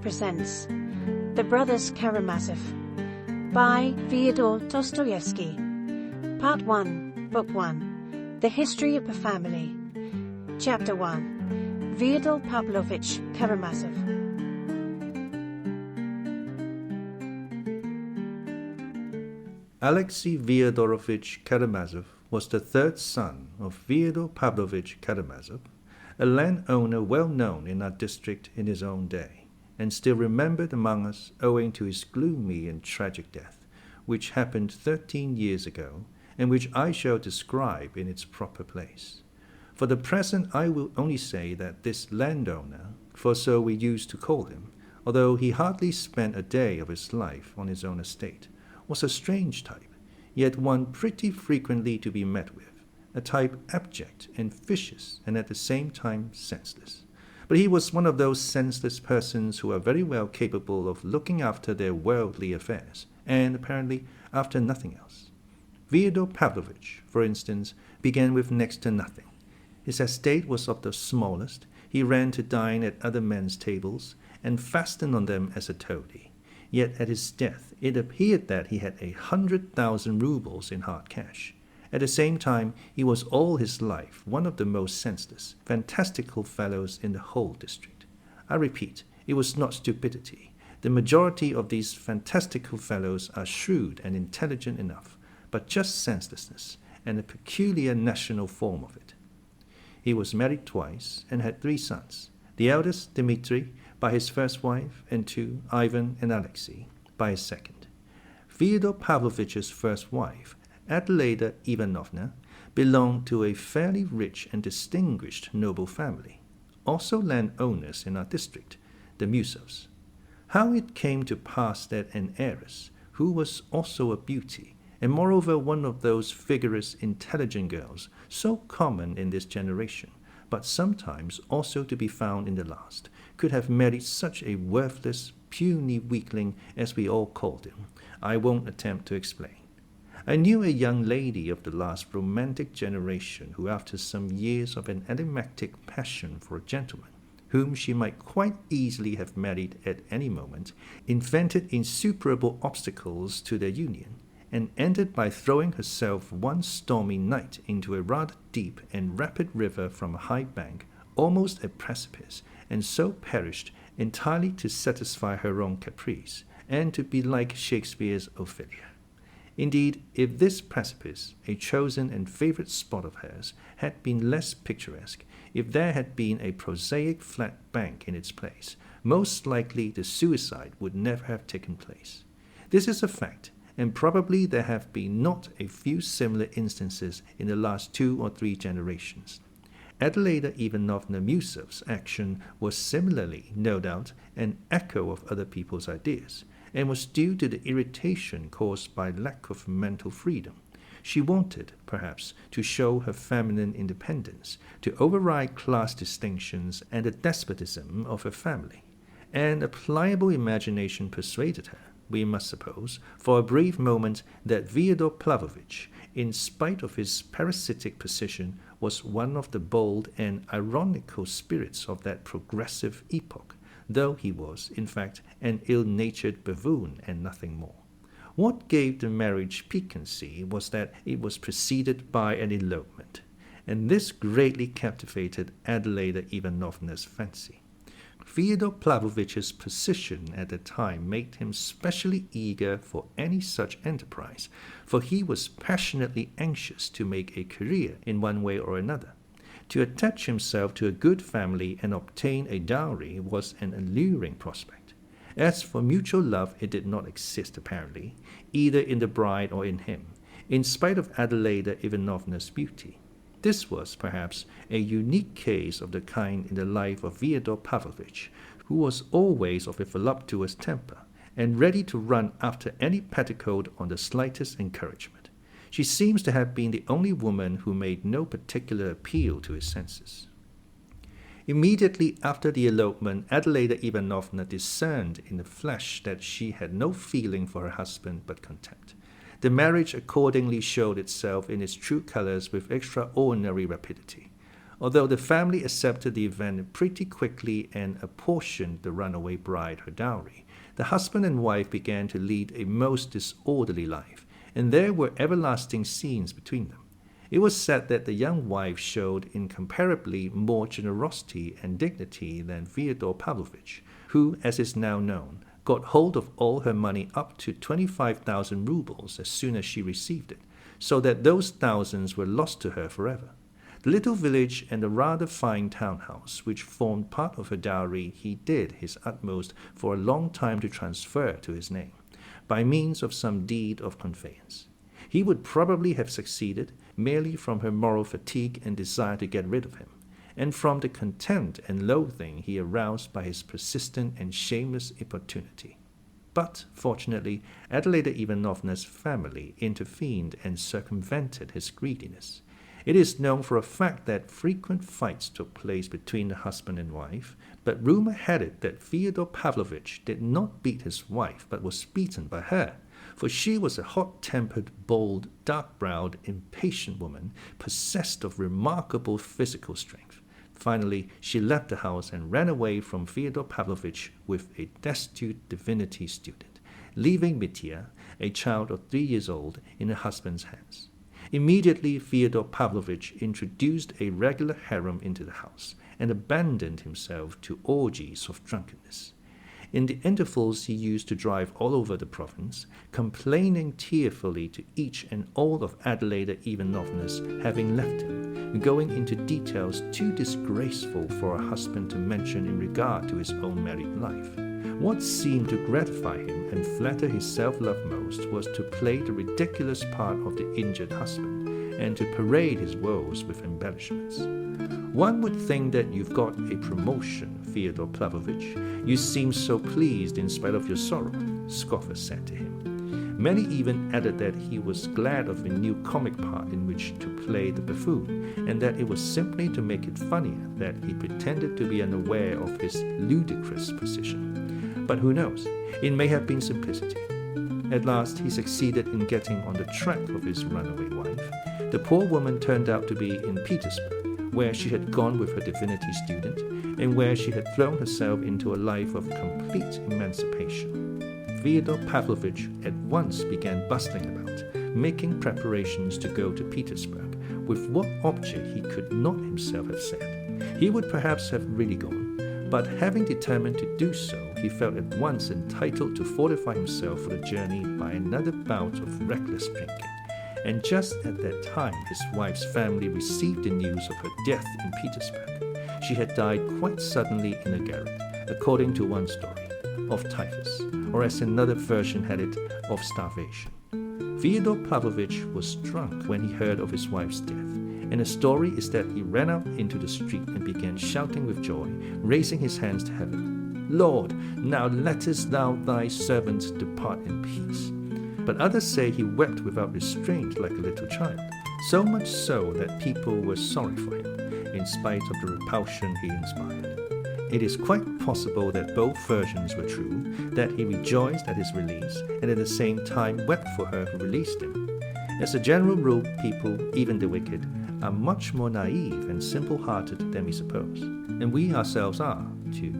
presents The Brothers Karamazov by Fyodor Dostoyevsky. Part 1, Book 1, The History of a Family. Chapter 1, Fyodor Pavlovich Karamazov. Alexei Fyodorovich Karamazov was the third son of Fyodor Pavlovich Karamazov, a landowner well known in our district in his own day, and still remembered among us owing to his gloomy and tragic death, which happened 13 years ago, and which I shall describe in its proper place. For the present I will only say that this landowner, for so we used to call him, although he hardly spent a day of his life on his own estate, was a strange type, yet one pretty frequently to be met with, a type abject and vicious and at the same time senseless. But he was one of those senseless persons who are very well capable of looking after their worldly affairs, and apparently after nothing else. Fyodor Pavlovich, for instance, began with next to nothing. His estate was of the smallest. He ran to dine at other men's tables, and fastened on them as a toady. Yet at his death it appeared that he had 100,000 rubles in hard cash. At the same time, he was all his life one of the most senseless, fantastical fellows in the whole district. I repeat, it was not stupidity. The majority of these fantastical fellows are shrewd and intelligent enough, but just senselessness, and a peculiar national form of it. He was married twice and had 3 sons. The eldest, Dmitri, by his first wife, and 2, Ivan and Alexei, by his second. Fyodor Pavlovich's first wife, Alyosha Ivanovna, belonged to a fairly rich and distinguished noble family, also landowners in our district, the Musovs. How it came to pass that an heiress, who was also a beauty, and moreover one of those vigorous, intelligent girls so common in this generation, but sometimes also to be found in the last, could have married such a worthless, puny weakling as we all called him, I won't attempt to explain. I knew a young lady of the last romantic generation who, after some years of an enigmatic passion for a gentleman, whom she might quite easily have married at any moment, invented insuperable obstacles to their union, and ended by throwing herself one stormy night into a rather deep and rapid river from a high bank, almost a precipice, and so perished entirely to satisfy her own caprice, and to be like Shakespeare's Ophelia. Indeed, if this precipice, a chosen and favorite spot of hers, had been less picturesque, if there had been a prosaic flat bank in its place, most likely the suicide would never have taken place. This is a fact, and probably there have been not a few similar instances in the last 2 or 3 generations. Alyosha Ivanovna Musov's action was similarly, no doubt, an echo of other people's ideas, and was due to the irritation caused by lack of mental freedom. She wanted, perhaps, to show her feminine independence, to override class distinctions and the despotism of her family, and a pliable imagination persuaded her, we must suppose, for a brief moment that Fyodor Pavlovich, in spite of his parasitic position, was one of the bold and ironical spirits of that progressive epoch, though he was, in fact, an ill-natured buffoon and nothing more. What gave the marriage piquancy was that it was preceded by an elopement, and this greatly captivated Alyosha Ivanovna's fancy. Fyodor Pavlovich's position at the time made him specially eager for any such enterprise, for he was passionately anxious to make a career in one way or another. To attach himself to a good family and obtain a dowry was an alluring prospect. As for mutual love, it did not exist apparently, either in the bride or in him, in spite of Alyosha Ivanovna's beauty. This was, perhaps, a unique case of the kind in the life of Fyodor Pavlovich, who was always of a voluptuous temper, and ready to run after any petticoat on the slightest encouragement. She seems to have been the only woman who made no particular appeal to his senses. Immediately after the elopement, Alyosha Ivanovna discerned in the flesh that she had no feeling for her husband but contempt. The marriage accordingly showed itself in its true colors with extraordinary rapidity. although the family accepted the event pretty quickly and apportioned the runaway bride her dowry. The husband and wife began to lead a most disorderly life, and there were everlasting scenes between them. It was said that the young wife showed incomparably more generosity and dignity than Fyodor Pavlovich, who, as is now known, got hold of all her money up to 25,000 rubles as soon as she received it, so that those thousands were lost to her forever. The little village and the rather fine townhouse, which formed part of her dowry, he did his utmost for a long time to transfer to his name, by means of some deed of conveyance. He would probably have succeeded merely from her moral fatigue and desire to get rid of him, and from the contempt and loathing he aroused by his persistent and shameless importunity. But, fortunately, Adelaida Ivanovna's family intervened and circumvented his greediness. It is known for a fact that frequent fights took place between the husband and wife, but rumor had it that Fyodor Pavlovich did not beat his wife, but was beaten by her, for she was a hot-tempered, bold, dark-browed, impatient woman, possessed of remarkable physical strength. Finally, she left the house and ran away from Fyodor Pavlovich with a destitute divinity student, leaving Mitya, a child of 3 years old, in her husband's hands. Immediately, Fyodor Pavlovich introduced a regular harem into the house and abandoned himself to orgies of drunkenness. In the intervals he used to drive all over the province, complaining tearfully to each and all of Adelaida Ivanovna's having left him, going into details too disgraceful for a husband to mention in regard to his own married life. What seemed to gratify him and flatter his self-love most was to play the ridiculous part of the injured husband and to parade his woes with embellishments. One would think that you've got a promotion, Fyodor Pavlovich. You seem so pleased in spite of your sorrow, scoffers said to him. Many even added that he was glad of a new comic part in which to play the buffoon, and that it was simply to make it funnier that he pretended to be unaware of his ludicrous position. But who knows? It may have been simplicity. At last he succeeded in getting on the track of his runaway wife. The poor woman turned out to be in Petersburg, where she had gone with her divinity student, and where she had thrown herself into a life of complete emancipation. Fyodor Pavlovich at once began bustling about, making preparations to go to Petersburg, with what object he could not himself have said. He would perhaps have really gone, but having determined to do so, he felt at once entitled to fortify himself for the journey by another bout of reckless drinking. And just at that time his wife's family received the news of her death in Petersburg. She had died quite suddenly in a garret, according to one story, of typhus, or as another version had it, of starvation. Fyodor Pavlovich was drunk when he heard of his wife's death, and the story is that he ran out into the street and began shouting with joy, raising his hands to heaven, "Lord, now lettest thou thy servant depart in peace." But others say he wept without restraint like a little child, so much so that people were sorry for him, in spite of the repulsion he inspired. It is quite possible that both versions were true, that he rejoiced at his release and at the same time wept for her who released him. As a general rule, people, even the wicked, are much more naive and simple-hearted than we suppose, and we ourselves are, too.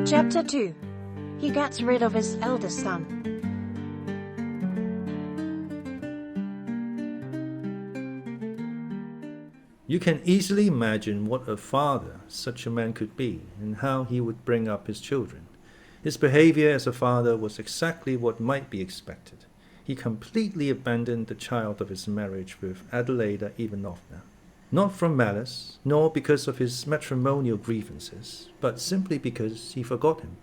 Chapter 2. He gets rid of his eldest son. You can easily imagine what a father such a man could be and how he would bring up his children. His behavior as a father was exactly what might be expected. He completely abandoned the child of his marriage with Adelaida Ivanovna, not from malice, nor because of his matrimonial grievances, but simply because he forgot him.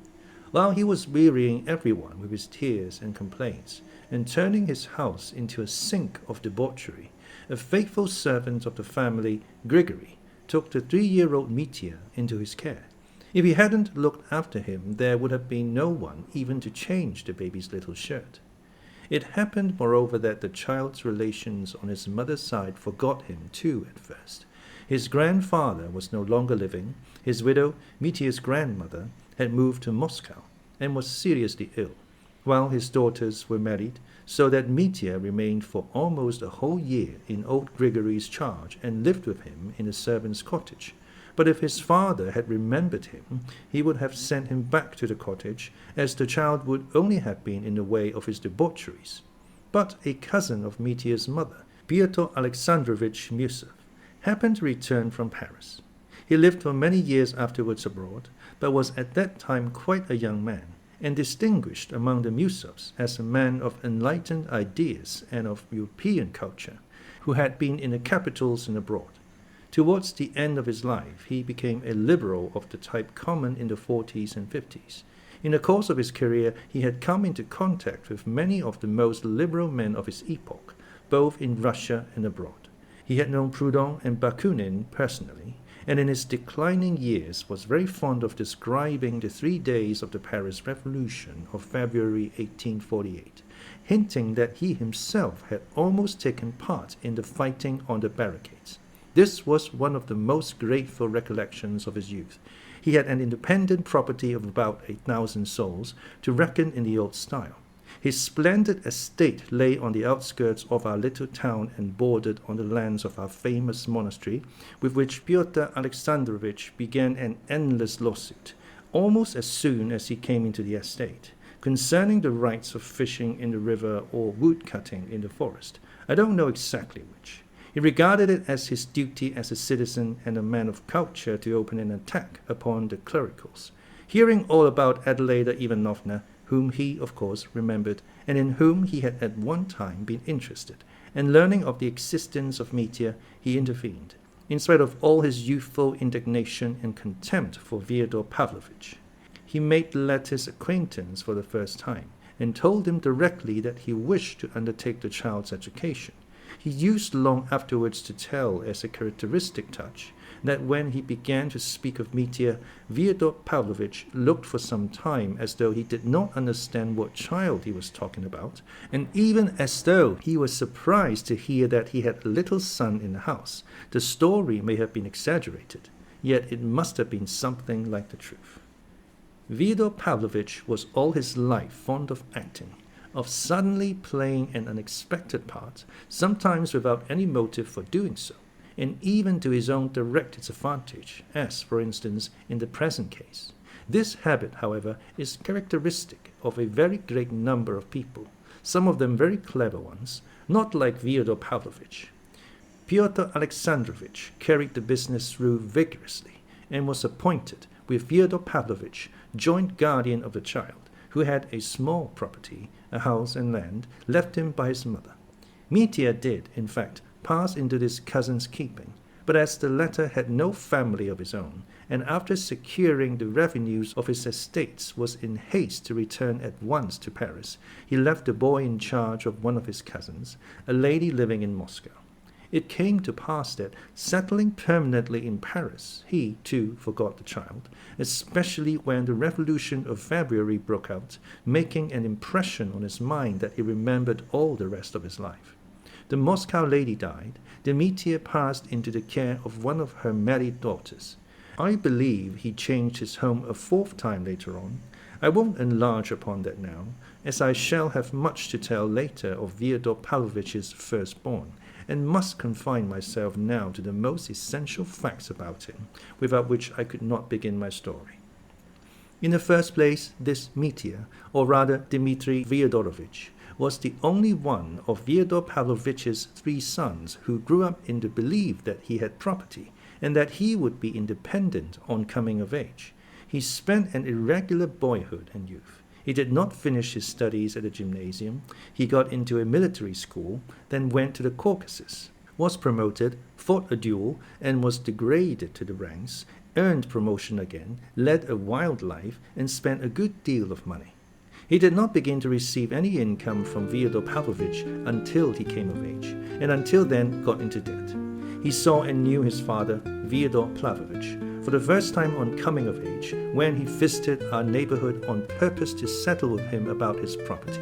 While he was wearying everyone with his tears and complaints, and turning his house into a sink of debauchery, a faithful servant of the family, Grigory, took the 3-year-old Mitya into his care. If he hadn't looked after him, there would have been no one even to change the baby's little shirt. It happened, moreover, that the child's relations on his mother's side forgot him too at first. His grandfather was no longer living. His widow, Mitya's grandmother, had moved to Moscow and was seriously ill, while his daughters were married, so that Mitya remained for almost a whole year in old Grigory's charge and lived with him in a servant's cottage. But if his father had remembered him, he would have sent him back to the cottage, as the child would only have been in the way of his debaucheries. But a cousin of Mitya's mother, Pyotr Alexandrovich Musov, happened to return from Paris. He lived for many years afterwards abroad, but was at that time quite a young man, and distinguished among the Musovs as a man of enlightened ideas and of European culture, who had been in the capitals and abroad. Towards the end of his life, he became a liberal of the type common in the 40s and 50s. In the course of his career, he had come into contact with many of the most liberal men of his epoch, both in Russia and abroad. He had known Proudhon and Bakunin personally, and in his declining years was very fond of describing the 3 days of the Paris Revolution of February 1848, hinting that he himself had almost taken part in the fighting on the barricades. This was one of the most grateful recollections of his youth. He had an independent property of about 8,000 souls, to reckon in the old style. His splendid estate lay on the outskirts of our little town and bordered on the lands of our famous monastery, with which Pyotr Alexandrovich began an endless lawsuit, almost as soon as he came into the estate, concerning the rights of fishing in the river or wood-cutting in the forest. I don't know exactly which. He regarded it as his duty as a citizen and a man of culture to open an attack upon the clericals. Hearing all about Adelaida Ivanovna, whom he, of course, remembered, and in whom he had at one time been interested, and learning of the existence of Mitya, he intervened, in spite of all his youthful indignation and contempt for Fyodor Pavlovich. He made the latter's acquaintance for the first time, and told him directly that he wished to undertake the child's education. He used long afterwards to tell, as a characteristic touch, that when he began to speak of Mitya, Fyodor Pavlovich looked for some time as though he did not understand what child he was talking about, and even as though he was surprised to hear that he had a little son in the house. The story may have been exaggerated, yet it must have been something like the truth. Fyodor Pavlovich was all his life fond of acting, of suddenly playing an unexpected part, sometimes without any motive for doing so, and even to his own direct disadvantage, as, for instance, in the present case. This habit, however, is characteristic of a very great number of people, some of them very clever ones, not like Fyodor Pavlovich. Pyotr Alexandrovich carried the business through vigorously, and was appointed, with Fyodor Pavlovich, joint guardian of the child, who had a small property, a house and land, left him by his mother. Mitya did, in fact, pass into this cousin's keeping, but as the latter had no family of his own, and after securing the revenues of his estates was in haste to return at once to Paris, he left the boy in charge of one of his cousins, a lady living in Moscow. It came to pass that, settling permanently in Paris, he, too, forgot the child, especially when the Revolution of February broke out, making an impression on his mind that he remembered all the rest of his life. The Moscow lady died. Mitya passed into the care of one of her married daughters. I believe he changed his home a 4th time later on. I won't enlarge upon that now, as I shall have much to tell later of Fyodor Pavlovich's firstborn, and must confine myself now to the most essential facts about him, without which I could not begin my story. In the first place, this Mitya, or rather Dmitri Fyodorovich, was the only one of Fyodor Pavlovich's 3 sons who grew up in the belief that he had property, and that he would be independent on coming of age. He spent an irregular boyhood and youth. He did not finish his studies at the gymnasium. He got into a military school, then went to the Caucasus, was promoted, fought a duel, and was degraded to the ranks, earned promotion again, led a wild life, and spent a good deal of money. He did not begin to receive any income from Fyodor Pavlovich until he came of age, and until then got into debt. He saw and knew his father, Fyodor Pavlovich, for the first time on coming of age, when he visited our neighborhood on purpose to settle with him about his property.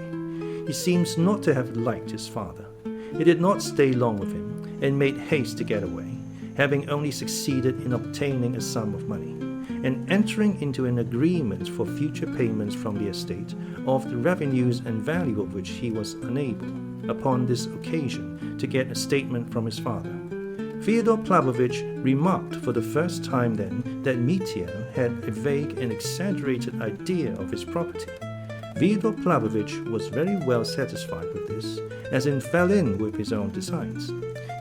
He seems not to have liked his father. He did not stay long with him, and made haste to get away. having only succeeded in obtaining a sum of money, and entering into an agreement for future payments from the estate of the revenues and value of which he was unable, upon this occasion, to get a statement from his father. Fyodor Pavlovich remarked for the first time then that Mitya had a vague and exaggerated idea of his property. Fyodor Pavlovich was very well satisfied with this, as in fell in with his own designs.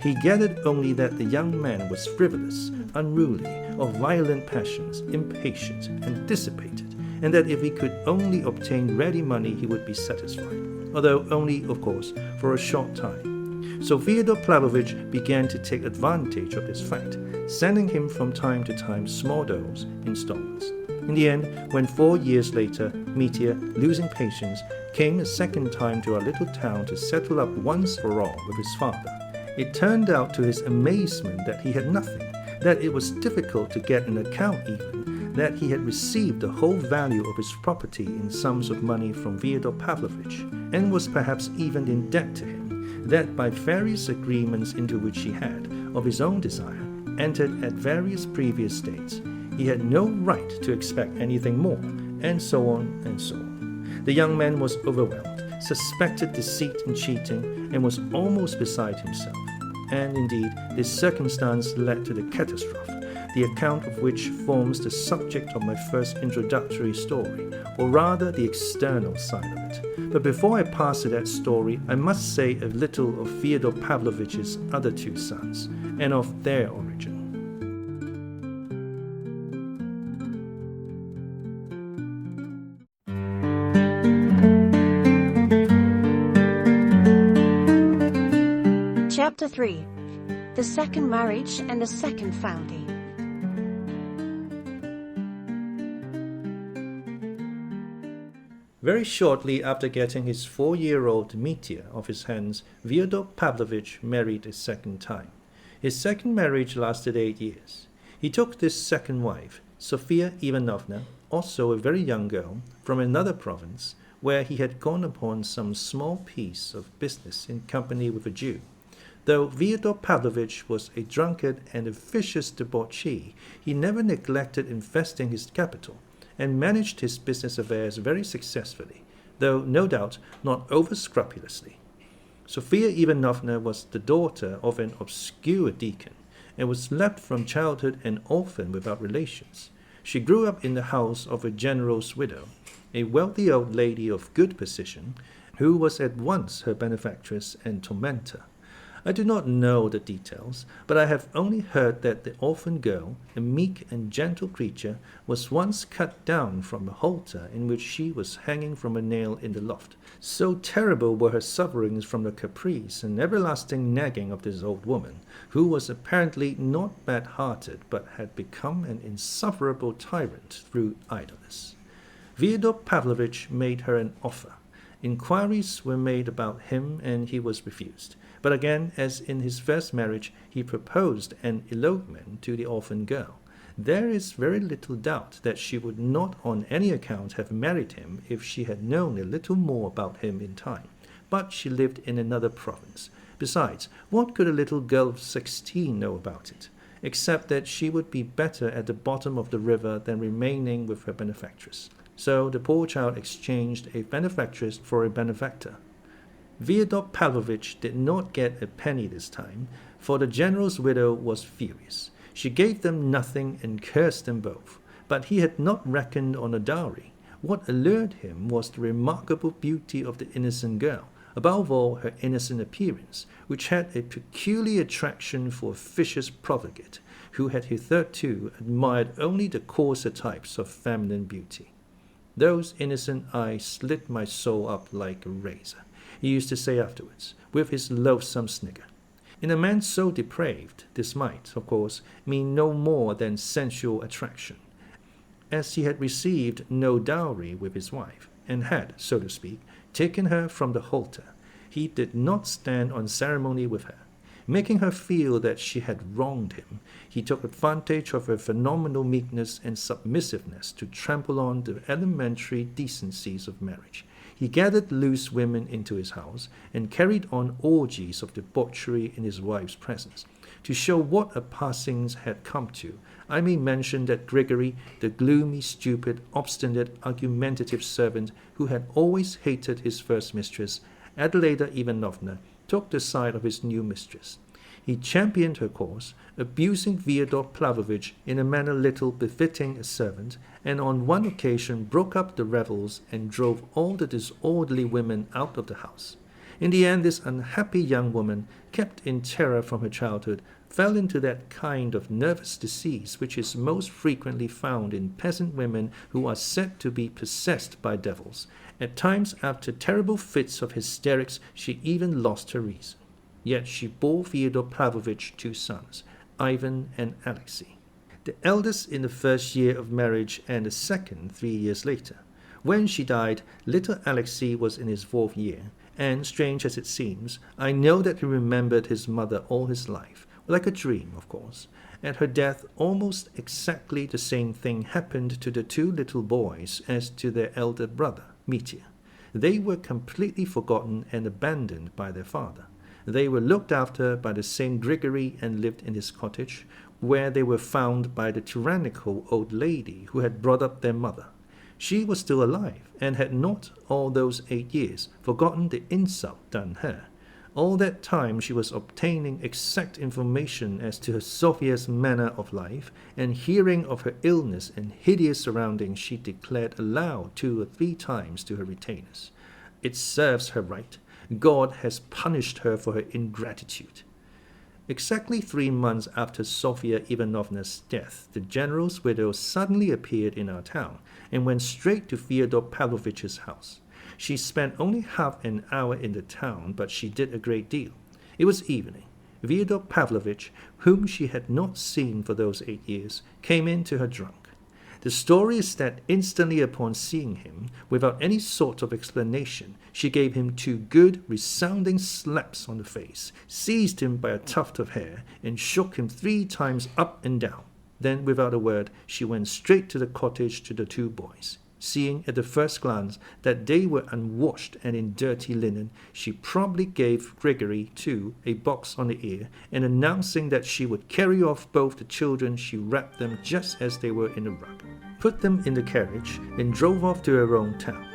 He gathered only that the young man was frivolous, unruly, of violent passions, impatient, and dissipated, and that if he could only obtain ready money he would be satisfied, although only, of course, for a short time. So Fyodor Pavlovich began to take advantage of this fact, sending him from time to time small doses in installments. In the end, when 4 years later, Mitya, losing patience, came a second time to our little town to settle up once for all with his father, it turned out to his amazement that he had nothing, that it was difficult to get an account even, that he had received the whole value of his property in sums of money from Fyodor Pavlovich, and was perhaps even in debt to him, that by various agreements into which he had, of his own desire, entered at various previous dates, he had no right to expect anything more, and so on and so on. The young man was overwhelmed, suspected deceit and cheating, and was almost beside himself. And indeed, this circumstance led to the catastrophe, the account of which forms the subject of my first introductory story, or rather the external side of it. But before I pass to that story, I must say a little of Fyodor Pavlovich's other two sons, and of their origin. Chapter 3. The Second Marriage and the Second Founding. Very shortly after getting his 4-year-old Mitya off his hands, Fyodor Pavlovich married a second time. His second marriage lasted 8 years. He took this second wife, Sofia Ivanovna, also a very young girl, from another province, where he had gone upon some small piece of business in company with a Jew. Though Fyodor Pavlovich was a drunkard and a vicious debauchee, he never neglected investing his capital, and managed his business affairs very successfully, though no doubt not over-scrupulously. Sofia Ivanovna was the daughter of an obscure deacon, and was left from childhood an orphan without relations. She grew up in the house of a general's widow, a wealthy old lady of good position, who was at once her benefactress and tormentor. I do not know the details, but I have only heard that the orphan girl, a meek and gentle creature, was once cut down from a halter in which she was hanging from a nail in the loft. So terrible were her sufferings from the caprice and everlasting nagging of this old woman, who was apparently not bad-hearted, but had become an insufferable tyrant through idleness. Fyodor Pavlovich made her an offer. Inquiries were made about him, and he was refused. But again, as in his first marriage, he proposed an elopement to the orphan girl. There is very little doubt that she would not on any account have married him if she had known a little more about him in time. But she lived in another province. Besides, what could a little girl of 16 know about it, except that she would be better at the bottom of the river than remaining with her benefactress? So the poor child exchanged a benefactress for a benefactor. Fyodor Pavlovich did not get a penny this time, for the general's widow was furious. She gave them nothing and cursed them both. But he had not reckoned on a dowry. What allured him was the remarkable beauty of the innocent girl, above all her innocent appearance, which had a peculiar attraction for a vicious profligate, who had hitherto admired only the coarser types of feminine beauty. Those innocent eyes lit my soul up like a razor, he used to say afterwards, with his loathsome snigger. In a man so depraved, this might, of course, mean no more than sensual attraction. As he had received no dowry with his wife, and had, so to speak, taken her from the halter, he did not stand on ceremony with her. Making her feel that she had wronged him, he took advantage of her phenomenal meekness and submissiveness to trample on the elementary decencies of marriage. He gathered loose women into his house and carried on orgies of debauchery in his wife's presence. To show what a passings had come to, I may mention that Grigory, the gloomy, stupid, obstinate, argumentative servant who had always hated his first mistress, Adelaida Ivanovna, took the side of his new mistress. He championed her cause, abusing Fyodor Pavlovich in a manner little befitting a servant, and on one occasion broke up the revels and drove all the disorderly women out of the house. In the end, this unhappy young woman, kept in terror from her childhood, fell into that kind of nervous disease which is most frequently found in peasant women who are said to be possessed by devils. At times, after terrible fits of hysterics, she even lost her reason. Yet she bore Fyodor Pavlovich 2 sons, Ivan and Alexei, the eldest in the first year of marriage and the second 3 years later. When she died, little Alexei was in his 4th year, and, strange as it seems, I know that he remembered his mother all his life, like a dream, of course. At her death, almost exactly the same thing happened to the 2 little boys as to their elder brother, Mitya. They were completely forgotten and abandoned by their father. They were looked after by the same Grigory and lived in his cottage, where they were found by the tyrannical old lady who had brought up their mother. She was still alive, and had not, all those 8 years, forgotten the insult done her. All that time she was obtaining exact information as to her Sophia's manner of life, and hearing of her illness and hideous surroundings, she declared aloud 2 or 3 times to her retainers, "It serves her right. God has punished her for her ingratitude." Exactly 3 months after Sofia Ivanovna's death, the general's widow suddenly appeared in our town and went straight to Fyodor Pavlovich's house. She spent only half an hour in the town, but she did a great deal. It was evening. Fyodor Pavlovich, whom she had not seen for those 8 years, came in to her drunk. The story is that instantly upon seeing him, without any sort of explanation, she gave him 2 good, resounding slaps on the face, seized him by a tuft of hair, and shook him 3 times up and down. Then, without a word, she went straight to the cottage to the 2 boys. Seeing at the first glance that they were unwashed and in dirty linen, she promptly gave Grigory, too, a box on the ear, and announcing that she would carry off both the children, she wrapped them just as they were in a rug, put them in the carriage, and drove off to her own town.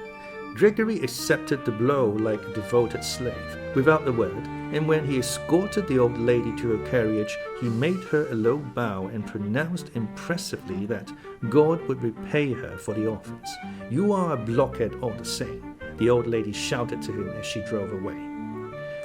Grigory accepted the blow like a devoted slave, without a word, and when he escorted the old lady to her carriage, he made her a low bow and pronounced impressively that God would repay her for the offense. "You are a blockhead all the same," the old lady shouted to him as she drove away.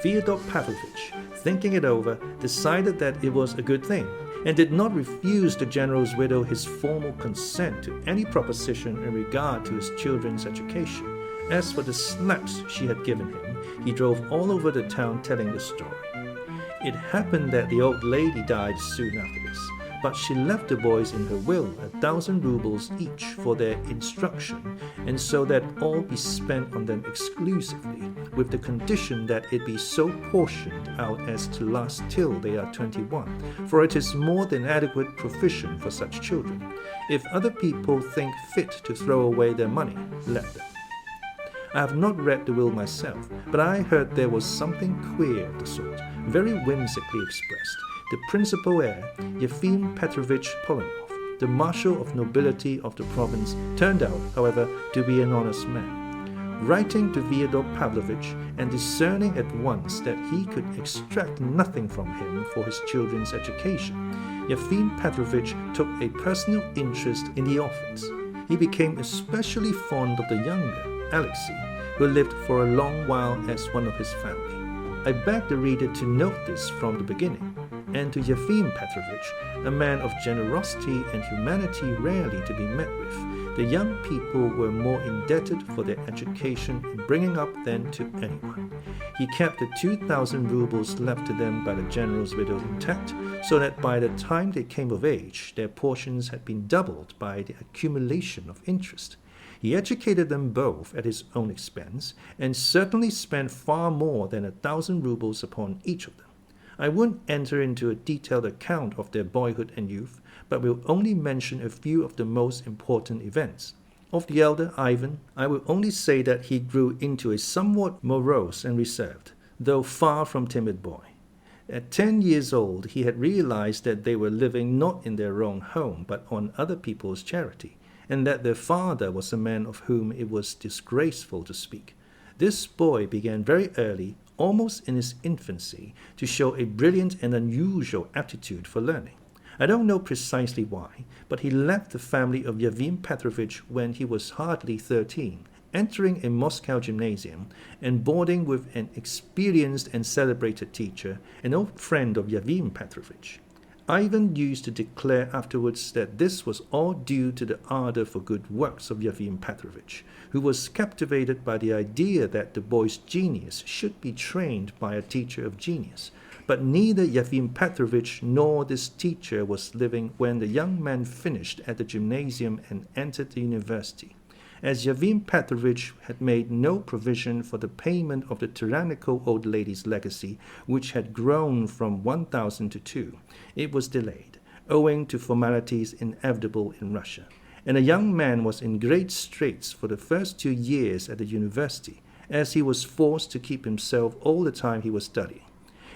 Fyodor Pavlovich, thinking it over, decided that it was a good thing, and did not refuse the general's widow his formal consent to any proposition in regard to his children's education. As for the slaps she had given him, he drove all over the town telling the story. It happened that the old lady died soon after this, but she left the boys in her will 1,000 rubles each for their instruction, and so that all be spent on them exclusively, with the condition that it be so portioned out as to last till they are 21, for it is more than adequate provision for such children. If other people think fit to throw away their money, let them. I have not read the will myself, but I heard there was something queer of the sort, very whimsically expressed. The principal heir, Yefim Petrovich Polenov, the marshal of nobility of the province, turned out, however, to be an honest man. Writing to Fyodor Pavlovich and discerning at once that he could extract nothing from him for his children's education, Yefim Petrovich took a personal interest in the orphans. He became especially fond of the younger, Alexei, who lived for a long while as one of his family. I beg the reader to note this from the beginning, and to Yefim Petrovich, a man of generosity and humanity rarely to be met with, the young people were more indebted for their education in bringing up than to anyone. He kept the 2,000 rubles left to them by the general's widow intact, so that by the time they came of age, their portions had been doubled by the accumulation of interest. He educated them both at his own expense, and certainly spent far more than 1,000 rubles upon each of them. I won't enter into a detailed account of their boyhood and youth, but will only mention a few of the most important events. Of the elder, Ivan, I will only say that he grew into a somewhat morose and reserved, though far from timid boy. At 10 years old, he had realized that they were living not in their own home, but on other people's charity, and that their father was a man of whom it was disgraceful to speak. This boy began very early, almost in his infancy, to show a brilliant and unusual aptitude for learning. I don't know precisely why, but he left the family of Ivan Petrovich when he was hardly 13, entering a Moscow gymnasium and boarding with an experienced and celebrated teacher, an old friend of Ivan Petrovich. Ivan used to declare afterwards that this was all due to the ardor for good works of Ivan Petrovich, who was captivated by the idea that the boy's genius should be trained by a teacher of genius. But neither Ivan Petrovich nor this teacher was living when the young man finished at the gymnasium and entered the university. As Ivan Petrovich had made no provision for the payment of the tyrannical old lady's legacy, which had grown from 1,000 to 2, it was delayed, owing to formalities inevitable in Russia, and the young man was in great straits for the first 2 years at the university, as he was forced to keep himself all the time he was studying.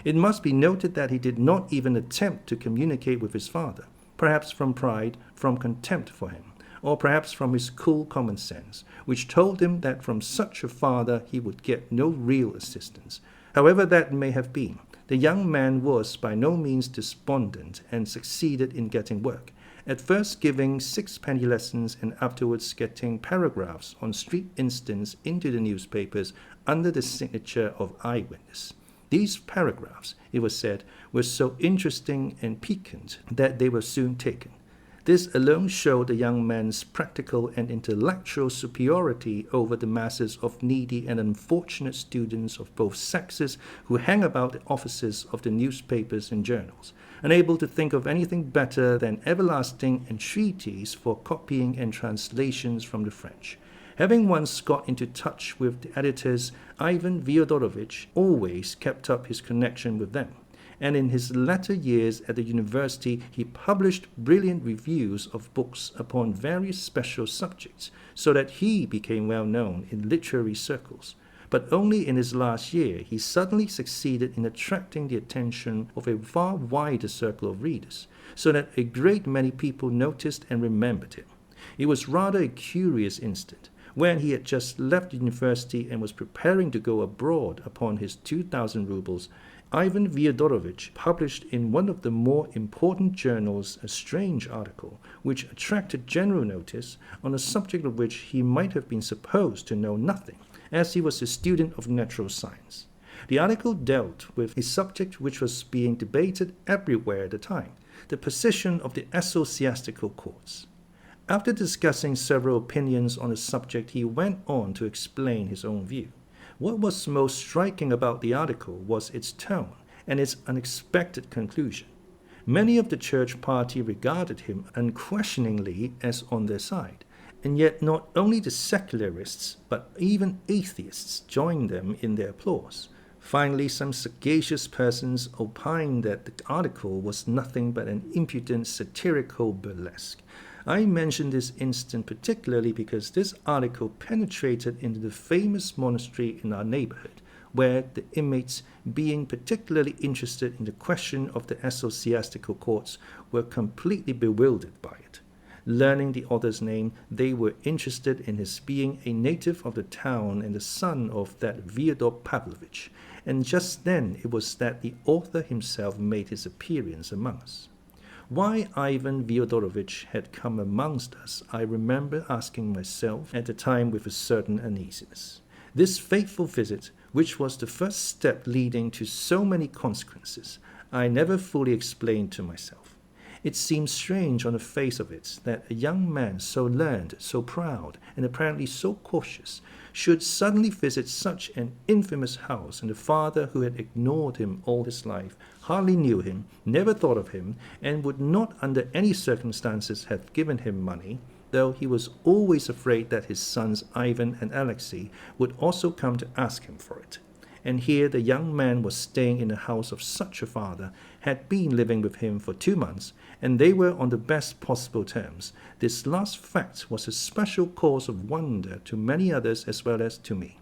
It must be noted that he did not even attempt to communicate with his father, perhaps from pride, from contempt for him, or perhaps from his cool common sense, which told him that from such a father he would get no real assistance. However that may have been, the young man was by no means despondent and succeeded in getting work, at first giving 6-penny lessons and afterwards getting paragraphs on street incidents into the newspapers under the signature of eyewitness. These paragraphs, it was said, were so interesting and piquant that they were soon taken. This alone showed the young man's practical and intellectual superiority over the masses of needy and unfortunate students of both sexes who hang about the offices of the newspapers and journals, unable to think of anything better than everlasting entreaties for copying and translations from the French. Having once got into touch with the editors, Ivan Fyodorovich always kept up his connection with them, and in his latter years at the university he published brilliant reviews of books upon various special subjects, so that he became well known in literary circles. But only in his last year he suddenly succeeded in attracting the attention of a far wider circle of readers, so that a great many people noticed and remembered him. It was rather a curious instant. When he had just left university and was preparing to go abroad upon his 2,000 rubles, Ivan Fyodorovich published in one of the more important journals a strange article which attracted general notice on a subject of which he might have been supposed to know nothing, as he was a student of natural science. The article dealt with a subject which was being debated everywhere at the time, the position of the ecclesiastical courts. After discussing several opinions on the subject, he went on to explain his own view. What was most striking about the article was its tone and its unexpected conclusion. Many of the church party regarded him unquestioningly as on their side, and yet not only the secularists, but even atheists joined them in their applause. Finally, some sagacious persons opined that the article was nothing but an impudent satirical burlesque. I mention this incident particularly because this article penetrated into the famous monastery in our neighborhood, where the inmates, being particularly interested in the question of the ecclesiastical courts, were completely bewildered by it. Learning the author's name, they were interested in his being a native of the town and the son of that Fyodor Pavlovich, and just then it was that the author himself made his appearance among us. Why Ivan Fyodorovich had come amongst us, I remember asking myself at the time with a certain uneasiness. This fateful visit, which was the first step leading to so many consequences, I never fully explained to myself. It seemed strange on the face of it that a young man so learned, so proud, and apparently so cautious, should suddenly visit such an infamous house, and the father who had ignored him all his life, hardly knew him, never thought of him, and would not under any circumstances have given him money, though he was always afraid that his sons Ivan and Alexei would also come to ask him for it. And here the young man was staying in the house of such a father, had been living with him for 2 months, and they were on the best possible terms. This last fact was a special cause of wonder to many others as well as to me.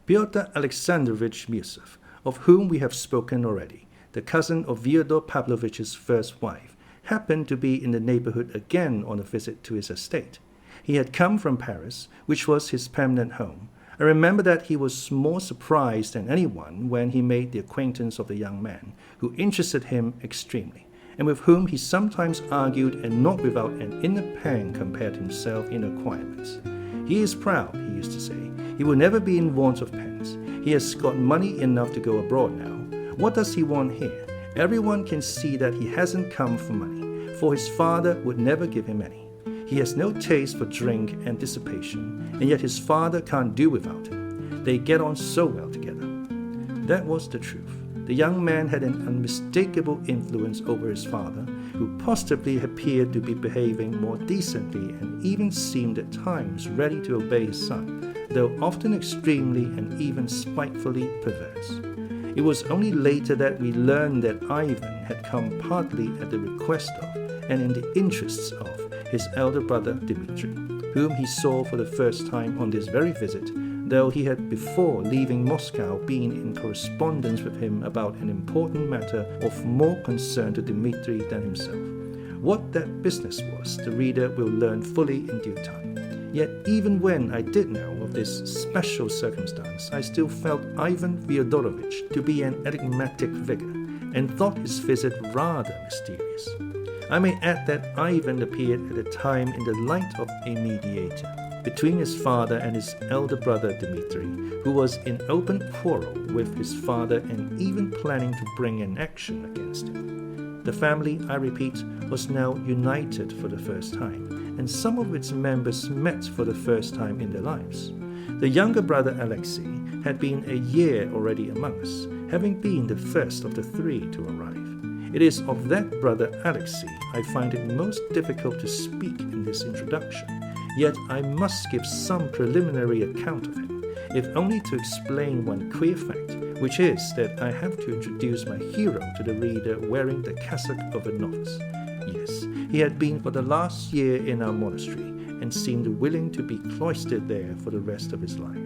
Pyotr Alexandrovich Mirsov, of whom we have spoken already, the cousin of Fyodor Pavlovich's first wife, happened to be in the neighborhood again on a visit to his estate. He had come from Paris, which was his permanent home. I remember that he was more surprised than anyone when he made the acquaintance of the young man, who interested him extremely, and with whom he sometimes argued and not without an inner pang compared himself in acquirements. He is proud, he used to say. He will never be in want of pence. He has got money enough to go abroad now. What does he want here? Everyone can see that he hasn't come for money, for his father would never give him any. He has no taste for drink and dissipation, and yet his father can't do without him. They get on so well together. That was the truth. The young man had an unmistakable influence over his father, who positively appeared to be behaving more decently and even seemed at times ready to obey his son, though often extremely and even spitefully perverse. It was only later that we learned that Ivan had come partly at the request of and in the interests of his elder brother Dmitri, whom he saw for the first time on this very visit, though he had before leaving Moscow been in correspondence with him about an important matter of more concern to Dmitri than himself. What that business was, the reader will learn fully in due time. Yet even when I did know of this special circumstance, I still felt Ivan Fyodorovich to be an enigmatic figure, and thought his visit rather mysterious. I may add that Ivan appeared at the time in the light of a mediator between his father and his elder brother Dmitri, who was in open quarrel with his father and even planning to bring an action against him. The family, I repeat, was now united for the first time, and some of its members met for the first time in their lives. The younger brother Alexei had been a year already among us, having been the first of the three to arrive. It is of that brother Alexei I find it most difficult to speak in this introduction, yet I must give some preliminary account of him, if only to explain one queer fact, which is that I have to introduce my hero to the reader wearing the cassock of a novice. Yes, he had been for the last year in our monastery, and seemed willing to be cloistered there for the rest of his life.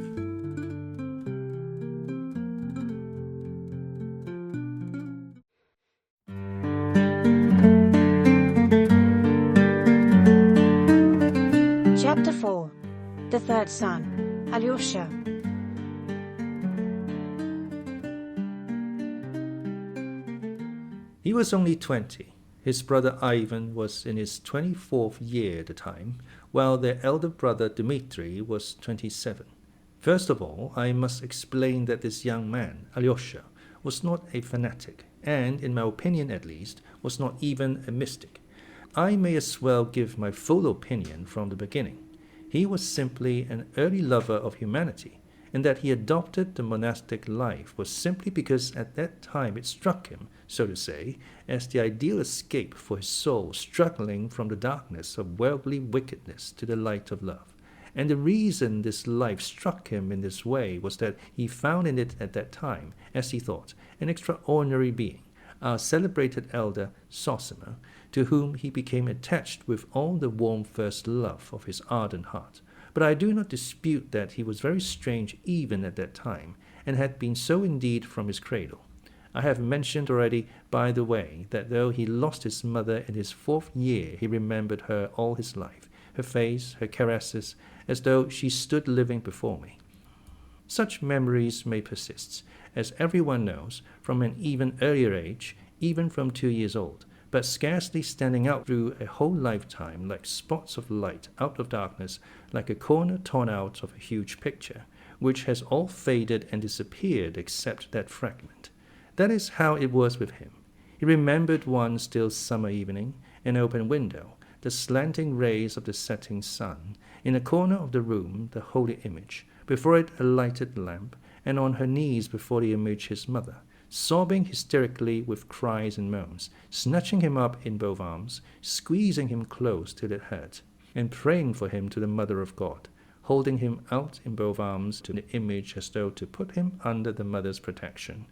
Chapter 4. The Third Son, Alyosha. He was only 20. His brother Ivan was in his 24th year at the time, while their elder brother Dmitri was 27. First of all, I must explain that this young man, Alyosha, was not a fanatic, and, in my opinion at least, was not even a mystic. I may as well give my full opinion from the beginning. He was simply an early lover of humanity, and that he adopted the monastic life was simply because at that time it struck him, so to say, as the ideal escape for his soul struggling from the darkness of worldly wickedness to the light of love. And the reason this life struck him in this way was that he found in it at that time, as he thought, an extraordinary being, our celebrated elder Zosima, to whom he became attached with all the warm first love of his ardent heart. But I do not dispute that he was very strange even at that time, and had been so indeed from his cradle. I have mentioned already, by the way, that though he lost his mother in his 4th year, he remembered her all his life, her face, her caresses, as though she stood living before me. Such memories may persist, as everyone knows, from an even earlier age, even from 2 years old, but scarcely standing out through a whole lifetime like spots of light out of darkness, like a corner torn out of a huge picture, which has all faded and disappeared except that fragment. That is how it was with him. He remembered one still summer evening, an open window, the slanting rays of the setting sun, in a corner of the room the holy image, before it a lighted lamp, and on her knees before the image his mother, sobbing hysterically with cries and moans, snatching him up in both arms, squeezing him close till it hurt, and praying for him to the Mother of God, holding him out in both arms to the image as though to put him under the mother's protection.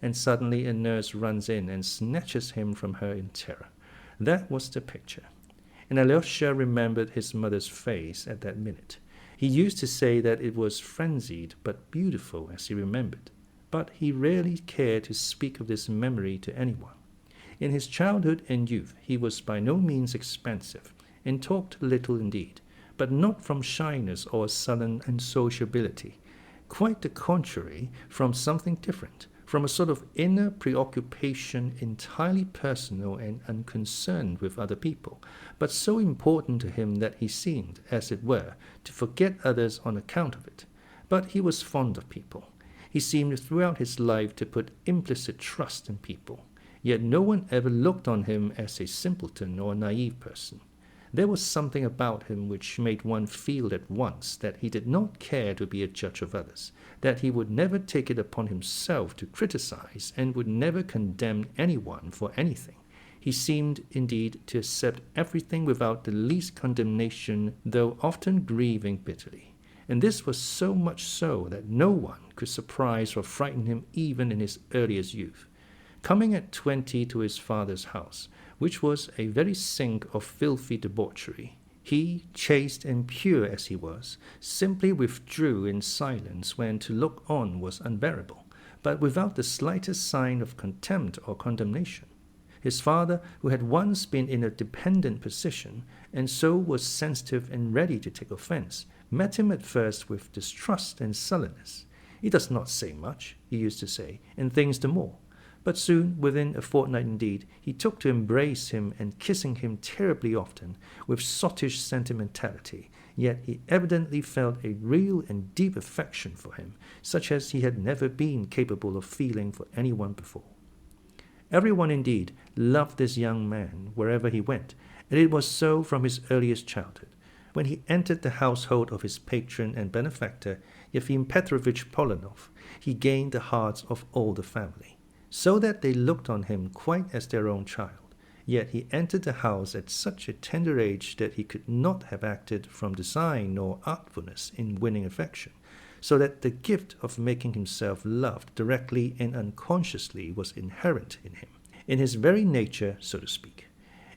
And suddenly a nurse runs in and snatches him from her in terror. That was the picture. And Alyosha remembered his mother's face at that minute. He used to say that it was frenzied but beautiful as he remembered. but he rarely cared to speak of this memory to anyone. In his childhood and youth he was by no means expansive, and talked little indeed, but not from shyness or sullen unsociability. Quite the contrary, from something different, from a sort of inner preoccupation entirely personal and unconcerned with other people, but so important to him that he seemed, as it were, to forget others on account of it. But he was fond of people. He seemed throughout his life to put implicit trust in people, yet no one ever looked on him as a simpleton or naive person. There was something about him which made one feel at once that he did not care to be a judge of others, that he would never take it upon himself to criticize, and would never condemn anyone for anything. He seemed, indeed, to accept everything without the least condemnation, though often grieving bitterly. And this was so much so that no one could surprise or frighten him even in his earliest youth. Coming at 20 to his father's house, which was a very sink of filthy debauchery, he, chaste and pure as he was, simply withdrew in silence when to look on was unbearable, but without the slightest sign of contempt or condemnation. His father, who had once been in a dependent position, and so was sensitive and ready to take offense, met him at first with distrust and sullenness. "He does not say much," he used to say, "and thinks the more." But soon, within a fortnight indeed, he took to embrace him and kissing him terribly often, with sottish sentimentality, yet he evidently felt a real and deep affection for him, such as he had never been capable of feeling for anyone before. Everyone, indeed, loved this young man wherever he went, and it was so from his earliest childhood. When he entered the household of his patron and benefactor, Yefim Petrovich Polanov, he gained the hearts of all the family, so that they looked on him quite as their own child. Yet he entered the house at such a tender age that he could not have acted from design nor artfulness in winning affection, so that the gift of making himself loved directly and unconsciously was inherent in him, in his very nature, so to speak.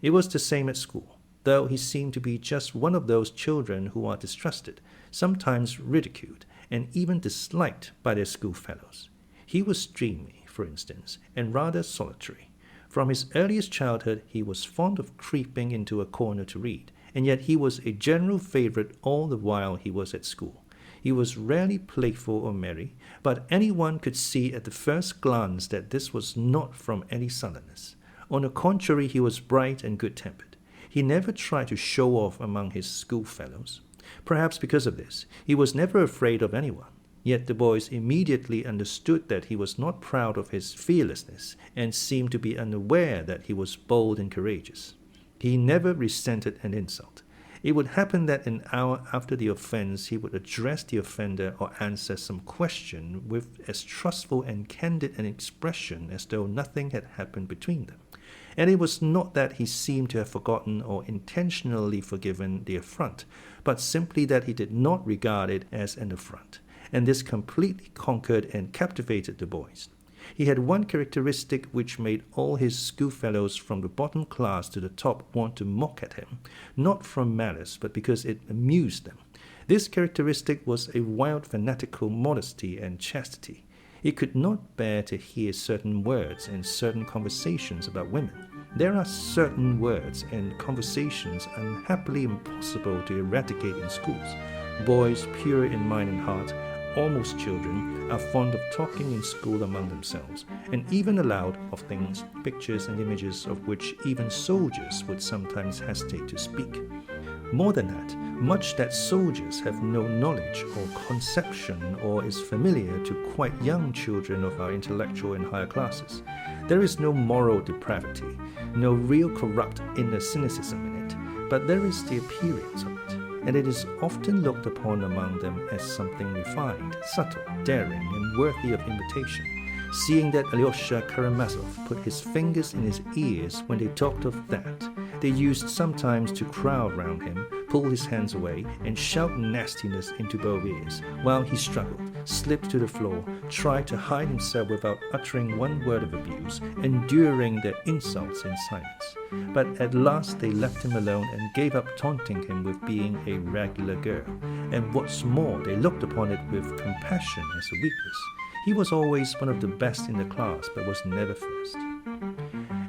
It was the same at school, though he seemed to be just one of those children who are distrusted, sometimes ridiculed, and even disliked by their schoolfellows. He was dreamy, for instance, and rather solitary. From his earliest childhood he was fond of creeping into a corner to read, and yet he was a general favorite all the while he was at school. He was rarely playful or merry, but anyone could see at the first glance that this was not from any sullenness. On the contrary, he was bright and good-tempered. He never tried to show off among his schoolfellows. Perhaps because of this, he was never afraid of anyone. Yet the boys immediately understood that he was not proud of his fearlessness, and seemed to be unaware that he was bold and courageous. He never resented an insult. It would happen that an hour after the offense he would address the offender or answer some question with as trustful and candid an expression as though nothing had happened between them. And it was not that he seemed to have forgotten or intentionally forgiven the affront, but simply that he did not regard it as an affront. And this completely conquered and captivated the boys. He had one characteristic which made all his schoolfellows from the bottom class to the top want to mock at him, not from malice, but because it amused them. This characteristic was a wild fanatical modesty and chastity. He could not bear to hear certain words and certain conversations about women. There are certain words and conversations unhappily impossible to eradicate in schools. Boys, pure in mind and heart, almost children, are fond of talking in school among themselves, and even aloud of things, pictures and images of which even soldiers would sometimes hesitate to speak. More than that, much that soldiers have no knowledge or conception or is familiar to quite young children of our intellectual and higher classes. There is no moral depravity, no real corrupt inner cynicism in it, but there is the appearance of it, and it is often looked upon among them as something refined, subtle, daring, and worthy of imitation. Seeing that Alyosha Karamazov put his fingers in his ears when they talked of that, they used sometimes to crowd round him, pull his hands away, and shout nastiness into both ears, while he struggled, slipped to the floor, tried to hide himself without uttering one word of abuse, enduring their insults in silence. But at last they left him alone and gave up taunting him with being a regular girl, and what's more, they looked upon it with compassion as a weakness. He was always one of the best in the class, but was never first.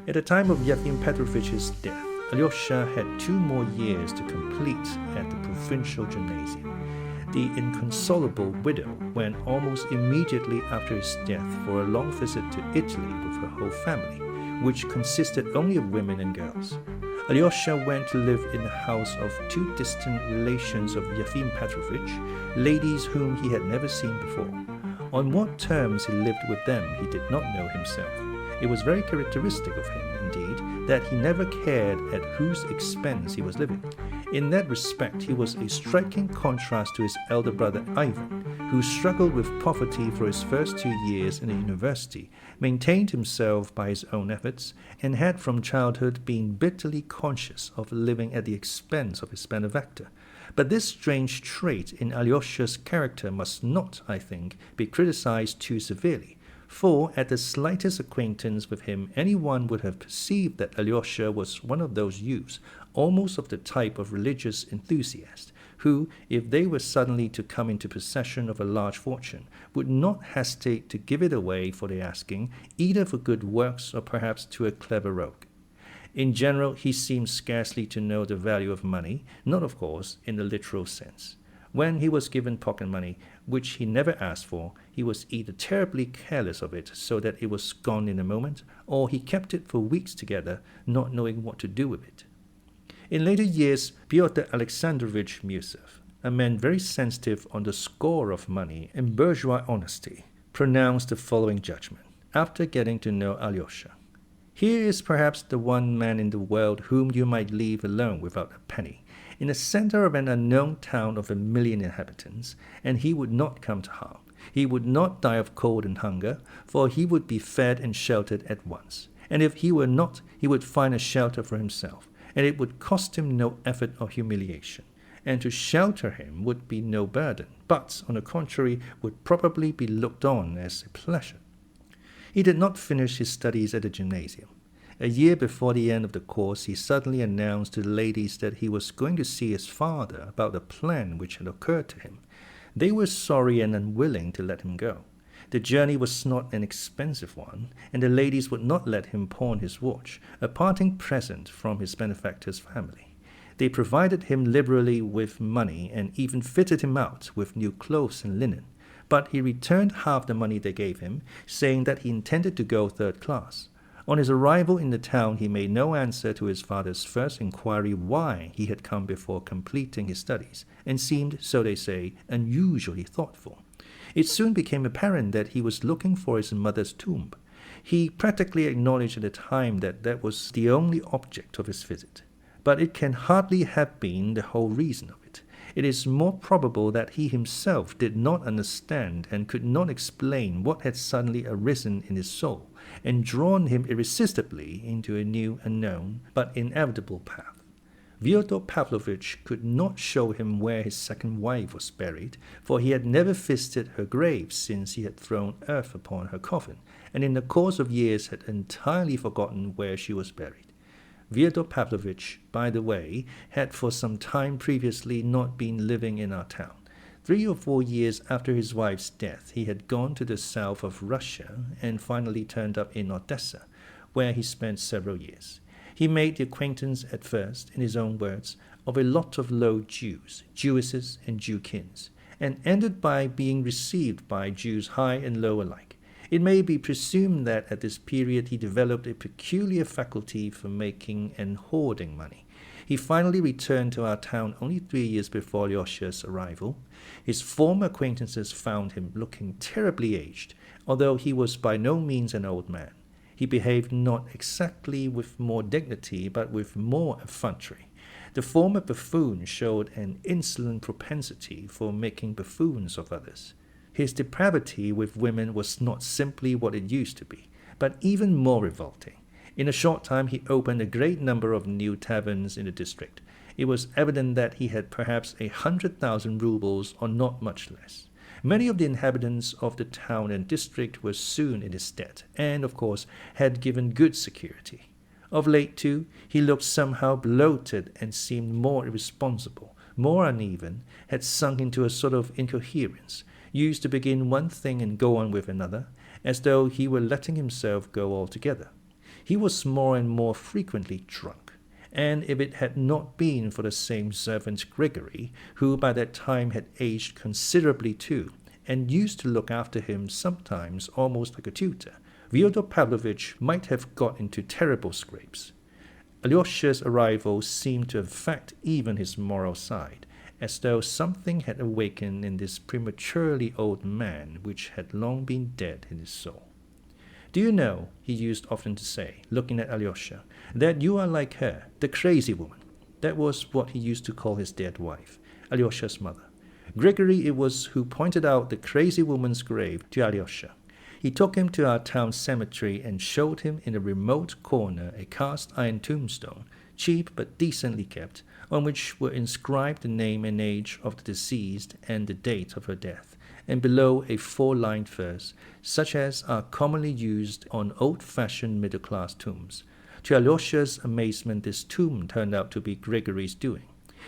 At the time of Yefim Petrovich's death, Alyosha had 2 more years to complete at the provincial gymnasium. The inconsolable widow went almost immediately after his death for a long visit to Italy with her whole family, which consisted only of women and girls. Alyosha went to live in the house of 2 distant relations of Yefim Petrovich, ladies whom he had never seen before. On what terms he lived with them he did not know himself. It was very characteristic of him, indeed, that he never cared at whose expense he was living. In that respect, he was a striking contrast to his elder brother Ivan, who struggled with poverty for his first 2 years in the university, maintained himself by his own efforts, and had from childhood been bitterly conscious of living at the expense of his benefactor. But this strange trait in Alyosha's character must not, I think, be criticized too severely. For at the slightest acquaintance with him, anyone would have perceived that Alyosha was one of those youths, almost of the type of religious enthusiast, who, if they were suddenly to come into possession of a large fortune, would not hesitate to give it away for the asking, either for good works or perhaps to a clever rogue. In general, he seemed scarcely to know the value of money, not, of course, in the literal sense. When he was given pocket money, which he never asked for, he was either terribly careless of it so that it was gone in a moment, or he kept it for weeks together, not knowing what to do with it. In later years, Pyotr Alexandrovich Miusov, a man very sensitive on the score of money and bourgeois honesty, pronounced the following judgment, after getting to know Alyosha. Here is perhaps the one man in the world whom you might leave alone without a penny, in the center of an unknown town of 1 million inhabitants, and he would not come to harm. He would not die of cold and hunger, for he would be fed and sheltered at once. And if he were not, he would find a shelter for himself, and it would cost him no effort or humiliation. And to shelter him would be no burden, but, on the contrary, would probably be looked on as a pleasure. He did not finish his studies at the gymnasium. A year before the end of the course, he suddenly announced to the ladies that he was going to see his father about a plan which had occurred to him. They were sorry and unwilling to let him go. The journey was not an expensive one, and the ladies would not let him pawn his watch, a parting present from his benefactor's family. They provided him liberally with money and even fitted him out with new clothes and linen. But he returned half the money they gave him, saying that he intended to go 3rd class. On his arrival in the town, he made no answer to his father's first inquiry why he had come before completing his studies, and seemed, so they say, unusually thoughtful. It soon became apparent that he was looking for his mother's tomb. He practically acknowledged at the time that that was the only object of his visit. But it can hardly have been the whole reason of it. It is more probable that he himself did not understand and could not explain what had suddenly arisen in his soul and drawn him irresistibly into a new, unknown, but inevitable path. Fyodor Pavlovich could not show him where his second wife was buried, for he had never visited her grave since he had thrown earth upon her coffin, and in the course of years had entirely forgotten where she was buried. Fyodor Pavlovich, by the way, had for some time previously not been living in our town. 3 or 4 years after his wife's death, he had gone to the south of Russia and finally turned up in Odessa, where he spent several years. He made the acquaintance at first, in his own words, of a lot of low Jews, Jewesses, and Jewkins, and ended by being received by Jews high and low alike. It may be presumed that at this period he developed a peculiar faculty for making and hoarding money. He finally returned to our town only 3 years before Alyosha's arrival. His former acquaintances found him looking terribly aged, although he was by no means an old man. He behaved not exactly with more dignity, but with more effrontery. The former buffoon showed an insolent propensity for making buffoons of others. His depravity with women was not simply what it used to be, but even more revolting. In a short time he opened a great number of new taverns in the district. It was evident that he had perhaps 100,000 rubles, or not much less. Many of the inhabitants of the town and district were soon in his debt, and, of course, had given good security. Of late, too, he looked somehow bloated and seemed more irresponsible, more uneven, had sunk into a sort of incoherence. used to begin one thing and go on with another, as though he were letting himself go altogether. He was more and more frequently drunk, and if it had not been for the same servant Grigory, who by that time had aged considerably too, and used to look after him sometimes almost like a tutor, Fyodor Pavlovich might have got into terrible scrapes. Alyosha's arrival seemed to affect even his moral side, as though something had awakened in this prematurely old man which had long been dead in his soul. "Do you know," he used often to say, looking at Alyosha, "that you are like her, the crazy woman?" That was what he used to call his dead wife, Alyosha's mother. Grigory it was who pointed out the crazy woman's grave to Alyosha. He took him to our town cemetery and showed him in a remote corner a cast-iron tombstone, cheap but decently kept, on which were inscribed the name and age of the deceased and the date of her death, and below a 4-lined verse, such as are commonly used on old-fashioned middle-class tombs. To Alyosha's amazement, this tomb turned out to be Grigory's doing.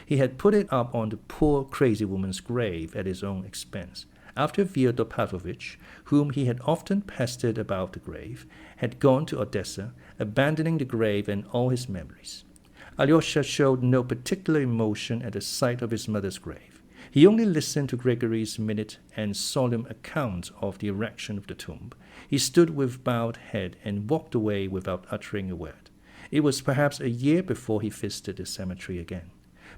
He had put it up on the poor crazy woman's grave at his own expense, after Fyodor Pavlovich, whom he had often pestered about the grave, had gone to Odessa, abandoning the grave and all his memories. Alyosha showed no particular emotion at the sight of his mother's grave. He only listened to Grigory's minute and solemn account of the erection of the tomb. He stood with bowed head and walked away without uttering a word. It was perhaps a year before he visited the cemetery again.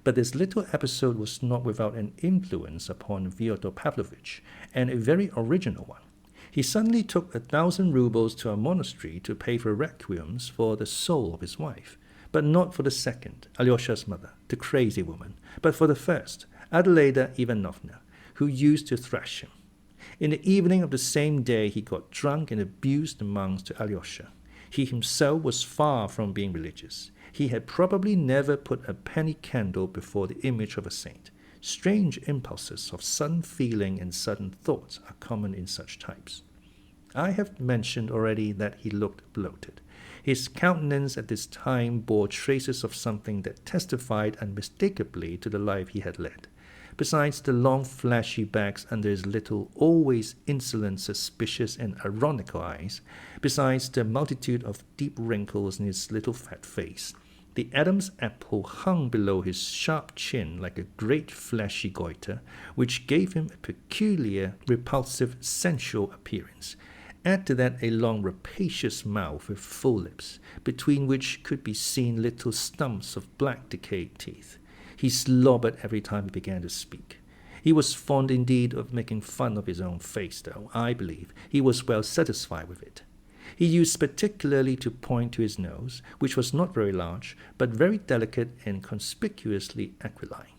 But this little episode was not without an influence upon Fyodor Pavlovich, and a very original one. He suddenly took 1,000 rubles to a monastery to pay for requiems for the soul of his wife, but not for the second, Alyosha's mother, the crazy woman, but for the first, Adelaida Ivanovna, who used to thrash him. In the evening of the same day he got drunk and abused the monks to Alyosha. He himself was far from being religious. He had probably never put a penny candle before the image of a saint. Strange impulses of sudden feeling and sudden thoughts are common in such types. I have mentioned already that he looked bloated. His countenance at this time bore traces of something that testified unmistakably to the life he had led. Besides the long flashy bags under his little, always insolent, suspicious, and ironical eyes, besides the multitude of deep wrinkles in his little fat face, the Adam's apple hung below his sharp chin like a great fleshy goiter, which gave him a peculiar, repulsive, sensual appearance. Add to that a long, rapacious mouth with full lips, between which could be seen little stumps of black decayed teeth. He slobbered every time he began to speak. He was fond indeed of making fun of his own face, though, I believe, he was well satisfied with it. He used particularly to point to his nose, which was not very large, but very delicate and conspicuously aquiline.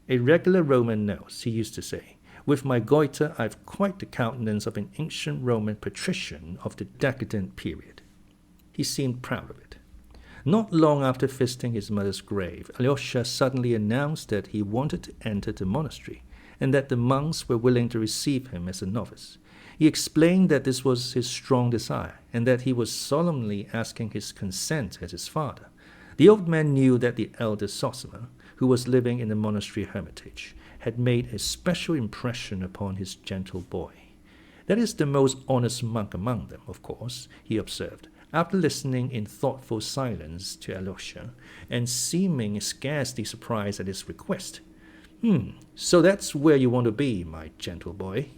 "A regular Roman nose," he used to say. "With my goiter I've quite the countenance of an ancient Roman patrician of the decadent period." He seemed proud of it. Not long after visiting his mother's grave, Alyosha suddenly announced that he wanted to enter the monastery, and that the monks were willing to receive him as a novice. He explained that this was his strong desire, and that he was solemnly asking his consent as his father. The old man knew that the Elder Zosima, who was living in the monastery hermitage, had made a special impression upon his gentle boy. "That is the most honest monk among them, of course," he observed, after listening in thoughtful silence to Alyosha, and seeming scarcely surprised at his request. So that's where you want to be, my gentle boy."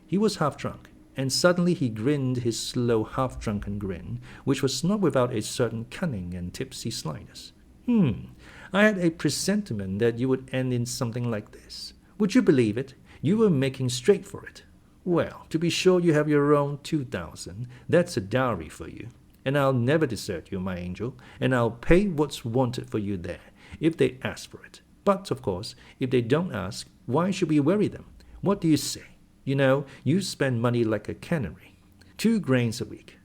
He was half drunk, and suddenly he grinned his slow, half-drunken grin, which was not without a certain cunning and tipsy slyness. I had a presentiment that you would end in something like this. Would you believe it? You were making straight for it. Well, to be sure you have your own 2,000. That's a dowry for you. And I'll never desert you, my angel, and I'll pay what's wanted for you there, if they ask for it. But, of course, if they don't ask, why should we worry them? What do you say? You know, you spend money like a canary. 2 grains a week.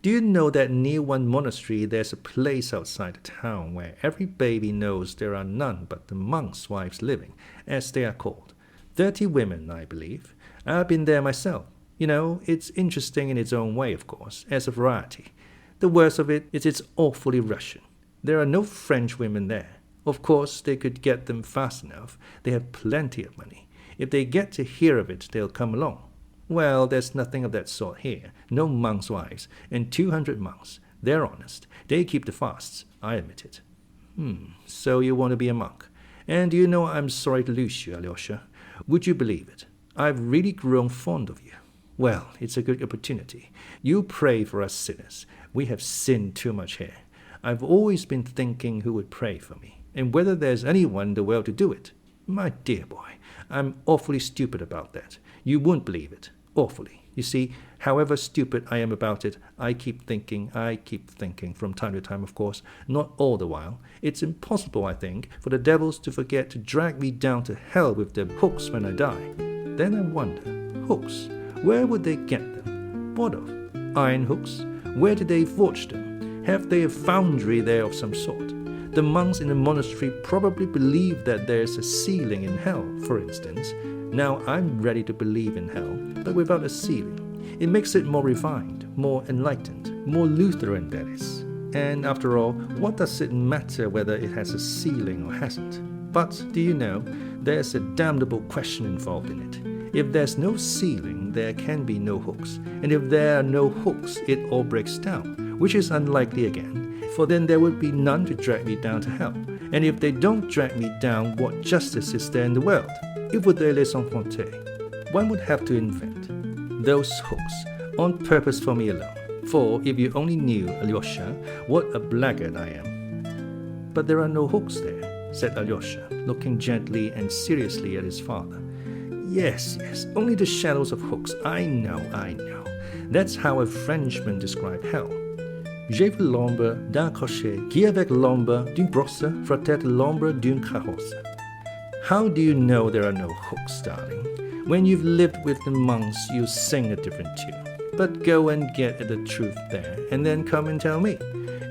Do you know that near one monastery there's a place outside the town where every baby knows there are none but the monks' wives living, as they are called. 30 women, I believe. I've been there myself. You know, it's interesting in its own way, of course, as a variety. The worst of it is it's awfully Russian. There are no French women there. Of course, they could get them fast enough. They have plenty of money. If they get to hear of it, they'll come along. Well, there's nothing of that sort here. No monks' wives, and 200 monks. They're honest. They keep the fasts. I admit it. So you want to be a monk. And do you know I'm sorry to lose you, Alyosha. Would you believe it? I've really grown fond of you. Well, it's a good opportunity. You pray for us sinners. We have sinned too much here. I've always been thinking who would pray for me, and whether there's anyone in the world to do it. My dear boy, I'm awfully stupid about that. You won't believe it. Awfully. You see, however stupid I am about it, I keep thinking from time to time, of course, not all the while. It's impossible, I think, for the devils to forget to drag me down to hell with their hooks when I die. Then I wonder, hooks, where would they get them? What of? Iron hooks? Where did they forge them? Have they a foundry there of some sort? The monks in the monastery probably believe that there's a ceiling in hell, for instance. Now I'm ready to believe in hell, but without a ceiling. It makes it more refined, more enlightened, more Lutheran, that is. And after all, what does it matter whether it has a ceiling or hasn't? But, do you know, there's a damnable question involved in it. If there's no ceiling, there can be no hooks. And if there are no hooks, it all breaks down, which is unlikely again, for then there would be none to drag me down to hell. And if they don't drag me down, what justice is there in the world? Il faudrait les inventer. One would have to invent those hooks on purpose for me alone. For if you only knew, Alyosha, what a blackguard I am. But there are no hooks there, said Alyosha, looking gently and seriously at his father. Yes, only the shadows of hooks. I know. That's how a Frenchman described hell. J'ai vu l'ombre d'un cocher qui avec l'ombre d'une brosse frottait l'ombre d'une carrosse. How do you know there are no hooks, darling? When you've lived with the monks, you sing a different tune. But go and get at the truth there, and then come and tell me.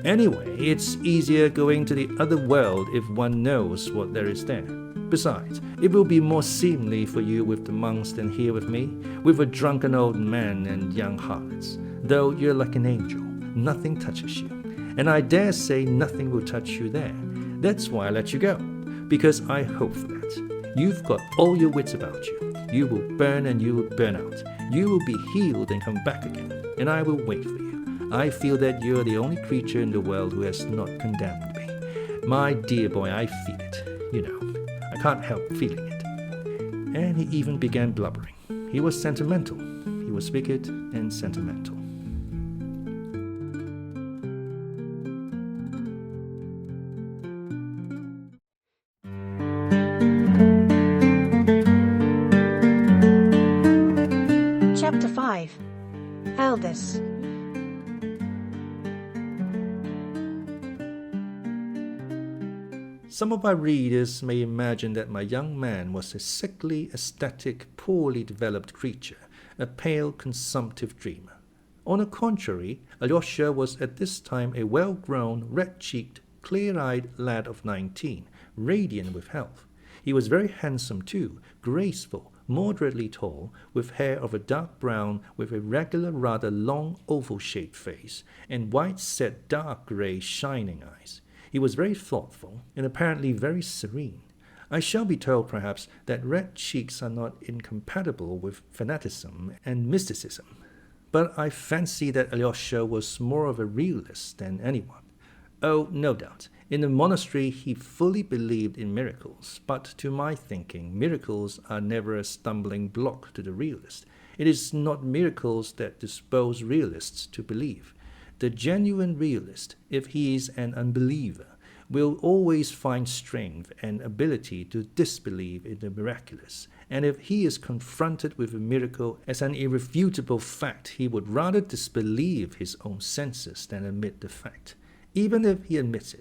Anyway, it's easier going to the other world if one knows what there is there. Besides, it will be more seemly for you with the monks than here with me, with a drunken old man and young harlots. Though you're like an angel, nothing touches you. And I dare say nothing will touch you there. That's why I let you go. Because I hope for that. You've got all your wits about you. You will burn and you will burn out. You will be healed and come back again. And I will wait for you. I feel that you're the only creature in the world who has not condemned me. My dear boy, I feel it. You know, I can't help feeling it. And he even began blubbering. He was sentimental. He was wicked and sentimental. Chapter 5. Elders. Some of my readers may imagine that my young man was a sickly, aesthetic, poorly developed creature, a pale, consumptive dreamer. On the contrary, Alyosha was at this time a well-grown, red-cheeked, clear-eyed lad of 19, radiant with health. He was very handsome too, graceful, moderately tall, with hair of a dark brown, with a regular, rather long, oval-shaped face, and wide-set, dark grey, shining eyes. He was very thoughtful, and apparently very serene. I shall be told, perhaps, that red cheeks are not incompatible with fanaticism and mysticism. But I fancy that Alyosha was more of a realist than anyone. Oh, no doubt. In the monastery he fully believed in miracles, but to my thinking, miracles are never a stumbling block to the realist. It is not miracles that dispose realists to believe. The genuine realist, if he is an unbeliever, will always find strength and ability to disbelieve in the miraculous, and if he is confronted with a miracle as an irrefutable fact, he would rather disbelieve his own senses than admit the fact. Even if he admits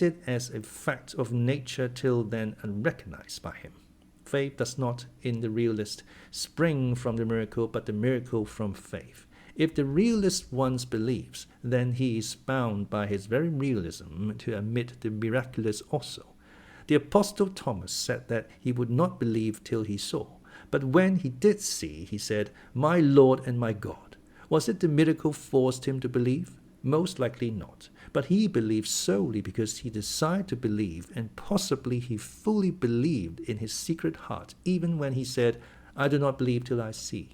it as a fact of nature till then unrecognized by him. Faith does not, in the realist, spring from the miracle, but the miracle from faith. If the realist once believes, then he is bound by his very realism to admit the miraculous also. The Apostle Thomas said that he would not believe till he saw, but when he did see, he said, "My Lord and my God." Was it the miracle forced him to believe? Most likely not, but he believed solely because he desired to believe, and possibly he fully believed in his secret heart, even when he said, "I do not believe till I see."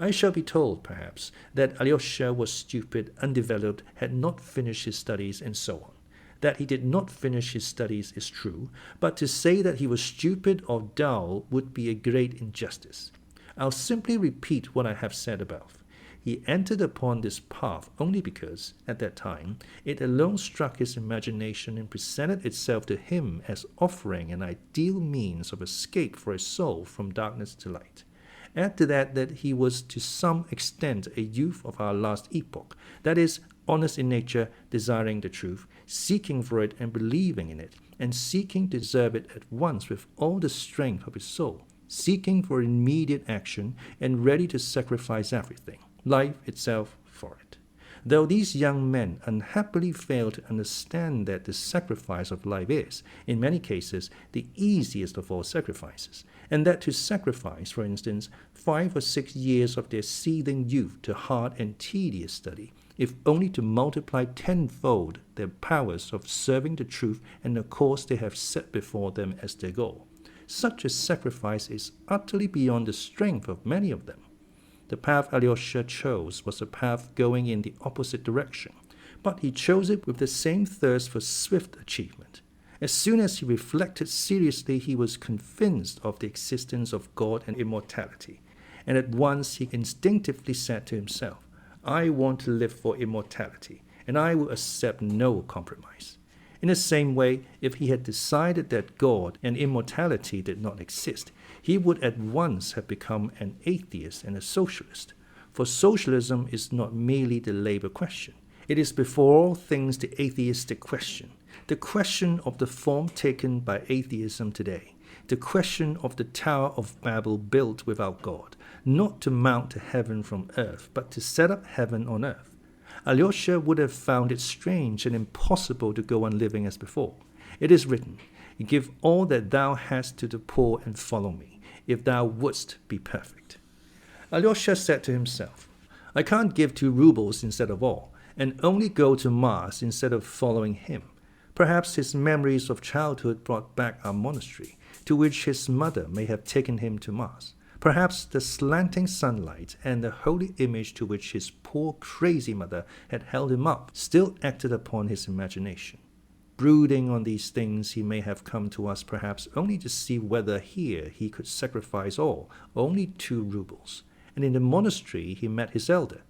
I shall be told, perhaps, that Alyosha was stupid, undeveloped, had not finished his studies, and so on. That he did not finish his studies is true, but to say that he was stupid or dull would be a great injustice. I'll simply repeat what I have said above. He entered upon this path only because, at that time, it alone struck his imagination and presented itself to him as offering an ideal means of escape for a soul from darkness to light. Add to that he was to some extent a youth of our last epoch, that is, honest in nature, desiring the truth, seeking for it and believing in it, and seeking to deserve it at once with all the strength of his soul, seeking for immediate action and ready to sacrifice everything, life itself, for it. Though these young men unhappily fail to understand that the sacrifice of life is, in many cases, the easiest of all sacrifices, and that to sacrifice, for instance, 5 or 6 years of their seething youth to hard and tedious study, if only to multiply tenfold their powers of serving the truth and the cause they have set before them as their goal. Such a sacrifice is utterly beyond the strength of many of them. The path Alyosha chose was a path going in the opposite direction, but he chose it with the same thirst for swift achievement. As soon as he reflected seriously, he was convinced of the existence of God and immortality, and at once he instinctively said to himself, "I want to live for immortality, and I will accept no compromise." In the same way, if he had decided that God and immortality did not exist, he would at once have become an atheist and a socialist. For socialism is not merely the labor question. It is before all things the atheistic question, the question of the form taken by atheism today, the question of the Tower of Babel built without God, not to mount to heaven from earth, but to set up heaven on earth. Alyosha would have found it strange and impossible to go on living as before. It is written, "Give all that thou hast to the poor and follow me, if thou wouldst be perfect." Alyosha said to himself, "I can't give 2 rubles instead of all, and only go to Mass instead of following him." Perhaps his memories of childhood brought back our monastery, to which his mother may have taken him to Mass. Perhaps the slanting sunlight and the holy image to which his poor crazy mother had held him up still acted upon his imagination. Brooding on these things, he may have come to us perhaps only to see whether here he could sacrifice all, only 2 rubles. And in the monastery he met his elder.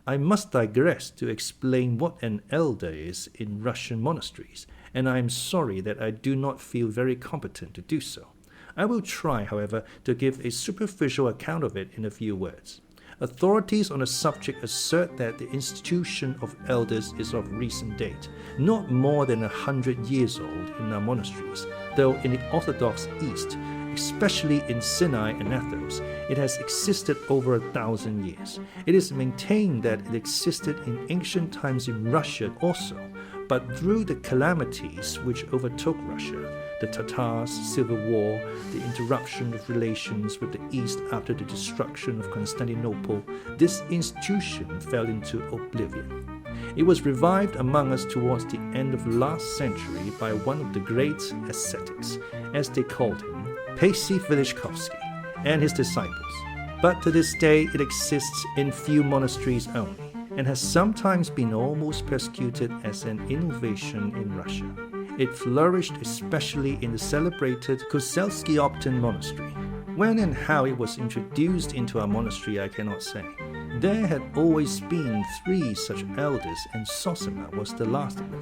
I must digress to explain what an elder is in Russian monasteries, and I am sorry that I do not feel very competent to do so. I will try, however, to give a superficial account of it in a few words. Authorities on the subject assert that the institution of elders is of recent date, not more than 100 years old in our monasteries, though in the Orthodox East, especially in Sinai and Athos, it has existed over 1,000 years. It is maintained that it existed in ancient times in Russia also, but through the calamities which overtook Russia, the Tatars, civil war, the interruption of relations with the East after the destruction of Constantinople, this institution fell into oblivion. It was revived among us towards the end of last century by one of the great ascetics, as they called him, Paisy Velishkovsky, and his disciples. But to this day it exists in few monasteries only, and has sometimes been almost persecuted as an innovation in Russia. It flourished especially in the celebrated Kozelsky-Optin monastery. When and how it was introduced into our monastery I cannot say. There had always been 3 such elders, and Zosima was the last of them.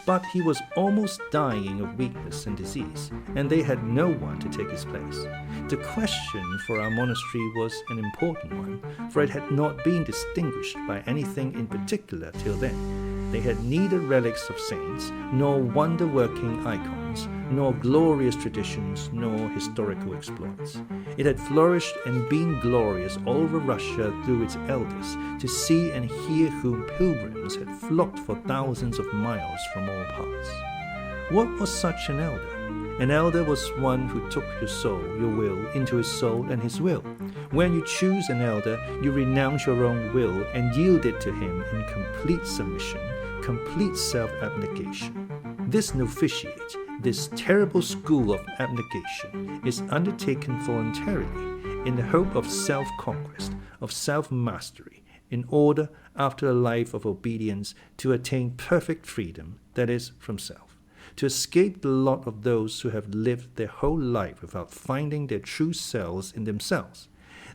But he was almost dying of weakness and disease, and they had no one to take his place. The question for our monastery was an important one, for it had not been distinguished by anything in particular till then. They had neither relics of saints, nor wonder-working icons, nor glorious traditions, nor historical exploits. It had flourished and been glorious all over Russia through its elders, to see and hear whom pilgrims had flocked for thousands of miles from all parts. What was such an elder? An elder was one who took your soul, your will, into his soul and his will. When you choose an elder, you renounce your own will and yield it to him in complete submission, complete self-abnegation. This novitiate, this terrible school of abnegation, is undertaken voluntarily in the hope of self-conquest, of self-mastery, in order, after a life of obedience, to attain perfect freedom, that is, from self, to escape the lot of those who have lived their whole life without finding their true selves in themselves.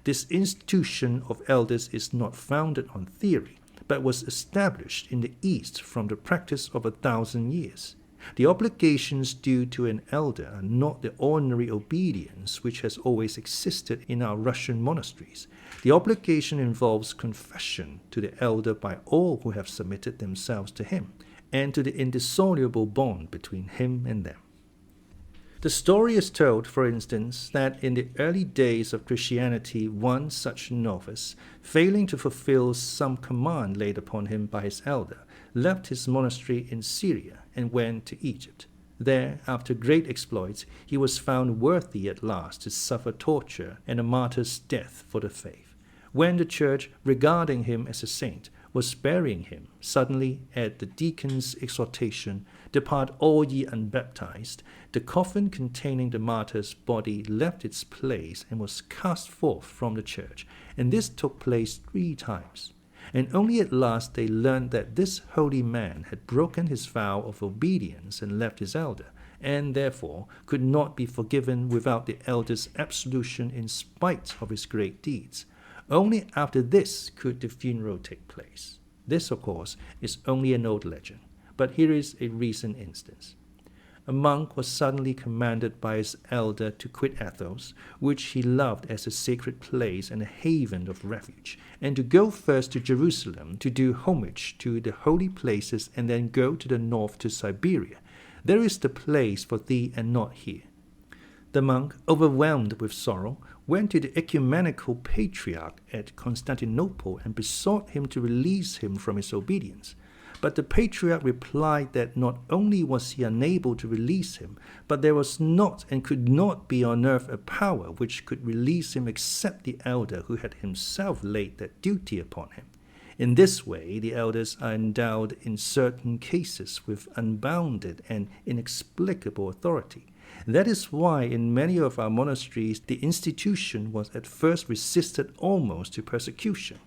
This institution of elders is not founded on theory, but was established in the East from the practice of 1,000 years. The obligations due to an elder are not the ordinary obedience which has always existed in our Russian monasteries. The obligation involves confession to the elder by all who have submitted themselves to him, and to the indissoluble bond between him and them. The story is told, for instance, that in the early days of Christianity, one such novice, failing to fulfill some command laid upon him by his elder, left his monastery in Syria and went to Egypt. There, after great exploits, he was found worthy at last to suffer torture and a martyr's death for the faith. When the church, regarding him as a saint, was burying him, suddenly, at the deacon's exhortation, "Depart all ye unbaptized," the coffin containing the martyr's body left its place and was cast forth from the church, and this took place 3 times. And only at last they learned that this holy man had broken his vow of obedience and left his elder, and therefore could not be forgiven without the elder's absolution in spite of his great deeds. Only after this could the funeral take place. This, of course, is only an old legend, but here is a recent instance. A monk was suddenly commanded by his elder to quit Athos, which he loved as a sacred place and a haven of refuge, and to go first to Jerusalem to do homage to the holy places and then go to the north to Siberia. There is the place for thee and not here. The monk, overwhelmed with sorrow, went to the ecumenical patriarch at Constantinople and besought him to release him from his obedience. But the patriarch replied that not only was he unable to release him, but there was not and could not be on earth a power which could release him except the elder who had himself laid that duty upon him. In this way, the elders are endowed in certain cases with unbounded and inexplicable authority. That is why in many of our monasteries the institution was at first resisted almost to persecution.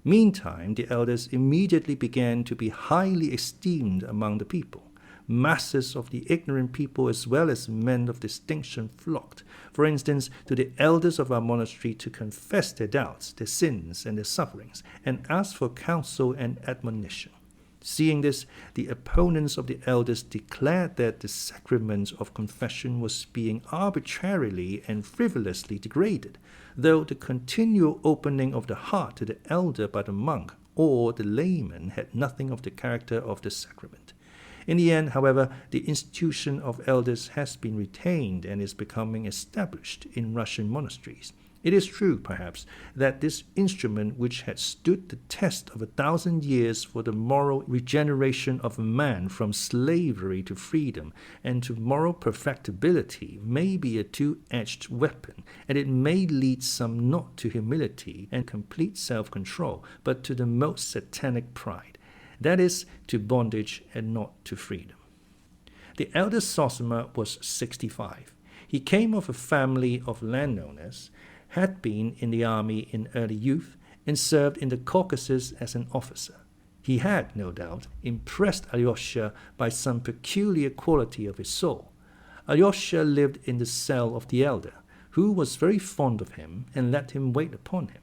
Meantime, the elders immediately began to be highly esteemed among the people. Masses of the ignorant people as well as men of distinction flocked, for instance, to the elders of our monastery to confess their doubts, their sins, and their sufferings, and ask for counsel and admonition. Seeing this, the opponents of the elders declared that the sacrament of confession was being arbitrarily and frivolously degraded, though the continual opening of the heart to the elder by the monk or the layman had nothing of the character of the sacrament. In the end, however, the institution of elders has been retained and is becoming established in Russian monasteries. It is true, perhaps, that this instrument, which had stood the test of 1,000 years for the moral regeneration of man from slavery to freedom and to moral perfectibility, may be a two-edged weapon, and it may lead some not to humility and complete self-control, but to the most satanic pride, that is, to bondage and not to freedom. The elder Zosima was 65. He came of a family of landowners, had been in the army in early youth, and served in the Caucasus as an officer. He had, no doubt, impressed Alyosha by some peculiar quality of his soul. Alyosha lived in the cell of the elder, who was very fond of him and let him wait upon him.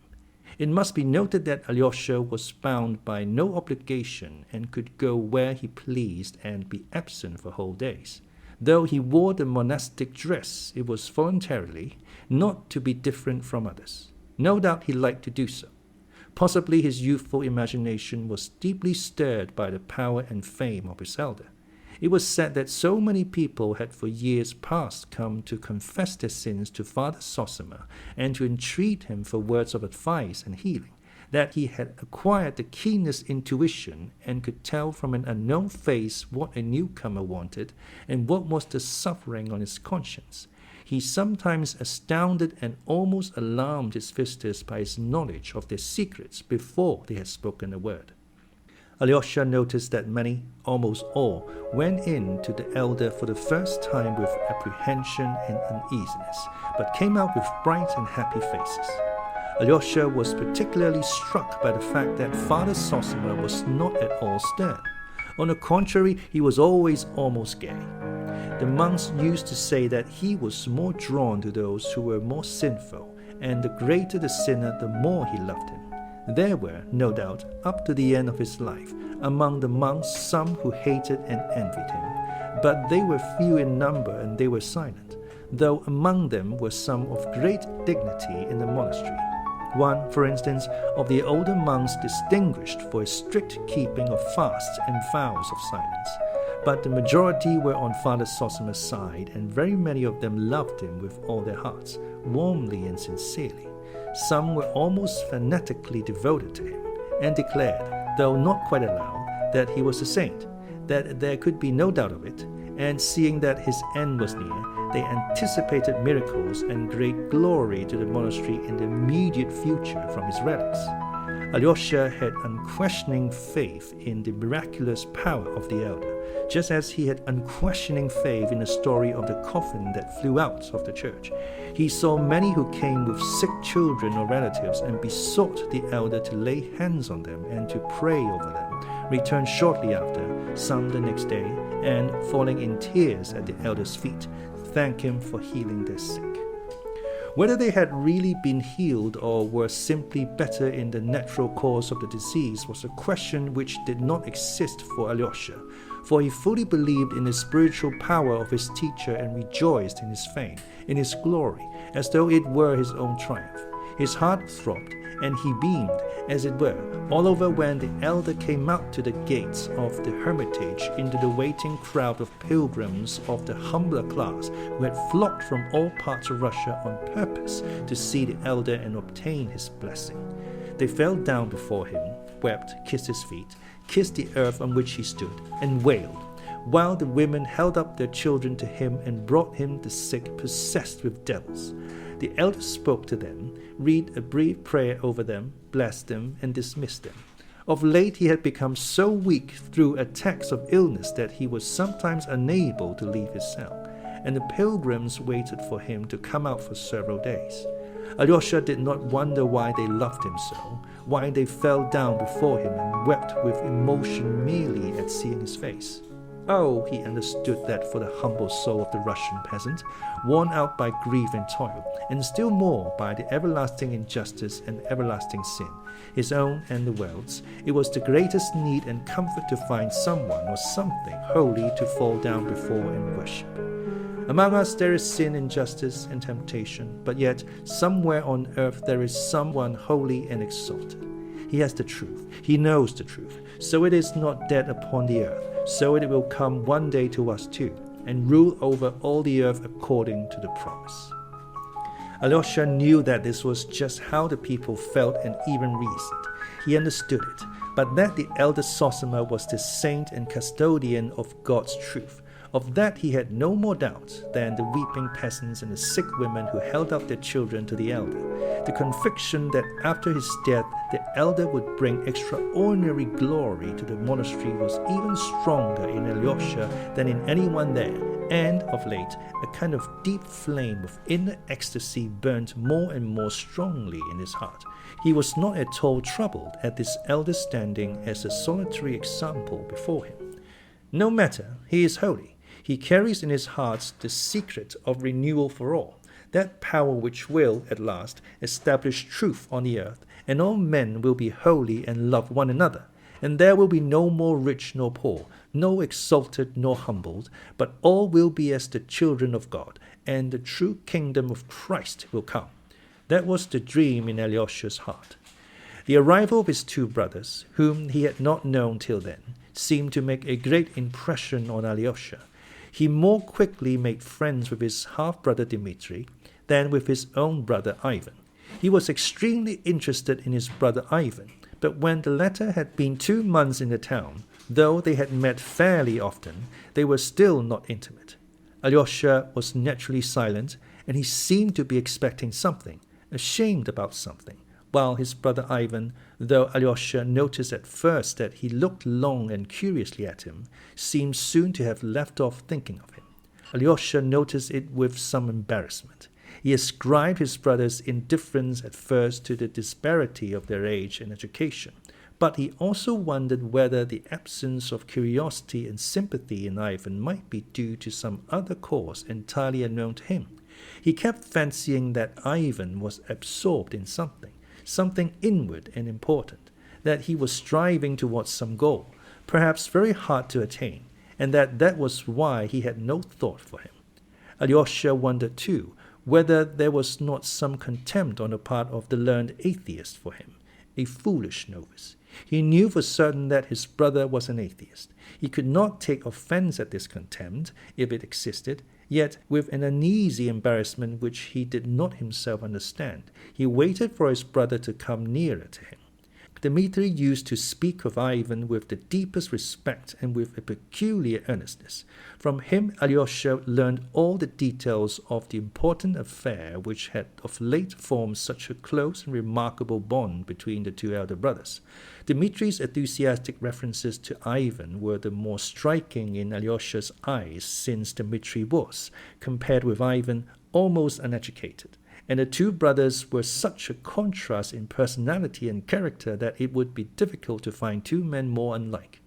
It must be noted that Alyosha was bound by no obligation and could go where he pleased and be absent for whole days. Though he wore the monastic dress, it was voluntarily, not to be different from others. No doubt he liked to do so. Possibly his youthful imagination was deeply stirred by the power and fame of his elder. It was said that so many people had for years past come to confess their sins to Father Zosima and to entreat him for words of advice and healing, that he had acquired the keenest intuition and could tell from an unknown face what a newcomer wanted and what was the suffering on his conscience. He sometimes astounded and almost alarmed his visitors by his knowledge of their secrets before they had spoken a word. Alyosha noticed that many, almost all, went in to the elder for the first time with apprehension and uneasiness, but came out with bright and happy faces. Alyosha was particularly struck by the fact that Father Zosima was not at all stern. On the contrary, he was always almost gay. The monks used to say that he was more drawn to those who were more sinful, and the greater the sinner, the more he loved him. There were, no doubt, up to the end of his life, among the monks some who hated and envied him, but they were few in number and they were silent, though among them were some of great dignity in the monastery. One, for instance, of the older monks distinguished for his strict keeping of fasts and vows of silence. But the majority were on Father Zosima's side, and very many of them loved him with all their hearts, warmly and sincerely. Some were almost fanatically devoted to him, and declared, though not quite aloud, that he was a saint, that there could be no doubt of it, and seeing that his end was near, they anticipated miracles and great glory to the monastery in the immediate future from his relics. Alyosha had unquestioning faith in the miraculous power of the elder, just as he had unquestioning faith in the story of the coffin that flew out of the church. He saw many who came with sick children or relatives and besought the elder to lay hands on them and to pray over them, returned shortly after, some the next day, and, falling in tears at the elder's feet, thanked him for healing their sick. Whether they had really been healed or were simply better in the natural course of the disease was a question which did not exist for Alyosha, for he fully believed in the spiritual power of his teacher and rejoiced in his fame, in his glory, as though it were his own triumph. His heart throbbed, and he beamed, as it were, all over when the elder came out to the gates of the hermitage into the waiting crowd of pilgrims of the humbler class who had flocked from all parts of Russia on purpose to see the elder and obtain his blessing. They fell down before him, wept, kissed his feet, kissed the earth on which he stood, and wailed, while the women held up their children to him and brought him the sick possessed with devils. The elder spoke to them, read a brief prayer over them, blessed them, and dismissed them. Of late he had become so weak through attacks of illness that he was sometimes unable to leave his cell, and the pilgrims waited for him to come out for several days. Alyosha did not wonder why they loved him so, why they fell down before him and wept with emotion merely at seeing his face. Oh, he understood that for the humble soul of the Russian peasant, worn out by grief and toil, and still more by the everlasting injustice and everlasting sin, his own and the world's, it was the greatest need and comfort to find someone or something holy to fall down before and worship. Among us there is sin, injustice, and temptation, but yet somewhere on earth there is someone holy and exalted. He has the truth, he knows the truth, so it is not dead upon the earth, so it will come one day to us too, and rule over all the earth according to the promise. Alyosha knew that this was just how the people felt and even reasoned. He understood it, but that the elder Zosima was the saint and custodian of God's truth. Of that he had no more doubt than the weeping peasants and the sick women who held up their children to the elder. The conviction that after his death the elder would bring extraordinary glory to the monastery was even stronger in Alyosha than in anyone there, and, of late, a kind of deep flame of inner ecstasy burnt more and more strongly in his heart. He was not at all troubled at this elder standing as a solitary example before him. No matter, he is holy. He carries in his heart the secret of renewal for all, that power which will, at last, establish truth on the earth, and all men will be holy and love one another, and there will be no more rich nor poor, no exalted nor humbled, but all will be as the children of God, and the true kingdom of Christ will come. That was the dream in Alyosha's heart. The arrival of his two brothers, whom he had not known till then, seemed to make a great impression on Alyosha. He more quickly made friends with his half-brother Dmitri than with his own brother Ivan. He was extremely interested in his brother Ivan, but when the latter had been 2 months in the town, though they had met fairly often, they were still not intimate. Alyosha was naturally silent, and he seemed to be expecting something, ashamed about something, while his brother Ivan, though Alyosha noticed at first that he looked long and curiously at him, seemed soon to have left off thinking of him. Alyosha noticed it with some embarrassment. He ascribed his brother's indifference at first to the disparity of their age and education, but he also wondered whether the absence of curiosity and sympathy in Ivan might be due to some other cause entirely unknown to him. He kept fancying that Ivan was absorbed in something inward and important, that he was striving towards some goal, perhaps very hard to attain, and that was why he had no thought for him. Alyosha wondered too whether there was not some contempt on the part of the learned atheist for him, a foolish novice. He knew for certain that his brother was an atheist. He could not take offense at this contempt, if it existed, yet with an uneasy embarrassment which he did not himself understand, he waited for his brother to come nearer to him. Dmitri used to speak of Ivan with the deepest respect and with a peculiar earnestness. From him Alyosha learned all the details of the important affair which had of late formed such a close and remarkable bond between the two elder brothers. Dmitri's enthusiastic references to Ivan were the more striking in Alyosha's eyes since Dmitri was, compared with Ivan, almost uneducated, and the two brothers were such a contrast in personality and character that it would be difficult to find two men more unlike.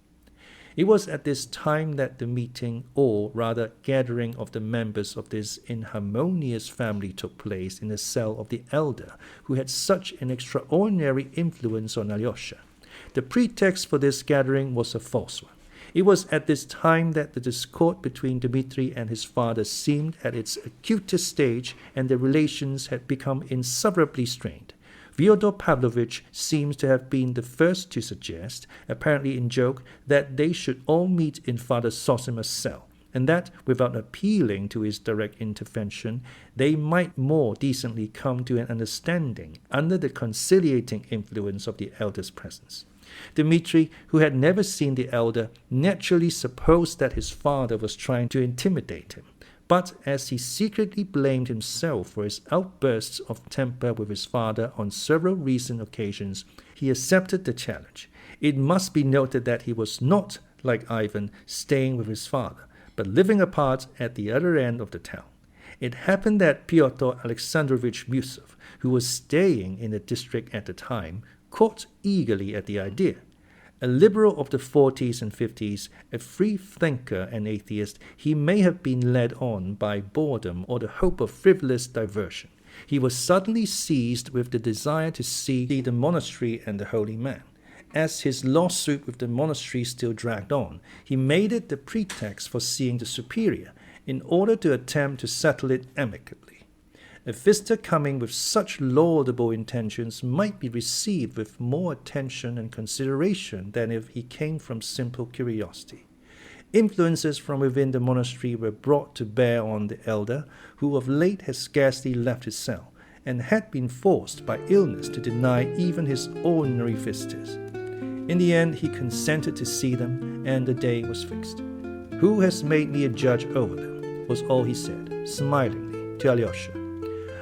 It was at this time that the meeting, or rather gathering of the members of this inharmonious family took place in the cell of the elder, who had such an extraordinary influence on Alyosha. The pretext for this gathering was a false one. It was at this time that the discord between Dmitri and his father seemed at its acutest stage, and their relations had become insufferably strained. Fyodor Pavlovich seems to have been the first to suggest, apparently in joke, that they should all meet in Father Zosima's cell, and that, without appealing to his direct intervention, they might more decently come to an understanding under the conciliating influence of the elder's presence. Dmitri, who had never seen the elder, naturally supposed that his father was trying to intimidate him. But as he secretly blamed himself for his outbursts of temper with his father on several recent occasions, he accepted the challenge. It must be noted that he was not, like Ivan, staying with his father, but living apart at the other end of the town. It happened that Pyotr Alexandrovich Musov, who was staying in the district at the time, caught eagerly at the idea. A liberal of the 40s and 50s, a free thinker and atheist, he may have been led on by boredom or the hope of frivolous diversion. He was suddenly seized with the desire to see the monastery and the holy man. As his lawsuit with the monastery still dragged on, he made it the pretext for seeing the superior, in order to attempt to settle it amicably. A visitor coming with such laudable intentions might be received with more attention and consideration than if he came from simple curiosity. Influences from within the monastery were brought to bear on the elder, who of late had scarcely left his cell, and had been forced by illness to deny even his ordinary visitors. In the end, he consented to see them, and the day was fixed. "Who has made me a judge over them?" was all he said, smilingly, to Alyosha.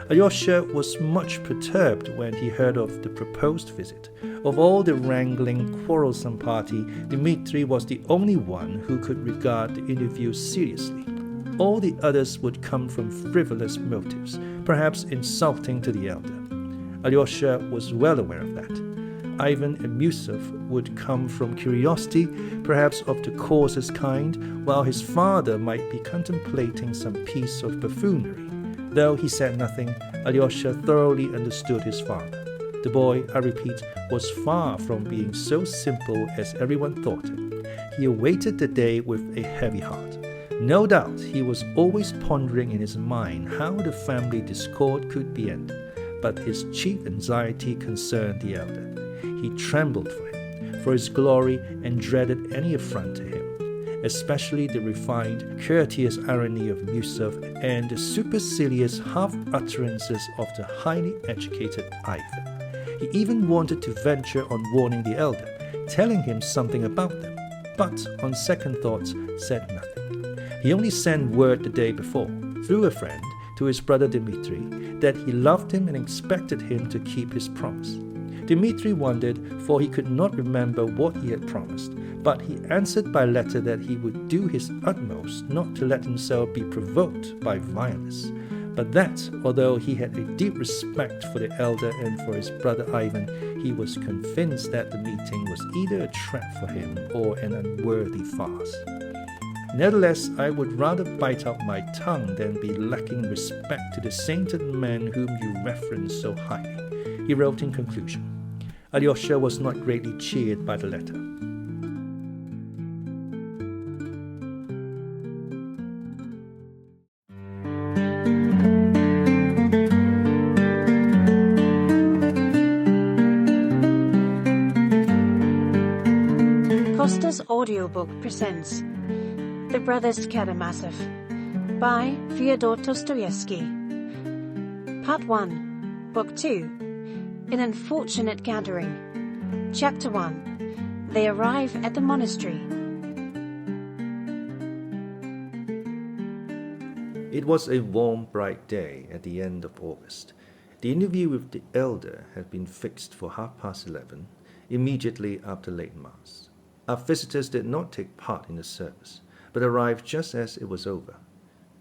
Alyosha was much perturbed when he heard of the proposed visit. Of all the wrangling, quarrelsome party, Dmitri was the only one who could regard the interview seriously. All the others would come from frivolous motives, perhaps insulting to the elder. Alyosha was well aware of that. Ivan and Musov would come from curiosity, perhaps of the coarsest kind, while his father might be contemplating some piece of buffoonery. Though he said nothing, Alyosha thoroughly understood his father. The boy, I repeat, was far from being so simple as everyone thought him. He awaited the day with a heavy heart. No doubt he was always pondering in his mind how the family discord could be ended, but his chief anxiety concerned the elder. He trembled for him, for his glory, and dreaded any affront to him. especially the refined, courteous irony of Yusuf and the supercilious half-utterances of the highly educated Ivan. He even wanted to venture on warning the elder, telling him something about them, but on second thoughts said nothing. He only sent word the day before, through a friend, to his brother Dmitri, that he loved him and expected him to keep his promise. Dmitri wondered, for he could not remember what he had promised, but he answered by letter that he would do his utmost not to let himself be provoked by violence, but that, although he had a deep respect for the elder and for his brother Ivan, he was convinced that the meeting was either a trap for him or an unworthy farce. Nevertheless, I would rather bite out my tongue than be lacking respect to the sainted man whom you reverence so highly, he wrote in conclusion. Alyosha was not greatly cheered by the letter. Costa's audiobook presents The Brothers Karamazov by Fyodor Dostoyevsky. Part 1, Book 2, An Unfortunate Gathering. Chapter 1, They Arrive at the Monastery. It was a warm, bright day at the end of August. The interview with the elder had been fixed for 11:30, immediately after late Mass. Our visitors did not take part in the service, but arrived just as it was over.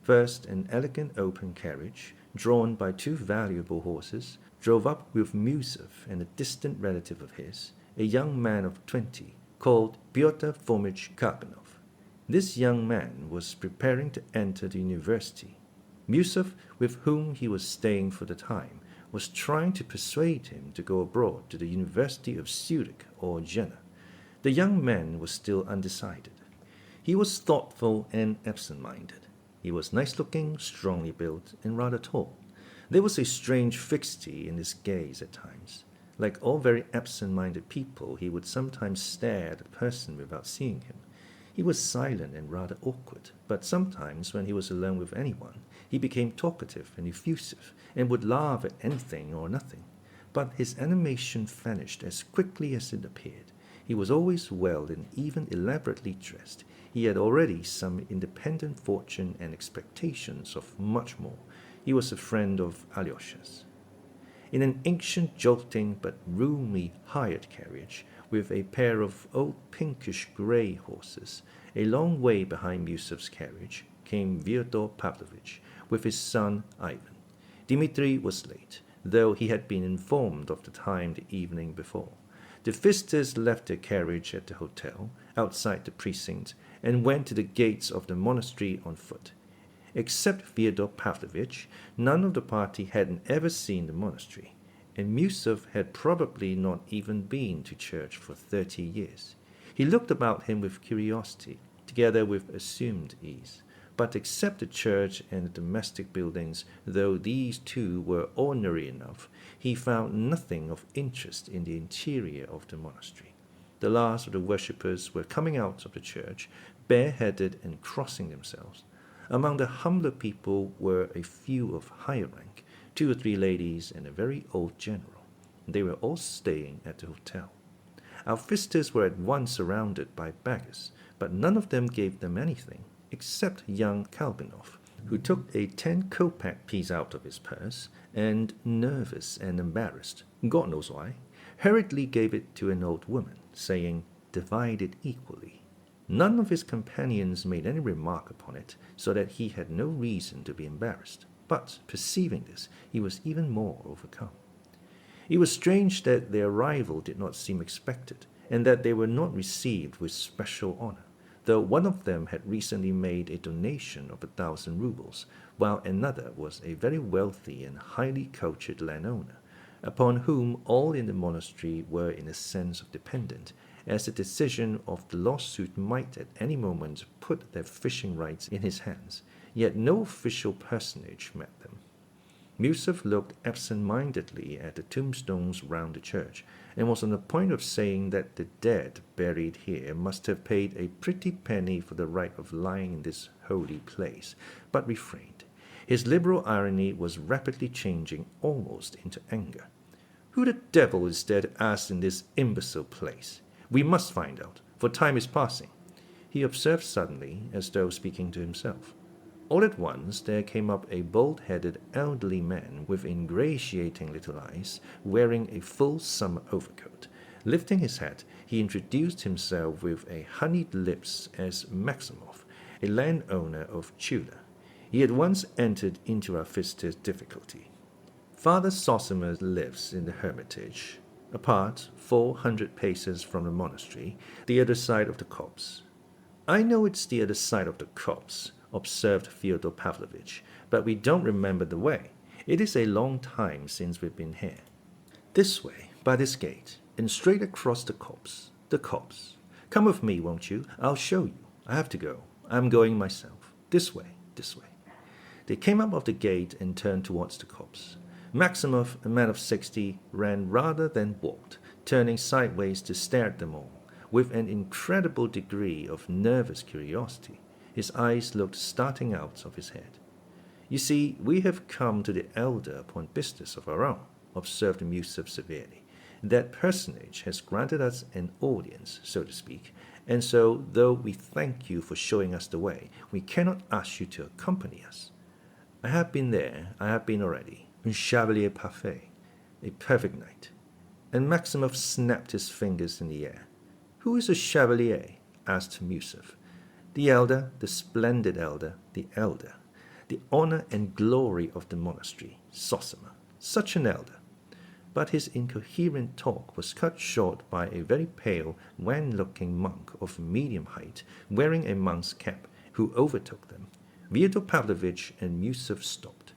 First, an elegant open carriage, drawn by two valuable horses, drove up with Yusuf and a distant relative of his, a young man of 20, called Fyodor Pavlovich Karganov. This young man was preparing to enter the university. Yusuf, with whom he was staying for the time, was trying to persuade him to go abroad to the University of Zurich or Jena. The young man was still undecided. He was thoughtful and absent-minded. He was nice-looking, strongly built, and rather tall. There was a strange fixity in his gaze at times. Like all very absent-minded people, he would sometimes stare at a person without seeing him. He was silent and rather awkward, but sometimes when he was alone with anyone, he became talkative and effusive, and would laugh at anything or nothing. But his animation vanished as quickly as it appeared. He was always well and even elaborately dressed. He had already some independent fortune and expectations of much more. He was a friend of Alyosha's. In an ancient, jolting but roomy hired carriage, with a pair of old pinkish-grey horses, a long way behind Yusuf's carriage, came Fyodor Pavlovich, with his son Ivan. Dmitri was late, though he had been informed of the time the evening before. The visitors left their carriage at the hotel, outside the precinct, and went to the gates of the monastery on foot. Except Fyodor Pavlovich, none of the party had ever seen the monastery, and Yusuf had probably not even been to church for 30 years. He looked about him with curiosity, together with assumed ease. But except the church and the domestic buildings, though these too were ordinary enough, he found nothing of interest in the interior of the monastery. The last of the worshippers were coming out of the church, bareheaded and crossing themselves. Among the humbler people were a few of higher rank, 2 or 3 ladies and a very old general. They were all staying at the hotel. Our visitors were at once surrounded by beggars, but none of them gave them anything, except young Kalganov, who took a 10-kopeck piece out of his purse, and, nervous and embarrassed, God knows why, hurriedly gave it to an old woman, saying, "Divide it equally." None of his companions made any remark upon it, so that he had no reason to be embarrassed. But, perceiving this, he was even more overcome. It was strange that their arrival did not seem expected, and that they were not received with special honor, though one of them had recently made a donation of 1,000 rubles, while another was a very wealthy and highly cultured landowner, upon whom all in the monastery were in a sense dependent, as the decision of the lawsuit might at any moment put their fishing rights in his hands, yet no official personage met them. Miusov looked absent-mindedly at the tombstones round the church, and was on the point of saying that the dead buried here must have paid a pretty penny for the right of lying in this holy place, but refrained. His liberal irony was rapidly changing almost into anger. Who the devil is there to ask in this imbecile place? We must find out, for time is passing, he observed suddenly, as though speaking to himself. All at once there came up a bald-headed elderly man with ingratiating little eyes, wearing a full summer overcoat. Lifting his hat, he introduced himself with a honeyed lips as Maximov, a landowner of Tula. He at once entered into our visitor's difficulty. Father Zosima lives in the hermitage, apart 400 paces from the monastery, the other side of the copse. I know it's the other side of the copse, observed Fyodor Pavlovich, but we don't remember the way. It is a long time since we've been here. This way, by this gate, and straight across the copse. The copse. Come with me, won't you? I'll show you. I have to go. I'm going myself. This way, this way. They came up of the gate and turned towards the copse. Maximov, a man of 60, ran rather than walked, turning sideways to stare at them all, with an incredible degree of nervous curiosity. His eyes looked starting out of his head. You see, we have come to the elder upon business of our own, observed Miusov severely. That personage has granted us an audience, so to speak, and so, though we thank you for showing us the way, we cannot ask you to accompany us. I have been there, I have been already. Un chevalier parfait, a perfect knight. And Maximov snapped his fingers in the air. Who is a chevalier? Asked Miusov. The elder, the splendid elder, the honor and glory of the monastery, Zosima, such an elder. But his incoherent talk was cut short by a very pale, wan-looking monk of medium height, wearing a monk's cap, who overtook them. Fyodor Pavlovich and Miusov stopped.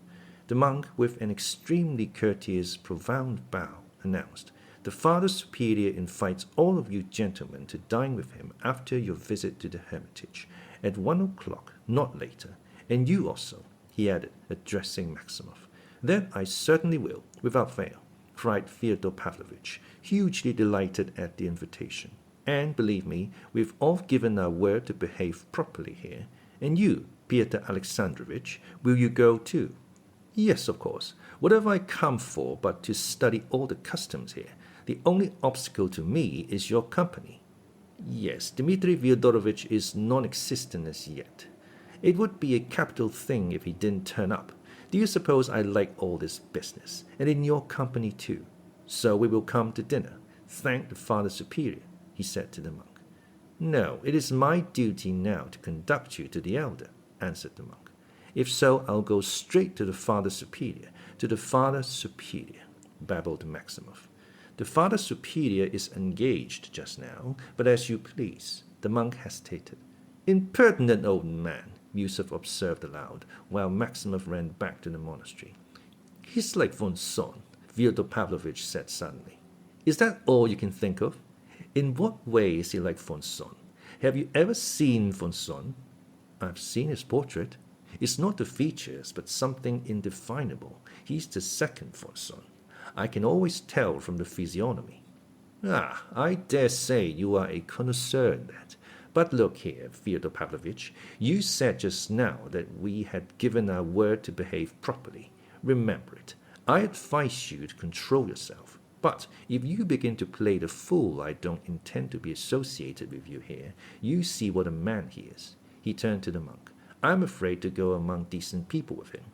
The monk, with an extremely courteous, profound bow, announced, "The Father Superior invites all of you gentlemen to dine with him after your visit to the hermitage, at 1 o'clock, not later, and you also," he added, addressing Maximov. "That I certainly will, without fail," cried Fyodor Pavlovich, hugely delighted at the invitation. "And, believe me, we've all given our word to behave properly here. And you, Pyotr Alexandrovich, will you go too?" "Yes, of course. What have I come for but to study all the customs here? The only obstacle to me is your company." "Yes, Dmitri Fyodorovich is non-existent as yet. It would be a capital thing if he didn't turn up. Do you suppose I like all this business, and in your company too? So we will come to dinner. Thank the Father Superior," he said to the monk. "No, it is my duty now to conduct you to the elder," answered the monk. "If so, I'll go straight to the Father Superior, babbled Maximov. "The Father Superior is engaged just now, but as you please." The monk hesitated. "Impertinent old man," Miusov observed aloud, while Maximov ran back to the monastery. "He's like von Sohn," Fyodor Pavlovich said suddenly. "Is that all you can think of? In what way is he like von Sohn? Have you ever seen von Sohn?" "I've seen his portrait. It's not the features, but something indefinable. He's the second von Sohn. I can always tell from the physiognomy." "Ah, I dare say you are a connoisseur in that. But look here, Fyodor Pavlovich, you said just now that we had given our word to behave properly. Remember it. I advise you to control yourself. But if you begin to play the fool, I don't intend to be associated with you here. You see what a man he is." He turned to the monk. "I'm afraid to go among decent people with him."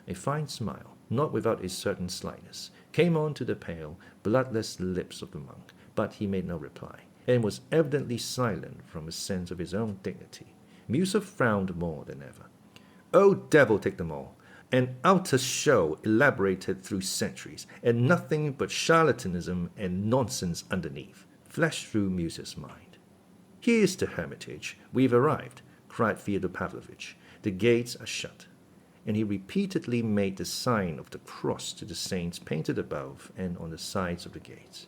A fine smile, not without a certain slightness, came on to the pale, bloodless lips of the monk, but he made no reply, and was evidently silent from a sense of his own dignity. Miusov frowned more than ever. "Oh, devil take them all! An outer show elaborated through centuries, and nothing but charlatanism and nonsense underneath," flashed through Miusov's mind. "Here's the hermitage. We've arrived," cried Fyodor Pavlovich. "The gates are shut." And he repeatedly made the sign of the cross to the saints painted above and on the sides of the gates.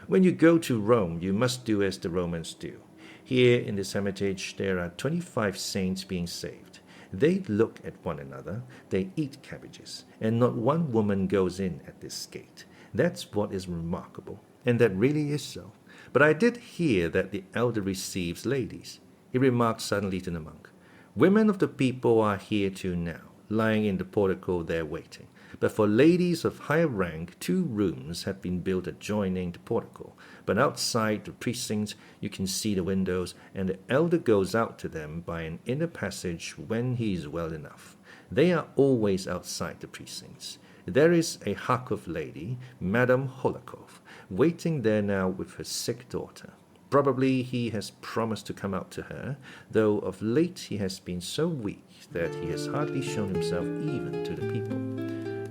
"When you go to Rome, you must do as the Romans do. Here in this hermitage there are 25 saints being saved. They look at one another, they eat cabbages, and not one woman goes in at this gate. That's what is remarkable, and that really is so. But I did hear that the elder receives ladies. He remarked suddenly to the monk, "Women of the people are here too now, lying in the portico there waiting. But for ladies of higher rank, 2 rooms have been built adjoining the portico. But outside the precincts you can see the windows, and the elder goes out to them by an inner passage when he is well enough. They are always outside the precincts. There is a Kharkov lady, Madame Holikov, waiting there now with her sick daughter. Probably he has promised to come out to her, though of late he has been so weak that he has hardly shown himself even to the people.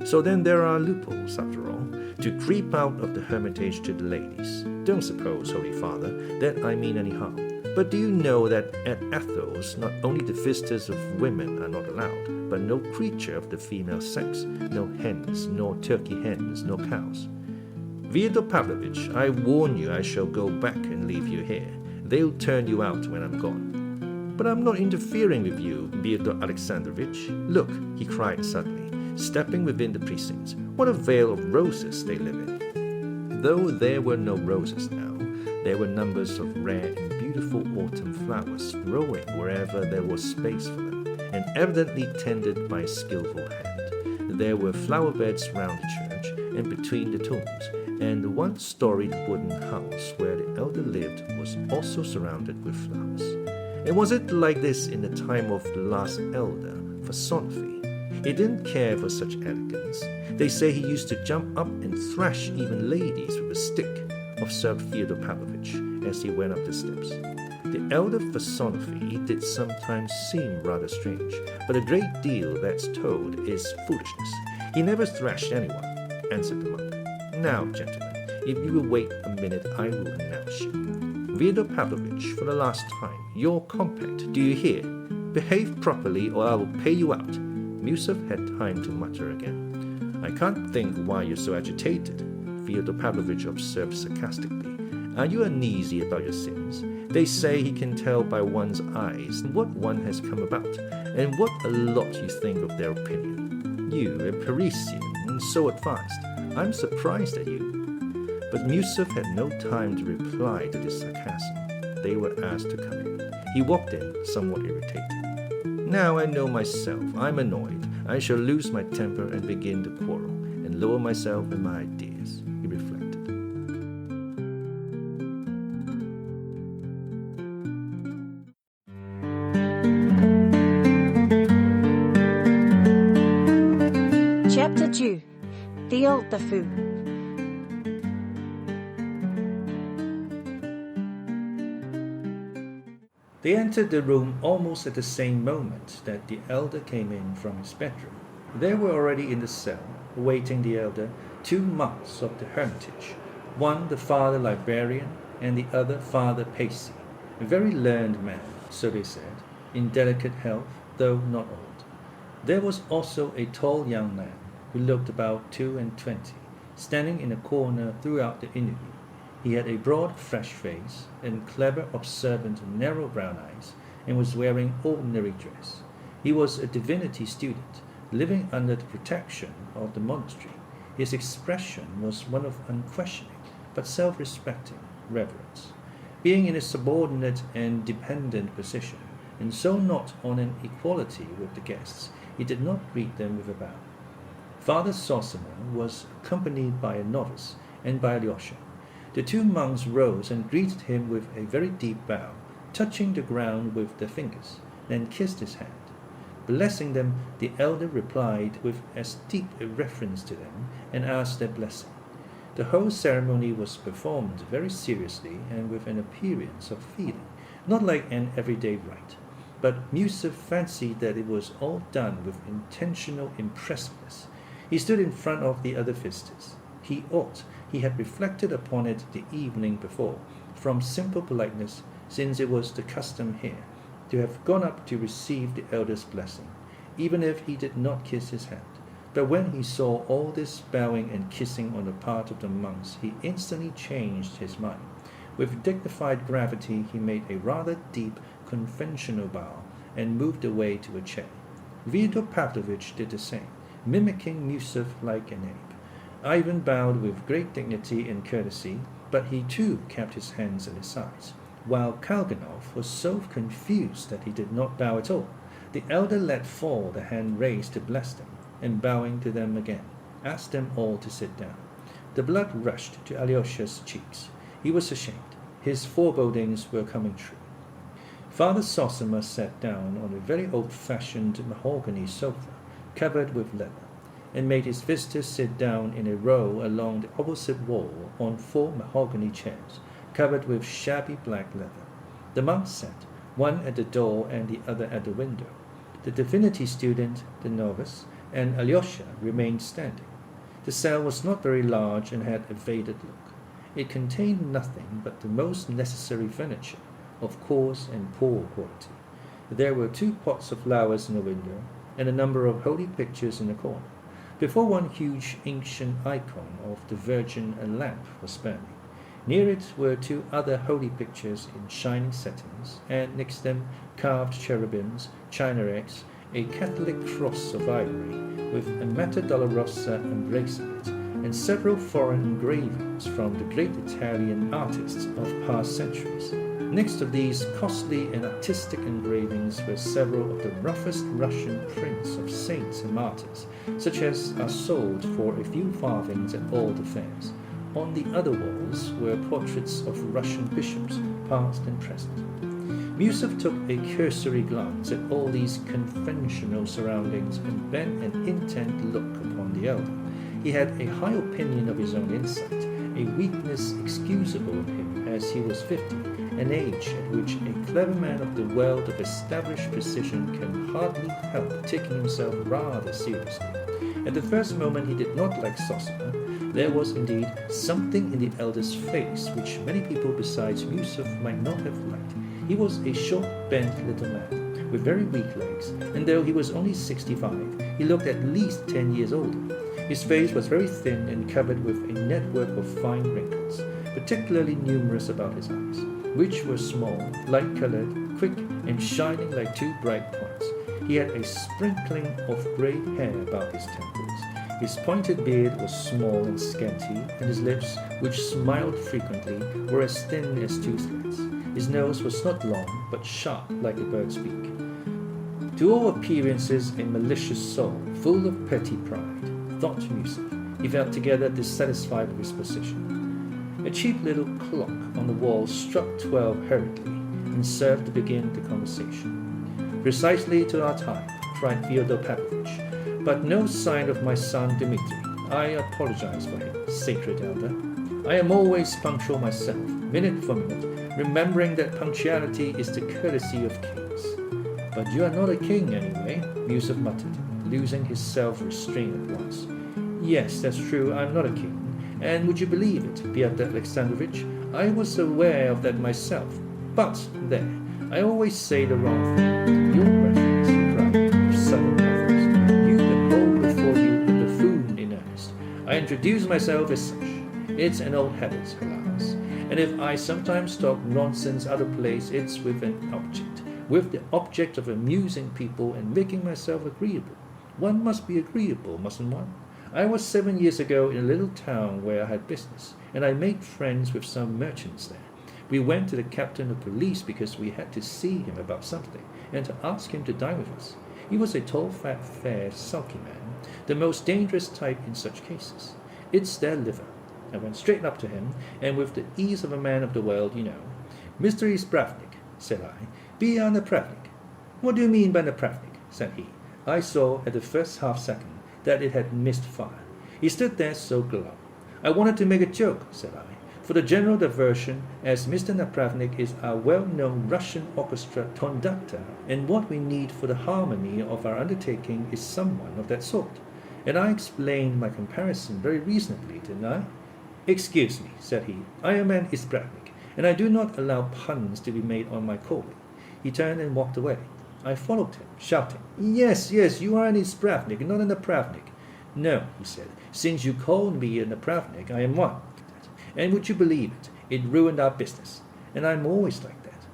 So then there are loopholes, after all, to creep out of the hermitage to the ladies. Don't suppose, Holy Father, that I mean any harm. But do you know that at Athos not only the visitors of women are not allowed, but no creature of the female sex, no hens, nor turkey hens, nor cows? Fyodor Pavlovich, I warn you I shall go back and leave you here. They'll turn you out when I'm gone." "But I'm not interfering with you, Fyodor Alexandrovich. Look," he cried suddenly, stepping within the precincts, "what a vale of roses they live in." Though there were no roses now, there were numbers of rare and beautiful autumn flowers growing wherever there was space for them, and evidently tended by a skillful hand. There were flower beds round the church and between the tombs, and the one-storied wooden house where the elder lived was also surrounded with flowers. And was it like this in the time of the last elder, Philosophy? He didn't care for such elegance. They say he used to jump up and thrash even ladies with a stick, observed Fyodor Pavlovich as he went up the steps. The elder Philosophy did sometimes seem rather strange, but a great deal that's told is foolishness. He never thrashed anyone, answered the monk. Now, gentlemen, if you will wait a minute, I will announce you. Fyodor Pavlovich, for the last time, your compact, do you hear? Behave properly or I will pay you out. Musov had time to mutter again. "I can't think why you're so agitated," Fyodor Pavlovich observed sarcastically. "Are you uneasy about your sins? They say he can tell by one's eyes what one has come about, and what a lot you think of their opinion. You, a Parisian, so advanced. I'm surprised at you." But Musov had no time to reply to this sarcasm. They were asked to come in. He walked in, somewhat irritated. "Now I know myself. I'm annoyed. I shall lose my temper and begin to quarrel, and lower myself in my ideas," he reflected. Chapter 2. The Old Buffoon. They entered the room almost at the same moment that the elder came in from his bedroom. There were already in the cell, awaiting the elder, 2 monks of the hermitage, one the father librarian and the other Father Pacey, a very learned man, so they said, in delicate health, though not old. There was also a tall young man, who looked about 22, standing in a corner throughout the interview. He had a broad, fresh face, and clever, observant, narrow brown eyes, and was wearing ordinary dress. He was a divinity student, living under the protection of the monastery. His expression was one of unquestioning, but self-respecting, reverence. Being in a subordinate and dependent position, and so not on an equality with the guests, he did not greet them with a bow. Father Zosima was accompanied by a novice and by Alyosha. The 2 monks rose and greeted him with a very deep bow, touching the ground with their fingers, then kissed his hand. Blessing them, the elder replied with as deep a reverence to them, and asked their blessing. The whole ceremony was performed very seriously and with an appearance of feeling, not like an everyday rite. But Musov fancied that it was all done with intentional impressiveness. He stood in front of the other visitors. He had reflected upon it the evening before, from simple politeness, since it was the custom here, to have gone up to receive the elder's blessing, even if he did not kiss his hand. But when he saw all this bowing and kissing on the part of the monks, he instantly changed his mind. With dignified gravity, he made a rather deep, conventional bow, and moved away to a chair. Fyodor Pavlovich did the same, mimicking Yusuf like an ape. Ivan bowed with great dignity and courtesy, but he too kept his hands at his sides, while Kalganov was so confused that he did not bow at all. The elder let fall the hand raised to bless them, and bowing to them again, asked them all to sit down. The blood rushed to Alyosha's cheeks. He was ashamed. His forebodings were coming true. Father Zosima sat down on a very old-fashioned mahogany sofa, covered with leather, and made his visitors sit down in a row along the opposite wall on 4 mahogany chairs, covered with shabby black leather. The monks sat, one at the door and the other at the window. The divinity student, the novice, and Alyosha remained standing. The cell was not very large and had a faded look. It contained nothing but the most necessary furniture, of coarse and poor quality. There were 2 pots of flowers in the window, and a number of holy pictures in the corner. Before one huge ancient icon of the Virgin a lamp was burning. Near it were 2 other holy pictures in shining satins, and next them carved cherubims, china eggs, a Catholic cross of ivory with a Mater Dolorosa embracing it, and several foreign engravings from the great Italian artists of past centuries. Next to these costly and artistic engravings were several of the roughest Russian prints of saints and martyrs, such as are sold for a few farthings at all the fairs. On the other walls were portraits of Russian bishops, past and present. Yusuf took a cursory glance at all these conventional surroundings and bent an intent look upon the elder. He had a high opinion of his own insight, a weakness excusable in him as he was 50, an age at which a clever man of the world of established precision can hardly help taking himself rather seriously. At the first moment he did not like Zosima. There was indeed something in the elder's face which many people besides Yusuf might not have liked. He was a short, bent little man, with very weak legs, and though he was only 65, he looked at least 10 years older. His face was very thin and covered with a network of fine wrinkles, particularly numerous about his eyes, which were small, light-colored, quick, and shining like 2 bright points. He had a sprinkling of grey hair about his temples. His pointed beard was small and scanty, and his lips, which smiled frequently, were as thin as 2 threads. His nose was not long, but sharp like a bird's beak. To all appearances a malicious soul, full of petty pride, thought Yusuf. He felt together dissatisfied with his position. A cheap little clock on the wall struck 12 hurriedly, and served to begin the conversation. "Precisely to our time," cried Fyodor Pavlovich, "but no sign of my son Dmitri. I apologize for him, sacred elder. I am always punctual myself, minute for minute, remembering that punctuality is the courtesy of kings." "But you are not a king anyway," Yusuf muttered, losing his self-restraint at once. "Yes, that's true, I'm not a king. And would you believe it, Pyotr Alexandrovich, I was aware of that myself. But there, I always say the wrong thing. Your reference," he cried, with sudden pathos. "You behold before you a buffoon in earnest. I introduce myself as such. It's an old habit, alas. And if I sometimes talk nonsense out of place, it's with the object of amusing people and making myself agreeable. One must be agreeable, mustn't one? I was 7 years ago in a little town where I had business, and I made friends with some merchants there. We went to the captain of police because we had to see him about something, and to ask him to dine with us. He was a tall, fat, fair, sulky man, the most dangerous type in such cases. It's their liver. I went straight up to him, and with the ease of a man of the world, you know. "Mr. Ispravnik," said I, "be a napravnik." "What do you mean by napravnik?" said he. I saw at the first half-second that it had missed fire. He stood there so glum. "I wanted to make a joke," said I, "for the general diversion, as Mr. Napravnik is a well-known Russian orchestra conductor, and what we need for the harmony of our undertaking is someone of that sort." And I explained my comparison very reasonably, didn't I? "Excuse me," said he, "I am an Ispravnik, and I do not allow puns to be made on my calling." He turned and walked away. I followed him, shouting, Yes, you are an Ispravnik, not a Napravnik." "No," he said, "since you called me a Napravnik, I am one. And would you believe it, it ruined our business. And I'm always like that,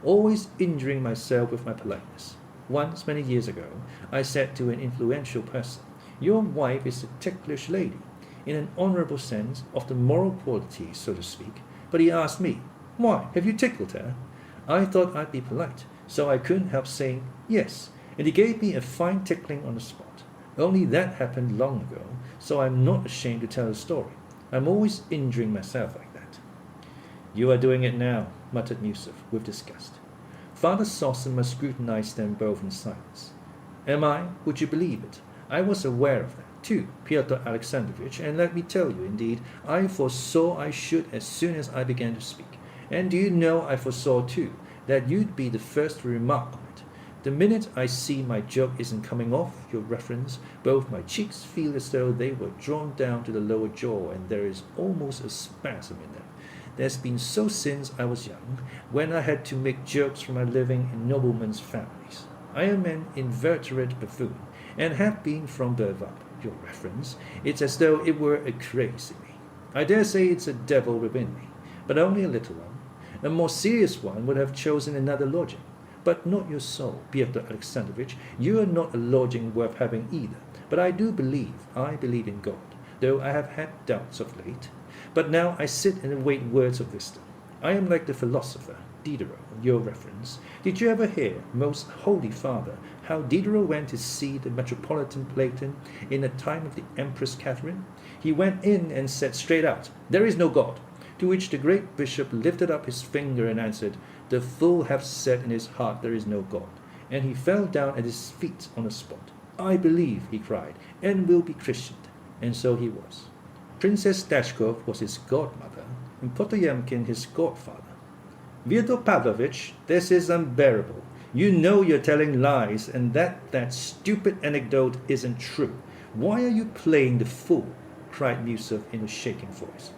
always injuring myself with my politeness. Once, many years ago, I said to an influential person, "Your wife is a ticklish lady, in an honourable sense of the moral qualities, so to speak." But he asked me, "Why, have you tickled her?" I thought I'd be polite, so I couldn't help saying yes, and he gave me a fine tickling on the spot. Only that happened long ago, so I'm not ashamed to tell the story. I'm always injuring myself like that. "You are doing it now," muttered Yusuf with disgust. Father Zosima scrutinized them both in silence. "Am I? Would you believe it? I was aware of that, too, Pyotr Alexandrovich, and let me tell you, indeed, I foresaw I should as soon as I began to speak. And do you know I foresaw, too, that you'd be the first to remark on it. The minute I see my joke isn't coming off, your reference, both my cheeks feel as though they were drawn down to the lower jaw, and there is almost a spasm in them. There's been so since I was young, when I had to make jokes for my living in noblemen's families. I am an inveterate buffoon, and have been from birth up, your reference. It's as though it were a craze in me. I dare say it's a devil within me, but only a little one. A more serious one would have chosen another lodging. But not your soul, Pyotr Alexandrovich. You are not a lodging worth having either. But I believe in God, though I have had doubts of late. But now I sit and await words of wisdom. I am like the philosopher, Diderot, your reference. Did you ever hear, most holy father, how Diderot went to see the Metropolitan Platon in the time of the Empress Catherine? He went in and said straight out, "There is no God." To which the great bishop lifted up his finger and answered, "The fool hath said in his heart there is no God." And he fell down at his feet on the spot. "I believe," he cried, "and will be christened." And so he was. Princess Dashkov was his godmother, and Potoyamkin his godfather. "Fyodor Pavlovich, this is unbearable. You know you're telling lies, and that stupid anecdote isn't true. Why are you playing the fool?" cried Yusuf in a shaking voice.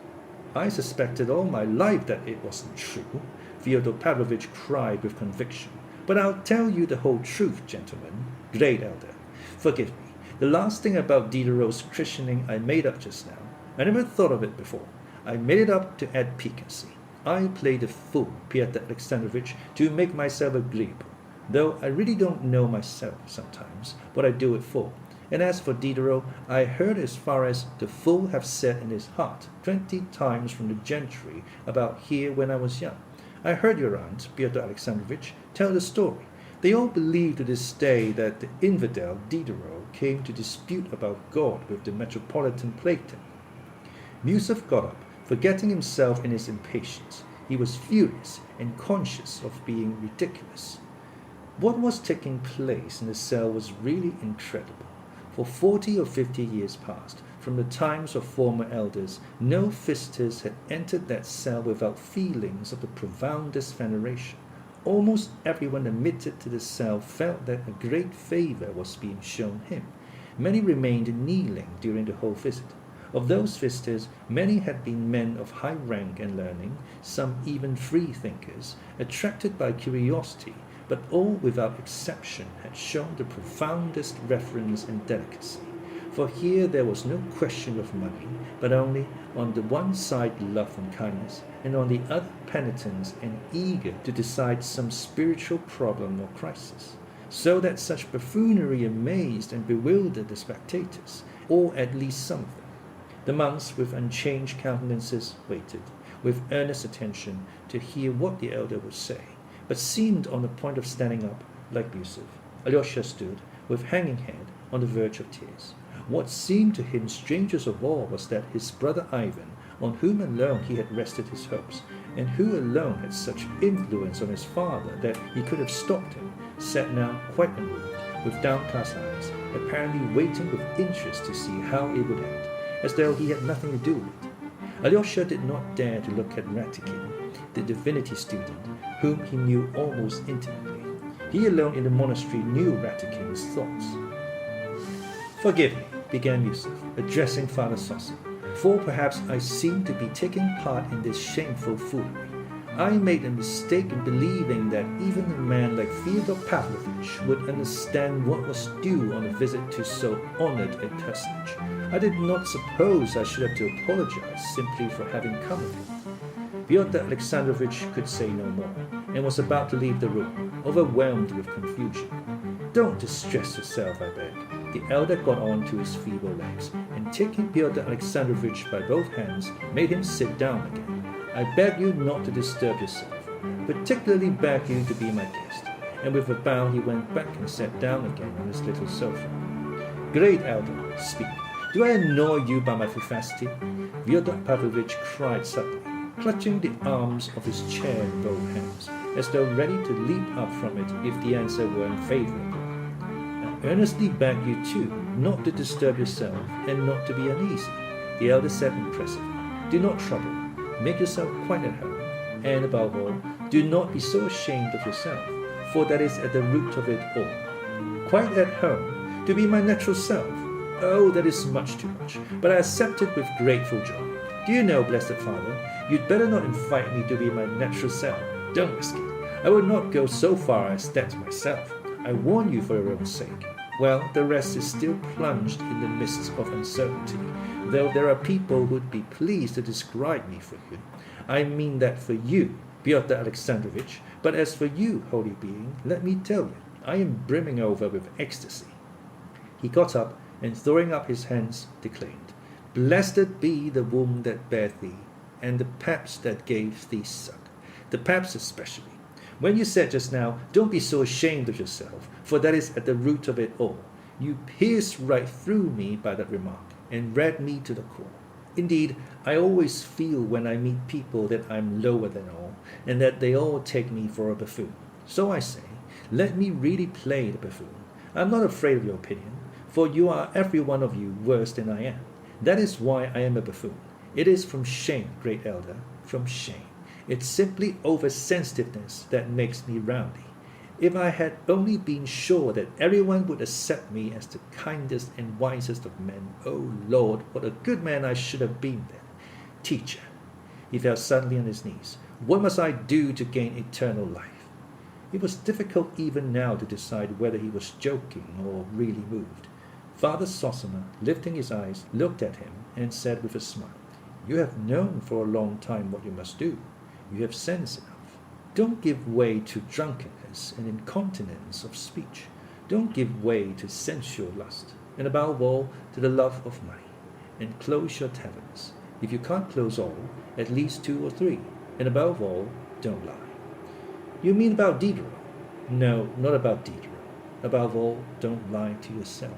"I suspected all my life that it wasn't true," Fyodor Pavlovich cried with conviction. "But I'll tell you the whole truth, gentlemen. Great elder, forgive me. The last thing about Diderot's christening I made up just now. I never thought of it before. I made it up to add piquancy. I play the fool, Pyotr Alexandrovich, to make myself agreeable, though I really don't know myself sometimes what I do it for. And as for Diderot, I heard as far as 'the fool hath said in his heart' 20 times from the gentry about here when I was young. I heard your aunt, Pyotr Alexandrovich, tell the story. They all believe to this day that the infidel Diderot came to dispute about God with the Metropolitan Platon." Yusuf got up, forgetting himself in his impatience. He was furious and conscious of being ridiculous. What was taking place in the cell was really incredible. For 40 or 50 years past, from the times of former elders, no visitors had entered that cell without feelings of the profoundest veneration. Almost everyone admitted to the cell felt that a great favor was being shown him. Many remained kneeling during the whole visit. Of those visitors, many had been men of high rank and learning, some even free thinkers, attracted by curiosity, but all without exception had shown the profoundest reverence and delicacy. For here there was no question of money, but only on the one side love and kindness, and on the other penitence and eager to decide some spiritual problem or crisis, so that such buffoonery amazed and bewildered the spectators, or at least some of them. The monks, with unchanged countenances, waited, with earnest attention, to hear what the elder would say, but seemed on the point of standing up, like Yusuf. Alyosha stood, with hanging head, on the verge of tears. What seemed to him strangest of all was that his brother Ivan, on whom alone he had rested his hopes, and who alone had such influence on his father that he could have stopped him, sat now quite unmoved, with downcast eyes, apparently waiting with interest to see how it would end, as though he had nothing to do with it. Alyosha did not dare to look at Ratikin, the divinity student, whom he knew almost intimately. He alone in the monastery knew Ratikin's thoughts. "Forgive me," began Yusuf, addressing Father Zosima, "for perhaps I seem to be taking part in this shameful foolery. I made a mistake in believing that even a man like Fyodor Pavlovich would understand what was due on a visit to so honored a personage. I did not suppose I should have to apologize simply for having come with him." Fyodor Alexandrovich could say no more, and was about to leave the room, overwhelmed with confusion. Don't distress yourself, I beg. The elder got on to his feeble legs, and taking Fyodor Alexandrovich by both hands, made him sit down again. I beg you not to disturb yourself, particularly beg you to be my guest. And with a bow he went back and sat down again on his little sofa. Great elder, speak. Do I annoy you by my vivacity? Fyodor Pavlovich cried suddenly, clutching the arms of his chair in both hands, as though ready to leap up from it if the answer were unfavorable. I earnestly beg you, too, not to disturb yourself and not to be uneasy, the elder said impressively. Do not trouble. Make yourself quite at home, and above all, do not be so ashamed of yourself, for that is at the root of it all. Quite at home, to be my natural self. Oh, that is much too much, but I accept it with grateful joy. Do you know, blessed Father, you'd better not invite me to be my natural self. Don't risk it. I will not go so far as that myself. I warn you for your own sake. Well, the rest is still plunged in the mists of uncertainty, though there are people who'd be pleased to describe me for you. I mean that for you, Fyodor Alexandrovich, but as for you, holy being, let me tell you, I am brimming over with ecstasy. He got up, and throwing up his hands, declaimed, Blessed be the womb that bare thee, and the paps that gave thee suck. The paps especially. When you said just now, don't be so ashamed of yourself, for that is at the root of it all, you pierced right through me by that remark, and read me to the core. Indeed, I always feel when I meet people that I'm lower than all, and that they all take me for a buffoon. So I say, let me really play the buffoon. I'm not afraid of your opinion, for you are every one of you worse than I am. That is why I am a buffoon. It is from shame, great elder, from shame. It's simply oversensitiveness that makes me rowdy. If I had only been sure that everyone would accept me as the kindest and wisest of men, oh Lord, what a good man I should have been then. Teacher, he fell suddenly on his knees, what must I do to gain eternal life? It was difficult even now to decide whether he was joking or really moved. Father Zosima, lifting his eyes, looked at him and said with a smile, You have known for a long time what you must do. You have sense enough. Don't give way to drunkenness and incontinence of speech. Don't give way to sensual lust, and above all, to the love of money. And close your taverns. If you can't close all, at least 2 or 3. And above all, don't lie. You mean about Diderot? No, not about Diderot. Above all, don't lie to yourself.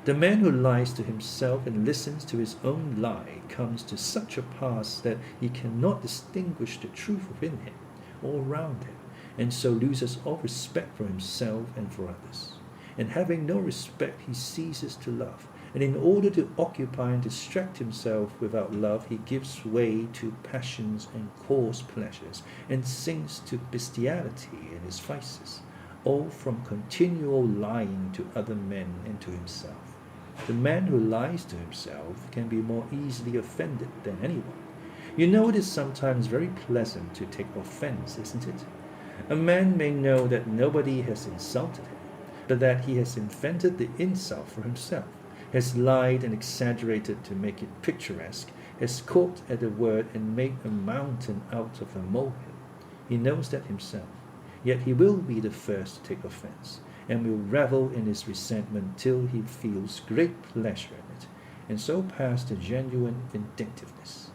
The man who lies to himself and listens to his own lie comes to such a pass that he cannot distinguish the truth within him or around him, and so loses all respect for himself and for others. And having no respect, he ceases to love, and in order to occupy and distract himself without love, he gives way to passions and coarse pleasures, and sinks to bestiality in his vices, all from continual lying to other men and to himself. The man who lies to himself can be more easily offended than anyone. You know it is sometimes very pleasant to take offense, isn't it? A man may know that nobody has insulted him, but that he has invented the insult for himself, has lied and exaggerated to make it picturesque, has caught at a word and made a mountain out of a molehill. He knows that himself, yet he will be the first to take offense, and will revel in his resentment till he feels great pleasure in it, and so pass to genuine vindictiveness.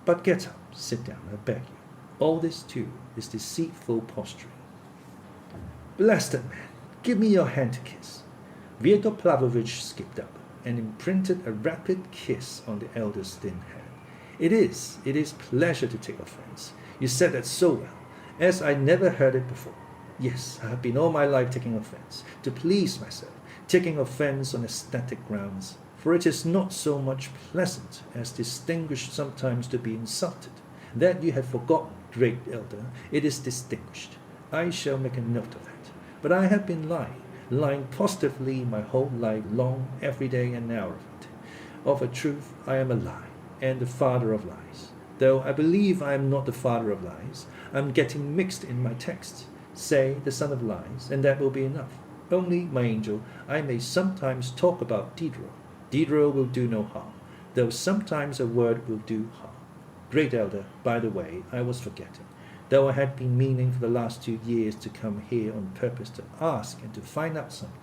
But get up, sit down, I beg you. All this, too, is deceitful posturing. Blessed man, give me your hand to kiss. Fyodor Pavlovich skipped up and imprinted a rapid kiss on the elder's thin hand. It is pleasure to take offense. You said that so well, as I never heard it before. Yes, I have been all my life taking offense, to please myself, taking offense on aesthetic grounds, for it is not so much pleasant as distinguished sometimes to be insulted. That you have forgotten, great elder, it is distinguished. I shall make a note of that. But I have been lying positively my whole life long, every day and hour of it. Of a truth, I am a lie, and the father of lies. Though I believe I am not the father of lies, I am getting mixed in my texts. Say the son of lies, and that will be enough. Only, my angel, I may sometimes talk about Diderot. Diderot will do no harm, though sometimes a word will do harm. Great elder, by the way, I was forgetting, though I had been meaning for the last 2 years to come here on purpose to ask and to find out something.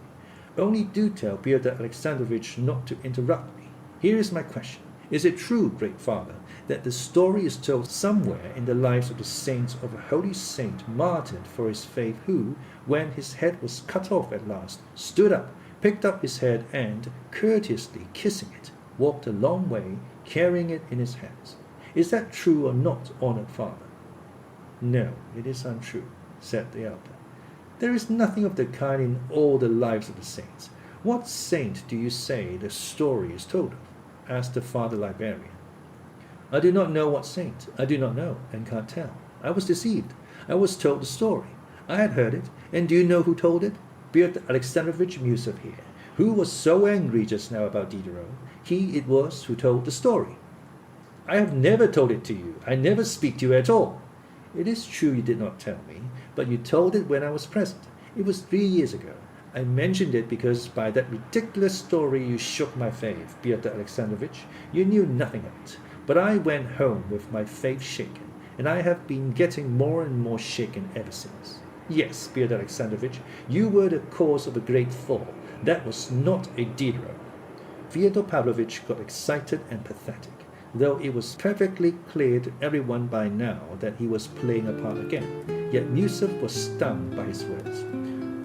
Only do tell Fyodor Alexandrovich not to interrupt me. Here is my question. Is it true, great father, that the story is told somewhere in the lives of the saints of a holy saint martyred for his faith who, when his head was cut off at last, stood up, picked up his head and, courteously kissing it, walked a long way, carrying it in his hands? Is that true or not, honored father? No, it is untrue, said the elder. There is nothing of the kind in all the lives of the saints. What saint do you say the story is told of? Asked the father librarian. I do not know what saint. I do not know, and can't tell. I was deceived. I was told the story. I had heard it, and do you know who told it? Fyodor Alexandrovich Musov here, who was so angry just now about Diderot. He it was who told the story. I have never told it to you. I never speak to you at all. It is true you did not tell me, but you told it when I was present. It was 3 years ago. I mentioned it because by that ridiculous story you shook my faith, Fyodor Alexandrovich. You knew nothing of it. But I went home with my faith shaken, and I have been getting more and more shaken ever since. Yes, Fyodor Alexandrovich, you were the cause of a great fall. That was not a Diderot. Fyodor Pavlovich got excited and pathetic, though it was perfectly clear to everyone by now that he was playing a part again. Yet Musov was stung by his words.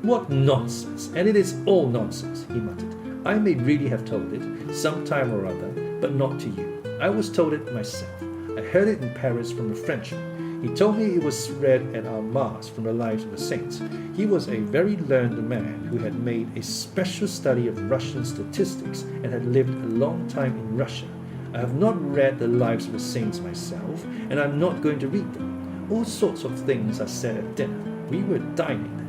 What nonsense! And it is all nonsense, he muttered. I may really have told it, some time or other, but not to you. I was told it myself. I heard it in Paris from a Frenchman. He told me it was read at our Mass from the lives of the saints. He was a very learned man who had made a special study of Russian statistics and had lived a long time in Russia. I have not read the lives of the saints myself, and I'm not going to read them. All sorts of things are said at dinner. We were dining there.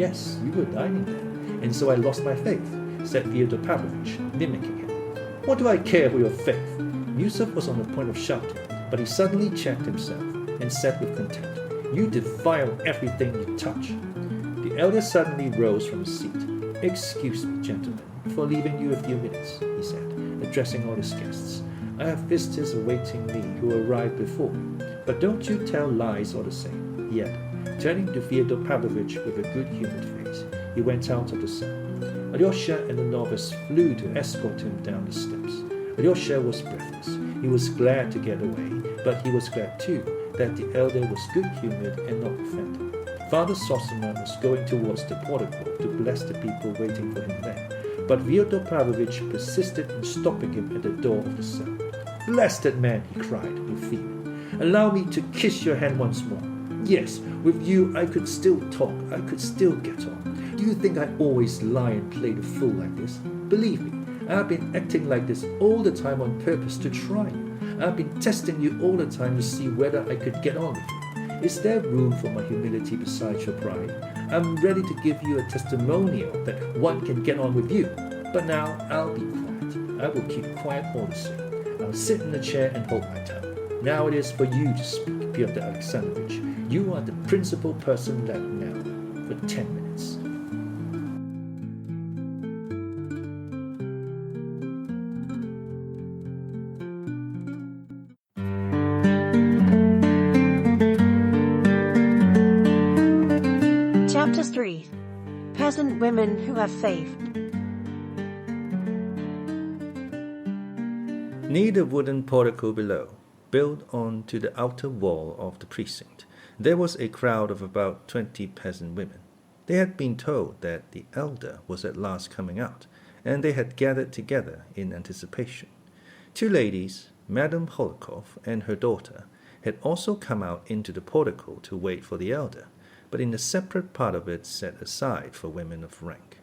Yes, we were dining there, and so I lost my faith, said Fyodor Pavlovich, mimicking him. What do I care for your faith? Musov was on the point of shouting, but he suddenly checked himself and said with contempt, You defile everything you touch. The elder suddenly rose from his seat. Excuse me, gentlemen, for leaving you a few minutes, he said, addressing all his guests. I have visitors awaiting me who arrived before me, but don't you tell lies all the same, he added. Turning to Fyodor Pavlovich with a good-humoured face, he went out of the cell. Alyosha and the novice flew to escort him down the steps. Alyosha was breathless. He was glad to get away, but he was glad too that the elder was good-humoured and not offended. Father Zosima was going towards the portico to bless the people waiting for him there, but Fyodor Pavlovich persisted in stopping him at the door of the cell. Blasted man, he cried with feeling. Allow me to kiss your hand once more. Yes, with you I could still talk, I could still get on. Do you think I always lie and play the fool like this? Believe me, I have been acting like this all the time on purpose to try you. I have been testing you all the time to see whether I could get on with you. Is there room for my humility besides your pride? I'm ready to give you a testimonial that one can get on with you. But now I'll be quiet. I will keep quiet all the same. I'll sit in the chair and hold my tongue. Now it is for you to speak, Fyodor Alexandrovich. You are the principal person left now, for 10 minutes. Chapter 3. Peasant Women Who Have Faith. Near the wooden portico below, built on to the outer wall of the precinct, there was a crowd of about 20 peasant women. They had been told that the elder was at last coming out, and they had gathered together in anticipation. 2 ladies, Madame Holikov and her daughter, had also come out into the portico to wait for the elder, but in a separate part of it set aside for women of rank.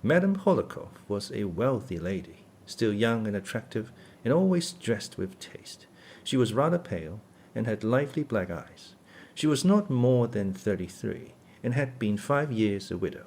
Madame Holikov was a wealthy lady, still young and attractive, and always dressed with taste. She was rather pale, and had lively black eyes. She was not more than 33, and had been 5 years a widow.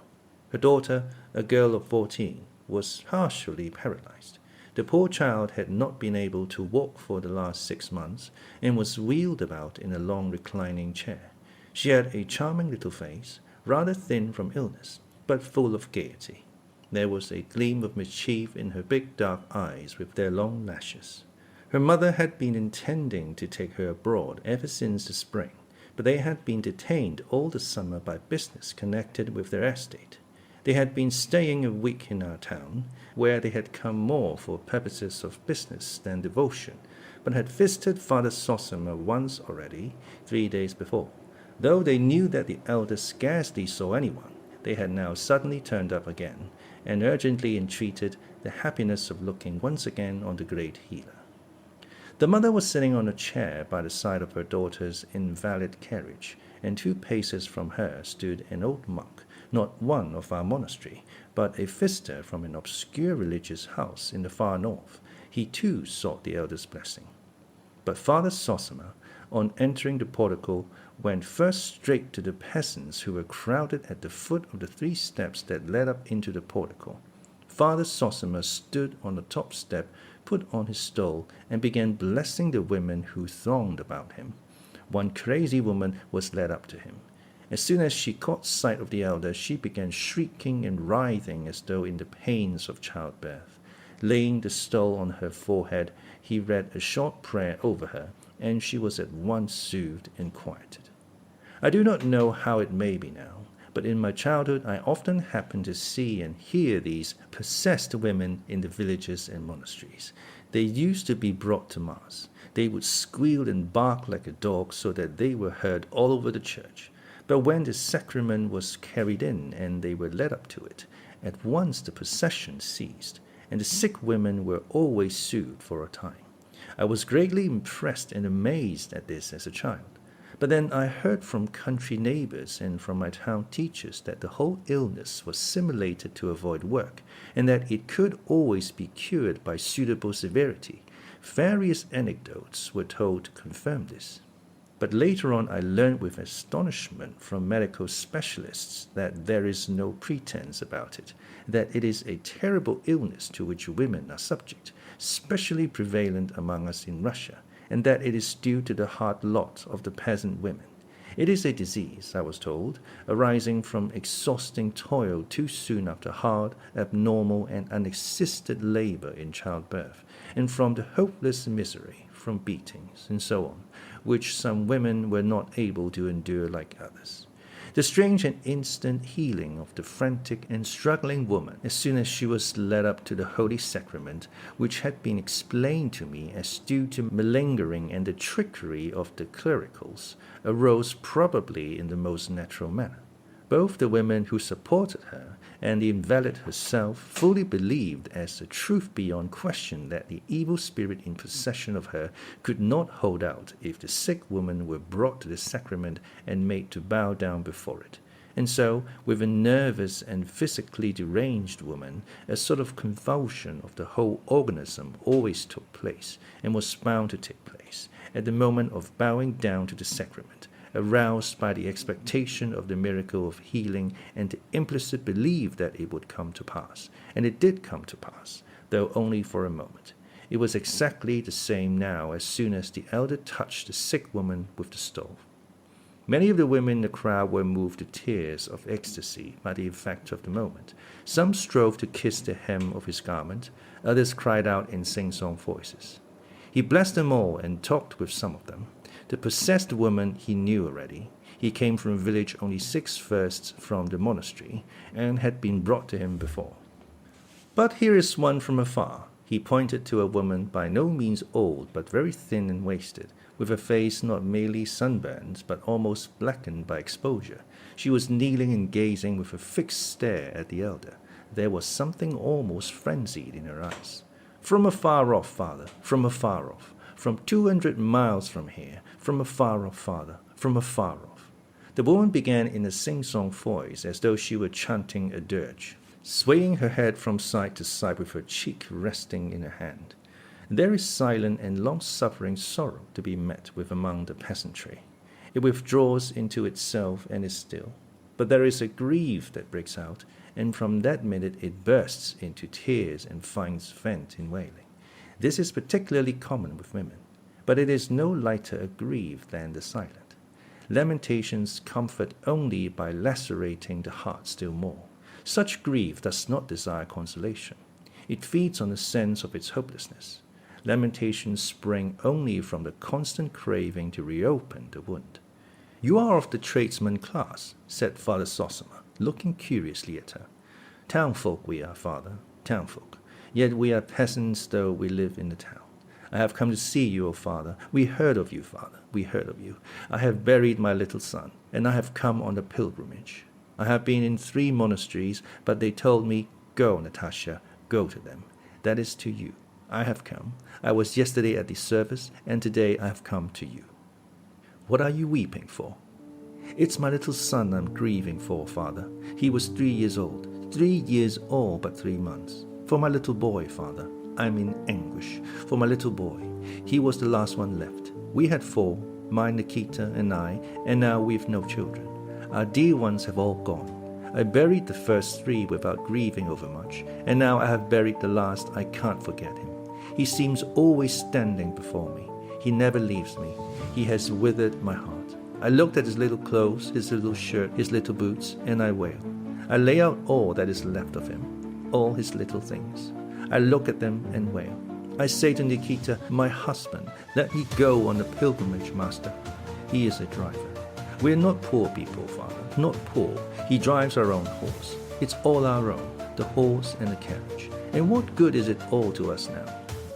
Her daughter, a girl of 14, was partially paralyzed. The poor child had not been able to walk for the last 6 months, and was wheeled about in a long reclining chair. She had a charming little face, rather thin from illness, but full of gaiety. There was a gleam of mischief in her big dark eyes with their long lashes. Her mother had been intending to take her abroad ever since the spring, but they had been detained all the summer by business connected with their estate. They had been staying a week in our town, where they had come more for purposes of business than devotion, but had visited Father Zosima once already, 3 days before. Though they knew that the elder scarcely saw anyone, they had now suddenly turned up again, and urgently entreated the happiness of looking once again on the great healer. The mother was sitting on a chair by the side of her daughter's invalid carriage, and 2 paces from her stood an old monk, not one of our monastery, but a visitor from an obscure religious house in the far north. He too sought the elder's blessing. But Father Zosima, on entering the portico, went first straight to the peasants who were crowded at the foot of the 3 steps that led up into the portico. Father Zosima stood on the top step, put on his stole, and began blessing the women who thronged about him. One crazy woman was led up to him. As soon as she caught sight of the elder, she began shrieking and writhing as though in the pains of childbirth. Laying the stole on her forehead, he read a short prayer over her, and she was at once soothed and quieted. I do not know how it may be now, but in my childhood I often happened to see and hear these possessed women in the villages and monasteries. They used to be brought to Mass. They would squeal and bark like a dog so that they were heard all over the church. But when the sacrament was carried in and they were led up to it, at once the procession ceased, and the sick women were always soothed for a time. I was greatly impressed and amazed at this as a child. But then I heard from country neighbors and from my town teachers that the whole illness was simulated to avoid work, and that it could always be cured by suitable severity. Various anecdotes were told to confirm this. But later on I learned with astonishment from medical specialists that there is no pretense about it, that it is a terrible illness to which women are subject, especially prevalent among us in Russia, and that it is due to the hard lot of the peasant women. It is a disease, I was told, arising from exhausting toil too soon after hard, abnormal, and unassisted labor in childbirth, and from the hopeless misery, from beatings, and so on, which some women were not able to endure like others. The strange and instant healing of the frantic and struggling woman as soon as she was led up to the Holy Sacrament, which had been explained to me as due to malingering and the trickery of the clericals, arose probably in the most natural manner. Both the women who supported her and the invalid herself fully believed as a truth beyond question that the evil spirit in possession of her could not hold out if the sick woman were brought to the sacrament and made to bow down before it. And so, with a nervous and physically deranged woman, a sort of convulsion of the whole organism always took place, and was bound to take place, at the moment of bowing down to the sacrament, aroused by the expectation of the miracle of healing and the implicit belief that it would come to pass. And it did come to pass, though only for a moment. It was exactly the same now as soon as the elder touched the sick woman with the stole. Many of the women in the crowd were moved to tears of ecstasy by the effect of the moment. Some strove to kiss the hem of his garment, others cried out in sing-song voices. He blessed them all and talked with some of them. The possessed woman he knew already. He came from a village only 6 versts from the monastery, and had been brought to him before. But here is one from afar. He pointed to a woman by no means old, but very thin and wasted, with a face not merely sunburned, but almost blackened by exposure. She was kneeling and gazing with a fixed stare at the elder. There was something almost frenzied in her eyes. "From afar off, Father, from afar off. From 200 miles from here, from afar off, Father, from afar off." The woman began in a sing-song voice as though she were chanting a dirge, swaying her head from side to side with her cheek resting in her hand. There is silent and long-suffering sorrow to be met with among the peasantry. It withdraws into itself and is still. But there is a grief that breaks out, and from that minute it bursts into tears and finds vent in wailing. This is particularly common with women, but it is no lighter a grief than the silent. Lamentations comfort only by lacerating the heart still more. Such grief does not desire consolation. It feeds on the sense of its hopelessness. Lamentations spring only from the constant craving to reopen the wound. "You are of the tradesman class," said Father Zosima, looking curiously at her. Townfolk we are, father, townfolk. Yet we are peasants, though we live in the town. I have come to see you, O father. We heard of you, father. We heard of you. I have buried my little son, and I have come on a pilgrimage. I have been in 3 monasteries, but they told me, go, Natasha, go to them. That is to you. I have come. I was yesterday at the service, and today I have come to you. What are you weeping for? It's my little son I'm grieving for, father. He was 3 years old. 3 years old, but 3 months. For my little boy, father. I'm in anguish. For my little boy. He was the last one left. We had 4, my Nikita and I, and now we've no children. Our dear ones have all gone. I buried the first 3 without grieving over much, and now I have buried the last. I can't forget him. He seems always standing before me. He never leaves me. He has withered my heart. I looked at his little clothes, his little shirt, his little boots, and I wail. I lay out all that is left of him, all his little things. I look at them and wail. I say to Nikita, my husband, let me go on the pilgrimage, master. He is a driver. We are not poor people, father, not poor. He drives our own horse. It's all our own, the horse and the carriage. And what good is it all to us now?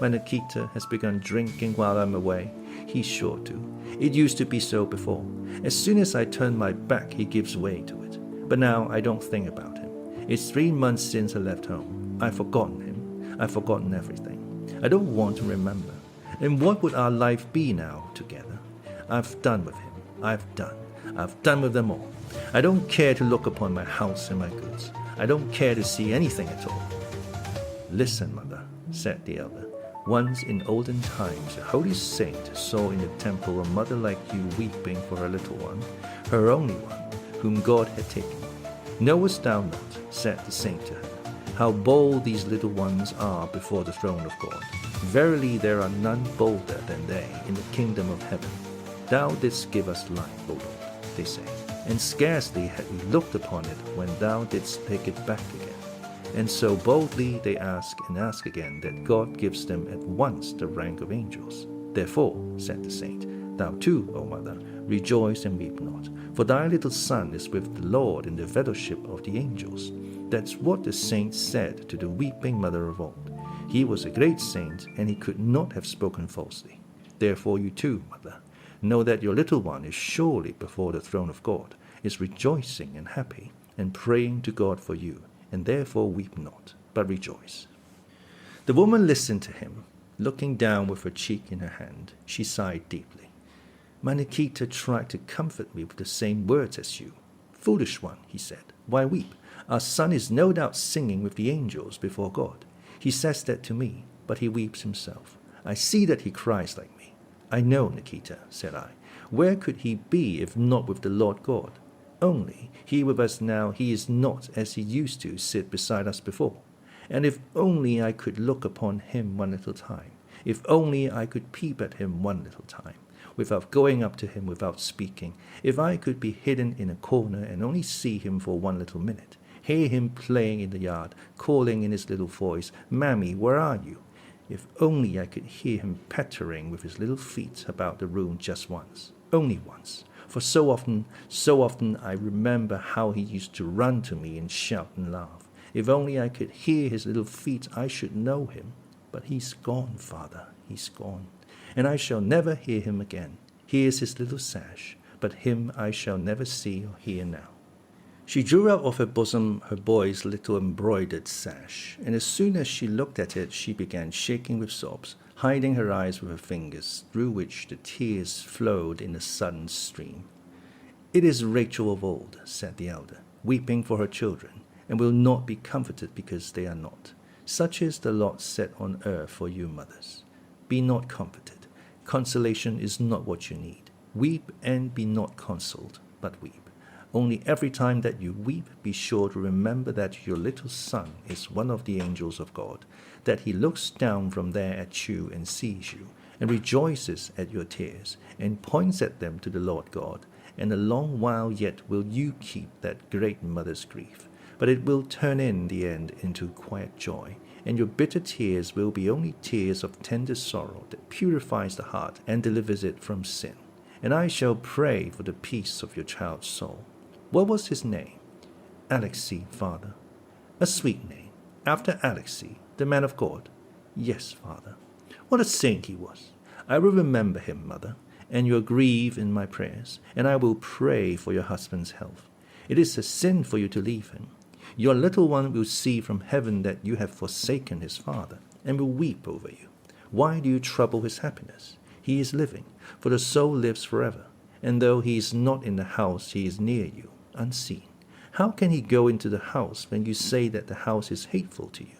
My Nikita has begun drinking while I'm away. He's sure to. It used to be so before. As soon as I turn my back, he gives way to it. But now I don't think about him. It's 3 months since I left home. I've forgotten him. I've forgotten everything. I don't want to remember. And what would our life be now together? I've done with him. I've done with them all. I don't care to look upon my house and my goods. I don't care to see anything at all. Listen, mother, said the elder. Once in olden times a holy saint saw in the temple a mother like you weeping for her little one, her only one, whom God had taken. Knowest thou not, said the saint to her, how bold these little ones are before the throne of God? Verily there are none bolder than they in the kingdom of heaven. Thou didst give us life, O Lord, they say, and scarcely had we looked upon it when thou didst take it back again. And so boldly they ask and ask again that God gives them at once the rank of angels. Therefore, said the saint, thou too, O mother, rejoice and weep not, for thy little son is with the Lord in the fellowship of the angels. That's what the saint said to the weeping mother of old. He was a great saint, and he could not have spoken falsely. Therefore you too, mother, know that your little one is surely before the throne of God, is rejoicing and happy, and praying to God for you, and therefore weep not, but rejoice. The woman listened to him. Looking down with her cheek in her hand, she sighed deeply. My Nikita tried to comfort me with the same words as you. Foolish one, he said, why weep? Our son is no doubt singing with the angels before God. He says that to me, but he weeps himself. I see that he cries like me. I know, Nikita, said I. Where could he be if not with the Lord God? Only, here with us now, he is not as he used to sit beside us before. And if only I could look upon him one little time, if only I could peep at him one little time, without going up to him, without speaking, if I could be hidden in a corner and only see him for one little minute, hear him playing in the yard, calling in his little voice, Mammy, where are you? If only I could hear him pattering with his little feet about the room just once, only once. For so often I remember how he used to run to me and shout and laugh. If only I could hear his little feet, I should know him. But he's gone, father, he's gone. And I shall never hear him again. Here's his little sash, but him I shall never see or hear now. She drew out of her bosom her boy's little embroidered sash, and as soon as she looked at it, she began shaking with sobs, hiding her eyes with her fingers, through which the tears flowed in a sudden stream. It is Rachel of old, said the elder, weeping for her children, and will not be comforted because they are not. Such is the lot set on earth for you mothers. Be not comforted. Consolation is not what you need. Weep and be not consoled, but weep. Only every time that you weep, be sure to remember that your little son is one of the angels of God, that he looks down from there at you and sees you, and rejoices at your tears, and points at them to the Lord God, and a long while yet will you keep that great mother's grief. But it will turn in the end into quiet joy, and your bitter tears will be only tears of tender sorrow that purifies the heart and delivers it from sin. And I shall pray for the peace of your child's soul. What was his name? Alexei, father. A sweet name, after Alexei, the man of God. Yes, father. What a saint he was. I will remember him, mother, and your grief in my prayers, and I will pray for your husband's health. It is a sin for you to leave him. Your little one will see from heaven that you have forsaken his father, and will weep over you. Why do you trouble his happiness? He is living, for the soul lives forever, and though he is not in the house, he is near you, unseen. How can he go into the house when you say that the house is hateful to you?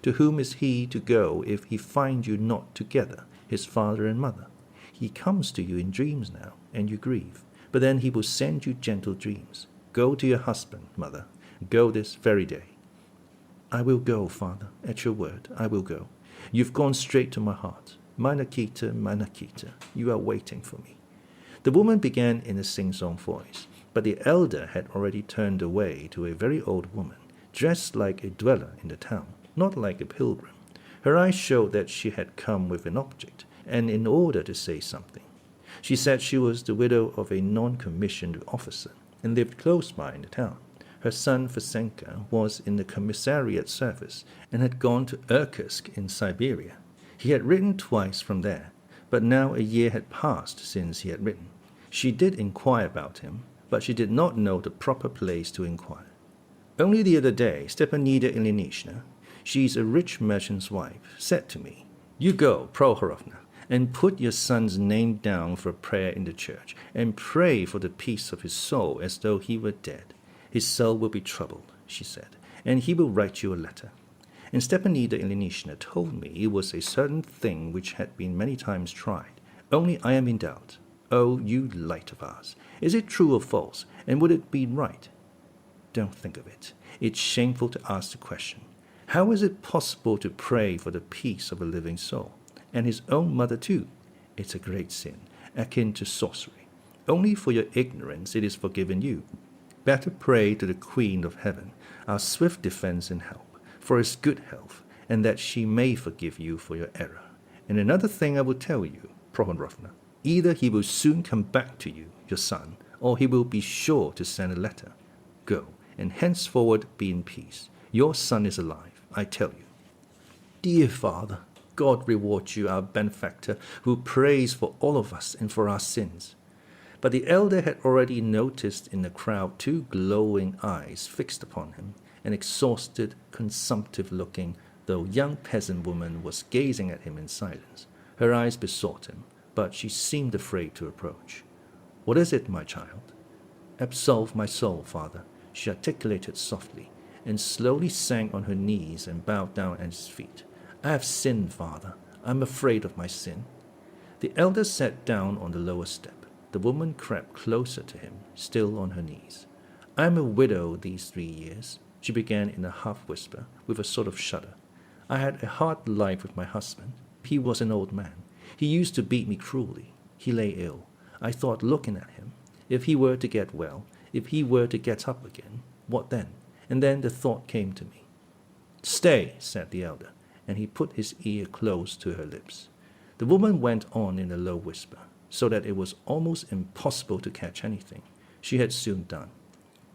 To whom is he to go if he find you not together, his father and mother? He comes to you in dreams now, and you grieve, but then he will send you gentle dreams. Go to your husband, mother. Go this very day. I will go, father, at your word, I will go. You've gone straight to my heart. My Nikita, you are waiting for me. The woman began in a sing-song voice, but the elder had already turned away to a very old woman, dressed like a dweller in the town, not like a pilgrim. Her eyes showed that she had come with an object, and in order to say something. She said she was the widow of a non-commissioned officer, and lived close by in the town. Her son Vasenka was in the commissariat service, and had gone to Irkutsk in Siberia. He had written twice from there, but now a year had passed since he had written. She did inquire about him, but she did not know the proper place to inquire. Only the other day, Stepanida Ilyinishna, she is a rich merchant's wife, said to me, "You go, Prohorovna, and put your son's name down for a prayer in the church, and pray for the peace of his soul as though he were dead. His soul will be troubled," she said, "and he will write you a letter." And Stepanida Ilyinishna told me it was a certain thing which had been many times tried. Only I am in doubt. Oh, you light of ours, is it true or false, and would it be right? Don't think of it. It's shameful to ask the question. How is it possible to pray for the peace of a living soul, and his own mother too? It's a great sin, akin to sorcery. Only for your ignorance it is forgiven you. Better pray to the Queen of Heaven, our swift defense and help, for his good health, and that she may forgive you for your error. And another thing I will tell you, Prohorovna, either he will soon come back to you, your son, or he will be sure to send a letter. Go, and henceforward be in peace. Your son is alive, I tell you. Dear father, God reward you, our benefactor, who prays for all of us and for our sins. But the elder had already noticed in the crowd two glowing eyes fixed upon him. An exhausted, consumptive-looking, though young peasant woman was gazing at him in silence. Her eyes besought him, but she seemed afraid to approach. What is it, my child? Absolve my soul, father, she articulated softly, and slowly sank on her knees and bowed down at his feet. I have sinned, father. I am afraid of my sin. The elder sat down on the lower step. The woman crept closer to him, still on her knees. I am a widow these 3 years, she began in a half-whisper, with a sort of shudder. I had a hard life with my husband. He was an old man. He used to beat me cruelly. He lay ill. I thought, looking at him, if he were to get well, if he were to get up again, what then? And then the thought came to me. Stay, said the elder, and he put his ear close to her lips. The woman went on in a low whisper, so that it was almost impossible to catch anything. She had soon done.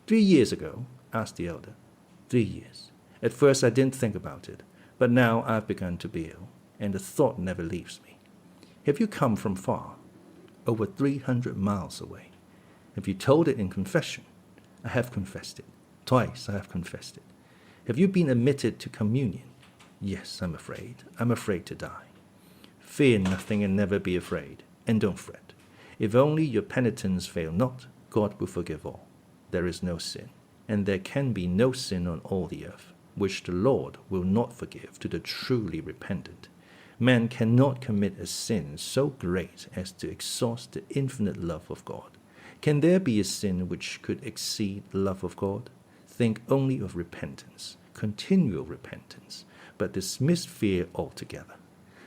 3 years ago, asked the elder. 3 years. At first I didn't think about it, but now I've begun to be ill, and the thought never leaves me. Have you come from far? Over 300 miles away. Have you told it in confession? I have confessed it. Twice I have confessed it. Have you been admitted to communion? Yes, I'm afraid. I'm afraid to die. Fear nothing and never be afraid, and don't fret. If only your penitence fail not, God will forgive all. There is no sin, and there can be no sin on all the earth, which the Lord will not forgive to the truly repentant. Man cannot commit a sin so great as to exhaust the infinite love of God. Can there be a sin which could exceed the love of God? Think only of repentance, continual repentance, but dismiss fear altogether.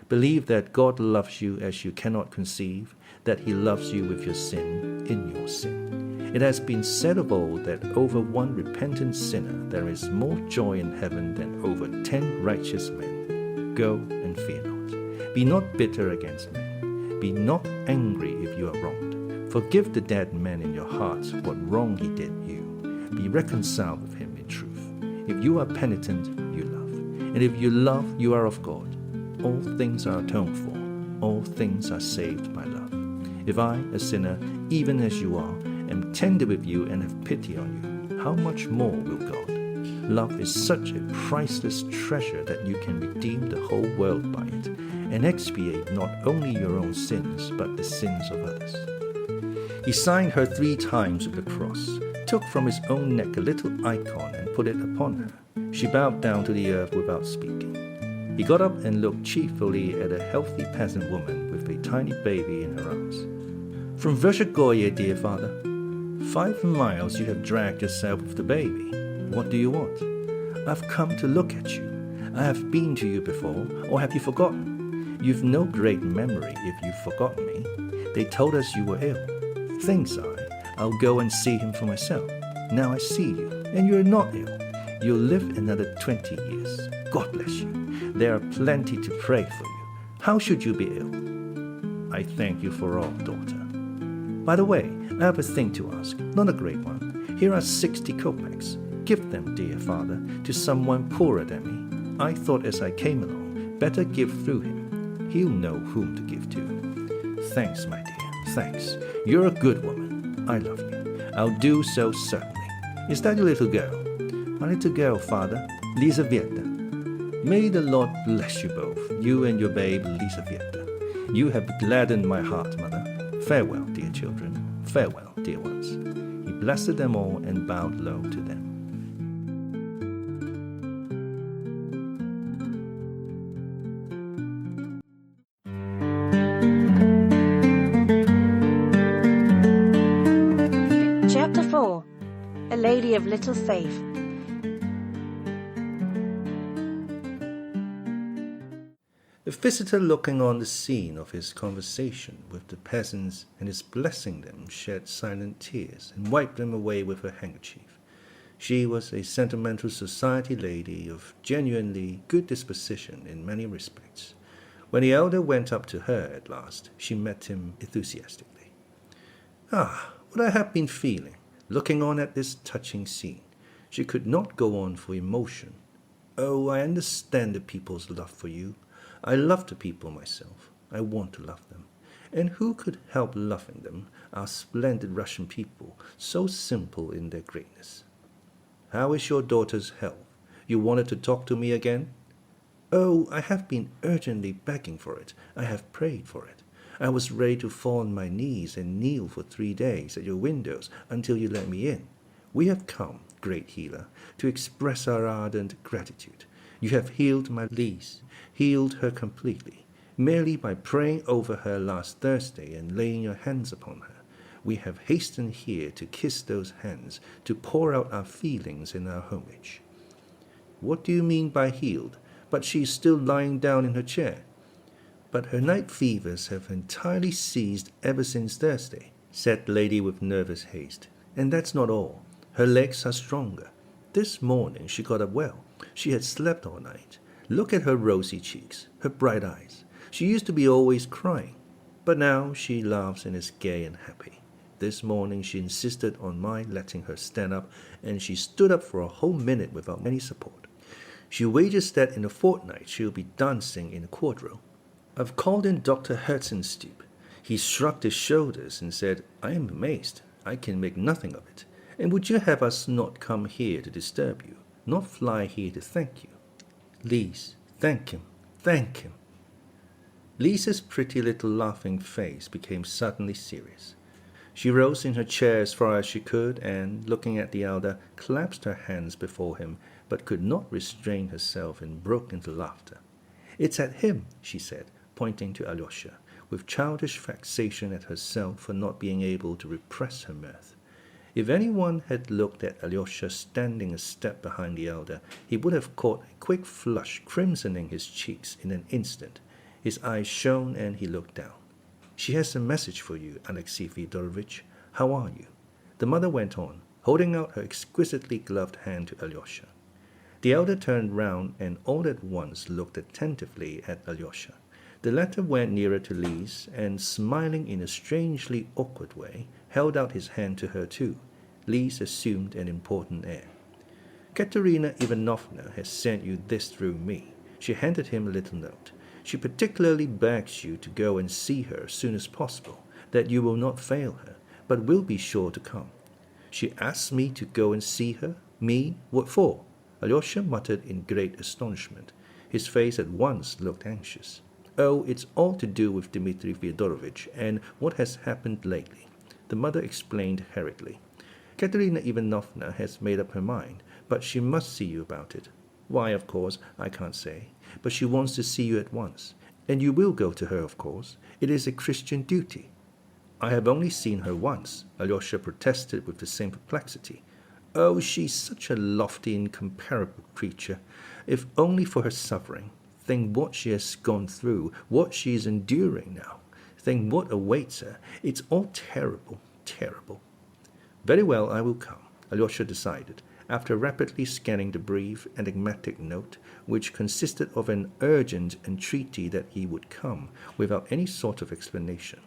Believe that God loves you as you cannot conceive, that he loves you with your sin in your sin. It has been said of old that over one repentant sinner there is more joy in heaven than over 10 righteous men. Go and fear not. Be not bitter against men. Be not angry if you are wronged. Forgive the dead man in your heart what wrong he did you. Be reconciled with him in truth. If you are penitent, you love. And if you love, you are of God. All things are atoned for. All things are saved by love. If I, a sinner, even as you are, am tender with you and have pity on you, how much more will God? Love is such a priceless treasure that you can redeem the whole world by it, and expiate not only your own sins, but the sins of others. He signed her 3 times with the cross, took from his own neck a little icon and put it upon her. She bowed down to the earth without speaking. He got up and looked cheerfully at a healthy peasant woman with a tiny baby in her arms. From Verzhegorye, dear father. 5 miles you have dragged yourself with the baby. What do you want? I've come to look at you. I have been to you before, or have you forgotten? You've no great memory if you've forgotten me. They told us you were ill. Thinks I'll go and see him for myself. Now I see you, and you're not ill. You'll live another 20 years. God bless you. There are plenty to pray for you. How should you be ill? I thank you for all, daughter. By the way, I have a thing to ask, not a great one. Here are 60 kopecks. Give them, dear father, to someone poorer than me. I thought as I came along, better give through him. He'll know whom to give to. Thanks, my dear, thanks. You're a good woman. I love you. I'll do so certainly. Is that your little girl? My little girl, father, Lizaveta. May the Lord bless you both, you and your babe, Lizaveta. You have gladdened my heart, mother. Farewell, dear children. Farewell, dear ones. He blessed them all and bowed low to them. Chapter 4. A Lady of Little Faith. The visitor, looking on the scene of his conversation with the peasants and his blessing them, shed silent tears and wiped them away with her handkerchief. She was a sentimental society lady of genuinely good disposition in many respects. When the elder went up to her at last, she met him enthusiastically. Ah, what I have been feeling, looking on at this touching scene. She could not go on for emotion. Oh, I understand the people's love for you. I love the people myself. I want to love them. And who could help loving them, our splendid Russian people, so simple in their greatness? How is your daughter's health? You wanted to talk to me again? Oh, I have been urgently begging for it. I have prayed for it. I was ready to fall on my knees and kneel for 3 days at your windows until you let me in. We have come, great healer, to express our ardent gratitude. You have healed my Lise, healed her completely, merely by praying over her last Thursday and laying your hands upon her. We have hastened here to kiss those hands, to pour out our feelings and our homage. What do you mean by healed? But she is still lying down in her chair. But her night fevers have entirely ceased ever since Thursday, said the lady with nervous haste. And that's not all. Her legs are stronger. This morning she got up well. She had slept all night. Look at her rosy cheeks, her bright eyes. She used to be always crying, but now she laughs and is gay and happy. This morning she insisted on my letting her stand up, and she stood up for a whole minute without any support. She wagers that in a fortnight she will be dancing in a quadrille. I've called in Dr. Herzenstein. He shrugged his shoulders and said, I am amazed. I can make nothing of it. And would you have us not come here to disturb you, not fly here to thank you? Lise, thank him, thank him. Lisa's pretty little laughing face became suddenly serious. She rose in her chair as far as she could and, looking at the elder, clasped her hands before him, but could not restrain herself and broke into laughter. It's at him, she said, pointing to Alyosha, with childish vexation at herself for not being able to repress her mirth. If anyone had looked at Alyosha standing a step behind the elder, he would have caught a quick flush crimsoning his cheeks in an instant. His eyes shone and he looked down. She has a message for you, Alexey Fyodorovitch. How are you? The mother went on, holding out her exquisitely gloved hand to Alyosha. The elder turned round and all at once looked attentively at Alyosha. The latter went nearer to Lise and, smiling in a strangely awkward way, held out his hand to her too. Lise assumed an important air. Katerina Ivanovna has sent you this through me. She handed him a little note. She particularly begs you to go and see her as soon as possible, that you will not fail her, but will be sure to come. She asks me to go and see her? Me? What for? Alyosha muttered in great astonishment. His face at once looked anxious. Oh, it's all to do with Dmitri Fyodorovich and what has happened lately, the mother explained hurriedly. Katerina Ivanovna has made up her mind, but she must see you about it. Why, of course, I can't say, but she wants to see you at once. And you will go to her, of course. It is a Christian duty. I have only seen her once, Alyosha protested with the same perplexity. Oh, she's such a lofty, incomparable creature. If only for her suffering. Think what she has gone through, what she is enduring now. Think what awaits her. It's all terrible, terrible. Very well, I will come, Alyosha decided, after rapidly scanning the brief, enigmatic note, which consisted of an urgent entreaty that he would come, without any sort of explanation.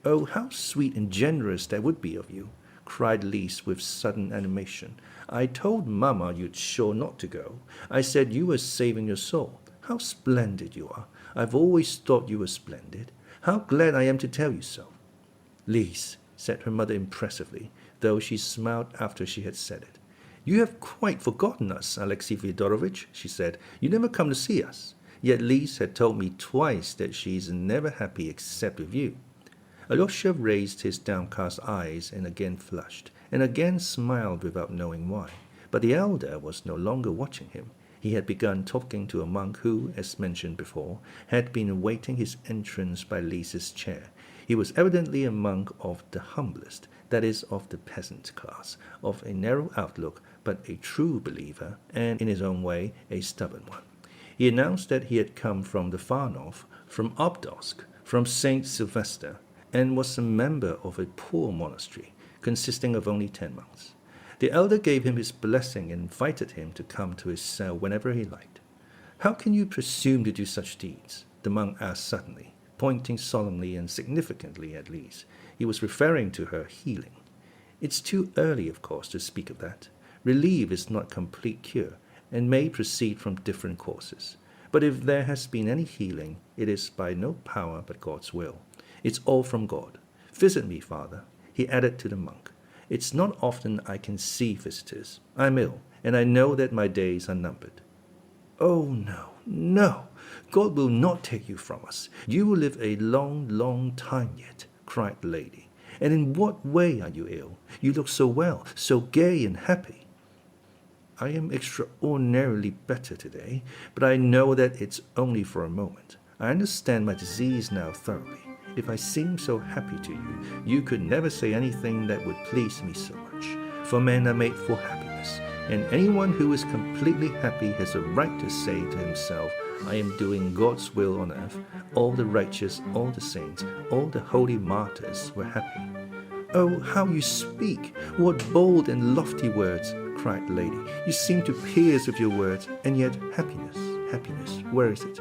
Oh, how sweet and generous that would be of you, cried Lise with sudden animation. I told Mamma you'd sure not to go. I said you were saving your soul. How splendid you are. I've always thought you were splendid. How glad I am to tell you so. Lise, said her mother impressively, though she smiled after she had said it. You have quite forgotten us, Alexey Fyodorovich, she said. You never come to see us. Yet Lise had told me twice that she is never happy except with you. Alyosha raised his downcast eyes and again flushed, and again smiled without knowing why. But the elder was no longer watching him. He had begun talking to a monk who, as mentioned before, had been awaiting his entrance by Lise's chair. He was evidently a monk of the humblest, that is, of the peasant class, of a narrow outlook, but a true believer, and in his own way a stubborn one. He announced that he had come from the far north, from Obdorsk, from St. Sylvester, and was a member of a poor monastery, consisting of only 10 monks. The elder gave him his blessing and invited him to come to his cell whenever he liked. How can you presume to do such deeds? The monk asked suddenly, pointing solemnly and significantly at Lise. He was referring to her healing. It's too early, of course, to speak of that. Relief is not complete cure, and may proceed from different causes. But if there has been any healing, it is by no power but God's will. It's all from God. Visit me, Father, he added to the monk. It's not often I can see visitors. I'm ill, and I know that my days are numbered. Oh, no, no. God will not take you from us. You will live a long, long time yet, cried the lady. And in what way are you ill? You look so well, so gay and happy. I am extraordinarily better today, but I know that it's only for a moment. I understand my disease now thoroughly. If I seem so happy to you, you could never say anything that would please me so much. For men are made for happiness, and anyone who is completely happy has a right to say to himself, I am doing God's will on earth. All the righteous, all the saints, all the holy martyrs were happy. Oh, how you speak! What bold and lofty words! Cried the lady. You seem to pierce with your words, and yet happiness, happiness, where is it?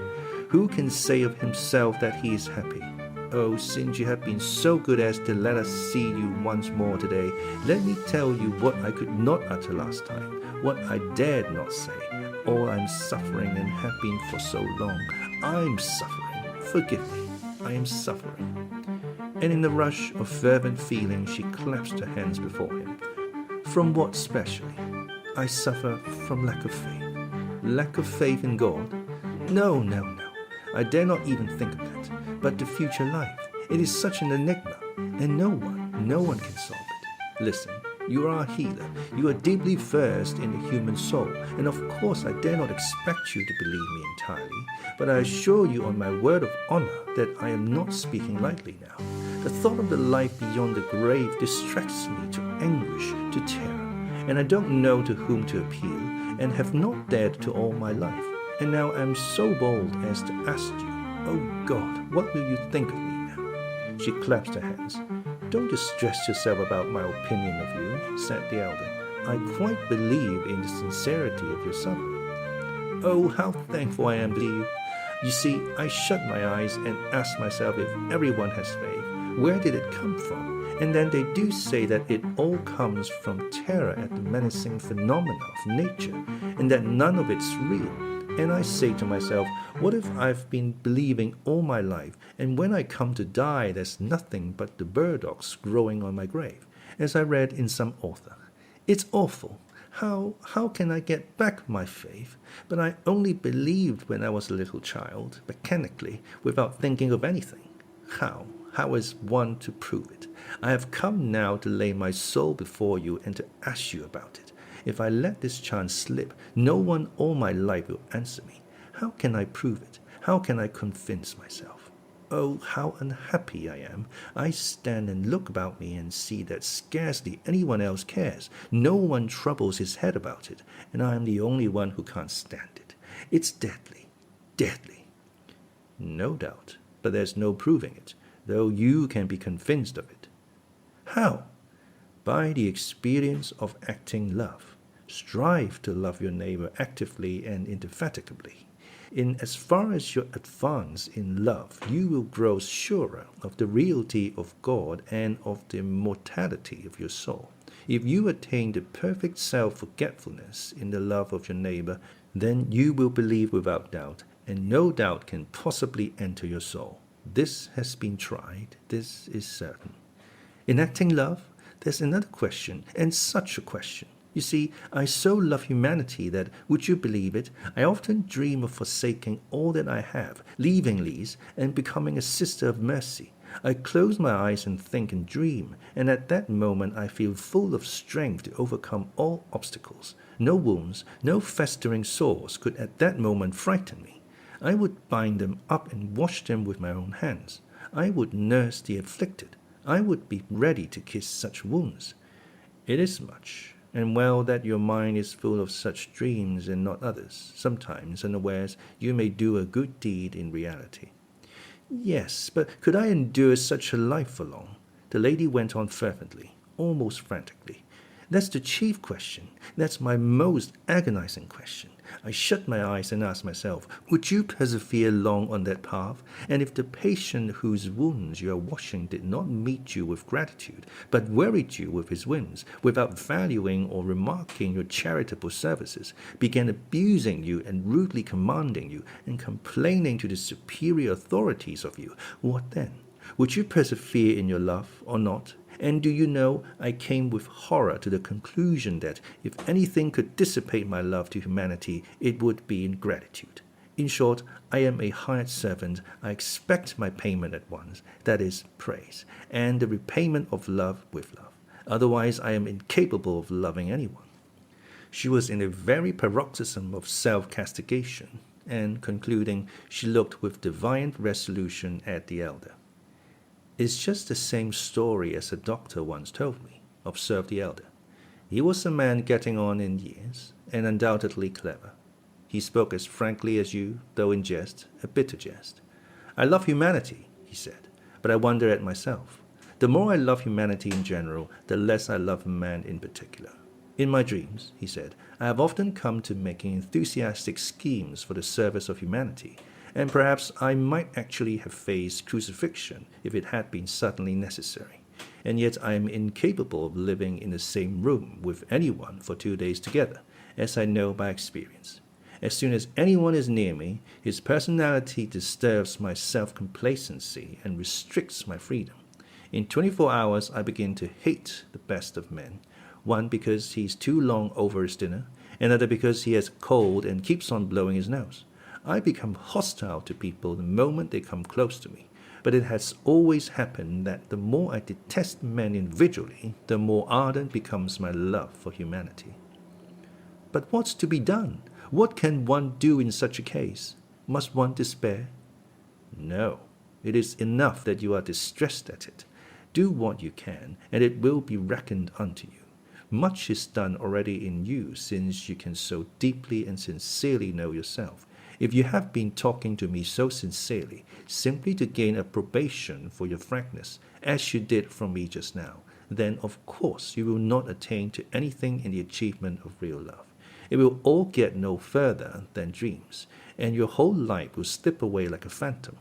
Who can say of himself that he is happy? Oh, since you have been so good as to let us see you once more today, let me tell you what I could not utter last time, what I dared not say. Oh, I'm suffering and have been for so long. I'm suffering. Forgive me. I am suffering. And in the rush of fervent feeling, she clasped her hands before him. From what specially? I suffer from lack of faith. Lack of faith in God? No, no, no. I dare not even think of that. But the future life, it is such an enigma, and no one can solve it. Listen, you are a healer. You are deeply versed in the human soul, and of course I dare not expect you to believe me entirely, but I assure you on my word of honor that I am not speaking lightly now. The thought of the life beyond the grave distracts me to anguish, to terror, and I don't know to whom to appeal, and have not dared to all my life. And now I am so bold as to ask you, oh God, what will you think of me now? She clasped her hands. Don't distress yourself about my opinion of you, said the elder. I quite believe in the sincerity of your suffering. Oh, how thankful I am to you. You see, I shut my eyes and ask myself if everyone has faith, Where did it come from? And then they do say that it all comes from terror at the menacing phenomena of nature, and that none of it's real. And I say to myself, what if I've been believing all my life, and when I come to die, there's nothing but the burdocks growing on my grave, as I read in some author. It's awful. How can I get back my faith? But I only believed when I was a little child, mechanically, without thinking of anything. How? How is one to prove it? I have come now to lay my soul before you and to ask you about it. If I let this chance slip, no one all my life will answer me. How can I prove it? How can I convince myself? Oh, how unhappy I am. I stand and look about me and see that scarcely anyone else cares. No one troubles his head about it, and I am the only one who can't stand it. It's deadly, deadly. No doubt, but there's no proving it, though you can be convinced of it. How? By the experience of acting love. Strive to love your neighbor actively and indefatigably. In as far as you advance in love, you will grow surer of the reality of God and of the immortality of your soul. If you attain the perfect self-forgetfulness in the love of your neighbor, then you will believe without doubt, and no doubt can possibly enter your soul. This has been tried, this is certain. In acting love, there's another question, and such a question. You see, I so love humanity that, would you believe it, I often dream of forsaking all that I have, leaving Lise, and becoming a sister of mercy. I close my eyes and think and dream, and at that moment I feel full of strength to overcome all obstacles. No wounds, no festering sores could at that moment frighten me. I would bind them up and wash them with my own hands. I would nurse the afflicted. I would be ready to kiss such wounds. It is much, and well that your mind is full of such dreams and not others. Sometimes, unawares, you may do a good deed in reality. Yes, but could I endure such a life for long? The lady went on fervently, almost frantically. That's the chief question. That's my most agonizing question. I shut my eyes and ask myself, would you persevere long on that path? And if the patient whose wounds you are washing did not meet you with gratitude, but worried you with his whims, without valuing or remarking your charitable services, began abusing you and rudely commanding you, and complaining to the superior authorities of you, what then? Would you persevere in your love or not? And do you know, I came with horror to the conclusion that if anything could dissipate my love to humanity, it would be ingratitude. In short, I am a hired servant. I expect my payment at once, that is, praise, and the repayment of love with love. Otherwise, I am incapable of loving anyone. She was in a very paroxysm of self-castigation, and concluding, she looked with defiant resolution at the elder. It's just the same story as a doctor once told me, observed the elder. He was a man getting on in years, and undoubtedly clever. He spoke as frankly as you, though in jest, a bitter jest. I love humanity, he said, but I wonder at myself. The more I love humanity in general, the less I love a man in particular. In my dreams, he said, I have often come to making enthusiastic schemes for the service of humanity, and perhaps I might actually have faced crucifixion if it had been suddenly necessary. And yet I am incapable of living in the same room with anyone for 2 days together, as I know by experience. As soon as anyone is near me, his personality disturbs my self-complacency and restricts my freedom. In 24 hours I begin to hate the best of men, one because he is too long over his dinner, another because he has a cold and keeps on blowing his nose. I become hostile to people the moment they come close to me, but it has always happened that the more I detest men individually, the more ardent becomes my love for humanity. But what's to be done? What can one do in such a case? Must one despair? No, it is enough that you are distressed at it. Do what you can, and it will be reckoned unto you. Much is done already in you, since you can so deeply and sincerely know yourself. If you have been talking to me so sincerely, simply to gain approbation for your frankness, as you did from me just now, then of course you will not attain to anything in the achievement of real love. It will all get no further than dreams, and your whole life will slip away like a phantom.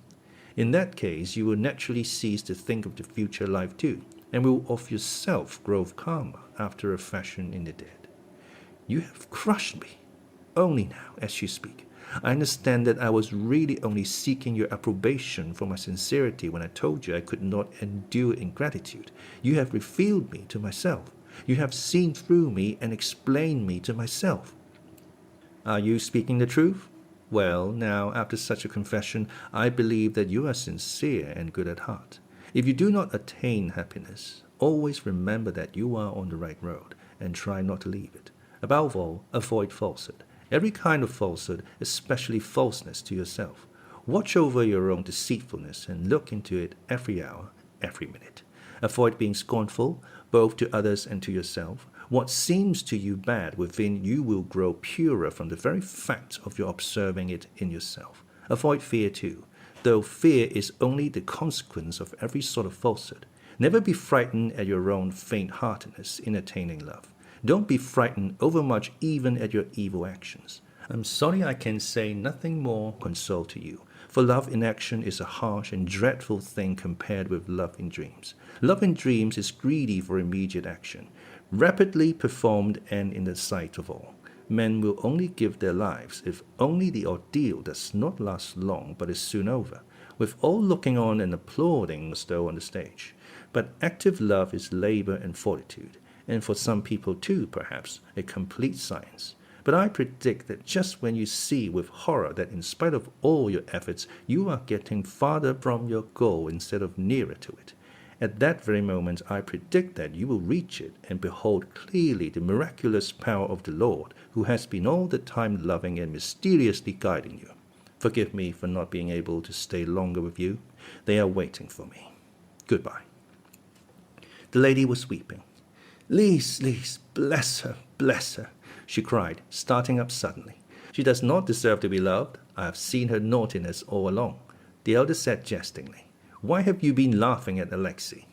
In that case, you will naturally cease to think of the future life too, and will of yourself grow calmer after a fashion in the dead. You have crushed me. Only now, as you speak, I understand that I was really only seeking your approbation for my sincerity when I told you I could not endure ingratitude. You have revealed me to myself. You have seen through me and explained me to myself. Are you speaking the truth? Well, now, after such a confession, I believe that you are sincere and good at heart. If you do not attain happiness, always remember that you are on the right road, and try not to leave it. Above all, avoid falsehood. Every kind of falsehood, especially falseness to yourself. Watch over your own deceitfulness and look into it every hour, every minute. Avoid being scornful, both to others and to yourself. What seems to you bad within you will grow purer from the very fact of your observing it in yourself. Avoid fear too, though fear is only the consequence of every sort of falsehood. Never be frightened at your own faint-heartedness in attaining love. Don't be frightened overmuch even at your evil actions. I'm sorry I can say nothing more console to you, for love in action is a harsh and dreadful thing compared with love in dreams. Love in dreams is greedy for immediate action, rapidly performed and in the sight of all. Men will only give their lives if only the ordeal does not last long but is soon over, with all looking on and applauding as though on the stage. But active love is labor and fortitude, and for some people too, perhaps, a complete science. But I predict that just when you see with horror that in spite of all your efforts, you are getting farther from your goal instead of nearer to it, at that very moment I predict that you will reach it and behold clearly the miraculous power of the Lord, who has been all the time loving and mysteriously guiding you. Forgive me for not being able to stay longer with you. They are waiting for me. Goodbye. The lady was weeping. Lise, bless her, she cried, starting up suddenly. She does not deserve to be loved. I have seen her naughtiness all along. The elder said jestingly, Why have you been laughing at Alexei?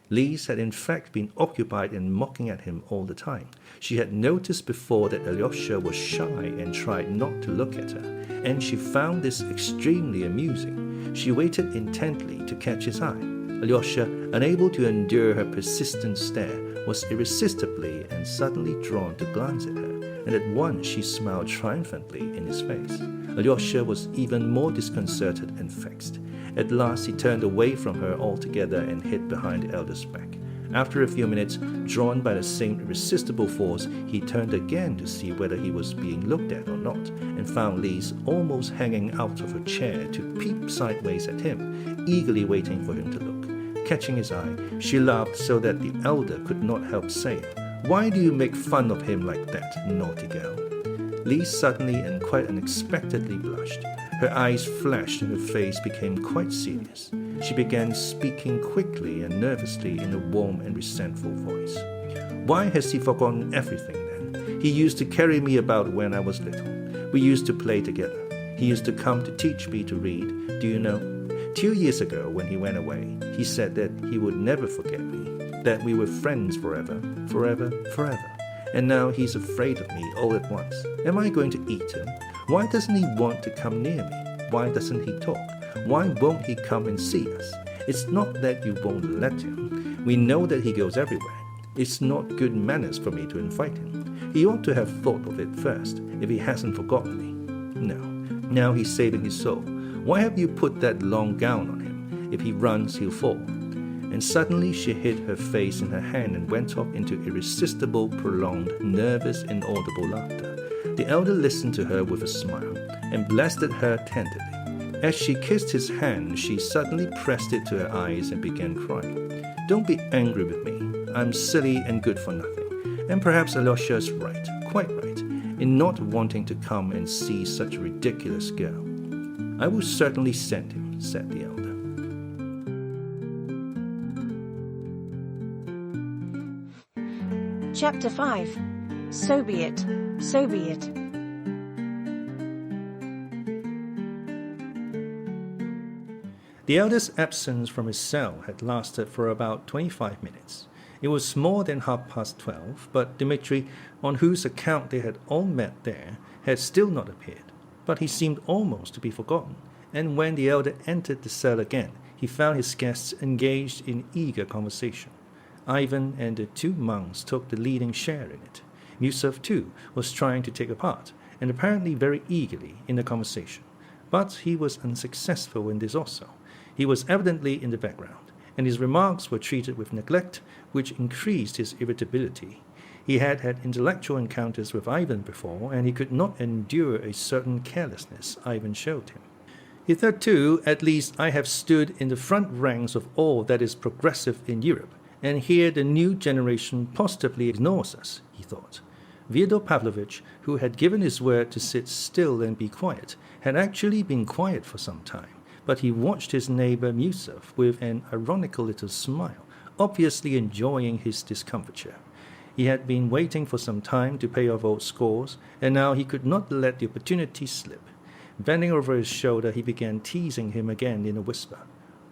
Lise had in fact been occupied in mocking at him all the time. She had noticed before that Alyosha was shy and tried not to look at her, and she found this extremely amusing. She waited intently to catch his eye. Alyosha, unable to endure her persistent stare, was irresistibly and suddenly drawn to glance at her, and at once she smiled triumphantly in his face. Alyosha was even more disconcerted and vexed. At last he turned away from her altogether and hid behind the elder's back. After a few minutes, drawn by the same irresistible force, he turned again to see whether he was being looked at or not, and found Lise almost hanging out of her chair to peep sideways at him, eagerly waiting for him to look. Catching his eye, she laughed so that the elder could not help saying, Why do you make fun of him like that, naughty girl? Lise suddenly and quite unexpectedly blushed. Her eyes flashed and her face became quite serious. She began speaking quickly and nervously in a warm and resentful voice. Why has he forgotten everything then? He used to carry me about when I was little. We used to play together. He used to come to teach me to read. Do you know? 2 years ago, when he went away, he said that he would never forget me, that we were friends forever, forever, forever. And now he's afraid of me all at once. Am I going to eat him? Why doesn't he want to come near me? Why doesn't he talk? Why won't he come and see us? It's not that you won't let him. We know that he goes everywhere. It's not good manners for me to invite him. He ought to have thought of it first, if he hasn't forgotten me. No, now he's saving his soul. Why have you put that long gown on him? If he runs, he'll fall. And suddenly she hid her face in her hand and went off into irresistible, prolonged, nervous, inaudible laughter. The elder listened to her with a smile, and blessed her tenderly. As she kissed his hand, she suddenly pressed it to her eyes and began crying. Don't be angry with me. I'm silly and good for nothing. And perhaps Alyosha is right, quite right, in not wanting to come and see such a ridiculous girl. I will certainly send him, said the elder. Chapter 5. So be it, so be it. The elder's absence from his cell had lasted for about 25 minutes. It was more than 12:30, but Dmitri, on whose account they had all met there, had still not appeared. But he seemed almost to be forgotten, and when the elder entered the cell again, he found his guests engaged in eager conversation. Ivan and the two monks took the leading share in it. Miusov, too, was trying to take a part, and apparently very eagerly, in the conversation. But he was unsuccessful in this also. He was evidently in the background, and his remarks were treated with neglect, which increased his irritability. He had had intellectual encounters with Ivan before, and he could not endure a certain carelessness Ivan showed him. Hitherto, at least, I have stood in the front ranks of all that is progressive in Europe, and here the new generation positively ignores us, he thought. Fyodor Pavlovich, who had given his word to sit still and be quiet, had actually been quiet for some time, but he watched his neighbor Miusov with an ironical little smile, obviously enjoying his discomfiture. He had been waiting for some time to pay off old scores, and now he could not let the opportunity slip. Bending over his shoulder, he began teasing him again in a whisper.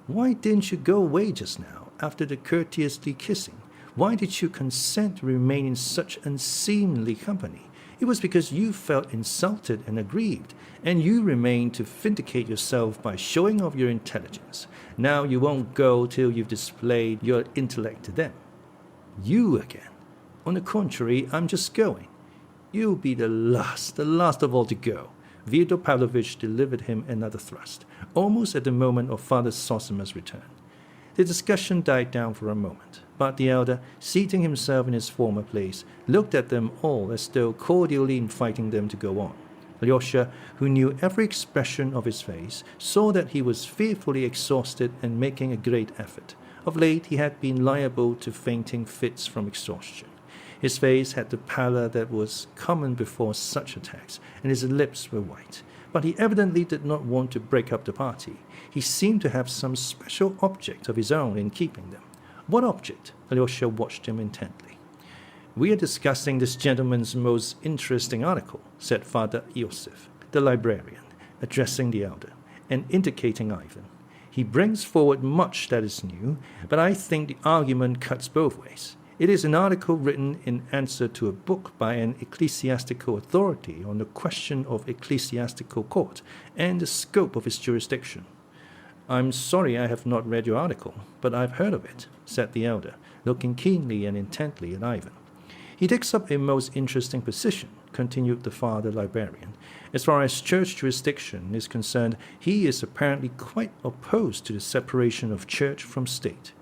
"Why didn't you go away just now, after the courteously kissing? Why did you consent to remain in such unseemly company? It was because you felt insulted and aggrieved, and you remained to vindicate yourself by showing off your intelligence. Now you won't go till you've displayed your intellect to them." "You again? On the contrary, I'm just going." "You'll be the last of all to go." Fyodor Pavlovich delivered him another thrust, almost at the moment of Father Zosima's return. The discussion died down for a moment, but the elder, seating himself in his former place, looked at them all as though cordially inviting them to go on. Alyosha, who knew every expression of his face, saw that he was fearfully exhausted and making a great effort. Of late he had been liable to fainting fits from exhaustion. His face had the pallor that was common before such attacks, and his lips were white. But he evidently did not want to break up the party. He seemed to have some special object of his own in keeping them. What object? Alyosha watched him intently. "We are discussing this gentleman's most interesting article," said Father Iosif, the librarian, addressing the elder, and indicating Ivan. "He brings forward much that is new, but I think the argument cuts both ways. It is an article written in answer to a book by an ecclesiastical authority on the question of ecclesiastical court and the scope of its jurisdiction." "I'm sorry I have not read your article, but I've heard of it," said the elder, looking keenly and intently at Ivan. "He takes up a most interesting position," continued the father librarian. "As far as church jurisdiction is concerned, he is apparently quite opposed to the separation of church from state."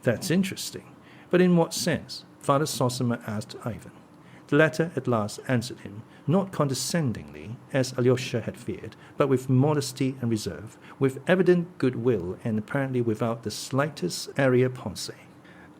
"That's interesting. But in what sense?" Father Zosima asked Ivan. The latter at last answered him, not condescendingly, as Alyosha had feared, but with modesty and reserve, with evident goodwill, and apparently without the slightest arrière-pensée.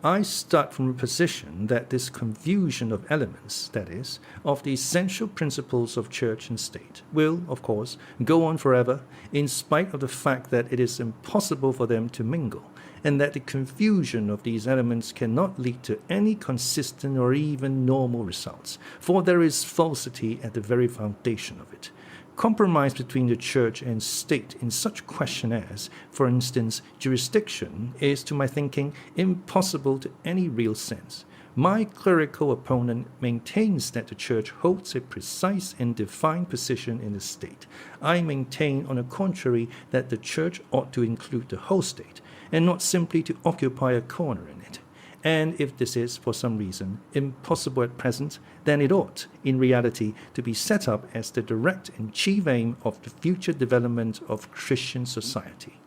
"I start from a position that this confusion of elements, that is, of the essential principles of church and state, will, of course, go on forever, in spite of the fact that it is impossible for them to mingle, and that the confusion of these elements cannot lead to any consistent or even normal results, for there is falsity at the very foundation of it. Compromise between the church and state in such question as, for instance, jurisdiction, is, to my thinking, impossible to any real sense. My clerical opponent maintains that the church holds a precise and defined position in the state. I maintain, on the contrary, that the church ought to include the whole state, and not simply to occupy a corner in it. And if this is, for some reason, impossible at present, then it ought, in reality, to be set up as the direct and chief aim of the future development of Christian society."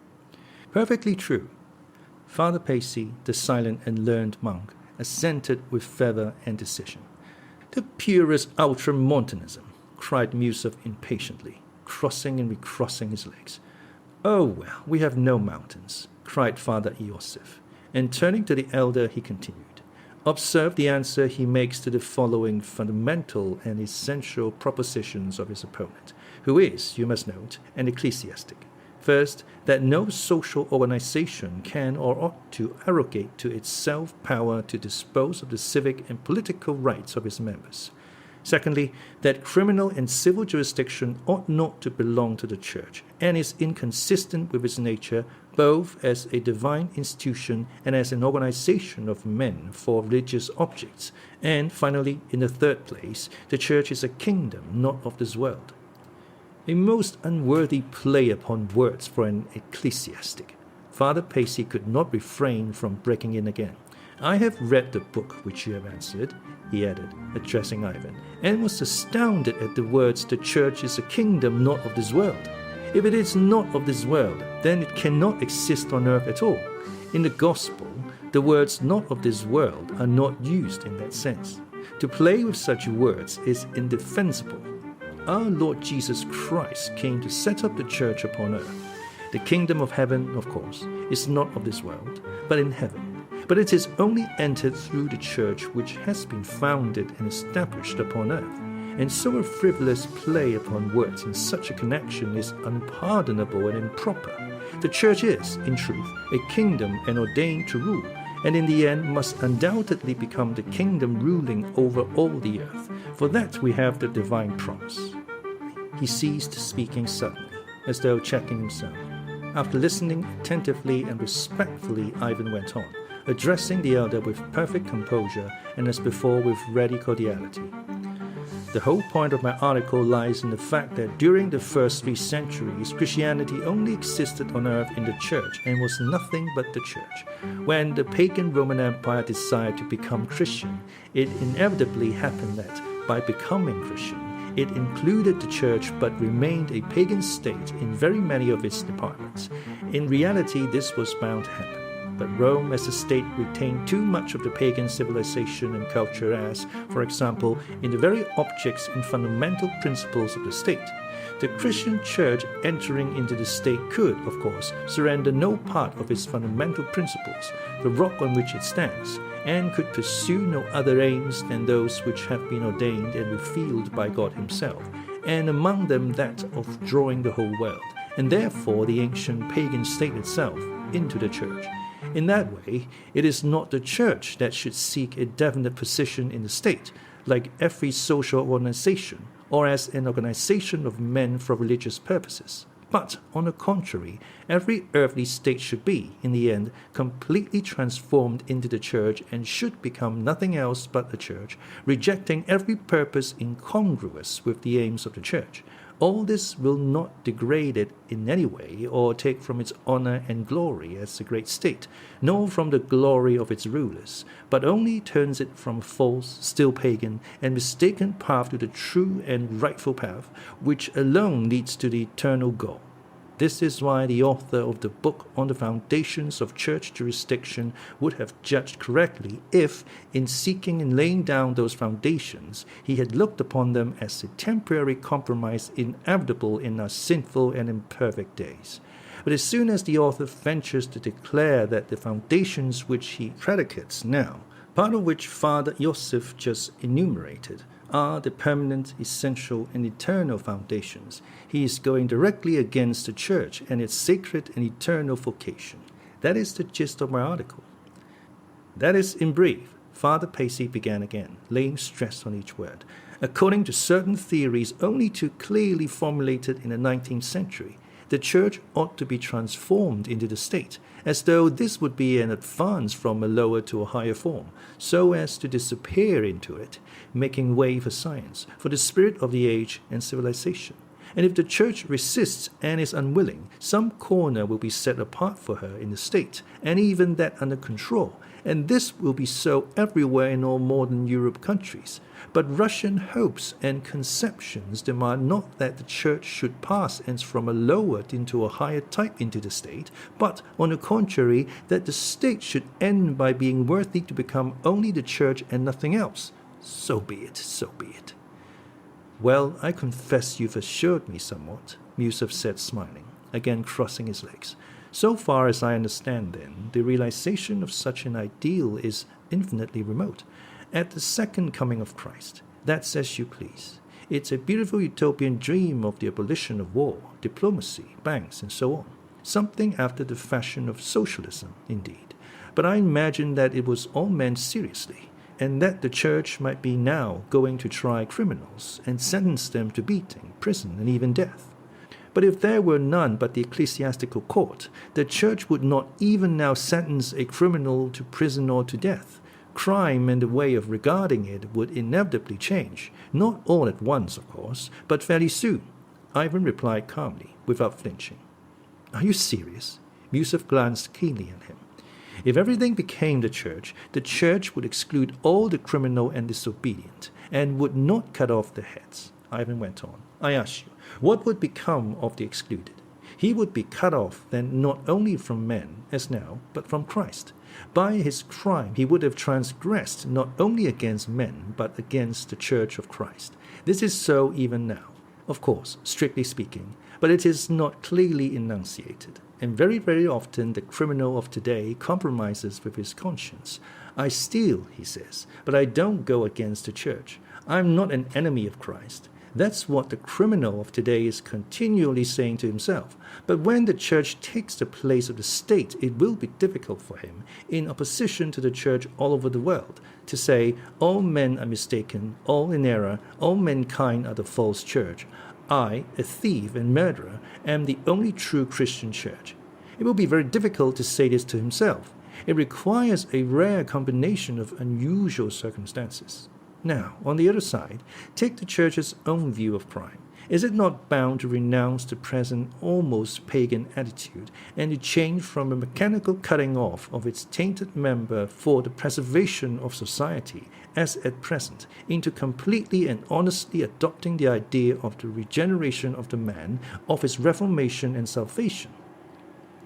"Perfectly true." Father Pacy, the silent and learned monk, assented with fervor and decision. "The purest ultramontanism," cried Miusov impatiently, crossing and recrossing his legs. "Oh, well, we have no mountains," cried Father Iosif, and turning to the elder he continued, "Observe the answer he makes to the following fundamental and essential propositions of his opponent, who is, you must note, an ecclesiastic. First, that no social organization can or ought to arrogate to itself power to dispose of the civic and political rights of its members. Secondly, that criminal and civil jurisdiction ought not to belong to the church, and is inconsistent with its nature, both as a divine institution and as an organization of men for religious objects. And finally, in the third place, the church is a kingdom not of this world." A most unworthy play upon words for an ecclesiastic. Father Pacey could not refrain from breaking in again. "I have read the book which you have answered," he added, addressing Ivan, "and was astounded at the words, 'The church is a kingdom not of this world.' If it is not of this world, then it cannot exist on earth at all. In the gospel, the words 'not of this world' are not used in that sense. To play with such words is indefensible. Our Lord Jesus Christ came to set up the church upon earth. The kingdom of heaven, of course, is not of this world, but in heaven. But it is only entered through the church which has been founded and established upon earth. And so a frivolous play upon words in such a connection is unpardonable and improper. The church is, in truth, a kingdom and ordained to rule, and in the end must undoubtedly become the kingdom ruling over all the earth. For that we have the divine promise." He ceased speaking suddenly, as though checking himself. After listening attentively and respectfully, Ivan went on, addressing the elder with perfect composure and as before with ready cordiality. "The whole point of my article lies in the fact that during the first 3 centuries, Christianity only existed on earth in the church and was nothing but the church. When the pagan Roman Empire decided to become Christian, it inevitably happened that, by becoming Christian, it included the church but remained a pagan state in very many of its departments. In reality, this was bound to happen. But Rome as a state retained too much of the pagan civilization and culture as, for example, in the very objects and fundamental principles of the state. The Christian church entering into the state could, of course, surrender no part of its fundamental principles, the rock on which it stands, and could pursue no other aims than those which have been ordained and revealed by God himself, and among them that of drawing the whole world, and therefore the ancient pagan state itself, into the church. In that way, it is not the church that should seek a definite position in the state, like every social organization, or as an organization of men for religious purposes. But, on the contrary, every earthly state should be, in the end, completely transformed into the church and should become nothing else but the church, rejecting every purpose incongruous with the aims of the church. All this will not degrade it in any way or take from its honor and glory as a great state, nor from the glory of its rulers, but only turns it from a false, still pagan, and mistaken path to the true and rightful path, which alone leads to the eternal goal. This is why the author of the book on the foundations of church jurisdiction would have judged correctly if, in seeking and laying down those foundations, he had looked upon them as a temporary compromise inevitable in our sinful and imperfect days. But as soon as the author ventures to declare that the foundations which he predicates now, part of which Father Iosif just enumerated, are the permanent, essential, and eternal foundations, he is going directly against the church and its sacred and eternal vocation. That is the gist of my article. That is, in brief, Father Pacey began again, laying stress on each word. According to certain theories only too clearly formulated in the 19th century, the church ought to be transformed into the state, as though this would be an advance from a lower to a higher form, so as to disappear into it, making way for science, for the spirit of the age and civilization. And if the church resists and is unwilling, some corner will be set apart for her in the state, and even that under control, and this will be so everywhere in all modern Europe countries. But Russian hopes and conceptions demand not that the church should pass hence from a lower into a higher type into the state, but, on the contrary, that the state should end by being worthy to become only the church and nothing else. So be it, so be it. Well, I confess you've assured me somewhat, Yusuf said, smiling, again crossing his legs. So far as I understand, then, the realization of such an ideal is infinitely remote. At the second coming of Christ, that's as you please. It's a beautiful utopian dream of the abolition of war, diplomacy, banks, and so on. Something after the fashion of socialism, indeed. But I imagine that it was all meant seriously, and that the church might be now going to try criminals and sentence them to beating, prison, and even death. But if there were none but the ecclesiastical court, the church would not even now sentence a criminal to prison or to death. Crime and the way of regarding it would inevitably change, not all at once, of course, but fairly soon. Ivan replied calmly, without flinching. Are you serious? Yusuf glanced keenly at him. If everything became the church would exclude all the criminal and disobedient, and would not cut off their heads. Ivan went on. I ask you, what would become of the excluded? He would be cut off then not only from men, as now, but from Christ. By his crime he would have transgressed not only against men, but against the Church of Christ. This is so even now, of course, strictly speaking, but it is not clearly enunciated. And very, very often the criminal of today compromises with his conscience. I steal, he says, but I don't go against the church. I'm not an enemy of Christ. That's what the criminal of today is continually saying to himself. But when the church takes the place of the state, it will be difficult for him, in opposition to the church all over the world, to say, all men are mistaken, all in error, all mankind are the false church. I, a thief and murderer, am the only true Christian church. It will be very difficult to say this to himself. It requires a rare combination of unusual circumstances. Now, on the other side, take the church's own view of crime. Is it not bound to renounce the present almost pagan attitude and to change from a mechanical cutting off of its tainted member for the preservation of society, as at present, into completely and honestly adopting the idea of the regeneration of the man, of his reformation and salvation?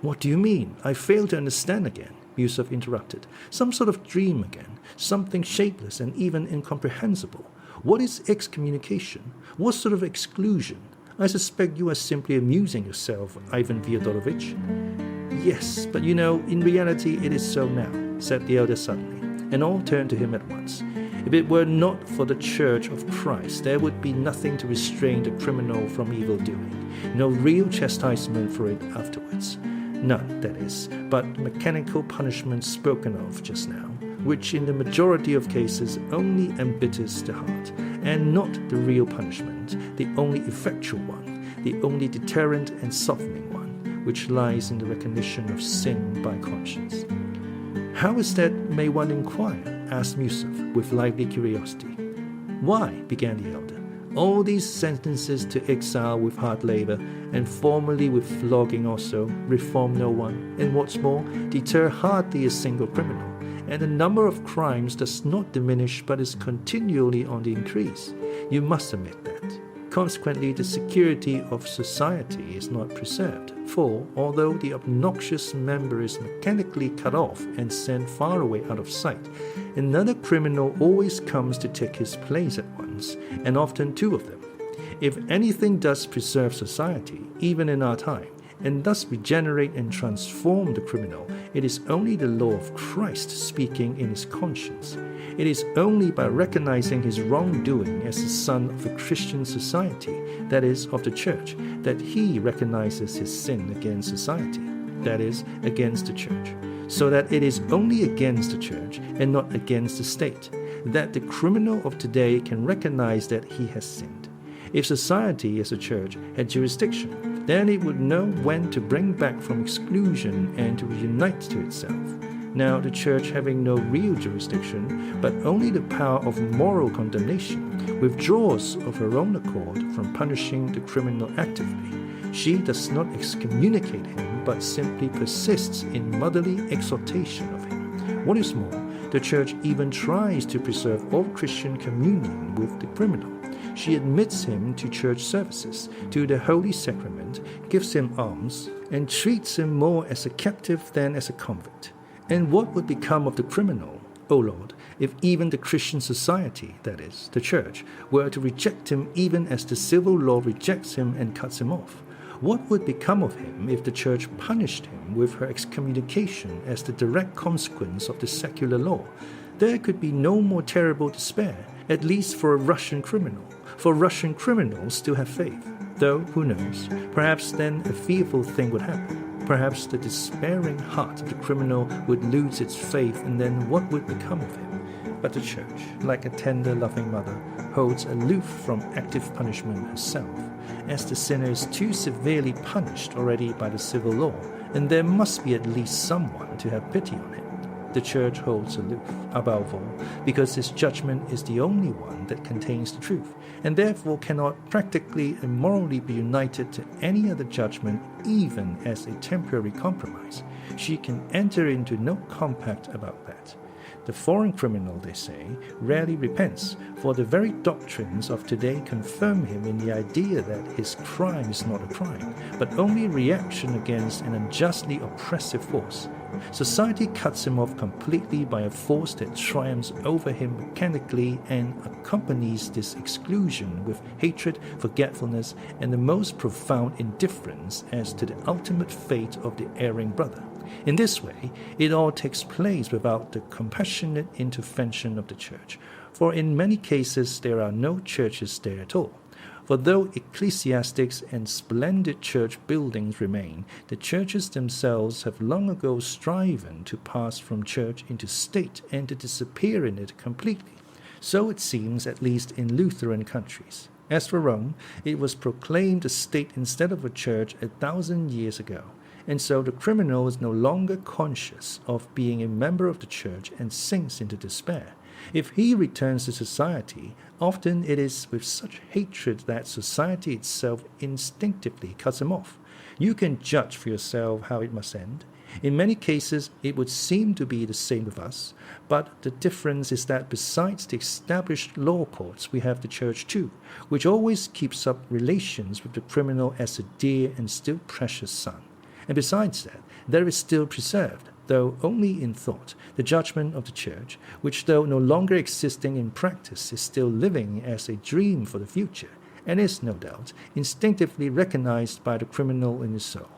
What do you mean? I fail to understand again, Yusuf interrupted. Some sort of dream again, something shapeless and even incomprehensible. What is excommunication? What sort of exclusion? I suspect you are simply amusing yourself, Ivan Fyodorovich. Yes, but in reality it is so now, said the elder suddenly, and all turned to him at once. If it were not for the Church of Christ, there would be nothing to restrain the criminal from evil doing, no real chastisement for it afterwards. None, that is, but mechanical punishment spoken of just now, which in the majority of cases only embitters the heart, and not the real punishment, the only effectual one, the only deterrent and softening one, which lies in the recognition of sin by conscience. How is that, may one inquire? Asked Yusuf, with lively curiosity. Why, began the elder, all these sentences to exile with hard labor, and formerly with flogging also, reform no one, and what's more, deter hardly a single criminal, and the number of crimes does not diminish but is continually on the increase. You must admit that. Consequently, the security of society is not preserved, for although the obnoxious member is mechanically cut off and sent far away out of sight, another criminal always comes to take his place at once, and often two of them. If anything does preserve society, even in our time, and thus regenerate and transform the criminal, it is only the law of Christ speaking in his conscience. It is only by recognizing his wrongdoing as the son of a Christian society, that is, of the church, that he recognizes his sin against society, that is, against the church, so that it is only against the church and not against the state, that the criminal of today can recognize that he has sinned. If society as a church had jurisdiction, then it would know when to bring back from exclusion and to reunite to itself. Now the church, having no real jurisdiction, but only the power of moral condemnation, withdraws of her own accord from punishing the criminal actively. She does not excommunicate him, but simply persists in motherly exhortation of him. What is more, the church even tries to preserve all Christian communion with the criminal. She admits him to church services, to the Holy Sacrament, gives him alms, and treats him more as a captive than as a convict. And what would become of the criminal, O Lord, if even the Christian society, that is, the church, were to reject him even as the civil law rejects him and cuts him off? What would become of him if the church punished him with her excommunication as the direct consequence of the secular law? There could be no more terrible despair, at least for a Russian criminal. For Russian criminals still have faith, though, who knows, perhaps then a fearful thing would happen. Perhaps the despairing heart of the criminal would lose its faith, and then what would become of him? But the church, like a tender, loving mother, holds aloof from active punishment herself, as the sinner is too severely punished already by the civil law, and there must be at least someone to have pity on him. the Church holds aloof, above all, because its judgment is the only one that contains the truth, and therefore cannot practically and morally be united to any other judgment, even as a temporary compromise. She can enter into no compact about that. The foreign criminal, they say, rarely repents, for the very doctrines of today confirm him in the idea that his crime is not a crime, but only a reaction against an unjustly oppressive force. Society cuts him off completely by a force that triumphs over him mechanically and accompanies this exclusion with hatred, forgetfulness, and the most profound indifference as to the ultimate fate of the erring brother. In this way, it all takes place without the compassionate intervention of the Church, for in many cases there are no churches there at all. For though ecclesiastics and splendid church buildings remain, the churches themselves have long ago striven to pass from church into state and to disappear in it completely. So it seems, at least in Lutheran countries. As for Rome, it was proclaimed a state instead of a church 1,000 years ago. And so the criminal is no longer conscious of being a member of the church and sinks into despair. If he returns to society, often it is with such hatred that society itself instinctively cuts him off. You can judge for yourself how it must end. In many cases, it would seem to be the same with us, but the difference is that besides the established law courts, we have the church too, which always keeps up relations with the criminal as a dear and still precious son. And besides that, there is still preserved, though only in thought, the judgment of the Church, which though no longer existing in practice is still living as a dream for the future, and is, no doubt, instinctively recognized by the criminal in his soul.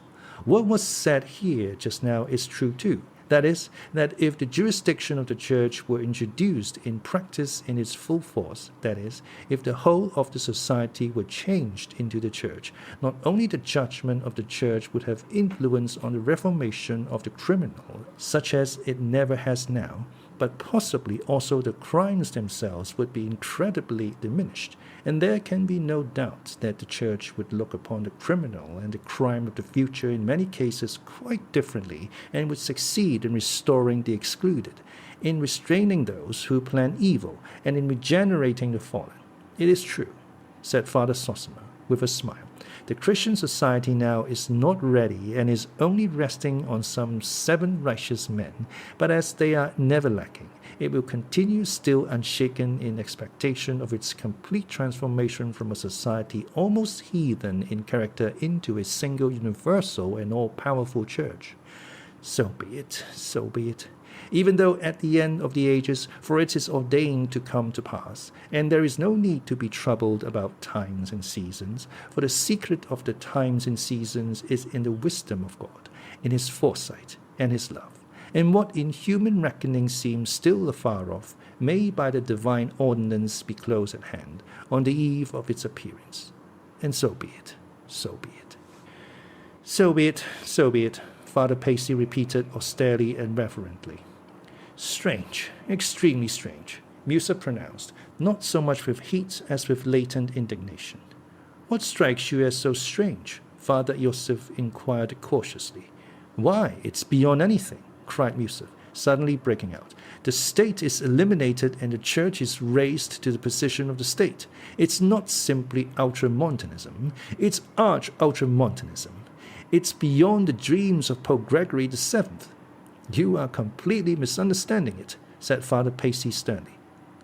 What was said here just now is true too. That is, that if the jurisdiction of the Church were introduced in practice in its full force, that is, if the whole of the society were changed into the Church, not only the judgment of the Church would have influence on the reformation of the criminal, such as it never has now, but possibly also the crimes themselves would be incredibly diminished, and there can be no doubt that the Church would look upon the criminal and the crime of the future in many cases quite differently, and would succeed in restoring the excluded, in restraining those who plan evil, and in regenerating the fallen. It is true, said Father Zosima with a smile. The Christian society now is not ready and is only resting on some 7 righteous men, but as they are never lacking, it will continue still unshaken in expectation of its complete transformation from a society almost heathen in character into a single universal and all-powerful church. So be it, so be it. Even though at the end of the ages, for it is ordained to come to pass, and there is no need to be troubled about times and seasons, for the secret of the times and seasons is in the wisdom of God, in his foresight and his love, and what in human reckoning seems still afar off, may by the divine ordinance be close at hand, on the eve of its appearance. And so be it, so be it. So be it, so be it, Father Pacey repeated austerely and reverently. Strange, extremely strange, Musa pronounced, not so much with heat as with latent indignation. What strikes you as so strange? Father Iosif inquired cautiously. Why, it's beyond anything, cried Musa, suddenly breaking out. The state is eliminated and the church is raised to the position of the state. It's not simply ultramontanism, it's arch-ultramontanism. It's beyond the dreams of Pope Gregory VII. You are completely misunderstanding it, said Father Pacey sternly.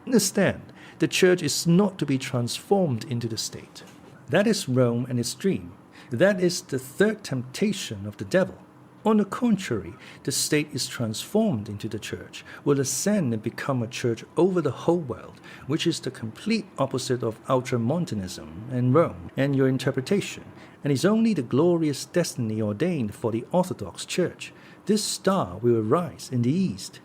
Understand, the church is not to be transformed into the state. That is Rome and its dream. That is the third temptation of the devil. On the contrary, the state is transformed into the church, will ascend and become a church over the whole world, which is the complete opposite of ultramontanism and Rome and your interpretation, and is only the glorious destiny ordained for the Orthodox Church. This star will arise in the east.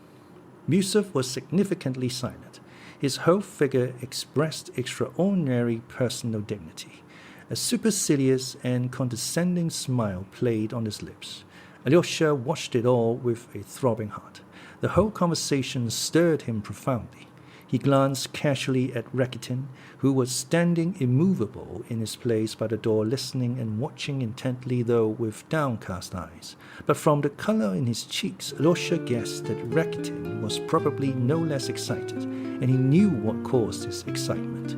Musov was significantly silent. His whole figure expressed extraordinary personal dignity. A supercilious and condescending smile played on his lips. Alyosha watched it all with a throbbing heart. The whole conversation stirred him profoundly. He glanced casually at Rakitin, who was standing immovable in his place by the door, listening and watching intently, though with downcast eyes. But from the color in his cheeks, Alyosha guessed that Rakitin was probably no less excited, and he knew what caused his excitement.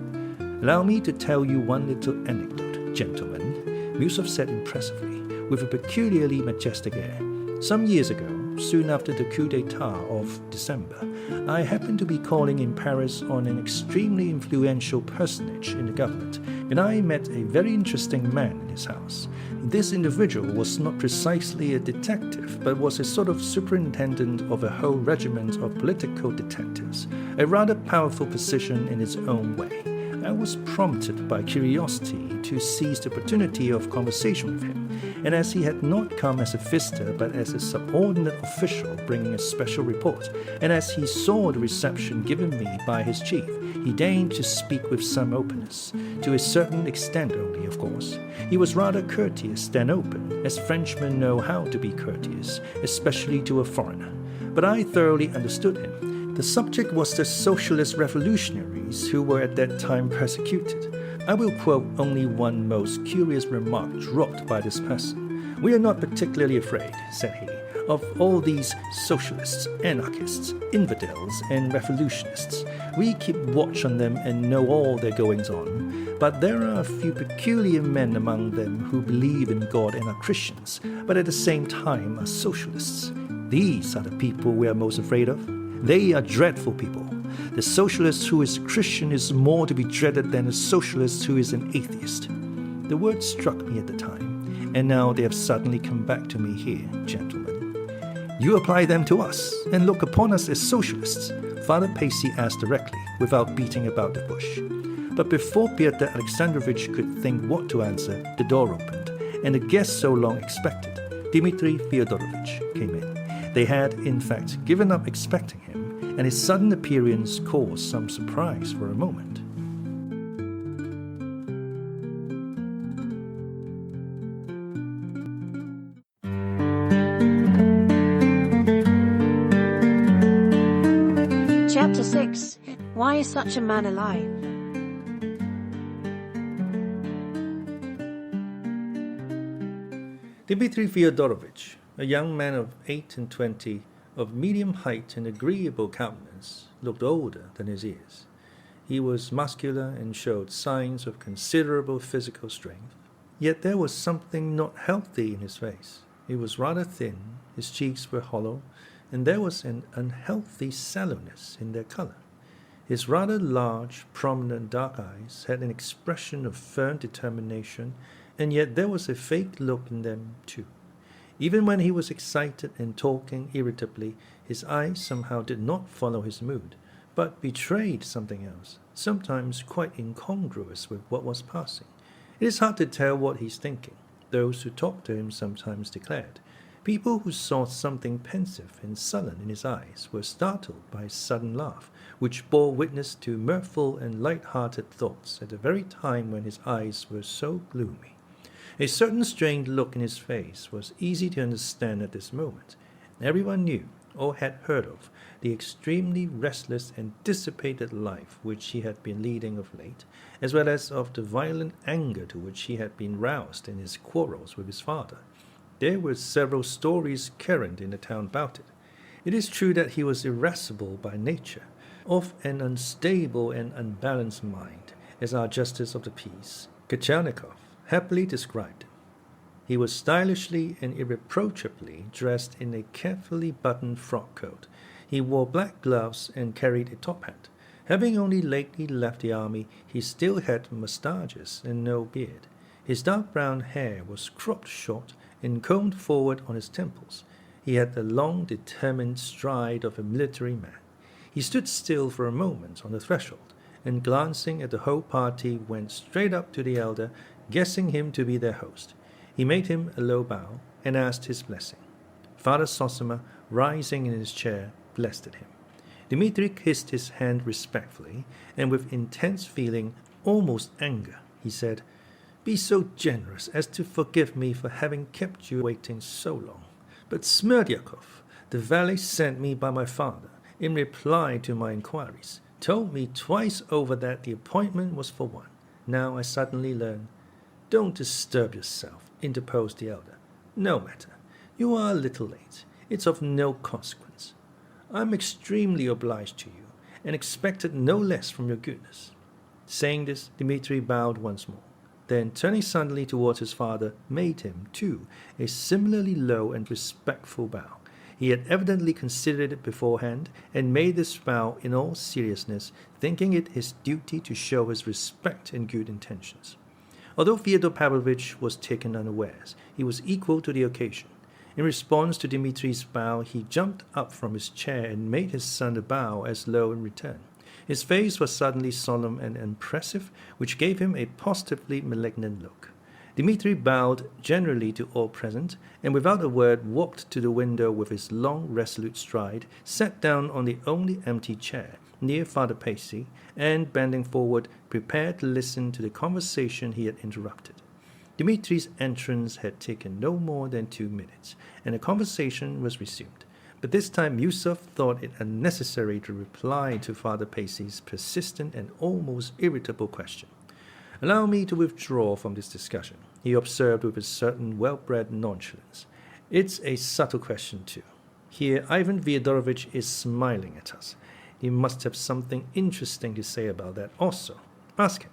"Allow me to tell you one little anecdote, gentlemen," Musov said impressively, with a peculiarly majestic air. "Some years ago, soon after the coup d'etat of December, I happened to be calling in Paris on an extremely influential personage in the government, and I met a very interesting man in his house. This individual was not precisely a detective, but was a sort of superintendent of a whole regiment of political detectives, a rather powerful position in its own way. I was prompted by curiosity to seize the opportunity of conversation with him, and as he had not come as a visitor but as a subordinate official bringing a special report, and as he saw the reception given me by his chief, he deigned to speak with some openness, to a certain extent only, of course. He was rather courteous than open, as Frenchmen know how to be courteous, especially to a foreigner. But I thoroughly understood him. The subject was the socialist revolutionaries who were at that time persecuted. I will quote only one most curious remark dropped by this person. "We are not particularly afraid," said he, "of all these socialists, anarchists, infidels, and revolutionists. We keep watch on them and know all their goings-on. But there are a few peculiar men among them who believe in God and are Christians, but at the same time are socialists. These are the people we are most afraid of. They are dreadful people. The socialist who is Christian is more to be dreaded than a socialist who is an atheist." The words struck me at the time, and now they have suddenly come back to me here, gentlemen. "You apply them to us, and look upon us as socialists?" Father Pacey asked directly, without beating about the bush. But before Pyotr Alexandrovich could think what to answer, the door opened, and the guest so long expected, Dmitri Fyodorovich, came in. They had, in fact, given up expecting him, and his sudden appearance caused some surprise for a moment. Chapter 6. Why is such a man alive? Dmitri Fyodorovich, a young man of 28, of medium height and agreeable countenance, looked older than his years. He was muscular and showed signs of considerable physical strength. Yet there was something not healthy in his face. He was rather thin, his cheeks were hollow, and there was an unhealthy sallowness in their color. His rather large, prominent dark eyes had an expression of firm determination, and yet there was a fake look in them too. Even when he was excited and talking irritably, his eyes somehow did not follow his mood, but betrayed something else, sometimes quite incongruous with what was passing. It is hard to tell what he's thinking, those who talked to him sometimes declared. People who saw something pensive and sullen in his eyes were startled by his sudden laugh, which bore witness to mirthful and light-hearted thoughts at the very time when his eyes were so gloomy. A certain strained look in his face was easy to understand at this moment. Everyone knew, or had heard of, the extremely restless and dissipated life which he had been leading of late, as well as of the violent anger to which he had been roused in his quarrels with his father. There were several stories current in the town about it. It is true that he was irascible by nature, of an unstable and unbalanced mind, as our Justice of the Peace, Kachalnikov, happily described him. He was stylishly and irreproachably dressed in a carefully buttoned frock coat. He wore black gloves and carried a top hat. Having only lately left the army, he still had moustaches and no beard. His dark brown hair was cropped short and combed forward on his temples. He had the long, determined stride of a military man. He stood still for a moment on the threshold, and glancing at the whole party, went straight up to the elder, guessing him to be their host. He made him a low bow and asked his blessing. Father Zosima, rising in his chair, blessed him. Dmitri kissed his hand respectfully, and with intense feeling, almost anger, he said, "Be so generous as to forgive me for having kept you waiting so long. But Smerdyakov, the valet sent me by my father, in reply to my inquiries, told me twice over that the appointment was for one. Now I suddenly learn. Don't disturb yourself, interposed the elder. No matter. You are a little late. It's of no consequence. I'm extremely obliged to you, and expected no less from your goodness. Saying this, Dmitri bowed once more. Then, turning suddenly towards his father, made him, too, a similarly low and respectful bow. He had evidently considered it beforehand, and made this bow in all seriousness, thinking it his duty to show his respect and good intentions. Although Fyodor Pavlovich was taken unawares, he was equal to the occasion. In response to Dmitri's bow, he jumped up from his chair and made his son a bow as low in return. His face was suddenly solemn and impressive, which gave him a positively malignant look. Dmitri bowed generally to all present, and without a word walked to the window with his long, resolute stride, sat down on the only empty chair, near Father Pacy, and, bending forward, prepared to listen to the conversation he had interrupted. Dmitri's entrance had taken no more than 2 minutes, and the conversation was resumed. But this time Yusuf thought it unnecessary to reply to Father Pacy's persistent and almost irritable question. Allow me to withdraw from this discussion, he observed with a certain well-bred nonchalance. It's a subtle question, too. Here Ivan Fyodorovich is smiling at us. He must have something interesting to say about that also. Ask him.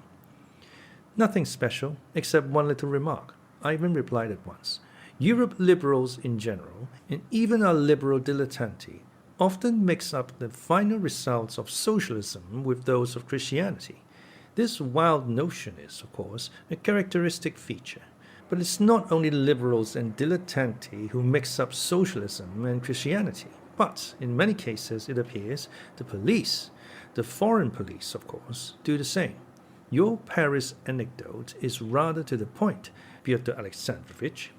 Nothing special, except one little remark, Ivan replied at once. Europe liberals in general, and even our liberal dilettanti, often mix up the final results of socialism with those of Christianity. This wild notion is, of course, a characteristic feature. But it's not only liberals and dilettanti who mix up socialism and Christianity, but, in many cases, it appears, the police, the foreign police, of course, do the same. Your Paris anecdote is rather to the point, Pyotr Alexandrovich.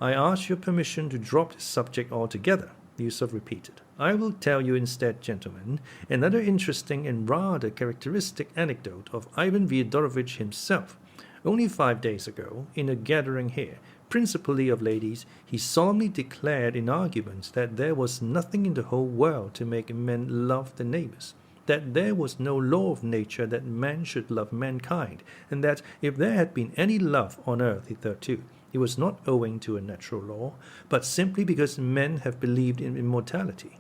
I ask your permission to drop this subject altogether, Yusuf repeated. I will tell you instead, gentlemen, another interesting and rather characteristic anecdote of Ivan Fyodorovich himself. Only 5 days ago, in a gathering here, principally of ladies, he solemnly declared in arguments that there was nothing in the whole world to make men love their neighbors, that there was no law of nature that man should love mankind, and that if there had been any love on earth hitherto, it was not owing to a natural law, but simply because men have believed in immortality.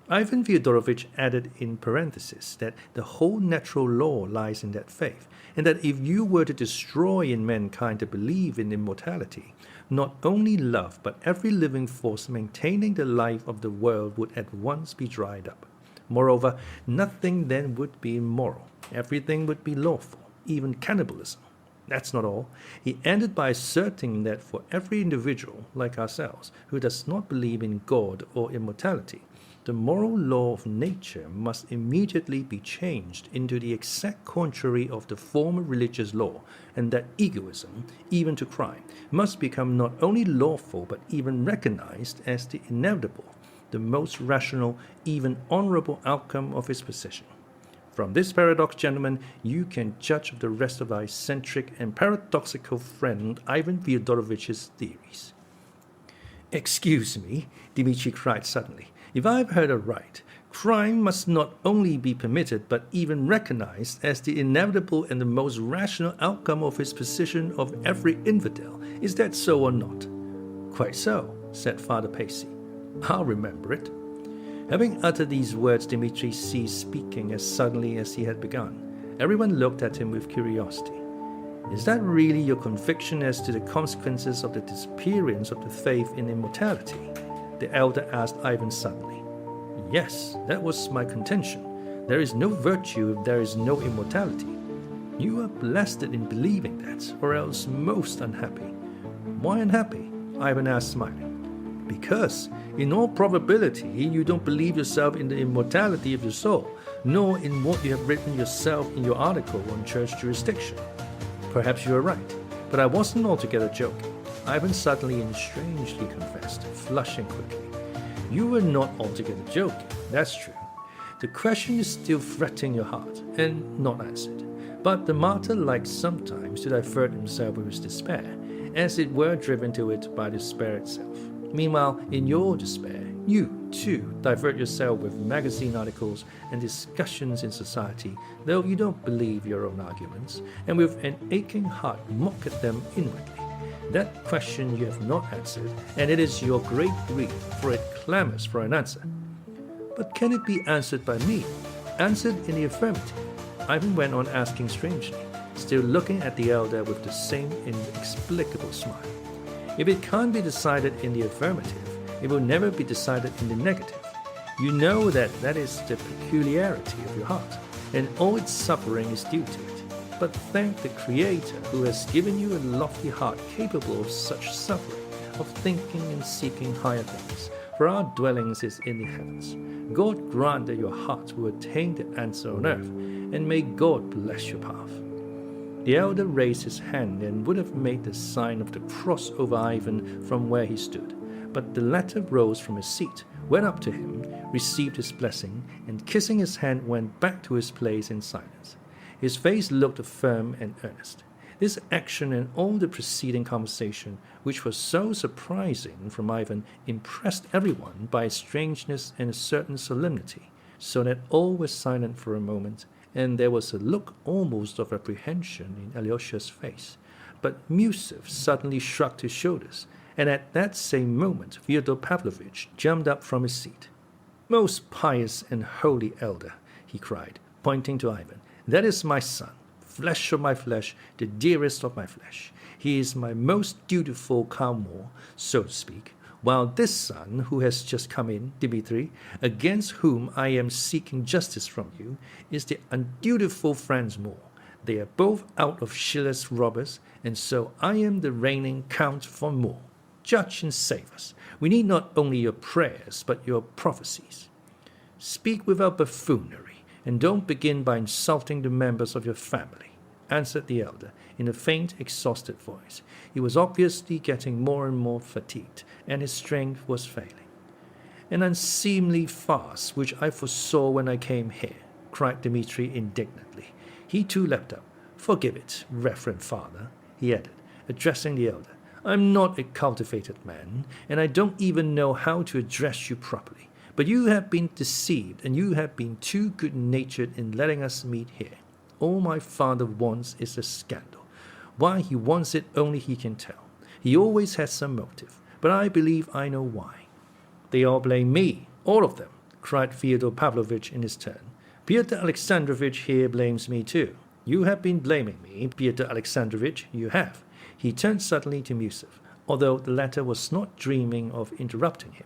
Ivan Fyodorovich added in parenthesis that the whole natural law lies in that faith, and that if you were to destroy in mankind the belief in immortality, not only love but every living force maintaining the life of the world would at once be dried up. Moreover, nothing then would be immoral. Everything would be lawful, even cannibalism. That's not all. He ended by asserting that for every individual, like ourselves, who does not believe in God or immortality, the moral law of nature must immediately be changed into the exact contrary of the former religious law, and that egoism, even to crime, must become not only lawful but even recognized as the inevitable, the most rational, even honorable outcome of his position. From this paradox, gentlemen, you can judge of the rest of our eccentric and paradoxical friend Ivan Fyodorovich's theories. Excuse me, Dmitri cried suddenly. If I've heard aright, crime must not only be permitted but even recognized as the inevitable and the most rational outcome of his position of every infidel. Is that so or not? Quite so, said Father Pacy. I'll remember it. Having uttered these words, Dmitri ceased speaking as suddenly as he had begun. Everyone looked at him with curiosity. Is that really your conviction as to the consequences of the disappearance of the faith in immortality? The elder asked Ivan suddenly. Yes, that was my contention. There is no virtue if there is no immortality. You are blessed in believing that, or else most unhappy. Why unhappy? Ivan asked, smiling. Because, in all probability, you don't believe yourself in the immortality of your soul, nor in what you have written yourself in your article on church jurisdiction. Perhaps you are right, but I wasn't altogether joking. Ivan suddenly and strangely confessed, flushing quickly. You were not altogether joking, that's true. The question is still fretting your heart, and not answered. But the martyr likes sometimes to divert himself with his despair, as it were driven to it by despair itself. Meanwhile, in your despair, You, too, divert yourself with magazine articles and discussions in society, though you don't believe your own arguments, and with an aching heart mock at them inwardly. That question you have not answered, and it is your great grief, for it clamors for an answer. But can it be answered by me? Answered in the affirmative? Ivan went on asking strangely, still looking at the elder with the same inexplicable smile. If it can't be decided in the affirmative, it will never be decided in the negative. You know that is the peculiarity of your heart, and all its suffering is due to it. But thank the Creator who has given you a lofty heart capable of such suffering, of thinking and seeking higher things, for our dwellings is in the heavens. God grant that your heart will attain the answer on earth, and may God bless your path. The elder raised his hand and would have made the sign of the cross over Ivan from where he stood, but the latter rose from his seat, went up to him, received his blessing, and kissing his hand went back to his place in silence. His face looked firm and earnest. This action and all the preceding conversation, which was so surprising from Ivan, impressed everyone by its strangeness and a certain solemnity, so that all were silent for a moment, and there was a look almost of apprehension in Alyosha's face. But Musov suddenly shrugged his shoulders, and at that same moment Fyodor Pavlovich jumped up from his seat. "Most pious and holy elder," he cried, pointing to Ivan, "that is my son, flesh of my flesh, the dearest of my flesh. He is my most dutiful Kalmor, so to speak, while this son who has just come in, Dmitri, against whom I am seeking justice from you, is the undutiful Franz Moore. They are both out of Schiller's robbers, and so I am the reigning Count von Moore. Judge and save us. We need not only your prayers, but your prophecies. Speak without buffoonery, and don't begin by insulting the members of your family," answered the elder in a faint, exhausted voice. He was obviously getting more and more fatigued, and his strength was failing. "An unseemly farce which I foresaw when I came here," cried Dmitri indignantly. He too leapt up. "Forgive it, reverend father," he added, addressing the elder. "I'm not a cultivated man, and I don't even know how to address you properly. But you have been deceived, and you have been too good-natured in letting us meet here. All my father wants is a scandal. Why he wants it only he can tell. He always has some motive, but I believe I know why." "They all blame me, all of them," cried Fyodor Pavlovich in his turn. "Pyotr Alexandrovich here blames me too. You have been blaming me, Pyotr Alexandrovich, you have." He turned suddenly to Musov, although the latter was not dreaming of interrupting him.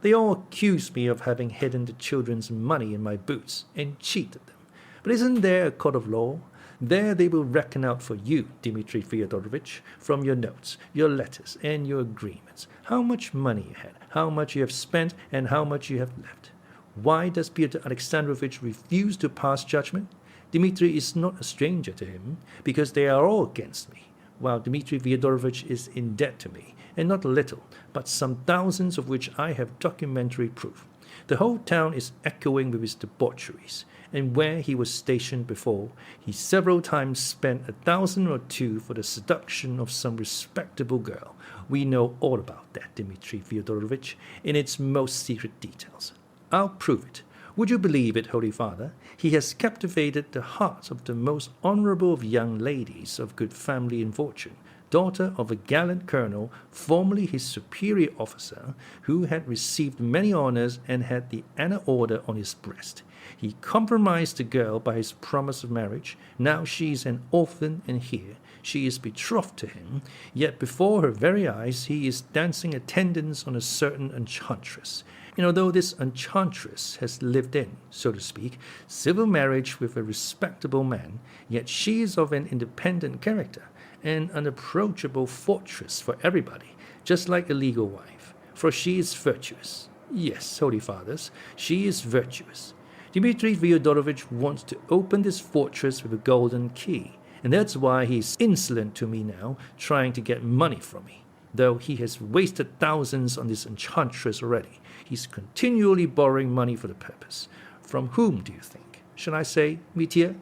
"They all accuse me of having hidden the children's money in my boots and cheated them. But isn't there a court of law? There they will reckon out for you, Dmitri Fyodorovich, from your notes, your letters, and your agreements, how much money you had, how much you have spent, and how much you have left. Why does Pyotr Alexandrovich refuse to pass judgment? Dmitri is not a stranger to him, because they are all against me, while Dmitri Fyodorovich is in debt to me, and not a little, but some thousands of which I have documentary proof. The whole town is echoing with his debaucheries, and where he was stationed before, he several times spent 1,000 or 2 for the seduction of some respectable girl. We know all about that, Dmitri Fyodorovich, in its most secret details. I'll prove it. Would you believe it, Holy Father? He has captivated the hearts of the most honorable of young ladies of good family and fortune, daughter of a gallant colonel, formerly his superior officer, who had received many honors and had the Anna Order on his breast. He compromised the girl by his promise of marriage. Now she is an orphan, and here she is betrothed to him, yet before her very eyes he is dancing attendance on a certain enchantress. And although this enchantress has lived in, so to speak, civil marriage with a respectable man, yet she is of an independent character, an unapproachable fortress for everybody, just like a legal wife, for she is virtuous. Yes, Holy Fathers, she is virtuous. Dmitri Fyodorovich wants to open this fortress with a golden key, and that's why he is insolent to me now, trying to get money from me. Though he has wasted thousands on this enchantress already, he's continually borrowing money for the purpose. From whom, do you think? Shall I say, Mitya?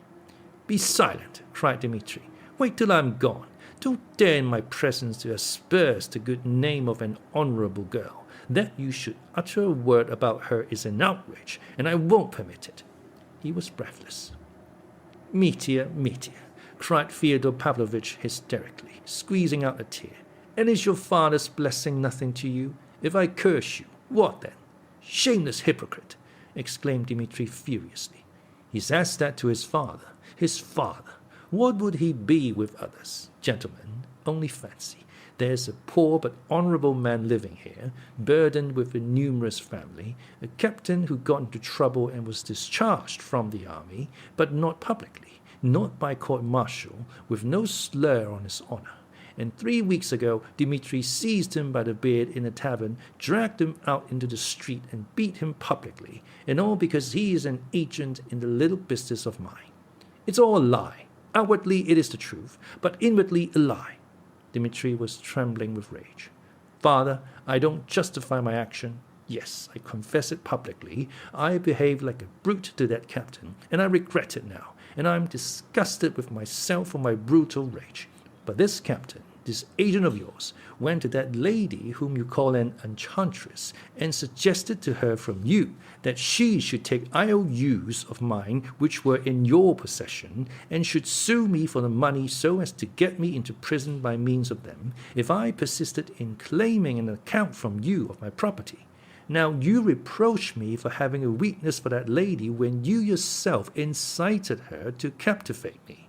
Be silent, cried Dmitri. Wait till I'm gone. Don't dare in my presence to asperse the good name of an honorable girl. That you should utter a word about her is an outrage, and I won't permit it." He was breathless. "Mitya, Mitya," cried Fyodor Pavlovich hysterically, squeezing out a tear. "And is your father's blessing nothing to you? If I curse you, what then? Shameless hypocrite!" exclaimed Dmitri furiously. He says that to his father. His father! What would he be with others? Gentlemen, only fancy. There's a poor but honorable man living here, burdened with a numerous family, a captain who got into trouble and was discharged from the army, but not publicly, not by court-martial, with no slur on his honor. And 3 weeks ago, Dmitri seized him by the beard in a tavern, dragged him out into the street, and beat him publicly, and all because he is an agent in the little business of mine. It's all a lie. Outwardly it is the truth, but inwardly a lie. Dmitri was trembling with rage. "Father, I don't justify my action. Yes, I confess it publicly. I behaved like a brute to that captain, and I regret it now, and I'm disgusted with myself for my brutal rage. But this captain, this agent of yours, went to that lady whom you call an enchantress and suggested to her from you that she should take IOUs of mine which were in your possession and should sue me for the money so as to get me into prison by means of them if I persisted in claiming an account from you of my property. Now you reproach me for having a weakness for that lady when you yourself incited her to captivate me.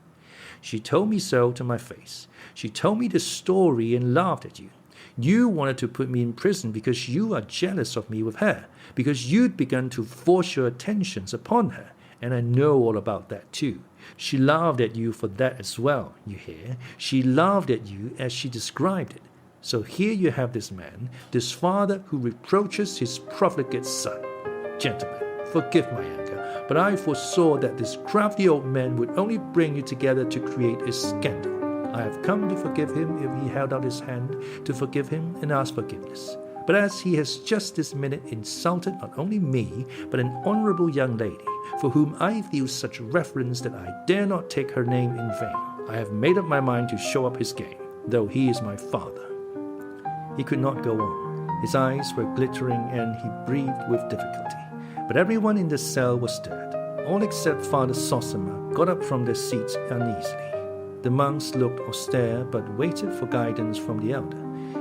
She told me so to my face. She told me the story and laughed at you. You wanted to put me in prison because you are jealous of me with her, because you'd begun to force your attentions upon her, and I know all about that too. She laughed at you for that as well, you hear. She laughed at you as she described it. So here you have this man, this father who reproaches his profligate son. Gentlemen, forgive my anger, but I foresaw that this crafty old man would only bring you together to create a scandal. I have come to forgive him if he held out his hand, to forgive him and ask forgiveness. But as he has just this minute insulted not only me, but an honorable young lady, for whom I feel such reverence that I dare not take her name in vain, I have made up my mind to show up his game, though he is my father." He could not go on. His eyes were glittering and he breathed with difficulty. But everyone in the cell was stirred. All except Father Zosima got up from their seats uneasily. The monks looked austere but waited for guidance from the elder.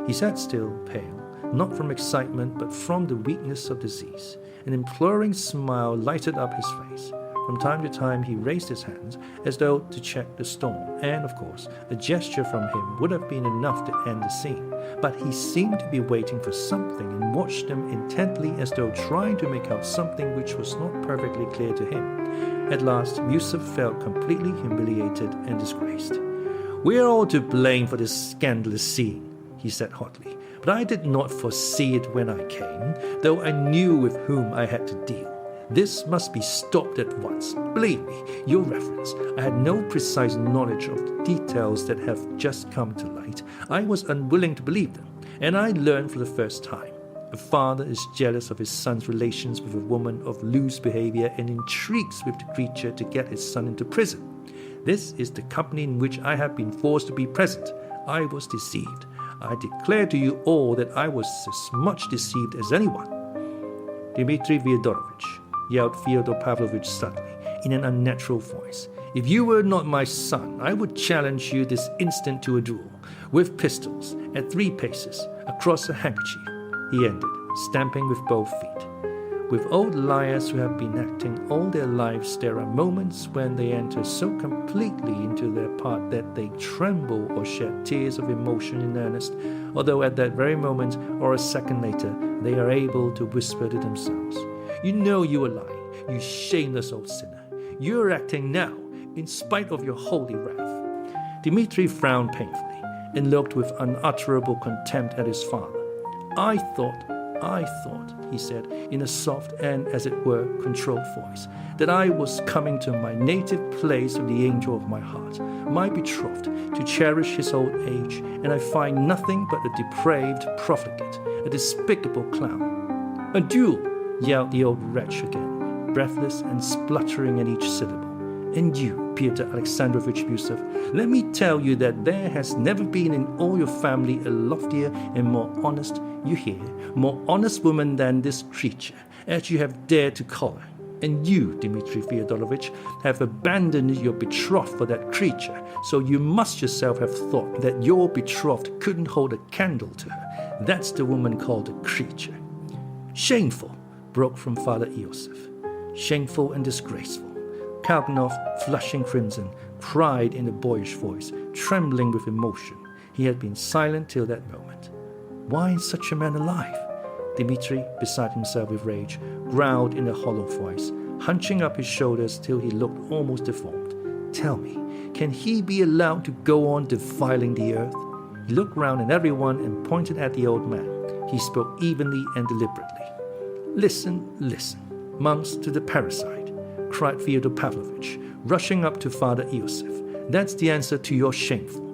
He sat still, pale, not from excitement but from the weakness of disease. An imploring smile lighted up his face. From time to time he raised his hands as though to check the storm, and of course a gesture from him would have been enough to end the scene. But he seemed to be waiting for something and watched them intently as though trying to make out something which was not perfectly clear to him. At last Yusuf felt completely humiliated and disgraced. "We are all to blame for this scandalous scene," he said hotly, "but I did not foresee it when I came, though I knew with whom I had to deal. This must be stopped at once. Believe me, Your Reverence, I had no precise knowledge of the details that have just come to light. I was unwilling to believe them, and I learned for the first time. A father is jealous of his son's relations with a woman of loose behavior and intrigues with the creature to get his son into prison. This is the company in which I have been forced to be present. I was deceived. I declare to you all that I was as much deceived as anyone." "Dmitri Fyodorovich," yelled Fyodor Pavlovich suddenly, in an unnatural voice, "if you were not my son, I would challenge you this instant to a duel, with pistols, at 3 paces, across a handkerchief," he ended, stamping with both feet. With old liars who have been acting all their lives, there are moments when they enter so completely into their part that they tremble or shed tears of emotion in earnest, although at that very moment or a second later they are able to whisper to themselves, "You know you are lying, you shameless old sinner. You are acting now, in spite of your holy wrath." Dmitri frowned painfully and looked with unutterable contempt at his father. I thought, he said, in a soft and, as it were, controlled voice, that I was coming to my native place with the angel of my heart, my betrothed, to cherish his old age, and I find nothing but a depraved profligate, a despicable clown. "A duel!" yelled the old wretch again, breathless and spluttering at each syllable. And you, Pyotr Alexandrovich Yusuf, let me tell you that there has never been in all your family a loftier and more honest, you hear, more honest woman than this creature, as you have dared to call her. And you, Dmitri Fyodorovich, have abandoned your betrothed for that creature, so you must yourself have thought that your betrothed couldn't hold a candle to her. That's the woman called a creature. Shameful, broke from Father Iosif. Shameful and disgraceful. Kalganov, flushing crimson, cried in a boyish voice, trembling with emotion. He had been silent till that moment. Why is such a man alive? Dmitri, beside himself with rage, growled in a hollow voice, hunching up his shoulders till he looked almost deformed. Tell me, can he be allowed to go on defiling the earth? He looked round at everyone and pointed at the old man. He spoke evenly and deliberately. Listen, listen, monks to the parricide, cried Fyodor Pavlovich, rushing up to Father Iosif. That's the answer to your shameful.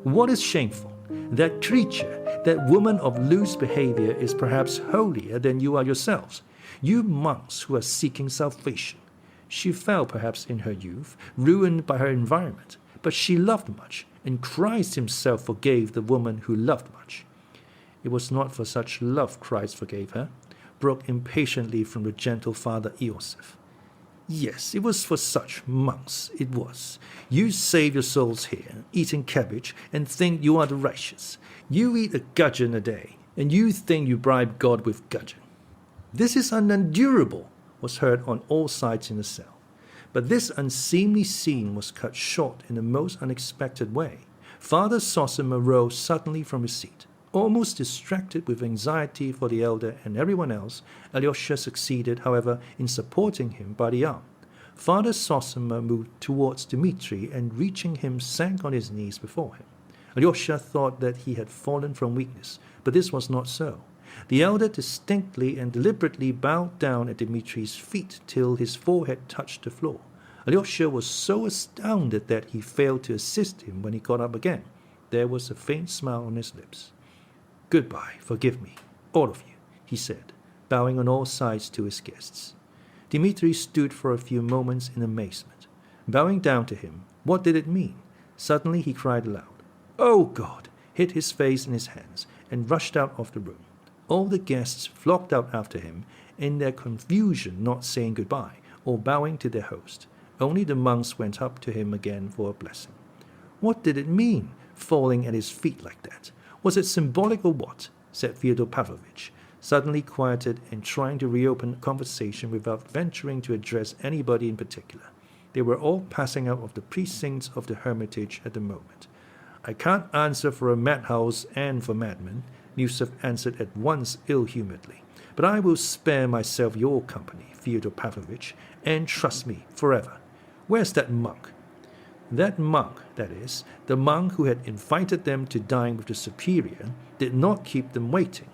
What is shameful? That creature, that woman of loose behavior is perhaps holier than you are yourselves. You monks who are seeking salvation. She fell perhaps in her youth, ruined by her environment, but she loved much, and Christ himself forgave the woman who loved much. It was not for such love Christ forgave her, broke impatiently from the gentle Father Iosif. Yes, it was for such monks, it was. You save your souls here, eating cabbage, and think you are the righteous. You eat a gudgeon a day, and you think you bribe God with gudgeon. This is unendurable, was heard on all sides in the cell. But this unseemly scene was cut short in the most unexpected way. Father Zosima rose suddenly from his seat. Almost distracted with anxiety for the elder and everyone else, Alyosha succeeded, however, in supporting him by the arm. Father Zosima moved towards Dmitri and, reaching him, sank on his knees before him. Alyosha thought that he had fallen from weakness, but this was not so. The elder distinctly and deliberately bowed down at Dmitri's feet till his forehead touched the floor. Alyosha was so astounded that he failed to assist him when he got up again. There was a faint smile on his lips. Goodbye, forgive me, all of you, he said, bowing on all sides to his guests. Dmitri stood for a few moments in amazement. Bowing down to him, what did it mean? Suddenly he cried aloud, "Oh God!" hid his face in his hands, and rushed out of the room. All the guests flocked out after him, in their confusion not saying goodbye or bowing to their host. Only the monks went up to him again for a blessing. What did it mean, falling at his feet like that? Was it symbolic or what? Said Fyodor Pavlovich, suddenly quieted and trying to reopen conversation without venturing to address anybody in particular. They were all passing out of the precincts of the hermitage at the moment. I can't answer for a madhouse and for madmen, Yusuf answered at once ill-humouredly. But I will spare myself your company, Fyodor Pavlovich, and trust me, forever. Where's that monk? That monk, that is, the monk who had invited them to dine with the superior, did not keep them waiting.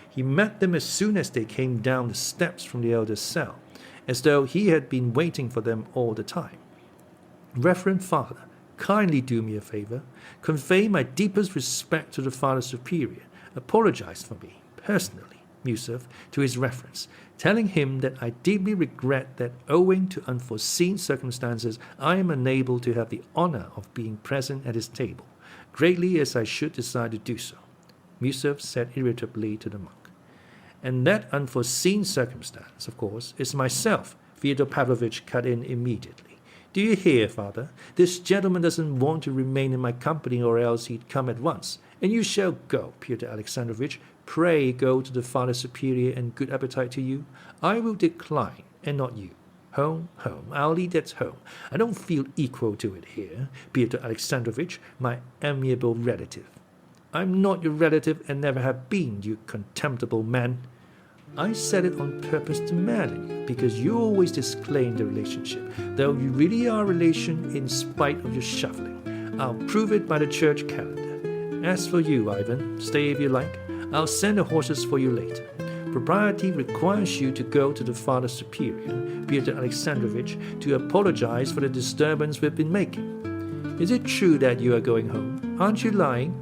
He met them as soon as they came down the steps from the elder's cell, as though he had been waiting for them all the time. Reverend Father, kindly do me a favor. Convey my deepest respect to the Father Superior. Apologize for me, personally, Yusuf, to his reverence, telling him that I deeply regret that owing to unforeseen circumstances I am unable to have the honor of being present at his table, greatly as I should decide to do so, Yusuf said irritably to the monk. And that unforeseen circumstance, of course, is myself, Fyodor Pavlovich cut in immediately. Do you hear, Father? This gentleman doesn't want to remain in my company, or else he'd come at once. And you shall go, Pyotr Alexandrovich. Pray go to the Father Superior, and good appetite to you. I will decline, and not you. Home, home, I'll eat at home. I don't feel equal to it here, Pyotr Alexandrovich, my amiable relative. I'm not your relative and never have been, you contemptible man. I said it on purpose to madden you, because you always disclaim the relationship, though you really are a relation in spite of your shuffling. I'll prove it by the church calendar. As for you, Ivan, stay if you like. I'll send the horses for you later. Propriety requires you to go to the Father Superior, Pyotr Alexandrovich, to apologize for the disturbance we've been making. Is it true that you are going home? Aren't you lying?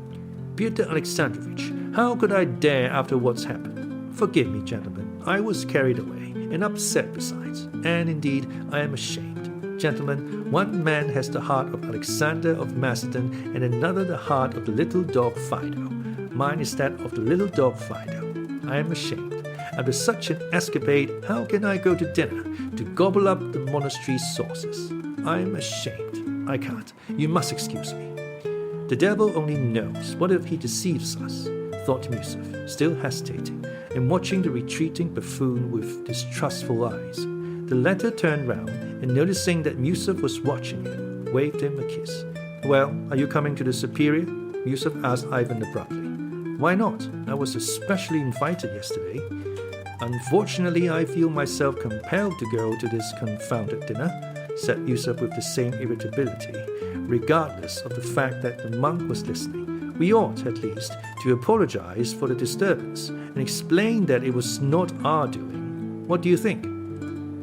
Pyotr Alexandrovich, how could I dare after what's happened? Forgive me, gentlemen, I was carried away, and upset besides, and indeed I am ashamed. Gentlemen, one man has the heart of Alexander of Macedon and another the heart of the little dog Fido. Mine is that of the little dog Fido. I am ashamed. After such an escapade, how can I go to dinner to gobble up the monastery's sauces? I am ashamed. I can't. You must excuse me. The devil only knows. What if he deceives us? Thought Yusuf, still hesitating, and watching the retreating buffoon with distrustful eyes. The latter turned round, and noticing that Yusuf was watching him, waved him a kiss. Well, are you coming to the superior? Yusuf asked Ivan abruptly. Why not? I was especially invited yesterday. Unfortunately, I feel myself compelled to go to this confounded dinner, said Yusuf with the same irritability, regardless of the fact that the monk was listening. We ought, at least, to apologize for the disturbance and explain that it was not our doing. What do you think?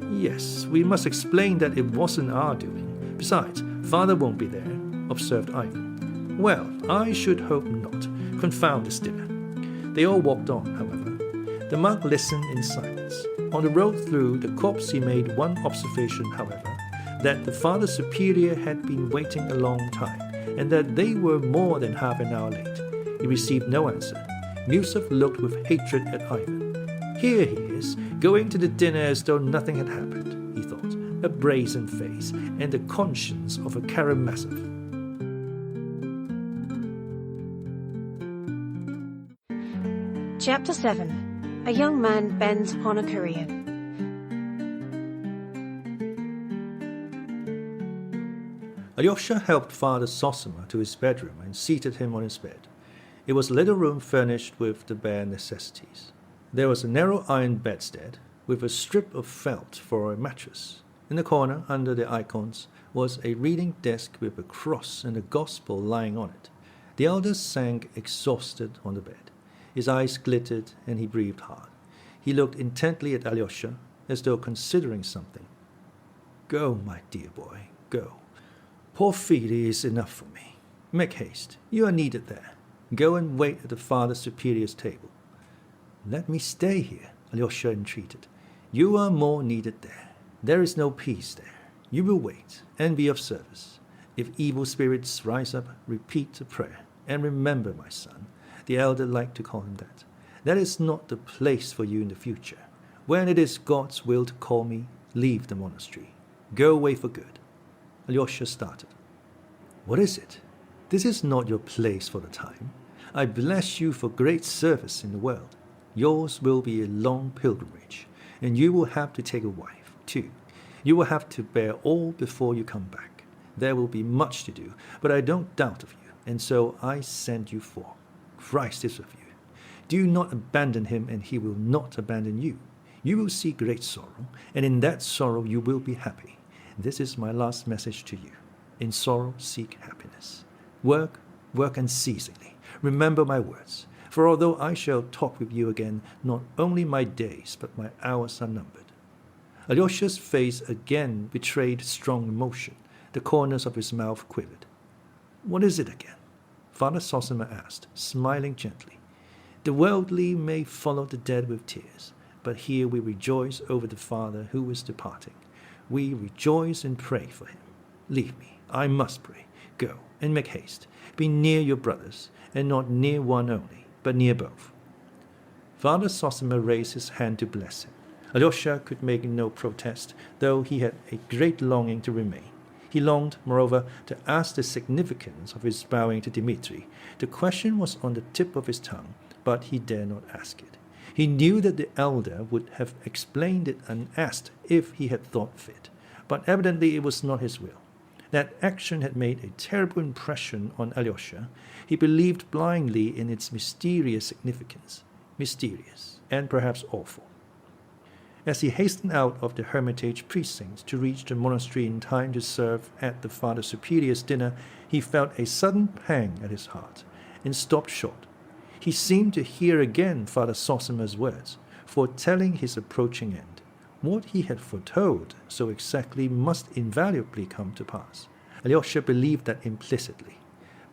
Yes, we must explain that it wasn't our doing. Besides, Father won't be there, observed Ivan. Well, I should hope not. Confound this dinner. They all walked on, however. The monk listened in silence. On the road through the copse he made one observation, however, that the Father Superior had been waiting a long time, and that they were more than half an hour late. He received no answer. Yusuf looked with hatred at Ivan. Here he is, going to the dinner as though nothing had happened, he thought, a brazen face and the conscience of a Karamazov. Chapter 7. A young man bent on a career. Alyosha helped Father Zosima to his bedroom and seated him on his bed. It was a little room furnished with the bare necessities. There was a narrow iron bedstead with a strip of felt for a mattress. In the corner, under the icons, was a reading desk with a cross and a gospel lying on it. The elder sank exhausted on the bed. His eyes glittered and he breathed hard. He looked intently at Alyosha, as though considering something. Go, my dear boy, go. Porphyry is enough for me. Make haste. You are needed there. Go and wait at the Father Superior's table. Let me stay here, Alyosha entreated. You are more needed there. There is no peace there. You will wait and be of service. If evil spirits rise up, repeat the prayer. And remember, my son, the elder liked to call him that. That is not the place for you in the future. When it is God's will to call me, leave the monastery. Go away for good. Alyosha started. What is it? This is not your place for the time. I bless you for great service in the world. Yours will be a long pilgrimage, and you will have to take a wife, too. You will have to bear all before you come back. There will be much to do, but I don't doubt of you, and so I send you forth. Christ is with you. Do not abandon him, and he will not abandon you. You will see great sorrow, and in that sorrow you will be happy. This is my last message to you. In sorrow seek happiness. Work, work unceasingly. Remember my words. For although I shall talk with you again, not only my days, but my hours are numbered. Alyosha's face again betrayed strong emotion. The corners of his mouth quivered. What is it again? Father Zosima asked, smiling gently. The worldly may follow the dead with tears, but here we rejoice over the Father who is departing. We rejoice and pray for him. Leave me. I must pray. Go and make haste. Be near your brothers, and not near one only, but near both. Father Zosima raised his hand to bless him. Alyosha could make no protest, though he had a great longing to remain. He longed, moreover, to ask the significance of his bowing to Dmitri. The question was on the tip of his tongue, but he dared not ask it. He knew that the elder would have explained it unasked if he had thought fit, but evidently it was not his will. That action had made a terrible impression on Alyosha. He believed blindly in its mysterious significance, mysterious and perhaps awful. As he hastened out of the hermitage precincts to reach the monastery in time to serve at the Father Superior's dinner, he felt a sudden pang at his heart and stopped short. He seemed to hear again Father Zosima's words, foretelling his approaching end. What he had foretold so exactly must invariably come to pass. Alyosha believed that implicitly.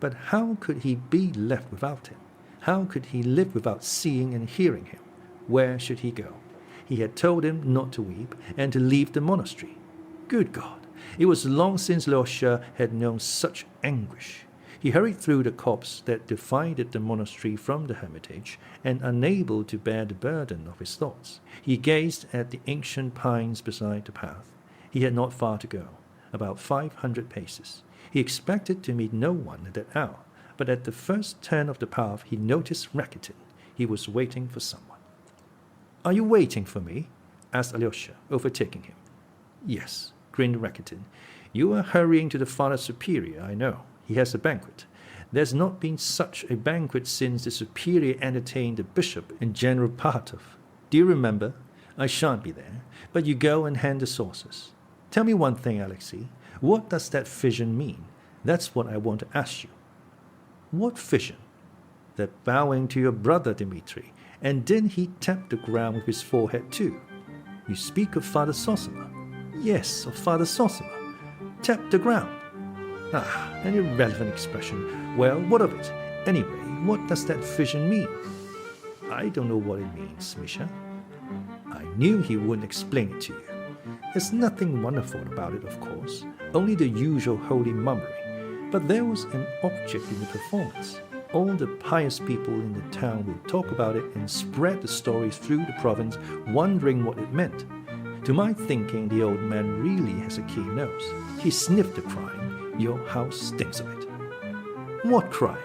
But how could he be left without him? How could he live without seeing and hearing him? Where should he go? He had told him not to weep and to leave the monastery. Good God! It was long since Alyosha had known such anguish. He hurried through the copse that divided the monastery from the hermitage, and unable to bear the burden of his thoughts, he gazed at the ancient pines beside the path. He had not far to go, about 500 paces. He expected to meet no one at that hour, but at the first turn of the path he noticed Rakitin. He was waiting for someone. "Are you waiting for me?" asked Alyosha, overtaking him. "Yes," grinned Rakitin. "You are hurrying to the Father Superior, I know. He has a banquet. There's not been such a banquet since the Superior entertained the Bishop and General Partov. Do you remember? I shan't be there, but you go and hand the saucers. Tell me one thing, Alexei. What does that vision mean? That's what I want to ask you." "What vision?" "That bowing to your brother, Dmitri. And didn't he tap the ground with his forehead too?" "You speak of Father Zosima." "Yes, of Father Zosima. Tap the ground." "Ah, an irrelevant expression. Well, what of it? Anyway, what does that vision mean?" "I don't know what it means, Misha." "I knew he wouldn't explain it to you. There's nothing wonderful about it, of course, only the usual holy mummery. But there was an object in the performance. All the pious people in the town will talk about it and spread the stories through the province, wondering what it meant. To my thinking, the old man really has a keen nose. He sniffed the crime. Your house stinks of it." "What crime?"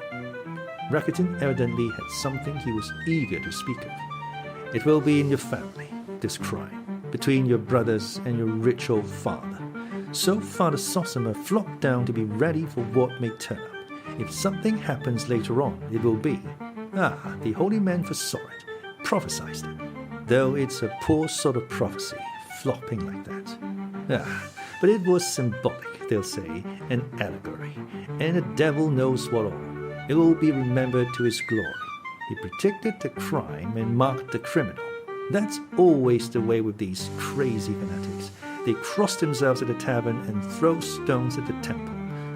Rakitin evidently had something he was eager to speak of. "It will be in your family, this crime, between your brothers and your rich old father. So Father Zosima flopped down to be ready for what may turn up. If something happens later on, it will be, the holy man foresaw it, prophesied it. Though it's a poor sort of prophecy, flopping like that. But it was symbolic, they'll say, an allegory, and the devil knows what all. It will be remembered to his glory. He predicted the crime and marked the criminal. That's always the way with these crazy fanatics. They cross themselves at the tavern and throw stones at the temple.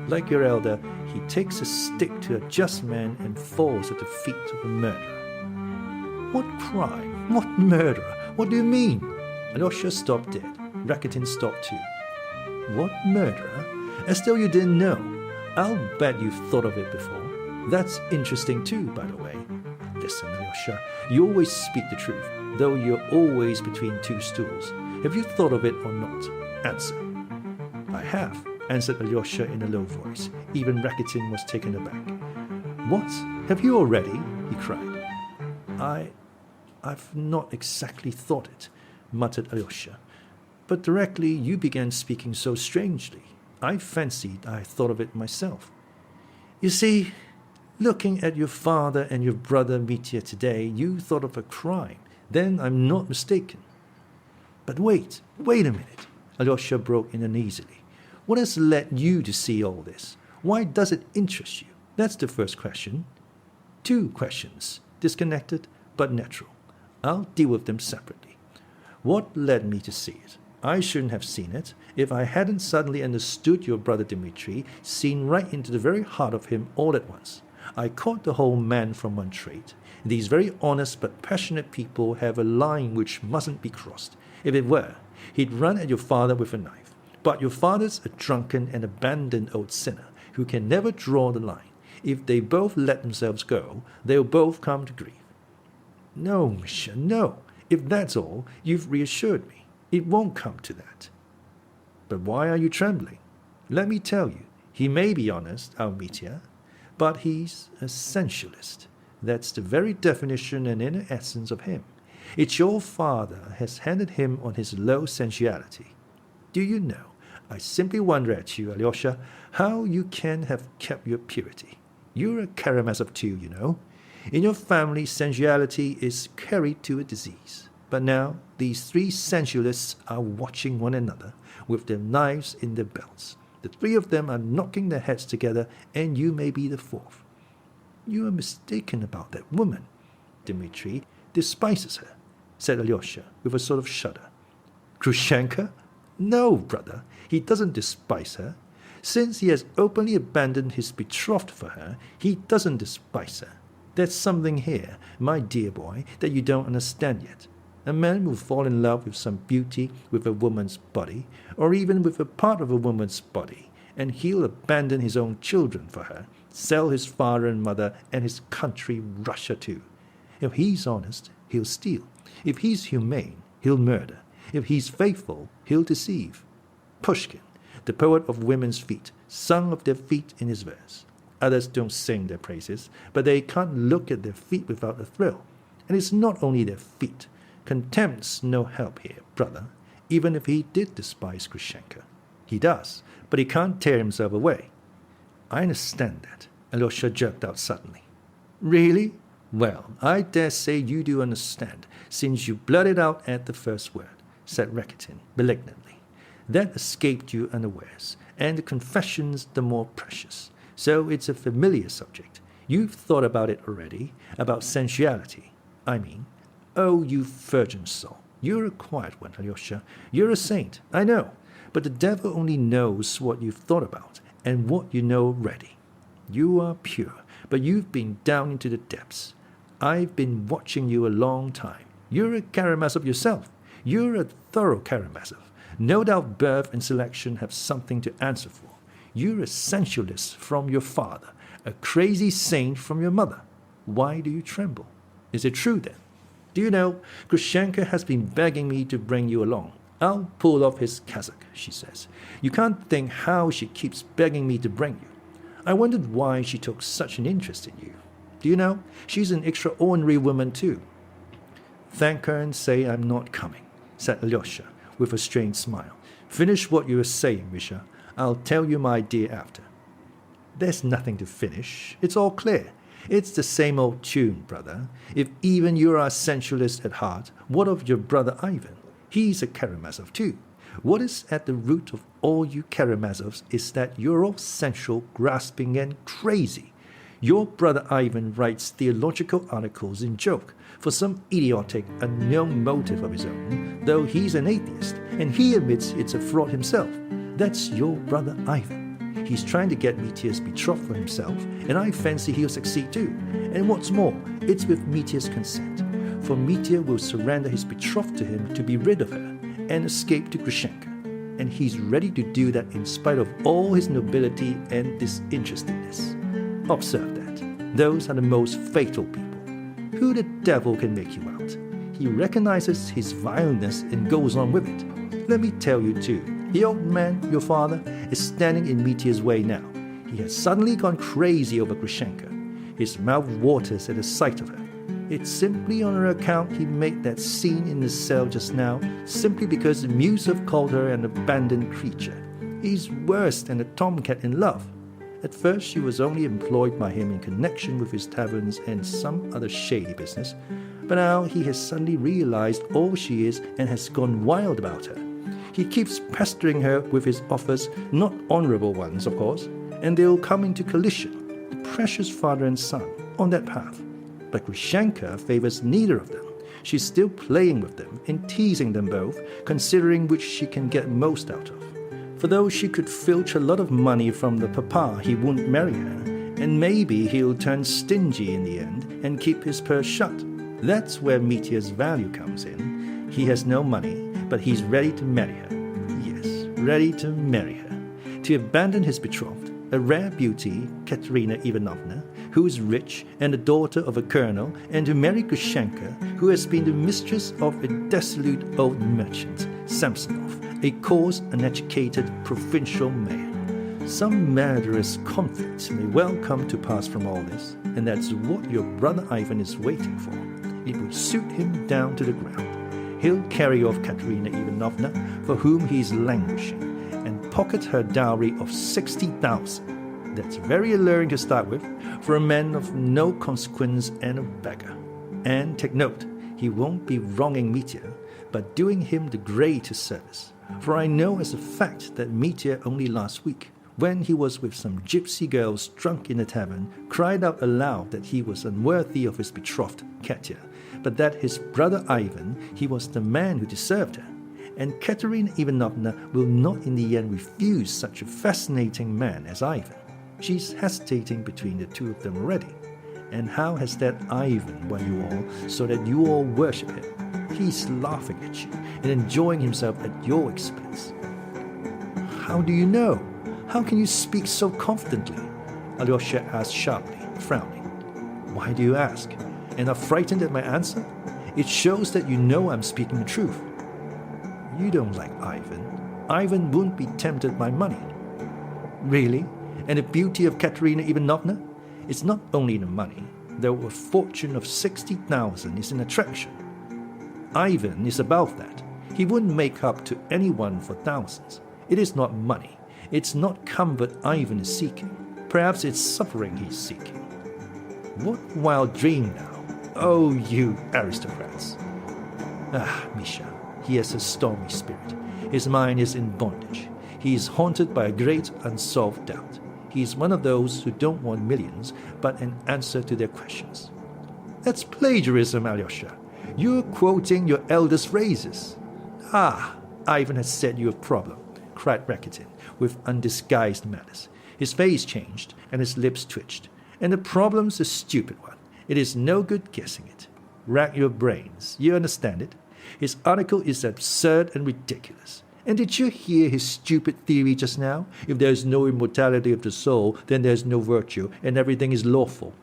Like your elder, he takes a stick to a just man and falls at the feet of a murderer." "What crime? What murderer? What do you mean?" Alyosha stopped dead. Rakitin stopped too. "What murderer? As though you didn't know. I'll bet you've thought of it before. That's interesting too, by the way. Listen, Alyosha, you always speak the truth, though you're always between two stools. Have you thought of it or not? Answer." "I have," answered Alyosha in a low voice. Even Rakitin was taken aback. "What? Have you already?" he cried. I've not exactly thought it," muttered Alyosha. "But directly you began speaking so strangely, I fancied I thought of it myself. You see, looking at your father and your brother Mitya today, you thought of a crime. Then I'm not mistaken." "But wait a minute," Alyosha broke in uneasily. "What has led you to see all this? Why does it interest you? That's the first question." "Two questions, disconnected but natural. I'll deal with them separately. What led me to see it? I shouldn't have seen it if I hadn't suddenly understood your brother Dmitri, seen right into the very heart of him all at once. I caught the whole man from one trait. These very honest but passionate people have a line which mustn't be crossed. If it were, he'd run at your father with a knife. But your father's a drunken and abandoned old sinner who can never draw the line. If they both let themselves go, they'll both come to grief." "No, Misha, no. If that's all, you've reassured me. It won't come to that." "But why are you trembling? Let me tell you, he may be honest, our Mitya, but he's a sensualist. That's the very definition and inner essence of him. It's your father has handed him on his low sensuality. Do you know, I simply wonder at you, Alyosha, how you can have kept your purity. You're a Karamazov too, you know. In your family, sensuality is carried to a disease. But now, these three sensualists are watching one another with their knives in their belts. The three of them are knocking their heads together, and you may be the fourth." "You are mistaken about that woman. Dmitri despises her," said Alyosha with a sort of shudder. "Grushenka? No, brother, he doesn't despise her. Since he has openly abandoned his betrothed for her, he doesn't despise her. There's something here, my dear boy, that you don't understand yet. A man will fall in love with some beauty with a woman's body, or even with a part of a woman's body, and he'll abandon his own children for her, sell his father and mother and his country, Russia too. If he's honest, he'll steal. If he's humane, he'll murder. If he's faithful, he'll deceive. Pushkin, the poet of women's feet, sung of their feet in his verse. Others don't sing their praises, but they can't look at their feet without a thrill. And it's not only their feet. Contempt's no help here, brother, even if he did despise Grushenka. He does, but he can't tear himself away. I understand that, Alyosha jerked out suddenly. Really? Well, I dare say you do understand, since you blurted out at the first word, said Rakitin malignantly. That escaped you unawares, and the confession's the more precious. So it's a familiar subject. You've thought about it already, about sensuality. I mean, oh, you virgin soul. You're a quiet one, Alyosha. You're a saint, I know. But the devil only knows what you've thought about, and what you know already. You are pure, but you've been down into the depths. I've been watching you a long time. You're a Karamazov yourself. You're a thorough Karamazov. No doubt birth and selection have something to answer for. You're a sensualist from your father, a crazy saint from your mother. Why do you tremble? Is it true then? Do you know, Grushenka has been begging me to bring you along. I'll pull off his cassock, she says. You can't think how she keeps begging me to bring you. I wondered why she took such an interest in you. Do you know, she's an extraordinary woman too. Thank her and say I'm not coming, said Alyosha with a strained smile. Finish what you were saying, Misha. I'll tell you my idea after. There's nothing to finish. It's all clear. It's the same old tune, brother. If even you are a sensualist at heart, what of your brother Ivan? He's a Karamazov too. What is at the root of all you Karamazovs is that you're all sensual, grasping, and crazy. Your brother Ivan writes theological articles in joke for some idiotic, unknown motive of his own, though he's an atheist, and he admits it's a fraud himself. That's your brother Ivan. He's trying to get Mitya's betrothed for himself, and I fancy he'll succeed too. And what's more, it's with Mitya's consent, for Mitya will surrender his betrothed to him to be rid of her and escape to Grushenka. And he's ready to do that in spite of all his nobility and disinterestedness. Observe that. Those are the most fatal people. Who the devil can make you out? He recognizes his vileness and goes on with it. Let me tell you too, the old man, your father, is standing in Mitya's way now. He has suddenly gone crazy over Grushenka. His mouth waters at the sight of her. It's simply on her account he made that scene in the cell just now, simply because the muse have called her an abandoned creature. He's worse than a tomcat in love. At first she was only employed by him in connection with his taverns and some other shady business, but now he has suddenly realized all she is and has gone wild about her. He keeps pestering her with his offers, not honorable ones, of course, and they'll come into collision, the precious father and son, on that path. But Grushenka favors neither of them. She's still playing with them and teasing them both, considering which she can get most out of. For though she could filch a lot of money from the papa, he won't marry her, and maybe he'll turn stingy in the end and keep his purse shut. That's where Mitya's value comes in. He has no money, but he's ready to marry her. Yes, ready to marry her. To abandon his betrothed, a rare beauty, Katerina Ivanovna, who is rich and the daughter of a colonel, and to marry Grushenka, who has been the mistress of a dissolute old merchant, Samsonov, a coarse, uneducated provincial mayor. Some murderous conflict may well come to pass from all this, and that's what your brother Ivan is waiting for. It will suit him down to the ground. He'll carry off Katerina Ivanovna, for whom he is languishing, and pocket her dowry of 60,000. That's very alluring to start with, for a man of no consequence and a beggar. And take note, he won't be wronging Mitya, but doing him the greatest service. For I know as a fact that Mitya only last week, when he was with some gypsy girls drunk in a tavern, cried out aloud that he was unworthy of his betrothed, Katya, but that his brother Ivan, he was the man who deserved her. And Katerina Ivanovna will not in the end refuse such a fascinating man as Ivan. She's hesitating between the two of them already. And how has that Ivan won you all so that you all worship him? He's laughing at you and enjoying himself at your expense. How do you know? How can you speak so confidently? Alyosha asked sharply, frowning. Why do you ask? And are frightened at my answer? It shows that you know I'm speaking the truth. You don't like Ivan. Ivan won't be tempted by money. Really? And the beauty of Katerina Ivanovna? It's not only the money, though a fortune of 60,000 is an attraction. Ivan is above that. He wouldn't make up to anyone for thousands. It is not money. It's not comfort Ivan is seeking. Perhaps it's suffering he's seeking. What wild dream now? Oh, you aristocrats. Ah, Misha, he has a stormy spirit. His mind is in bondage. He is haunted by a great unsolved doubt. He is one of those who don't want millions, but an answer to their questions. That's plagiarism, Alyosha. You're quoting your eldest phrases. Ah, Ivan has set you a problem, cried Rakitin, with undisguised malice. His face changed, and his lips twitched. And the problem's a stupid one. It is no good guessing it. Rack your brains. You understand it? His article is absurd and ridiculous. And did you hear his stupid theory just now? If there is no immortality of the soul, then there is no virtue, and everything is lawful.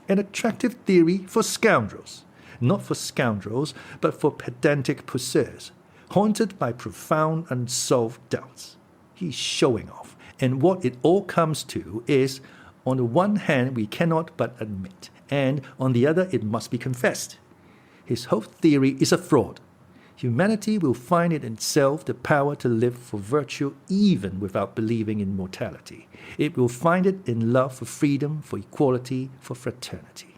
An attractive theory for scoundrels. Not for scoundrels, but for pedantic poseurs, haunted by profound unsolved doubts. He's showing off, and what it all comes to is, on the one hand, we cannot but admit, and on the other, it must be confessed. His whole theory is a fraud. Humanity will find in itself the power to live for virtue even without believing in mortality. It will find it in love for freedom, for equality, for fraternity.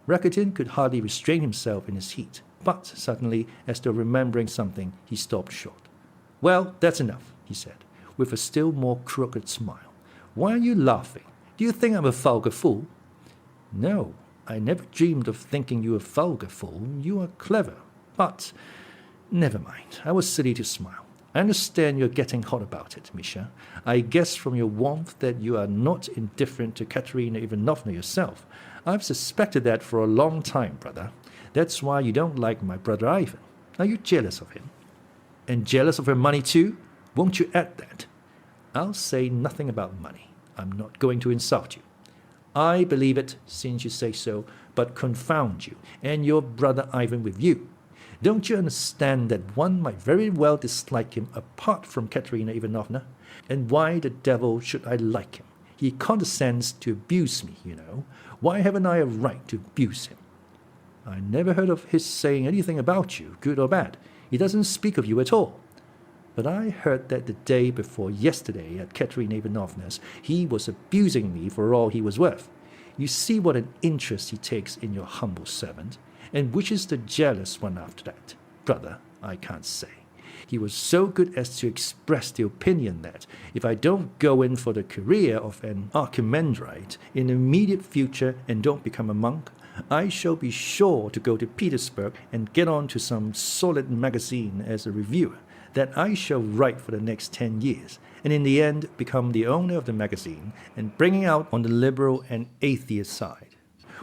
Rakitin could hardly restrain himself in his heat, but suddenly, as though remembering something, he stopped short. Well, that's enough, he said, with a still more crooked smile. Why are you laughing? Do you think I'm a vulgar fool? No, I never dreamed of thinking you a vulgar fool. You are clever. But never mind. I was silly to smile. I understand you're getting hot about it, Misha. I guess from your warmth that you are not indifferent to Katerina Ivanovna yourself. I've suspected that for a long time, brother. That's why you don't like my brother Ivan. Are you jealous of him? And jealous of her money too? Won't you add that? I'll say nothing about money. I'm not going to insult you. I believe it, since you say so, but confound you, and your brother Ivan with you. Don't you understand that one might very well dislike him apart from Katerina Ivanovna? And why the devil should I like him? He condescends to abuse me, you know. Why haven't I a right to abuse him? I never heard of his saying anything about you, good or bad. He doesn't speak of you at all. But I heard that the day before yesterday at Katerina Ivanovna's, he was abusing me for all he was worth. You see what an interest he takes in your humble servant. And which is the jealous one after that? Brother, I can't say. He was so good as to express the opinion that if I don't go in for the career of an Archimandrite in the immediate future and don't become a monk, I shall be sure to go to Petersburg and get on to some solid magazine as a reviewer, that I shall write for the next 10 years, and in the end become the owner of the magazine and bringing out on the liberal and atheist side,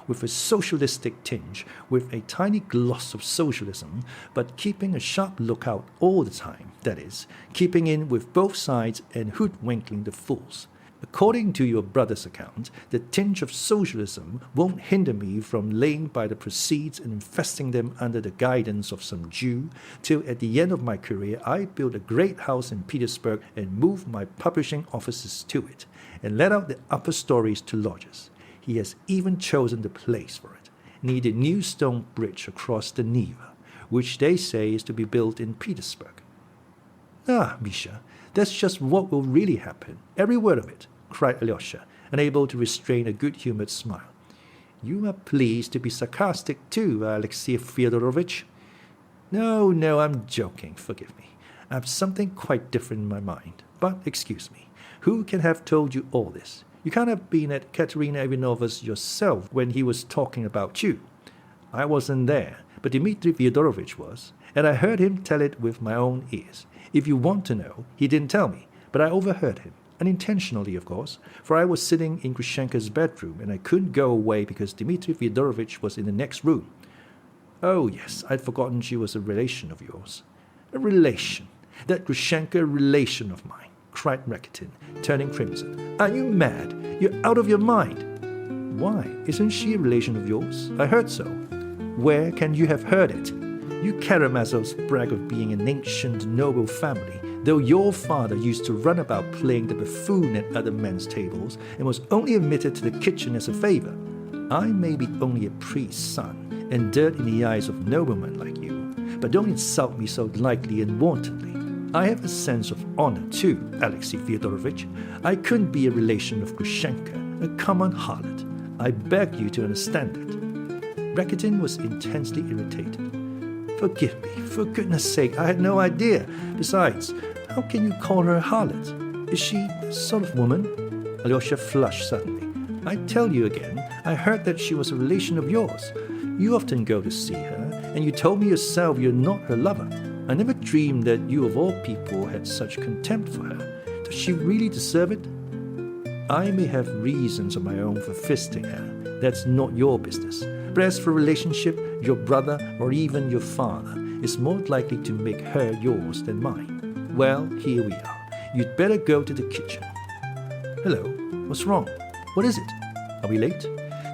with a socialistic tinge, with a tiny gloss of socialism, but keeping a sharp lookout all the time, that is, keeping in with both sides and hoodwinking the fools. According to your brother's account, the tinge of socialism won't hinder me from laying by the proceeds and investing them under the guidance of some Jew, till at the end of my career I build a great house in Petersburg and move my publishing offices to it, and let out the upper stories to lodgers. He has even chosen the place for it, near the new stone bridge across the Neva, which they say is to be built in Petersburg. Ah, Misha, that's just what will really happen, every word of it, cried Alyosha, unable to restrain a good-humored smile. You are pleased to be sarcastic too, Alexey Fyodorovitch. No, I'm joking, forgive me. I have something quite different in my mind, but excuse me. Who can have told you all this? You can't have been at Katerina Ivanovna's yourself when he was talking about you. I wasn't there, but Dmitri Fyodorovitch was, and I heard him tell it with my own ears. If you want to know, he didn't tell me, but I overheard him, unintentionally, of course, for I was sitting in Grushenka's bedroom, and I couldn't go away because Dmitri Fyodorovitch was in the next room. Oh, yes, I'd forgotten she was a relation of yours. A relation? That Grushenka relation of mine, cried Rakitin, turning crimson. Are you mad? You're out of your mind. Why, isn't she a relation of yours? I heard so. Where can you have heard it? You Karamazovs brag of being an ancient noble family, though your father used to run about playing the buffoon at other men's tables and was only admitted to the kitchen as a favor. I may be only a priest's son, and dirt in the eyes of noblemen like you, but don't insult me so lightly and wantonly. I have a sense of honor too, Alexei Fyodorovitch. I couldn't be a relation of Grushenka, a common harlot. I beg you to understand that. Rakitin was intensely irritated. Forgive me, for goodness sake, I had no idea. Besides, how can you call her a harlot? Is she the sort of woman? Alyosha flushed suddenly. I tell you again, I heard that she was a relation of yours. You often go to see her, and you told me yourself you're not her lover. I never dreamed that you of all people had such contempt for her. Does she really deserve it? I may have reasons of my own for fisting her. That's not your business. But as for relationship, your brother or even your father is more likely to make her yours than mine. Well, here we are. You'd better go to the kitchen. Hello, what's wrong? What is it? Are we late?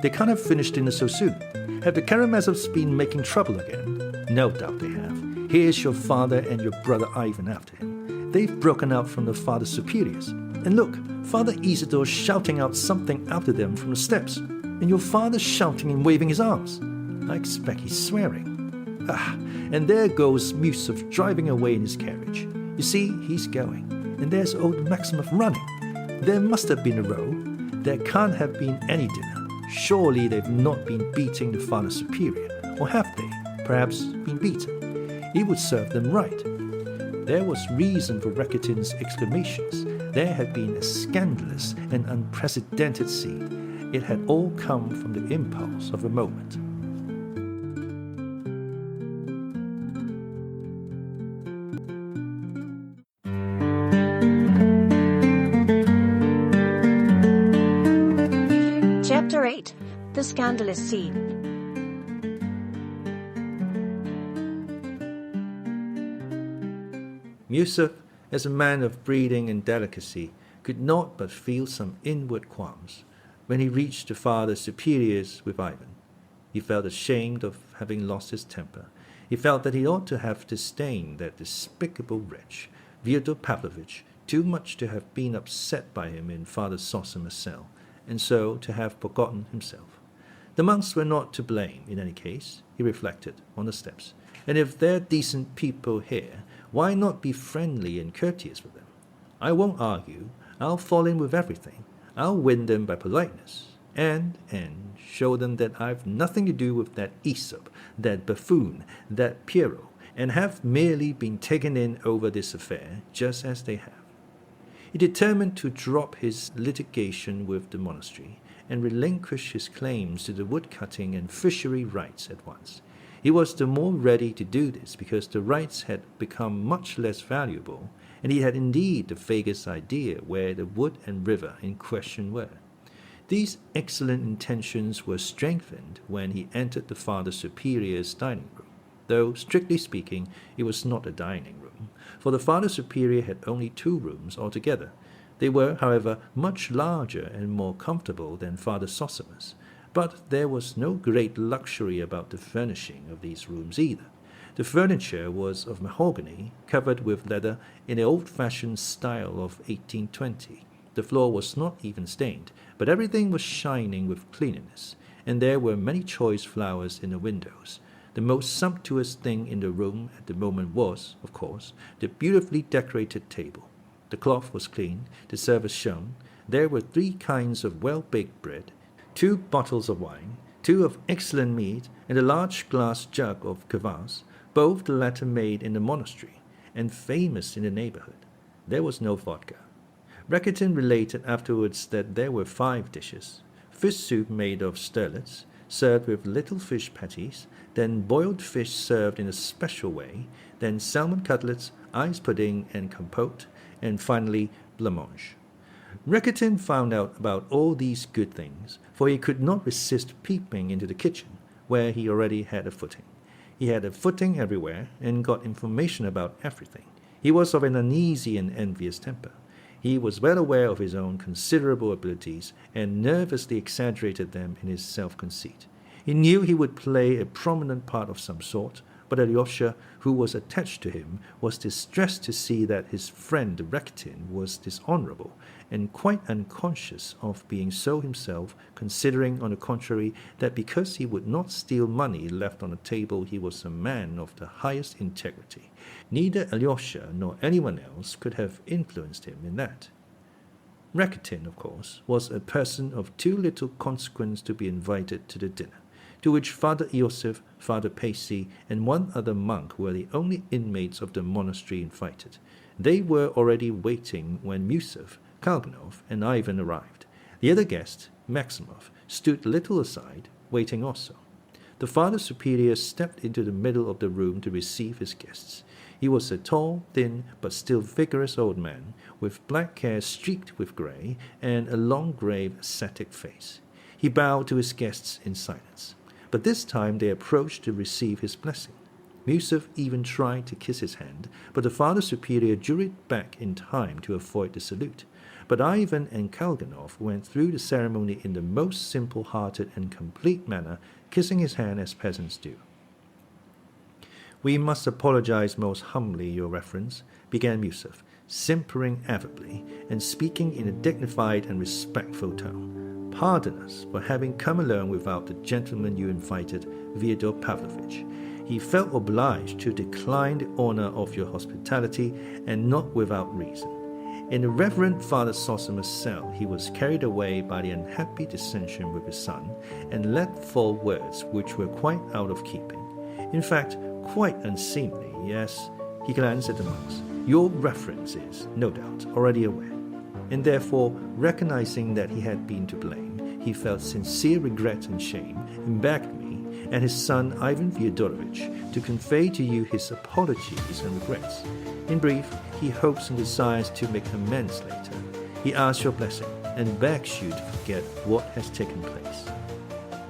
They can't have finished dinner so soon. Have the Karamazovs been making trouble again? No doubt they have. Here's your father and your brother Ivan after him. They've broken out from the father superiors. And look, Father Isidor's shouting out something after them from the steps. And your father's shouting and waving his arms. I expect he's swearing. Ah, and there goes Musov driving away in his carriage. You see, he's going. And there's old Maximov running. There must have been a row. There can't have been any dinner. Surely they've not been beating the Father Superior. Or have they, perhaps, been beaten? It would serve them right. There was reason for Rakitin's exclamations. There had been a scandalous and unprecedented scene. It had all come from the impulse of a moment. Chapter 8. The Scandalous Scene. Musov, as a man of breeding and delicacy, could not but feel some inward qualms when he reached the Father Superior's with Ivan. He felt ashamed of having lost his temper. He felt that he ought to have disdained that despicable wretch, Fyodor Pavlovich, too much to have been upset by him in Father Zosima's cell, and so to have forgotten himself. The monks were not to blame in any case, he reflected, on the steps, and if they're decent people here, why not be friendly and courteous with them? I won't argue. I'll fall in with everything. I'll win them by politeness, and show them that I've nothing to do with that Aesop, that buffoon, that Pierrot, and have merely been taken in over this affair, just as they have. He determined to drop his litigation with the monastery and relinquish his claims to the woodcutting and fishery rights at once. He was the more ready to do this because the rights had become much less valuable, and he had indeed the vaguest idea where the wood and river in question were. These excellent intentions were strengthened when he entered the Father Superior's dining room, though, strictly speaking, it was not a dining room, for the Father Superior had only 2 rooms altogether. They were, however, much larger and more comfortable than Father Zosima's. But there was no great luxury about the furnishing of these rooms either. The furniture was of mahogany, covered with leather in the old-fashioned style of 1820. The floor was not even stained, but everything was shining with cleanliness, and there were many choice flowers in the windows. The most sumptuous thing in the room at the moment was, of course, the beautifully decorated table. The cloth was clean, the service shone. There were 3 kinds of well-baked bread, 2 bottles of wine, 2 of excellent meat, and a large glass jug of kvass, both the latter made in the monastery, and famous in the neighborhood. There was no vodka. Rakitin related afterwards that there were 5 dishes: fish soup made of sterlets, served with little fish patties, then boiled fish served in a special way, then salmon cutlets, ice pudding and compote, and finally blancmange. Rakitin found out about all these good things, for he could not resist peeping into the kitchen, where he already had a footing. He had a footing everywhere and got information about everything. He was of an uneasy and envious temper. He was well aware of his own considerable abilities and nervously exaggerated them in his self-conceit. He knew he would play a prominent part of some sort, but Alyosha, who was attached to him, was distressed to see that his friend the Rakitin was dishonorable and quite unconscious of being so himself, considering, on the contrary, that because he would not steal money left on the table, he was a man of the highest integrity. Neither Alyosha nor anyone else could have influenced him in that. Rakitin, of course, was a person of too little consequence to be invited to the dinner, to which Father Iosif, Father Pacy, and one other monk were the only inmates of the monastery invited. They were already waiting when Musov, Kalganov, and Ivan arrived. The other guest, Maximov, stood a little aside, waiting also. The Father Superior stepped into the middle of the room to receive his guests. He was a tall, thin, but still vigorous old man, with black hair streaked with grey, and a long, grave, ascetic face. He bowed to his guests in silence. But this time they approached to receive his blessing. Musov even tried to kiss his hand, but the Father Superior drew it back in time to avoid the salute. But Ivan and Kalganov went through the ceremony in the most simple-hearted and complete manner, kissing his hand as peasants do. "We must apologize most humbly, Your Reverence," began Musov, simpering affably and speaking in a dignified and respectful tone. "Pardon us for having come alone without the gentleman you invited, Fyodor Pavlovich. He felt obliged to decline the honor of your hospitality, and not without reason. In the Reverend Father Zosima's cell, he was carried away by the unhappy dissension with his son, and let fall words which were quite out of keeping. In fact, quite unseemly, yes." He glanced at the monks. "Your Reverence is, no doubt, already aware." And therefore, recognizing that he had been to blame, he felt sincere regret and shame, and begged me and his son Ivan Fyodorovich to convey to you his apologies and regrets. In brief, he hopes and desires to make amends later. He asks your blessing and begs you to forget what has taken place.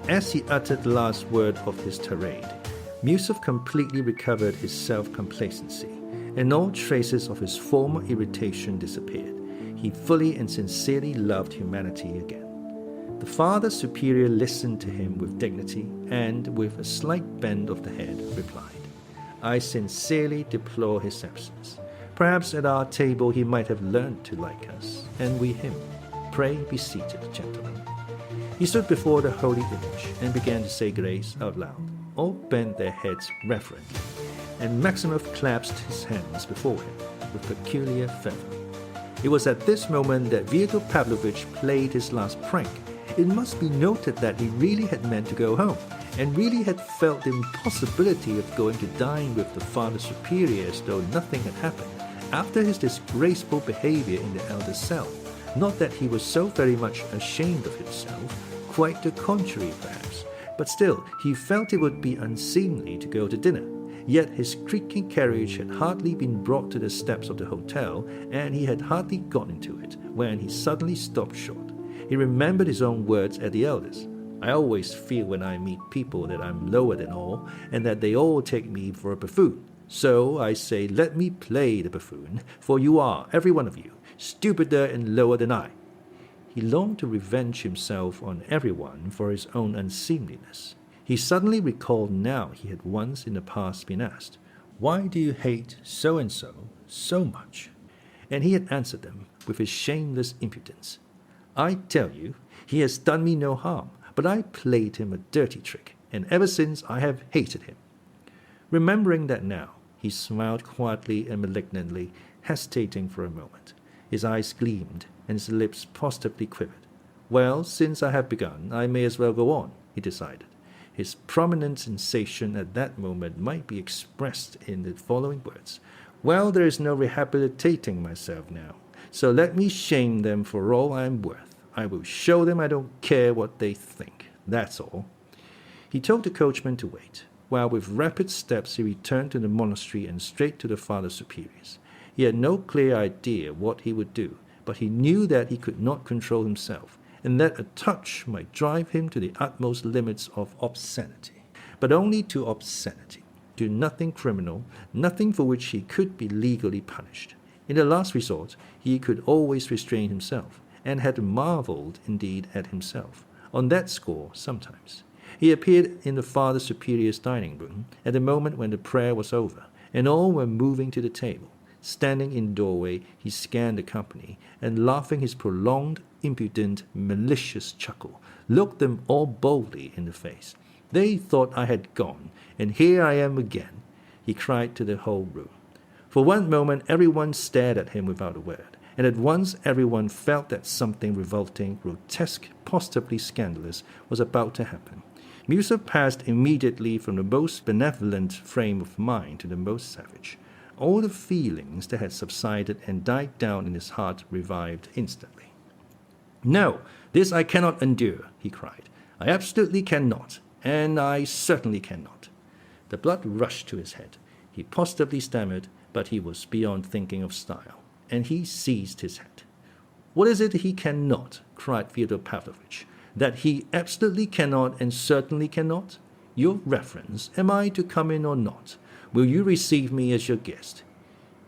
As he uttered the last word of his tirade, Musov completely recovered his self-complacency, and all traces of his former irritation disappeared. He fully and sincerely loved humanity again. The Father Superior listened to him with dignity and, with a slight bend of the head, replied, "I sincerely deplore his absence. Perhaps at our table he might have learned to like us, and we him. Pray be seated, gentlemen." He stood before the holy image and began to say grace out loud. All bent their heads reverently, and Maximov clasped his hands before him with peculiar fervor. It was at this moment that Fyodor Pavlovich played his last prank. It must be noted that he really had meant to go home, and really had felt the impossibility of going to dine with the Father Superior as though nothing had happened, after his disgraceful behavior in the elder's cell. Not that he was so very much ashamed of himself, quite the contrary perhaps, but still he felt it would be unseemly to go to dinner. Yet his creaking carriage had hardly been brought to the steps of the hotel, and he had hardly got into it, when he suddenly stopped short. He remembered his own words at the elders. "I always feel when I meet people that I'm lower than all, and that they all take me for a buffoon. So I say, let me play the buffoon, for you are, every one of you, stupider and lower than I." He longed to revenge himself on everyone for his own unseemliness. He suddenly recalled now he had once in the past been asked, "Why do you hate so-and-so so much?" And he had answered them with his shameless impudence. "I tell you, he has done me no harm, but I played him a dirty trick, and ever since I have hated him." Remembering that now, he smiled quietly and malignantly, hesitating for a moment. His eyes gleamed, and his lips positively quivered. "Well, since I have begun, I may as well go on," he decided. His prominent sensation at that moment might be expressed in the following words: "Well, there is no rehabilitating myself now, so let me shame them for all I am worth. I will show them I don't care what they think. That's all." He told the coachman to wait, while with rapid steps he returned to the monastery and straight to the Father Superior's. He had no clear idea what he would do, but he knew that he could not control himself, and that a touch might drive him to the utmost limits of obscenity. But only to obscenity. do nothing criminal, nothing for which he could be legally punished. In the last resort, he could always restrain himself, and had marveled indeed at himself. On that score, sometimes. He appeared in the Father Superior's dining room at the moment when the prayer was over, and all were moving to the table. Standing in the doorway, he scanned the company, and laughing his prolonged, impudent, malicious chuckle, looked them all boldly in the face. They thought I had gone, and here I am again, he cried to the whole room. For one moment everyone stared at him without a word, and at once everyone felt that something revolting, grotesque, positively scandalous was about to happen. Miusov passed immediately from the most benevolent frame of mind to the most savage. All the feelings that had subsided and died down in his heart revived instantly. "No, this I cannot endure," he cried. "I absolutely cannot, and I certainly cannot." The blood rushed to his head. He positively stammered, but he was beyond thinking of style, and he seized his hat. "What is it he cannot?" cried Fyodor Pavlovich. "That he absolutely cannot and certainly cannot? Your Reverence, am I to come in or not? Will you receive me as your guest?"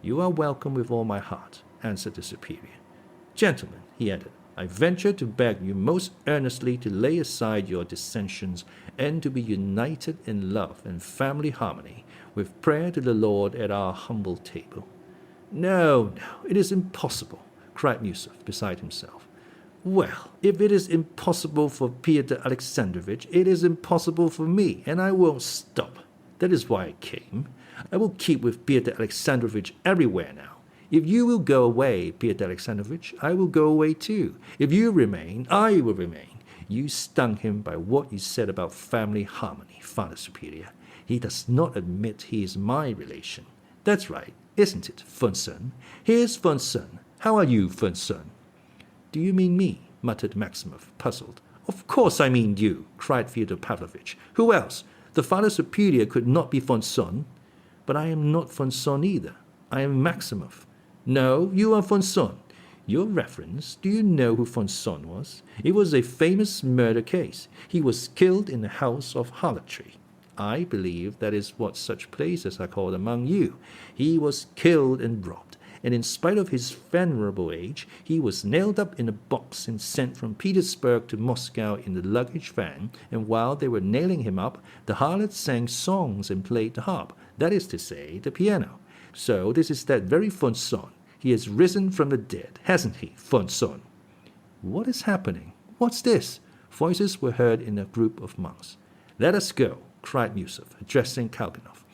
"You are welcome with all my heart," answered the superior. "Gentlemen," he added, "I venture to beg you most earnestly to lay aside your dissensions and to be united in love and family harmony, with prayer to the Lord at our humble table." "No, it is impossible," cried Miusov, beside himself. "Well, if it is impossible for Pyotr Alexandrovitch, it is impossible for me, and I won't stop. That is why I came. I will keep with Pyotr Alexandrovitch everywhere now. If you will go away, Pyotr Alexandrovitch, I will go away too. If you remain, I will remain. You stung him by what you said about family harmony, Father Superior. He does not admit he is my relation. That's right, isn't it, von Son? Here's von Son. How are you, von Son?" "Do you mean me?" muttered Maximov, puzzled. "Of course I mean you," cried Fyodor Pavlovich. "Who else? The Father Superior could not be von Son." "But I am not von Son either. I am Maximov." "No, you are von Son. Your Reverence, do you know who von Son was? It was a famous murder case. He was killed in the house of harlotry. I believe that is what such places are called among you. He was killed and robbed, and in spite of his venerable age, he was nailed up in a box and sent from Petersburg to Moscow in the luggage van, and while they were nailing him up, the harlots sang songs and played the harp, that is to say, the piano. So this is that very von Son. He has risen from the dead, hasn't he, von Son?" "What is happening? What's this?" Voices were heard in a group of monks. "Let us go," cried Miusov, addressing Kalganov.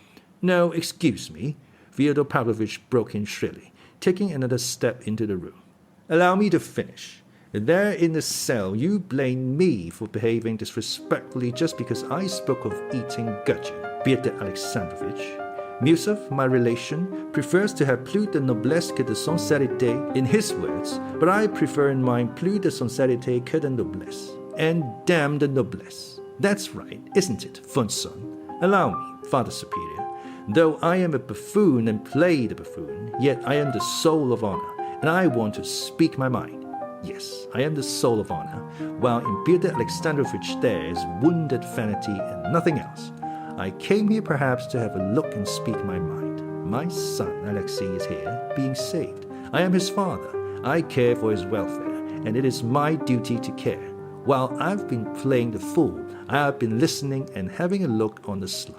"No, excuse me," Fyodor Pavlovich broke in shrilly, taking another step into the room. "Allow me to finish. There in the cell you blamed me for behaving disrespectfully just because I spoke of eating gudgeon, Pyotr Alexandrovitch. Miusov, my relation, prefers to have plus de noblesse que de sincérité in his words, but I prefer in mine plus de sincérité que de noblesse. And damn the noblesse. That's right, isn't it, von Son? Allow me, Father Superior. Though I am a buffoon and play the buffoon, yet I am the soul of honor, and I want to speak my mind. Yes, I am the soul of honor, while in Pyotr Alexandrovitch there is wounded vanity and nothing else. I came here perhaps to have a look and speak my mind. My son Alexei is here, being saved. I am his father. I care for his welfare, and it is my duty to care. While I've been playing the fool, I have been listening and having a look on the sly.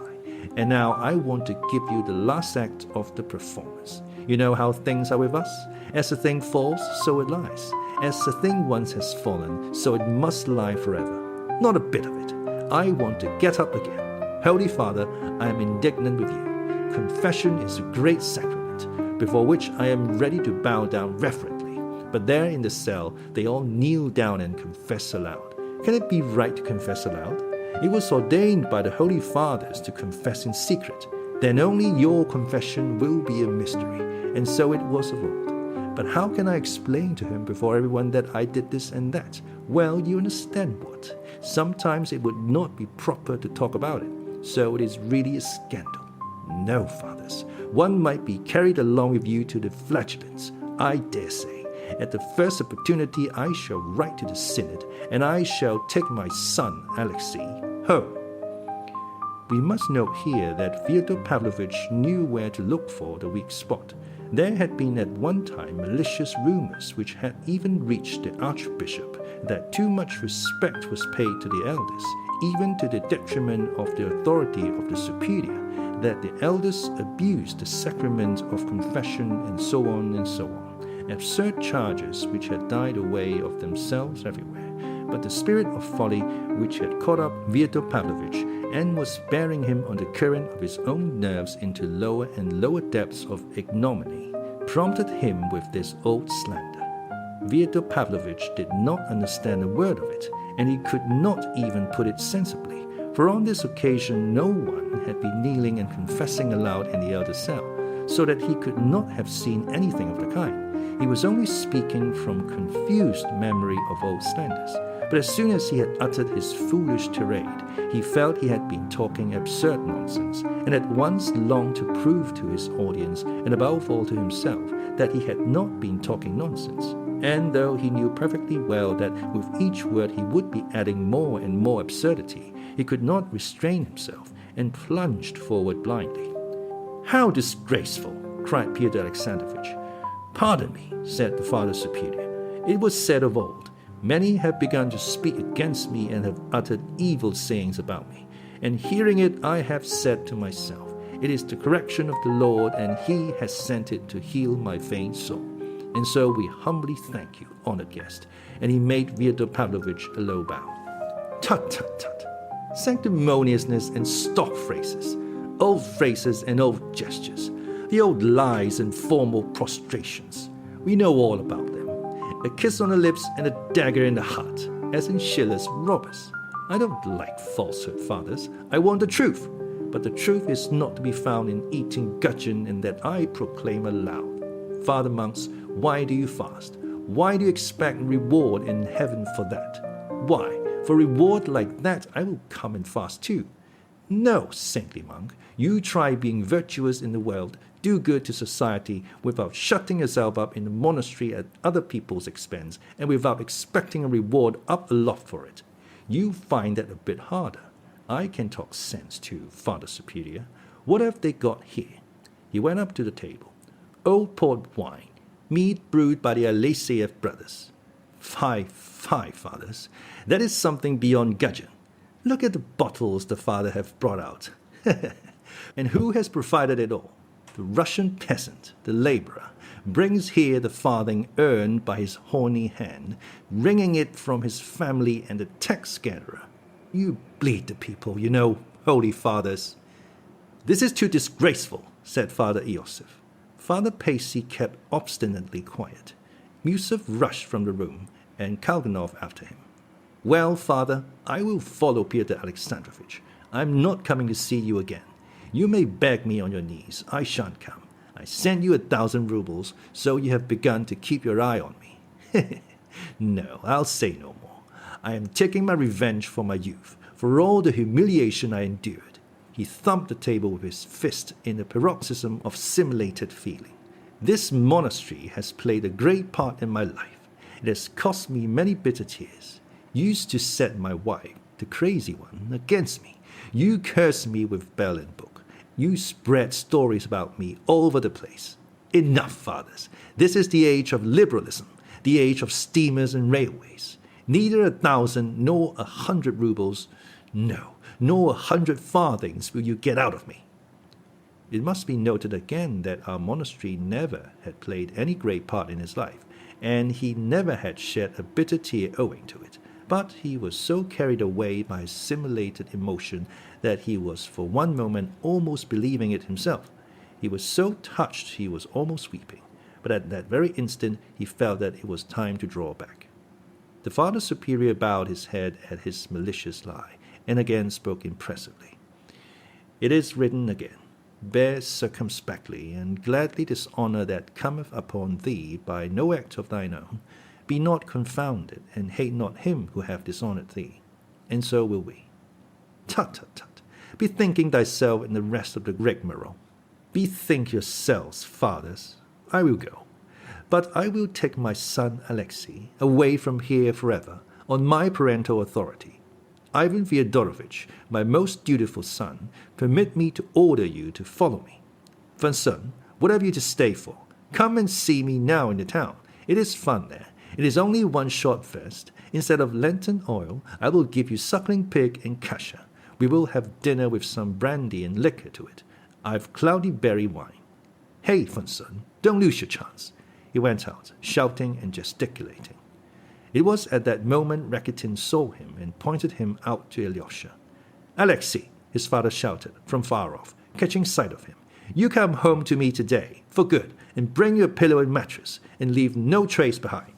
And now I want to give you the last act of the performance. You know how things are with us? As a thing falls, so it lies. As a thing once has fallen, so it must lie forever. Not a bit of it. I want to get up again. Holy Father, I am indignant with you. Confession is a great sacrament, before which I am ready to bow down reverently. But there in the cell, they all kneel down and confess aloud. Can it be right to confess aloud? It was ordained by the Holy Fathers to confess in secret. Then only your confession will be a mystery, and so it was of old. But how can I explain to him before everyone that I did this and that? Well, you understand what. Sometimes it would not be proper to talk about it. So it is really a scandal. No, fathers, one might be carried along with you to the flagellants, I dare say. At the first opportunity I shall write to the Synod, and I shall take my son Alexei home. We must note here that Fyodor Pavlovich knew where to look for the weak spot. There had been at one time malicious rumors which had even reached the archbishop that too much respect was paid to the elders, even to the detriment of the authority of the superior, that the elders abused the sacrament of confession and so on and so on. Absurd charges which had died away of themselves everywhere. But the spirit of folly which had caught up Fyodor Pavlovich and was bearing him on the current of his own nerves into lower and lower depths of ignominy prompted him with this old slander. Fyodor Pavlovich did not understand a word of it, and he could not even put it sensibly, for on this occasion no one had been kneeling and confessing aloud in the elder cell, so that he could not have seen anything of the kind. He was only speaking from confused memory of old slanders. But as soon as he had uttered his foolish tirade, he felt he had been talking absurd nonsense, and at once longed to prove to his audience, and above all to himself, that he had not been talking nonsense. And though he knew perfectly well that with each word he would be adding more and more absurdity, he could not restrain himself, and plunged forward blindly. "How disgraceful!" cried Pyotr Alexandrovich. "Pardon me," said the Father Superior. "It was said of old, many have begun to speak against me and have uttered evil sayings about me. And hearing it, I have said to myself, it is the correction of the Lord, and he has sent it to heal my vain soul. And so we humbly thank you, honored guest." And he made Fyodor Pavlovich a low bow. "Tut, tut, tut. Sanctimoniousness and stock phrases, old phrases and old gestures, the old lies and formal prostrations. We know all about them. A kiss on the lips and a dagger in the heart, as in Schiller's robbers. I don't like falsehood, fathers. I want the truth. But the truth is not to be found in eating gudgeon, and that I proclaim aloud. Father monks, why do you fast? Why do you expect reward in heaven for that? Why, for reward like that I will come and fast too. No, saintly monk, you try being virtuous in the world, do good to society without shutting yourself up in the monastery at other people's expense and without expecting a reward up aloft for it. You find that a bit harder. I can talk sense too, Father Superior. What have they got here?" He went up to the table. "Old port wine, mead brewed by the Alyosha brothers. Fie, fathers, that is something beyond gudgeon. Look at the bottles the father have brought out. And who has provided it all? The Russian peasant, the laborer, brings here the farthing earned by his horny hand, wringing it from his family and the tax gatherer. You bleed the people, you know, holy fathers." "This is too disgraceful," said Father Iosif. Father Pacey kept obstinately quiet. Musov rushed from the room, and Kalganov after him. "Well, father, I will follow Pyotr Alexandrovich. I'm not coming to see you again. You may beg me on your knees. I shan't come. I sent you 1,000 rubles, so you have begun to keep your eye on me. No, I'll say no more. I am taking my revenge for my youth, for all the humiliation I endured." He thumped the table with his fist in a paroxysm of simulated feeling. "This monastery has played a great part in my life. It has cost me many bitter tears. Used to set my wife, the crazy one, against me. You cursed me with bell and book. You spread stories about me all over the place. Enough, fathers. This is the age of liberalism, the age of steamers and railways. Neither 1,000 nor 100 rubles, no, nor 100 farthings will you get out of me." It must be noted again that our monastery never had played any great part in his life, and he never had shed a bitter tear owing to it. But he was so carried away by his simulated emotion that he was for one moment almost believing it himself. He was so touched he was almost weeping, but at that very instant he felt that it was time to draw back. The Father Superior bowed his head at his malicious lie, and again spoke impressively. "It is written again, bear circumspectly, and gladly dishonor that cometh upon thee by no act of thine own. Be not confounded, and hate not him who hath dishonored thee. And so will we." Tut, tut, tut. Bethinking thyself and the rest of the rigmarole. Bethink yourselves, fathers. I will go. But I will take my son Alexei away from here forever, on my parental authority. Ivan Fyodorovich, my most dutiful son, permit me to order you to follow me. Funson, what have you to stay for? Come and see me now in the town. It is fun there. It is only one short verst. Instead of Lenten oil, I will give you suckling pig and kasha. We will have dinner with some brandy and liquor to it. I've cloudy berry wine. Hey, Funson, don't lose your chance. He went out, shouting and gesticulating. It was at that moment Rakitin saw him and pointed him out to Alyosha. Alexei, his father shouted from far off, catching sight of him. You come home to me today, for good, and bring your pillow and mattress, and leave no trace behind.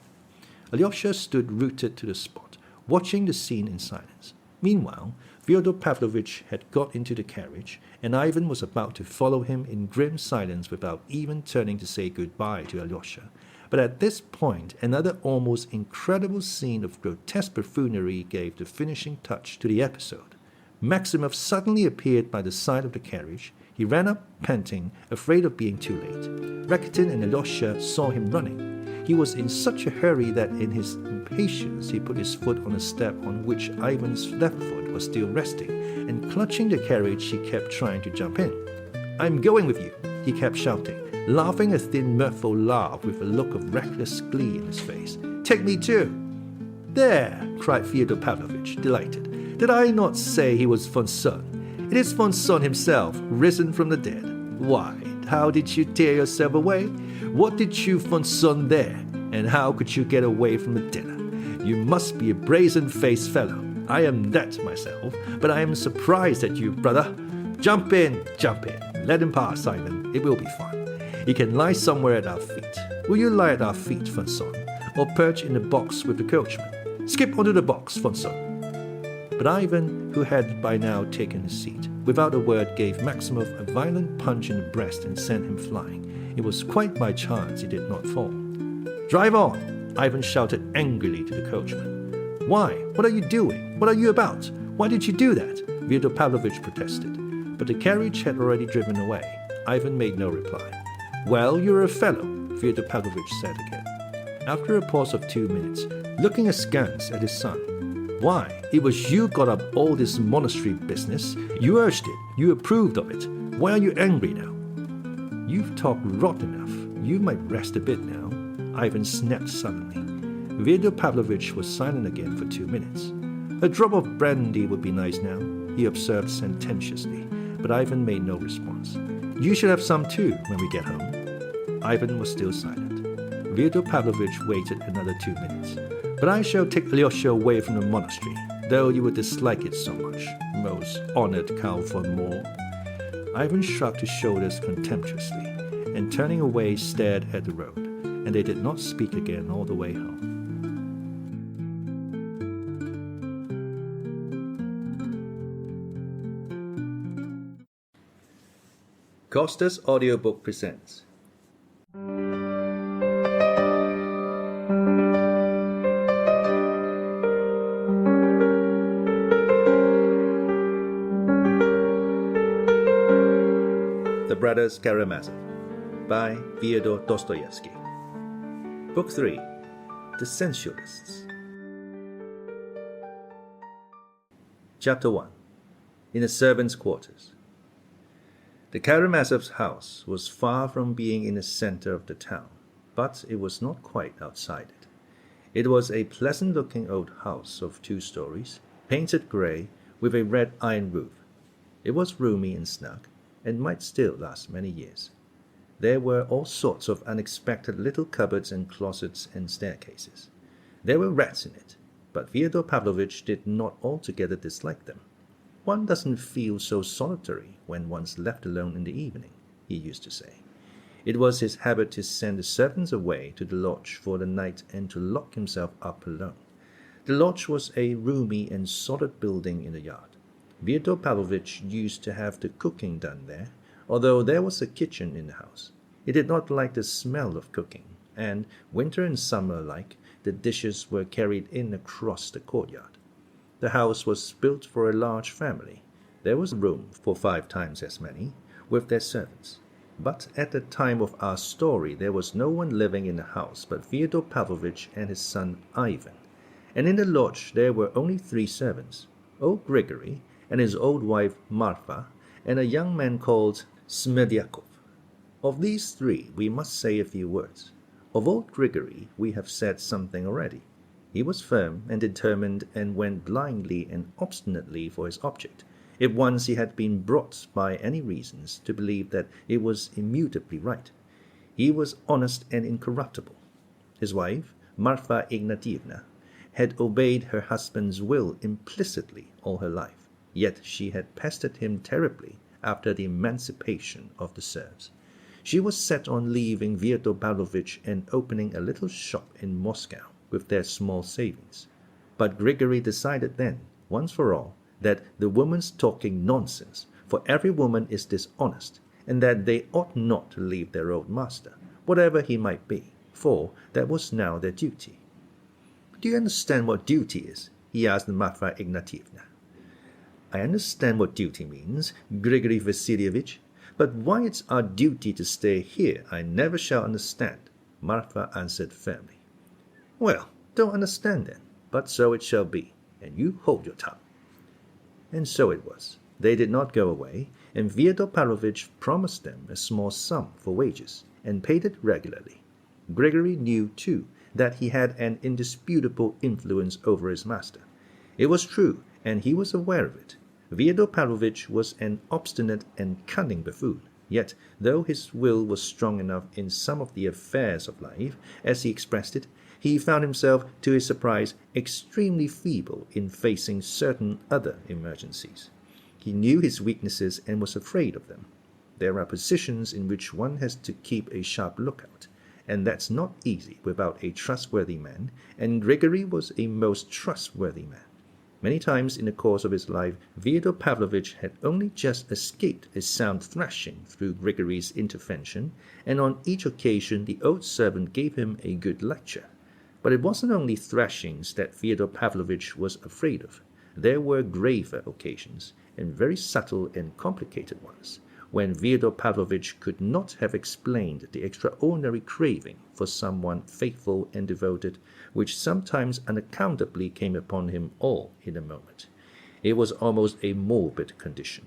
Alyosha stood rooted to the spot, watching the scene in silence. Meanwhile, Fyodor Pavlovich had got into the carriage, and Ivan was about to follow him in grim silence without even turning to say goodbye to Alyosha. But at this point, another almost incredible scene of grotesque buffoonery gave the finishing touch to the episode. Maximov suddenly appeared by the side of the carriage. He ran up, panting, afraid of being too late. Rakitin and Alyosha saw him running. He was in such a hurry that in his impatience he put his foot on a step on which Ivan's left foot was still resting, and clutching the carriage he kept trying to jump in. I'm going with you, he kept shouting, laughing a thin, mirthful laugh with a look of reckless glee in his face. Take me too. There, cried Fyodor Pavlovich, delighted. Did I not say he was Funson? It is Funson himself, risen from the dead. Why, how did you tear yourself away? What did you Funson there? And how could you get away from the dinner? You must be a brazen-faced fellow. I am that myself, but I am surprised at you, brother. Jump in, jump in. Let him pass, Ivan. It will be fun. He can lie somewhere at our feet. Will you lie at our feet, Funson? Or perch in the box with the coachman? Skip onto the box, Funson. But Ivan, who had by now taken his seat, without a word gave Maximov a violent punch in the breast and sent him flying. It was quite by chance he did not fall. Drive on! Ivan shouted angrily to the coachman. Why? What are you doing? What are you about? Why did you do that? Fyodor Pavlovich protested. But the carriage had already driven away. Ivan made no reply. Well, you're a fellow, Fyodor Pavlovich said again. After a pause of 2 minutes, looking askance at his son. Why, it was you got up all this monastery business. You urged it. You approved of it. Why are you angry now? You've talked rot enough. You might rest a bit now. Ivan snapped suddenly. Fyodor Pavlovich was silent again for 2 minutes. A drop of brandy would be nice now, he observed sententiously, but Ivan made no response. You should have some too when we get home. Ivan was still silent. Fyodor Pavlovich waited another 2 minutes. But I shall take Alyosha away from the monastery, though you would dislike it so much, most honored Count von Moore. Ivan shrugged his shoulders contemptuously, and turning away stared at the road, and they did not speak again all the way home. Costa's audiobook presents The Brothers Karamazov by Fyodor Dostoyevsky. Book 3 The Sensualists. Chapter 1 In the Servants' Quarters. The Karamazovs' house was far from being in the center of the town, but it was not quite outside it. It was a pleasant-looking old house of 2 stories, painted gray, with a red iron roof. It was roomy and snug, and might still last many years. There were all sorts of unexpected little cupboards and closets and staircases. There were rats in it, but Fyodor Pavlovich did not altogether dislike them. One doesn't feel so solitary when one's left alone in the evening, he used to say. It was his habit to send the servants away to the lodge for the night and to lock himself up alone. The lodge was a roomy and solid building in the yard. Fyodor Pavlovich used to have the cooking done there, although there was a kitchen in the house. He did not like the smell of cooking, and, winter and summer alike, the dishes were carried in across the courtyard. The house was built for a large family. There was room for 5 times as many, with their servants. But at the time of our story there was no one living in the house but Fyodor Pavlovich and his son Ivan, and in the lodge there were only 3 servants. old Grigory and his old wife Marfa, and a young man called Smerdyakov. Of these three we must say a few words. Of old Grigory we have said something already. He was firm and determined and went blindly and obstinately for his object, if once he had been brought by any reasons to believe that it was immutably right. He was honest and incorruptible. His wife, Marfa Ignatievna, had obeyed her husband's will implicitly all her life, yet she had pestered him terribly after the emancipation of the serfs. She was set on leaving Fyodor Pavlovich and opening a little shop in Moscow with their small savings. But Grigory decided then, once for all, that the woman's talking nonsense, for every woman is dishonest, and that they ought not to leave their old master, whatever he might be, for that was now their duty. "Do you understand what duty is?" he asked Marfa Ignatievna. "I understand what duty means, Grigory Vassilievich, but why it's our duty to stay here I never shall understand," Marfa answered firmly. "Well, don't understand then, but so it shall be, and you hold your tongue." And so it was. They did not go away, and Fyodor Pavlovich promised them a small sum for wages, and paid it regularly. Grigory knew, too, that he had an indisputable influence over his master. It was true, and he was aware of it. Fyodor Pavlovich was an obstinate and cunning buffoon, yet, though his will was strong enough in some of the affairs of life, as he expressed it, he found himself, to his surprise, extremely feeble in facing certain other emergencies. He knew his weaknesses and was afraid of them. There are positions in which one has to keep a sharp lookout, and that's not easy without a trustworthy man, and Grigory was a most trustworthy man. Many times in the course of his life, Fyodor Pavlovich had only just escaped a sound thrashing through Grigory's intervention, and on each occasion the old servant gave him a good lecture. But it wasn't only thrashings that Fyodor Pavlovich was afraid of. There were graver occasions, and very subtle and complicated ones, when Fyodor Pavlovich could not have explained the extraordinary craving for someone faithful and devoted, which sometimes unaccountably came upon him all in a moment. It was almost a morbid condition,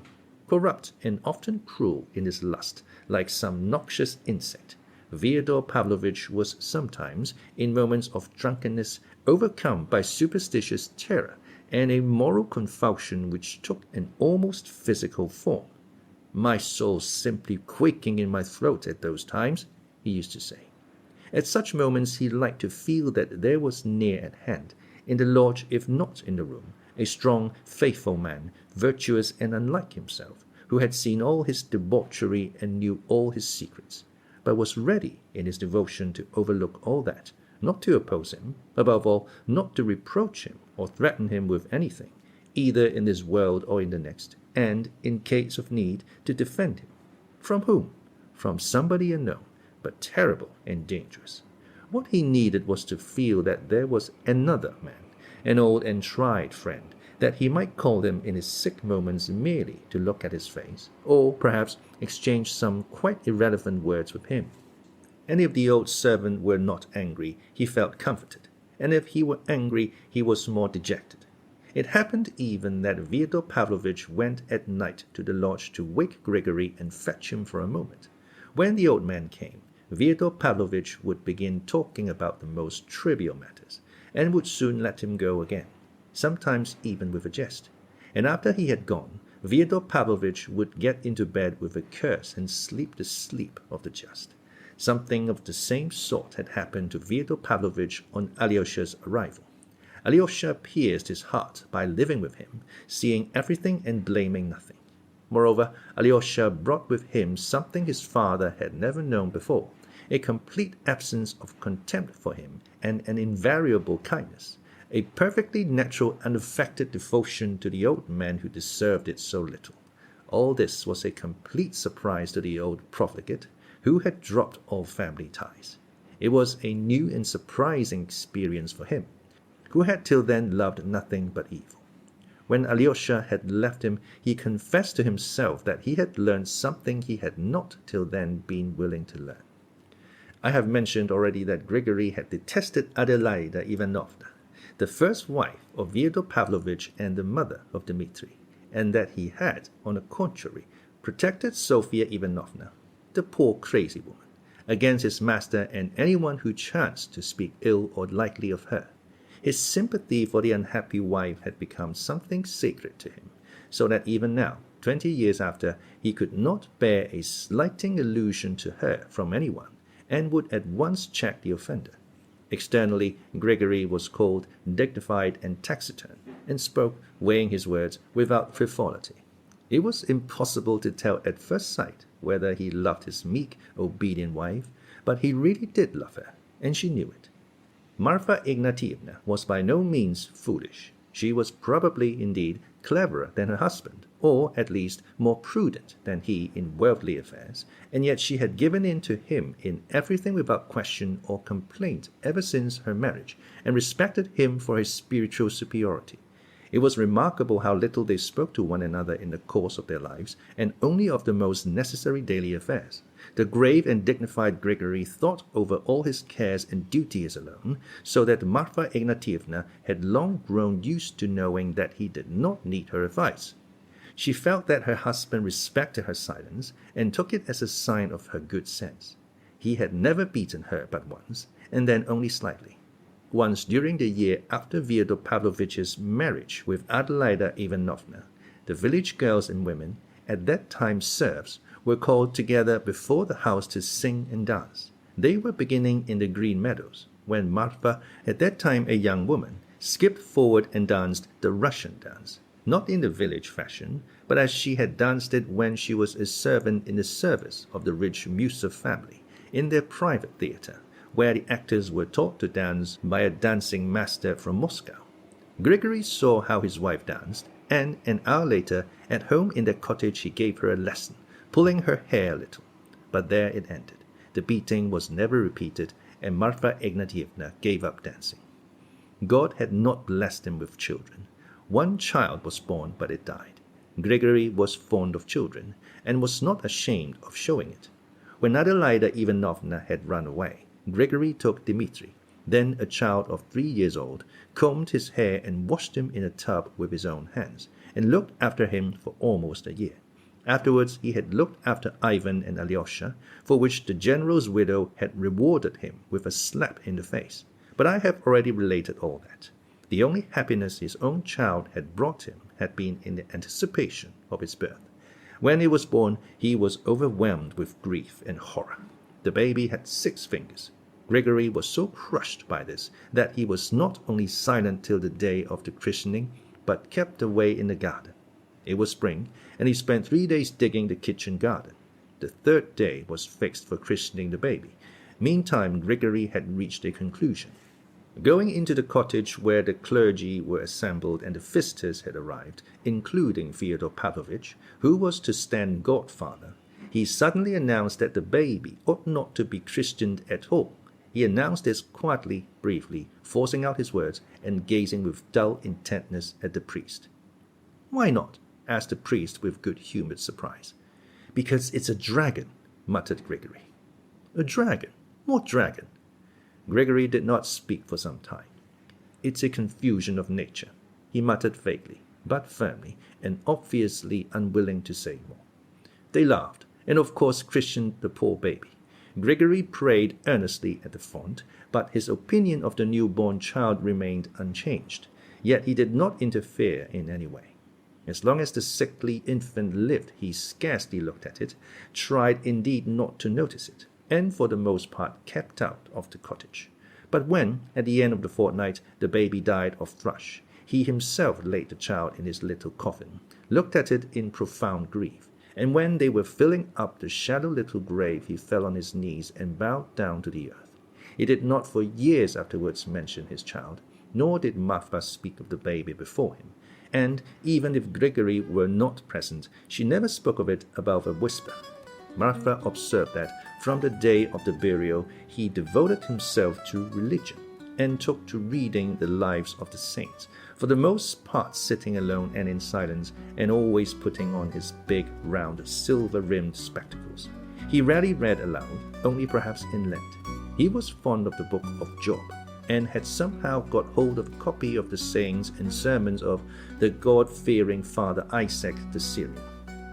corrupt and often cruel in its lust, like some noxious insect. Fyodor Pavlovich was sometimes, in moments of drunkenness, overcome by superstitious terror and a moral convulsion which took an almost physical form. "My soul simply quaking in my throat at those times," he used to say. At such moments he liked to feel that there was near at hand, in the lodge if not in the room, a strong, faithful man, virtuous and unlike himself, who had seen all his debauchery and knew all his secrets, but was ready in his devotion to overlook all that, not to oppose him, above all, not to reproach him or threaten him with anything, either in this world or in the next, and, in case of need, to defend him. From whom? From somebody unknown, but terrible and dangerous. What he needed was to feel that there was another man, an old and tried friend, that he might call him in his sick moments merely to look at his face, or perhaps exchange some quite irrelevant words with him. And if the old servant were not angry, he felt comforted, and if he were angry, he was more dejected. It happened even that Fyodor Pavlovich went at night to the lodge to wake Grigory and fetch him for a moment. When the old man came, Fyodor Pavlovich would begin talking about the most trivial matters, and would soon let him go again, sometimes even with a jest. And after he had gone, Fyodor Pavlovich would get into bed with a curse and sleep the sleep of the just. Something of the same sort had happened to Fyodor Pavlovich on Alyosha's arrival. Alyosha pierced his heart by living with him, seeing everything and blaming nothing. Moreover, Alyosha brought with him something his father had never known before, a complete absence of contempt for him and an invariable kindness, a perfectly natural, unaffected devotion to the old man who deserved it so little. All this was a complete surprise to the old profligate, who had dropped all family ties. It was a new and surprising experience for him, who had till then loved nothing but evil. When Alyosha had left him, he confessed to himself that he had learned something he had not till then been willing to learn. I have mentioned already that Grigory had detested Adelaida Ivanovna. the first wife of Fyodor Pavlovich and the mother of Dmitri, and that he had, on the contrary, protected Sofia Ivanovna, the poor crazy woman, against his master and anyone who chanced to speak ill or lightly of her. His sympathy for the unhappy wife had become something sacred to him, so that even now, 20 years after, he could not bear a slighting allusion to her from anyone, and would at once check the offender. Externally, Gregory was called dignified and taciturn, and spoke, weighing his words, without frivolity. It was impossible to tell at first sight whether he loved his meek, obedient wife, but he really did love her, and she knew it. Marfa Ignatievna was by no means foolish. She was probably, indeed, cleverer than her husband, or at least more prudent than he in worldly affairs, and yet she had given in to him in everything without question or complaint ever since her marriage, and respected him for his spiritual superiority. It was remarkable how little they spoke to one another in the course of their lives, and only of the most necessary daily affairs. The grave and dignified Gregory thought over all his cares and duties alone, so that Marfa Ignatievna had long grown used to knowing that he did not need her advice. She felt that her husband respected her silence, and took it as a sign of her good sense. He had never beaten her but once, and then only slightly. Once during the year after Fyodor Pavlovich's marriage with Adelaida Ivanovna, the village girls and women, at that time serfs, were called together before the house to sing and dance. They were beginning in the green meadows, when Marfa, at that time a young woman, skipped forward and danced the Russian dance, not in the village fashion, but as she had danced it when she was a servant in the service of the rich Musov family, in their private theatre, where the actors were taught to dance by a dancing master from Moscow. Gregory saw how his wife danced, and an hour later, at home in their cottage, he gave her a lesson, pulling her hair a little. But there it ended. The beating was never repeated, and Marfa Ignatievna gave up dancing. God had not blessed him with children. One child was born, but it died. Gregory was fond of children, and was not ashamed of showing it. When Adelaida Ivanovna had run away, Gregory took Dmitri, then a child of 3 years old, combed his hair and washed him in a tub with his own hands, and looked after him for almost a year. Afterwards he had looked after Ivan and Alyosha, for which the general's widow had rewarded him with a slap in the face. But I have already related all that. The only happiness his own child had brought him had been in the anticipation of its birth. When it was born, he was overwhelmed with grief and horror. The baby had 6 fingers. Gregory was so crushed by this that he was not only silent till the day of the christening, but kept away in the garden. It was spring, and he spent 3 days digging the kitchen garden. The 3rd day was fixed for christening the baby. Meantime, Gregory had reached a conclusion. Going into the cottage where the clergy were assembled and the visitors had arrived, including Fyodor Pavlovich, who was to stand godfather, he suddenly announced that the baby ought not to be christened at all. He announced this quietly, briefly, forcing out his words and gazing with dull intentness at the priest. "Why not?" asked the priest with good-humored surprise. "Because it's a dragon," muttered Gregory. "A dragon? What dragon?" Gregory did not speak for some time. "It's a confusion of nature," he muttered vaguely, but firmly, and obviously unwilling to say more. They laughed, and of course christened the poor baby. Gregory prayed earnestly at the font, but his opinion of the newborn child remained unchanged. Yet he did not interfere in any way. As long as the sickly infant lived, he scarcely looked at it, tried indeed not to notice it, and for the most part kept out of the cottage. But when, at the end of the fortnight, the baby died of thrush, he himself laid the child in his little coffin, looked at it in profound grief, and when they were filling up the shallow little grave, he fell on his knees and bowed down to the earth. He did not for years afterwards mention his child, nor did Marfa speak of the baby before him, and even if Gregory were not present, she never spoke of it above a whisper. Marfa observed that from the day of the burial he devoted himself to religion, and took to reading the lives of the saints, for the most part sitting alone and in silence, and always putting on his big, round, silver-rimmed spectacles. He rarely read aloud, only perhaps in Lent. He was fond of the book of Job. and had somehow got hold of a copy of the sayings and sermons of the God-fearing Father Isaac the Syrian,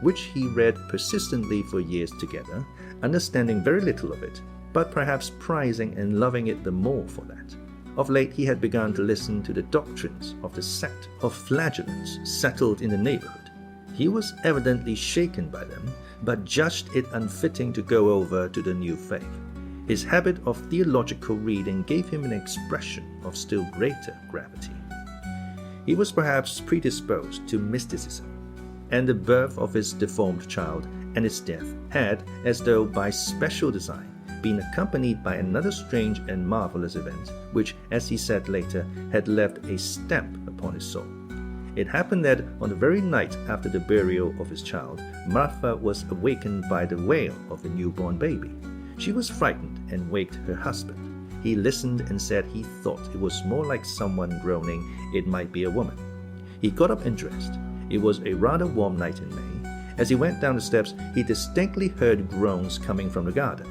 which he read persistently for years together, understanding very little of it, but perhaps prizing and loving it the more for that. Of late he had begun to listen to the doctrines of the sect of flagellants settled in the neighborhood. He was evidently shaken by them, but judged it unfitting to go over to the new faith. His habit of theological reading gave him an expression of still greater gravity. He was perhaps predisposed to mysticism, and the birth of his deformed child and its death had, as though by special design, been accompanied by another strange and marvelous event, which, as he said later, had left a stamp upon his soul. It happened that on the very night after the burial of his child, Marfa was awakened by the wail of a newborn baby. She was frightened and waked her husband. He listened and said he thought it was more like someone groaning. It might be a woman. He got up and dressed. It was a rather warm night in May. As he went down the steps, he distinctly heard groans coming from the garden.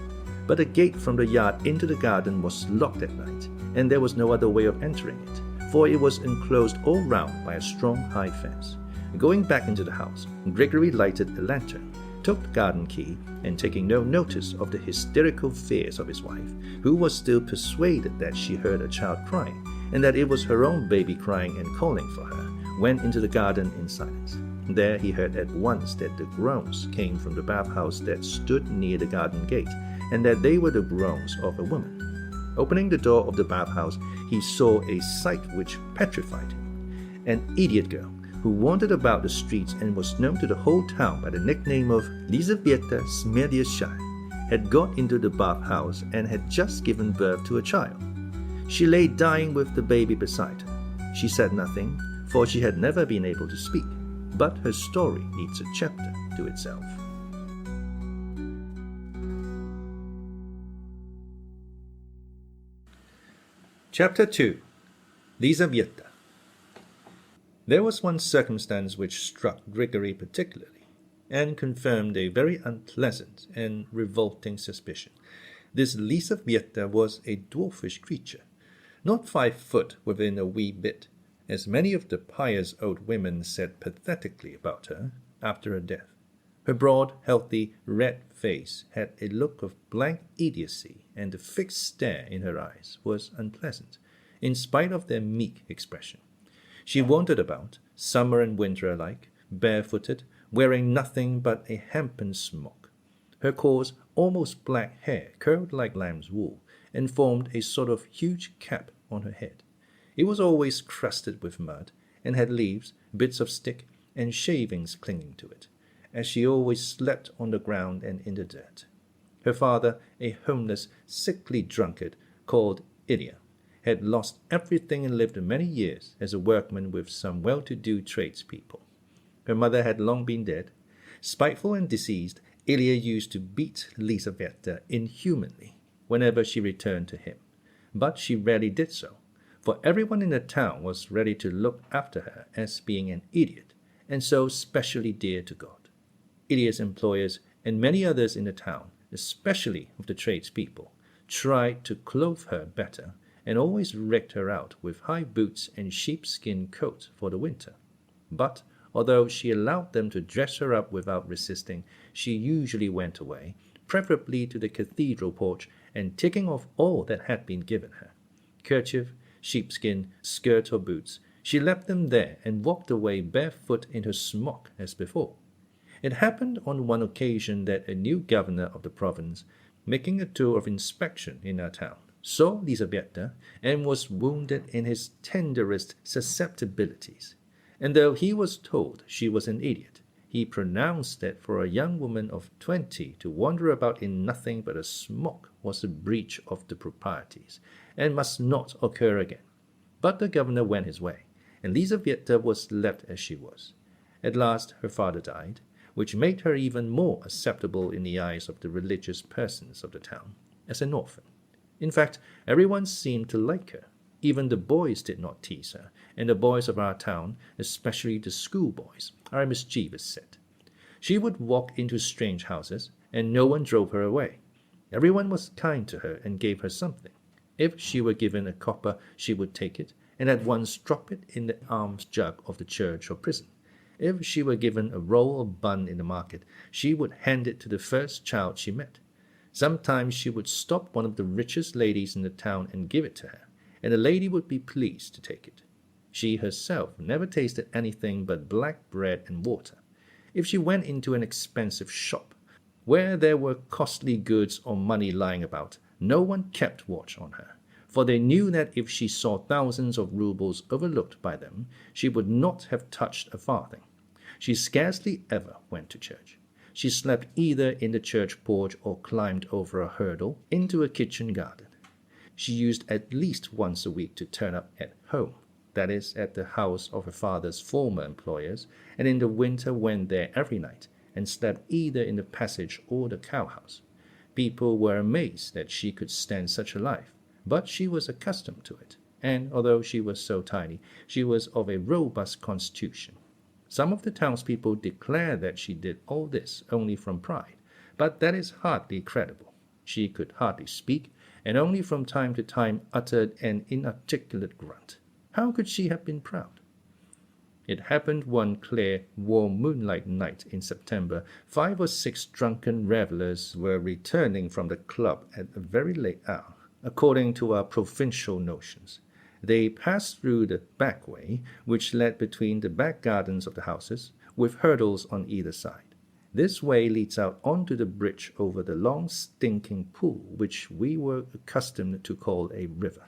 But the gate from the yard into the garden was locked at night, and there was no other way of entering it, for it was enclosed all round by a strong high fence. Going back into the house, Grigory lighted a lantern, took the garden key, and taking no notice of the hysterical fears of his wife, who was still persuaded that she heard a child crying, and that it was her own baby crying and calling for her, went into the garden in silence. There he heard at once that the groans came from the bathhouse that stood near the garden gate, and that they were the groans of a woman. Opening the door of the bathhouse, he saw a sight which petrified him. An idiot girl, who wandered about the streets and was known to the whole town by the nickname of Lizaveta Smerdyaskaya, had got into the bathhouse and had just given birth to a child. She lay dying with the baby beside her. She said nothing, for she had never been able to speak, but her story needs a chapter to itself. Chapter 2. Lizaveta. There was one circumstance which struck Grigory particularly, and confirmed a very unpleasant and revolting suspicion. This Lizaveta was a dwarfish creature, not 5 foot within a wee bit, as many of the pious old women said pathetically about her after her death. Her broad, healthy, red face had a look of blank idiocy, and the fixed stare in her eyes was unpleasant, in spite of their meek expression. She wandered about, summer and winter alike, barefooted, wearing nothing but a hempen smock. Her coarse, almost black hair curled like lamb's wool, and formed a sort of huge cap on her head. It was always crusted with mud, and had leaves, bits of stick, and shavings clinging to it, as she always slept on the ground and in the dirt. Her father, a homeless, sickly drunkard called Ilya, had lost everything and lived many years as a workman with some well-to-do tradespeople. Her mother had long been dead. Spiteful and diseased, Ilya used to beat Lizaveta inhumanly whenever she returned to him, but she rarely did so, for everyone in the town was ready to look after her as being an idiot, and so specially dear to God. Ilya's employers and many others in the town, especially of the tradespeople, tried to clothe her better, and always rigged her out with high boots and sheepskin coat for the winter. But, although she allowed them to dress her up without resisting, she usually went away, preferably to the cathedral porch, and taking off all that had been given her, kerchief, sheepskin, skirt or boots, she left them there and walked away barefoot in her smock as before. It happened on one occasion that a new governor of the province, making a tour of inspection in our town, saw Lizaveta and was wounded in his tenderest susceptibilities. And though he was told she was an idiot, he pronounced that for a young woman of 20 to wander about in nothing but a smock was a breach of the proprieties, and must not occur again. But the governor went his way, and Lizaveta was left as she was. At last her father died, which made her even more acceptable in the eyes of the religious persons of the town, as an orphan. In fact, everyone seemed to like her. Even the boys did not tease her, and the boys of our town, especially the schoolboys, are a mischievous set. She would walk into strange houses, and no one drove her away. Everyone was kind to her and gave her something. If she were given a copper, she would take it, and at once drop it in the alms jug of the church or prison. If she were given a roll of bun in the market, she would hand it to the first child she met. Sometimes she would stop one of the richest ladies in the town and give it to her, and the lady would be pleased to take it. She herself never tasted anything but black bread and water. If she went into an expensive shop, where there were costly goods or money lying about, no one kept watch on her, for they knew that if she saw thousands of rubles overlooked by them, she would not have touched a farthing. She scarcely ever went to church. She slept either in the church porch or climbed over a hurdle into a kitchen garden. She used at least once a week to turn up at home, that is, at the house of her father's former employers, and in the winter went there every night and slept either in the passage or the cowhouse. People were amazed that she could stand such a life, but she was accustomed to it, and although she was so tiny, she was of a robust constitution. Some of the townspeople declared that she did all this only from pride, but that is hardly credible. She could hardly speak, and only from time to time uttered an inarticulate grunt. How could she have been proud? It happened one clear, warm moonlight night in September. 5 or 6 drunken revelers were returning from the club at a very late hour, according to our provincial notions. They passed through the back way, which led between the back gardens of the houses, with hurdles on either side. This way leads out onto the bridge over the long stinking pool, which we were accustomed to call a river.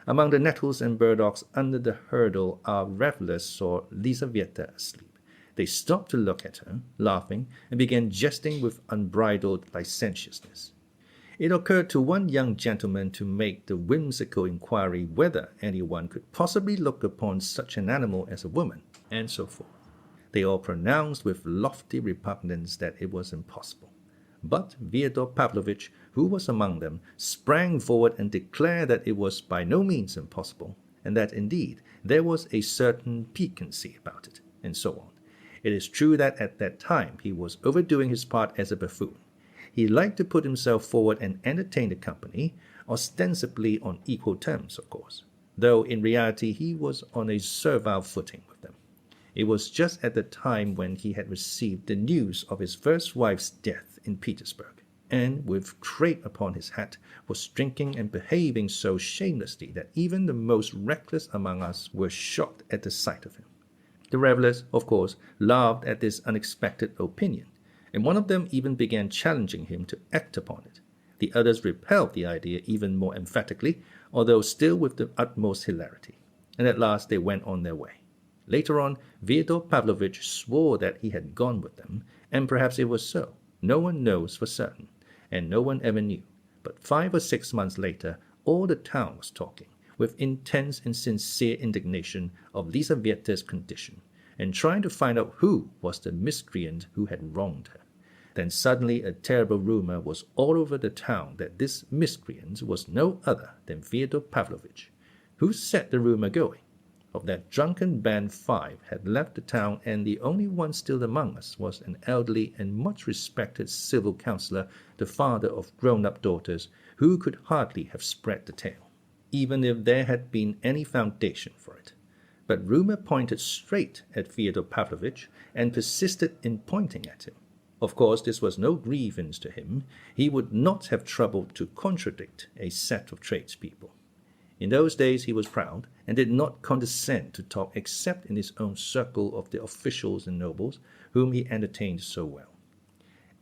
Among the nettles and burdocks under the hurdle, our revelers saw Lizaveta asleep. They stopped to look at her, laughing, and began jesting with unbridled licentiousness. It occurred to one young gentleman to make the whimsical inquiry whether anyone could possibly look upon such an animal as a woman, and so forth. They all pronounced with lofty repugnance that it was impossible. But Fyodor Pavlovich, who was among them, sprang forward and declared that it was by no means impossible, and that indeed there was a certain piquancy about it, and so on. It is true that at that time he was overdoing his part as a buffoon. He liked to put himself forward and entertain the company, ostensibly on equal terms, of course, though in reality he was on a servile footing with them. It was just at the time when he had received the news of his first wife's death in Petersburg, and, with crape upon his hat, was drinking and behaving so shamelessly that even the most reckless among us were shocked at the sight of him. The revelers, of course, laughed at this unexpected opinion, and one of them even began challenging him to act upon it. The others repelled the idea even more emphatically, although still with the utmost hilarity, and at last they went on their way. Later on, Fyodor Pavlovich swore that he had gone with them, and perhaps it was so. No one knows for certain, and no one ever knew. But 5 or 6 months later, all the town was talking, with intense and sincere indignation, of Lizaveta's condition, and trying to find out who was the miscreant who had wronged her. Then suddenly a terrible rumor was all over the town that this miscreant was no other than Fyodor Pavlovich. Who set the rumor going? Of that drunken band, 5 had left the town, and the only one still among us was an elderly and much respected civil councillor, the father of grown-up daughters, who could hardly have spread the tale, even if there had been any foundation for it. But rumor pointed straight at Fyodor Pavlovich, and persisted in pointing at him. Of course, this was no grievance to him. He would not have troubled to contradict a set of tradespeople. In those days he was proud, and did not condescend to talk except in his own circle of the officials and nobles, whom he entertained so well.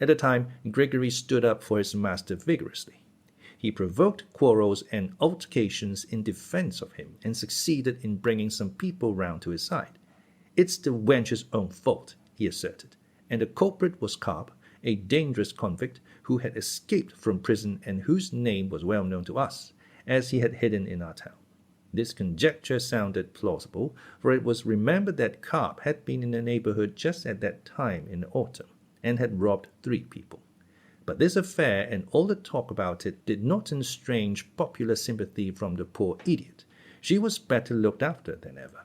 At the time, Grigory stood up for his master vigorously. He provoked quarrels and altercations in defense of him, and succeeded in bringing some people round to his side. "It's the wench's own fault," he asserted, and the culprit was Karp, a dangerous convict who had escaped from prison and whose name was well known to us, as he had hidden in our town. This conjecture sounded plausible, for it was remembered that Karp had been in the neighborhood just at that time in the autumn, and had robbed 3 people. But this affair and all the talk about it did not estrange popular sympathy from the poor idiot. She was better looked after than ever.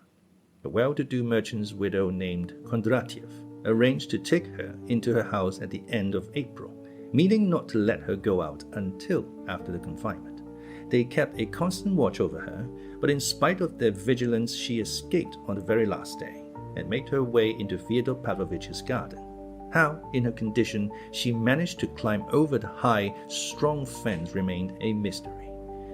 A well-to-do merchant's widow named Kondratiev arranged to take her into her house at the end of April, meaning not to let her go out until after the confinement. They kept a constant watch over her, but in spite of their vigilance, she escaped on the very last day and made her way into Fyodor Pavlovich's garden. How, in her condition, she managed to climb over the high, strong fence remained a mystery.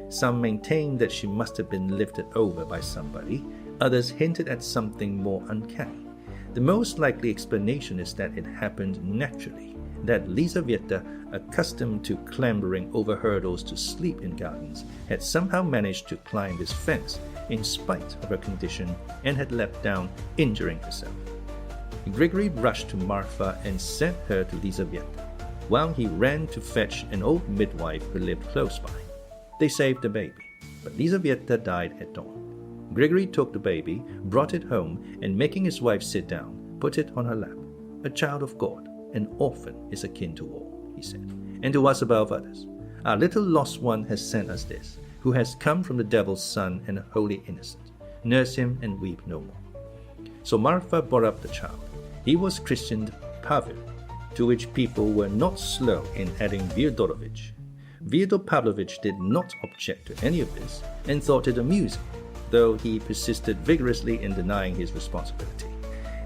Some maintained that she must have been lifted over by somebody. Others hinted at something more uncanny. The most likely explanation is that it happened naturally, that Lizaveta, accustomed to clambering over hurdles to sleep in gardens, had somehow managed to climb this fence in spite of her condition and had leapt down, injuring herself. Grigory rushed to Marfa and sent her to Lizaveta, while he ran to fetch an old midwife who lived close by. They saved the baby, but Lizaveta died at dawn. Grigory took the baby, brought it home, and making his wife sit down, put it on her lap. A child of God, an orphan, is akin to all, he said, and to us above others. Our little lost one has sent us this, who has come from the devil's son and a holy innocent. Nurse him and weep no more. So Marfa brought up the child. He was christened Pavel, to which people were not slow in adding Fyodorovich. Fyodor Pavlovich did not object to any of this and thought it amusing, though he persisted vigorously in denying his responsibility.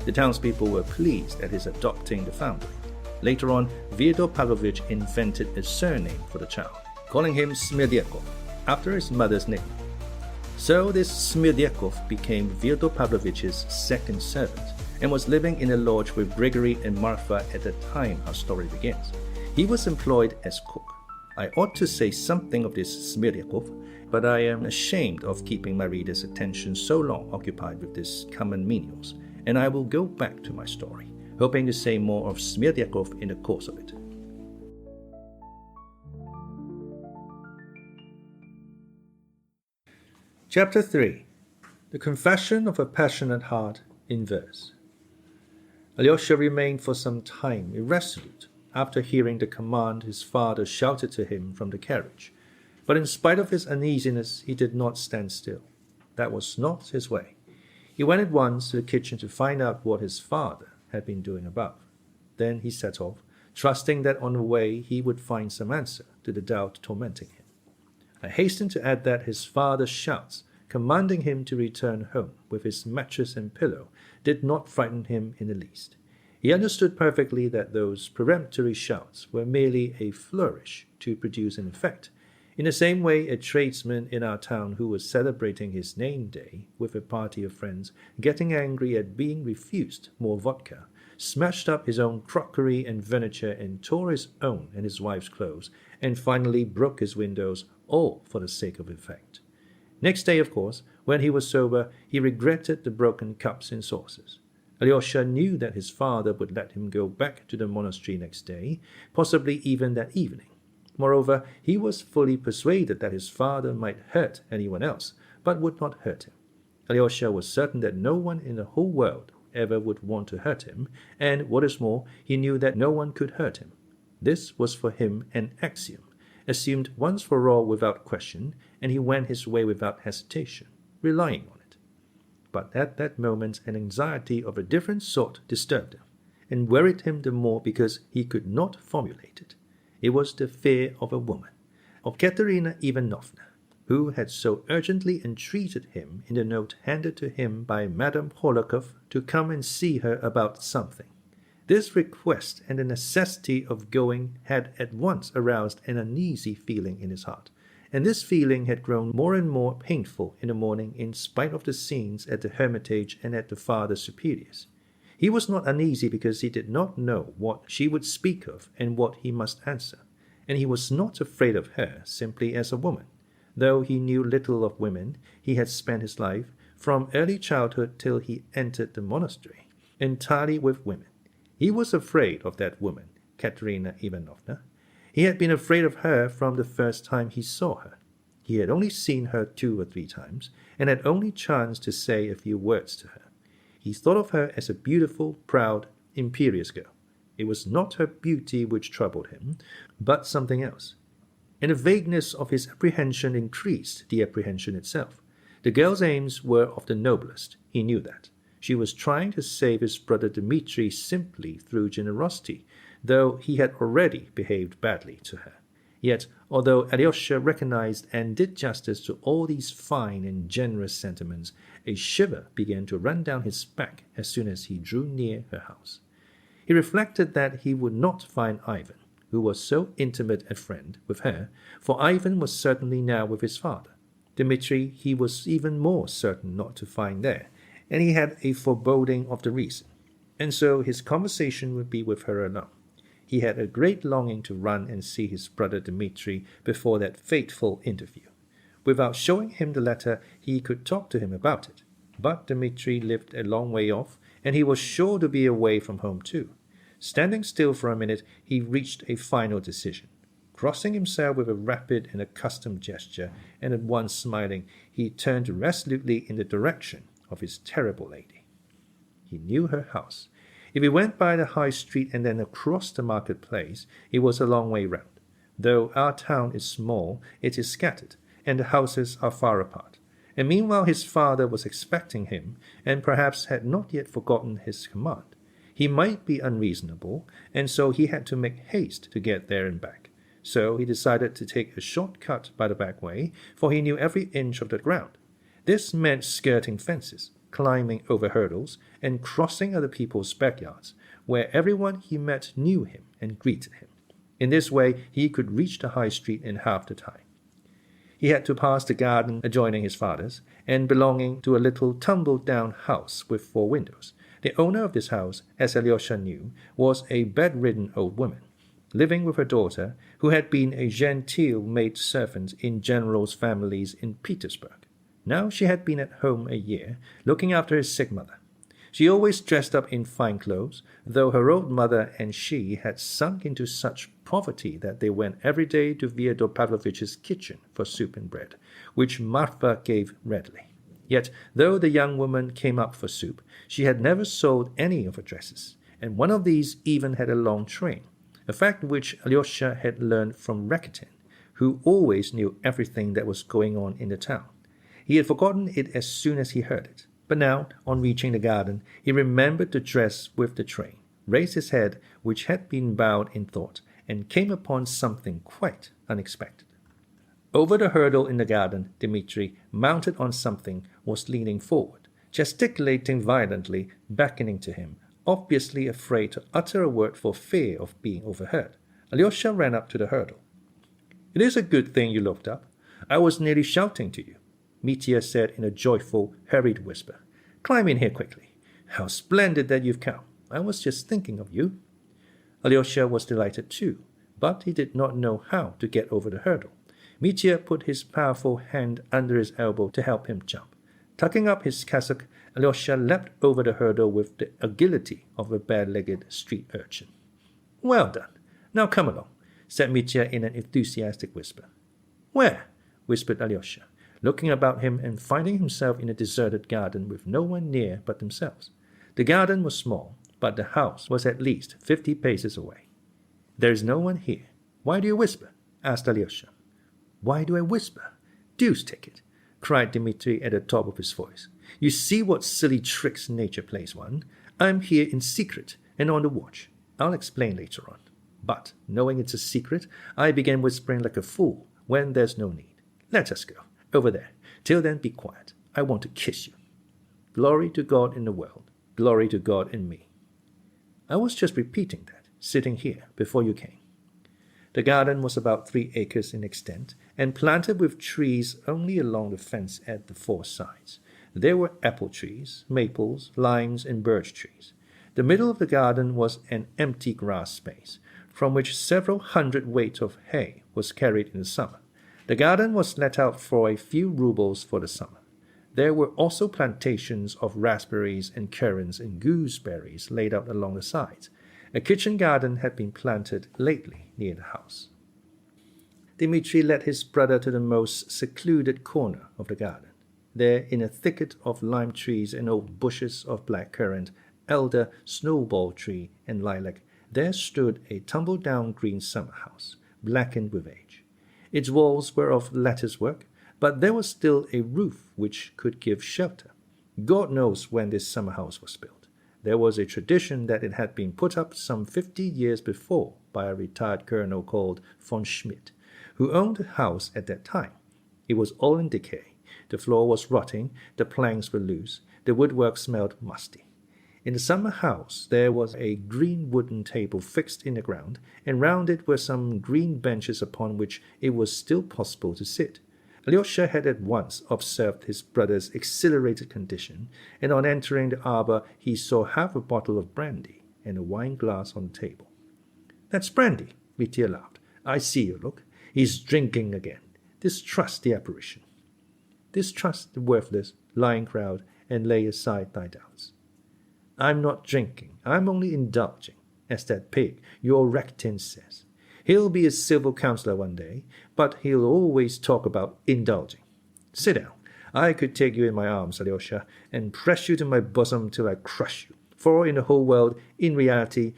The townspeople were pleased at his adopting the foundling. Later on, Fyodor Pavlovich invented a surname for the child, calling him Smirdyakov, after his mother's nickname. So this Smirdyakov became Fyodor Pavlovich's second servant and was living in a lodge with Grigory and Marfa at the time our story begins. He was employed as cook. I ought to say something of this Smirdyakov, but I am ashamed of keeping my readers' attention so long occupied with these common menials, and I will go back to my story, hoping to say more of Smirdyakov in the course of it. Chapter 3. The Confession of a Passionate Heart in Verse. Alyosha remained for some time irresolute after hearing the command his father shouted to him from the carriage. But in spite of his uneasiness, he did not stand still. That was not his way. He went at once to the kitchen to find out what his father had been doing above. Then he set off, trusting that on the way he would find some answer to the doubt tormenting him. I hasten to add that his father's shouts, commanding him to return home with his mattress and pillow, did not frighten him in the least. He understood perfectly that those peremptory shouts were merely a flourish to produce an effect. In the same way, a tradesman in our town who was celebrating his name day with a party of friends, getting angry at being refused more vodka, smashed up his own crockery and furniture and tore his own and his wife's clothes, and finally broke his windows, all for the sake of effect. Next day, of course, when he was sober, he regretted the broken cups and saucers. Alyosha knew that his father would let him go back to the monastery next day, possibly even that evening. Moreover, he was fully persuaded that his father might hurt anyone else, but would not hurt him. Alyosha was certain that no one in the whole world ever would want to hurt him, and, what is more, he knew that no one could hurt him. This was for him an axiom, assumed once for all without question, and he went his way without hesitation, relying on it. But at that moment an anxiety of a different sort disturbed him, and worried him the more because he could not formulate it. It was the fear of a woman, of Katerina Ivanovna, who had so urgently entreated him in the note handed to him by Madame Hohlakov to come and see her about something. This request and the necessity of going had at once aroused an uneasy feeling in his heart, and this feeling had grown more and more painful in the morning in spite of the scenes at the hermitage and at the Father Superior's. He was not uneasy because he did not know what she would speak of and what he must answer, and he was not afraid of her simply as a woman. Though he knew little of women, he had spent his life, from early childhood till he entered the monastery, entirely with women. He was afraid of that woman, Katerina Ivanovna. He had been afraid of her from the first time he saw her. He had only seen her 2 or 3 times, and had only chanced to say a few words to her. He thought of her as a beautiful, proud, imperious girl. It was not her beauty which troubled him, but something else. And the vagueness of his apprehension increased the apprehension itself. The girl's aims were of the noblest, he knew that. She was trying to save his brother Dmitri simply through generosity, though he had already behaved badly to her. Yet, although Alyosha recognized and did justice to all these fine and generous sentiments, a shiver began to run down his back as soon as he drew near her house. He reflected that he would not find Ivan, who was so intimate a friend with her, for Ivan was certainly now with his father. Dmitri he was even more certain not to find there, and he had a foreboding of the reason, and so his conversation would be with her alone. He had a great longing to run and see his brother Dmitri before that fateful interview. Without showing him the letter, he could talk to him about it. But Dmitri lived a long way off, and he was sure to be away from home too. Standing still for a minute, he reached a final decision. Crossing himself with a rapid and accustomed gesture, and at once smiling, he turned resolutely in the direction of his terrible lady. He knew her house. If he went by the high street and then across the marketplace, it was a long way round. Though our town is small, it is scattered, and the houses are far apart. And meanwhile his father was expecting him, and perhaps had not yet forgotten his command. He might be unreasonable, and so he had to make haste to get there and back. So he decided to take a short cut by the back way, for he knew every inch of the ground. This meant skirting fences, climbing over hurdles, and crossing other people's backyards, where everyone he met knew him and greeted him. In this way he could reach the high street in half the time. He had to pass the garden adjoining his father's, and belonging to a little tumble-down house with 4 windows. The owner of this house, as Alyosha knew, was a bedridden old woman, living with her daughter, who had been a genteel maid-servant in generals' families in Petersburg. Now she had been at home a year, looking after his sick mother. She always dressed up in fine clothes, though her old mother and she had sunk into such poverty that they went every day to Fyodor Pavlovich's kitchen for soup and bread, which Marfa gave readily. Yet, though the young woman came up for soup, she had never sold any of her dresses, and one of these even had a long train, a fact which Alyosha had learned from Rakitin, who always knew everything that was going on in the town. He had forgotten it as soon as he heard it, but now, on reaching the garden, he remembered the dress with the train, raised his head, which had been bowed in thought, and came upon something quite unexpected. Over the hurdle in the garden, Dmitri, mounted on something, was leaning forward, gesticulating violently, beckoning to him, obviously afraid to utter a word for fear of being overheard. Alyosha ran up to the hurdle. "It is a good thing you looked up. I was nearly shouting to you," Mitya said in a joyful, hurried whisper. "Climb in here quickly. How splendid that you've come. I was just thinking of you." Alyosha was delighted too, but he did not know how to get over the hurdle. Mitya put his powerful hand under his elbow to help him jump. Tucking up his cassock, Alyosha leapt over the hurdle with the agility of a bare-legged street urchin. "Well done. Now come along," said Mitya in an enthusiastic whisper. "Where?" whispered Alyosha, looking about him and finding himself in a deserted garden with no one near but themselves. The garden was small, but the house was at least 50 paces away. "There is no one here. Why do you whisper?" asked Alyosha. "Why do I whisper? Deuce take it," cried Dmitri at the top of his voice. "You see what silly tricks nature plays one. I'm here in secret and on the watch. I'll explain later on. But, knowing it's a secret, I begin whispering like a fool when there's no need. Let us go. Over there. Till then, be quiet. I want to kiss you. Glory to God in the world. Glory to God in me." I was just repeating that, sitting here, before you came. The garden was about 3 acres in extent, and planted with trees only along the fence at the 4 sides. There were apple trees, maples, limes, and birch trees. The middle of the garden was an empty grass space, from which several hundredweight of hay was carried in the summer. The garden was let out for a few rubles for the summer. There were also plantations of raspberries and currants and gooseberries laid out along the sides. A kitchen garden had been planted lately near the house. Dmitri led his brother to the most secluded corner of the garden. There, in a thicket of lime trees and old bushes of blackcurrant, elder, snowball tree, and lilac, there stood a tumble-down green summer house, blackened with age. Its walls were of lattice-work, but there was still a roof which could give shelter. God knows when this summer house was built. There was a tradition that it had been put up some 50 years before by a retired colonel called von Schmidt, who owned the house at that time. It was all in decay. The floor was rotting, the planks were loose, the woodwork smelled musty. In the summer house there was a green wooden table fixed in the ground, and round it were some green benches upon which it was still possible to sit. Alyosha had at once observed his brother's exhilarated condition, and on entering the arbor he saw half a bottle of brandy and a wine-glass on the table. "That's brandy," Mitya laughed. "I see your look. He's drinking again. Distrust the apparition. Distrust the worthless, lying crowd, and lay aside thy doubts. I'm not drinking. I'm only indulging, as that pig, your rectin, says. He'll be a civil councillor one day, but he'll always talk about indulging. Sit down. I could take you in my arms, Alyosha, and press you to my bosom till I crush you. For in the whole world, in reality,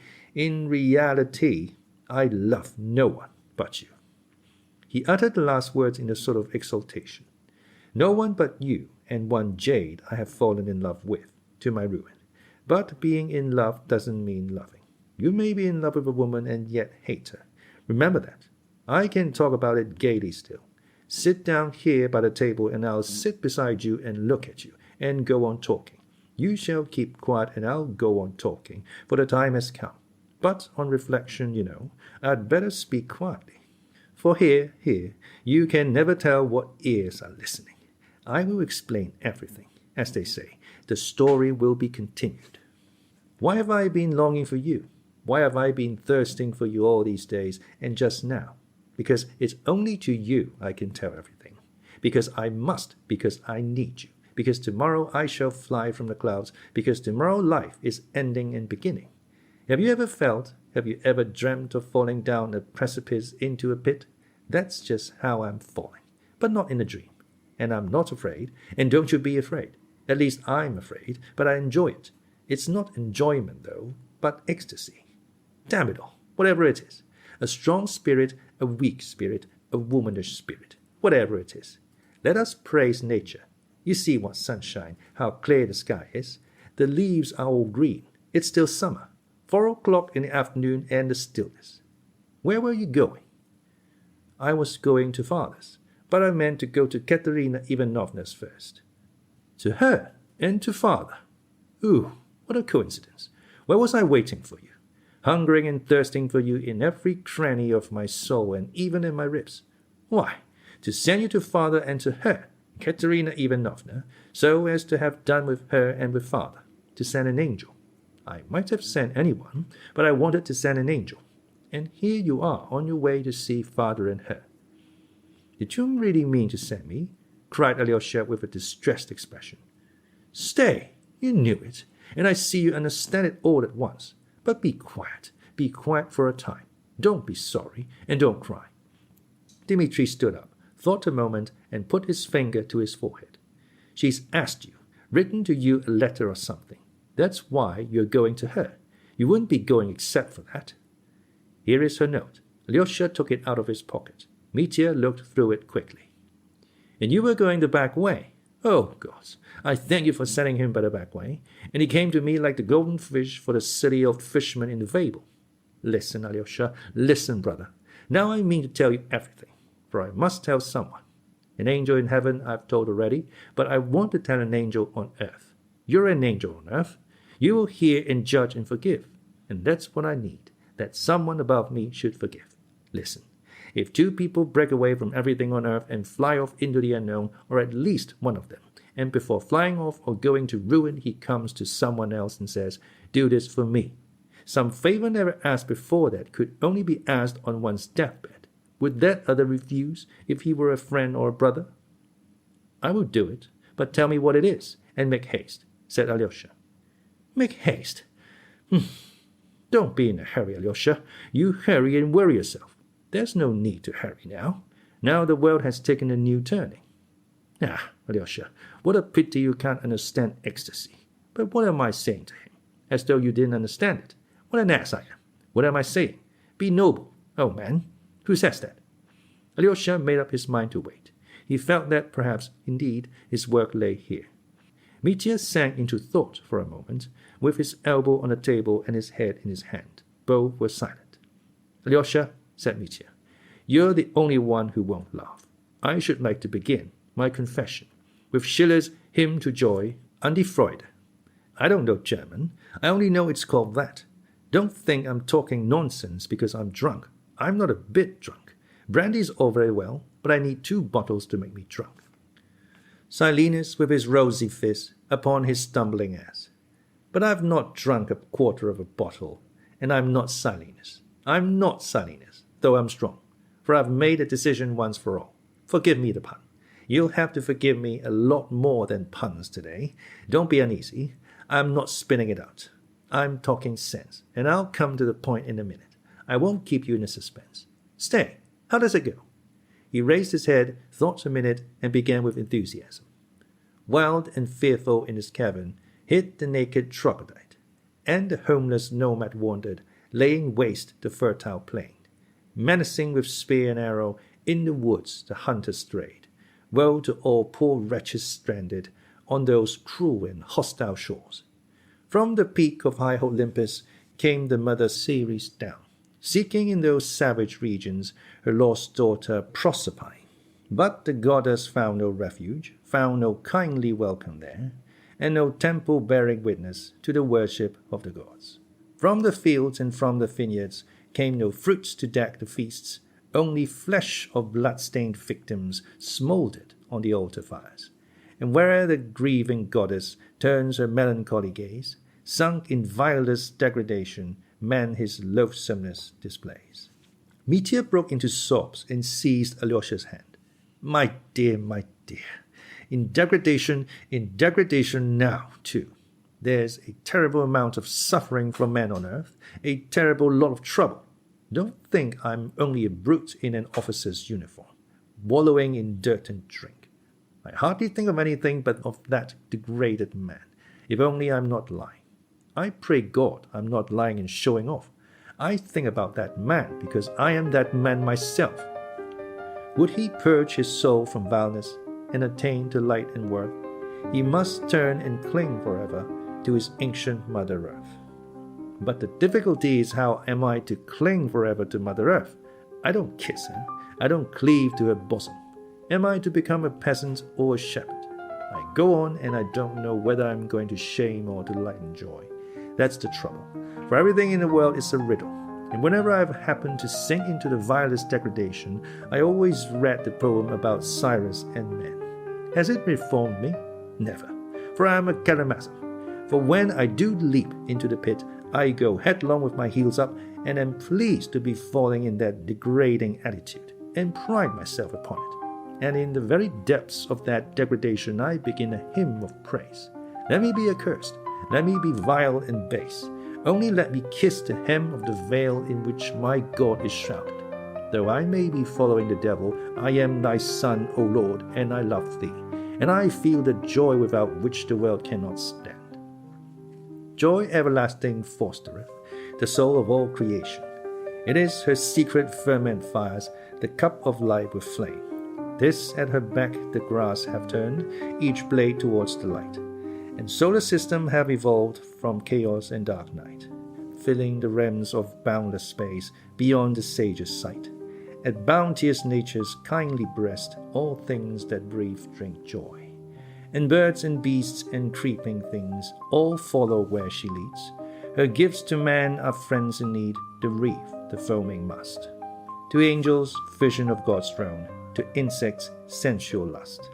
I love no one but you." He uttered the last words in a sort of exultation. "No one but you, and one jade I have fallen in love with, to my ruin. But being in love doesn't mean loving. You may be in love with a woman and yet hate her. Remember that. I can talk about it gaily still. Sit down here by the table, and I'll sit beside you and look at you, and go on talking. You shall keep quiet, and I'll go on talking, for the time has come. But on reflection, I'd better speak quietly. For here, you can never tell what ears are listening. I will explain everything. As they say, the story will be continued. Why have I been longing for you? Why have I been thirsting for you all these days, and just now? Because it's only to you I can tell everything. Because I must, because I need you. Because tomorrow I shall fly from the clouds. Because tomorrow life is ending and beginning. Have you ever dreamt of falling down a precipice into a pit? That's just how I'm falling, but not in a dream. And I'm not afraid, and don't you be afraid. At least I'm afraid, but I enjoy it. It's not enjoyment, though, but ecstasy. Damn it all, whatever it is. A strong spirit, a weak spirit, a womanish spirit, whatever it is. Let us praise nature. You see what sunshine, how clear the sky is. The leaves are all green. It's still summer. 4 o'clock in the afternoon and the stillness. Where were you going? I was going to father's, but I meant to go to Katerina Ivanovna's first. To her and to father. Ooh, what a coincidence. Where was I waiting for you? Hungering and thirsting for you in every cranny of my soul and even in my ribs. Why, to send you to father and to her, Katerina Ivanovna, so as to have done with her and with father. To send an angel. I might have sent anyone, but I wanted to send an angel. And here you are on your way to see father and her. Did you really mean to send me? Cried Alyosha with a distressed expression. Stay, you knew it, and I see you understand it all at once. But be quiet for a time. Don't be sorry, and don't cry. Dmitri stood up, thought a moment, and put his finger to his forehead. She's asked you, written to you a letter or something. That's why you're going to her. You wouldn't be going except for that. Here is her note. Alyosha took it out of his pocket. Mitya looked through it quickly. And you were going the back way. Oh, gods, I thank you for sending him by the back way. And he came to me like the golden fish for the silly old fisherman in the fable. Listen, Alyosha, listen, brother. Now I mean to tell you everything, for I must tell someone. An angel in heaven I've told already, but I want to tell an angel on earth. You're an angel on earth. You will hear and judge and forgive. And that's what I need, that someone above me should forgive. Listen, if 2 people break away from everything on earth and fly off into the unknown, or at least one of them, and before flying off or going to ruin he comes to someone else and says, do this for me. Some favor never asked before that could only be asked on one's deathbed. Would that other refuse if he were a friend or a brother? I will do it, but tell me what it is, and make haste, said Alyosha. Make haste? Don't be in a hurry, Alyosha. You hurry and worry yourself. There's no need to hurry now. Now the world has taken a new turning. Ah, Alyosha, what a pity you can't understand ecstasy. But what am I saying to him? As though you didn't understand it. What an ass I am. What am I saying? Be noble. Oh, man, who says that? Alyosha made up his mind to wait. He felt that perhaps, indeed, his work lay here. Mitya sank into thought for a moment, with his elbow on the table and his head in his hand. Both were silent. Alyosha, said Mitya, You're the only one who won't laugh. I should like to begin my confession with Schiller's Hymn to Joy, An die Freude. I don't know German. I only know it's called that. Don't think I'm talking nonsense because I'm drunk. I'm not a bit drunk. Brandy's all very well, but I need 2 bottles to make me drunk. Silenus with his rosy fist upon his stumbling ass. But I've not drunk a quarter of a bottle, and I'm not Silenus. I'm not Silenus, though I'm strong, for I've made a decision once for all. Forgive me the pun. You'll have to forgive me a lot more than puns today. Don't be uneasy. I'm not spinning it out. I'm talking sense, and I'll come to the point in a minute. I won't keep you in a suspense. Stay. How does it go? He raised his head, thought a minute, and began with enthusiasm. Wild and fearful in his cavern hid the naked troglodyte, and the homeless nomad wandered, laying waste the fertile plain. Menacing with spear and arrow, in the woods the hunter strayed. Woe to all poor wretches stranded on those cruel and hostile shores. From the peak of high Olympus came the mother Ceres down, seeking in those savage regions her lost daughter Proserpine. But the goddess found no refuge, found no kindly welcome there, and no temple bearing witness to the worship of the gods. From the fields and from the vineyards came no fruits to deck the feasts, only flesh of blood-stained victims smouldered on the altar fires. And where the grieving goddess turns her melancholy gaze, sunk in vilest degradation, man his loathsomeness displays. Mitya broke into sobs and seized Alyosha's hand. My dear, in degradation now, too. There's a terrible amount of suffering for men on earth, a terrible lot of trouble. Don't think I'm only a brute in an officer's uniform, wallowing in dirt and drink. I hardly think of anything but of that degraded man, if only I'm not lying. I pray God I'm not lying and showing off. I think about that man because I am that man myself. Would he purge his soul from vileness and attain to light and worth, he must turn and cling forever to his ancient Mother Earth. But the difficulty is, how am I to cling forever to Mother Earth? I don't kiss her. I don't cleave to her bosom. Am I to become a peasant or a shepherd? I go on, and I don't know whether I'm going to shame or to lighten joy. That's the trouble. For everything in the world is a riddle, and whenever I've happened to sink into the vilest degradation, I always read the poem about Cyrus and men. Has it reformed me? Never, for I am a Karamazov. For when I do leap into the pit, I go headlong with my heels up, and am pleased to be falling in that degrading attitude, and pride myself upon it. And in the very depths of that degradation I begin a hymn of praise. Let me be accursed, let me be vile and base, only let me kiss the hem of the veil in which my God is shrouded. Though I may be following the devil, I am thy son, O Lord, and I love thee, and I feel the joy without which the world cannot stand. Joy everlasting fostereth the soul of all creation. It is her secret ferment fires the cup of life with flame. This at her back the grass have turned, each blade towards the light. And solar system have evolved from chaos and dark night, filling the realms of boundless space beyond the sage's sight. At bounteous nature's kindly breast all things that breathe drink joy. And birds and beasts and creeping things all follow where she leads. Her gifts to man are friends in need, the reef, the foaming mast. To angels, vision of God's throne, to insects, sensual lust.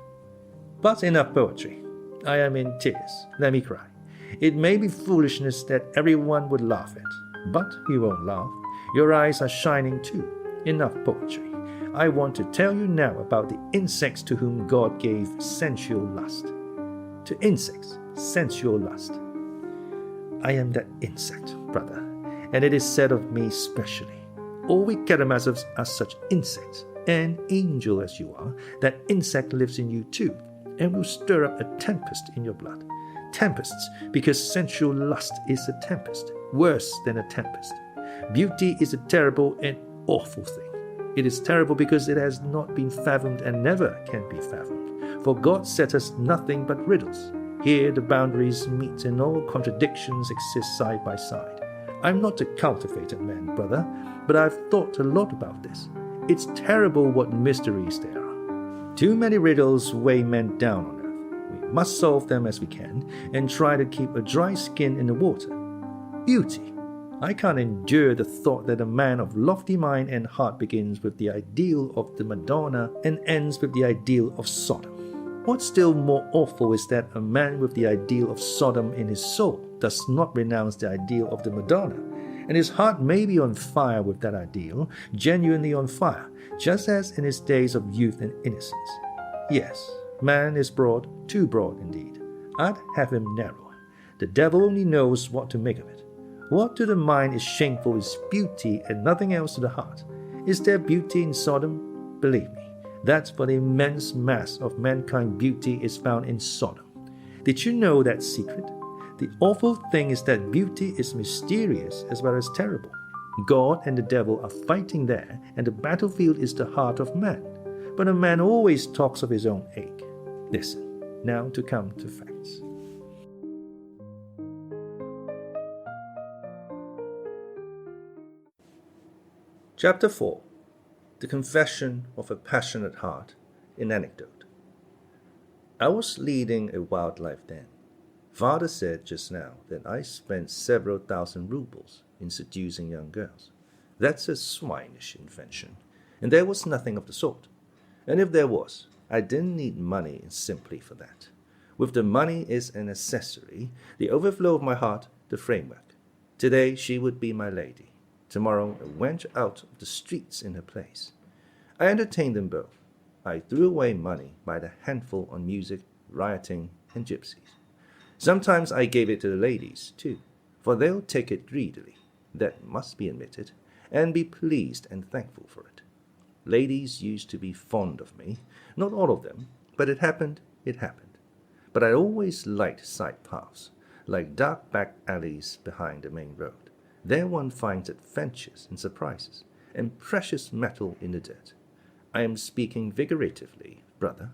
But enough poetry. I am in tears. Let me cry. It may be foolishness that everyone would laugh at, but you won't laugh. Your eyes are shining too. Enough poetry. I want to tell you now about the insects to whom God gave sensual lust. To insects, sensual lust. I am that insect, brother, and it is said of me specially. All we Karamazovs are such insects, and angel as you are, that insect lives in you too, and will stir up a tempest in your blood. Tempests, because sensual lust is a tempest, worse than a tempest. Beauty is a terrible and awful thing. It is terrible because it has not been fathomed and never can be fathomed. For God set us nothing but riddles. Here the boundaries meet and all contradictions exist side by side. I'm not a cultivated man, brother, but I've thought a lot about this. It's terrible what mysteries there are. Too many riddles weigh men down on earth. We must solve them as we can and try to keep a dry skin in the water. Beauty. I can't endure the thought that a man of lofty mind and heart begins with the ideal of the Madonna and ends with the ideal of Sodom. What's still more awful is that a man with the ideal of Sodom in his soul does not renounce the ideal of the Madonna, and his heart may be on fire with that ideal, genuinely on fire, just as in his days of youth and innocence. Yes, man is broad, too broad indeed. I'd have him narrower. The devil only knows what to make of it. What to the mind is shameful is beauty and nothing else to the heart. Is there beauty in Sodom? Believe me, that's for the immense mass of mankind beauty is found in Sodom. Did you know that secret? The awful thing is that beauty is mysterious as well as terrible. God and the devil are fighting there, and the battlefield is the heart of man. But a man always talks of his own ache. Listen, now to come to facts. Chapter 4. The Confession of a Passionate Heart in Anecdote. I was leading a wild life then. Father said just now that I spent several thousand rubles in seducing young girls. That's a swinish invention, and there was nothing of the sort. And if there was, I didn't need money simply for that. With the money is an accessory, the overflow of my heart, the framework. Today she would be my lady. Tomorrow I went out of the streets in her place. I entertained them both. I threw away money by the handful on music, rioting, and gypsies. Sometimes I gave it to the ladies, too, for they'll take it greedily, that must be admitted, and be pleased and thankful for it. Ladies used to be fond of me, not all of them, but it happened. But I always liked side paths, like dark back alleys behind the main road. There one finds adventures and surprises, and precious metal in the dirt. I am speaking figuratively, brother.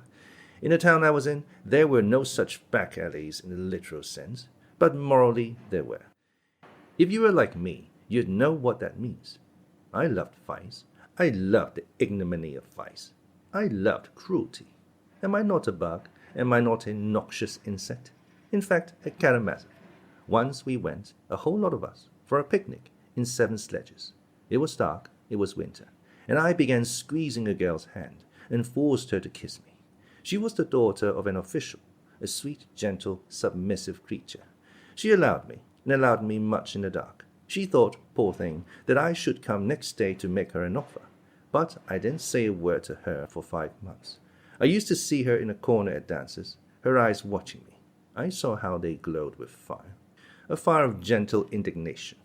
In the town I was in, there were no such back alleys in the literal sense, but morally there were. If you were like me, you'd know what that means. I loved vice. I loved the ignominy of vice. I loved cruelty. Am I not a bug? Am I not a noxious insect? In fact, at Karamazov, once we went, a whole lot of us, for a picnic in 7 sledges. It was dark, it was winter, and I began squeezing a girl's hand and forced her to kiss me. She was the daughter of an official, a sweet, gentle, submissive creature. She allowed me, and allowed me much in the dark. She thought, poor thing, that I should come next day to make her an offer, but I didn't say a word to her for 5 months. I used to see her in a corner at dances, her eyes watching me. I saw how they glowed with fire. A fire of gentle indignation.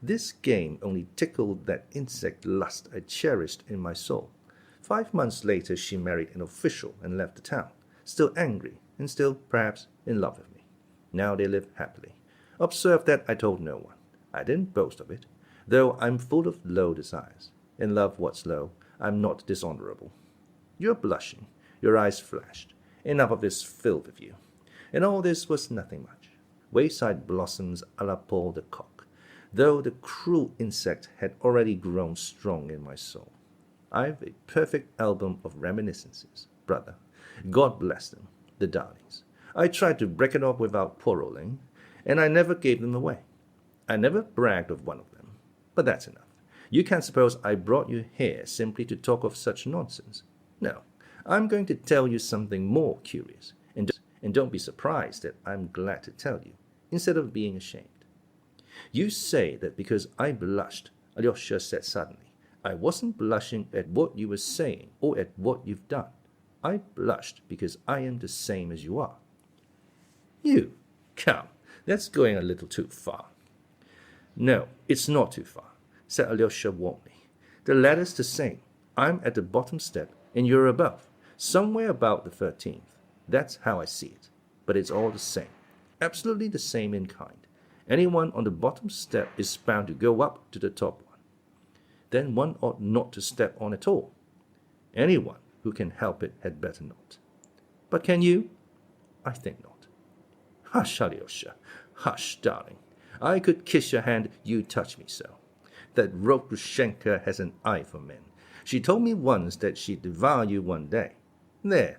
This game only tickled that insect lust I cherished in my soul. 5 months later she married an official and left the town, still angry and still, perhaps, in love with me. Now they live happily. Observe that I told no one. I didn't boast of it, though I'm full of low desires. In love what's low, I'm not dishonorable. You're blushing. Your eyes flashed. Enough of this filth with you. And all this was nothing much. Wayside blossoms à la Paul de Kock, though the cruel insect had already grown strong in my soul. I've a perfect album of reminiscences, brother. God bless them, the darlings. I tried to break it off without quarreling, and I never gave them away. I never bragged of one of them, but that's enough. You can't suppose I brought you here simply to talk of such nonsense. No, I'm going to tell you something more curious, and don't be surprised that I'm glad to tell you, instead of being ashamed. You say that because I blushed, Alyosha said suddenly. I wasn't blushing at what you were saying or at what you've done. I blushed because I am the same as you are. You? Come, that's going a little too far. No, it's not too far, said Alyosha warmly. The ladder's the same. I'm at the bottom step and you're above, somewhere about the 13th. That's how I see it. But it's all the same. Absolutely the same in kind. Anyone on the bottom step is bound to go up to the top one. Then one ought not to step on at all. Anyone who can help it had better not. But can you? I think not. Hush, Alyosha. Hush, darling. I could kiss your hand, you touch me so. That rogue Grushenka has an eye for men. She told me once that she'd devour you one day. There,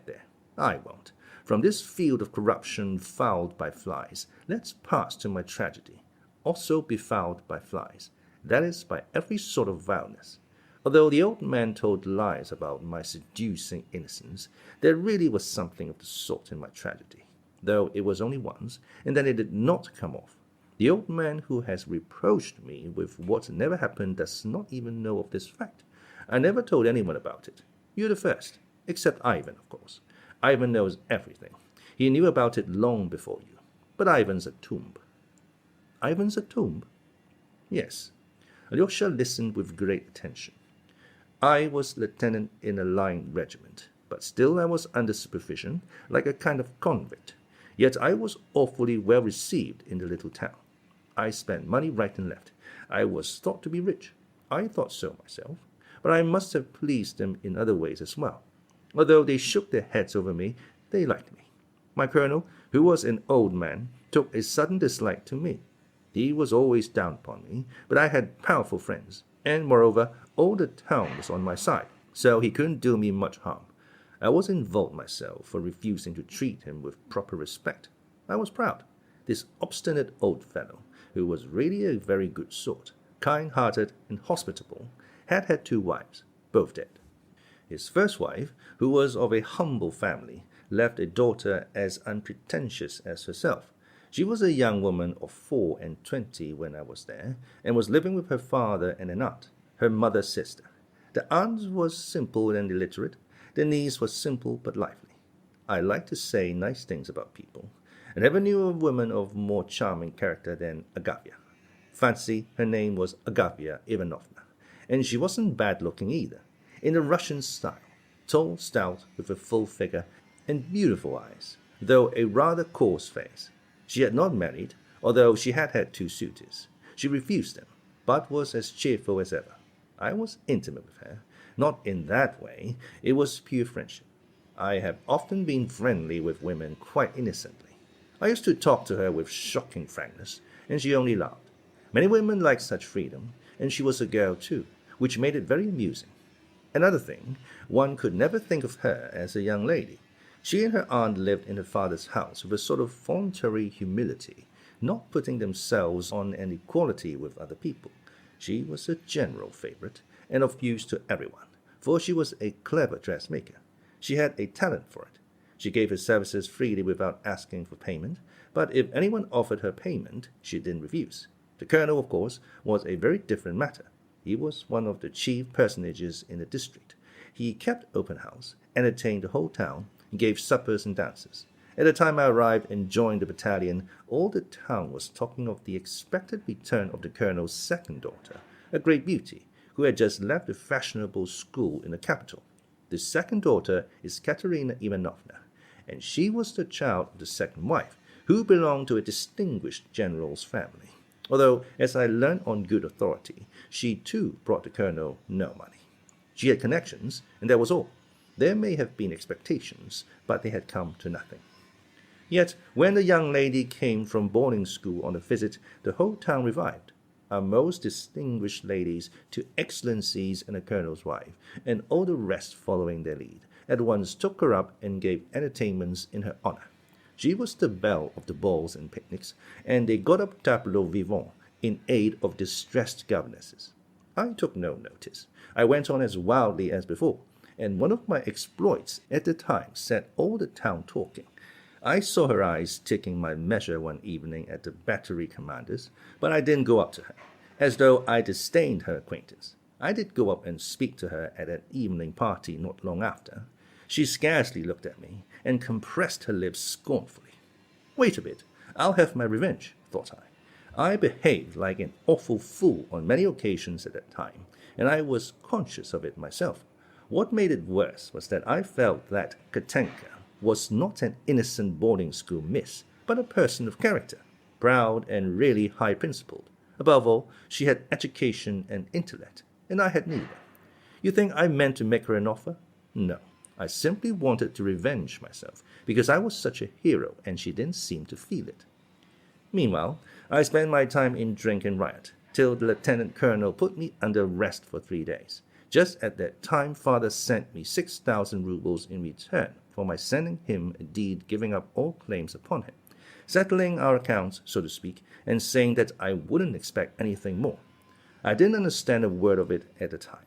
I won't. From this field of corruption fouled by flies, let's pass to my tragedy, also befouled by flies, that is, by every sort of vileness. Although the old man told lies about my seducing innocence, there really was something of the sort in my tragedy, though it was only once, and then it did not come off. The old man who has reproached me with what never happened does not even know of this fact. I never told anyone about it. You're the first, except Ivan, of course. Ivan knows everything. He knew about it long before you. But Ivan's a tomb. Ivan's a tomb? Yes. Alyosha listened with great attention. I was lieutenant in a line regiment, but still I was under supervision, like a kind of convict. Yet I was awfully well received in the little town. I spent money right and left. I was thought to be rich. I thought so myself, but I must have pleased them in other ways as well. Although they shook their heads over me, they liked me. My colonel, who was an old man, took a sudden dislike to me. He was always down upon me, but I had powerful friends, and moreover, all the town was on my side, so he couldn't do me much harm. I was involved myself for refusing to treat him with proper respect. I was proud. This obstinate old fellow, who was really a very good sort, kind-hearted and hospitable, had 2 wives, both dead. His first wife, who was of a humble family, left a daughter as unpretentious as herself. She was a young woman of 24 when I was there, and was living with her father and an aunt, her mother's sister. The aunt was simple and illiterate. The niece was simple but lively. I like to say nice things about people. I never knew a woman of more charming character than Agafya. Fancy, her name was Agafya Ivanovna, and she wasn't bad-looking either. In the Russian style, tall, stout, with a full figure, and beautiful eyes, though a rather coarse face. She had not married, although she had 2 suitors. She refused them, but was as cheerful as ever. I was intimate with her. Not in that way. It was pure friendship. I have often been friendly with women quite innocently. I used to talk to her with shocking frankness, and she only laughed. Many women like such freedom, and she was a girl too, which made it very amusing. Another thing, one could never think of her as a young lady. She and her aunt lived in her father's house with a sort of voluntary humility, not putting themselves on an equality with other people. She was a general favorite, and of use to everyone, for she was a clever dressmaker. She had a talent for it. She gave her services freely without asking for payment, but if anyone offered her payment, she didn't refuse. The colonel, of course, was a very different matter. He was one of the chief personages in the district. He kept open house, entertained the whole town, and gave suppers and dances. At the time I arrived and joined the battalion, all the town was talking of the expected return of the colonel's second daughter, a great beauty, who had just left the fashionable school in the capital. The second daughter is Katerina Ivanovna, and she was the child of the second wife, who belonged to a distinguished general's family. Although, as I learned on good authority, she too brought the colonel no money. She had connections, and that was all. There may have been expectations, but they had come to nothing. Yet, when the young lady came from boarding school on a visit, the whole town revived. Our most distinguished ladies, 2 excellencies and a colonel's wife, and all the rest following their lead, at once took her up and gave entertainments in her honor. She was the belle of the balls and picnics, and they got up tableaux vivants in aid of distressed governesses. I took no notice. I went on as wildly as before, and one of my exploits at the time set all the town talking. I saw her eyes taking my measure one evening at the battery commander's, but I didn't go up to her, as though I disdained her acquaintance. I did go up and speak to her at an evening party not long after. She scarcely looked at me, and compressed her lips scornfully. Wait a bit, I'll have my revenge, thought I. I behaved like an awful fool on many occasions at that time, and I was conscious of it myself. What made it worse was that I felt that Katenka was not an innocent boarding school miss, but a person of character, proud and really high-principled. Above all, she had education and intellect, and I had neither. You think I meant to make her an offer? No. I simply wanted to revenge myself, because I was such a hero, and she didn't seem to feel it. Meanwhile, I spent my time in drink and riot, till the lieutenant colonel put me under arrest for 3 days. Just at that time, father sent me 6,000 rubles in return for my sending him a deed giving up all claims upon him, settling our accounts, so to speak, and saying that I wouldn't expect anything more. I didn't understand a word of it at the time,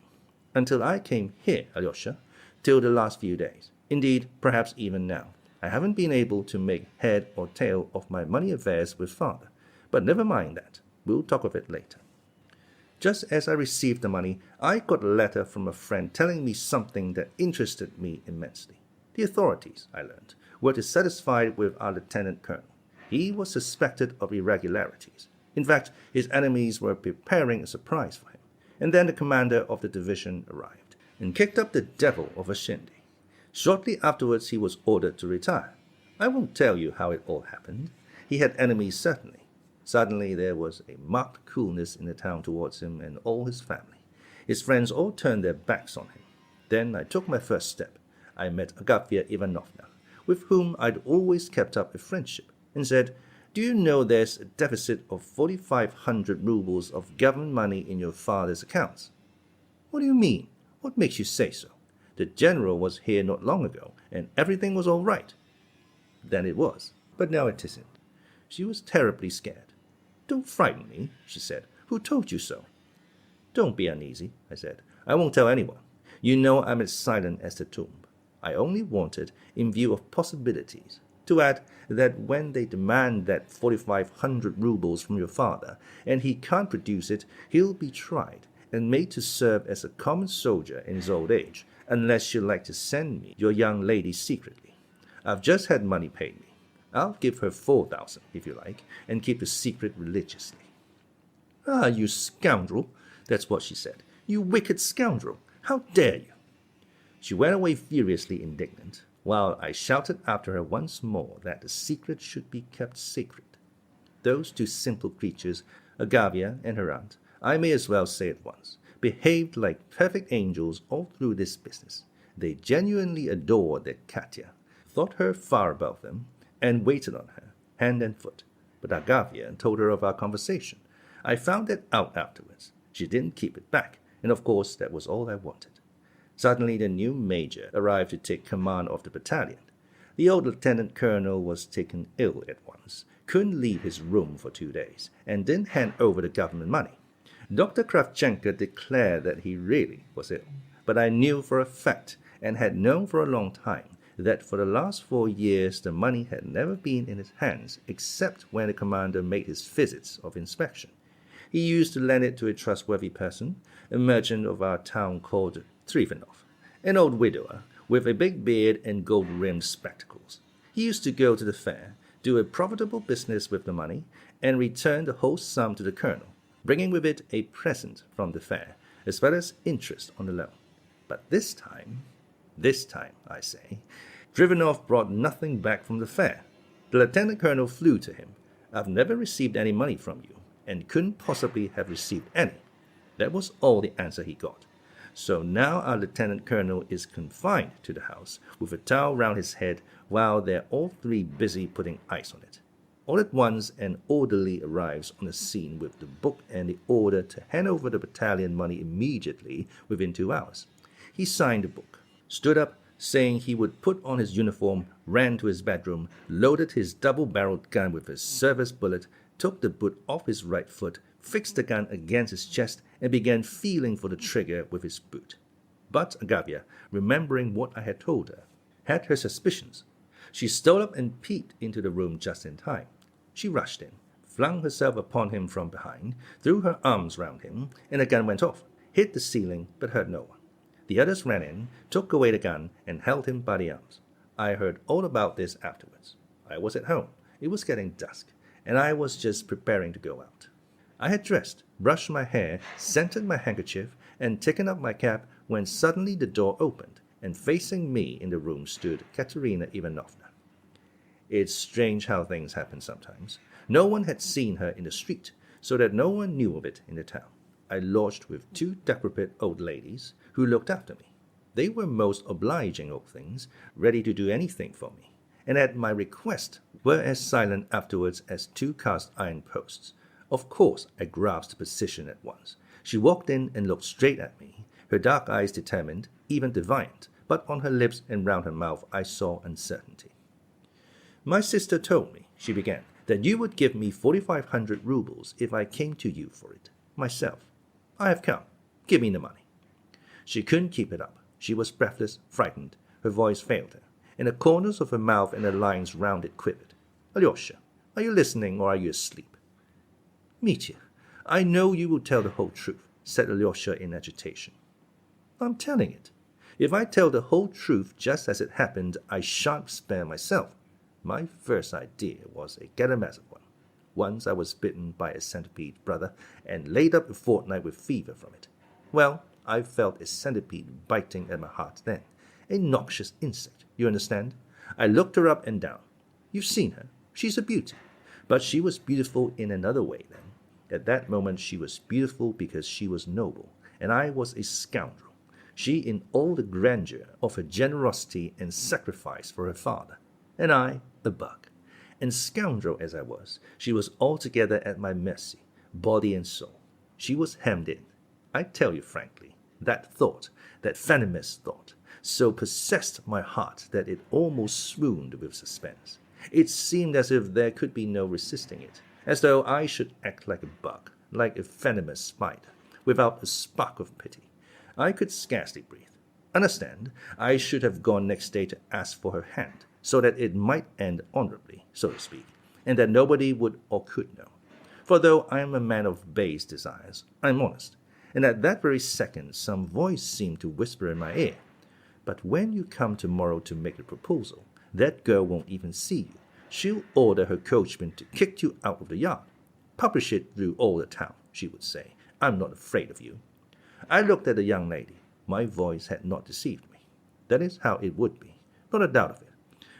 until I came here, Alyosha, till the last few days. Indeed, perhaps even now. I haven't been able to make head or tail of my money affairs with father, but never mind that. We'll talk of it later. Just as I received the money, I got a letter from a friend telling me something that interested me immensely. The authorities, I learned, were dissatisfied with our lieutenant colonel. He was suspected of irregularities. In fact, his enemies were preparing a surprise for him. And then the commander of the division arrived and kicked up the devil of a shindy. Shortly afterwards, he was ordered to retire. I won't tell you how it all happened. He had enemies, certainly. Suddenly, there was a marked coolness in the town towards him and all his family. His friends all turned their backs on him. Then I took my first step. I met Agafya Ivanovna, with whom I'd always kept up a friendship, and said, "Do you know there's a deficit of 4,500 rubles of government money in your father's accounts?" "What do you mean? What makes you say so? The general was here not long ago, and everything was all right." Then it was, but now it isn't. She was terribly scared. "Don't frighten me," she said. "Who told you so?" "Don't be uneasy," I said. "I won't tell anyone. You know I'm as silent as the tomb. I only wanted, in view of possibilities, to add that when they demand that 4,500 rubles from your father, and he can't produce it, he'll be tried and made to serve as a common soldier in his old age, unless you'd like to send me your young lady secretly. I've just had money paid me. I'll give her 4,000, if you like, and keep the secret religiously." "Ah, you scoundrel!" That's what she said. "You wicked scoundrel! How dare you!" She went away furiously indignant, while I shouted after her once more that the secret should be kept secret. Those two simple creatures, Agafya and her aunt, I may as well say at once, behaved like perfect angels all through this business. They genuinely adored their Katya, thought her far above them, and waited on her, hand and foot. But Agafya told her of our conversation. I found that out afterwards. She didn't keep it back, and of course that was all I wanted. Suddenly the new major arrived to take command of the battalion. The old lieutenant colonel was taken ill at once, couldn't leave his room for 2 days, and didn't hand over the government money. Dr. Kravchenko declared that he really was ill, but I knew for a fact, and had known for a long time, that for the last 4 years the money had never been in his hands except when the commander made his visits of inspection. He used to lend it to a trustworthy person, a merchant of our town called Trifonov, an old widower with a big beard and gold-rimmed spectacles. He used to go to the fair, do a profitable business with the money, and return the whole sum to the colonel, bringing with it a present from the fair, as well as interest on the loan. But this time, I say, Trifonov brought nothing back from the fair. The lieutenant colonel flew to him. "I've never received any money from you, and couldn't possibly have received any." That was all the answer he got. So now our lieutenant colonel is confined to the house with a towel round his head while they're all three busy putting ice on it. All at once an orderly arrives on the scene with the book and the order to hand over the battalion money immediately within 2 hours. He signed the book, stood up, saying he would put on his uniform, ran to his bedroom, loaded his double-barreled gun with a service bullet, took the boot off his right foot, fixed the gun against his chest, and began feeling for the trigger with his boot. But Agafya, remembering what I had told her, had her suspicions. She stole up and peeped into the room just in time. She rushed in, flung herself upon him from behind, threw her arms round him, and the gun went off, hit the ceiling, but hurt no one. The others ran in, took away the gun, and held him by the arms. I heard all about this afterwards. I was at home. It was getting dusk, and I was just preparing to go out. I had dressed, brushed my hair, scented my handkerchief, and taken up my cap when suddenly the door opened, and facing me in the room stood Katerina Ivanovna. It's strange how things happen sometimes. No one had seen her in the street, so that no one knew of it in the town. I lodged with 2 decrepit old ladies who looked after me. They were most obliging old things, ready to do anything for me, and at my request were as silent afterwards as 2 cast-iron posts. Of course, I grasped the position at once. She walked in and looked straight at me. her dark eyes determined, even defiant, but on her lips and round her mouth I saw uncertainty. "My sister told me," she began, "that you would give me 4,500 rubles if I came to you for it. Myself. I have come. Give me the money." She couldn't keep it up. She was breathless, frightened. Her voice failed her, and the corners of her mouth and the lines round it quivered. "Alyosha, are you listening or are you asleep?" "Mitya, I know you will tell the whole truth," said Alyosha in agitation. "I'm telling it. If I tell the whole truth just as it happened, I shan't spare myself. My first idea was a Karamazov one. Once I was bitten by a centipede, brother, and laid up a fortnight with fever from it. Well, I felt a centipede biting at my heart then. A noxious insect, you understand? I looked her up and down. You've seen her. She's a beauty. But she was beautiful in another way then. At that moment she was beautiful because she was noble, and I was a scoundrel. She in all the grandeur of her generosity and sacrifice for her father, and I a bug. And scoundrel as I was, she was altogether at my mercy, body and soul. She was hemmed in. I tell you frankly, that thought, that venomous thought, so possessed my heart that it almost swooned with suspense. It seemed as if there could be no resisting it, as though I should act like a bug, like a venomous spider, without a spark of pity. I could scarcely breathe. Understand, I should have gone next day to ask for her hand, so that it might end honorably, so to speak, and that nobody would or could know. For though I am a man of base desires, I am honest, and at that very second some voice seemed to whisper in my ear, "But when you come tomorrow to make the proposal, that girl won't even see you. She'll order her coachman to kick you out of the yard. Publish it through all the town," she would say. "I'm not afraid of you." I looked at the young lady. My voice had not deceived me. That is how it would be, not a doubt of it.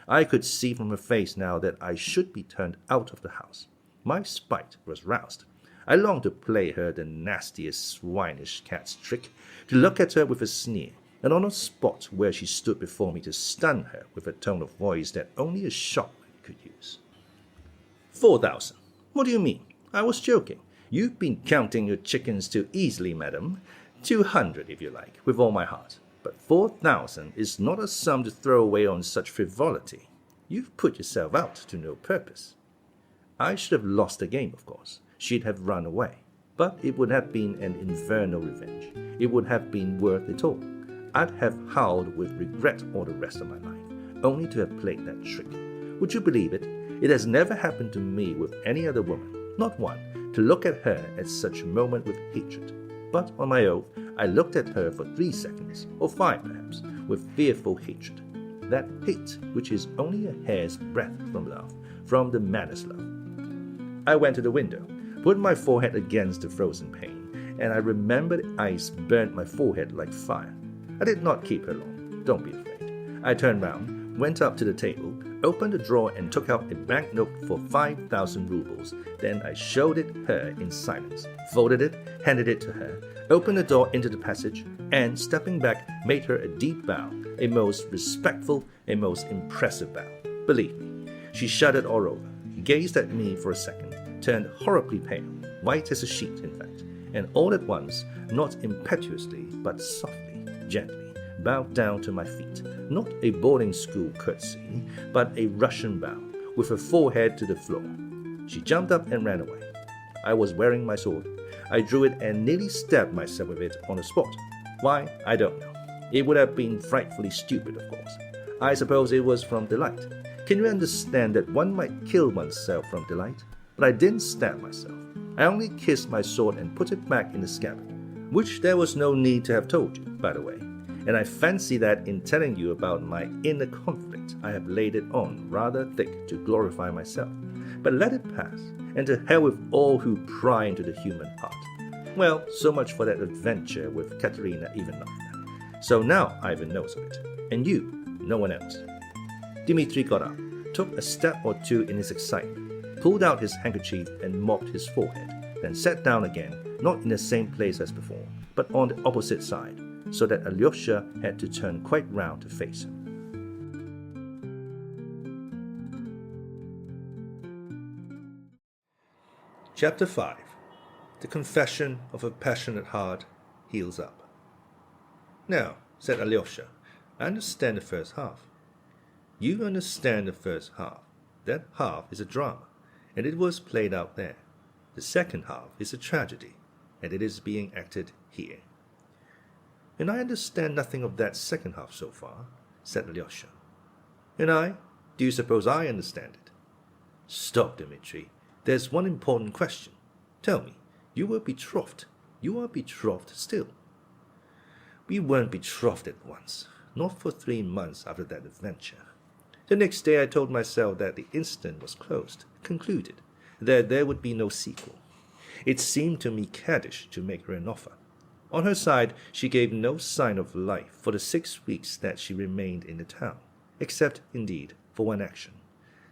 I could see from her face now that I should be turned out of the house. My spite was roused. I longed to play her the nastiest swinish cat's trick, to look at her with a sneer, and on a spot where she stood before me to stun her with a tone of voice that only a shopman could use. 4,000. What do you mean? I was joking. You've been counting your chickens too easily, madam. 200, if you like, with all my heart. But 4,000 is not a sum to throw away on such frivolity. You've put yourself out to no purpose. I should have lost the game, of course. She'd have run away. But it would have been an infernal revenge. It would have been worth it all. I'd have howled with regret all the rest of my life, only to have played that trick. Would you believe it? It has never happened to me with any other woman, not one, to look at her at such a moment with hatred. But on my oath, I looked at her for 3 seconds, or 5 perhaps, with fearful hatred. That hate which is only a hair's breadth from love, from the maddest love. I went to the window, put my forehead against the frozen pane, and I remember the ice burnt my forehead like fire. I did not keep her long, don't be afraid. I turned round, went up to the table, opened the drawer and took out a banknote for 5,000 rubles. Then I showed it her in silence, folded it, handed it to her, opened the door into the passage, and, stepping back, made her a deep bow, a most respectful, a most impressive bow. Believe me, she shuddered all over, gazed at me for a second, turned horribly pale, white as a sheet, in fact, and all at once, not impetuously, but softly, gently, bowed down to my feet, not a boarding school curtsy, but a Russian bow, with her forehead to the floor. She jumped up and ran away. I was wearing my sword. I drew it and nearly stabbed myself with it on the spot. Why, I don't know. It would have been frightfully stupid, of course. I suppose it was from delight. Can you understand that one might kill oneself from delight? But I didn't stab myself. I only kissed my sword and put it back in the scabbard, which there was no need to have told you, by the way. And I fancy that in telling you about my inner conflict, I have laid it on rather thick to glorify myself. But let it pass, and to hell with all who pry into the human heart. Well, so much for that adventure with Katerina Ivanovna. So now Ivan knows of it, and you, no one else. Dmitri got up, took a step or two in his excitement, pulled out his handkerchief and mopped his forehead, then sat down again, not in the same place as before, but on the opposite side, so that Alyosha had to turn quite round to face him. Chapter 5. The Confession of a Passionate Heart Heals Up. "Now," said Alyosha, "I understand the first half." "You understand the first half. That half is a drama, and it was played out there. The second half is a tragedy, and it is being acted here." "And I understand nothing of that second half so far," said Alyosha. "And I? Do you suppose I understand it?" "Stop, Dmitri. There's one important question. Tell me, you were betrothed. You are betrothed still." "We weren't betrothed at once, not for 3 months after that adventure. The next day I told myself that the incident was closed, concluded, that there would be no sequel. It seemed to me caddish to make her an offer. On her side, she gave no sign of life for the 6 weeks that she remained in the town, except, indeed, for one action.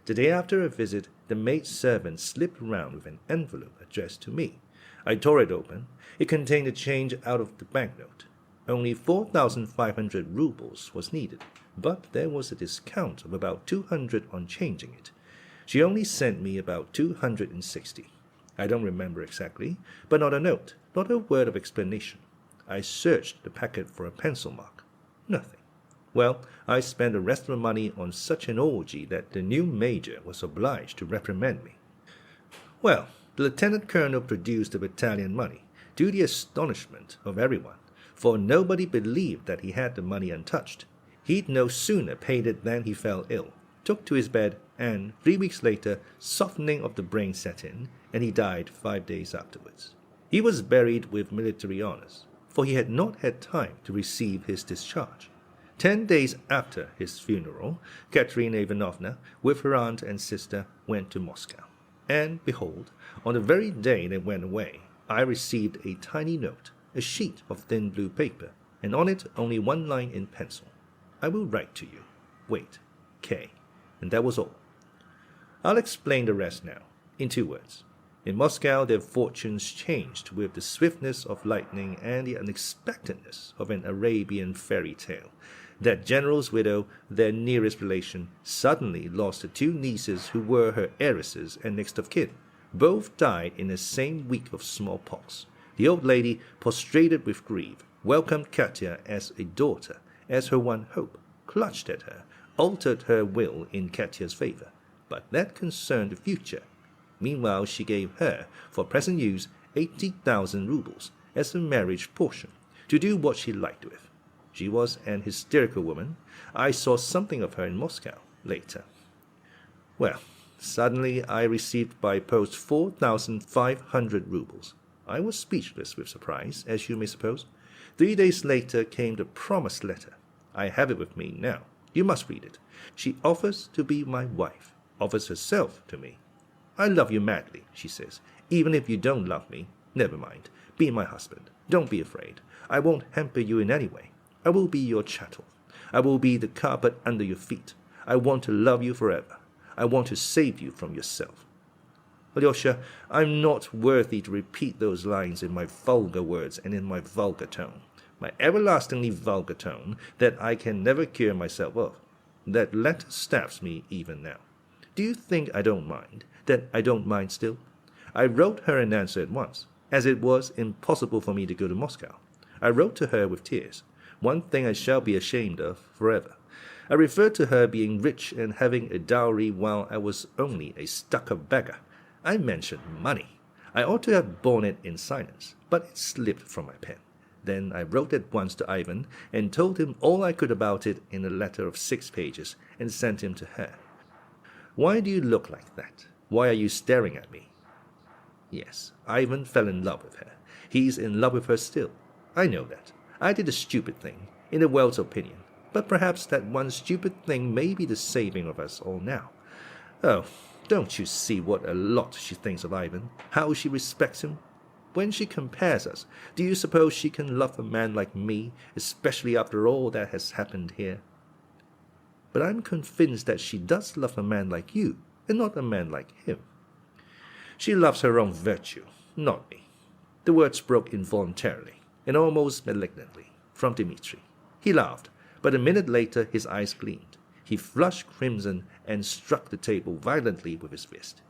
The day after her visit, the maid-servant slipped round with an envelope addressed to me. I tore it open. It contained a change out of the banknote. Only 4,500 rubles was needed, but there was a discount of about 200 on changing it. She only sent me about 260. I don't remember exactly, but not a note, not a word of explanation. I searched the packet for a pencil mark. Nothing. Well, I spent the rest of the money on such an orgy that the new major was obliged to reprimand me. Well, the lieutenant colonel produced the battalion money, to the astonishment of everyone, for nobody believed that he had the money untouched. He'd no sooner paid it than he fell ill, took to his bed, and 3 weeks later, softening of the brain set in, and he died 5 days afterwards. He was buried with military honors, for he had not had time to receive his discharge. 10 days after his funeral, Katerina Ivanovna, with her aunt and sister, went to Moscow. And, behold, on the very day they went away, I received a tiny note, a sheet of thin blue paper, and on it only one line in pencil. "I will write to you. Wait. K." And that was all. I'll explain the rest now, in 2 words. In Moscow, their fortunes changed with the swiftness of lightning and the unexpectedness of an Arabian fairy tale. That general's widow, their nearest relation, suddenly lost the 2 nieces who were her heiresses and next of kin. Both died in the same week of smallpox. The old lady, prostrated with grief, welcomed Katya as a daughter, as her one hope, clutched at her, altered her will in Katya's favor, but that concerned the future. Meanwhile, she gave her, for present use, 80,000 rubles as a marriage portion, to do what she liked with. She was an hysterical woman. I saw something of her in Moscow later. Well, suddenly I received by post 4,500 rubles. I was speechless with surprise, as you may suppose. 3 days later came the promised letter. I have it with me now. You must read it. She offers to be my wife, offers herself to me. "I love you madly," she says. "Even if you don't love me, never mind. Be my husband. Don't be afraid. I won't hamper you in any way. I will be your chattel. I will be the carpet under your feet. I want to love you forever. I want to save you from yourself." Alyosha, I'm not worthy to repeat those lines in my vulgar words and in my vulgar tone, my everlastingly vulgar tone that I can never cure myself of. That letter stabs me even now. Do you think I don't mind, that I don't mind still? I wrote her an answer at once, as it was impossible for me to go to Moscow. I wrote to her with tears, one thing I shall be ashamed of forever. I referred to her being rich and having a dowry while I was only a stuck-up beggar. I mentioned money. I ought to have borne it in silence, but it slipped from my pen. Then I wrote at once to Ivan and told him all I could about it in a letter of 6 pages and sent him to her. Why do you look like that? Why are you staring at me? Yes, Ivan fell in love with her. He's in love with her still. I know that. I did a stupid thing, in the world's opinion, but perhaps that one stupid thing may be the saving of us all now. Oh, don't you see what a lot she thinks of Ivan, how she respects him? When she compares us, do you suppose she can love a man like me, especially after all that has happened here? But I'm convinced that she does love a man like you, and not a man like him. She loves her own virtue, not me. The words broke involuntarily, and almost malignantly, from Dmitri. He laughed, but a minute later his eyes gleamed. He flushed crimson and struck the table violently with his fist.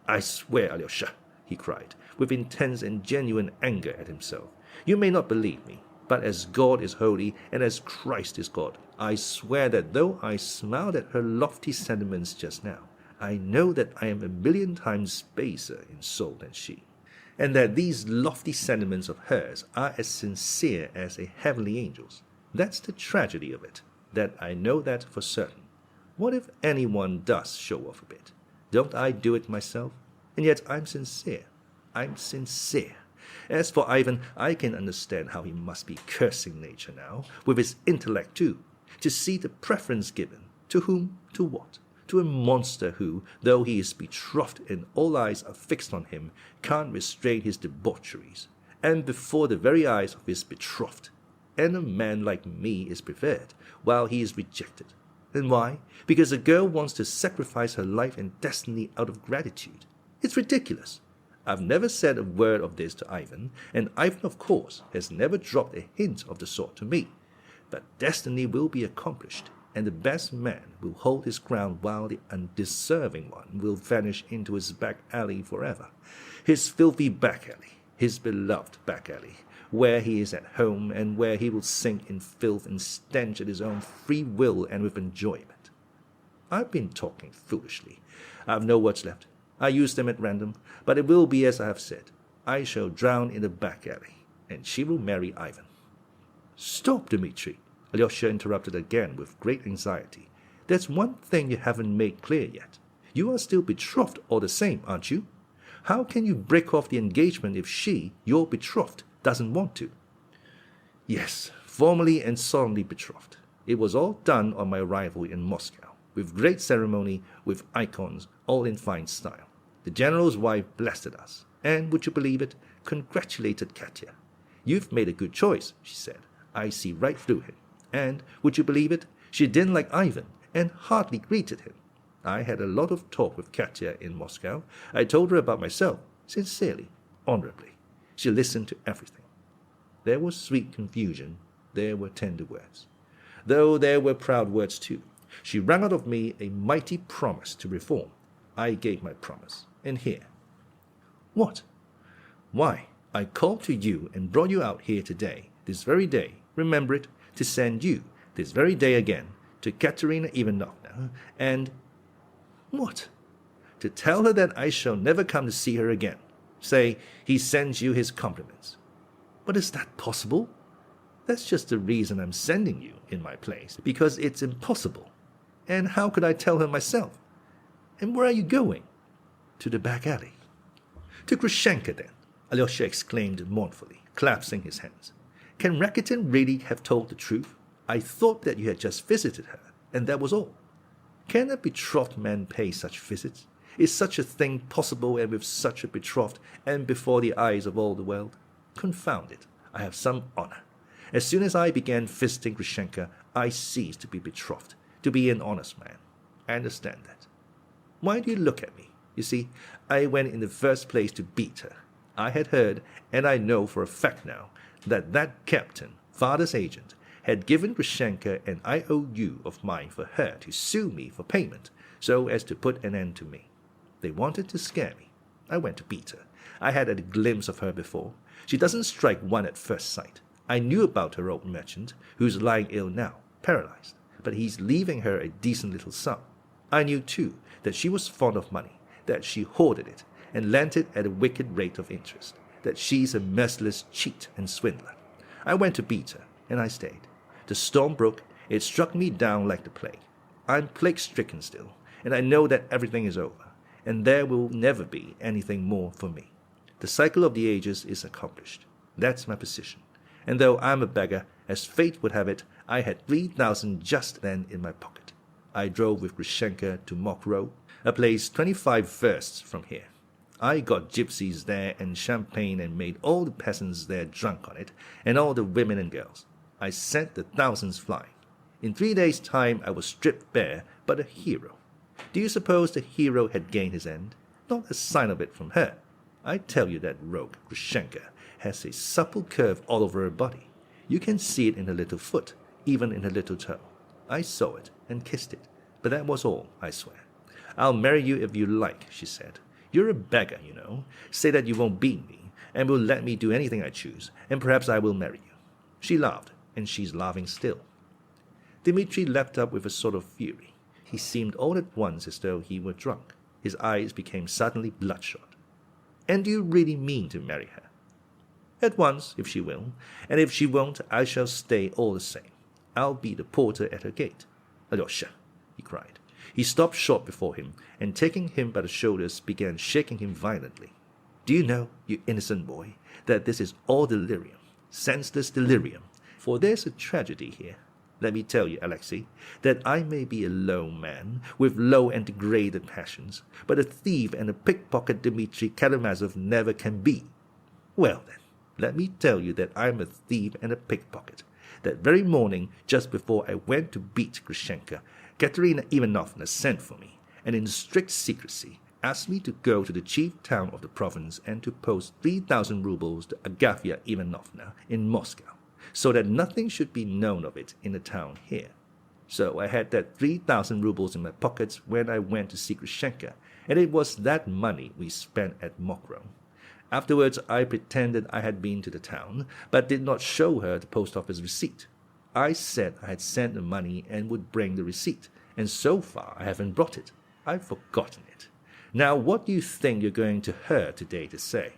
"I swear, Alyosha," he cried, with intense and genuine anger at himself, "you may not believe me, But as God is holy and as Christ is God, I swear that though I smiled at her lofty sentiments just now, I know that I am 1,000,000 times baser in soul than she, and that these lofty sentiments of hers are as sincere as a heavenly angel's. That's the tragedy of it, that I know that for certain. What if anyone does show off a bit? Don't I do it myself? And yet I'm sincere. I'm sincere. As for Ivan, I can understand how he must be cursing nature now, with his intellect too, to see the preference given, to whom, to what, to a monster who, though he is betrothed and all eyes are fixed on him, can't restrain his debaucheries, and before the very eyes of his betrothed. And a man like me is preferred, while he is rejected. And why? Because a girl wants to sacrifice her life and destiny out of gratitude. It's ridiculous. I've never said a word of this to Ivan, and Ivan, of course, has never dropped a hint of the sort to me. But destiny will be accomplished, and the best man will hold his ground while the undeserving one will vanish into his back alley forever. His filthy back alley, his beloved back alley, where he is at home and where he will sink in filth and stench at his own free will and with enjoyment. I've been talking foolishly. I've no words left. I use them at random, but it will be as I have said. I shall drown in the back alley, and she will marry Ivan. Stop, Dmitri, Alyosha interrupted again with great anxiety. There's one thing you haven't made clear yet. You are still betrothed all the same, aren't you? How can you break off the engagement if she, your betrothed, doesn't want to? Yes, formally and solemnly betrothed. It was all done on my arrival in Moscow, with great ceremony, with icons, all in fine style. The general's wife blessed us, and, would you believe it, congratulated Katya. You've made a good choice, she said. I see right through him. And, would you believe it, she didn't like Ivan, and hardly greeted him. I had a lot of talk with Katya in Moscow. I told her about myself, sincerely, honorably. She listened to everything. There was sweet confusion, there were tender words. Though there were proud words too. She wrung out of me a mighty promise to reform. I gave my promise, and here. What? Why, I called to you and brought you out here today, this very day, remember it, to send you, this very day again, to Katerina Ivanovna, and... What? To tell her that I shall never come to see her again. Say, he sends you his compliments. But is that possible? That's just the reason I'm sending you in my place, because it's impossible. And how could I tell her myself? And where are you going? To the back alley. To Grushenka, then, Alyosha exclaimed mournfully, clasping his hands. Can Rakitin really have told the truth? I thought that you had just visited her, and that was all. Can a betrothed man pay such visits? Is such a thing possible, and with such a betrothed, and before the eyes of all the world? Confound it, I have some honor. As soon as I began visiting Grushenka, I ceased to be betrothed, to be an honest man. I understand that. Why do you look at me? You see, I went in the first place to beat her. I had heard, and I know for a fact now, that captain, father's agent, had given Grushenka an IOU of mine for her to sue me for payment, so as to put an end to me. They wanted to scare me. I went to beat her. I had a glimpse of her before. She doesn't strike one at first sight. I knew about her old merchant, who's lying ill now, paralyzed, but he's leaving her a decent little sum. I knew, too, that she was fond of money, that she hoarded it, and lent it at a wicked rate of interest, that she's a merciless cheat and swindler. I went to beat her, and I stayed. The storm broke. It struck me down like the plague. I'm plague-stricken still, and I know that everything is over, and there will never be anything more for me. The cycle of the ages is accomplished. That's my position. And though I'm a beggar, as fate would have it, I had 3,000 just then in my pocket. I drove with Grushenka to Mokrow, a place 25 versts from here. I got gypsies there and champagne and made all the peasants there drunk on it, and all the women and girls. I sent the thousands flying. In 3 days' time I was stripped bare, but a hero. Do you suppose the hero had gained his end? Not a sign of it from her. I tell you that rogue Grushenka has a supple curve all over her body. You can see it in her little foot, even in her little toe. I saw it and kissed it, but that was all, I swear. I'll marry you if you like, she said. You're a beggar, you know. Say that you won't beat me, and will let me do anything I choose, and perhaps I will marry you. She laughed, and she's laughing still. Dmitri leapt up with a sort of fury. He seemed all at once as though he were drunk. His eyes became suddenly bloodshot. And do you really mean to marry her? At once, if she will, and if she won't, I shall stay all the same. I'll be the porter at her gate. Alyosha, he cried. He stopped short before him, and taking him by the shoulders, began shaking him violently. Do you know, you innocent boy, that this is all delirium, senseless delirium, for there's a tragedy here. Let me tell you, Alexei, that I may be a low man, with low and degraded passions, but a thief and a pickpocket Dmitri Karamazov never can be. Well then, let me tell you that I'm a thief and a pickpocket. That very morning, just before I went to beat Grushenka, Katerina Ivanovna sent for me, and in strict secrecy asked me to go to the chief town of the province and to post 3,000 rubles to Agafya Ivanovna in Moscow, so that nothing should be known of it in the town here. So I had that 3,000 rubles in my pockets when I went to see Grushenka, and it was that money we spent at Mokro. Afterwards I pretended I had been to the town, but did not show her the post office receipt. I said I had sent the money and would bring the receipt, and so far I haven't brought it. I've forgotten it. Now what do you think you're going to her today to say?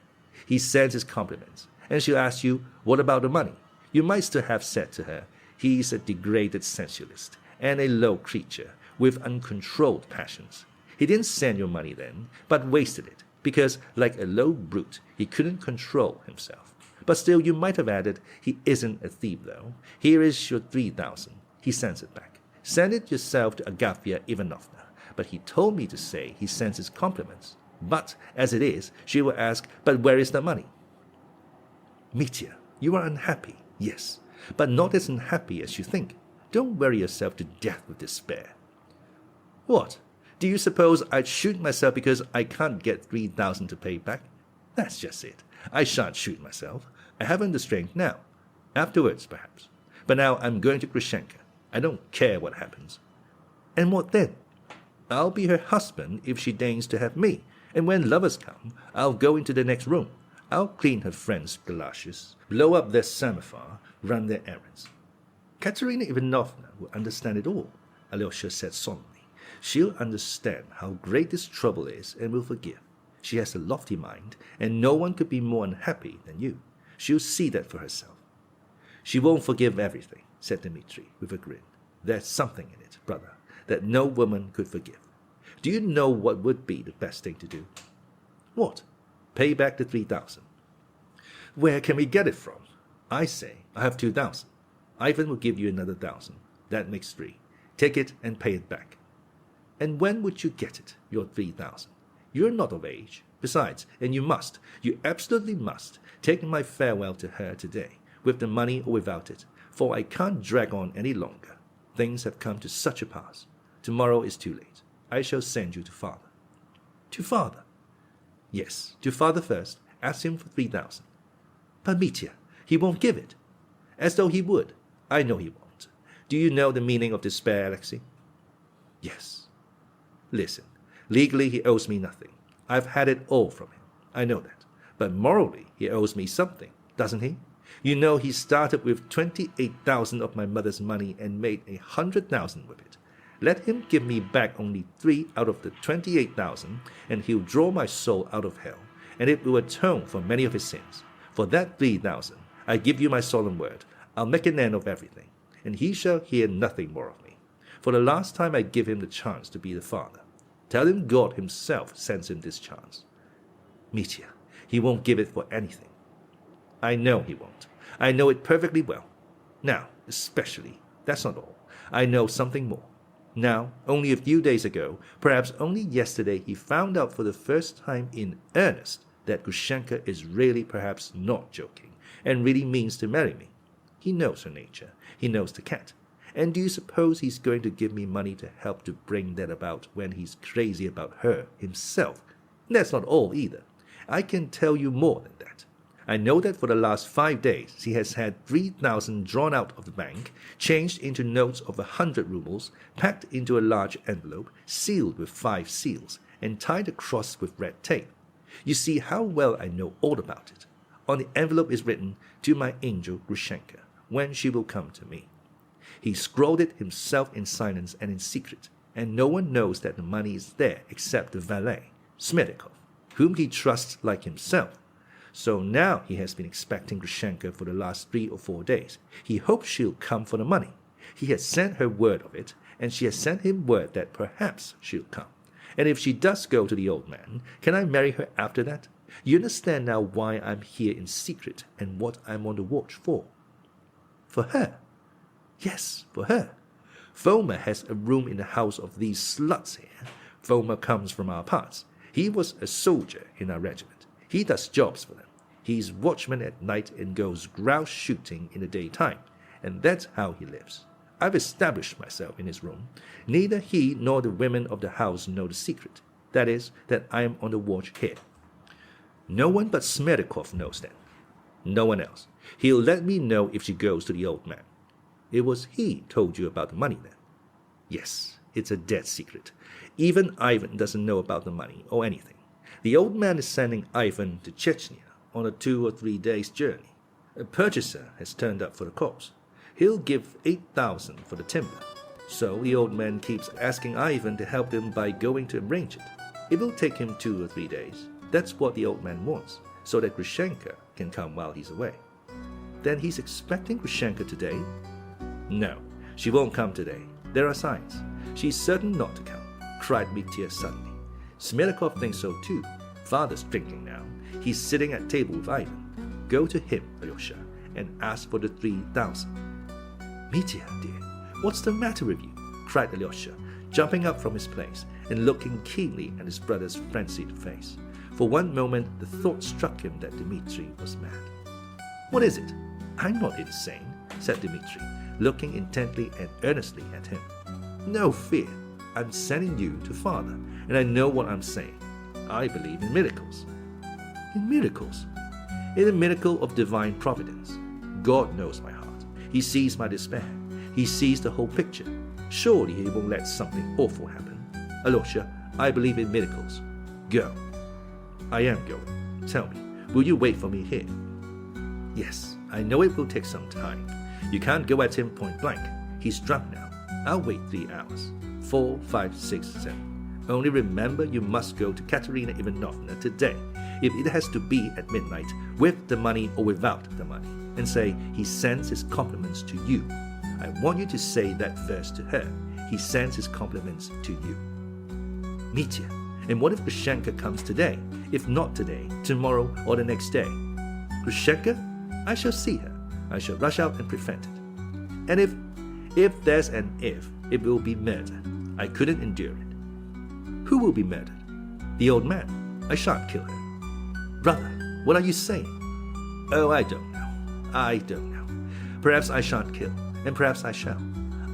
He sends his compliments, and she'll ask you, what about the money? You might still have said to her, he's a degraded sensualist, and a low creature, with uncontrolled passions. He didn't send your money then, but wasted it, because, like a low brute, he couldn't control himself. But still you might have added, he isn't a thief though. Here is your 3,000. He sends it back. Send it yourself to Agafya Ivanovna. But he told me to say he sends his compliments. But, as it is, she will ask, but where is the money? Mitya, you are unhappy, yes, but not as unhappy as you think. Don't worry yourself to death with despair. What? Do you suppose I'd shoot myself because I can't get 3,000 to pay back? That's just it. I shan't shoot myself. I haven't the strength now. Afterwards, perhaps. But now I'm going to Grushenka. I don't care what happens. And what then? I'll be her husband if she deigns to have me, and when lovers come, I'll go into the next room. I'll clean her friends' galoshes, blow up their semaphore, run their errands. Katerina Ivanovna will understand it all, Alyosha said solemnly. She'll understand how great this trouble is and will forgive. She has a lofty mind, and no one could be more unhappy than you. She'll see that for herself. She won't forgive everything, said Dmitri with a grin. There's something in it, brother, that no woman could forgive. Do you know what would be the best thing to do? What? Pay back the 3,000. Where can we get it from? I say, I have 2,000. Ivan will give you another 1,000. That makes 3. Take it and pay it back. And when would you get it, your 3,000? You're not of age. Besides, and you absolutely must, take my farewell to her today, with the money or without it, for I can't drag on any longer. Things have come to such a pass. Tomorrow is too late. I shall send you to father. To father? Yes, to father first. Ask him for 3,000. But Mitya, he won't give it. As though he would. I know he won't. Do you know the meaning of despair, Alexei? Yes. Listen, legally he owes me nothing. I've had it all from him. I know that. But morally he owes me something, doesn't he? You know he started with 28,000 of my mother's money and made 100,000 with it. Let him give me back only 3 out of the 28,000, and he'll draw my soul out of hell, and it will atone for many of his sins. For that 3,000, I give you my solemn word, I'll make an end of everything, and he shall hear nothing more of me. For the last time I give him the chance to be the father. Tell him God himself sends him this chance. Mitya, he won't give it for anything. I know he won't. I know it perfectly well. Now, especially, that's not all. I know something more. Now, only a few days ago, perhaps only yesterday, he found out for the first time in earnest that Grushenka is really perhaps not joking, and really means to marry me. He knows her nature. He knows the cat. And do you suppose he's going to give me money to help to bring that about when he's crazy about her himself? That's not all either. I can tell you more than that. I know that for the last 5 days he has had 3,000 drawn out of the bank, changed into notes of 100 rubles, packed into a large envelope, sealed with 5 seals, and tied across with red tape. You see how well I know all about it. On the envelope is written, "To my angel Grushenka, when she will come to me. He scrawled it himself in silence and in secret, and no one knows that the money is there except the valet, Smedyakov, whom he trusts like himself. So now he has been expecting Grushenka for the last 3 or 4 days. He hopes she'll come for the money. He has sent her word of it, and she has sent him word that perhaps she'll come. And if she does go to the old man, can I marry her after that? You understand now why I'm here in secret and what I'm on the watch for. For her. Yes, for her. Foma has a room in the house of these sluts here. Foma comes from our parts. He was a soldier in our regiment. He does jobs for them. He's watchman at night and goes grouse shooting in the daytime. And that's how he lives. I've established myself in his room. Neither he nor the women of the house know the secret. That is, that I am on the watch here. No one but Smedyakov knows that. No one else. He'll let me know if she goes to the old man. It was he told you about the money then? Yes, it's a dead secret. Even Ivan doesn't know about the money or anything. The old man is sending Ivan to Chechnya on a 2 or 3 days' journey. A purchaser has turned up for the corpse. He'll give 8,000 for the timber. So the old man keeps asking Ivan to help him by going to arrange it. It will take him 2 or 3 days. That's what the old man wants, so that Grushenka can come while he's away. Then he's expecting Grushenka today? No, she won't come today. There are signs. She's certain not to come, cried Mitya suddenly. Smedyakov thinks so too. Father's drinking now. He's sitting at table with Ivan. Go to him, Alyosha, and ask for the 3,000. Mitya, dear, what's the matter with you? Cried Alyosha, jumping up from his place and looking keenly at his brother's frenzied face. For one moment the thought struck him that Dmitri was mad. What is it? I'm not insane, said Dmitri, looking intently and earnestly at him. No fear. I'm sending you to father, and I know what I'm saying. I believe in miracles. In miracles? In the miracle of divine providence. God knows my heart. He sees my despair. He sees the whole picture. Surely he won't let something awful happen. Alyosha, I believe in miracles. Go. I am going. Tell me, will you wait for me here? Yes, I know it will take some time. You can't go at him point blank. He's drunk now. I'll wait 3 hours. 4, 5, 6, 7. Only remember you must go to Katerina Ivanovna today, if it has to be at midnight, with the money or without the money, and say he sends his compliments to you. I want you to say that verse to her. He sends his compliments to you. Mitya, and what if Grushenka comes today? If not today, tomorrow or the next day? Grushenka? I shall see her. I shall rush out and prevent it. And if there's an if, it will be murder. I couldn't endure it. Who will be murdered? The old man. I shan't kill her. Brother, what are you saying? Oh, I don't know. I don't know. Perhaps I shan't kill, and perhaps I shall.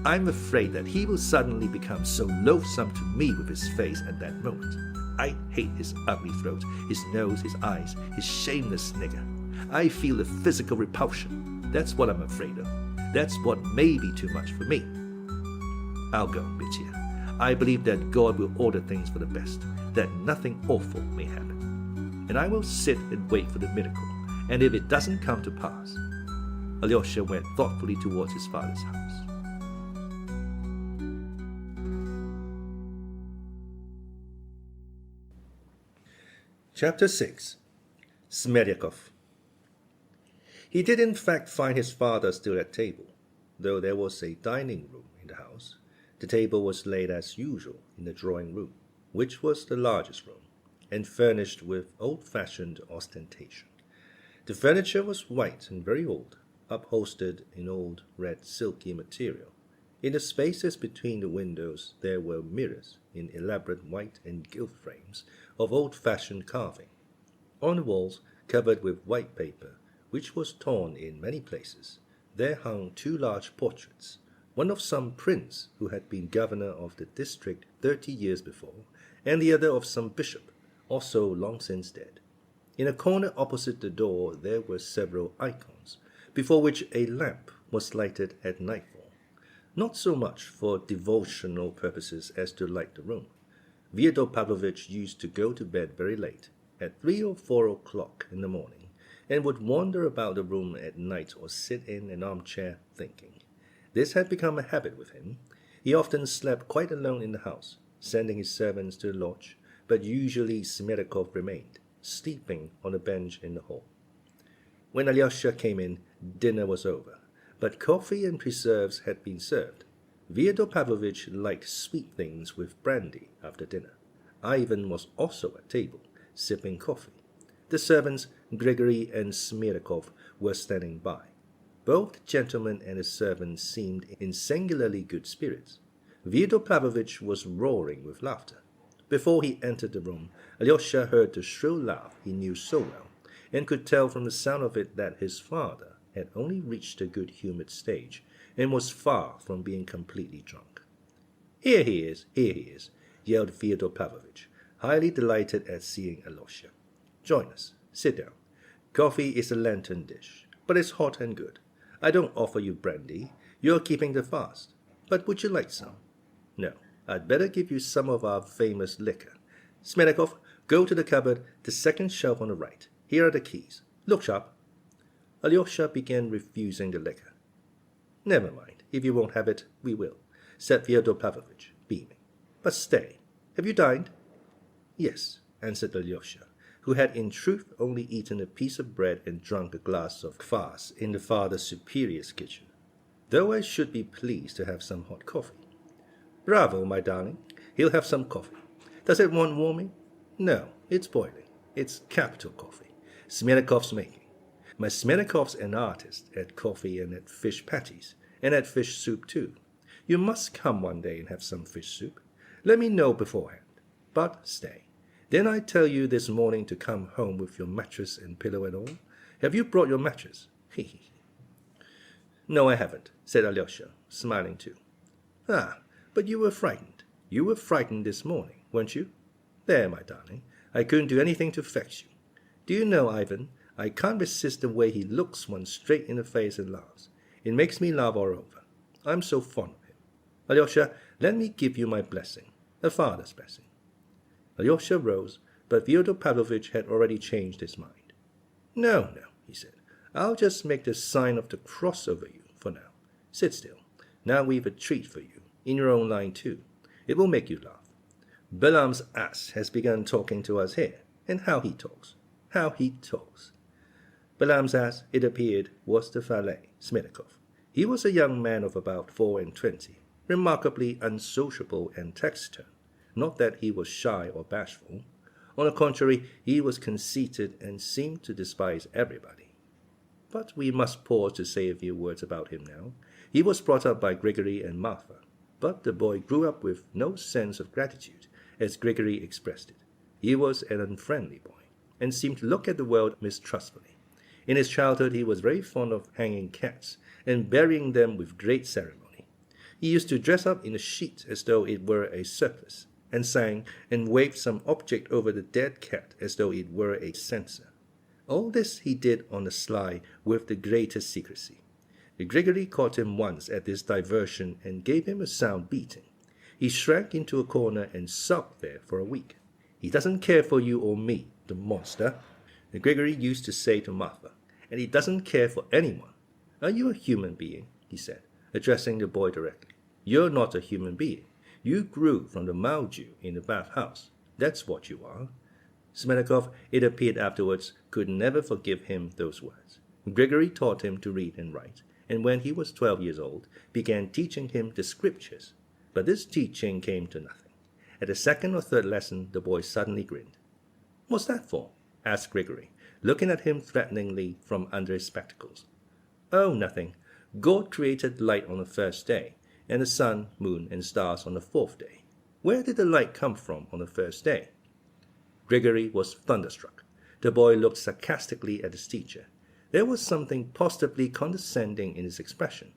I'm afraid that he will suddenly become so loathsome to me with his face at that moment. I hate his ugly throat, his nose, his eyes, his shameless snigger. I feel a physical repulsion. That's what I'm afraid of. That's what may be too much for me. I'll go, Mitya. I believe that God will order things for the best, that nothing awful may happen. And I will sit and wait for the miracle, and if it doesn't come to pass. Alyosha went thoughtfully towards his father's house. Chapter 6. Smedyakov. He did in fact find his father still at table, though there was a dining room in the house. The table was laid as usual in the drawing room, which was the largest room, and furnished with old-fashioned ostentation. The furniture was white and very old, upholstered in old red silky material. In the spaces between the windows there were mirrors in elaborate white and gilt frames of old-fashioned carving. On the walls, covered with white paper, which was torn in many places, there hung 2 large portraits, one of some prince who had been governor of the district 30 years before, and the other of some bishop, also long since dead. In a corner opposite the door there were several icons, before which a lamp was lighted at nightfall, not so much for devotional purposes as to light the room. Fyodor Pavlovich used to go to bed very late, at 3 or 4 o'clock in the morning, and would wander about the room at night or sit in an armchair thinking. This had become a habit with him. He often slept quite alone in the house, sending his servants to the lodge, but usually Smerdyakov remained, sleeping on a bench in the hall. When Alyosha came in, dinner was over, but coffee and preserves had been served. Fyodor Pavlovich liked sweet things with brandy after dinner. Ivan was also at table, sipping coffee. The servants, Grigory and Smerdyakov, were standing by. Both the gentleman and his servant seemed in singularly good spirits. Fyodor Pavlovich was roaring with laughter. Before he entered the room, Alyosha heard the shrill laugh he knew so well, and could tell from the sound of it that his father had only reached a good-humored stage, and was far from being completely drunk. Here he is, yelled Fyodor Pavlovich, highly delighted at seeing Alyosha. Join us. Sit down. Coffee is a Lenten dish, but it's hot and good. I don't offer you brandy. You're keeping the fast. But would you like some? No. I'd better give you some of our famous liquor. Smerdyakov, go to the cupboard, the second shelf on the right. Here are the keys. Look sharp. Alyosha began refusing the liquor. Never mind. If you won't have it, we will, said Fyodor Pavlovich, beaming. But stay. Have you dined? Yes, answered Alyosha, who had in truth only eaten a piece of bread and drunk a glass of kvass in the Father Superior's kitchen. Though I should be pleased to have some hot coffee. Bravo, my darling. He'll have some coffee. Does it want warming? No, it's boiling. It's capital coffee. Smerdyakov's making. My Smerdyakov's an artist at coffee and at fish patties, and at fish soup too. You must come one day and have some fish soup. Let me know beforehand. But stay. Didn't I tell you this morning to come home with your mattress and pillow and all? Have you brought your mattress? No, I haven't, said Alyosha, smiling too. Ah, but you were frightened. You were frightened this morning, weren't you? There, my darling, I couldn't do anything to vex you. Do you know, Ivan, I can't resist the way he looks one straight in the face and laughs. It makes me laugh all over. I'm so fond of him. Alyosha, let me give you my blessing, a father's blessing. Alyosha rose, but Fyodor Pavlovich had already changed his mind. No, he said. I'll just make the sign of the cross over you for now. Sit still. Now we've a treat for you, in your own line too. It will make you laugh. Balaam's ass has begun talking to us here, and how he talks. Balaam's ass, it appeared, was the valet, Smerdyakov. He was a young man of about 24, remarkably unsociable and taciturn. Not that he was shy or bashful. On the contrary, he was conceited and seemed to despise everybody. But we must pause to say a few words about him now. He was brought up by Grigory and Martha, but the boy grew up with no sense of gratitude, as Grigory expressed it. He was an unfriendly boy, and seemed to look at the world mistrustfully. In his childhood he was very fond of hanging cats, and burying them with great ceremony. He used to dress up in a sheet as though it were a circus, and sang and waved some object over the dead cat as though it were a censer. All this he did on the sly with the greatest secrecy. Grigory caught him once at this diversion and gave him a sound beating. He shrank into a corner and sulked there for a week. He doesn't care for you or me, the monster, Grigory used to say to Martha, and he doesn't care for anyone. Are you a human being? He said, addressing the boy directly. You're not a human being. You grew from the mildew in the bathhouse. That's what you are. Smerdyakov, it appeared afterwards, could never forgive him those words. Grigory taught him to read and write, and when he was 12 years old, began teaching him the scriptures. But this teaching came to nothing. At the second or third lesson, the boy suddenly grinned. What's that for? Asked Grigory, looking at him threateningly from under his spectacles. Oh, nothing. God created light on the first day, and the sun, moon, and stars on the fourth day. Where did the light come from on the first day? Grigory was thunderstruck. The boy looked sarcastically at his teacher. There was something positively condescending in his expression.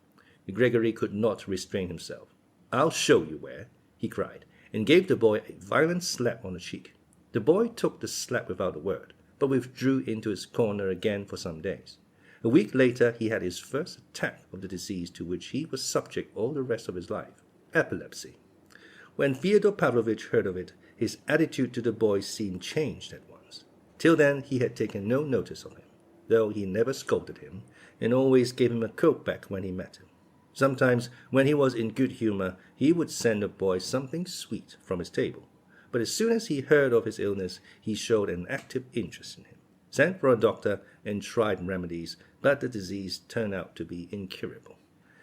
Grigory could not restrain himself. I'll show you where, he cried, and gave the boy a violent slap on the cheek. The boy took the slap without a word, but withdrew into his corner again for some days. A week later he had his first attack of the disease to which he was subject all the rest of his life, epilepsy. When Fyodor Pavlovich heard of it, his attitude to the boy seemed changed at once. Till then he had taken no notice of him. though he never scolded him, and always gave him a coat back when he met him. Sometimes, when he was in good humor, he would send the boy something sweet from his table. But as soon as he heard of his illness, he showed an active interest in him, sent for a doctor, and tried remedies, but the disease turned out to be incurable.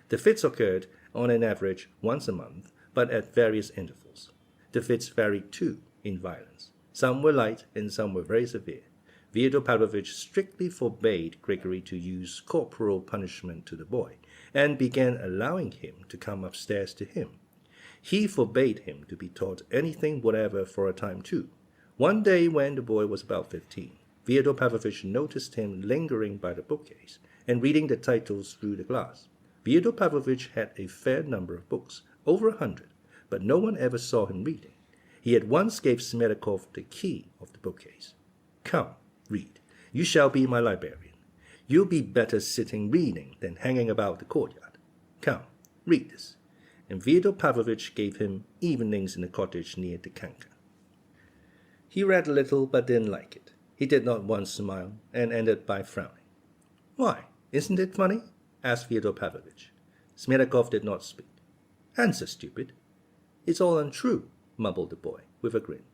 The fits occurred, on an average, once a month, but at various intervals. The fits varied, too, in violence. Some were light, and some were very severe. Fyodor Pavlovich strictly forbade Grigory to use corporal punishment to the boy, and began allowing him to come upstairs to him. He forbade him to be taught anything whatever for a time, too. One day, when the boy was about 15, Fyodor Pavlovich noticed him lingering by the bookcase and reading the titles through the glass. Fyodor Pavlovich had a fair number of books, over 100, but no one ever saw him reading. He at once gave Smetakov the key of the bookcase. "Come, read. You shall be my librarian. You'll be better sitting reading than hanging about the courtyard. Come, read this." And Fyodor Pavlovich gave him Evenings in the Cottage near Dikanka. He read a little, but didn't like it. He did not once smile, and ended by frowning. "Why, isn't it funny?" asked Fyodor Pavlovich. Smetakov did not speak. "Answer, stupid." "It's all untrue," mumbled the boy, with a grin.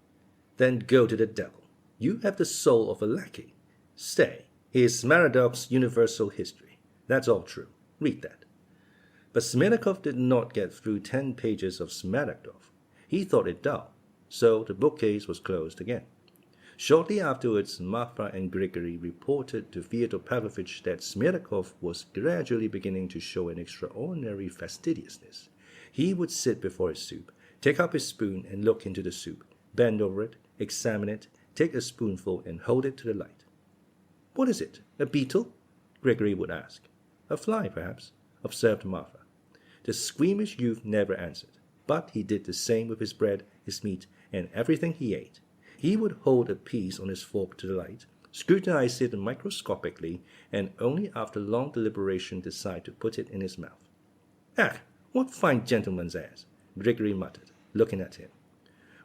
"Then go to the devil. You have the soul of a lackey. Stay, here's Smeradov's Universal History. That's all true. Read that." But Smetakov did not get through 10 pages of Smeradov. He thought it dull, so the bookcase was closed again. Shortly afterwards, Marfa and Grigory reported to Fyodor Pavlovich that Smetakov was gradually beginning to show an extraordinary fastidiousness. He would sit before his soup, take up his spoon and look into the soup, bend over it, examine it, take a spoonful and hold it to the light. "What is it, a beetle?" Grigory would ask. "A fly, perhaps," observed Marfa. The squeamish youth never answered, but he did the same with his bread, his meat, and everything he ate. He would hold a piece on his fork to the light, scrutinize it microscopically, and only after long deliberation decide to put it in his mouth. "Ah, what fine gentleman's ass," Grigory muttered, looking at him.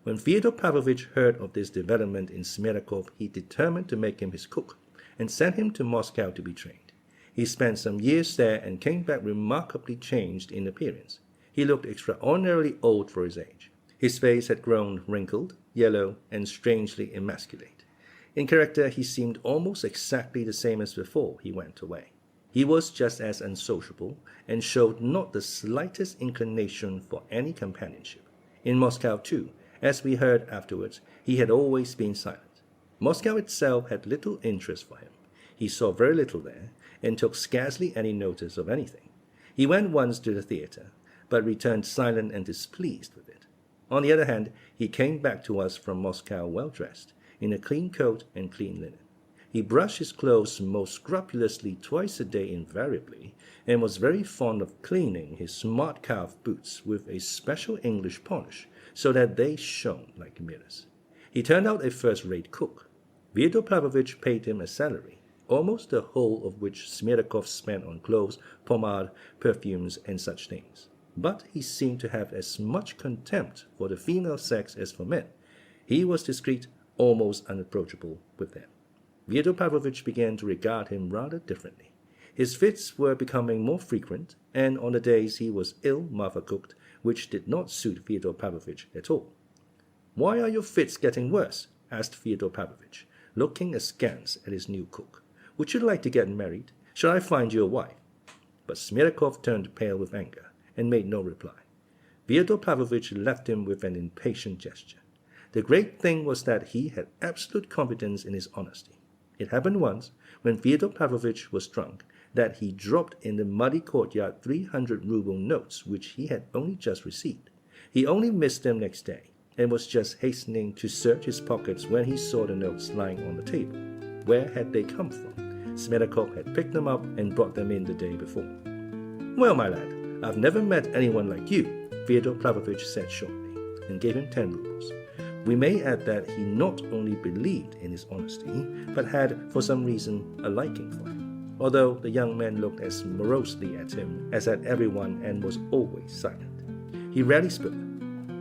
When Fyodor Pavlovich heard of this development in Smetakov, he determined to make him his cook, and sent him to Moscow to be trained. He spent some years there and came back remarkably changed in appearance. He looked extraordinarily old for his age. His face had grown wrinkled, yellow, and strangely emasculate. In character, he seemed almost exactly the same as before he went away. He was just as unsociable, and showed not the slightest inclination for any companionship. In Moscow, too, as we heard afterwards, he had always been silent. Moscow itself had little interest for him. He saw very little there, and took scarcely any notice of anything. He went once to the theatre, but returned silent and displeased with it. On the other hand, he came back to us from Moscow well-dressed, in a clean coat and clean linen. He brushed his clothes most scrupulously twice a day invariably, and was very fond of cleaning his smart calf boots with a special English polish, so that they shone like mirrors. He turned out a first-rate cook. Fyodor Pavlovich paid him a salary, almost the whole of which Smetakov spent on clothes, pomade, perfumes, and such things. But he seemed to have as much contempt for the female sex as for men. He was discreet, almost unapproachable with them. Fyodor Pavlovich began to regard him rather differently. His fits were becoming more frequent, and on the days he was ill, Marfa cooked, which did not suit Fyodor Pavlovich at all. "Why are your fits getting worse?" asked Fyodor Pavlovich, looking askance at his new cook. "Would you like to get married? Shall I find you a wife?" But Smetakov turned pale with anger, and made no reply. Fyodor Pavlovich left him with an impatient gesture. The great thing was that he had absolute confidence in his honesty. It happened once, when Fyodor Pavlovich was drunk, that he dropped in the muddy courtyard 300-ruble notes which he had only just received. He only missed them next day, and was just hastening to search his pockets when he saw the notes lying on the table. Where had they come from? Smetakov had picked them up and brought them in the day before. "Well, my lad, I've never met anyone like you," Fyodor Pavlovich said shortly, and gave him 10 rubles. We may add that he not only believed in his honesty, but had, for some reason, a liking for him, although the young man looked as morosely at him as at everyone and was always silent. He rarely spoke.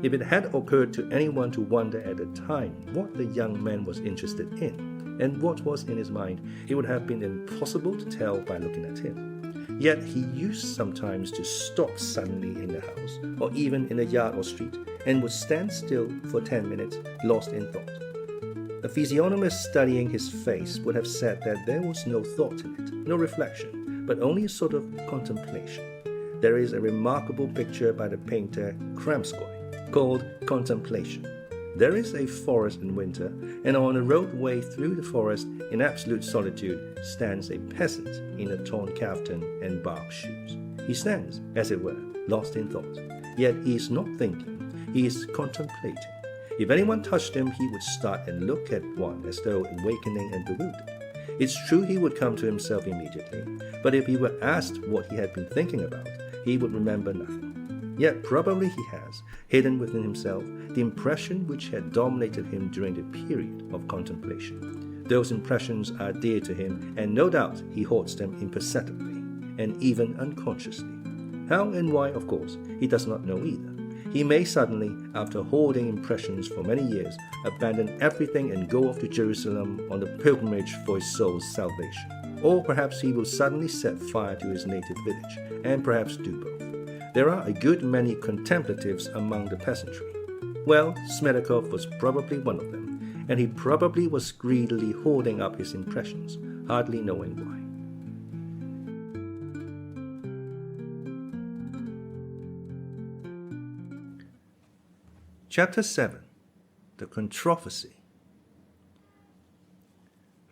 If it had occurred to anyone to wonder at the time what the young man was interested in, and what was in his mind it would have been impossible to tell by looking at him. Yet he used sometimes to stop suddenly in the house, or even in a yard or street, and would stand still for 10 minutes, lost in thought. A physiognomist studying his face would have said that there was no thought in it, no reflection, but only a sort of contemplation. There is a remarkable picture by the painter Kramskoy called Contemplation. There is a forest in winter, and on a roadway through the forest, in absolute solitude, stands a peasant in a torn caftan and bark shoes. He stands, as it were, lost in thought. Yet he is not thinking, he is contemplating. If anyone touched him, he would start and look at one as though awakening and bewildered. It's true he would come to himself immediately, but if he were asked what he had been thinking about, he would remember nothing. Yet probably he has, hidden within himself, the impression which had dominated him during the period of contemplation. Those impressions are dear to him, and no doubt he hoards them imperceptibly, and even unconsciously. How and why, of course, he does not know either. He may suddenly, after hoarding impressions for many years, abandon everything and go off to Jerusalem on the pilgrimage for his soul's salvation. Or perhaps he will suddenly set fire to his native village, and perhaps do both. There are a good many contemplatives among the peasantry. Well, Smetakov was probably one of them, and he probably was greedily hoarding up his impressions, hardly knowing why. Chapter 7. The Controversy.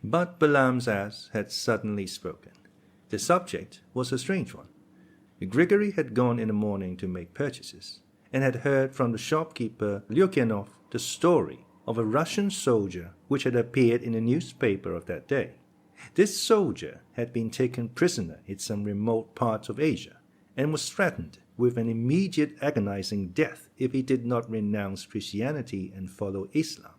But Balaam's ass had suddenly spoken. The subject was a strange one. Grigory had gone in the morning to make purchases, and had heard from the shopkeeper Lyukyanov the story of a Russian soldier which had appeared in a newspaper of that day. This soldier had been taken prisoner in some remote parts of Asia, and was threatened with an immediate agonizing death if he did not renounce Christianity and follow Islam.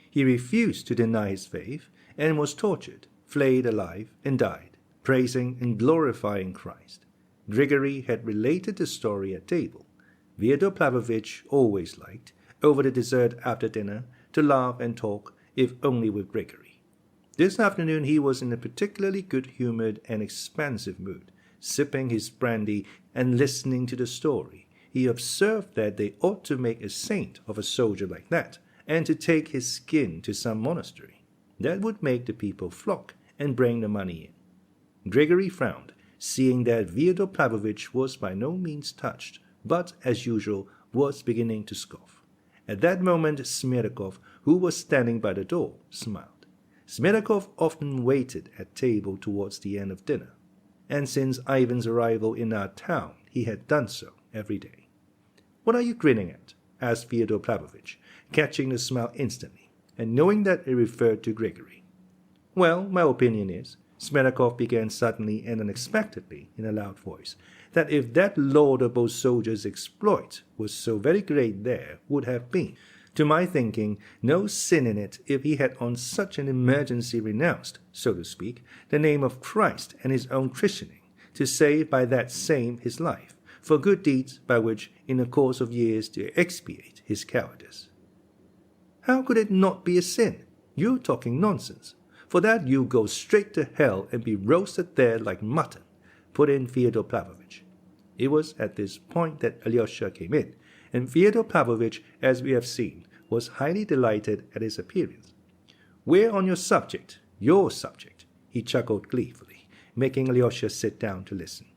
He refused to deny his faith, and was tortured, flayed alive, and died, praising and glorifying Christ. Grigory had related the story at table. Fyodor Pavlovich always liked, over the dessert after dinner, to laugh and talk, if only with Grigory. This afternoon he was in a particularly good-humored and expansive mood, sipping his brandy and listening to the story. He observed that they ought to make a saint of a soldier like that, and to take his skin to some monastery. That would make the people flock and bring the money in. Grigory frowned, seeing that Fyodor Pavlovich was by no means touched, but, as usual, was beginning to scoff. At that moment Smetakov, who was standing by the door, smiled. Smetakov often waited at table towards the end of dinner, and since Ivan's arrival in our town he had done so every day. "What are you grinning at?" asked Fyodor Pavlovich, catching the smile instantly, and knowing that it referred to Grigory. "Well, my opinion is," Smetakov began suddenly and unexpectedly in a loud voice, "that if that laudable soldier's exploit was so very great there would have been, to my thinking, no sin in it if he had on such an emergency renounced, so to speak, the name of Christ and his own christening, to save by that same his life, for good deeds by which, in the course of years, to expiate his cowardice." "How could it not be a sin? You're talking nonsense. For that you go straight to hell and be roasted there like mutton," put in Fyodor Pavlovich. It was at this point that Alyosha came in, and Fyodor Pavlovich, as we have seen, was highly delighted at his appearance. "We're on your subject, he chuckled gleefully, making Alyosha sit down to listen.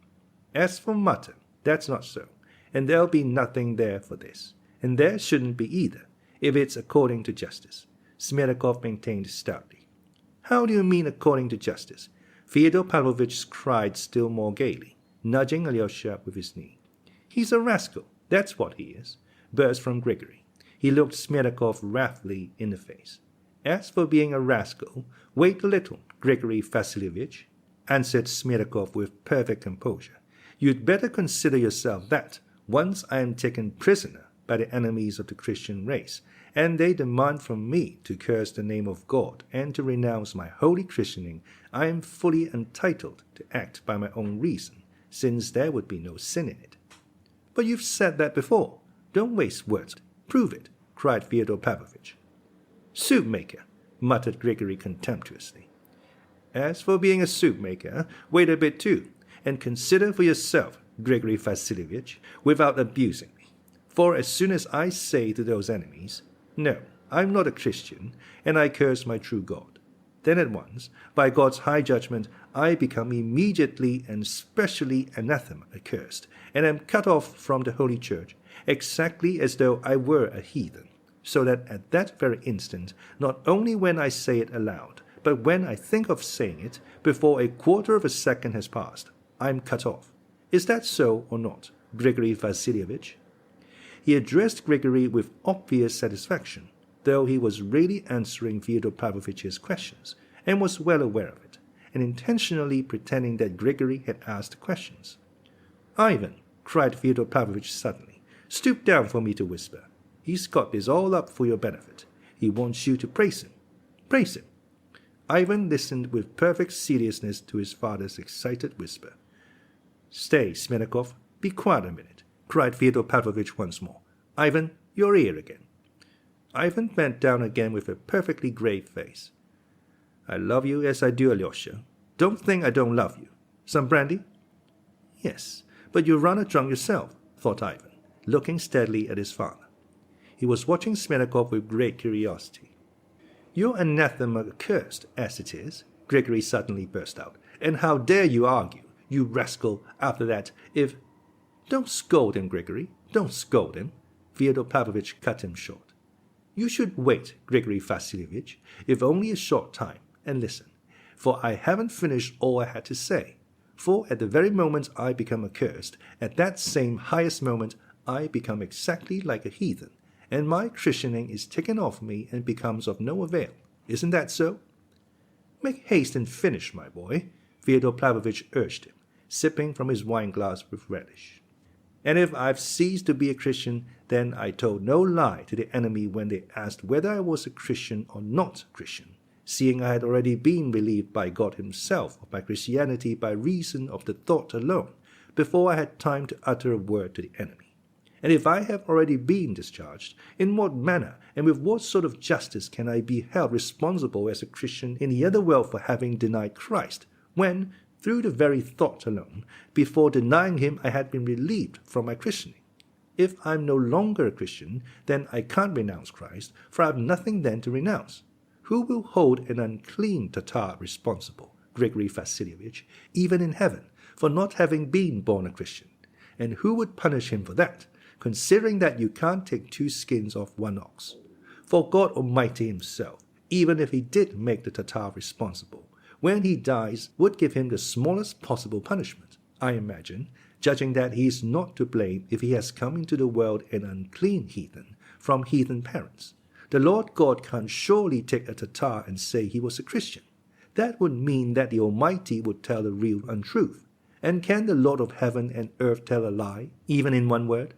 "As for mutton, that's not so, and there'll be nothing there for this, and there shouldn't be either, if it's according to justice," Smetakov maintained stoutly. "How do you mean according to justice?" Fyodor Pavlovich cried still more gaily, nudging Alyosha with his knee. "He's a rascal, that's what he is," burst from Grigory. He looked Smetakov wrathfully in the face. "As for being a rascal, wait a little, Grigory Vasilievich," answered Smetakov with perfect composure. "You'd better consider yourself that, once I am taken prisoner by the enemies of the Christian race, and they demand from me to curse the name of God and to renounce my holy christening, I am fully entitled to act by my own reason, since there would be no sin in it." "But you've said that before. Don't waste words. Prove it," cried Fyodor Pavlovich. "Soup maker, muttered Grigory contemptuously. As for being a soup maker, wait a bit too, and consider for yourself, Grigory Vassilievich, without abusing me. For as soon as I say to those enemies, no, I'm not a Christian, and I curse my true God, then at once, by God's high judgment, I become immediately and specially anathema accursed, and am cut off from the Holy Church, exactly as though I were a heathen, so that at that very instant, not only when I say it aloud, but when I think of saying it, before a quarter of a second has passed, I am cut off. Is that so or not, Grigory Vassilievich? He addressed Grigory with obvious satisfaction, though he was really answering Fyodor Pavlovich's questions, and was well aware of it, and intentionally pretending that Grigory had asked questions. "Ivan," cried Fyodor Pavlovich suddenly, "stoop down for me to whisper. He's got this all up for your benefit. He wants you to praise him. Praise him." Ivan listened with perfect seriousness to his father's excited whisper. "Stay, Smenikov, be quiet a minute," cried Fyodor Pavlovich once more. "Ivan, your ear again." Ivan bent down again with a perfectly grave face. "I love you as I do Alyosha. Don't think I don't love you. Some brandy?" "Yes, but you're rather drunk yourself," thought Ivan, looking steadily at his father. He was watching Smenikov with great curiosity. "You're anathema accursed, as it is," Grigory suddenly burst out. "And how dare you argue, you rascal, after that, if—" "Don't scold him, Grigory, don't scold him," Fyodor Pavlovich cut him short. "You should wait, Grigory Vassilievich, if only a short time, and listen, for I haven't finished all I had to say. For at the very moment I become accursed, at that same highest moment I become exactly like a heathen, and my christening is taken off me and becomes of no avail. Isn't that so?" "Make haste and finish, my boy," Fyodor Pavlovich urged him, sipping from his wine-glass with relish. "And if I've ceased to be a Christian, then I told no lie to the enemy when they asked whether I was a Christian or not Christian, seeing I had already been relieved by God himself of my Christianity by reason of the thought alone, before I had time to utter a word to the enemy. And if I have already been discharged, in what manner and with what sort of justice can I be held responsible as a Christian in the other world for having denied Christ, when, through the very thought alone, before denying him I had been relieved from my christening? If I'm no longer a Christian, then I can't renounce Christ, for I have nothing then to renounce. Who will hold an unclean Tatar responsible, Grigory Vassilievich, even in heaven, for not having been born a Christian? And who would punish him for that, considering that you can't take two skins off one ox? For God Almighty himself, even if he did make the Tatar responsible, when he dies would give him the smallest possible punishment, I imagine, judging that he is not to blame if he has come into the world an unclean heathen, from heathen parents. The Lord God can't surely take a Tatar and say he was a Christian. That would mean that the Almighty would tell the real untruth. And can the Lord of heaven and earth tell a lie, even in one word?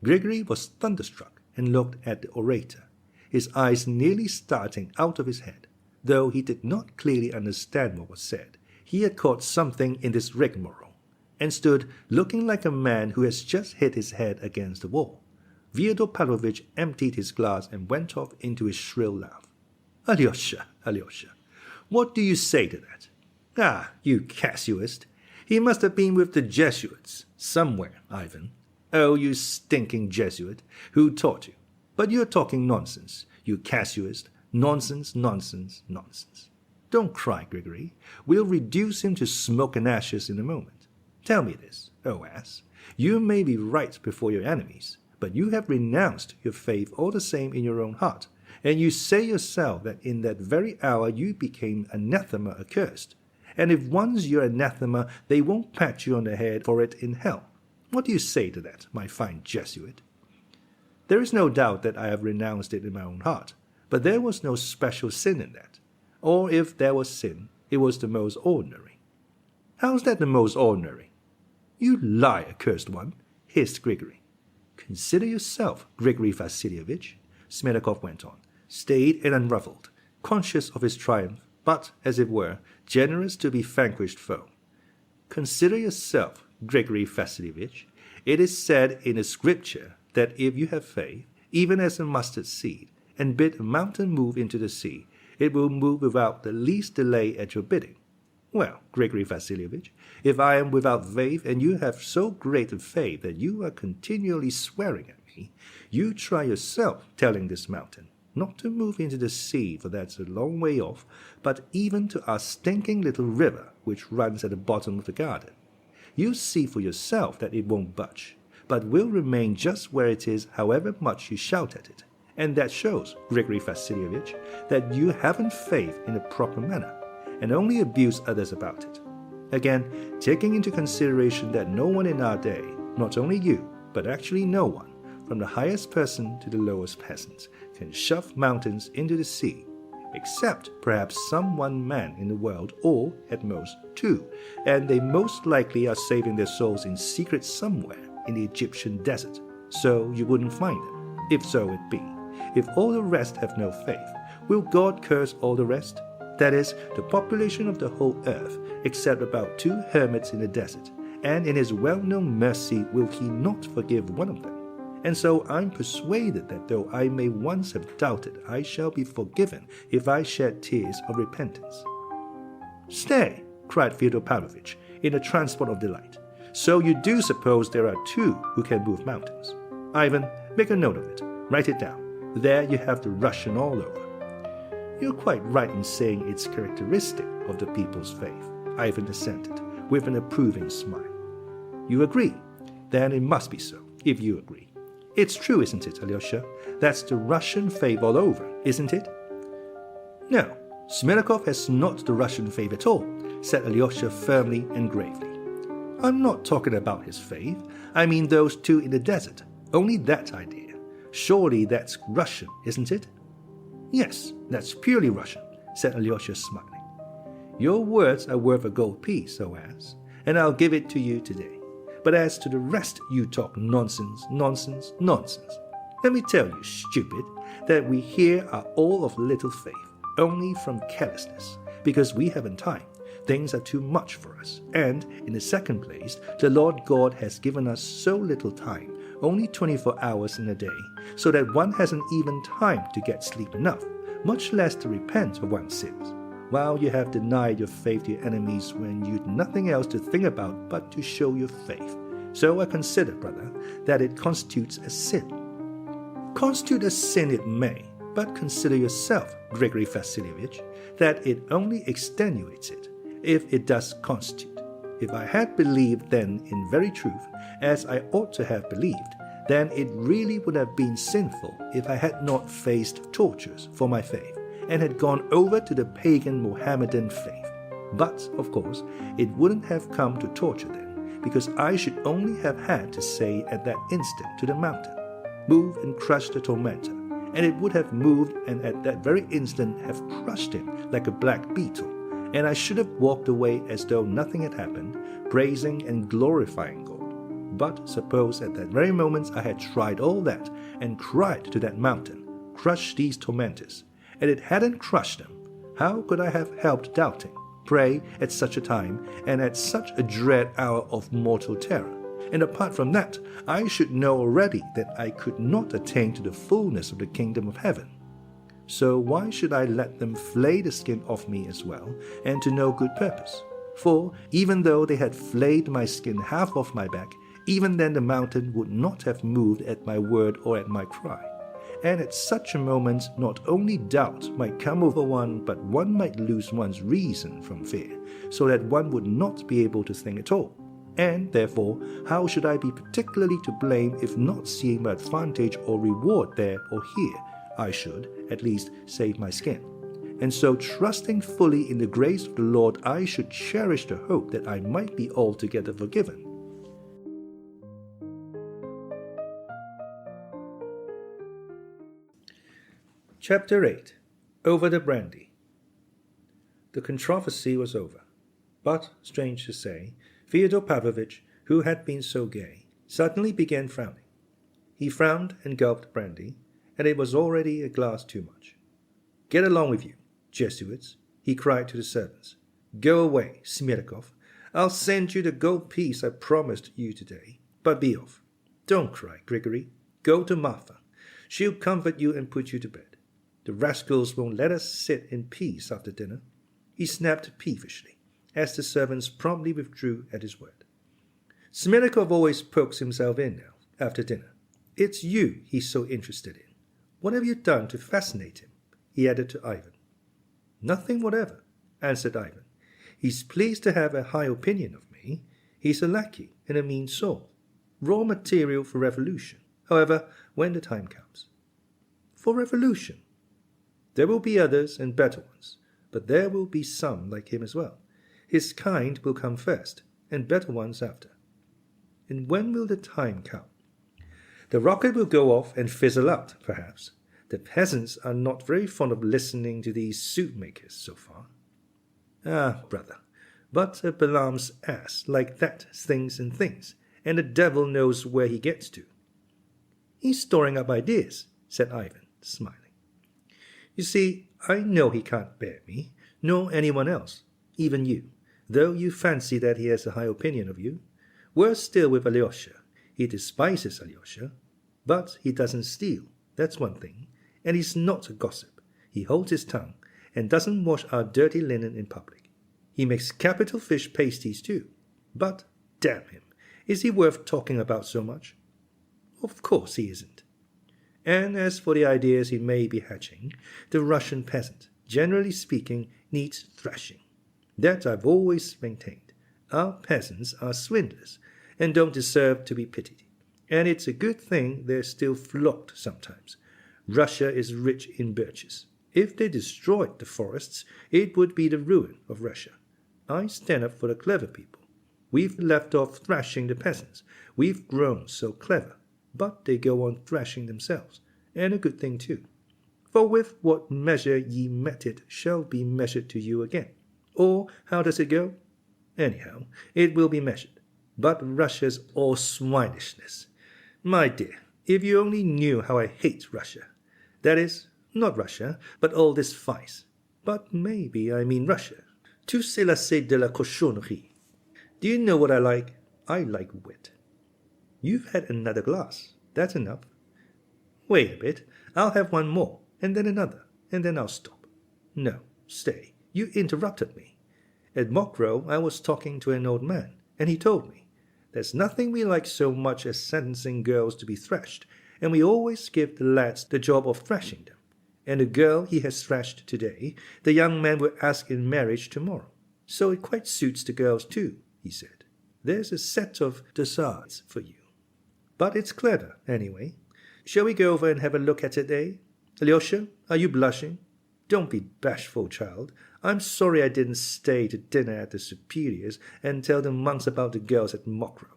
Grigory was thunderstruck and looked at the orator, his eyes nearly starting out of his head. Though he did not clearly understand what was said, he had caught something in this rigmarole, and stood looking like a man who has just hit his head against the wall. Fyodor Pavlovich emptied his glass and went off into his shrill laugh. "Alyosha, Alyosha, what do you say to that? Ah, you casuist! He must have been with the Jesuits somewhere, Ivan. Oh, you stinking Jesuit, who taught you? But you're talking nonsense, you casuist. Nonsense, nonsense, nonsense. Don't cry, Grigory. We'll reduce him to smoke and ashes in a moment. Tell me this, O ass. You may be right before your enemies, but you have renounced your faith all the same in your own heart, and you say yourself that in that very hour you became anathema accursed. And if once you're anathema, they won't pat you on the head for it in hell. What do you say to that, my fine Jesuit?" "There is no doubt that I have renounced it in my own heart. But there was no special sin in that. Or if there was sin, it was the most ordinary." "How's that the most ordinary?" "You lie, accursed one," hissed Grigory. "Consider yourself, Grigory Vassilievich," Smenikov went on, staid and unruffled, conscious of his triumph, but, as it were, generous to be vanquished foe. "Consider yourself, Grigory Vassilievich. It is said in the scripture that if you have faith, even as a mustard seed, and bid a mountain move into the sea, It will move without the least delay at your bidding. Well, Grigory Vasilievich, if I am without faith and you have so great a faith that you are continually swearing at me, you try yourself telling this mountain not to move into the sea, for that's a long way off, but even to our stinking little river which runs at the bottom of the garden. You see for yourself that it won't budge, but will remain just where it is however much you shout at it. And that shows, Grigory Vasilievich, that you haven't faith in a proper manner, and only abuse others about it. Again, taking into consideration that no one in our day, not only you, but actually no one, from the highest person to the lowest peasant, can shove mountains into the sea, except perhaps some one man in the world, or at most two, and they most likely are saving their souls in secret somewhere in the Egyptian desert, so you wouldn't find them, if so it be. If all the rest have no faith, will God curse all the rest? That is, the population of the whole earth, except about 2 hermits in the desert, and in his well-known mercy will he not forgive one of them? And so I'm persuaded that though I may once have doubted, I shall be forgiven if I shed tears of repentance. Stay, cried Fyodor Pavlovich, in a transport of delight. So you do suppose there are 2 who can move mountains? Ivan, make a note of it. Write it down. There you have the Russian all over. You're quite right in saying it's characteristic of the people's faith, Ivan assented, with an approving smile. You agree? Then it must be so, if you agree. It's true, isn't it, Alyosha? That's the Russian faith all over, isn't it? No, Smirnakov has not the Russian faith at all, said Alyosha firmly and gravely. I'm not talking about his faith. I mean those 2 in the desert. Only that idea. Surely that's Russian, isn't it? Yes, that's purely Russian, said Alyosha, smiling. Your words are worth a gold piece, so as, and I'll give it to you today. But as to the rest, you talk nonsense, nonsense, nonsense. Let me tell you, stupid, that we here are all of little faith, only from carelessness, because we haven't time. Things are too much for us, and, in the second place, the Lord God has given us so little time, only 24 hours in a day, so that one hasn't even time to get sleep enough, much less to repent of one's sins, while you have denied your faith to your enemies when you'd nothing else to think about but to show your faith. So I consider, brother, that it constitutes a sin. Constitute a sin it may, but consider yourself, Grigory Vasilievich, that it only extenuates it, if it does constitute. If I had believed then in very truth, as I ought to have believed, then it really would have been sinful if I had not faced tortures for my faith, and had gone over to the pagan Mohammedan faith. But, of course, it wouldn't have come to torture then, because I should only have had to say at that instant to the mountain, move and crush the tormentor, and it would have moved and at that very instant have crushed him like a black beetle, and I should have walked away as though nothing had happened, praising and glorifying God. But suppose at that very moment I had tried all that, and cried to that mountain, crush these tormentors, and it hadn't crushed them, how could I have helped doubting, pray at such a time, and at such a dread hour of mortal terror? And apart from that, I should know already that I could not attain to the fullness of the kingdom of heaven. So why should I let them flay the skin off me as well, and to no good purpose? For, even though they had flayed my skin half off my back, even then the mountain would not have moved at my word or at my cry. And at such a moment not only doubt might come over one, but one might lose one's reason from fear, so that one would not be able to think at all. And, therefore, how should I be particularly to blame if not seeing my advantage or reward there or here, I should, at least, save my skin. And so, trusting fully in the grace of the Lord, I should cherish the hope that I might be altogether forgiven. Chapter 8. Over the Brandy. The controversy was over, but, strange to say, Fyodor Pavlovich, who had been so gay, suddenly began frowning. He frowned and gulped brandy, and it was already a glass too much. "Get along with you, Jesuits," he cried to the servants. "Go away, Smirnakov. I'll send you the gold piece I promised you today, but be off. Don't cry, Grigory. Go to Martha. She'll comfort you and put you to bed. The rascals won't let us sit in peace after dinner," he snapped peevishly, as the servants promptly withdrew at his word. "Smelikov always pokes himself in now, after dinner. It's you he's so interested in. What have you done to fascinate him?" he added to Ivan. "Nothing whatever," answered Ivan. "He's pleased to have a high opinion of me. He's a lackey and a mean soul. Raw material for revolution, however, when the time comes." "For revolution?" "There will be others and better ones, but there will be some like him as well. His kind will come first, and better ones after." "And when will the time come?" "The rocket will go off and fizzle out, perhaps. The peasants are not very fond of listening to these suit makers so far." "Ah, brother, but a Balaam's ass like that thinks and thinks, and the devil knows where he gets to." "He's storing up ideas," said Ivan, smiling. "You see, I know he can't bear me, nor anyone else, even you, though you fancy that he has a high opinion of you. Worse still with Alyosha. He despises Alyosha, but he doesn't steal, that's one thing, and he's not a gossip. He holds his tongue, and doesn't wash our dirty linen in public. He makes capital fish pasties too, but, damn him, is he worth talking about so much? Of course he isn't. And as for the ideas he may be hatching, the Russian peasant, generally speaking, needs thrashing. That I've always maintained. Our peasants are swindlers, and don't deserve to be pitied. And it's a good thing they're still flogged sometimes. Russia is rich in birches. If they destroyed the forests, it would be the ruin of Russia. I stand up for the clever people. We've left off thrashing the peasants. We've grown so clever. But they go on thrashing themselves, and a good thing too. For with what measure ye met it shall be measured to you again. Or how does it go? Anyhow, it will be measured. But Russia's all swinishness. My dear, if you only knew how I hate Russia. That is, not Russia, but all this vice. But maybe I mean Russia. Tout cela c'est de la cochonnerie. Do you know what I like? I like wit. You've had another glass. That's enough. Wait a bit. I'll have one more, and then another, and then I'll stop. No, stay. You interrupted me. At Mokrow, I was talking to an old man, and he told me, there's nothing we like so much as sentencing girls to be thrashed, and we always give the lads the job of thrashing them. And the girl he has thrashed today, the young man will ask in marriage tomorrow. So it quite suits the girls too, he said. There's a set of dessarts for you. But it's clever, anyway. Shall we go over and have a look at it, eh? Alyosha, are you blushing? Don't be bashful, child. I'm sorry I didn't stay to dinner at the superior's and tell the monks about the girls at Mokrow.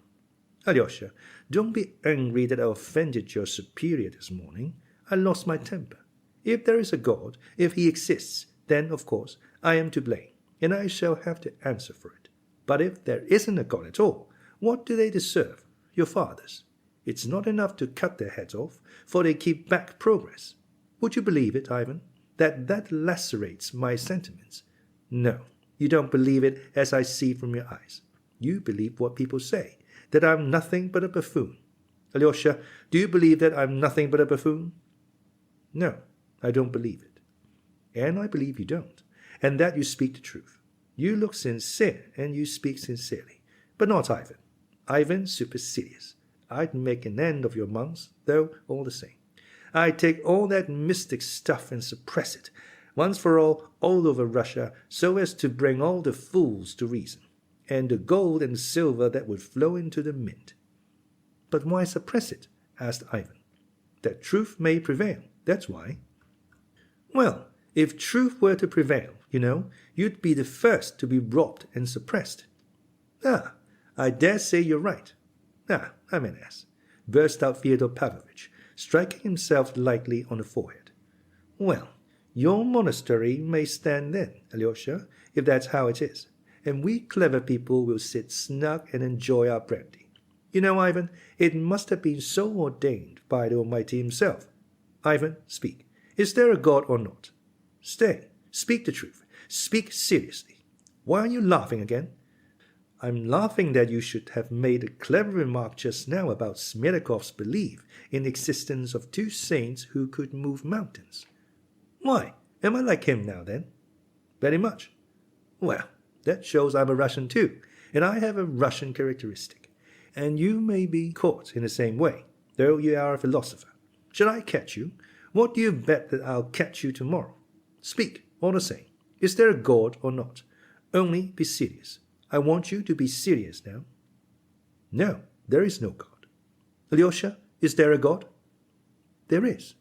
Alyosha, don't be angry that I offended your superior this morning. I lost my temper. If there is a God, if he exists, then, of course, I am to blame, and I shall have to answer for it. But if there isn't a God at all, what do they deserve? Your fathers. It's not enough to cut their heads off, for they keep back progress. Would you believe it, Ivan, that lacerates my sentiments? No, you don't believe it as I see from your eyes. You believe what people say, that I'm nothing but a buffoon. Alyosha, do you believe that I'm nothing but a buffoon? No, I don't believe it. And I believe you don't, and that you speak the truth. You look sincere, and you speak sincerely, but not Ivan. Ivan's supercilious. I'd make an end of your monks, though, all the same. I'd take all that mystic stuff and suppress it, once for all over Russia, so as to bring all the fools to reason, and the gold and silver that would flow into the mint. But why suppress it? Asked Ivan. That truth may prevail, that's why. Well, if truth were to prevail, you'd be the first to be robbed and suppressed. Ah, I dare say you're right. Ah, I'm an ass, burst out Fyodor Pavlovich, striking himself lightly on the forehead. Well, your monastery may stand then, Alyosha, if that's how it is, and we clever people will sit snug and enjoy our brandy. Ivan, it must have been so ordained by the Almighty himself. Ivan, speak. Is there a God or not? Stay. Speak the truth. Speak seriously. Why are you laughing again? I'm laughing that you should have made a clever remark just now about Smelikov's belief in the existence of two saints who could move mountains. Why, am I like him now, then? Very much. Well, that shows I'm a Russian too, and I have a Russian characteristic. And you may be caught in the same way, though you are a philosopher. Shall I catch you? What do you bet that I'll catch you tomorrow? Speak, all the same. Is there a God or not? Only be serious. I want you to be serious now. No, there is no God. Alyosha, is there a God? There is.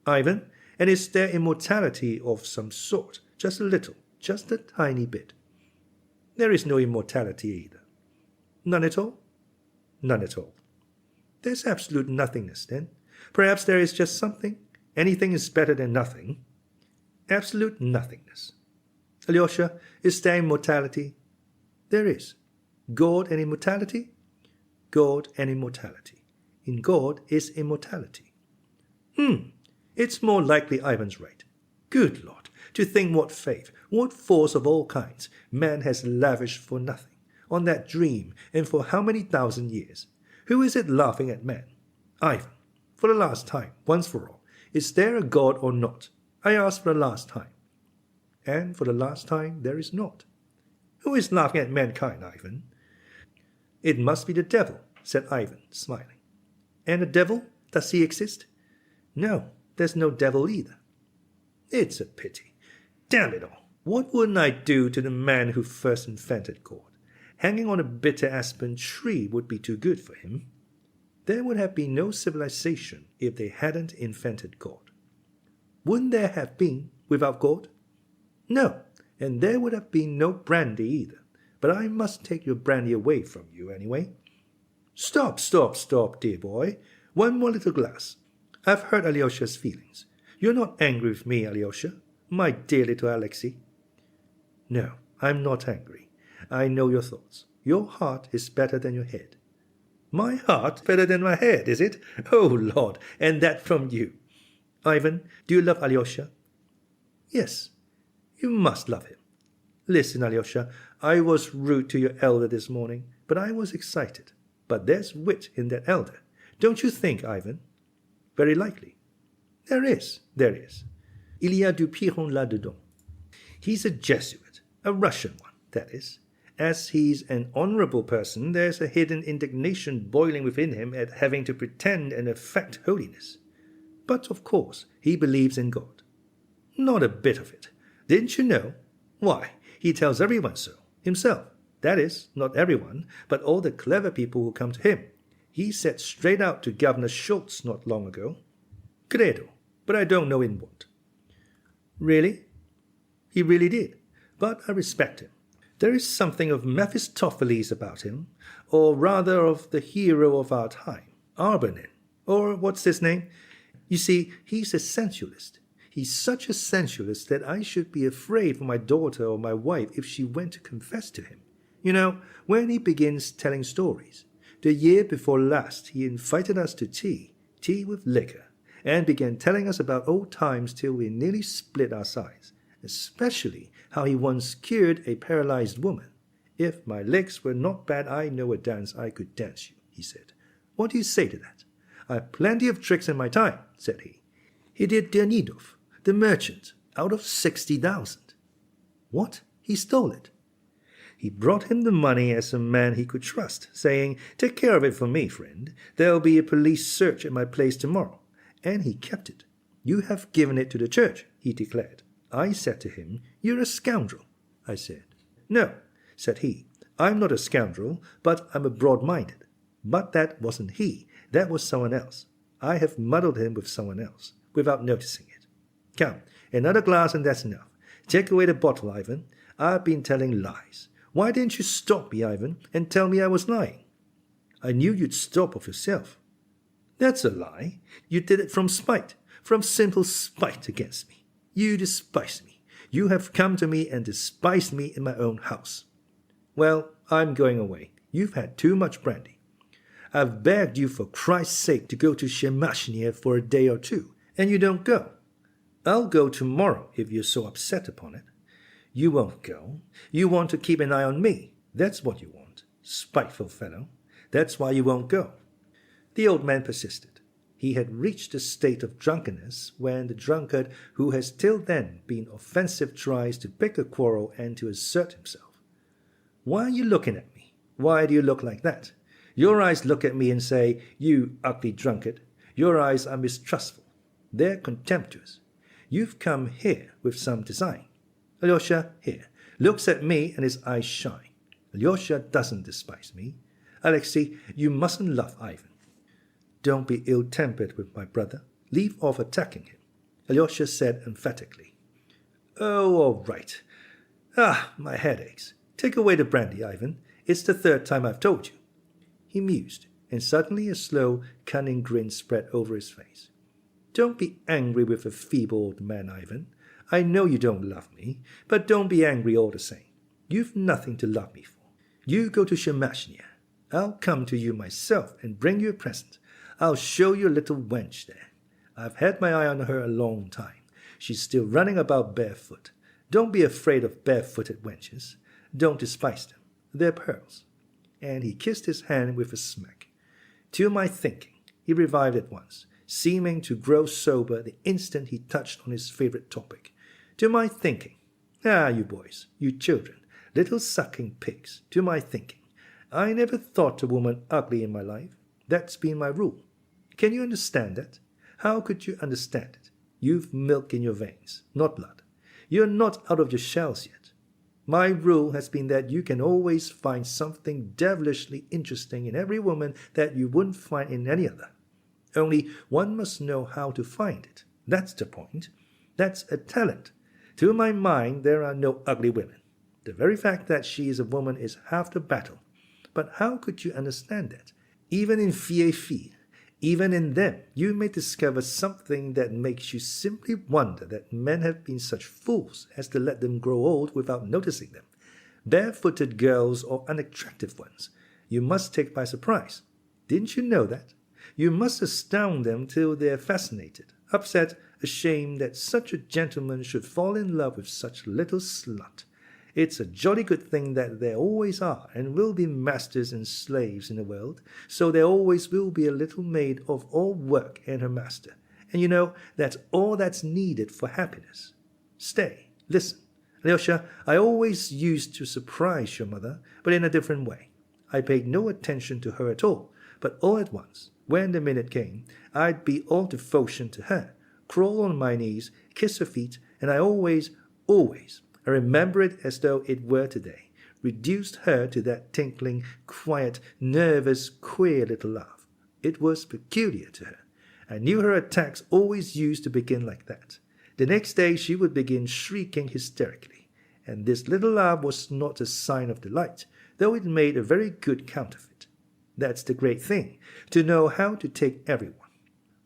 Ivan, and is there immortality of some sort? Just a little, just a tiny bit. There is no immortality either. None at all? None at all. There's absolute nothingness, then. Perhaps there is just something. Anything is better than nothing. Absolute nothingness. Alyosha, is there immortality? There is. God and immortality? God and immortality. In God is immortality. It's more likely Ivan's right. Good Lord, to think what faith, what force of all kinds man has lavished for nothing, on that dream, and for how many thousand years. Who is it laughing at man? Ivan, for the last time, once for all, is there a God or not? I ask for the last time. And for the last time there is not. Who is laughing at mankind, Ivan? It must be the devil, said Ivan, smiling. And the devil, does he exist? No, there's no devil either. It's a pity. Damn it all, what wouldn't I do to the man who first invented God? Hanging on a bitter aspen tree would be too good for him. There would have been no civilization if they hadn't invented God. Wouldn't there have been without God? No, and there would have been no brandy either. But I must take your brandy away from you anyway. Stop, dear boy. One more little glass. I've hurt Alyosha's feelings. You're not angry with me, Alyosha, my dear little Alexei. No, I'm not angry. I know your thoughts. Your heart is better than your head. My heart better than my head, is it? Oh, Lord, and that from you. Ivan, do you love Alyosha? Yes, you must love him. Listen, Alyosha, I was rude to your elder this morning, but I was excited. But there's wit in that elder. Don't you think, Ivan? Very likely. There is. Il y a du piron là-dedans. He's a Jesuit, a Russian one, that is. As he's an honorable person, there's a hidden indignation boiling within him at having to pretend and affect holiness. But, of course, he believes in God. Not a bit of it. Didn't you know? Why, he tells everyone so, himself. That is, not everyone, but all the clever people who come to him. He said straight out to Governor Schultz not long ago. Credo, but I don't know in what. Really? He really did, but I respect him. There is something of Mephistopheles about him, or rather of the hero of our time, Arbanin, or what's his name? You see, he's a sensualist. He's such a sensualist that I should be afraid for my daughter or my wife if she went to confess to him. You know, when he begins telling stories. The year before last, he invited us to tea with liquor, and began telling us about old times till we nearly split our sides, especially how he once cured a paralyzed woman. If my legs were not bad, I know a dance I could dance you, he said. What do you say to that? I have plenty of tricks in my time, said he. He did Dionidov, the merchant, out of 60,000. What? He stole it. He brought him the money as a man he could trust, saying, "Take care of it for me, friend. There'll be a police search at my place tomorrow." And he kept it. "You have given it to the church," he declared. I said to him, "You're a scoundrel." I said. "No," said he, "I'm not a scoundrel, but I'm a broad-minded." But that wasn't he. That was someone else. I have muddled him with someone else, without noticing it. Come, another glass and that's enough. Take away the bottle, Ivan. I've been telling lies. Why didn't you stop me, Ivan, and tell me I was lying? I knew you'd stop of yourself. That's a lie. You did it from spite, from simple spite against me. You despise me. You have come to me and despised me in my own house. Well, I'm going away. You've had too much brandy. I've begged you for Christ's sake to go to Shemashnia for a day or two, and you don't go. I'll go tomorrow if you're so upset upon it. You won't go. You want to keep an eye on me. That's what you want. Spiteful fellow. That's why you won't go. The old man persisted. He had reached a state of drunkenness when the drunkard who has till then been offensive tries to pick a quarrel and to assert himself. "Why are you looking at me? Why do you look like that? Your eyes look at me and say, 'You ugly drunkard.' Your eyes are mistrustful. They're contemptuous. You've come here with some design. Alyosha, here, looks at me and his eyes shine. Alyosha doesn't despise me. Alexei, you mustn't love Ivan. Don't be ill-tempered with my brother. Leave off attacking him," Alyosha said emphatically. "Oh, all right. My head aches. Take away the brandy, Ivan. It's the third time I've told you." He mused, and suddenly a slow, cunning grin spread over his face. "Don't be angry with a feeble old man, Ivan. I know you don't love me, but don't be angry all the same. You've nothing to love me for. You go to Shemashnia. I'll come to you myself and bring you a present. I'll show you a little wench there. I've had my eye on her a long time. She's still running about barefoot. Don't be afraid of barefooted wenches. Don't despise them. They're pearls." And he kissed his hand with a smack. "To my thinking," he revived at once, seeming to grow sober the instant he touched on his favorite topic. "To my thinking. You boys, you children, little sucking pigs, to my thinking. I never thought a woman ugly in my life. That's been my rule. Can you understand that? How could you understand it? You've milk in your veins, not blood. You're not out of your shells yet. My rule has been that you can always find something devilishly interesting in every woman that you wouldn't find in any other. Only one must know how to find it. That's the point. That's a talent. To my mind, there are no ugly women. The very fact that she is a woman is half the battle. But how could you understand that? Even in filles, even in them, you may discover something that makes you simply wonder that men have been such fools as to let them grow old without noticing them. Barefooted girls or unattractive ones, you must take by surprise. Didn't you know that? You must astound them till they're fascinated, upset, ashamed that such a gentleman should fall in love with such a little slut. It's a jolly good thing that there always are and will be masters and slaves in the world, so there always will be a little maid of all work and her master. And you know, that's all that's needed for happiness. Stay, listen. Alyosha, I always used to surprise your mother, but in a different way. I paid no attention to her at all, but all at once, when the minute came, I'd be all devotion to her, crawl on my knees, kiss her feet, and I always, I remember it as though it were today, reduced her to that tinkling, quiet, nervous, queer little laugh. It was peculiar to her. I knew her attacks always used to begin like that. The next day she would begin shrieking hysterically, and this little laugh was not a sign of delight, though it made a very good counterfeit. That's the great thing, to know how to take everyone.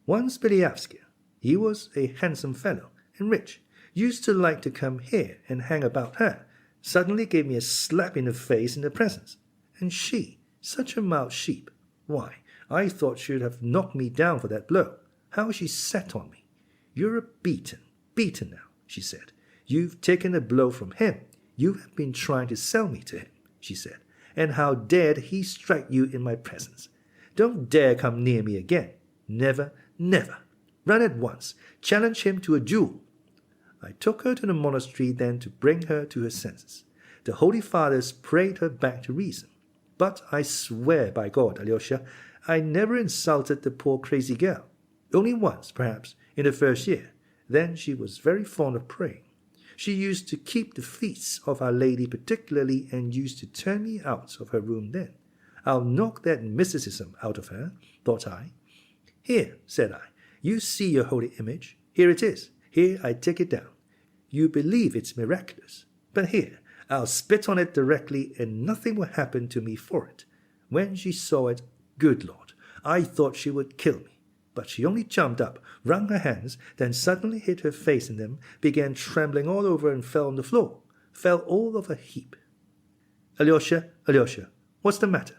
Once Belyavsky, he was a handsome fellow and rich, used to like to come here and hang about her, suddenly gave me a slap in the face in the presence. And she, such a mild sheep, why, I thought she would have knocked me down for that blow. How she sat on me. "You're beaten now," she said. "You've taken a blow from him. You have been trying to sell me to him," she said. "And how dared he strike you in my presence? Don't dare come near me again. Never, never. Run at once. Challenge him to a duel." I took her to the monastery then to bring her to her senses. The Holy Fathers prayed her back to reason. But I swear by God, Alyosha, I never insulted the poor crazy girl. Only once, perhaps, in the first year. Then she was very fond of praying. She used to keep the feasts of Our Lady particularly and used to turn me out of her room then. I'll knock that mysticism out of her, thought I. "Here," said I, "you see your holy image. Here it is. Here I take it down. You believe it's miraculous. But here, I'll spit on it directly and nothing will happen to me for it." When she saw it, good Lord, I thought she would kill me. But she only jumped up, wrung her hands, then suddenly hid her face in them, began trembling all over and fell on the floor, fell all of a heap. "Alyosha, Alyosha, what's the matter?"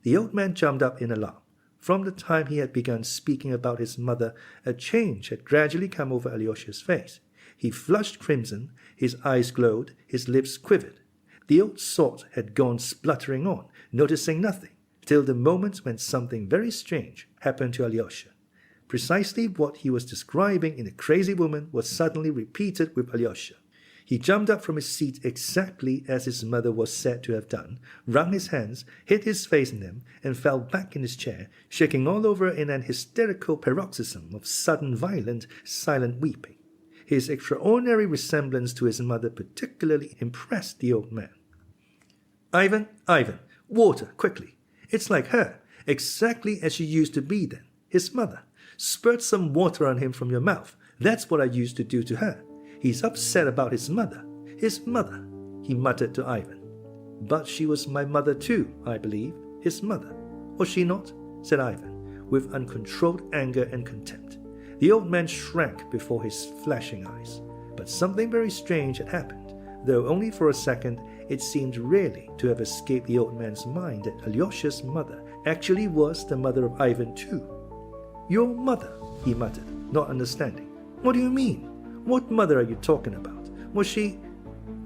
The old man jumped up in alarm. From the time he had begun speaking about his mother, a change had gradually come over Alyosha's face. He flushed crimson, his eyes glowed, his lips quivered. The old salt had gone spluttering on, noticing nothing, till the moment when something very strange happened to Alyosha. Precisely what he was describing in The Crazy Woman was suddenly repeated with Alyosha. He jumped up from his seat exactly as his mother was said to have done, wrung his hands, hid his face in them, and fell back in his chair, shaking all over in an hysterical paroxysm of sudden violent, silent weeping. His extraordinary resemblance to his mother particularly impressed the old man. Ivan, water, quickly. It's like her, exactly as she used to be then, his mother. Spurt some water on him from your mouth. That's what I used to do to her. He's upset about his mother, he muttered to Ivan. But she was my mother too, I believe, his mother. Was she not? Said Ivan, with uncontrolled anger and contempt. The old man shrank before his flashing eyes. But something very strange had happened, though only for a second it seemed really to have escaped the old man's mind that Alyosha's mother actually was the mother of Ivan too. Your mother, he muttered, not understanding. What do you mean? What mother are you talking about? Was she...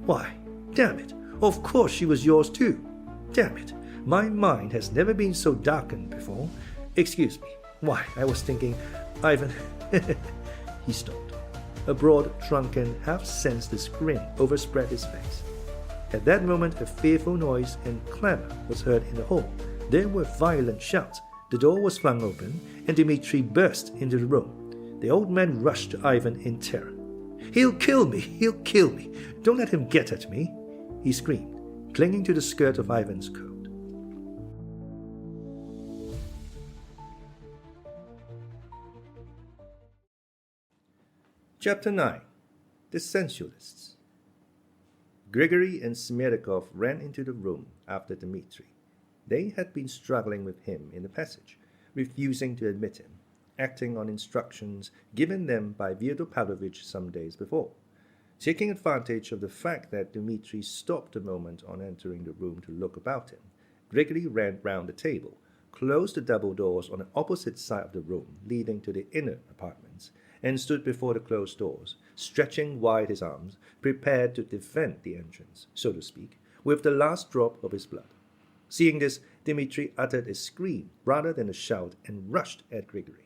Why, damn it, of course she was yours too. Damn it, my mind has never been so darkened before. Excuse me. Why, I was thinking, Ivan... He stopped. A broad, drunken, half-senseless grin overspread his face. At that moment, a fearful noise and clamor was heard in the hall. There were violent shouts. The door was flung open, and Dmitri burst into the room. The old man rushed to Ivan in terror. He'll kill me! He'll kill me! Don't let him get at me! He screamed, clinging to the skirt of Ivan's coat. Chapter 9. The Sensualists. Grigory and Smerdyakov ran into the room after Dmitri. They had been struggling with him in the passage, refusing to admit him, acting on instructions given them by Fyodor Pavlovich some days before. Taking advantage of the fact that Dmitri stopped a moment on entering the room to look about him, Grigory ran round the table, closed the double doors on the opposite side of the room leading to the inner apartments, and stood before the closed doors, stretching wide his arms, prepared to defend the entrance, so to speak, with the last drop of his blood. Seeing this, Dmitri uttered a scream rather than a shout and rushed at Grigory.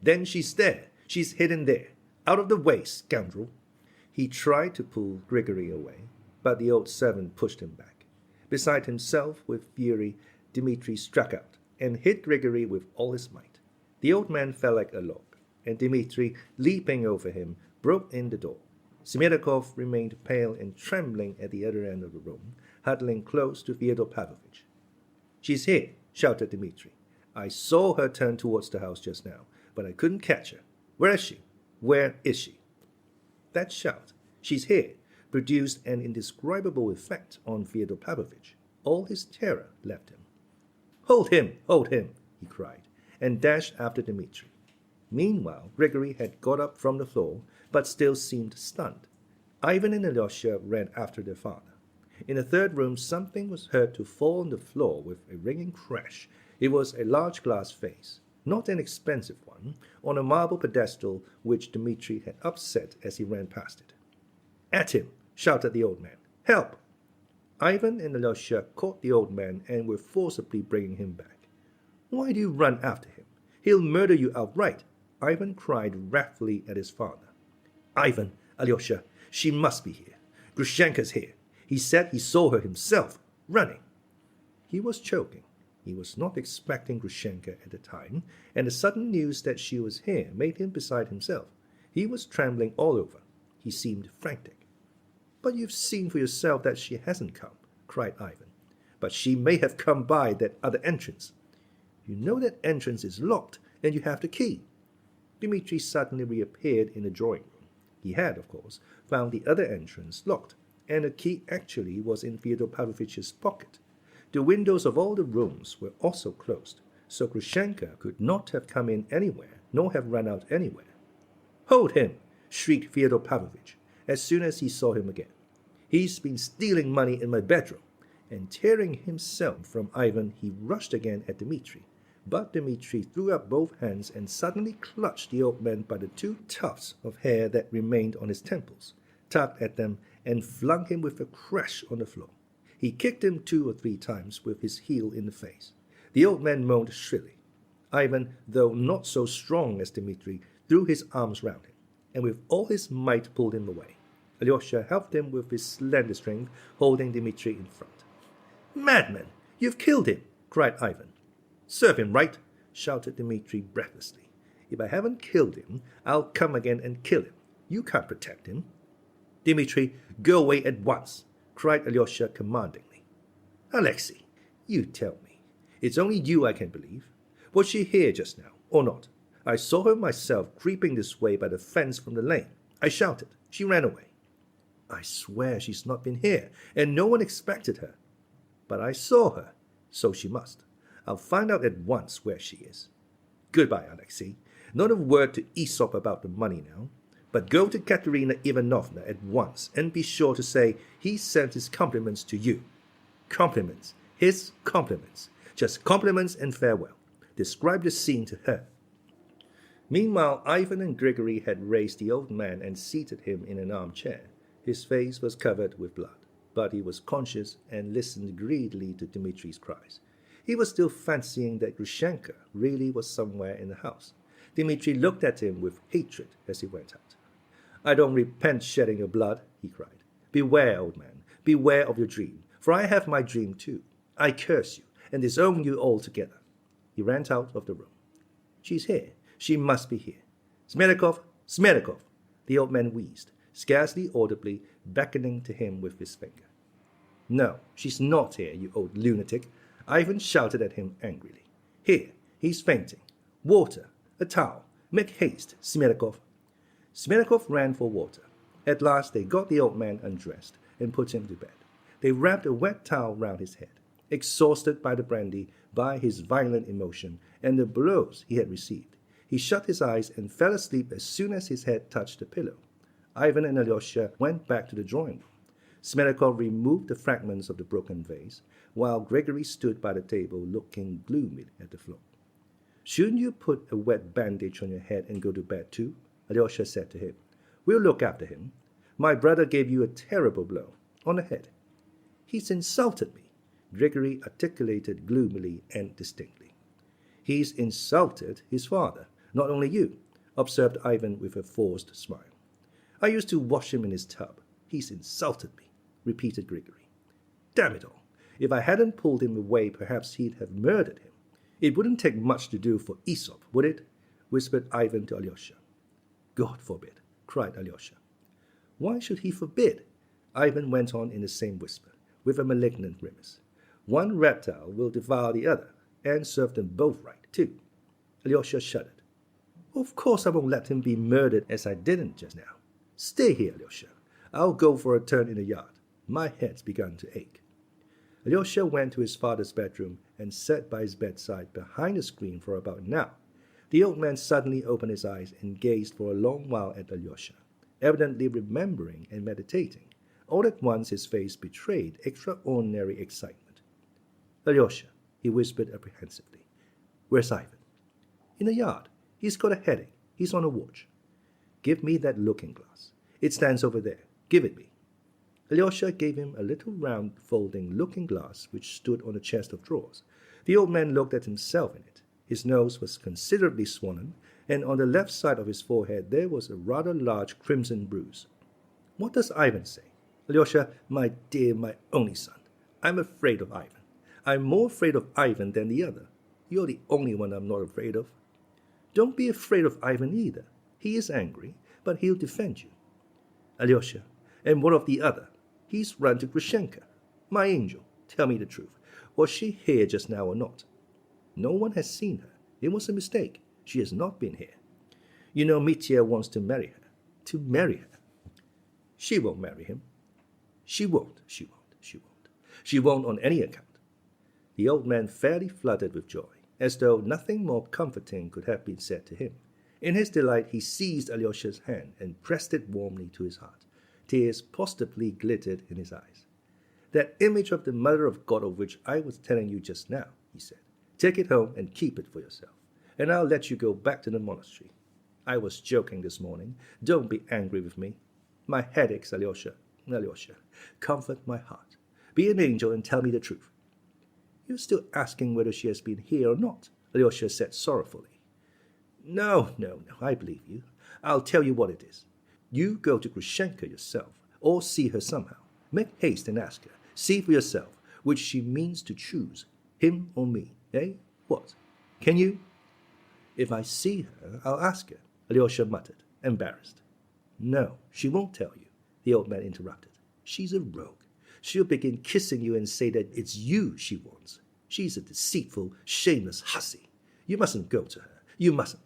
Then she's there. She's hidden there. Out of the way, scoundrel. He tried to pull Grigory away, but the old servant pushed him back. Beside himself with fury, Dmitri struck out and hit Grigory with all his might. The old man fell like a log, and Dmitri, leaping over him, broke in the door. Smerdyakov remained pale and trembling at the other end of the room, huddling close to Fyodor Pavlovich. She's here, shouted Dmitri. I saw her turn towards the house just now, but I couldn't catch her. Where is she? Where is she? That shout, she's here, produced an indescribable effect on Fyodor Pavlovich. All his terror left him. Hold him, he cried, and dashed after Dmitri. Meanwhile, Grigory had got up from the floor, but still seemed stunned. Ivan and Alyosha ran after their father. In the third room, something was heard to fall on the floor with a ringing crash. It was a large glass vase, not an expensive one, on a marble pedestal which Dmitri had upset as he ran past it. At him, shouted the old man. Help! Ivan and Alyosha caught the old man and were forcibly bringing him back. Why do you run after him? He'll murder you outright, Ivan cried wrathfully at his father. Ivan, Alyosha, she must be here. Grushenka's here. He said he saw her himself, running. He was choking. He was not expecting Grushenka at the time, and the sudden news that she was here made him beside himself. He was trembling all over. He seemed frantic. But you've seen for yourself that she hasn't come, cried Ivan. But she may have come by that other entrance. You know that entrance is locked, and you have the key. Dmitri suddenly reappeared in the drawing room. He had, of course, found the other entrance locked, and the key actually was in Fyodor Pavlovich's pocket. The windows of all the rooms were also closed, so Grushenka could not have come in anywhere, nor have run out anywhere. Hold him! Shrieked Fyodor Pavlovich, as soon as he saw him again. He's been stealing money in my bedroom. And tearing himself from Ivan, he rushed again at Dmitri. But Dmitri threw up both hands and suddenly clutched the old man by the two tufts of hair that remained on his temples, tugged at them, and flung him with a crash on the floor. He kicked him 2 or 3 times with his heel in the face. The old man moaned shrilly. Ivan, though not so strong as Dmitri, threw his arms round him, and with all his might pulled him away. Alyosha helped him with his slender strength, holding Dmitri in front. "Madman! You've killed him!" cried Ivan. "Serve him right!" shouted Dmitri breathlessly. "If I haven't killed him, I'll come again and kill him. You can't protect him." "Dmitri, go away at once!" cried Alyosha commandingly. "Alexei, you tell me. It's only you I can believe. Was she here just now, or not? I saw her myself creeping this way by the fence from the lane. I shouted. She ran away." "I swear she's not been here, and no one expected her. But I saw her, so she must. I'll find out at once where she is. Goodbye, Alexei. Not a word to Aesop about the money now. But go to Katerina Ivanovna at once, and be sure to say he sent his compliments to you. Compliments. His compliments. Just compliments and farewell. Describe the scene to her." Meanwhile, Ivan and Grigory had raised the old man and seated him in an armchair. His face was covered with blood, but he was conscious and listened greedily to Dmitri's cries. He was still fancying that Grushenka really was somewhere in the house. Dmitri looked at him with hatred as he went out. "I don't repent shedding your blood," he cried. "Beware, old man, beware of your dream, for I have my dream too. I curse you and disown you altogether." He ran out of the room. "She's here. She must be here. Smerdyakov, Smerdyakov!" The old man wheezed, scarcely audibly, beckoning to him with his finger. "No, she's not here, you old lunatic," Ivan shouted at him angrily. "Here, he's fainting. Water, a towel. Make haste, Smerdyakov." Smerdyakov ran for water. At last they got the old man undressed and put him to bed. They wrapped a wet towel round his head. Exhausted by the brandy, by his violent emotion, and the blows he had received, he shut his eyes and fell asleep as soon as his head touched the pillow. Ivan and Alyosha went back to the drawing room. Smerdyakov removed the fragments of the broken vase, while Grigory stood by the table looking gloomily at the floor. "Shouldn't you put a wet bandage on your head and go to bed too?" Alyosha said to him. "We'll look after him. My brother gave you a terrible blow on the head." "He's insulted me," Grigory articulated gloomily and distinctly. "He's insulted his father, not only you," observed Ivan with a forced smile. "I used to wash him in his tub. He's insulted me," repeated Grigory. "Damn it all. If I hadn't pulled him away, perhaps he'd have murdered him. It wouldn't take much to do for Aesop, would it?" whispered Ivan to Alyosha. "God forbid," cried Alyosha. "Why should he forbid?" Ivan went on in the same whisper, with a malignant grimace. "One reptile will devour the other, and serve them both right, too." Alyosha shuddered. "Of course I won't let him be murdered as I didn't just now. Stay here, Alyosha. I'll go for a turn in the yard. My head's begun to ache." Alyosha went to his father's bedroom and sat by his bedside behind the screen for about an hour. The old man suddenly opened his eyes and gazed for a long while at Alyosha, evidently remembering and meditating. All at once his face betrayed extraordinary excitement. "Alyosha," he whispered apprehensively, "where's Ivan?" "In the yard. He's got a headache. He's on a watch." "Give me that looking-glass. It stands over there. Give it me." Alyosha gave him a little round folding looking-glass which stood on a chest of drawers. The old man looked at himself in it. His nose was considerably swollen, and on the left side of his forehead there was a rather large crimson bruise. "What does Ivan say?" "Alyosha, my dear, my only son, I'm afraid of Ivan. I'm more afraid of Ivan than the other. You're the only one I'm not afraid of." "Don't be afraid of Ivan either. He is angry, but he'll defend you." "Alyosha, and what of the other? He's run to Grushenka. My angel, tell me the truth. Was she here just now or not?" "No one has seen her. It was a mistake. She has not been here. You know Mitya wants to marry her. To marry her. She won't marry him. She won't. She won't on any account." The old man fairly fluttered with joy, as though nothing more comforting could have been said to him. In his delight he seized Alyosha's hand and pressed it warmly to his heart. Tears positively glittered in his eyes. "That image of the Mother of God of which I was telling you just now," he said. "Take it home and keep it for yourself, and I'll let you go back to the monastery. I was joking this morning. Don't be angry with me. My head aches, Alyosha. Alyosha, comfort my heart. Be an angel and tell me the truth." "You're still asking whether she has been here or not," Alyosha said sorrowfully. No, I believe you. I'll tell you what it is. You go to Grushenka yourself, or see her somehow. Make haste and ask her. See for yourself which she means to choose, him or me, eh? What? Can you? If I see her, I'll ask her, Alyosha muttered, embarrassed. No, she won't tell you, the old man interrupted. She's a rogue. She'll begin kissing you and say that it's you she wants. She's a deceitful, shameless hussy. You mustn't go to her. You mustn't.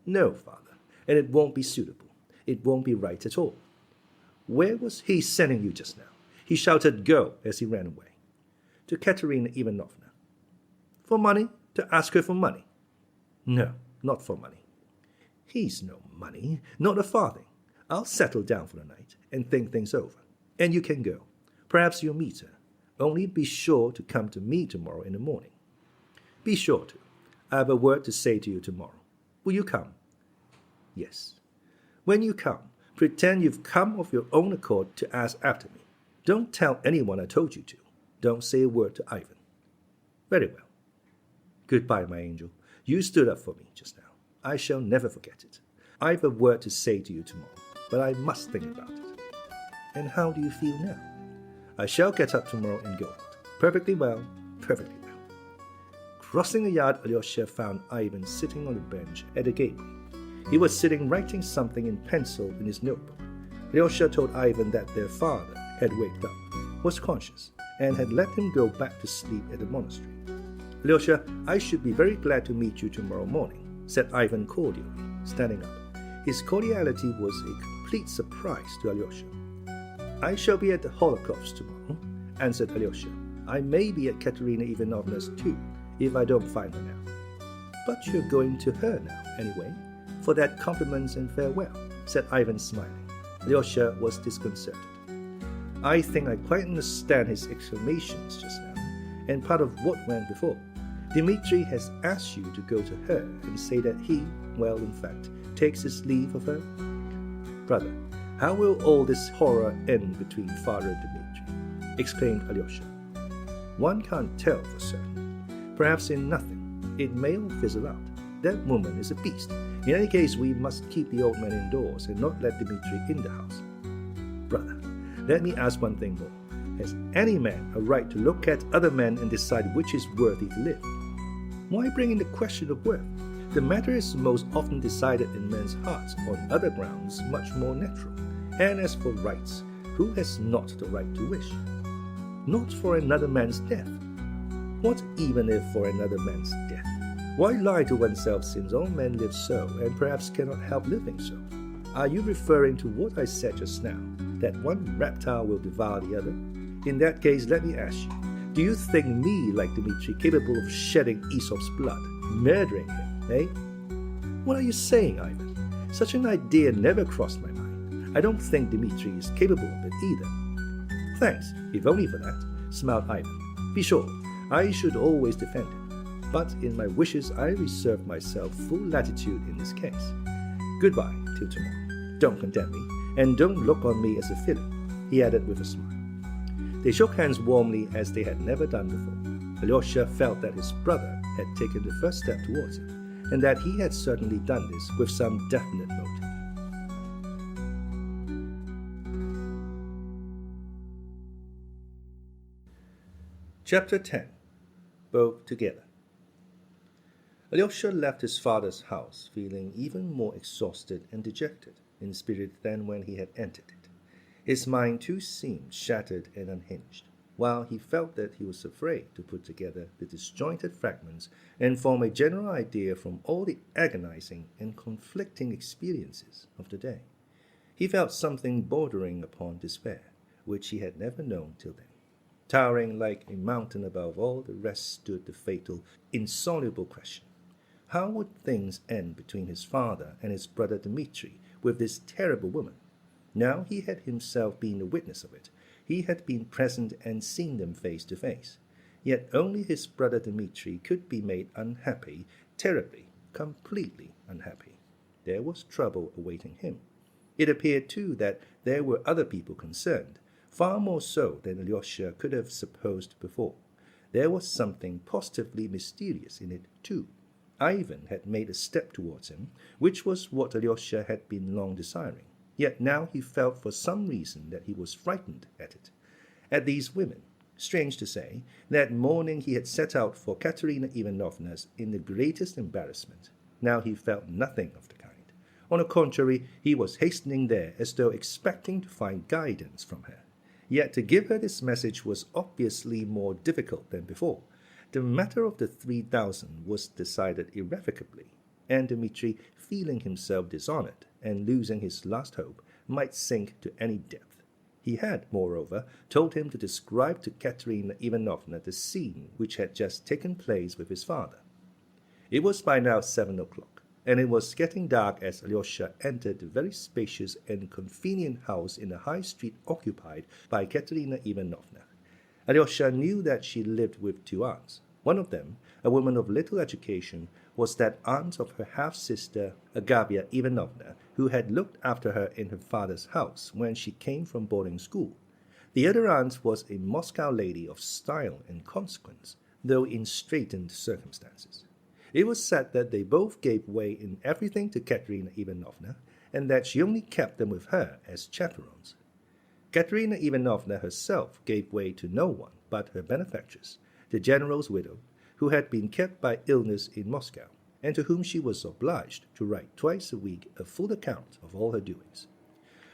No, father, and it won't be suitable. It won't be right at all. Where was he sending you just now? He shouted, go, as he ran away. To Katerina Ivanovna. For money? To ask her for money? No, not for money. He's no money, not a farthing. I'll settle down for the night and think things over. And you can go. Perhaps you'll meet her. Only be sure to come to me tomorrow in the morning. Be sure to. I have a word to say to you tomorrow. Will you come? Yes. When you come, pretend you've come of your own accord to ask after me. Don't tell anyone I told you to. Don't say a word to Ivan. Very well. Goodbye, my angel. You stood up for me just now. I shall never forget it. I've a word to say to you tomorrow, but I must think about it. And how do you feel now? I shall get up tomorrow and go out. Perfectly well, perfectly well. Crossing the yard, Alyosha found Ivan sitting on the bench at the gateway. He was sitting writing something in pencil in his notebook. Alyosha told Ivan that their father had waked up, was conscious, and had let him go back to sleep at the monastery. Alyosha, I should be very glad to meet you tomorrow morning, said Ivan cordially, standing up. His cordiality was a complete surprise to Alyosha. I shall be at the Holocaust tomorrow, answered Alyosha. I may be at Katerina Ivanovna's too, if I don't find her now. But you're going to her now, anyway, for that compliments and farewell, said Ivan, smiling. Alyosha was disconcerted. I think I quite understand his exclamations just now, and part of what went before. Dmitri has asked you to go to her and say that he, well, in fact, takes his leave of her? Brother, how will all this horror end between father and Dmitri? Exclaimed Alyosha. One can't tell for certain. Perhaps in nothing. It may all fizzle out. That woman is a beast. In any case, we must keep the old man indoors and not let Dmitri in the house. Brother, let me ask one thing more. Has any man a right to look at other men and decide which is worthy to live? Why bring in the question of worth? The matter is most often decided in men's hearts on other grounds much more natural. And as for rights, who has not the right to wish? Not for another man's death. What even if for another man's death? Why lie to oneself since all men live so, and perhaps cannot help living so? Are you referring to what I said just now, that one reptile will devour the other? In that case, let me ask you, do you think me, like Dmitri, capable of shedding Aesop's blood, murdering him, eh? What are you saying, Ivan? Such an idea never crossed my mind. I don't think Dmitri is capable of it either. Thanks, if only for that, smiled Ivan. Be sure, I should always defend him. But in my wishes, I reserve myself full latitude in this case. Goodbye till tomorrow. Don't condemn me, and don't look on me as a villain, he added with a smile. They shook hands warmly as they had never done before. Alyosha felt that his brother had taken the first step towards him, and that he had certainly done this with some definite motive. Chapter 10. Both Together. Alyosha left his father's house feeling even more exhausted and dejected in spirit than when he had entered it. His mind too seemed shattered and unhinged, while he felt that he was afraid to put together the disjointed fragments and form a general idea from all the agonizing and conflicting experiences of the day. He felt something bordering upon despair, which he had never known till then. Towering like a mountain above all the rest stood the fatal, insoluble question. How would things end between his father and his brother Dmitri with this terrible woman? Now he had himself been a witness of it. He had been present and seen them face to face. Yet only his brother Dmitri could be made unhappy, terribly, completely unhappy. There was trouble awaiting him. It appeared, too, that there were other people concerned, far more so than Alyosha could have supposed before. There was something positively mysterious in it, too. Ivan had made a step towards him, which was what Alyosha had been long desiring. Yet now he felt for some reason that he was frightened at it, at these women. Strange to say, that morning he had set out for Katerina Ivanovna's in the greatest embarrassment. Now he felt nothing of the kind. On the contrary, he was hastening there as though expecting to find guidance from her. Yet to give her this message was obviously more difficult than before. The matter of the 3,000 was decided irrevocably, and Dmitri, feeling himself dishonored and losing his last hope, might sink to any depth. He had, moreover, told him to describe to Katerina Ivanovna the scene which had just taken place with his father. It was by now 7 o'clock, and it was getting dark as Alyosha entered the very spacious and convenient house in the high street occupied by Katerina Ivanovna. Alyosha knew that she lived with 2 aunts. One of them, a woman of little education, was that aunt of her half-sister, Agafya Ivanovna, who had looked after her in her father's house when she came from boarding school. The other aunt was a Moscow lady of style and consequence, though in straitened circumstances. It was said that they both gave way in everything to Katerina Ivanovna, and that she only kept them with her as chaperons. Katerina Ivanovna herself gave way to no one but her benefactress, the general's widow, who had been kept by illness in Moscow, and to whom she was obliged to write twice a week a full account of all her doings.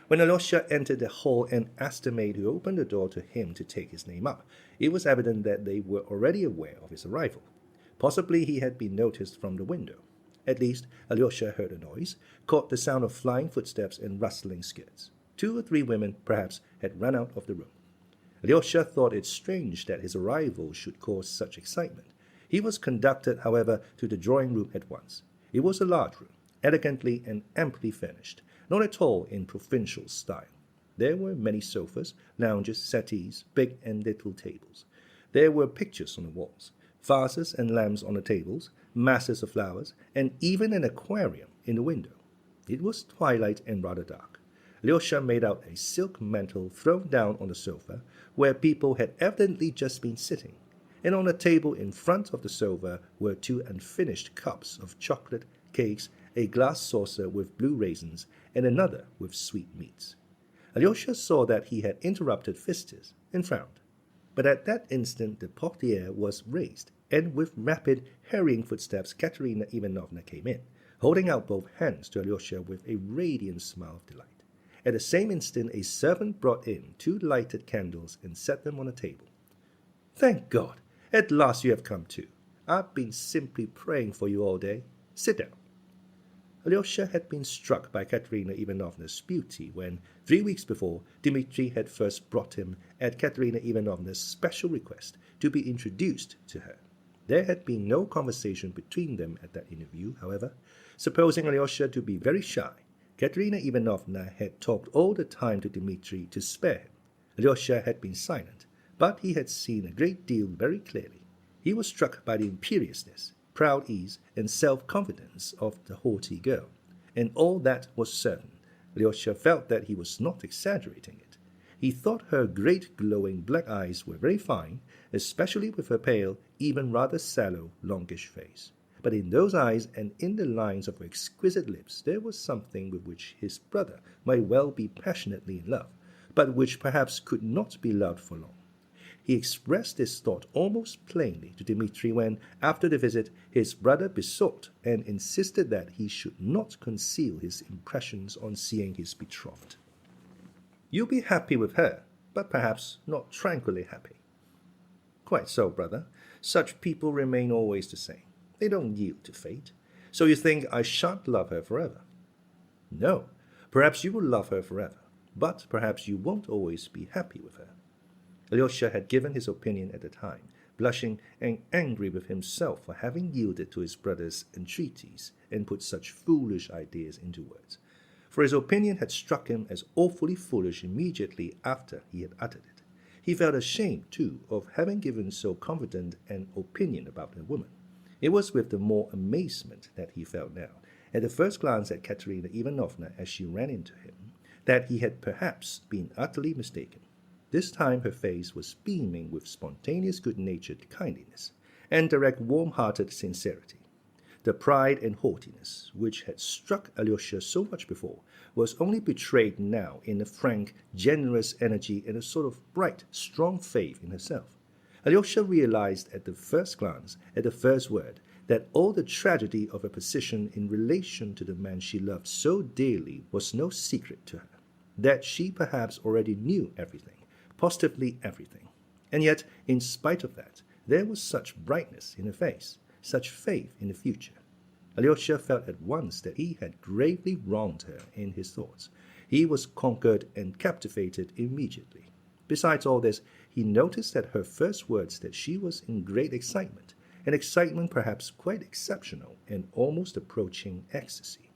When Alyosha entered the hall and asked the maid who opened the door to him to take his name up, it was evident that they were already aware of his arrival. Possibly he had been noticed from the window. At least, Alyosha heard a noise, caught the sound of flying footsteps and rustling skirts. 2 or 3 women, perhaps, had run out of the room. Alyosha thought it strange that his arrival should cause such excitement. He was conducted, however, to the drawing-room at once. It was a large room, elegantly and amply furnished, not at all in provincial style. There were many sofas, lounges, settees, big and little tables. There were pictures on the walls, vases and lamps on the tables, masses of flowers, and even an aquarium in the window. It was twilight and rather dark. Alyosha made out a silk mantle thrown down on the sofa, where people had evidently just been sitting, and on a table in front of the sofa were 2 unfinished cups of chocolate, cakes, a glass saucer with blue raisins, and another with sweetmeats. Alyosha saw that he had interrupted Fistis, and frowned. But at that instant the portiere was raised, and with rapid, hurrying footsteps Katerina Ivanovna came in, holding out both hands to Alyosha with a radiant smile of delight. At the same instant a servant brought in 2 lighted candles and set them on a table. "Thank God! At last you have come too. I've been simply praying for you all day. Sit down." Alyosha had been struck by Katerina Ivanovna's beauty when, 3 weeks before, Dmitri had first brought him, at Katerina Ivanovna's special request, to be introduced to her. There had been no conversation between them at that interview, however. Supposing Alyosha to be very shy, Katerina Ivanovna had talked all the time to Dmitri to spare him. Alyosha had been silent, but he had seen a great deal very clearly. He was struck by the imperiousness, proud ease, and self-confidence of the haughty girl, and all that was certain. Alyosha felt that he was not exaggerating it. He thought her great glowing black eyes were very fine, especially with her pale, even rather sallow, longish face. But in those eyes and in the lines of her exquisite lips there was something with which his brother might well be passionately in love, but which perhaps could not be loved for long. He expressed this thought almost plainly to Dmitri when, after the visit, his brother besought and insisted that he should not conceal his impressions on seeing his betrothed. "You'll be happy with her, but perhaps not tranquilly happy." "Quite so, brother. Such people remain always the same. They don't yield to fate. So you think I shan't love her forever?" "No. Perhaps you will love her forever, but perhaps you won't always be happy with her." Alyosha had given his opinion at the time, blushing and angry with himself for having yielded to his brother's entreaties and put such foolish ideas into words. For his opinion had struck him as awfully foolish immediately after he had uttered it. He felt ashamed, too, of having given so confident an opinion about a woman. It was with the more amazement that he felt now, at the first glance at Katerina Ivanovna as she ran into him, that he had perhaps been utterly mistaken. This time her face was beaming with spontaneous good-natured kindliness and direct warm-hearted sincerity. The pride and haughtiness which had struck Alyosha so much before was only betrayed now in a frank, generous energy and a sort of bright, strong faith in herself. Alyosha realized at the first glance, at the first word, that all the tragedy of her position in relation to the man she loved so dearly was no secret to her, that she perhaps already knew everything, positively everything. And yet, in spite of that, there was such brightness in her face, such faith in the future. Alyosha felt at once that he had gravely wronged her in his thoughts. He was conquered and captivated immediately. Besides all this, he noticed that her first words that she was in great excitement, an excitement perhaps quite exceptional and almost approaching ecstasy.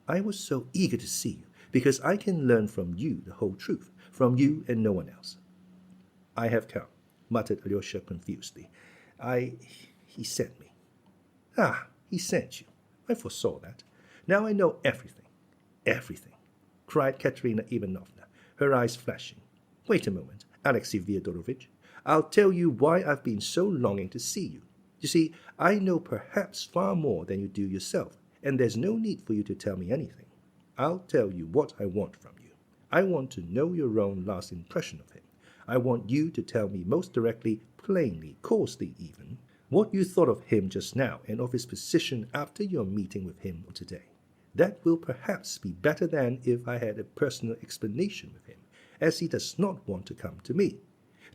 "I was so eager to see you, because I can learn from you the whole truth, from you and no one else." "I have come," muttered Alyosha confusedly. He sent me." "Ah, he sent you. I foresaw that. Now I know everything." "Everything," cried Katerina Ivanovna, her eyes flashing. "Wait a moment, Alexey Fyodorovitch. I'll tell you why I've been so longing to see you. You see, I know perhaps far more than you do yourself, and there's no need for you to tell me anything. I'll tell you what I want from you. I want to know your own last impression of him. I want you to tell me most directly, plainly, coarsely even, what you thought of him just now and of his position after your meeting with him today. That will perhaps be better than if I had a personal explanation with him, as he does not want to come to me.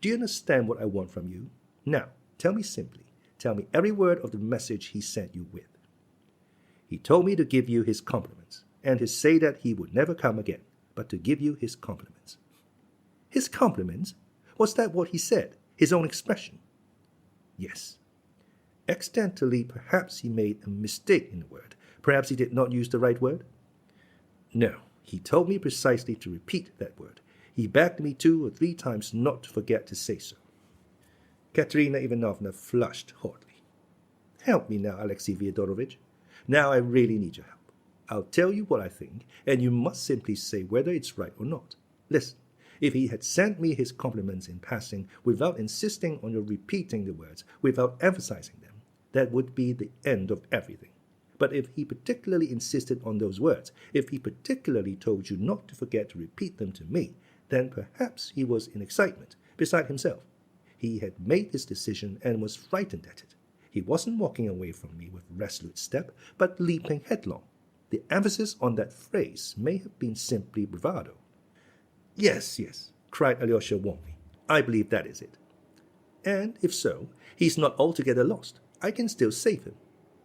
Do you understand what I want from you? Now, tell me simply. Tell me every word of the message he sent you with." "He told me to give you his compliments, and to say that he would never come again, but to give you his compliments." "His compliments? Was that what he said? His own expression?" "Yes." "Accidentally, perhaps he made a mistake in the word. Perhaps he did not use the right word?" "No, he told me precisely to repeat that word. He begged me 2 or 3 times not to forget to say so." Katerina Ivanovna flushed hotly. "Help me now, Alexey Fyodorovitch. Now I really need your help. I'll tell you what I think, and you must simply say whether it's right or not. Listen, if he had sent me his compliments in passing, without insisting on your repeating the words, without emphasizing them, that would be the end of everything. But if he particularly insisted on those words, if he particularly told you not to forget to repeat them to me, then perhaps he was in excitement, beside himself. He had made his decision and was frightened at it. He wasn't walking away from me with resolute step, but leaping headlong. The emphasis on that phrase may have been simply bravado." Yes, cried Alyosha warmly. "I believe that is it. And if so, he's not altogether lost. I can still save him.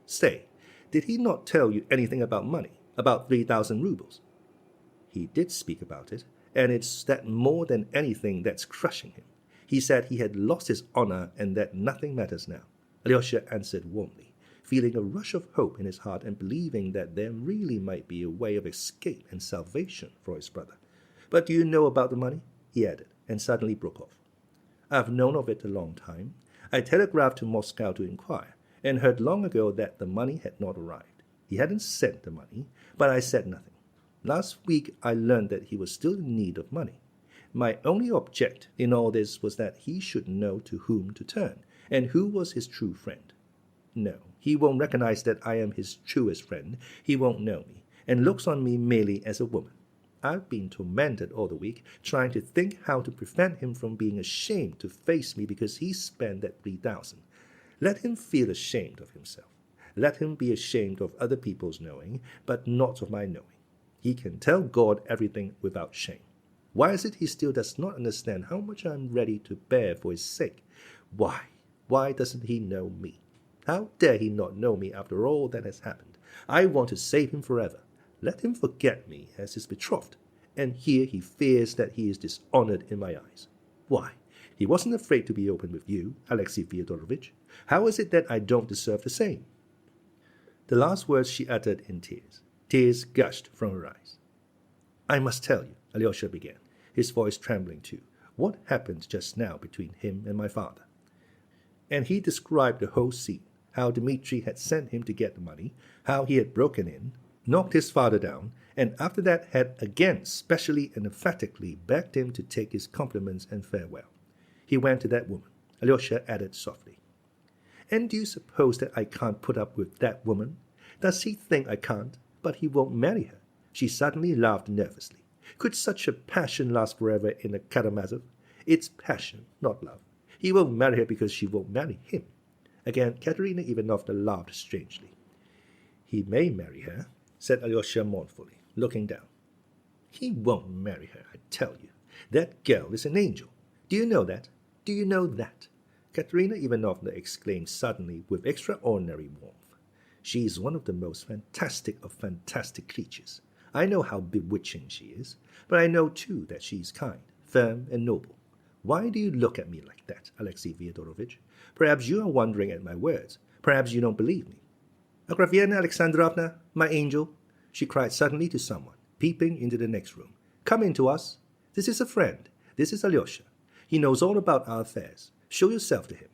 Say, did he not tell you anything about money, about 3,000 rubles?" "He did speak about it, and it's that more than anything that's crushing him. He said he had lost his honor and that nothing matters now," Alyosha answered warmly, feeling a rush of hope in his heart and believing that there really might be a way of escape and salvation for his brother. "But do you know about the money?" he added, and suddenly broke off. "I've known of it a long time. I telegraphed to Moscow to inquire, and heard long ago that the money had not arrived. He hadn't sent the money, but I said nothing. Last week I learned that he was still in need of money. My only object in all this was that he should know to whom to turn, and who was his true friend. No, he won't recognize that I am his truest friend. He won't know me, and looks on me merely as a woman. I've been tormented all the week, trying to think how to prevent him from being ashamed to face me because he spent that 3,000. Let him feel ashamed of himself. Let him be ashamed of other people's knowing, but not of my knowing. He can tell God everything without shame. Why is it he still does not understand how much I am ready to bear for his sake? Why doesn't he know me? How dare he not know me after all that has happened? I want to save him forever. Let him forget me as his betrothed. And here he fears that he is dishonored in my eyes. Why, he wasn't afraid to be open with you, Alexey Fyodorovitch. How is it that I don't deserve the same?" The last words she uttered in tears. Tears gushed from her eyes. "I must tell you," Alyosha began, his voice trembling too, "what happened just now between him and my father." And he described the whole scene, how Dmitri had sent him to get the money, how he had broken in, knocked his father down, and after that had again specially and emphatically begged him to take his compliments and farewell. He went to that woman. Alyosha added softly, "And do you suppose that I can't put up with that woman? Does he think I can't? But he won't marry her." She suddenly laughed nervously. Could such a passion last forever in a Karamazov? It's passion, not love. He won't marry her because she won't marry him. Again, Katerina Ivanovna laughed strangely. "He may marry her," said Alyosha mournfully, looking down. "He won't marry her, I tell you. That girl is an angel. Do you know that? Do you know that?" Katerina Ivanovna exclaimed suddenly with extraordinary warmth. "She is one of the most fantastic of fantastic creatures. I know how bewitching she is, but I know too that she is kind, firm, and noble. Why do you look at me like that, Alexey Fyodorovitch? Perhaps you are wondering at my words. Perhaps you don't believe me." "Agraphena Alexandrovna, my angel," she cried suddenly to someone, peeping into the next room. "Come in to us. This is a friend. This is Alyosha. He knows all about our affairs. Show yourself to him."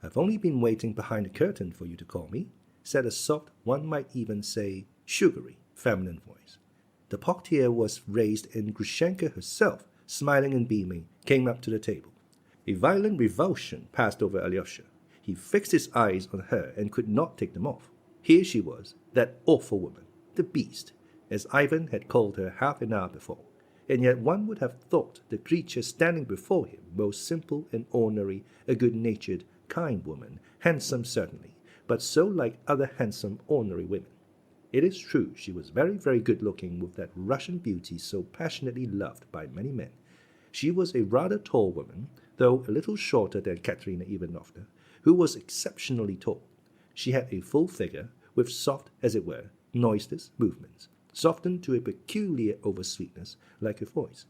"I've only been waiting behind the curtain for you to call me," said a soft, one might even say sugary, feminine voice. The portiere was raised, and Grushenka herself, smiling and beaming, came up to the table. A violent revulsion passed over Alyosha. He fixed his eyes on her and could not take them off. Here she was, that awful woman, the beast, as Ivan had called her half an hour before, and yet one would have thought the creature standing before him most simple and ordinary, a good-natured, kind woman, handsome certainly, but so like other handsome, ordinary women. It is true she was very, very good-looking, with that Russian beauty so passionately loved by many men. She was a rather tall woman, though a little shorter than Katerina Ivanovna, who was exceptionally tall. She had a full figure, with soft, as it were, noiseless movements, softened to a peculiar over-sweetness, like her voice.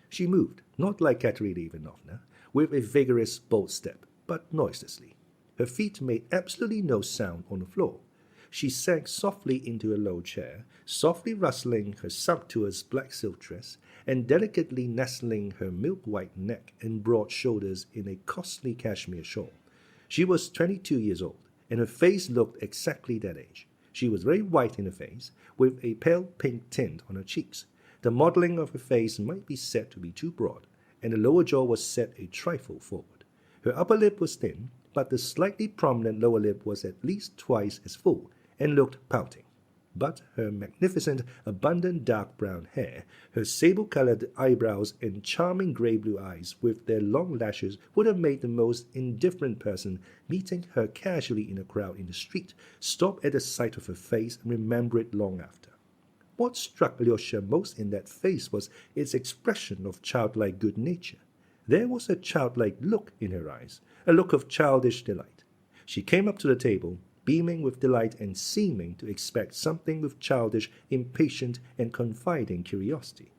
She moved, not like Katerina Ivanovna, with a vigorous, bold step, but noiselessly. Her feet made absolutely no sound on the floor. She sank softly into a low chair, softly rustling her sumptuous black silk dress, and delicately nestling her milk-white neck and broad shoulders in a costly cashmere shawl. She was 22 years old, and her face looked exactly that age. She was very white in the face, with a pale pink tint on her cheeks. The modeling of her face might be said to be too broad, and the lower jaw was set a trifle forward. Her upper lip was thin, but the slightly prominent lower lip was at least twice as full, and looked pouting. But her magnificent, abundant dark brown hair, her sable-colored eyebrows, and charming grey-blue eyes with their long lashes would have made the most indifferent person meeting her casually in a crowd in the street stop at the sight of her face and remember it long after. What struck Alyosha most in that face was its expression of childlike good nature. There was a childlike look in her eyes, a look of childish delight. She came up to the table, beaming with delight and seeming to expect something with childish, impatient, and confiding curiosity.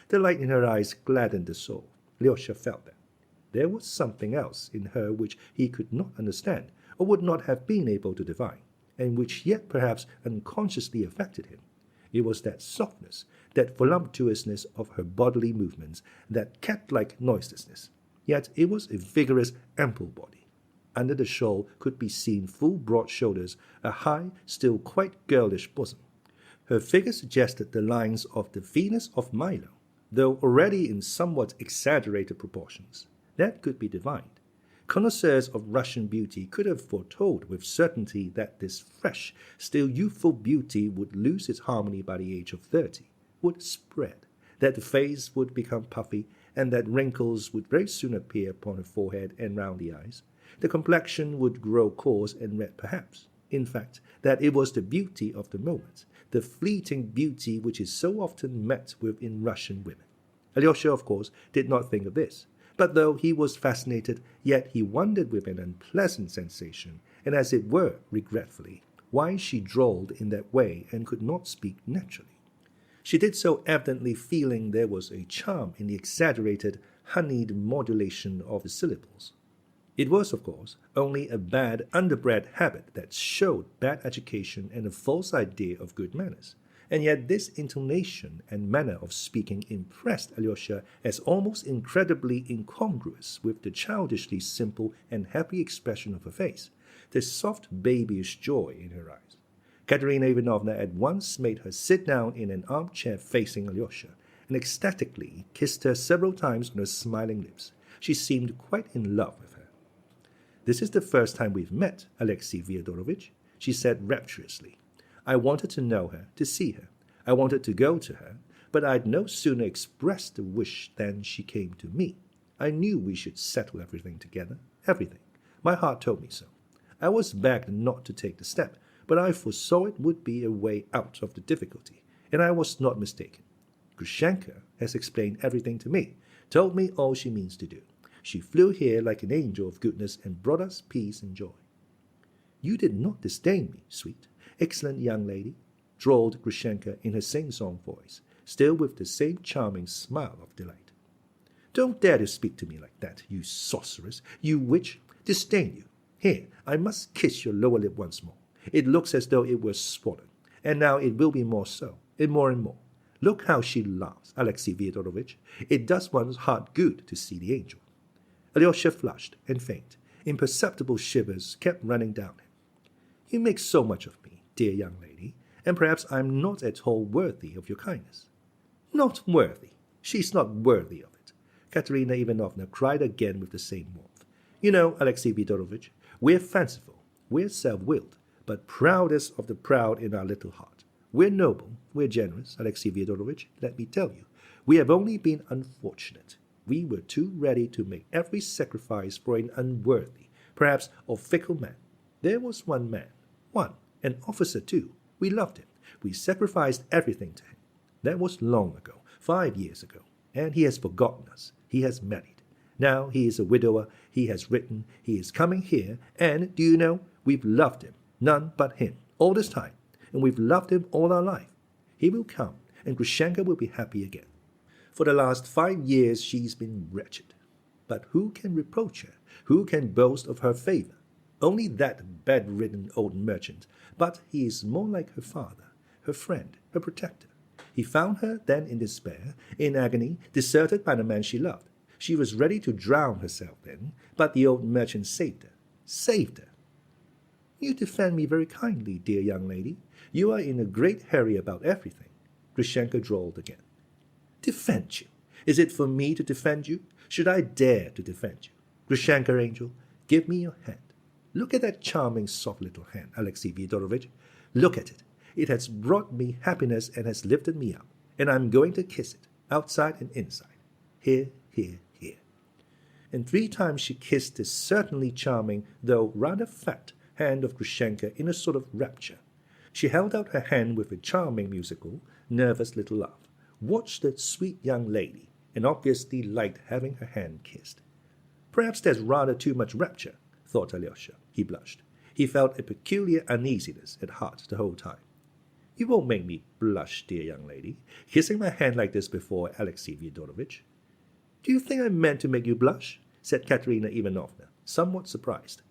The light in her eyes gladdened the soul. Alyosha felt that. There was something else in her which he could not understand, or would not have been able to divine, and which yet perhaps unconsciously affected him. It was that softness, that voluptuousness of her bodily movements, that cat-like noiselessness. Yet it was a vigorous, ample body. Under the shawl could be seen full broad shoulders, a high, still quite girlish bosom. Her figure suggested the lines of the Venus of Milo, though already in somewhat exaggerated proportions. That could be divined. Connoisseurs of Russian beauty could have foretold with certainty that this fresh, still youthful beauty would lose its harmony by the age of 30, would spread, that the face would become puffy, and that wrinkles would very soon appear upon her forehead and round the eyes. The complexion would grow coarse and red perhaps. In fact, that it was the beauty of the moment, the fleeting beauty which is so often met with in Russian women. Alyosha, of course, did not think of this, but though he was fascinated, yet he wondered with an unpleasant sensation, and as it were regretfully, why she drawled in that way and could not speak naturally. She did so evidently feeling there was a charm in the exaggerated, honeyed modulation of the syllables. It was, of course, only a bad, underbred habit that showed bad education and a false idea of good manners. And yet this intonation and manner of speaking impressed Alyosha as almost incredibly incongruous with the childishly simple and happy expression of her face, the soft babyish joy in her eyes. Katerina Ivanovna at once made her sit down in an armchair facing Alyosha, and ecstatically kissed her several times on her smiling lips. She seemed quite in love with her. "This is the first time we've met, Alexey Fyodorovich," she said rapturously. "I wanted to know her, to see her. I wanted to go to her, but I'd no sooner expressed the wish than she came to me. I knew we should settle everything together, everything. My heart told me so. I was begged not to take the step, but I foresaw it would be a way out of the difficulty, and I was not mistaken. Grushenka has explained everything to me, told me all she means to do. She flew here like an angel of goodness and brought us peace and joy." "You did not disdain me, sweet, excellent young lady," drawled Grushenka in her sing-song voice, still with the same charming smile of delight. "Don't dare to speak to me like that, you sorceress, you witch. Disdain you. Here, I must kiss your lower lip once more. It looks as though it were swollen, and now it will be more so, and more and more. Look how she laughs, Alexey Fyodorovich. It does one's heart good to see the angel." Alyosha flushed and faint. Imperceptible shivers kept running down him. "You make so much of me, dear young lady, and perhaps I am not at all worthy of your kindness." "Not worthy? She's not worthy of it," Katerina Ivanovna cried again with the same warmth. "You know, Alexey Fyodorovich, we're fanciful, we're self-willed, but proudest of the proud in our little heart. We're noble, we're generous, Alexey Fyodorovich, let me tell you. We have only been unfortunate. We were too ready to make every sacrifice for an unworthy, perhaps a fickle man. There was one man, an officer too. We loved him. We sacrificed everything to him. That was long ago, 5 years ago, and he has forgotten us. He has married. Now he is a widower, he has written, he is coming here, and, do you know, we've loved him, none but him, all this time, and we've loved him all our life. He will come, and Grushenka will be happy again. For the last 5 years she's been wretched. But who can reproach her? Who can boast of her favor? Only that bedridden old merchant, but he is more like her father, her friend, her protector. He found her then in despair, in agony, deserted by the man she loved. She was ready to drown herself then, but the old merchant saved her. Saved her. You defend me very kindly, dear young lady. You are in a great hurry about everything, Grushenka drawled again. Defend you? Is it for me to defend you? Should I dare to defend you? Grushenka, angel, give me your hand. Look at that charming, soft little hand, Alexey Fyodorovich. Look at it. It has brought me happiness and has lifted me up, and I'm going to kiss it, outside and inside. Here, here, here. And 3 times she kissed the certainly charming, though rather fat, hand of Grushenka in a sort of rapture. She held out her hand with a charming, musical, nervous little laugh, watched the sweet young lady, and obviously liked having her hand kissed. Perhaps there's rather too much rapture, thought Alyosha. He blushed. He felt a peculiar uneasiness at heart the whole time. You won't make me blush, dear young lady, kissing my hand like this before Alexey Fyodorovich. Do you think I meant to make you blush? Said Katerina Ivanovna, somewhat surprised.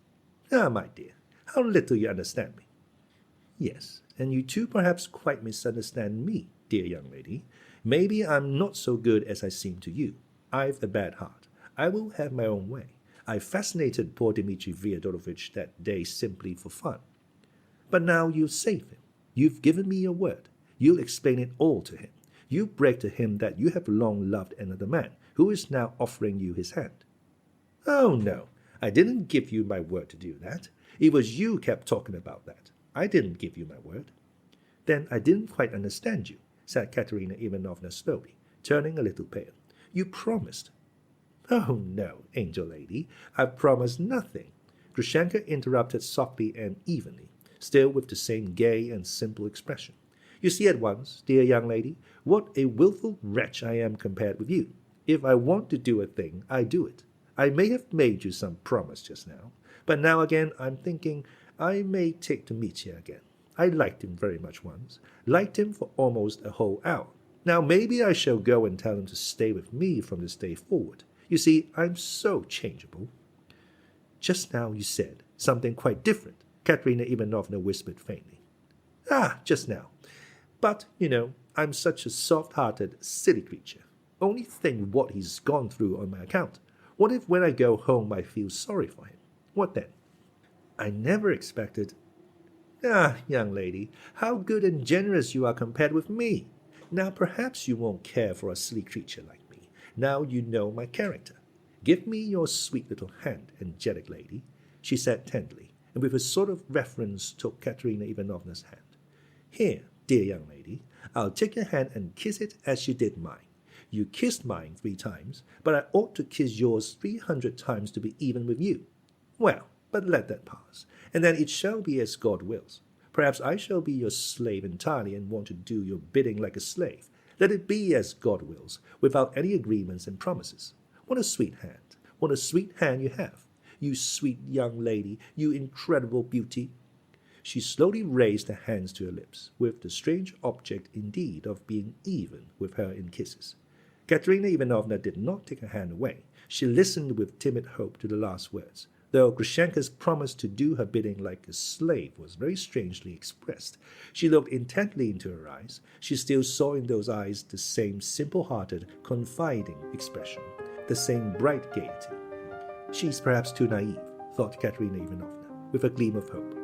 Ah, my dear, how little you understand me. Yes, and you too perhaps quite misunderstand me, dear young lady. Maybe I'm not so good as I seem to you. I've a bad heart. I will have my own way. I fascinated poor Dmitri Fyodorovich that day simply for fun. But now you'll save him. You've given me your word. You'll explain it all to him. You break to him that you have long loved another man, who is now offering you his hand. Oh, no, I didn't give you my word to do that. It was you kept talking about that. I didn't give you my word. Then I didn't quite understand you, said Katerina Ivanovna slowly, turning a little pale. You promised. Oh, no, angel lady, I've promised nothing, Grushenka interrupted softly and evenly, still with the same gay and simple expression. You see at once, dear young lady, what a wilful wretch I am compared with you. If I want to do a thing, I do it. I may have made you some promise just now, but now again I'm thinking I may take to Mitya again. I liked him very much once, liked him for almost a whole hour. Now maybe I shall go and tell him to stay with me from this day forward. You see, I'm so changeable. Just now you said something quite different, Katerina Ivanovna whispered faintly. Ah, just now. But, you know, I'm such a soft-hearted, silly creature. Only think what he's gone through on my account. What if when I go home I feel sorry for him? What then? I never expected... Ah, young lady, how good and generous you are compared with me. Now perhaps you won't care for a silly creature like me. Now you know my character. Give me your sweet little hand, angelic lady, she said tenderly, and with a sort of reverence took Katerina Ivanovna's hand. Here, dear young lady, I'll take your hand and kiss it as you did mine. You kissed mine 3 times, but I ought to kiss yours 300 times to be even with you. Well, but let that pass, and then it shall be as God wills. Perhaps I shall be your slave entirely and want to do your bidding like a slave. Let it be as God wills, without any agreements and promises. What a sweet hand, what a sweet hand you have, you sweet young lady, you incredible beauty. She slowly raised her hands to her lips, with the strange object indeed of being even with her in kisses. Katerina Ivanovna did not take her hand away. She listened with timid hope to the last words. Though Grushenka's promise to do her bidding like a slave was very strangely expressed, she looked intently into her eyes. She still saw in those eyes the same simple-hearted, confiding expression, the same bright gaiety. She's perhaps too naive, thought Katerina Ivanovna, with a gleam of hope.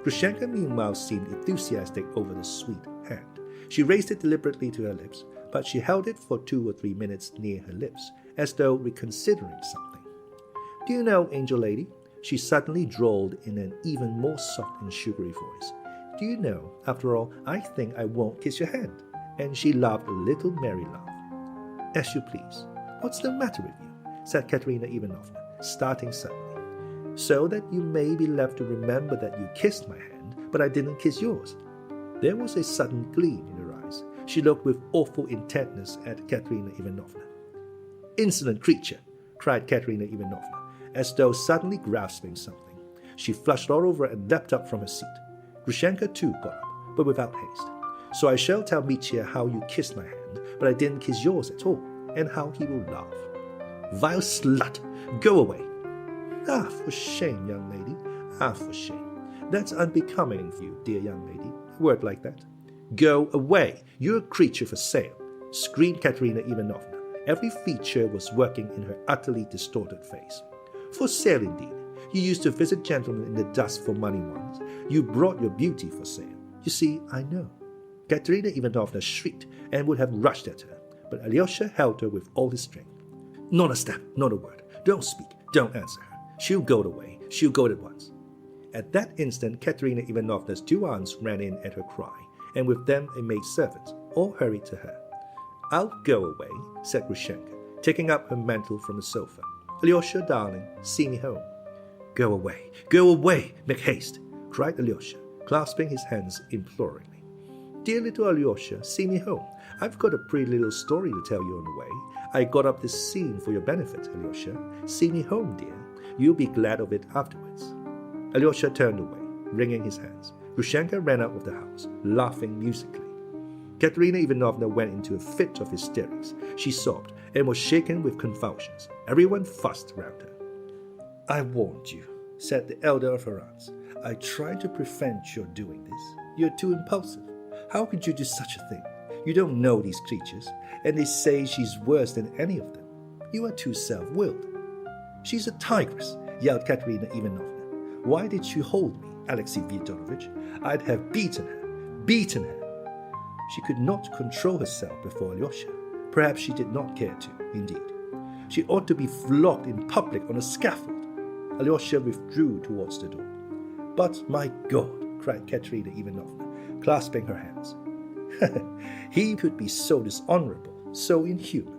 Grushenka meanwhile seemed enthusiastic over the sweet hand. She raised it deliberately to her lips, but she held it for 2 or 3 minutes near her lips, as though reconsidering something. Do you know, angel lady, she suddenly drawled in an even more soft and sugary voice, do you know, after all, I think I won't kiss your hand. And she laughed a little merry laugh. As you please. What's the matter with you? Said Katerina Ivanovna, starting suddenly. So that you may be left to remember that you kissed my hand, but I didn't kiss yours. There was a sudden gleam in her eyes. She looked with awful intentness at Katerina Ivanovna. Insolent creature, cried Katerina Ivanovna, as though suddenly grasping something. She flushed all over and leapt up from her seat. Grushenka too got up, but without haste. So I shall tell Mitya how you kissed my hand, but I didn't kiss yours at all, and how he will laugh. Vile slut! Go away! Ah, for shame, young lady. Ah, for shame. That's unbecoming of you, dear young lady. A word like that. Go away! You're a creature for sale! Screamed Katerina Ivanovna. Every feature was working in her utterly distorted face. For sale, indeed. You used to visit gentlemen in the dust for money once. You brought your beauty for sale. You see, I know. Katerina Ivanovna shrieked and would have rushed at her, but Alyosha held her with all his strength. Not a step, not a word. Don't speak, don't answer her. She'll go away. She'll go at once. At that instant, Katerina Ivanovna's 2 aunts ran in at her cry, and with them a maid-servant. All hurried to her. I'll go away, said Grushenka, taking up her mantle from the sofa. Alyosha, darling, see me home. Go away, make haste, cried Alyosha, clasping his hands imploringly. Dear little Alyosha, see me home. I've got a pretty little story to tell you on the way. I got up this scene for your benefit, Alyosha. See me home, dear. You'll be glad of it afterwards. Alyosha turned away, wringing his hands. Grushenka ran out of the house, laughing musically. Katerina Ivanovna went into a fit of hysterics. She sobbed and was shaken with convulsions. Everyone fussed round her. I warned you, said the elder of her aunts. I tried to prevent your doing this. You're too impulsive. How could you do such a thing? You don't know these creatures, and they say she's worse than any of them. You are too self-willed. She's a tigress, yelled Katerina Ivanovna. Why did she hold me, Alexei Fyodorovich? I'd have beaten her. She could not control herself before Alyosha. Perhaps she did not care to, indeed. She ought to be flogged in public on a scaffold. Alyosha withdrew towards the door. But, my God, cried Katerina Ivanovna, clasping her hands. He could be so dishonorable, so inhuman.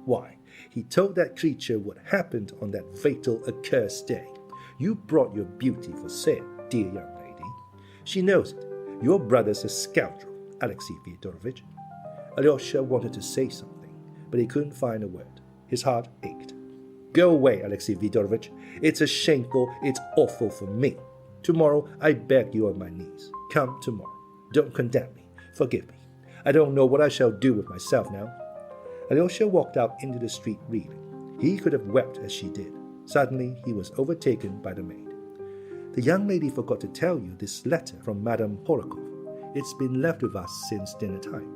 Why, he told that creature what happened on that fatal, accursed day. You brought your beauty for sale, dear young lady. She knows it. Your brother's a scoundrel, Alexei Fyodorovich. Alyosha wanted to say something, but he couldn't find a word. His heart ached. Go away, Alexei Fyodorovich. It's shameful, it's awful for me. Tomorrow I beg you on my knees. Come tomorrow. Don't condemn me. Forgive me. I don't know what I shall do with myself now. Alyosha walked out into the street reeling. He could have wept as she did. Suddenly he was overtaken by the maid. The young lady forgot to tell you this letter from Madame Horakov. It's been left with us since dinner time.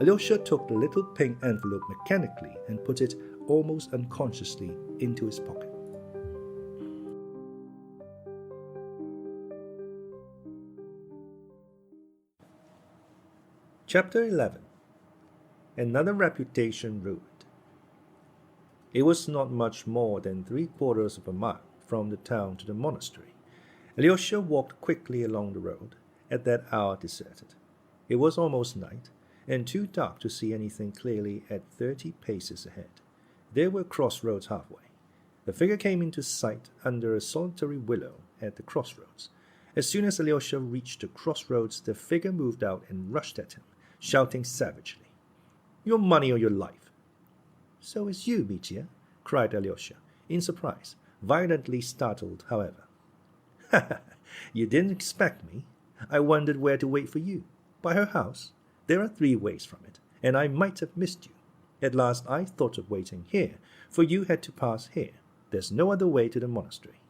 Alyosha took the little pink envelope mechanically and put it almost unconsciously into his pocket. Chapter 11. Another reputation ruined. It was not much more than 3/4 of a mile from the town to the monastery. Alyosha walked quickly along the road, at that hour deserted. It was almost night, and too dark to see anything clearly at 30 paces ahead. There were crossroads halfway. The figure came into sight under a solitary willow at the crossroads. As soon as Alyosha reached the crossroads, the figure moved out and rushed at him, shouting savagely, "Your money or your life!" "So is you, Mitya," cried Alyosha, in surprise, violently startled, however. "Ha ha! You didn't expect me. I wondered where to wait for you. By her house? There are 3 ways from it, and I might have missed you. At last I thought of waiting here, for you had to pass here. There's no other way to the monastery.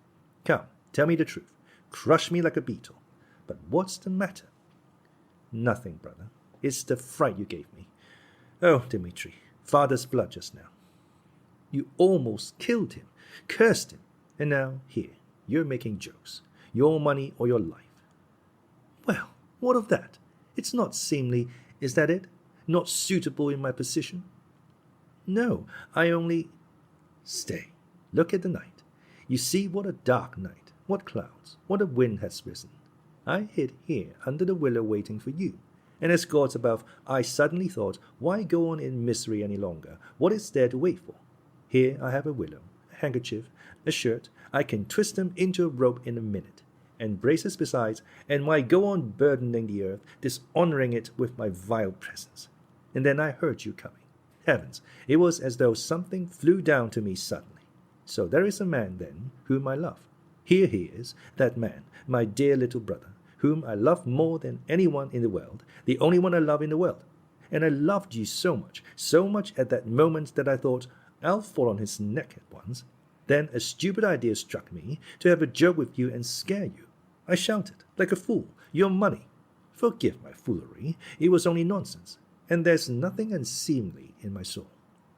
Come, tell me the truth. Crush me like a beetle. But what's the matter?" "Nothing, brother. It's the fright you gave me. Oh, Dmitri, father's blood just now. You almost killed him, cursed him, and now here, you're making jokes. Your money or your life." "Well, what of that? It's not seemly, is that it? Not suitable in my position?" "No, I only—" "Stay, look at the night. You see what a dark night, what clouds, what a wind has risen. I hid here under the willow waiting for you. And as gods above, I suddenly thought, why go on in misery any longer? What is there to wait for? Here I have a willow, a handkerchief, a shirt. I can twist them into a rope in a minute, and braces besides, and why go on burdening the earth, dishonoring it with my vile presence? And then I heard you coming. Heavens, it was as though something flew down to me suddenly. So there is a man, then, whom I love. Here he is, that man, my dear little brother, whom I love more than anyone in the world, the only one I love in the world. And I loved you so much at that moment that I thought, I'll fall on his neck at once. Then a stupid idea struck me, to have a joke with you and scare you. I shouted, like a fool, 'Your money!' Forgive my foolery, it was only nonsense, and there's nothing unseemly in my soul.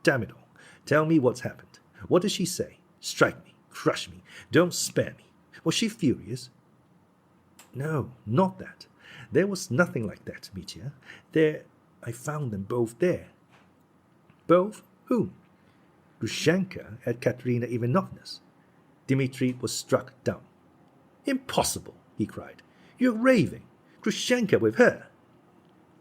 Damn it all, tell me what's happened. What did she say? Strike me, crush me, don't spare me. Was she furious?" "No, not that. There was nothing like that, Mitya. I found them both there." "Both? Whom?" "Grushenka and Katerina Ivanovna's." Dmitri was struck dumb. "Impossible!" he cried. "You're raving. Grushenka with her!"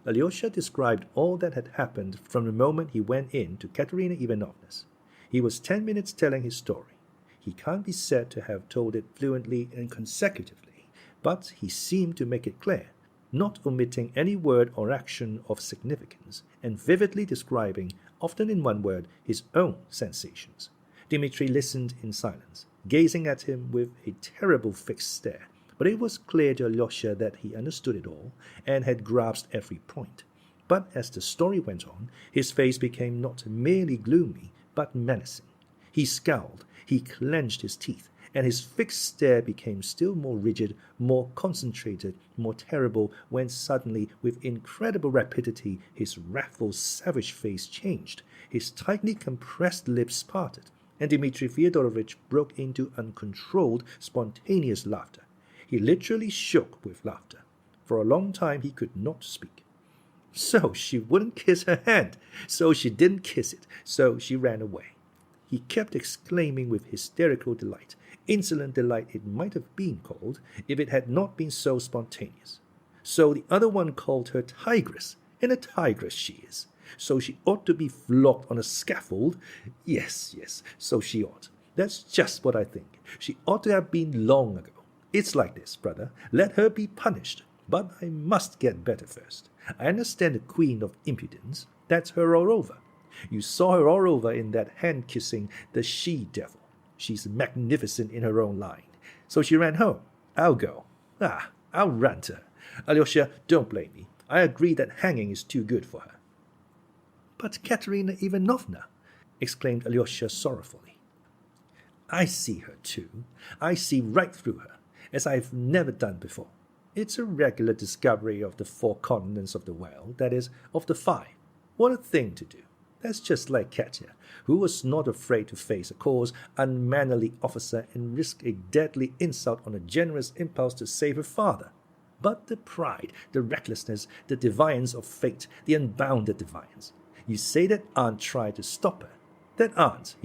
Alyosha described all that had happened from the moment he went in to Katerina Ivanovna's. He was 10 minutes telling his story. He can't be said to have told it fluently and consecutively, but he seemed to make it clear, not omitting any word or action of significance, and vividly describing, often in one word, his own sensations. Dmitri listened in silence, gazing at him with a terrible fixed stare, but it was clear to Alyosha that he understood it all, and had grasped every point. But as the story went on, his face became not merely gloomy, but menacing. He scowled, he clenched his teeth, and his fixed stare became still more rigid, more concentrated, more terrible, when suddenly, with incredible rapidity, his wrathful, savage face changed, his tightly compressed lips parted, and Dmitri Fyodorovitch broke into uncontrolled, spontaneous laughter. He literally shook with laughter. For a long time he could not speak. So she wouldn't kiss her hand, so she didn't kiss it, so she ran away. He kept exclaiming with hysterical delight, insolent delight it might have been called, if it had not been so spontaneous. So the other one called her tigress, and a tigress she is. So she ought to be flogged on a scaffold. Yes, so she ought. That's just what I think. She ought to have been long ago. It's like this, brother. Let her be punished. But I must get better first. I understand the queen of impudence. That's her all over. You saw her all over in that hand-kissing, the she-devil. She's magnificent in her own line. So she ran home. I'll go. I'll run to her. Alyosha, don't blame me. I agree that hanging is too good for her." "But Katerina Ivanovna!" exclaimed Alyosha sorrowfully. "I see her too. I see right through her, as I've never done before. It's a regular discovery of the 4 continents of the world, that is, of the 5. What a thing to do. That's just like Katya, who was not afraid to face a coarse, unmannerly officer and risk a deadly insult on a generous impulse to save her father. but the pride, the recklessness, the defiance of fate, the unbounded defiance. You say that aunt tried to stop her. That aunt,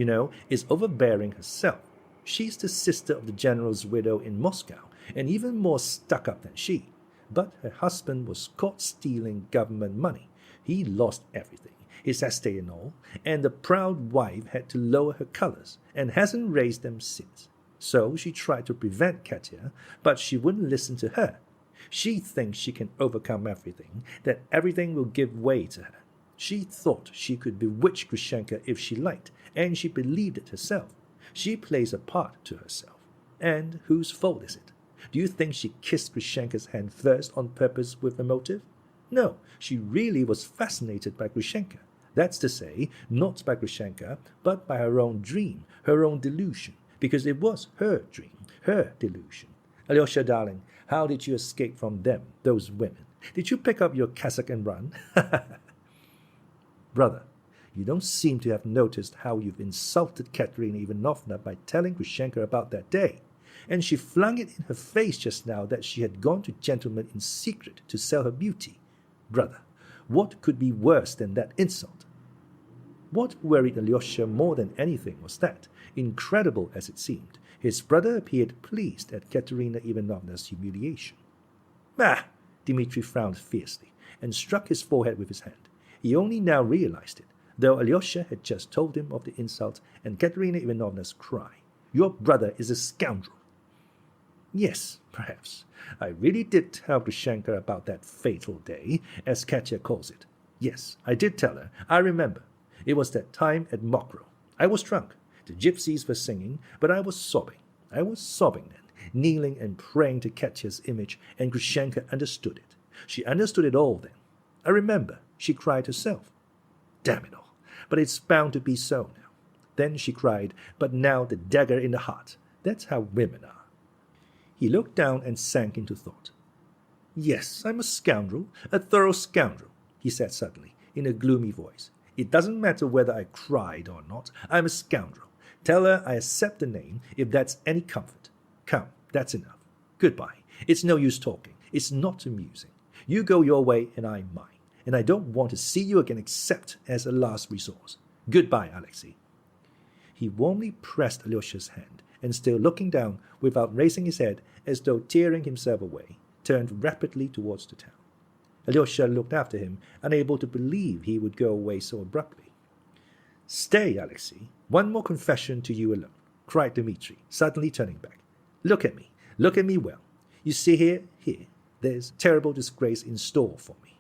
is overbearing herself. She's the sister of the general's widow in Moscow, and even more stuck-up than she. But her husband was caught stealing government money. He lost everything, his estate and all, and the proud wife had to lower her colors, and hasn't raised them since. So she tried to prevent Katya, but she wouldn't listen to her. She thinks she can overcome everything, that everything will give way to her. She thought she could bewitch Grushenka if she liked, and she believed it herself. She plays a part to herself. And whose fault is it? Do you think she kissed Grushenka's hand first on purpose with a motive? No, she really was fascinated by Grushenka. That's to say, not by Grushenka, but by her own dream, her own delusion, because it was her dream, her delusion. Alyosha, darling, how did you escape from them, those women? Did you pick up your cassock and run? Brother, you don't seem to have noticed how you've insulted Katerina Ivanovna by telling Grushenka about that day. And she flung it in her face just now that she had gone to gentlemen in secret to sell her beauty. Brother, what could be worse than that insult? What worried Alyosha more than anything was that, incredible as it seemed, his brother appeared pleased at Katerina Ivanovna's humiliation. Ah! Dmitri frowned fiercely and struck his forehead with his hand. He only now realized it, though Alyosha had just told him of the insult and Katerina Ivanovna's cry. Your brother is a scoundrel. Yes, perhaps. I really did tell Grushenka about that fatal day, as Katya calls it. Yes, I did tell her. I remember. It was that time at Mokro. I was drunk. The gypsies were singing, but I was sobbing. I was sobbing then, kneeling and praying to Katya's image, and Grushenka understood it. She understood it all then. I remember. She cried herself. Damn it all. But it's bound to be so now. Then she cried, but now the dagger in the heart. That's how women are. He looked down and sank into thought. Yes, I'm a scoundrel, a thorough scoundrel, he said suddenly, in a gloomy voice. It doesn't matter whether I cried or not. I'm a scoundrel. Tell her I accept the name, if that's any comfort. Come, that's enough. Goodbye. It's no use talking. It's not amusing. You go your way and I mine. And I don't want to see you again except as a last resource. Goodbye, Alexei. He warmly pressed Alyosha's hand, and still looking down, without raising his head, as though tearing himself away, turned rapidly towards the town. Alyosha looked after him, unable to believe he would go away so abruptly. Stay, Alexei. One more confession to you alone, cried Dmitri, suddenly turning back. Look at me well. You see here, there's terrible disgrace in store for me.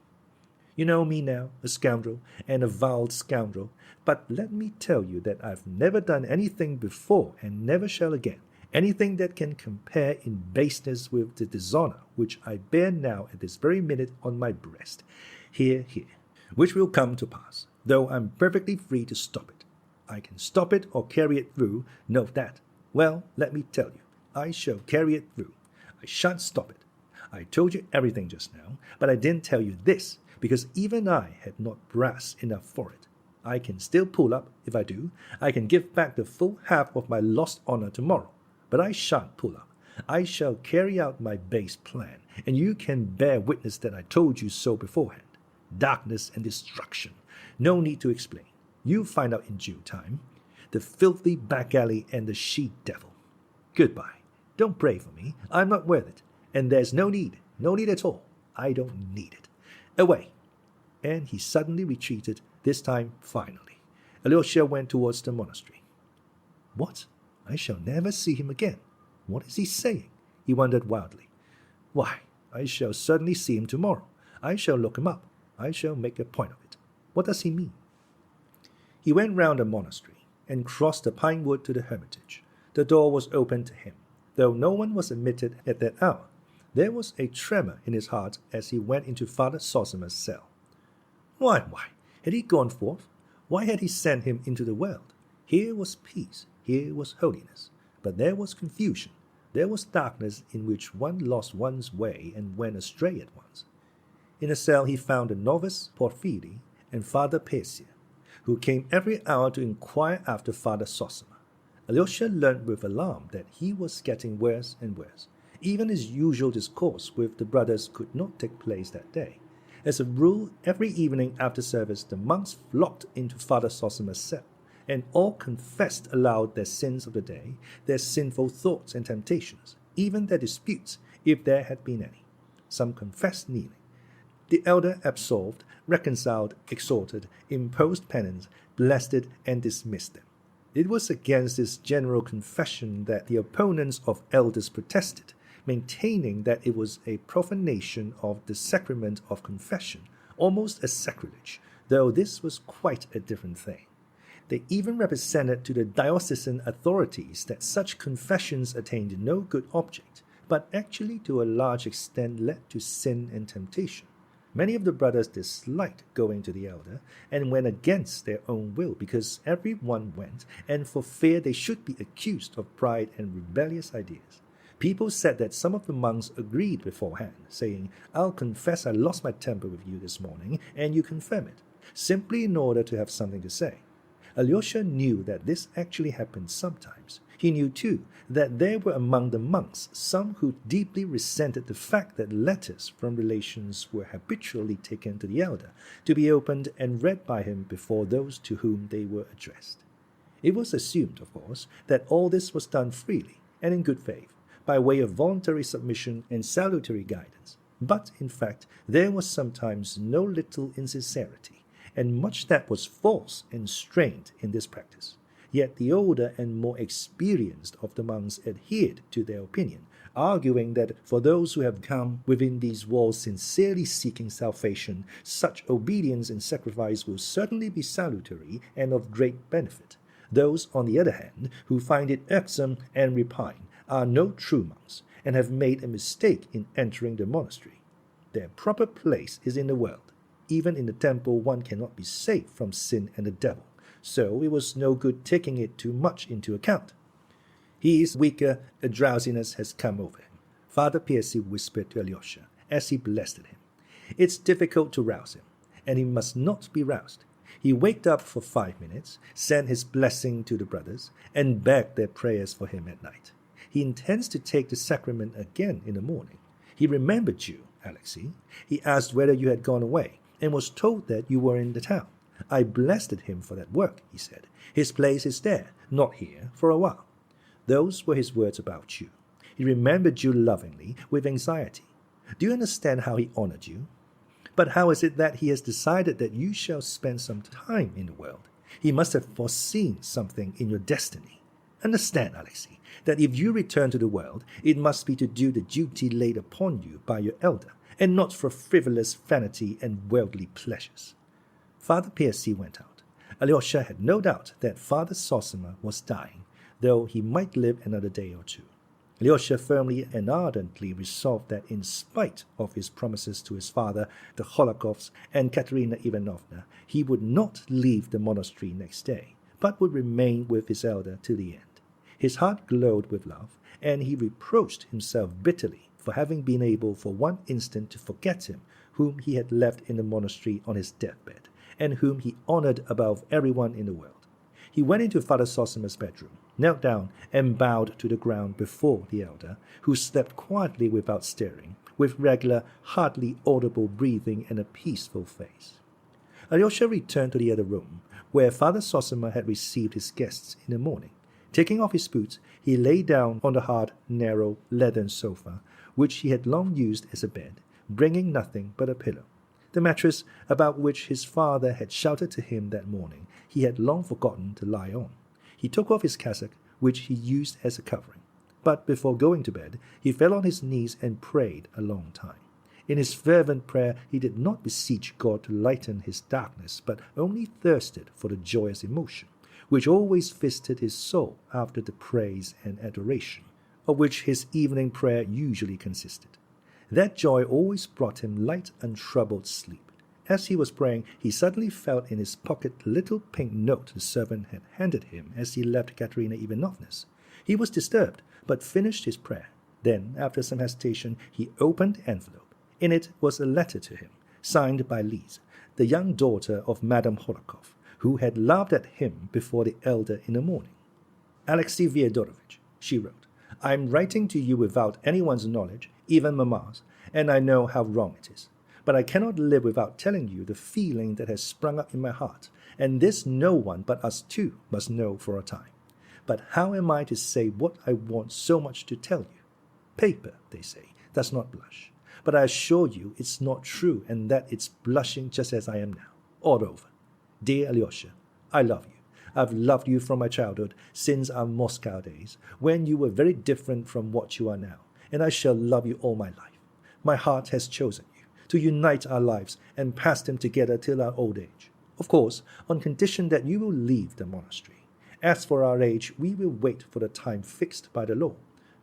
You know me now, a scoundrel, and a vile scoundrel, but let me tell you that I've never done anything before and never shall again, anything that can compare in baseness with the dishonor which I bear now at this very minute on my breast, here, which will come to pass, though I'm perfectly free to stop it. I can stop it or carry it through, note that. Well, let me tell you, I shall carry it through. I shan't stop it. I told you everything just now, but I didn't tell you this, because even I had not brass enough for it. I can still pull up, if I do. I can give back the full half of my lost honor tomorrow. But I shan't pull up. I shall carry out my base plan, and you can bear witness that I told you so beforehand. Darkness and destruction. No need to explain. You'll find out in due time. The filthy back alley and the she-devil. Goodbye. Don't pray for me. I'm not worth it. And there's no need at all. I don't need it. Away. And he suddenly retreated, this time finally. Alyosha went towards the monastery. What? I shall never see him again. What is he saying? He wondered wildly. Why, I shall certainly see him tomorrow. I shall look him up. I shall make a point of it. What does he mean? He went round the monastery and crossed the pine wood to the hermitage. The door was open to him, though no one was admitted at that hour. There was a tremor in his heart as he went into Father Zosima's cell. Why, had he gone forth? Why had he sent him into the world? Here was peace, here was holiness, but there was confusion. There was darkness in which one lost one's way and went astray at once. In the cell he found the novice Porphyry and Father Pesia, who came every hour to inquire after Father Zosima. Alyosha learned with alarm that he was getting worse and worse. Even his usual discourse with the brothers could not take place that day. As a rule, every evening after service, the monks flocked into Father Zosima's cell, and all confessed aloud their sins of the day, their sinful thoughts and temptations, even their disputes, if there had been any. Some confessed kneeling. The elder absolved, reconciled, exhorted, imposed penance, blessed, and dismissed them. It was against this general confession that the opponents of elders protested, maintaining that it was a profanation of the sacrament of confession, almost a sacrilege, though this was quite a different thing. They even represented to the diocesan authorities that such confessions attained no good object, but actually to a large extent led to sin and temptation. Many of the brothers disliked going to the elder and went against their own will because everyone went, and for fear they should be accused of pride and rebellious ideas. People said that some of the monks agreed beforehand, saying, "I'll confess I lost my temper with you this morning, and you confirm it," simply in order to have something to say. Alyosha knew that this actually happened sometimes. He knew, too, that there were among the monks some who deeply resented the fact that letters from relations were habitually taken to the elder, to be opened and read by him before those to whom they were addressed. It was assumed, of course, that all this was done freely and in good faith, by way of voluntary submission and salutary guidance. But, in fact, there was sometimes no little insincerity, and much that was false and strained in this practice. Yet the older and more experienced of the monks adhered to their opinion, arguing that for those who have come within these walls sincerely seeking salvation, such obedience and sacrifice will certainly be salutary and of great benefit. Those, on the other hand, who find it irksome and repine, are no true monks, and have made a mistake in entering the monastery. Their proper place is in the world. Even in the temple one cannot be safe from sin and the devil, so it was no good taking it too much into account. He is weaker, a drowsiness has come over him, Father Piercy whispered to Alyosha as he blessed him. It's difficult to rouse him, and he must not be roused. He waked up for 5 minutes, sent his blessing to the brothers, and begged their prayers for him at night. He intends to take the sacrament again in the morning. He remembered you, Alexei. He asked whether you had gone away, and was told that you were in the town. I blessed him for that work, he said. His place is there, not here, for a while. Those were his words about you. He remembered you lovingly, with anxiety. Do you understand how he honored you? But how is it that he has decided that you shall spend some time in the world? He must have foreseen something in your destiny. Understand, Alexei, that if you return to the world, it must be to do the duty laid upon you by your elder, and not for frivolous vanity and worldly pleasures. Father Piercy went out. Alyosha had no doubt that Father Zosima was dying, though he might live another day or two. Alyosha firmly and ardently resolved that in spite of his promises to his father, the Holocaust, and Katerina Ivanovna, he would not leave the monastery next day, but would remain with his elder to the end. His heart glowed with love, and he reproached himself bitterly for having been able for one instant to forget him, whom he had left in the monastery on his deathbed, and whom he honored above everyone in the world. He went into Father Zosima's bedroom, knelt down, and bowed to the ground before the elder, who slept quietly without stirring, with regular, hardly audible breathing and a peaceful face. Alyosha returned to the other room, where Father Zosima had received his guests in the morning. Taking off his boots, he lay down on the hard, narrow, leathern sofa, which he had long used as a bed, bringing nothing but a pillow. The mattress, about which his father had shouted to him that morning, he had long forgotten to lie on. He took off his cassock, which he used as a covering. But before going to bed, he fell on his knees and prayed a long time. In his fervent prayer, he did not beseech God to lighten his darkness, but only thirsted for the joyous emotion, which always visited his soul after the praise and adoration, of which his evening prayer usually consisted. That joy always brought him light, untroubled sleep. As he was praying, he suddenly felt in his pocket the little pink note the servant had handed him as he left Katerina Ivanovna's. He was disturbed, but finished his prayer. Then, after some hesitation, he opened the envelope. In it was a letter to him, signed by Lise, the young daughter of Madame Horakov, who had laughed at him before the elder in the morning. Alexei Fyodorovich, she wrote, I'm writing to you without anyone's knowledge, even Mamma's, and I know how wrong it is. But I cannot live without telling you the feeling that has sprung up in my heart, and this no one but us two must know for a time. But how am I to say what I want so much to tell you? Paper, they say, does not blush. But I assure you it's not true, and that it's blushing just as I am now, all over. Dear Alyosha, I love you. I've loved you from my childhood, since our Moscow days, when you were very different from what you are now, and I shall love you all my life. My heart has chosen you, to unite our lives and pass them together till our old age. Of course, on condition that you will leave the monastery. As for our age, we will wait for the time fixed by the law.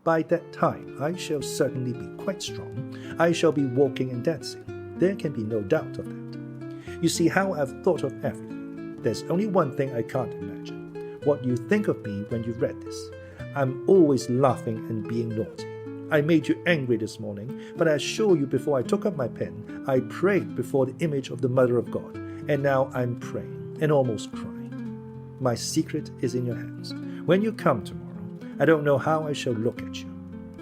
By that time, I shall certainly be quite strong. I shall be walking and dancing. There can be no doubt of that. You see how I've thought of everything. There's only one thing I can't imagine. What you think of me when you read this. I'm always laughing and being naughty. I made you angry this morning, but I assure you before I took up my pen, I prayed before the image of the Mother of God, and now I'm praying and almost crying. My secret is in your hands. When you come tomorrow, I don't know how I shall look at you.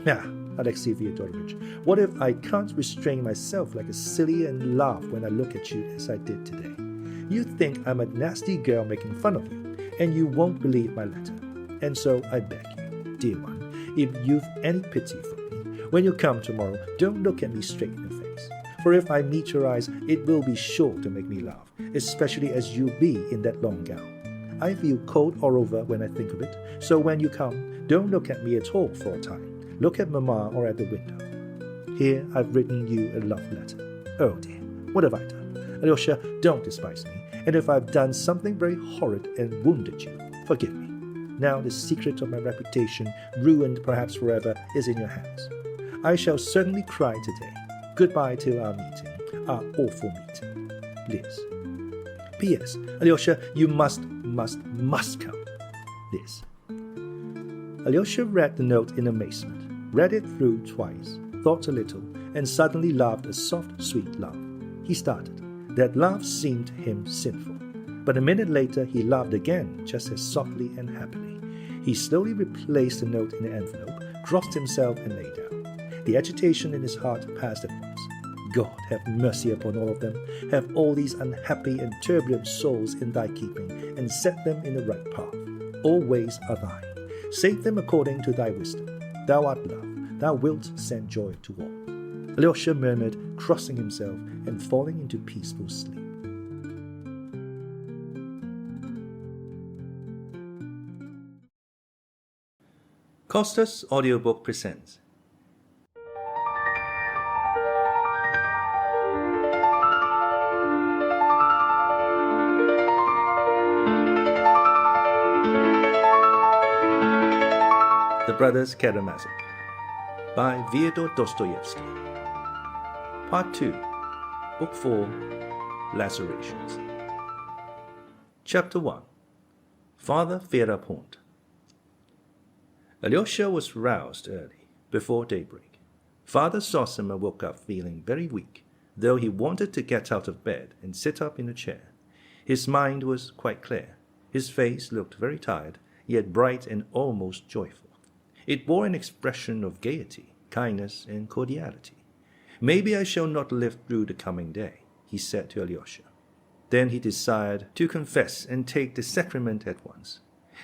Now, Alexei Fyodorovich, what if I can't restrain myself like a silly and laugh when I look at you as I did today? You think I'm a nasty girl making fun of you, and you won't believe my letter. And so I beg you, dear one, if you've any pity for me, when you come tomorrow, don't look at me straight in the face. For if I meet your eyes, it will be sure to make me laugh, especially as you'll be in that long gown. I feel cold all over when I think of it, so when you come, don't look at me at all for a time. Look at Mamma or at the window. Here I've written you a love letter. Oh dear, what have I done? Alyosha, don't despise me, and if I've done something very horrid and wounded you, forgive me. Now the secret of my reputation, ruined perhaps forever, is in your hands. I shall certainly cry today. Goodbye till our meeting, our awful meeting. Liz. P.S. Alyosha, you must come. Liz. Alyosha read the note in amazement, read it through twice, thought a little, and suddenly laughed a soft, sweet laugh. He started. That laugh seemed to him sinful. But a minute later he laughed again, just as softly and happily. He slowly replaced the note in the envelope, crossed himself, and lay down. The agitation in his heart passed at once. God, have mercy upon all of them. Have all these unhappy and turbulent souls in thy keeping, and set them in the right path. All ways are thine. Save them according to thy wisdom. Thou art love. Thou wilt send joy to all. Alyosha murmured, crossing himself and falling into peaceful sleep. Costa's audiobook presents The Brothers Karamazov by Fyodor Dostoyevsky. Part 2, Book 4, Lacerations. Chapter 1, Father Fyodor. Alyosha was roused early, before daybreak. Father Zosima woke up feeling very weak, though he wanted to get out of bed and sit up in a chair. His mind was quite clear. His face looked very tired, yet bright and almost joyful. It bore an expression of gaiety, kindness, and cordiality. Maybe I shall not live through the coming day, he said to Alyosha. Then he desired to confess and take the sacrament at once.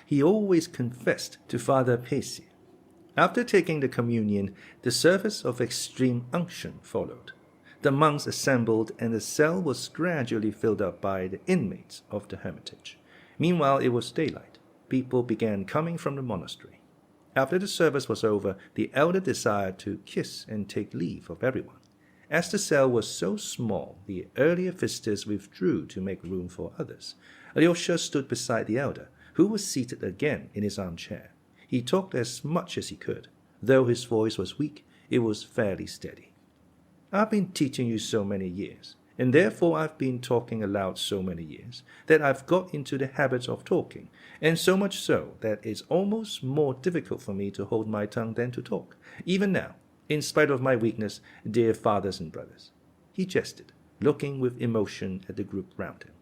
He always confessed to Father Paisier. After taking the communion, the service of extreme unction followed. The monks assembled, and the cell was gradually filled up by the inmates of the hermitage. Meanwhile, it was daylight. People began coming from the monastery. After the service was over, the elder desired to kiss and take leave of everyone. As the cell was so small, the earlier visitors withdrew to make room for others. Alyosha stood beside the elder, who was seated again in his armchair. He talked as much as he could. Though his voice was weak, it was fairly steady. I've been teaching you so many years, and therefore I've been talking aloud so many years, that I've got into the habit of talking, and so much so that it's almost more difficult for me to hold my tongue than to talk, even now, in spite of my weakness, dear fathers and brothers. He jested, looking with emotion at the group round him.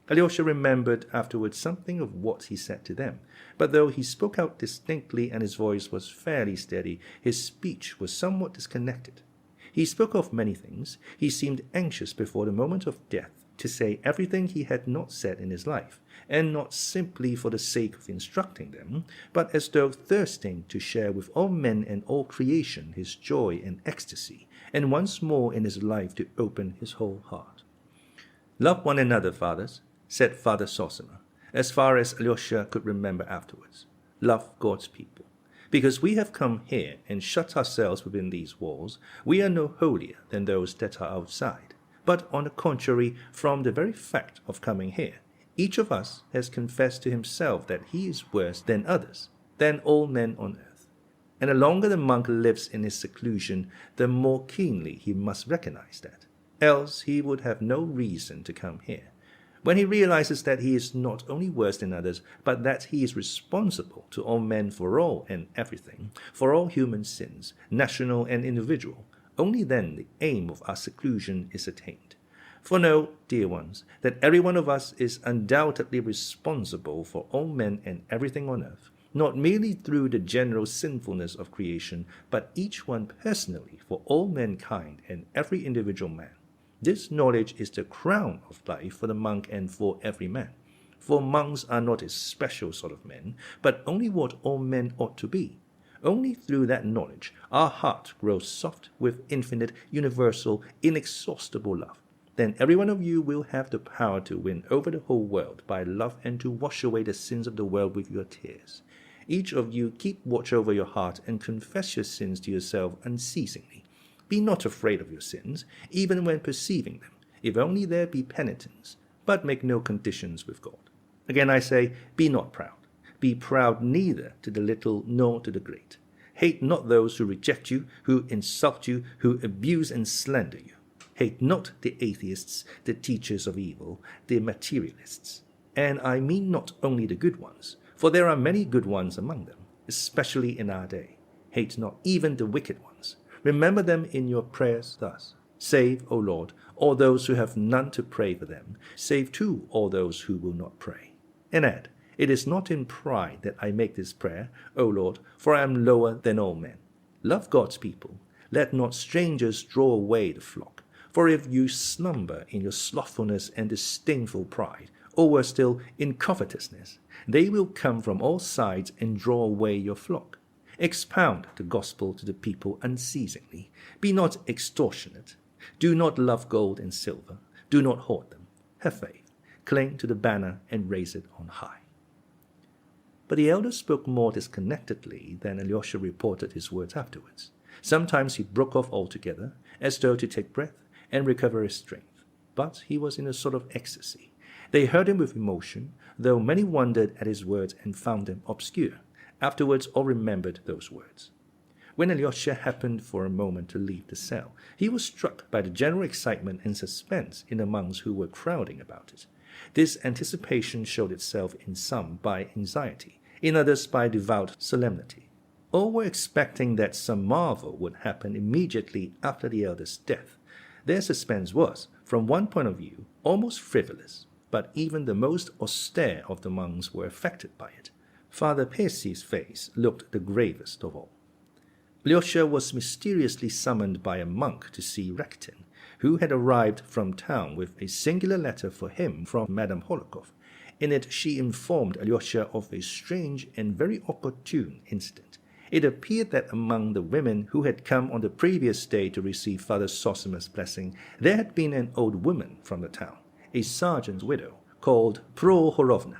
Alyosha remembered afterwards something of what he said to them, but though he spoke out distinctly and his voice was fairly steady, his speech was somewhat disconnected. He spoke of many things. He seemed anxious before the moment of death to say everything he had not said in his life, and not simply for the sake of instructing them, but as though thirsting to share with all men and all creation his joy and ecstasy, and once more in his life to open his whole heart. "Love one another, fathers," said Father Zosima, as far as Alyosha could remember afterwards. "Love God's people. Because we have come here and shut ourselves within these walls, we are no holier than those that are outside. But on the contrary, from the very fact of coming here, each of us has confessed to himself that he is worse than others, than all men on earth. And the longer the monk lives in his seclusion, the more keenly he must recognize that. Else he would have no reason to come here. When he realizes that he is not only worse than others, but that he is responsible to all men for all and everything, for all human sins, national and individual, only then the aim of our seclusion is attained. For know, dear ones, that every one of us is undoubtedly responsible for all men and everything on earth, not merely through the general sinfulness of creation, but each one personally for all mankind and every individual man. This knowledge is the crown of life for the monk and for every man. For monks are not a special sort of men, but only what all men ought to be. Only through that knowledge our heart grows soft with infinite, universal, inexhaustible love. Then every one of you will have the power to win over the whole world by love and to wash away the sins of the world with your tears. Each of you keep watch over your heart and confess your sins to yourself unceasingly. Be not afraid of your sins, even when perceiving them, if only there be penitence, but make no conditions with God. Again I say, be not proud. Be proud neither to the little nor to the great. Hate not those who reject you, who insult you, who abuse and slander you. Hate not the atheists, the teachers of evil, the materialists. And I mean not only the good ones, for there are many good ones among them, especially in our day. Hate not even the wicked ones. Remember them in your prayers thus. Save, O Lord, all those who have none to pray for them. Save too all those who will not pray. And add, it is not in pride that I make this prayer, O Lord, for I am lower than all men. Love God's people. Let not strangers draw away the flock. For if you slumber in your slothfulness and disdainful pride, or worse still, in covetousness, they will come from all sides and draw away your flock. Expound the gospel to the people unceasingly. Be not extortionate. Do not love gold and silver. Do not hoard them. Have faith. Cling to the banner and raise it on high. But the elder spoke more disconnectedly than Alyosha reported his words afterwards. Sometimes he broke off altogether, as though to take breath and recover his strength. But he was in a sort of ecstasy. They heard him with emotion, though many wondered at his words and found them obscure. Afterwards all remembered those words. When Alyosha happened for a moment to leave the cell, he was struck by the general excitement and suspense in the monks who were crowding about it. This anticipation showed itself in some by anxiety, in others by devout solemnity. All were expecting that some marvel would happen immediately after the elder's death. Their suspense was, from one point of view, almost frivolous, but even the most austere of the monks were affected by it. Father Percy's face looked the gravest of all. Alyosha was mysteriously summoned by a monk to see Rakitin, who had arrived from town with a singular letter for him from Madame Holikov. In it she informed Alyosha of a strange and very opportune incident. It appeared that among the women who had come on the previous day to receive Father Zosima's blessing, there had been an old woman from the town, a sergeant's widow, called Prohorovna.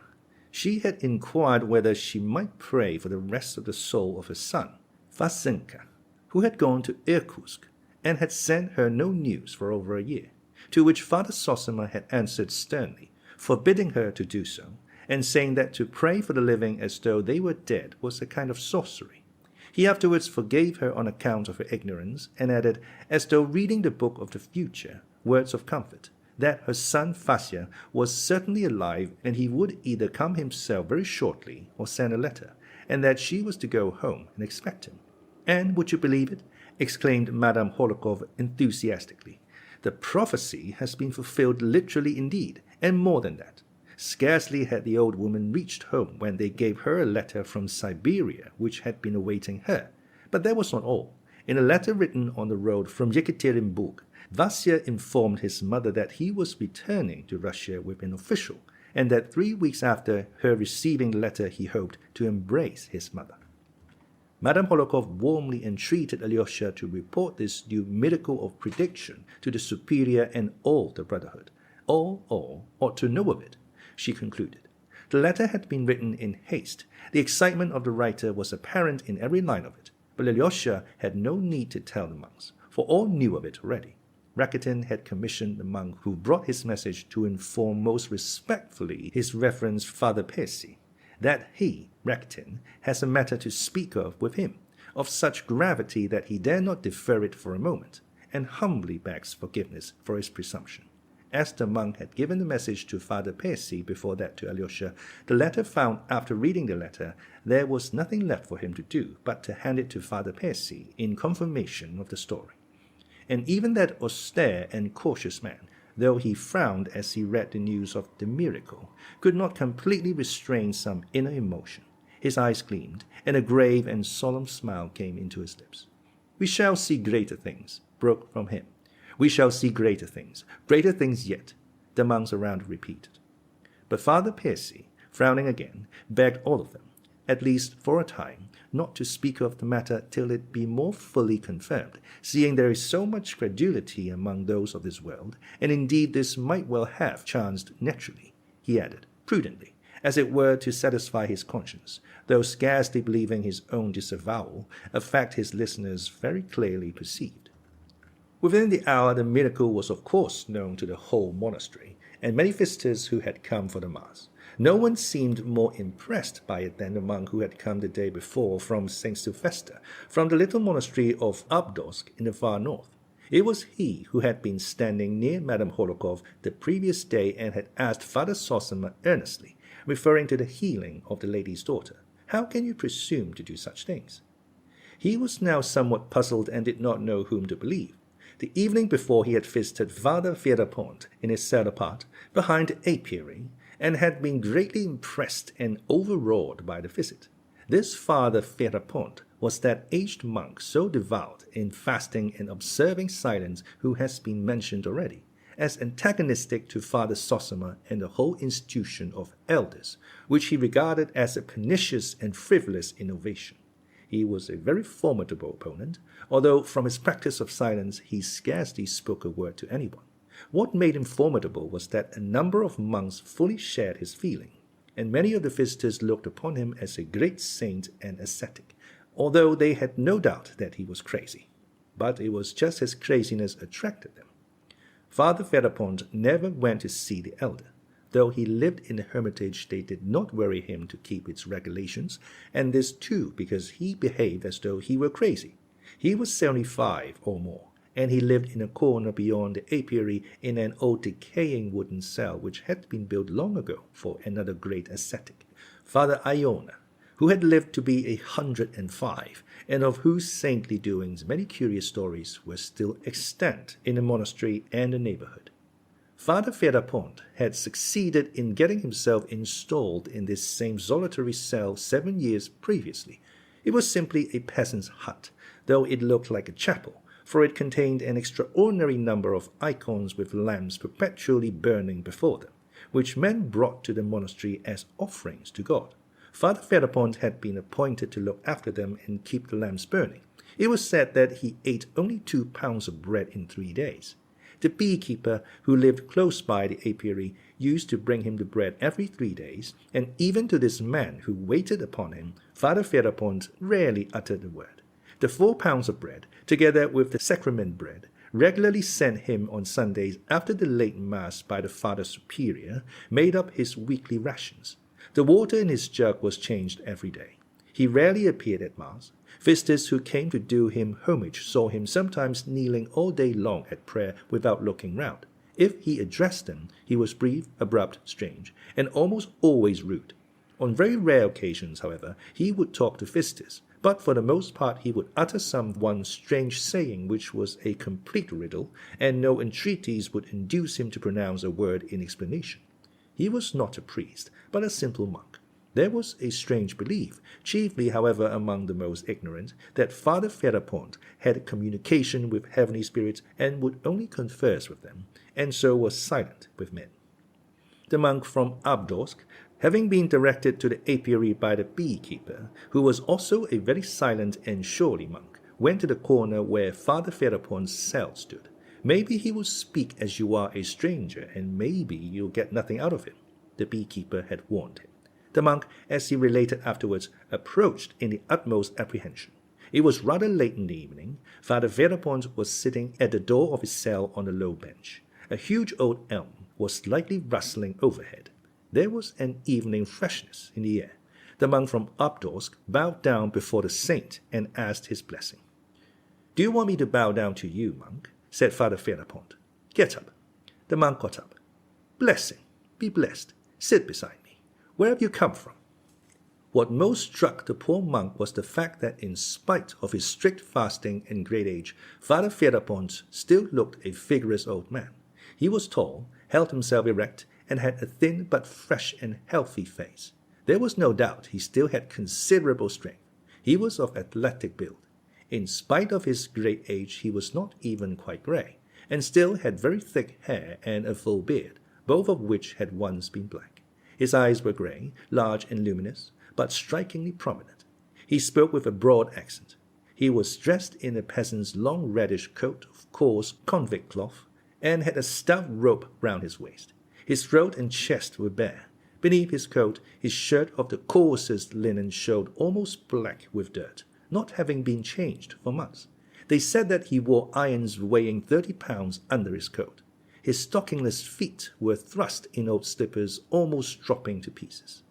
She had inquired whether she might pray for the rest of the soul of her son, Vasenka, who had gone to Irkutsk, and had sent her no news for over a year, to which Father Zosima had answered sternly, forbidding her to do so, and saying that to pray for the living as though they were dead was a kind of sorcery. He afterwards forgave her on account of her ignorance, and added, as though reading the book of the future, words of comfort, that her son Vasya was certainly alive, and he would either come himself very shortly or send a letter, and that she was to go home and expect him. And would you believe it? Exclaimed Madame Holikov enthusiastically. The prophecy has been fulfilled literally indeed, and more than that. Scarcely had the old woman reached home when they gave her a letter from Siberia which had been awaiting her. But that was not all. In a letter written on the road from Yekaterinburg, Vasya informed his mother that he was returning to Russia with an official, and that 3 weeks after her receiving the letter he hoped to embrace his mother. Madame Holohkov warmly entreated Alyosha to report this new miracle of prediction to the superior and all the brotherhood. All ought to know of it, she concluded. The letter had been written in haste. The excitement of the writer was apparent in every line of it, but Alyosha had no need to tell the monks, for all knew of it already. Rakitin had commissioned the monk who brought his message to inform most respectfully his Reverend Father Percy that he, Rakitin, has a matter to speak of with him, of such gravity that he dare not defer it for a moment, and humbly begs forgiveness for his presumption. As the monk had given the message to Father Percy before that to Alyosha, the latter found after reading the letter there was nothing left for him to do but to hand it to Father Percy in confirmation of the story. And even that austere and cautious man, though he frowned as he read the news of the miracle, could not completely restrain some inner emotion. His eyes gleamed, and a grave and solemn smile came into his lips. "We shall see greater things," broke from him. "We shall see greater things yet," the monks around repeated. But Father Percy, frowning again, begged all of them, at least for a time, not to speak of the matter till it be more fully confirmed, seeing there is so much credulity among those of this world, and indeed this might well have chanced naturally, he added, prudently, as it were to satisfy his conscience, though scarcely believing his own disavowal, a fact his listeners very clearly perceived. Within the hour the miracle was of course known to the whole monastery, and many visitors who had come for the Mass. No one seemed more impressed by it than the monk who had come the day before from St. Sylvester, from the little monastery of Abdorsk in the far north. It was he who had been standing near Madame Holohkov the previous day and had asked Father Zosima earnestly, referring to the healing of the lady's daughter, "How can you presume to do such things?" He was now somewhat puzzled and did not know whom to believe. The evening before he had visited Father Fyodor in his cell apart, behind the apiary, and had been greatly impressed and overawed by the visit. This Father Fyodor was that aged monk so devout in fasting and observing silence who has been mentioned already, as antagonistic to Father Zosima and the whole institution of elders, which he regarded as a pernicious and frivolous innovation. He was a very formidable opponent, although from his practice of silence he scarcely spoke a word to anyone. What made him formidable was that a number of monks fully shared his feeling, and many of the visitors looked upon him as a great saint and ascetic, although they had no doubt that he was crazy. But it was just his craziness attracted them. Father Fyodor never went to see the elder. Though he lived in a hermitage, they did not worry him to keep its regulations, and this too because he behaved as though he were crazy. He was 75 or more, and he lived in a corner beyond the apiary in an old decaying wooden cell which had been built long ago for another great ascetic, Father Iona, who had lived to be 105, and of whose saintly doings many curious stories were still extant in the monastery and the neighborhood. Father Fyodor had succeeded in getting himself installed in this same solitary cell 7 years previously. It was simply a peasant's hut, though it looked like a chapel, for it contained an extraordinary number of icons with lamps perpetually burning before them, which men brought to the monastery as offerings to God. Father Fyodor had been appointed to look after them and keep the lamps burning. It was said that he ate only 2 pounds of bread in 3 days. The beekeeper who lived close by the apiary used to bring him the bread every 3 days, and even to this man who waited upon him, Father Fyodor rarely uttered a word. The 4 pounds of bread, together with the sacrament bread, regularly sent him on Sundays after the late Mass by the Father Superior, made up his weekly rations. The water in his jug was changed every day. He rarely appeared at Mass. Visitors who came to do him homage saw him sometimes kneeling all day long at prayer without looking round. If he addressed them, he was brief, abrupt, strange, and almost always rude. On very rare occasions, however, he would talk to visitors, but for the most part he would utter some one strange saying which was a complete riddle, and no entreaties would induce him to pronounce a word in explanation. He was not a priest, but a simple monk. There was a strange belief, chiefly, however, among the most ignorant, that Father Fyodor had communication with heavenly spirits and would only converse with them, and so was silent with men. The monk from Abdorsk, having been directed to the apiary by the beekeeper, who was also a very silent and surely monk, went to the corner where Father Fyodor's cell stood. Maybe he will speak as you are a stranger, and maybe you'll get nothing out of him, the beekeeper had warned him. The monk, as he related afterwards, approached in the utmost apprehension. It was rather late in the evening. Father Fyodor was sitting at the door of his cell on a low bench. A huge old elm was slightly rustling overhead. There was an evening freshness in the air. The monk from Abdorsk bowed down before the saint and asked his blessing. "Do you want me to bow down to you, monk?" said Father Fyodor. "Get up." The monk got up. "Blessing, be blessed. Sit beside me. Where have you come from?" What most struck the poor monk was the fact that in spite of his strict fasting and great age, Father Fyodor still looked a vigorous old man. He was tall, held himself erect, and had a thin but fresh and healthy face. There was no doubt he still had considerable strength. He was of athletic build. In spite of his great age, he was not even quite grey, and still had very thick hair and a full beard, both of which had once been black. His eyes were grey, large and luminous, but strikingly prominent. He spoke with a broad accent. He was dressed in a peasant's long reddish coat of coarse convict cloth, and had a stout rope round his waist. His throat and chest were bare. Beneath his coat, his shirt of the coarsest linen showed almost black with dirt, not having been changed for months. They said that he wore irons weighing 30 pounds under his coat. His stockingless feet were thrust in old slippers almost dropping to pieces.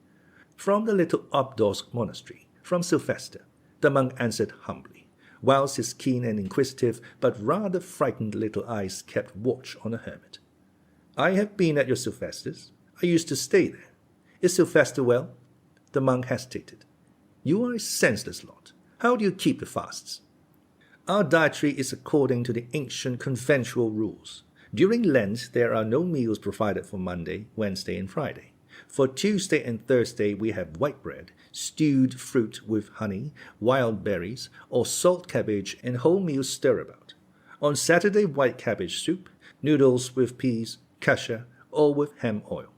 "From the little Abdorsk monastery, from Sylvester," the monk answered humbly, whilst his keen and inquisitive but rather frightened little eyes kept watch on the hermit. "I have been at your Sylvester's. I used to stay there. Is Sylvester well?" The monk hesitated. "You are a senseless lot. How do you keep the fasts?" "Our dietary is according to the ancient conventual rules. During Lent there are no meals provided for Monday, Wednesday, and Friday. For Tuesday and Thursday we have white bread, stewed fruit with honey, wild berries, or salt cabbage and wholemeal stirabout. On Saturday white cabbage soup, noodles with peas, kasha, or with ham oil.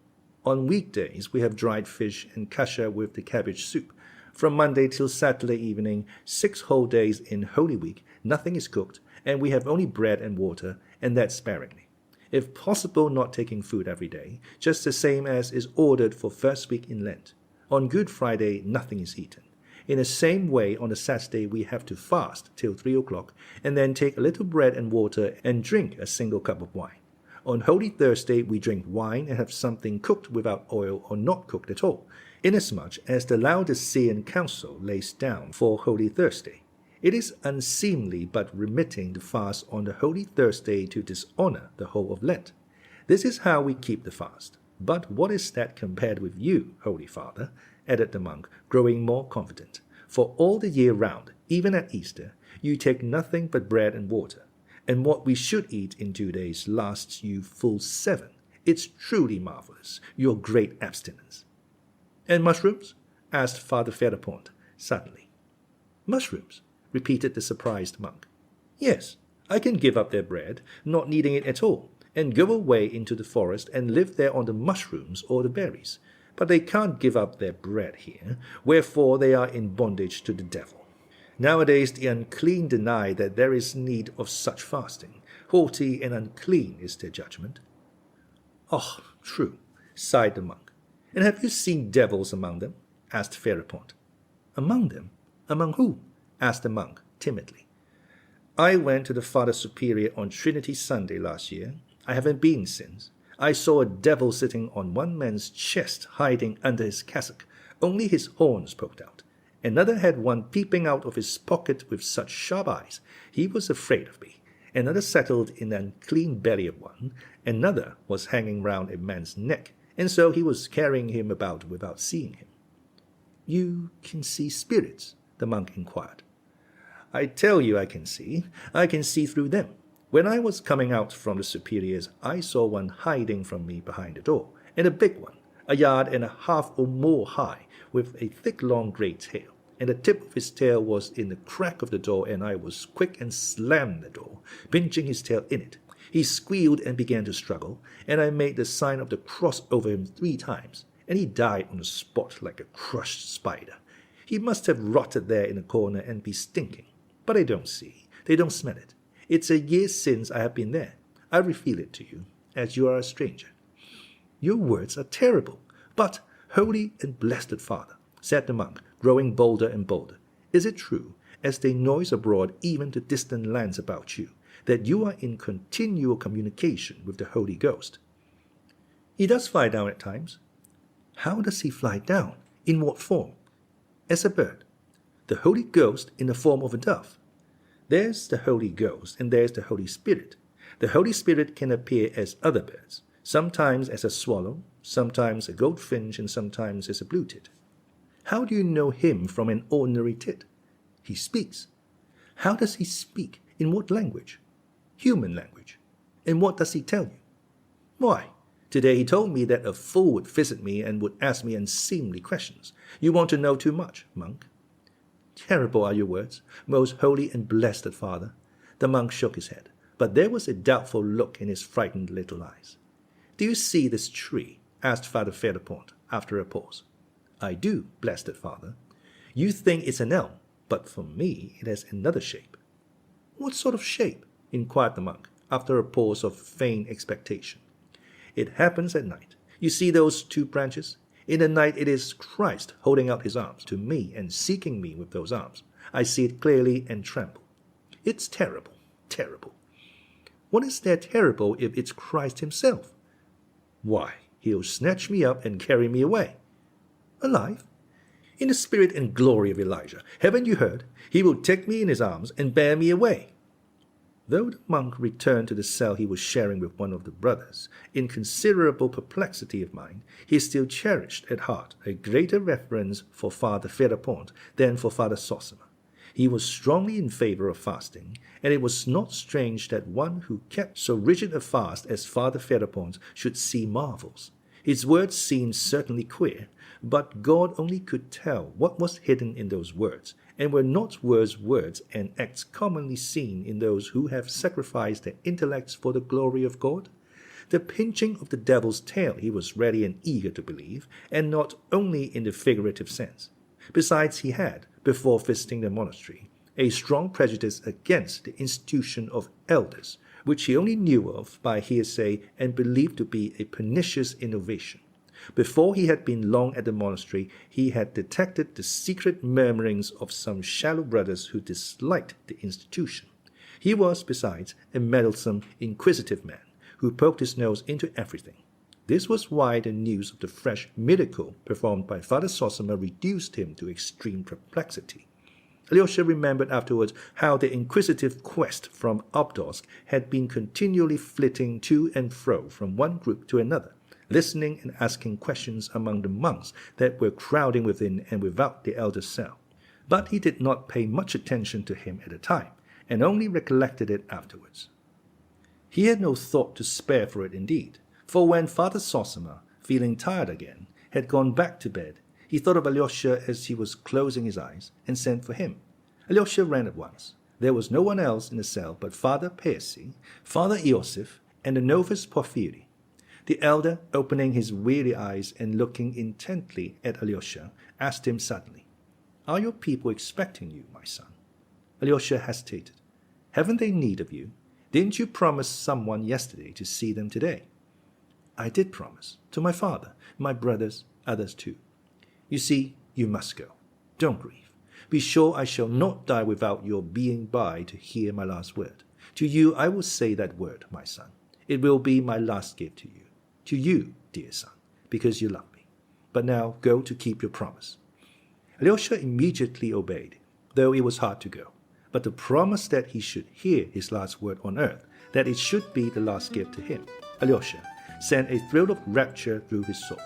On weekdays we have dried fish and kasha with the cabbage soup. From Monday till Saturday evening, 6 whole days in Holy Week, nothing is cooked, and we have only bread and water, and that sparingly. If possible, not taking food every day, just the same as is ordered for first week in Lent. On Good Friday, nothing is eaten. In the same way, on the Saturday we have to fast till 3 o'clock, and then take a little bread and water and drink a single cup of wine. On Holy Thursday we drink wine and have something cooked without oil or not cooked at all, inasmuch as the Laodicean Council lays down for Holy Thursday. It is unseemly but remitting the fast on the Holy Thursday to dishonor the whole of Lent. This is how we keep the fast. But what is that compared with you, Holy Father?" added the monk, growing more confident. "For all the year round, even at Easter, you take nothing but bread and water, and what we should eat in 2 days lasts you full 7. It's truly marvelous, your great abstinence." "And mushrooms?" asked Father Fyodor suddenly. "Mushrooms?" repeated the surprised monk. "Yes, I can give up their bread, not needing it at all, and go away into the forest and live there on the mushrooms or the berries. But they can't give up their bread here, wherefore they are in bondage to the devil. Nowadays the unclean deny that there is need of such fasting. Haughty and unclean is their judgment." "Oh, true," sighed the monk. "And have you seen devils among them?" asked Fyodor. "Among them? Among who?" asked the monk timidly. "I went to the Father Superior on Trinity Sunday last year. I haven't been since. I saw a devil sitting on one man's chest, hiding under his cassock, only his horns poked out. Another had one peeping out of his pocket with such sharp eyes, he was afraid of me. Another settled in the unclean belly of one. Another was hanging round a man's neck, and so he was carrying him about without seeing him." "You can see spirits?" the monk inquired. "I tell you I can see through them. When I was coming out from the superior's, I saw one hiding from me behind the door, and a big one, 1.5 yards or more high, with a thick long grey tail, and the tip of his tail was in the crack of the door, and I was quick and slammed the door, pinching his tail in it. He squealed and began to struggle, and I made the sign of the cross over him 3 times, and he died on the spot like a crushed spider. He must have rotted there in a corner and be stinking. But they don't see, they don't smell it. It's a year since I have been there. I reveal it to you, as you are a stranger. Your words are terrible, but, holy and blessed Father, said the monk, growing bolder and bolder, is it true, as they noise abroad even to distant lands about you, that you are in continual communication with the Holy Ghost? He does fly down at times. How does he fly down? In what form? As a bird. The Holy Ghost in the form of a dove. There's the Holy Ghost, and there's the Holy Spirit. The Holy Spirit can appear as other birds, sometimes as a swallow, sometimes a goldfinch, and sometimes as a blue tit. How do you know him from an ordinary tit? He speaks. How does he speak? In what language? Human language. And what does he tell you? Why, today he told me that a fool would visit me and would ask me unseemly questions. You want to know too much, monk. Terrible are your words, most holy and blessed Father. The monk shook his head, but there was a doubtful look in his frightened little eyes. Do you see this tree? Asked Father Fyodor after a pause. I do, blessed Father. You think it's an elm, but for me it has another shape. What sort of shape? Inquired the monk, after a pause of feigned expectation. It happens at night. You see those 2 branches? In the night it is Christ holding out his arms to me and seeking me with those arms. I see it clearly and tremble. It's terrible, terrible. What is there terrible if it's Christ himself? Why, he'll snatch me up and carry me away. Alive? In the spirit and glory of Elijah. Haven't you heard? He will take me in his arms and bear me away. Though the monk returned to the cell he was sharing with one of the brothers, in considerable perplexity of mind, he still cherished at heart a greater reverence for Father Fyodor than for Father Zosima. He was strongly in favor of fasting, and it was not strange that one who kept so rigid a fast as Father Fyodor should see marvels. His words seemed certainly queer, but God only could tell what was hidden in those words, and were not words and acts commonly seen in those who have sacrificed their intellects for the glory of God? The pinching of the devil's tail he was ready and eager to believe, and not only in the figurative sense. Besides, he had, before visiting the monastery, a strong prejudice against the institution of elders, which he only knew of by hearsay and believed to be a pernicious innovation. Before he had been long at the monastery, he had detected the secret murmurings of some shallow brothers who disliked the institution. He was, besides, a meddlesome, inquisitive man, who poked his nose into everything. This was why the news of the fresh miracle performed by Father Zosima reduced him to extreme perplexity. Alyosha remembered afterwards how the inquisitive quest from Obdorsk had been continually flitting to and fro from one group to another, listening and asking questions among the monks that were crowding within and without the elder's cell. But he did not pay much attention to him at the time, and only recollected it afterwards. He had no thought to spare for it indeed, for when Father Zosima, feeling tired again, had gone back to bed, he thought of Alyosha as he was closing his eyes, and sent for him. Alyosha ran at once. There was no one else in the cell but Father Percy, Father Iosif, and the novice Porphyry. The elder, opening his weary eyes and looking intently at Alyosha, asked him suddenly, "Are your people expecting you, my son?" Alyosha hesitated. "Haven't they need of you? Didn't you promise someone yesterday to see them today?" "I did promise. To my father, my brothers, others too." "You see, you must go. Don't grieve. Be sure I shall not die without your being by to hear my last word. To you I will say that word, my son. It will be my last gift to you. To you, dear son, because you love me. But now go to keep your promise." Alyosha immediately obeyed, though it was hard to go. But the promise that he should hear his last word on earth, that it should be the last gift to him, Alyosha, sent a thrill of rapture through his soul.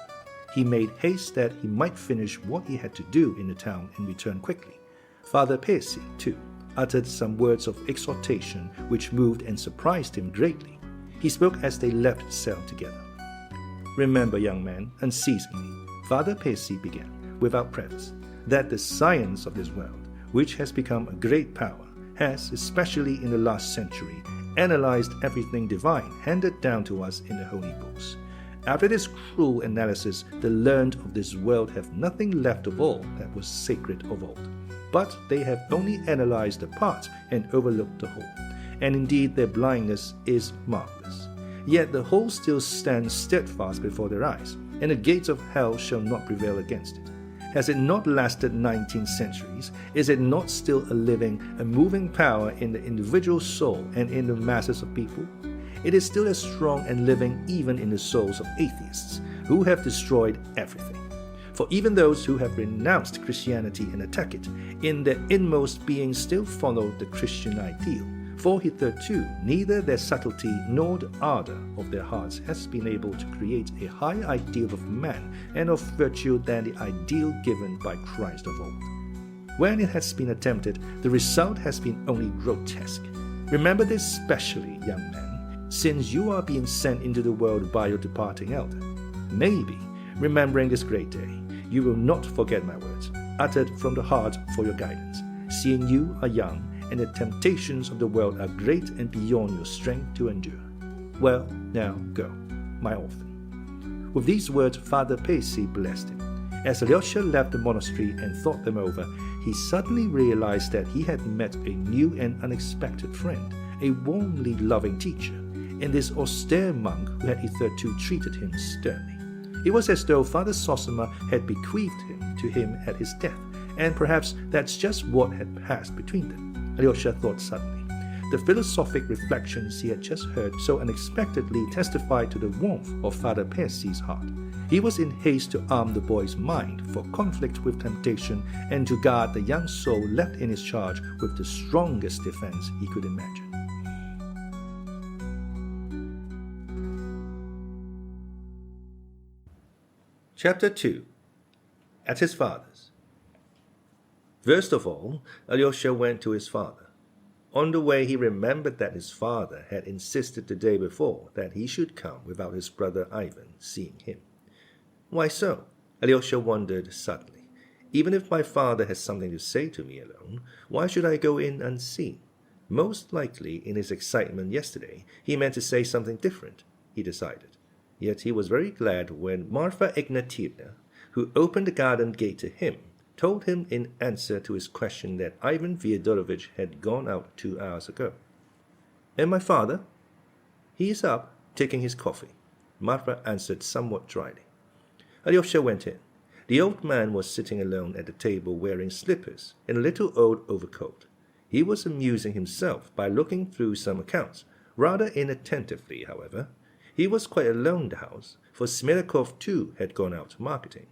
He made haste that he might finish what he had to do in the town and return quickly. Father Percy, too, uttered some words of exhortation which moved and surprised him greatly. He spoke as they left the cell together. Remember, young man, unceasingly, Father Pacey began, without preface, that the science of this world, which has become a great power, has, especially in the last century, analyzed everything divine handed down to us in the holy books. After this cruel analysis, the learned of this world have nothing left of all that was sacred of old. But they have only analyzed the part and overlooked the whole. And indeed their blindness is marvelous. Yet the whole still stands steadfast before their eyes, and the gates of hell shall not prevail against it. Has it not lasted 19 centuries? Is it not still a living, a moving power in the individual soul and in the masses of people? It is still as strong and living even in the souls of atheists, who have destroyed everything. For even those who have renounced Christianity and attack it, in their inmost being still follow the Christian ideal. For hitherto, neither their subtlety nor the ardor of their hearts has been able to create a higher ideal of man and of virtue than the ideal given by Christ of old. When it has been attempted, the result has been only grotesque. Remember this specially, young men, since you are being sent into the world by your departing elder. Maybe, remembering this great day, you will not forget my words, uttered from the heart for your guidance, seeing you are young, and the temptations of the world are great and beyond your strength to endure. Well, now go, my orphan. With these words, Father Pacey blessed him. As Alyosha left the monastery and thought them over, he suddenly realized that he had met a new and unexpected friend, a warmly loving teacher, in this austere monk who had hitherto treated him sternly. It was as though Father Zosima had bequeathed him to him at his death, and perhaps that's just what had passed between them. Alyosha thought suddenly. The philosophic reflections he had just heard so unexpectedly testified to the warmth of Father Pacey's heart. He was in haste to arm the boy's mind for conflict with temptation and to guard the young soul left in his charge with the strongest defense he could imagine. Chapter 2. At his father's. First of all, Alyosha went to his father. On the way he remembered that his father had insisted the day before that he should come without his brother Ivan seeing him. Why so? Alyosha wondered suddenly. Even if my father has something to say to me alone, why should I go in unseen? Most likely, in his excitement yesterday, he meant to say something different, he decided. Yet he was very glad when Marfa Ignatievna, who opened the garden gate to him, told him in answer to his question that Ivan Fyodorovitch had gone out 2 hours ago. And my father? He is up, taking his coffee, Marfa answered somewhat dryly. Alyosha went in. The old man was sitting alone at the table wearing slippers and a little old overcoat. He was amusing himself by looking through some accounts, rather inattentively, however. He was quite alone in the house, for Smelikov too had gone out marketing.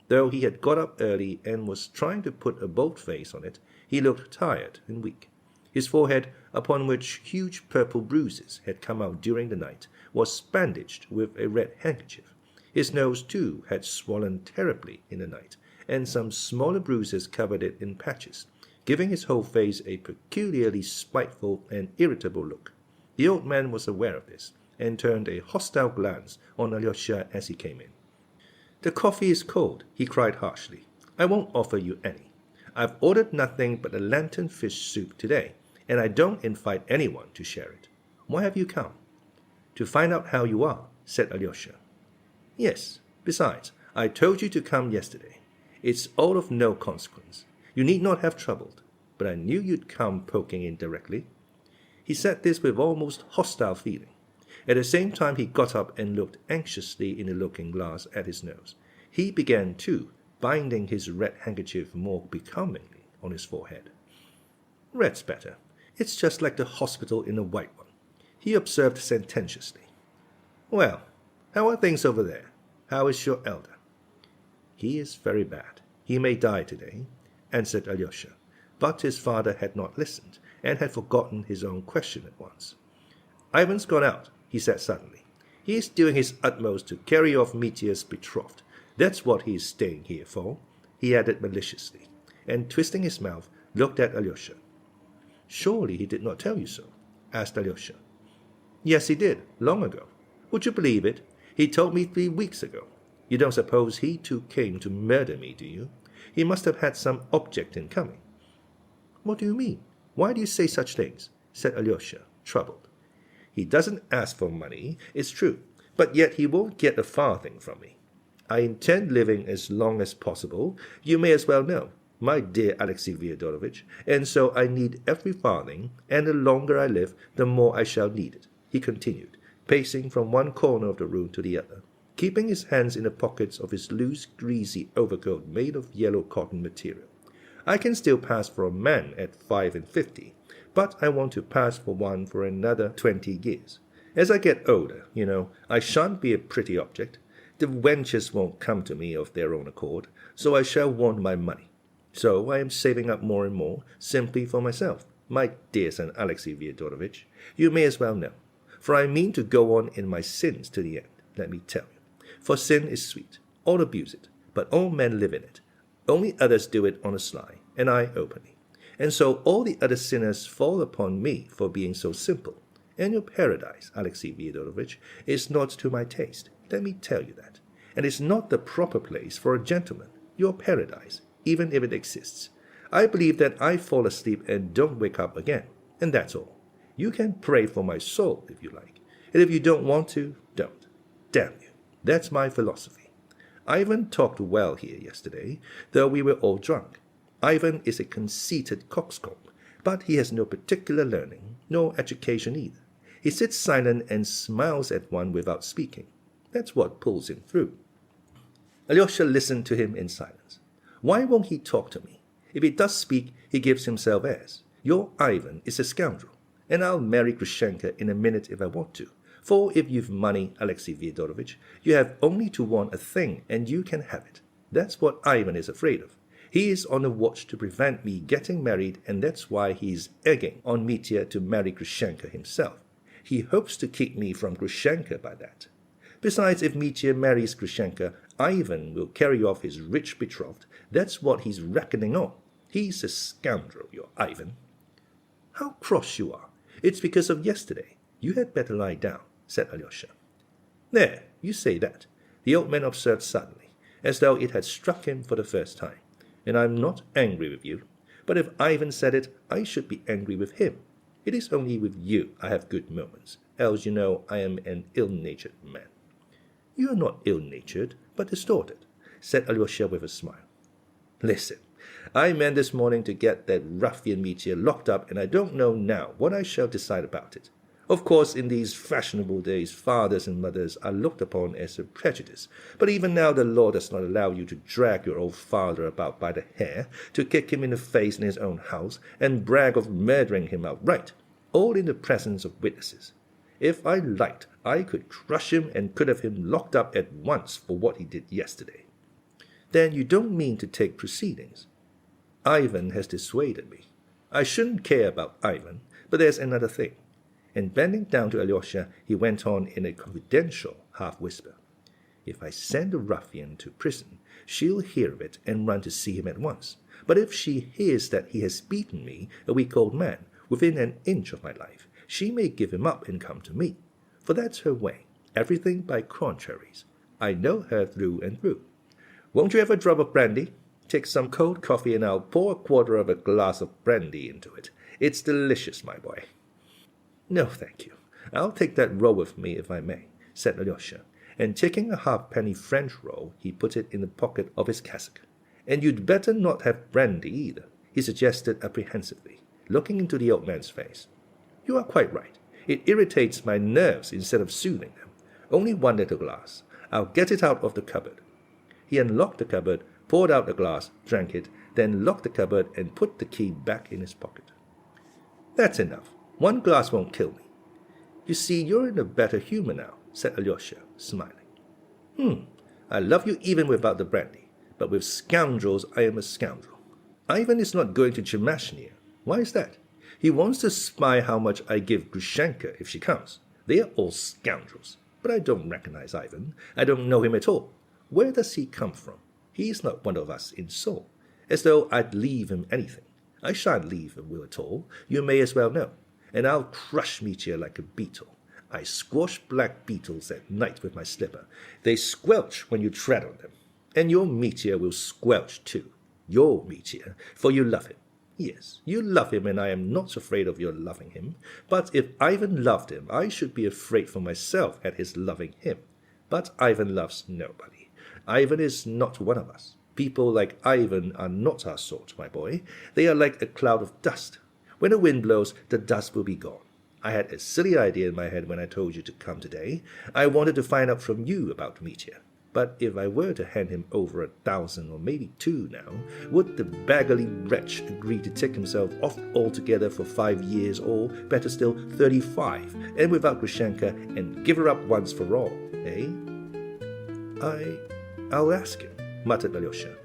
Though he had got up early and was trying to put a bold face on it, he looked tired and weak. His forehead, upon which huge purple bruises had come out during the night, was bandaged with a red handkerchief. His nose, too, had swollen terribly in the night, and some smaller bruises covered it in patches, giving his whole face a peculiarly spiteful and irritable look. The old man was aware of this, and turned a hostile glance on Alyosha as he came in. "The coffee is cold," he cried harshly. "I won't offer you any. I've ordered nothing but a lantern fish soup today, and I don't invite anyone to share it. Why have you come?" "To find out how you are," said Alyosha. "Yes. Besides, I told you to come yesterday. It's all of no consequence. You need not have troubled, but I knew you'd come poking in directly." He said this with almost hostile feeling. At the same time he got up and looked anxiously in the looking-glass at his nose. He began, too, binding his red handkerchief more becomingly on his forehead. "Red's better. It's just like the hospital in a white one," he observed sententiously. "Well, how are things over there? How is your elder?" "He is very bad. He may die today," answered Alyosha. But his father had not listened, and had forgotten his own question at once. "Ivan's gone out," he said suddenly. "He is doing his utmost to carry off Mitya's betrothed. That's what he is staying here for," he added maliciously, and twisting his mouth, looked at Alyosha. "Surely he did not tell you so?" asked Alyosha. "Yes, he did, long ago. Would you believe it? He told me 3 weeks ago. You don't suppose he too came to murder me, do you? He must have had some object in coming. What do you mean? Why do you say such things? Said Alyosha, troubled. He doesn't ask for money, it's true, but yet he won't get a farthing from me. I intend living as long as possible, you may as well know, my dear Alexey Fyodorovitch, and so I need every farthing, and the longer I live, the more I shall need it, he continued, pacing from one corner of the room to the other, keeping his hands in the pockets of his loose, greasy overcoat made of yellow cotton material. I can still pass for a man at 55, but I want to pass for one for another 20 years. As I get older, you know, I shan't be a pretty object. The wenches won't come to me of their own accord, so I shall want my money. So I am saving up more and more, simply for myself. My dear son Alexey Fyodorovitch, you may as well know, for I mean to go on in my sins to the end, let me tell you. For sin is sweet, all abuse it, but all men live in it. Only others do it on the sly, and I openly. And so all the other sinners fall upon me for being so simple. And your paradise, Alexey Fyodorovitch, is not to my taste, let me tell you that. And it's not the proper place for a gentleman, your paradise, even if it exists. I believe that I fall asleep and don't wake up again, and that's all. You can pray for my soul if you like, and if you don't want to, don't. Damn you, that's my philosophy. Ivan talked well here yesterday, though we were all drunk. Ivan is a conceited coxcomb, but he has no particular learning, nor education either. He sits silent and smiles at one without speaking. That's what pulls him through. Alyosha listened to him in silence. Why won't he talk to me? If he does speak, he gives himself airs. Your Ivan is a scoundrel, and I'll marry Grushenka in a minute if I want to. For if you've money, Alexey Fyodorovitch, you have only to want a thing, and you can have it. That's what Ivan is afraid of. He is on the watch to prevent me getting married, and that's why he's egging on Mitya to marry Grushenka himself. He hopes to keep me from Grushenka by that. Besides, if Mitya marries Grushenka, Ivan will carry off his rich betrothed. That's what he's reckoning on. He's a scoundrel, your Ivan. How cross you are. It's because of yesterday. You had better lie down, said Alyosha. There, you say that, the old man observed suddenly, as though it had struck him for the first time. And I'm not angry with you. But if Ivan said it, I should be angry with him. It is only with you I have good moments, else you know I am an ill-natured man. You are not ill-natured, but distorted, said Alyosha with a smile. Listen, I meant this morning to get that ruffian Mitya locked up, and I don't know now what I shall decide about it. Of course, in these fashionable days, fathers and mothers are looked upon as a prejudice, but even now the law does not allow you to drag your old father about by the hair, to kick him in the face in his own house, and brag of murdering him outright, all in the presence of witnesses. If I liked, I could crush him and could have him locked up at once for what he did yesterday. Then you don't mean to take proceedings. Ivan has dissuaded me. I shouldn't care about Ivan, but there's another thing. And bending down to Alyosha, he went on in a confidential half-whisper. If I send the ruffian to prison, she'll hear of it and run to see him at once. But if she hears that he has beaten me, a weak-old man, within an inch of my life, she may give him up and come to me. For that's her way, everything by contraries. I know her through and through. Won't you have a drop of brandy? Take some cold coffee and I'll pour a quarter of a glass of brandy into it. It's delicious, my boy. No, thank you. I'll take that roll with me if I may, said Alyosha, and taking a halfpenny French roll, he put it in the pocket of his cassock. And you'd better not have brandy either, he suggested apprehensively, looking into the old man's face. You are quite right. It irritates my nerves instead of soothing them. Only one little glass. I'll get it out of the cupboard. He unlocked the cupboard, poured out a glass, drank it, then locked the cupboard and put the key back in his pocket. That's enough. One glass won't kill me. You see, you're in a better humor now, said Alyosha, smiling. I love you even without the brandy, but with scoundrels I am a scoundrel. Ivan is not going to Chemashnia. Why is that? He wants to spy how much I give Grushenka if she comes. They are all scoundrels. But I don't recognize Ivan. I don't know him at all. Where does he come from? He is not one of us in soul. As though I'd leave him anything. I shan't leave a will at all, you may as well know. And I'll crush Mitya like a beetle. I squash black beetles at night with my slipper. They squelch when you tread on them. And your meteor will squelch too. Your meteor, for you love him. Yes, you love him, and I am not afraid of your loving him. But if Ivan loved him, I should be afraid for myself at his loving him. But Ivan loves nobody. Ivan is not one of us. People like Ivan are not our sort, my boy. They are like a cloud of dust. When the wind blows, the dust will be gone. I had a silly idea in my head when I told you to come today. I wanted to find out from you about Meteor. But if I were to hand him over 1,000 or maybe 2 now, would the beggarly wretch agree to take himself off altogether for 5 years, or, better still, 35, and without Grushenka, and give her up once for all, eh? I'll ask him, muttered Alyosha.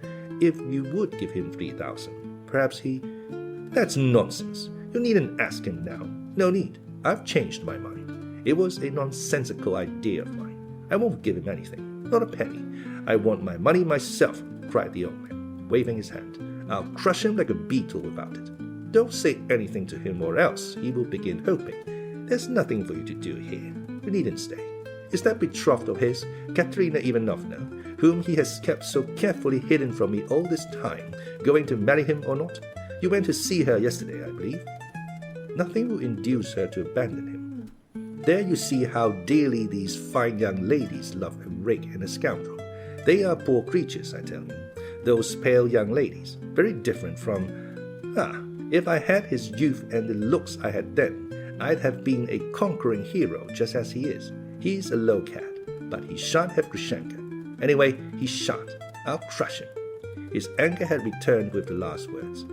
If you would give him 3,000, perhaps he... That's nonsense. You needn't ask him now. No need. I've changed my mind. It was a nonsensical idea of mine. I won't give him anything. Not a penny. I want my money myself, cried the old man, waving his hand. I'll crush him like a beetle without it. Don't say anything to him, or else he will begin hoping. There's nothing for you to do here. You needn't stay. Is that betrothed of his, Katerina Ivanovna, whom he has kept so carefully hidden from me all this time, going to marry him or not? You went to see her yesterday, I believe. Nothing will induce her to abandon him. There you see how dearly these fine young ladies love a rake and a scoundrel. They are poor creatures, I tell you. Those pale young ladies, very different from... if I had his youth and the looks I had then, I'd have been a conquering hero just as he is. He's a low cat, but he shan't have Grushenka. Anyway, he shan't. I'll crush him. His anger had returned with the last words.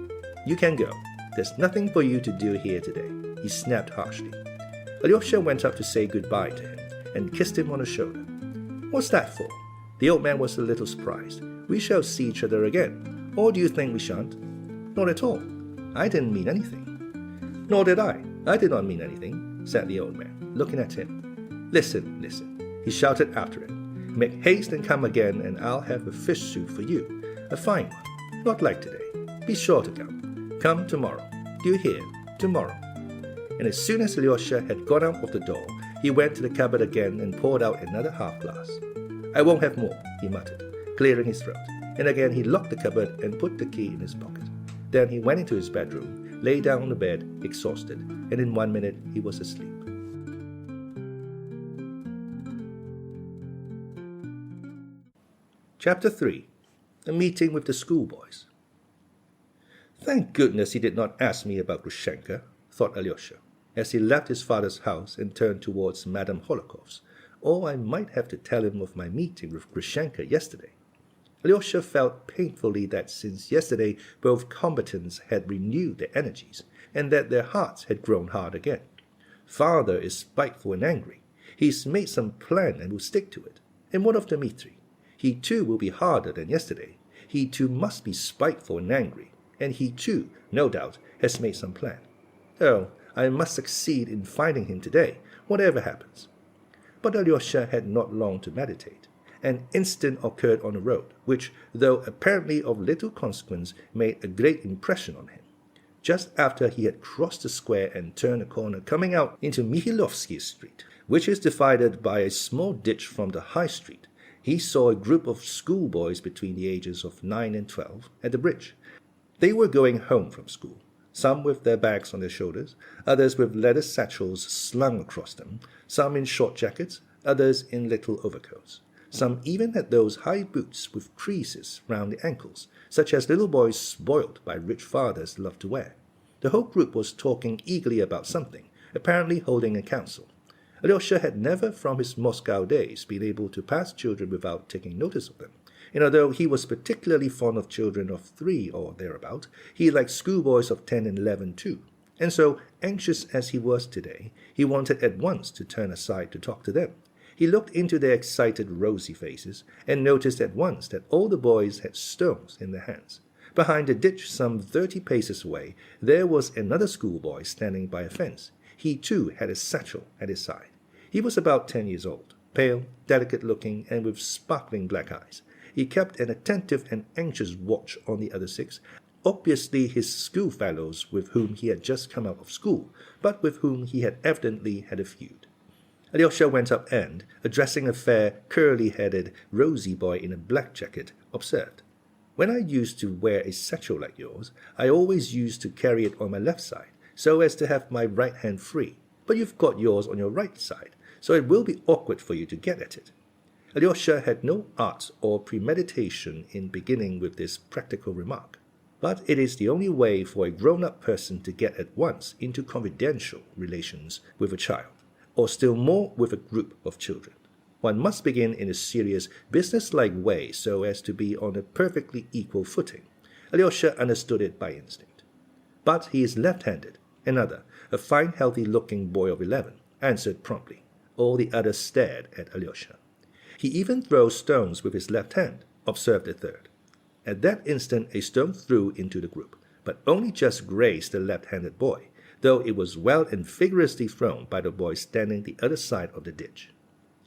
You can go. There's nothing for you to do here today, he snapped harshly. Alyosha went up to say goodbye to him and kissed him on the shoulder. What's that for? The old man was a little surprised. We shall see each other again. Or do you think we shan't? Not at all. I didn't mean anything. Nor did I. I did not mean anything, said the old man, looking at him. Listen, listen, he shouted after him. Make haste and come again, and I'll have a fish soup for you. A fine one. Not like today. Be sure to come. Come tomorrow. Do you hear? Tomorrow. And as soon as Alyosha had gone out of the door, he went to the cupboard again and poured out another half-glass. I won't have more, he muttered, clearing his throat. And again he locked the cupboard and put the key in his pocket. Then he went into his bedroom, lay down on the bed, exhausted, and in 1 minute he was asleep. Chapter 3. A Meeting with the Schoolboys. Thank goodness he did not ask me about Grushenka, thought Alyosha, as he left his father's house and turned towards Madame Hohlakov's, or I might have to tell him of my meeting with Grushenka yesterday. Alyosha felt painfully that since yesterday both combatants had renewed their energies, and that their hearts had grown hard again. Father is spiteful and angry. He's made some plan and will stick to it. And what of Dmitri? He too will be harder than yesterday. He too must be spiteful and angry. And he too, no doubt, has made some plan. Oh, I must succeed in finding him today, whatever happens. But Alyosha had not long to meditate. An incident occurred on the road, which, though apparently of little consequence, made a great impression on him. Just after he had crossed the square and turned a corner coming out into Mihailovsky Street, which is divided by a small ditch from the High Street, he saw a group of schoolboys between the ages of 9 and 12 at the bridge. They were going home from school, some with their bags on their shoulders, others with leather satchels slung across them, some in short jackets, others in little overcoats. Some even had those high boots with creases round the ankles, such as little boys spoiled by rich fathers love to wear. The whole group was talking eagerly about something, apparently holding a council. Alyosha had never from his Moscow days been able to pass children without taking notice of them. And although he was particularly fond of children of 3 or thereabout, he liked schoolboys of 10 and 11 too. And so, anxious as he was today, he wanted at once to turn aside to talk to them. He looked into their excited, rosy faces, and noticed at once that all the boys had stones in their hands. Behind the ditch, some 30 paces away, there was another schoolboy standing by a fence. He too had a satchel at his side. He was about 10 years old, pale, delicate-looking, and with sparkling black eyes. He kept an attentive and anxious watch on the other 6, obviously his schoolfellows with whom he had just come out of school, but with whom he had evidently had a feud. Alyosha went up and, addressing a fair, curly-headed, rosy boy in a black jacket, observed, "When I used to wear a satchel like yours, I always used to carry it on my left side, so as to have my right hand free. But you've got yours on your right side, so it will be awkward for you to get at it." Alyosha had no art or premeditation in beginning with this practical remark. But it is the only way for a grown-up person to get at once into confidential relations with a child, or still more with a group of children. One must begin in a serious, business-like way so as to be on a perfectly equal footing. Alyosha understood it by instinct. "But he is left-handed." Another, a fine, healthy-looking boy of 11, answered promptly. All the others stared at Alyosha. "He even throws stones with his left hand," observed a third. At that instant a stone flew into the group, but only just grazed the left-handed boy, though it was well and vigorously thrown by the boy standing the other side of the ditch.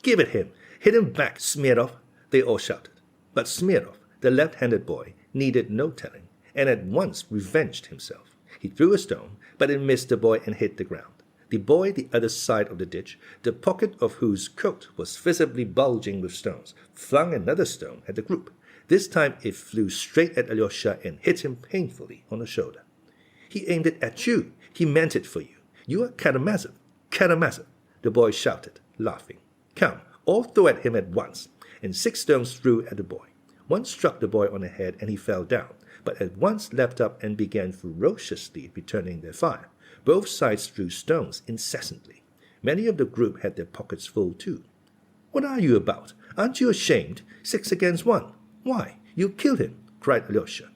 "Give it him! Hit him back, Smirnov!" they all shouted. But Smirnov, the left-handed boy, needed no telling, and at once revenged himself. He threw a stone, but it missed the boy and hit the ground. The boy the other side of the ditch, the pocket of whose coat was visibly bulging with stones, flung another stone at the group. This time it flew straight at Alyosha and hit him painfully on the shoulder. "He aimed it at you. He meant it for you. You are Karamazov. Karamazov," the boy shouted, laughing. "Come, all throw at him at once." And 6 stones flew at the boy. One struck the boy on the head and he fell down, but at once leapt up and began ferociously returning their fire. Both sides threw stones incessantly. Many of the group had their pockets full too. "What are you about? Aren't you ashamed? 6 against 1. Why, you killed him," cried Alyosha.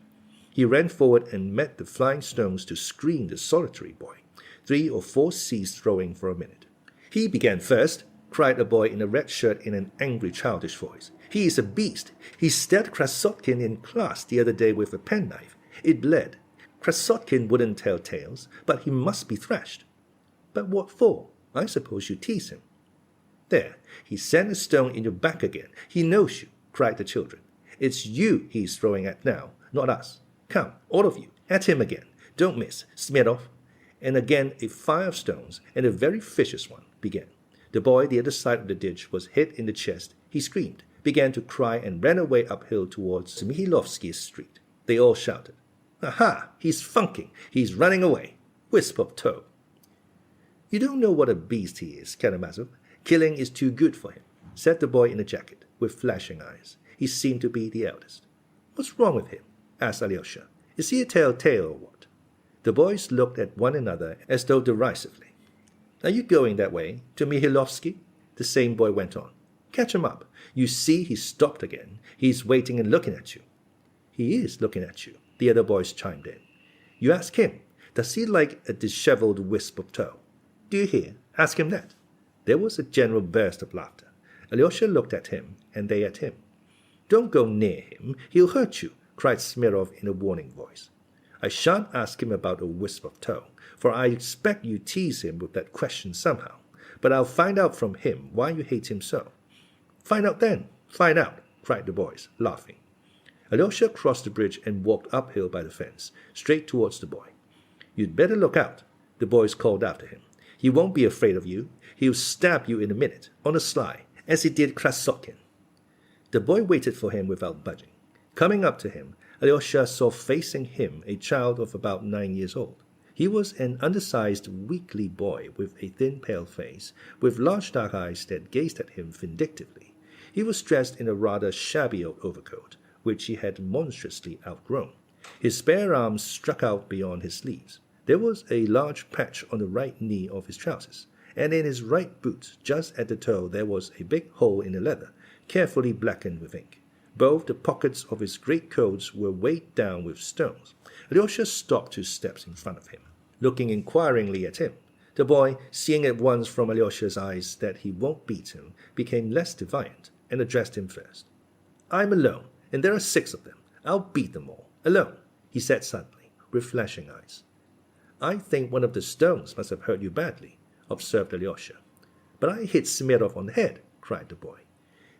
He ran forward and met the flying stones to screen the solitary boy. 3 or 4 ceased throwing for a minute. "He began first," cried a boy in a red shirt in an angry, childish voice. "He is a beast. He stabbed Krasotkin in class the other day with a penknife. It bled. Krasotkin wouldn't tell tales, but he must be thrashed." "But what for? I suppose you tease him." "There, he sent a stone in your back again. He knows you," cried the children. "It's you he's throwing at now, not us. Come, all of you, at him again. Don't miss, Smirnov." And again a fire of stones, and a very vicious one, began. The boy the other side of the ditch was hit in the chest. He screamed, began to cry, and ran away uphill towards Mihailovsky Street. They all shouted, "Aha! He's funking! He's running away! Wisp of tow!" "You don't know what a beast he is, Karamazov. Killing is too good for him," said the boy in the jacket, with flashing eyes. He seemed to be the eldest. "What's wrong with him?" asked Alyosha. "Is he a telltale or what?" The boys looked at one another as though derisively. "Are you going that way, to Mihailovsky?" The same boy went on. "Catch him up. You see he's stopped again. He's waiting and looking at you." "He is looking at you," the other boys chimed in. "You ask him. Does he like a disheveled wisp of tow? Do you hear? Ask him that." There was a general burst of laughter. Alyosha looked at him, and they at him. "Don't go near him. He'll hurt you," cried Smirnov in a warning voice. "I shan't ask him about a wisp of tow, for I expect you tease him with that question somehow. But I'll find out from him why you hate him so." "Find out then. Find out," cried the boys, laughing. Alyosha crossed the bridge and walked uphill by the fence, straight towards the boy. "You'd better look out," the boys called after him. "He won't be afraid of you. He'll stab you in a minute, on the sly, as he did Krasotkin." The boy waited for him without budging. Coming up to him, Alyosha saw facing him a child of about 9 years old. He was an undersized, weakly boy with a thin, pale face, with large dark eyes that gazed at him vindictively. He was dressed in a rather shabby old overcoat, which he had monstrously outgrown. His spare arms struck out beyond his sleeves. There was a large patch on the right knee of his trousers, and in his right boot, just at the toe, there was a big hole in the leather, carefully blackened with ink. Both the pockets of his greatcoats were weighed down with stones. Alyosha stopped 2 steps in front of him, looking inquiringly at him. The boy, seeing at once from Alyosha's eyes that he won't beat him, became less defiant, and addressed him first. "I'm alone, and there are 6 of them. I'll beat them all. Alone," he said suddenly, with flashing eyes. "I think one of the stones must have hurt you badly," observed Alyosha. "But I hit Smirnov on the head," cried the boy.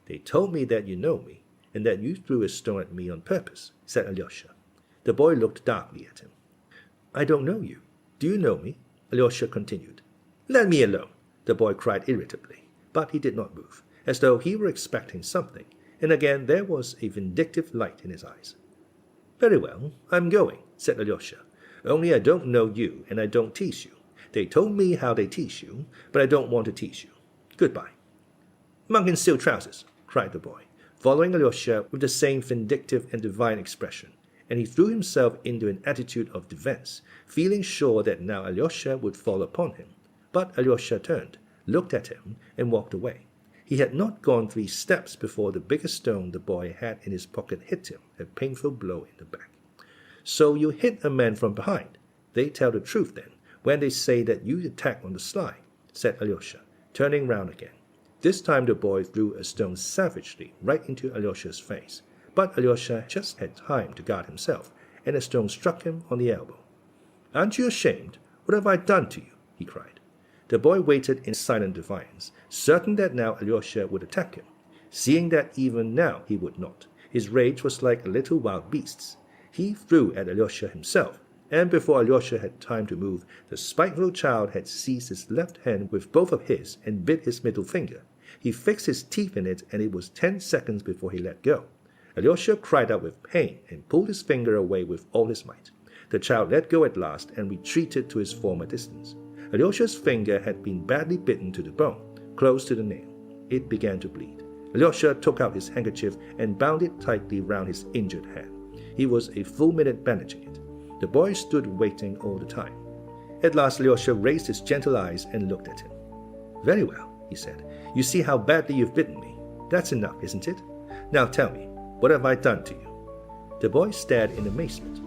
"They told me that you know me, and that you threw a stone at me on purpose," said Alyosha. The boy looked darkly at him. "I don't know you. Do you know me?" Alyosha continued. "Let me alone," the boy cried irritably. but he did not move, as though he were expecting something, and again there was a vindictive light in his eyes. "Very well, I'm going," said Alyosha. "Only I don't know you, and I don't tease you. They told me how they tease you, but I don't want to tease you. Goodbye." "Monk in silk trousers," cried the boy, following Alyosha with the same vindictive and divine expression, and he threw himself into an attitude of defense, feeling sure that now Alyosha would fall upon him. But Alyosha turned, looked at him, and walked away. He had not gone 3 steps before the biggest stone the boy had in his pocket hit him a painful blow in the back. "So you hit a man from behind. They tell the truth, then, when they say that you attack on the sly," said Alyosha, turning round again. This time the boy threw a stone savagely right into Alyosha's face, but Alyosha just had time to guard himself, and the stone struck him on the elbow. "Aren't you ashamed? What have I done to you?" he cried. The boy waited in silent defiance, certain that now Alyosha would attack him. Seeing that even now he would not, his rage was like a little wild beast's. He threw at Alyosha himself, and before Alyosha had time to move, the spiteful child had seized his left hand with both of his and bit his middle finger. He fixed his teeth in it, and it was 10 seconds before he let go. Alyosha cried out with pain and pulled his finger away with all his might. The child let go at last and retreated to his former distance. Alyosha's finger had been badly bitten to the bone, close to the nail. It began to bleed. Alyosha took out his handkerchief and bound it tightly round his injured hand. He was a full minute bandaging it. The boy stood waiting all the time. At last Alyosha raised his gentle eyes and looked at him. "Very well," he said. "You see how badly you've bitten me. That's enough, isn't it? Now tell me, what have I done to you?" The boy stared in amazement.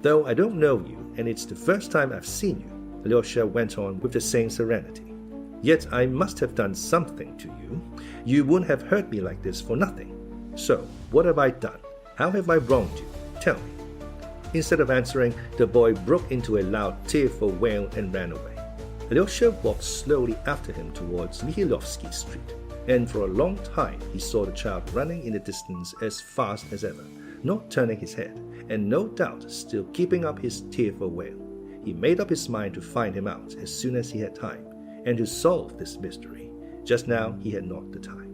"Though I don't know you, and it's the first time I've seen you," Alyosha went on with the same serenity, "yet I must have done something to you. You wouldn't have hurt me like this for nothing. So, what have I done? How have I wronged you? Tell me." Instead of answering, the boy broke into a loud, tearful wail and ran away. Alyosha walked slowly after him towards Mihailovsky Street, and for a long time he saw the child running in the distance as fast as ever, not turning his head, and no doubt still keeping up his tearful wail. He made up his mind to find him out as soon as he had time, and to solve this mystery. Just now he had not the time.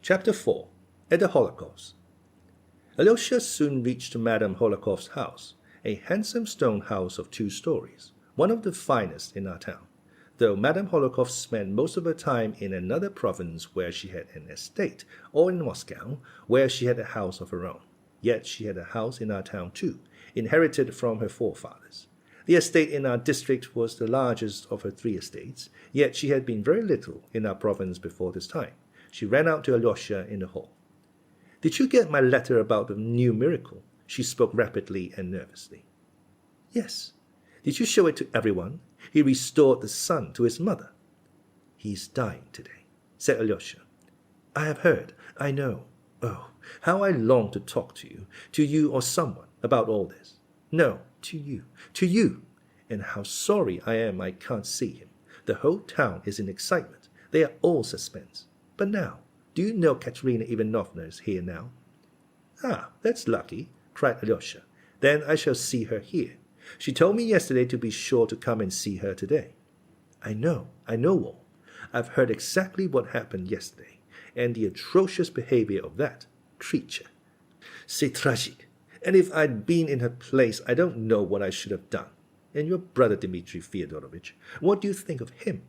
Chapter 4. At the Holocaust. Alyosha soon reached Madame Holocaust's house, a handsome stone house of 2 stories, one of the finest in our town, though Madame Holocaust spent most of her time in another province where she had an estate, or in Moscow, where she had a house of her own. Yet she had a house in our town too, inherited from her forefathers. The estate in our district was the largest of her 3 estates, yet she had been very little in our province before this time. She ran out to Alyosha in the hall. "Did you get my letter about the new miracle?" She spoke rapidly and nervously. "Yes." "Did you show it to everyone? He restored the son to his mother." "He is dying today," said Alyosha. "I have heard. I know. Oh, how I long to talk to you or someone, about all this. No, to you. And how sorry I am I can't see him. The whole town is in excitement. They are all suspense. But now, do you know Katerina Ivanovna is here now?" "Ah, that's lucky," cried Alyosha. "Then I shall see her here. She told me yesterday to be sure to come and see her today." I know all. I've heard exactly what happened yesterday, and the atrocious behavior of that creature. C'est tragique. And if I'd been in her place, I don't know what I should have done. And your brother Dmitri Fyodorovich, what do you think of him?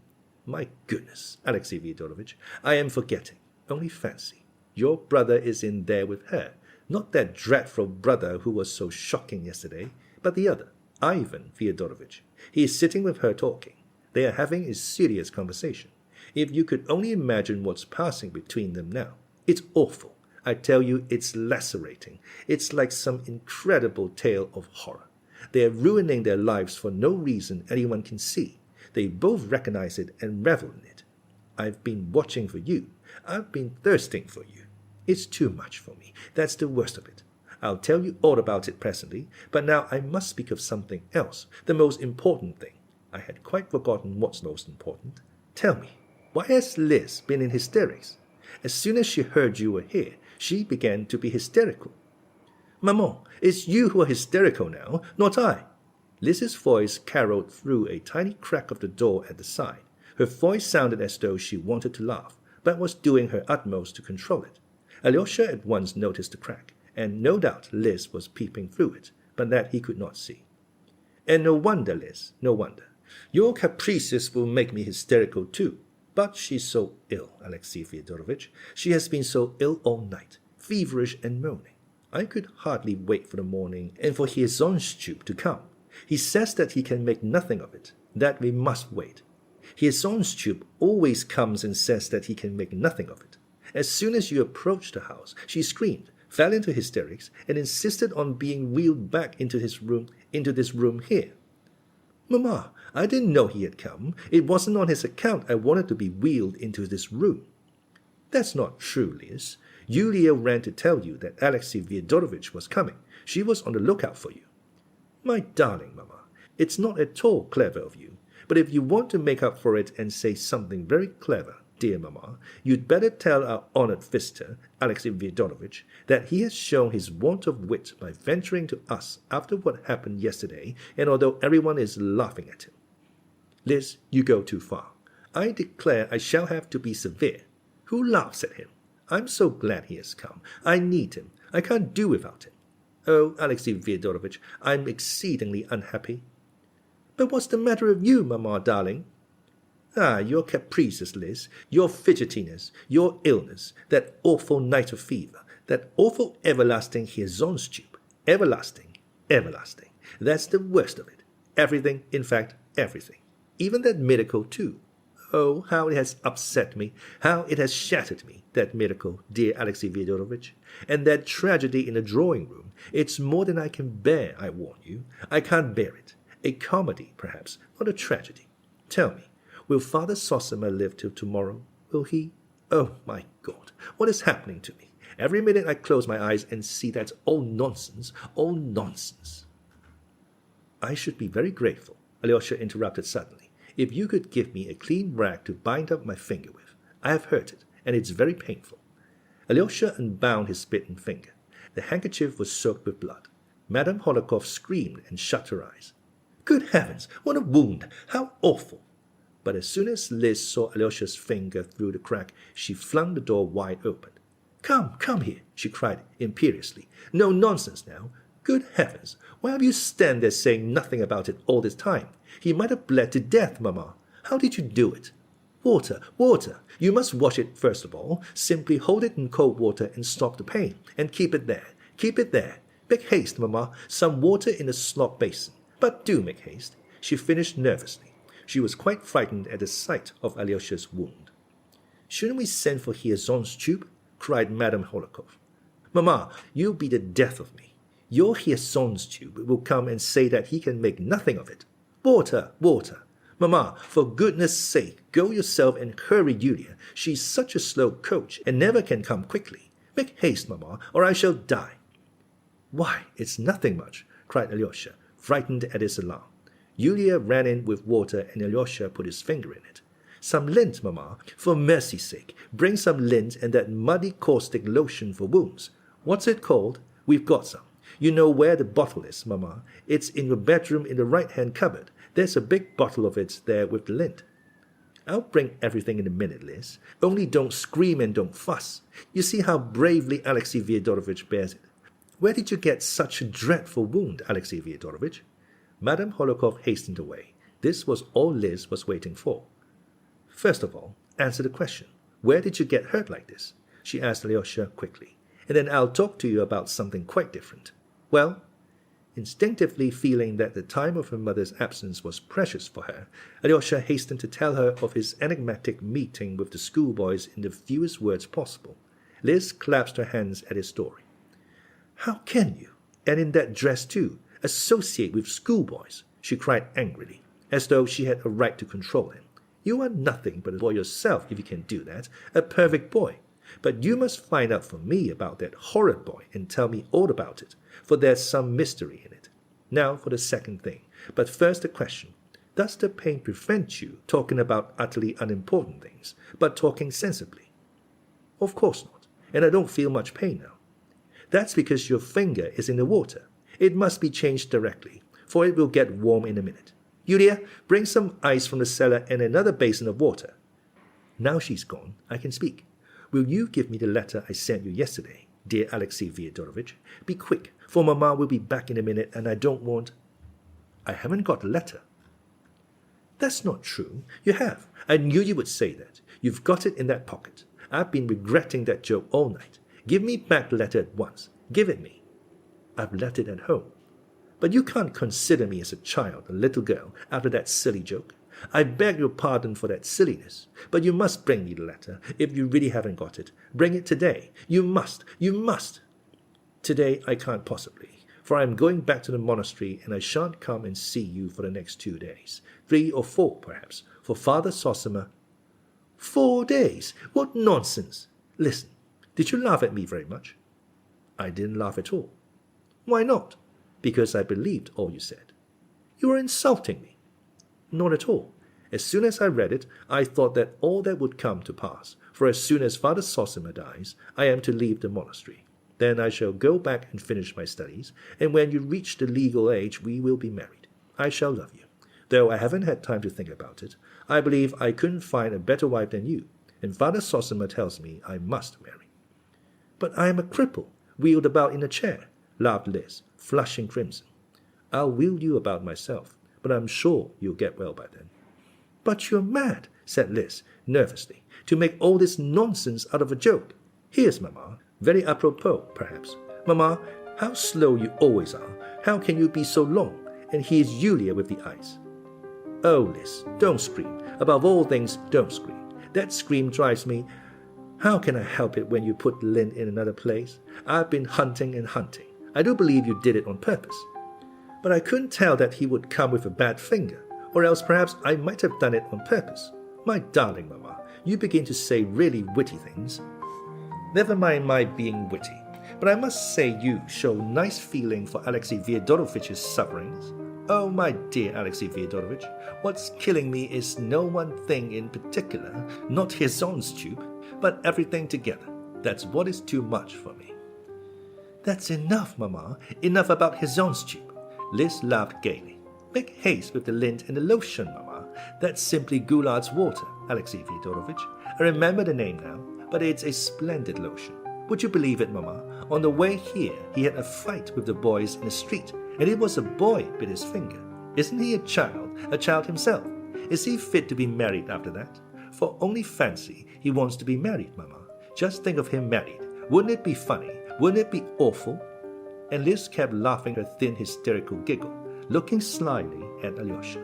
My goodness, Alexei Fyodorovich, I am forgetting. Only fancy, your brother is in there with her, not that dreadful brother who was so shocking yesterday, but the other, Ivan Fyodorovich. He is sitting with her talking. They are having a serious conversation. If you could only imagine what's passing between them now. It's awful. I tell you, it's lacerating. It's like some incredible tale of horror. They are ruining their lives for no reason anyone can see. They both recognize it and revel in it. I've been watching for you. I've been thirsting for you. It's too much for me. That's the worst of it. I'll tell you all about it presently, but now I must speak of something else, the most important thing. I had quite forgotten what's most important. Tell me, why has Liz been in hysterics? As soon as she heard you were here, she began to be hysterical. Maman, it's you who are hysterical now, not I. Liz's voice caroled through a tiny crack of the door at the side. Her voice sounded as though she wanted to laugh, but was doing her utmost to control it. Alyosha at once noticed the crack, and no doubt Liz was peeping through it, but that he could not see. And no wonder, Liz, no wonder. Your caprices will make me hysterical too. But she's so ill, Alexey Fyodorovitch. She has been so ill all night, feverish and moaning. I could hardly wait for the morning and for Hyazonstchuk to come. He says that he can make nothing of it, that we must wait. Hyazonstchuk always comes and says that he can make nothing of it. As soon as you approached the house, she screamed, fell into hysterics, and insisted on being wheeled back into this room here. Mamma, I didn't know he had come. It wasn't on his account I wanted to be wheeled into this room. That's not true, Liz. Yulia ran to tell you that Alexey Fyodorovitch was coming. She was on the lookout for you. My darling Mamma, it's not at all clever of you. But if you want to make up for it and say something very clever, dear Mamma, you'd better tell our honored visitor, Alexey Fyodorovitch, that he has shown his want of wit by venturing to us after what happened yesterday, and although everyone is laughing at him. Liz, you go too far. I declare I shall have to be severe. Who laughs at him? I'm so glad he has come. I need him. I can't do without him. Oh, Alexey Fyodorovitch, I'm exceedingly unhappy. But what's the matter with you, Mamma, darling? Ah, your caprices, Liz, your fidgetiness, your illness, that awful night of fever, that awful everlasting Hyazonstchuk. Everlasting, everlasting. That's the worst of it. Everything, in fact, everything. Even that miracle, too. Oh, how it has upset me, how it has shattered me, that miracle, dear Alexey Fyodorovitch. And that tragedy in the drawing-room, it's more than I can bear, I warn you. I can't bear it. A comedy, perhaps, not a tragedy. Tell me, will Father Zosima live till tomorrow? Will he? Oh, my God, what is happening to me? Every minute I close my eyes and see that all nonsense, all nonsense. I should be very grateful, Alyosha interrupted suddenly, if you could give me a clean rag to bind up my finger with. I have hurt it, and it's very painful. Alyosha unbound his bitten finger. The handkerchief was soaked with blood. Madame Hohlakov screamed and shut her eyes. Good heavens, what a wound! How awful! But as soon as Liz saw Alyosha's finger through the crack, she flung the door wide open. Come here, she cried imperiously. No nonsense now. Good heavens, why have you stand there saying nothing about it all this time? He might have bled to death, Mamma. How did you do it? Water, water. You must wash it first of all. Simply hold it in cold water and stop the pain, and keep it there. Keep it there. Make haste, Mamma. Some water in the slop basin. But do make haste, she finished nervously. She was quite frightened at the sight of Alyosha's wound. Shouldn't we send for Hyazonstchuk? Cried Madame Hohlakov. Mamma, you'll be the death of me. Your Hyazonstchuk will come and say that he can make nothing of it. Water, water. Mamma, for goodness' sake, go yourself and hurry Yulia. She's such a slow coach and never can come quickly. Make haste, Mamma, or I shall die. Why, it's nothing much, cried Alyosha, frightened at his alarm. Yulia ran in with water and Alyosha put his finger in it. Some lint, Mamma. For mercy's sake, bring some lint and that muddy caustic lotion for wounds. What's it called? We've got some. You know where the bottle is, Mamma. It's in your bedroom in the right-hand cupboard. There's a big bottle of it there with the lint. I'll bring everything in a minute, Liz. Only don't scream and don't fuss. You see how bravely Alexey Fyodorovitch bears it. Where did you get such a dreadful wound, Alexey Fyodorovitch? Madame Hohlakov hastened away. This was all Liz was waiting for. First of all, answer the question. Where did you get hurt like this? She asked Alyosha quickly. And then I'll talk to you about something quite different. Well, instinctively feeling that the time of her mother's absence was precious for her, Alyosha hastened to tell her of his enigmatic meeting with the schoolboys in the fewest words possible. Liz clasped her hands at his story. How can you, and in that dress too, associate with schoolboys? She cried angrily, as though she had a right to control him. You are nothing but a boy yourself if you can do that, a perfect boy. But you must find out for me about that horrid boy and tell me all about it, for there's some mystery in it. Now for the second thing. But first the question. Does the pain prevent you talking about utterly unimportant things, but talking sensibly? Of course not, and I don't feel much pain now. That's because your finger is in the water. It must be changed directly, for it will get warm in a minute. Yulia, bring some ice from the cellar and another basin of water. Now she's gone, I can speak. Will you give me the letter I sent you yesterday, dear Alexey Fyodorovich? Be quick, for Mamma will be back in a minute and I don't want... I haven't got the letter. That's not true. You have. I knew you would say that. You've got it in that pocket. I've been regretting that joke all night. Give me back the letter at once. Give it me. I've left it at home. But you can't consider me as a child, a little girl, after that silly joke. I beg your pardon for that silliness, but you must bring me the letter. If you really haven't got it, bring it today. You must. You must. Today I can't possibly, for I am going back to the monastery and I shan't come and see you for the next 2 days. 3 or 4, perhaps, for Father Zosima. 4 days? What nonsense! Listen, did you laugh at me very much? I didn't laugh at all. Why not? Because I believed all you said. You were insulting me. Not at all. As soon as I read it, I thought that all that would come to pass, for as soon as Father Zosima dies, I am to leave the monastery. Then I shall go back and finish my studies, and when you reach the legal age, we will be married. I shall love you. Though I haven't had time to think about it, I believe I couldn't find a better wife than you, and Father Zosima tells me I must marry. But I am a cripple, wheeled about in a chair, laughed Liz, flushing crimson. I'll wheel you about myself, but I'm sure you'll get well by then. But you're mad, said Liz, nervously, to make all this nonsense out of a joke. Here's Mamma, very apropos, perhaps. Mamma, how slow you always are. How can you be so long? And here's Yulia with the ice. Oh, Liz, don't scream. Above all things, don't scream. That scream drives me. How can I help it when you put Lynn in another place? I've been hunting and hunting. I do believe you did it on purpose. But I couldn't tell that he would come with a bad finger, or else perhaps I might have done it on purpose. My darling Mamma, you begin to say really witty things. Never mind my being witty, but I must say you show nice feeling for Alexey Fyodorovich's sufferings. Oh, my dear Alexey Fyodorovich, what's killing me is no one thing in particular, not his own stupid, but everything together. That's what is too much for me. That's enough, Mamma. Enough about his own stupid. Liz laughed gaily. Make haste with the lint and the lotion, Mamma. That's simply Goulard's water, Alexey Fyodorovich. I remember the name now, but it's a splendid lotion. Would you believe it, Mamma? On the way here, he had a fight with the boys in the street, and it was a boy bit his finger. Isn't he a child himself? Is he fit to be married after that? For only fancy, he wants to be married, Mamma. Just think of him married. Wouldn't it be funny? Wouldn't it be awful? And Liz kept laughing her thin hysterical giggle, looking slyly at Alyosha.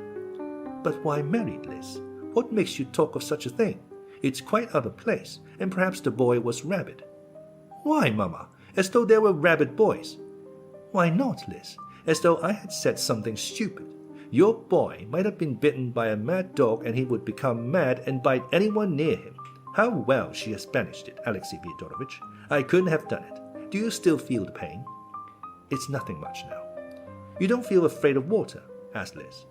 But why married, Liz? What makes you talk of such a thing? It's quite out of place, and perhaps the boy was rabid. Why, Mamma? As though there were rabid boys. Why not, Liz? As though I had said something stupid. Your boy might have been bitten by a mad dog and he would become mad and bite anyone near him. How well she has banished it, Alexey Fyodorovich. I couldn't have done it. Do you still feel the pain? It's nothing much now. You don't feel afraid of water? Asked Liz.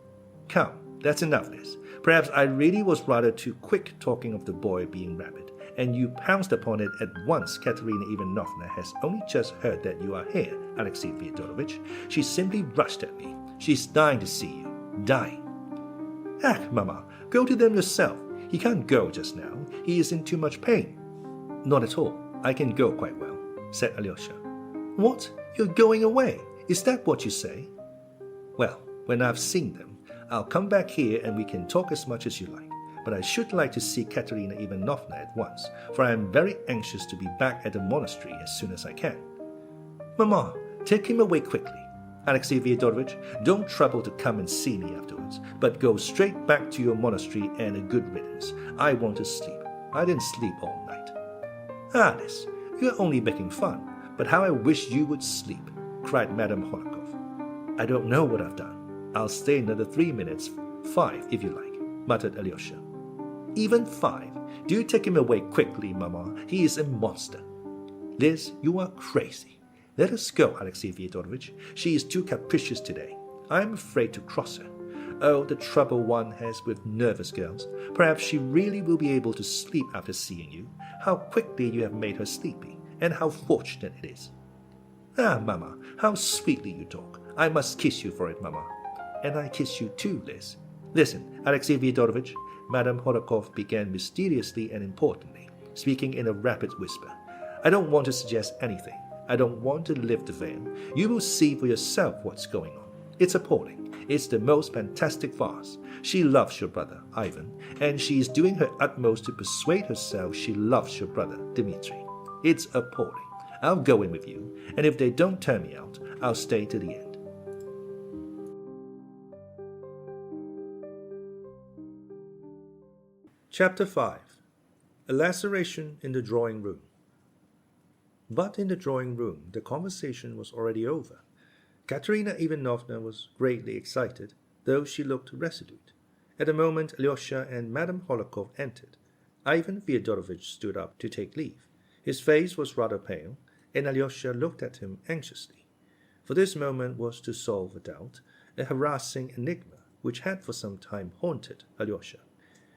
Come, that's enough, Liz. Perhaps I really was rather too quick talking of the boy being rabid, and you pounced upon it at once. Katerina Ivanovna has only just heard that you are here, Alexey Fyodorovich. She simply rushed at me. She's dying to see you. Dying. Ah, Mamma, go to them yourself. He can't go just now. He is in too much pain. Not at all. I can go quite well, said Alyosha. What? You're going away? Is that what you say? Well, when I've seen them, I'll come back here and we can talk as much as you like. But I should like to see Katerina Ivanovna at once, for I am very anxious to be back at the monastery as soon as I can. Mamma, take him away quickly. Alexey Fyodorovich, don't trouble to come and see me afterwards, but go straight back to your monastery and a good riddance. I want to sleep. I didn't sleep all night. Alice, you're only making fun, but how I wish you would sleep, cried Madame Horakov. I don't know what I've done. I'll stay another 3 minutes, 5 if you like, muttered Alyosha. Even 5? Do take him away quickly, Mamma. He is a monster. Liz, you are crazy. Let us go, Alexey Fyodorovich. She is too capricious today. I am afraid to cross her. Oh, the trouble one has with nervous girls. Perhaps she really will be able to sleep after seeing you. How quickly you have made her sleepy, and how fortunate it is. Ah, Mamma, how sweetly you talk. I must kiss you for it, Mamma. And I kiss you too, Liz. Listen, Alexei Fyodorovich, Madame Horakov began mysteriously and importantly, speaking in a rapid whisper. I don't want to suggest anything. I don't want to lift the veil. You will see for yourself what's going on. It's appalling. It's the most fantastic farce. She loves your brother, Ivan, and she is doing her utmost to persuade herself she loves your brother, Dmitri. It's appalling. I'll go in with you, and if they don't turn me out, I'll stay to the end. Chapter 5. A Laceration in the Drawing Room. But in the drawing room, the conversation was already over. Katerina Ivanovna was greatly excited, though she looked resolute. At the moment Alyosha and Madame Horakov entered, Ivan Fyodorovich stood up to take leave. His face was rather pale, and Alyosha looked at him anxiously. For this moment was to solve a doubt, a harassing enigma which had for some time haunted Alyosha.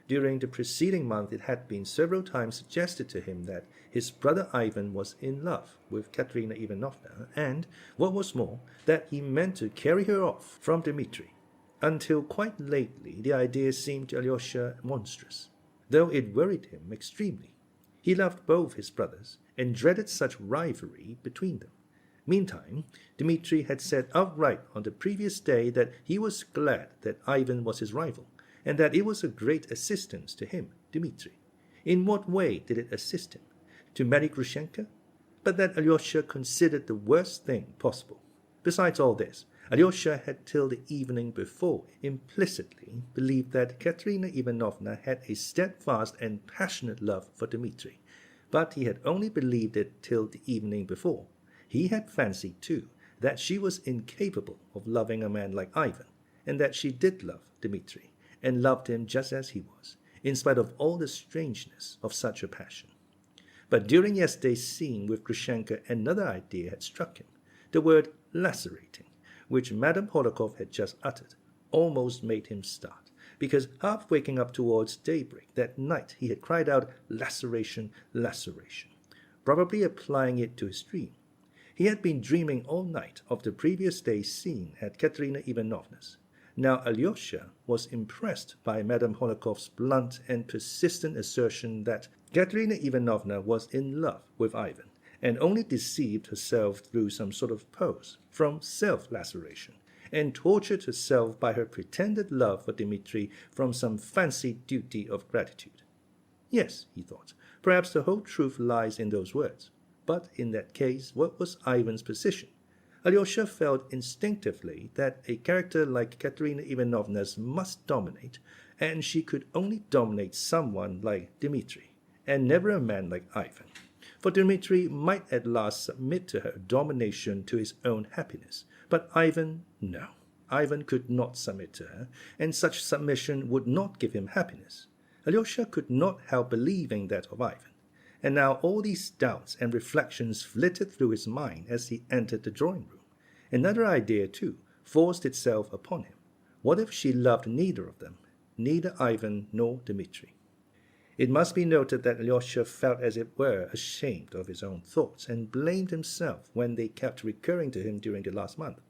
During the preceding month it had been several times suggested to him that his brother Ivan was in love with Katerina Ivanovna, and, what was more, that he meant to carry her off from Dmitri. Until quite lately the idea seemed to Alyosha monstrous, though it worried him extremely. He loved both his brothers, and dreaded such rivalry between them. Meantime, Dmitri had said outright on the previous day that he was glad that Ivan was his rival, and that it was a great assistance to him, Dmitri. In what way did it assist him? To marry Grushenka? But that Alyosha considered the worst thing possible. Besides all this, Alyosha had till the evening before implicitly believed that Katerina Ivanovna had a steadfast and passionate love for Dmitri. But he had only believed it till the evening before. He had fancied, too, that she was incapable of loving a man like Ivan, and that she did love Dmitri, and loved him just as he was, in spite of all the strangeness of such a passion. But during yesterday's scene with Grushenka, another idea had struck him. The word lacerating, which Madame Horakov had just uttered, almost made him start, because half waking up towards daybreak that night he had cried out, "Laceration, laceration," probably applying it to his dream. He had been dreaming all night of the previous day's scene at Katerina Ivanovna's. Now Alyosha was impressed by Madame Holakov's blunt and persistent assertion that Katerina Ivanovna was in love with Ivan, and only deceived herself through some sort of pose from self-laceration, and tortured herself by her pretended love for Dmitri from some fancied duty of gratitude. Yes, he thought, perhaps the whole truth lies in those words. But in that case, what was Ivan's position? Alyosha felt instinctively that a character like Katerina Ivanovna's must dominate, and she could only dominate someone like Dmitri, and never a man like Ivan. For Dmitri might at last submit to her domination to his own happiness, but Ivan, no. Ivan could not submit to her, and such submission would not give him happiness. Alyosha could not help believing that of Ivan. And now all these doubts and reflections flitted through his mind as he entered the drawing-room. Another idea, too, forced itself upon him. What if she loved neither of them, neither Ivan nor Dmitri? It must be noted that Alyosha felt as it were ashamed of his own thoughts, and blamed himself when they kept recurring to him during the last month.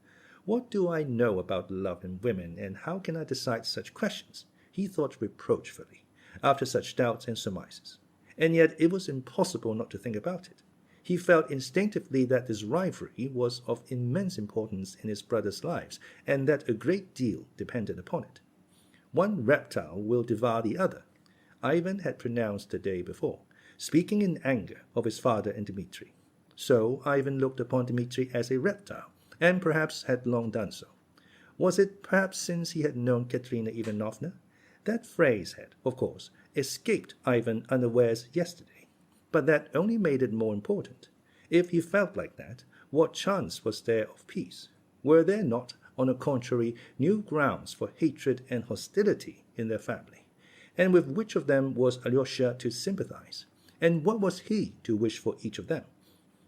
What do I know about love and women, and how can I decide such questions? He thought reproachfully, after such doubts and surmises. And yet it was impossible not to think about it. He felt instinctively that this rivalry was of immense importance in his brothers' lives, and that a great deal depended upon it. One reptile will devour the other, Ivan had pronounced the day before, speaking in anger of his father and Dmitri. So Ivan looked upon Dmitri as a reptile, and perhaps had long done so. Was it perhaps since he had known Katerina Ivanovna? That phrase had, of course, escaped Ivan unawares yesterday, but that only made it more important. If he felt like that, what chance was there of peace? Were there not, on the contrary, new grounds for hatred and hostility in their family? And with which of them was Alyosha to sympathize? And what was he to wish for each of them?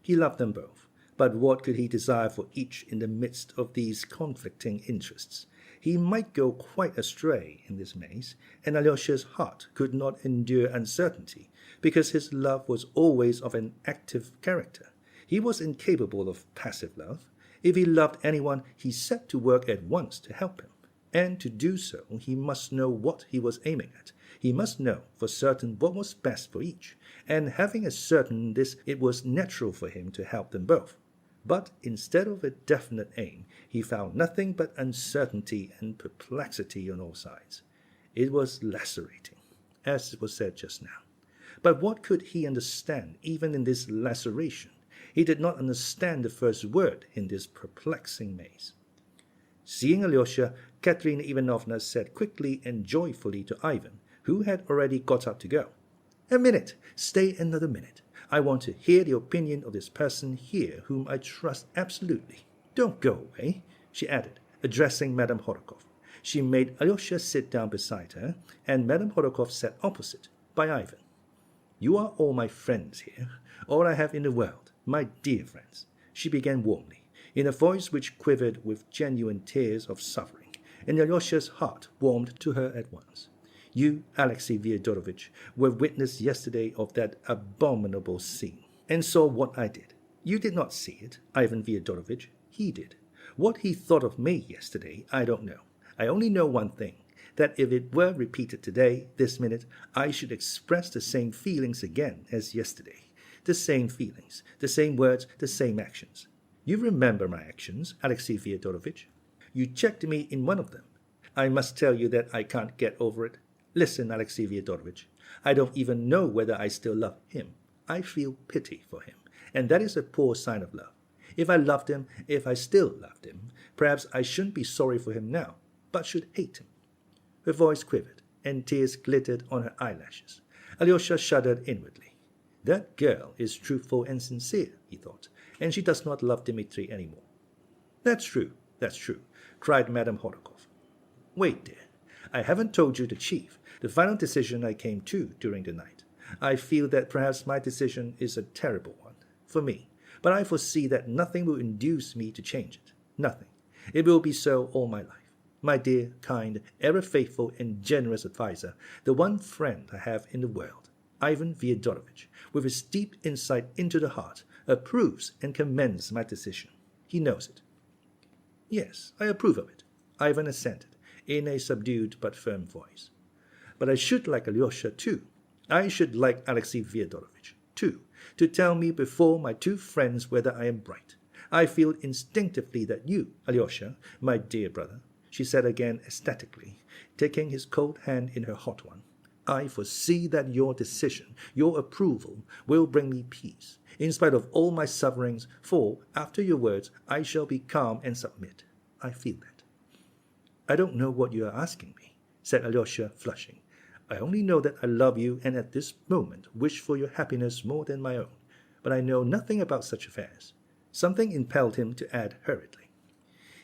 He loved them both, but what could he desire for each in the midst of these conflicting interests? He might go quite astray in this maze, and Alyosha's heart could not endure uncertainty, because his love was always of an active character. He was incapable of passive love. If he loved anyone, he set to work at once to help him. and to do so he must know what he was aiming at. He must know for certain what was best for each, and having ascertained this, it was natural for him to help them both. But instead of a definite aim, he found nothing but uncertainty and perplexity on all sides. It was lacerating, as it was said just now. But what could he understand even in this laceration? He did not understand the first word in this perplexing maze. Seeing Alyosha, Katerina Ivanovna said quickly and joyfully to Ivan, who had already got up to go, "A minute! Stay another minute. I want to hear the opinion of this person here whom I trust absolutely. Don't go away," she added, addressing Madame Horodkov. She made Alyosha sit down beside her, and Madame Horodkov sat opposite, by Ivan. "You are all my friends here, all I have in the world, my dear friends," she began warmly, in a voice which quivered with genuine tears of suffering, and Alyosha's heart warmed to her at once. "You, Alexey Fyodorovitch, were witness yesterday of that abominable scene, and saw what I did. You did not see it, Ivan Fyodorovitch. He did. What he thought of me yesterday, I don't know. I only know one thing, that if it were repeated today, this minute, I should express the same feelings again as yesterday. The same feelings, the same words, the same actions. You remember my actions, Alexey Fyodorovitch. You checked me in one of them. I must tell you that I can't get over it. Listen, Alexey Fyodorovitch, I don't even know whether I still love him. I feel pity for him, and that is a poor sign of love. If I loved him, if I still loved him, perhaps I shouldn't be sorry for him now, but should hate him." Her voice quivered, and tears glittered on her eyelashes. Alyosha shuddered inwardly. "That girl is truthful and sincere," he thought, "and she does not love Dmitri any more." That's true, cried Madame Horodkov. "Wait, dear. I haven't told you the chief, the final decision I came to during the night. I feel that perhaps my decision is a terrible one, for me, but I foresee that nothing will induce me to change it. Nothing. It will be so all my life. My dear, kind, ever faithful and generous adviser, the one friend I have in the world, Ivan Fyodorovitch, with his deep insight into the heart, approves and commends my decision. He knows it." "Yes, I approve of it," Ivan assented, in a subdued but firm voice. "But I should like Alyosha, too. I should like Alexey Fyodorovitch, too, to tell me before my two friends whether I am right. I feel instinctively that you, Alyosha, my dear brother," she said again ecstatically, taking his cold hand in her hot one, "I foresee that your decision, your approval, will bring me peace, in spite of all my sufferings, for, after your words, I shall be calm and submit. I feel that." "I don't know what you are asking me," said Alyosha, flushing. "I only know that I love you and at this moment wish for your happiness more than my own, but I know nothing about such affairs." Something impelled him to add hurriedly,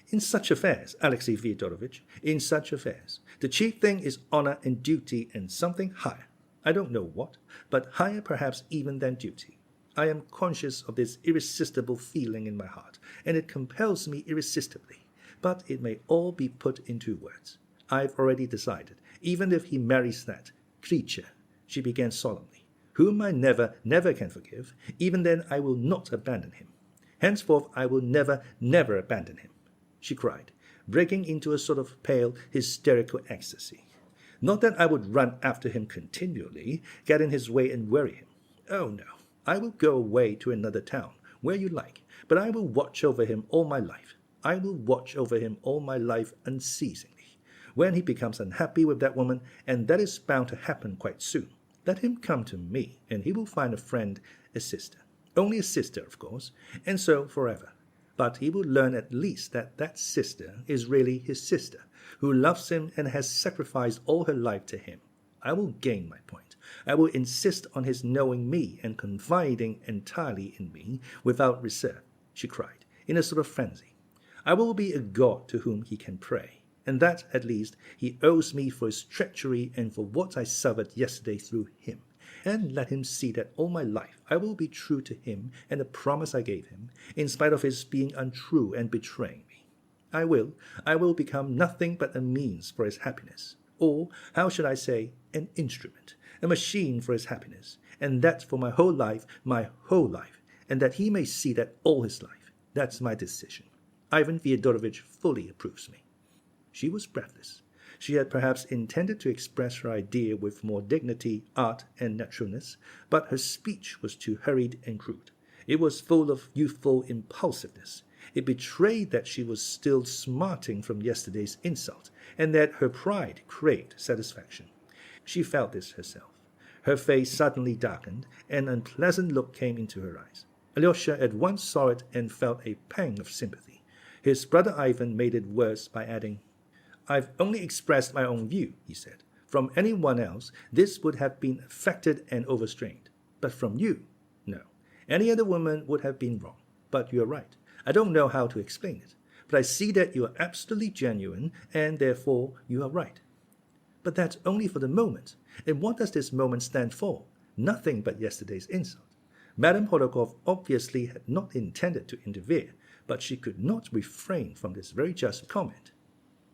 "In such affairs, Alexey Fyodorovitch, in such affairs, the chief thing is honor and duty and something higher. I don't know what, but higher perhaps even than duty. I am conscious of this irresistible feeling in my heart, and it compels me irresistibly. But it may all be put into words. I've already decided, even if he marries that creature," she began solemnly, "whom I never, never can forgive, even then I will not abandon him. Henceforth I will never, never abandon him," she cried, breaking into a sort of pale, hysterical ecstasy. "Not that I would run after him continually, get in his way and worry him. Oh, no. I will go away to another town, where you like, but I will watch over him all my life. I will watch over him all my life unceasingly. When he becomes unhappy with that woman, and that is bound to happen quite soon, let him come to me, and he will find a friend, a sister. Only a sister, of course, and so forever. But he will learn at least that that sister is really his sister, who loves him and has sacrificed all her life to him. I will gain my point. I will insist on his knowing me and confiding entirely in me without reserve," she cried, in a sort of frenzy. "I will be a god to whom he can pray, and that, at least, he owes me for his treachery and for what I suffered yesterday through him. And let him see that all my life I will be true to him and the promise I gave him, in spite of his being untrue and betraying me. I will become nothing but a means for his happiness, or, how should I say, an instrument, a machine for his happiness, and that for my whole life, and that he may see that all his life. That's my decision. Ivan Fyodorovitch fully approves me." She was breathless. She had perhaps intended to express her idea with more dignity, art, and naturalness, but her speech was too hurried and crude. It was full of youthful impulsiveness. It betrayed that she was still smarting from yesterday's insult, and that her pride craved satisfaction. She felt this herself. Her face suddenly darkened, and an unpleasant look came into her eyes. Alyosha at once saw it and felt a pang of sympathy. His brother Ivan made it worse by adding, "I've only expressed my own view," he said. "From anyone else, this would have been affected and overstrained. But from you, no. Any other woman would have been wrong. But you're right. I don't know how to explain it. But I see that you are absolutely genuine, and therefore you are right." "But that's only for the moment. And what does this moment stand for? Nothing but yesterday's insult." Madame Horodkov obviously had not intended to interfere, but she could not refrain from this very just comment.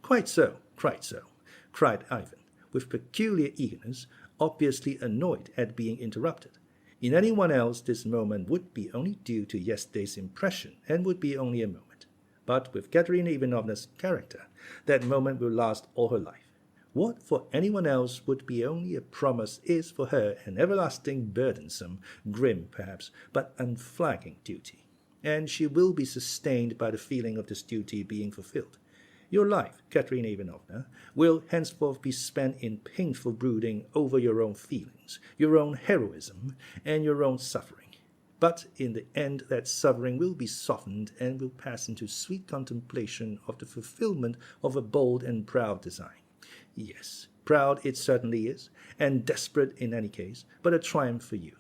"Quite so, cried Ivan, with peculiar eagerness, obviously annoyed at being interrupted. In anyone else, this moment would be only due to yesterday's impression and would be only a moment. But with Katerina Ivanovna's character, that moment will last all her life. What for anyone else would be only a promise is for her an everlasting, burdensome, grim perhaps, but unflagging duty. And she will be sustained by the feeling of this duty being fulfilled. Your life, Katerina Ivanovna, will henceforth be spent in painful brooding over your own feelings, your own heroism, and your own suffering. But in the end that suffering will be softened and will pass into sweet contemplation of the fulfillment of a bold and proud design. Yes, proud it certainly is, and desperate in any case, but a triumph for you.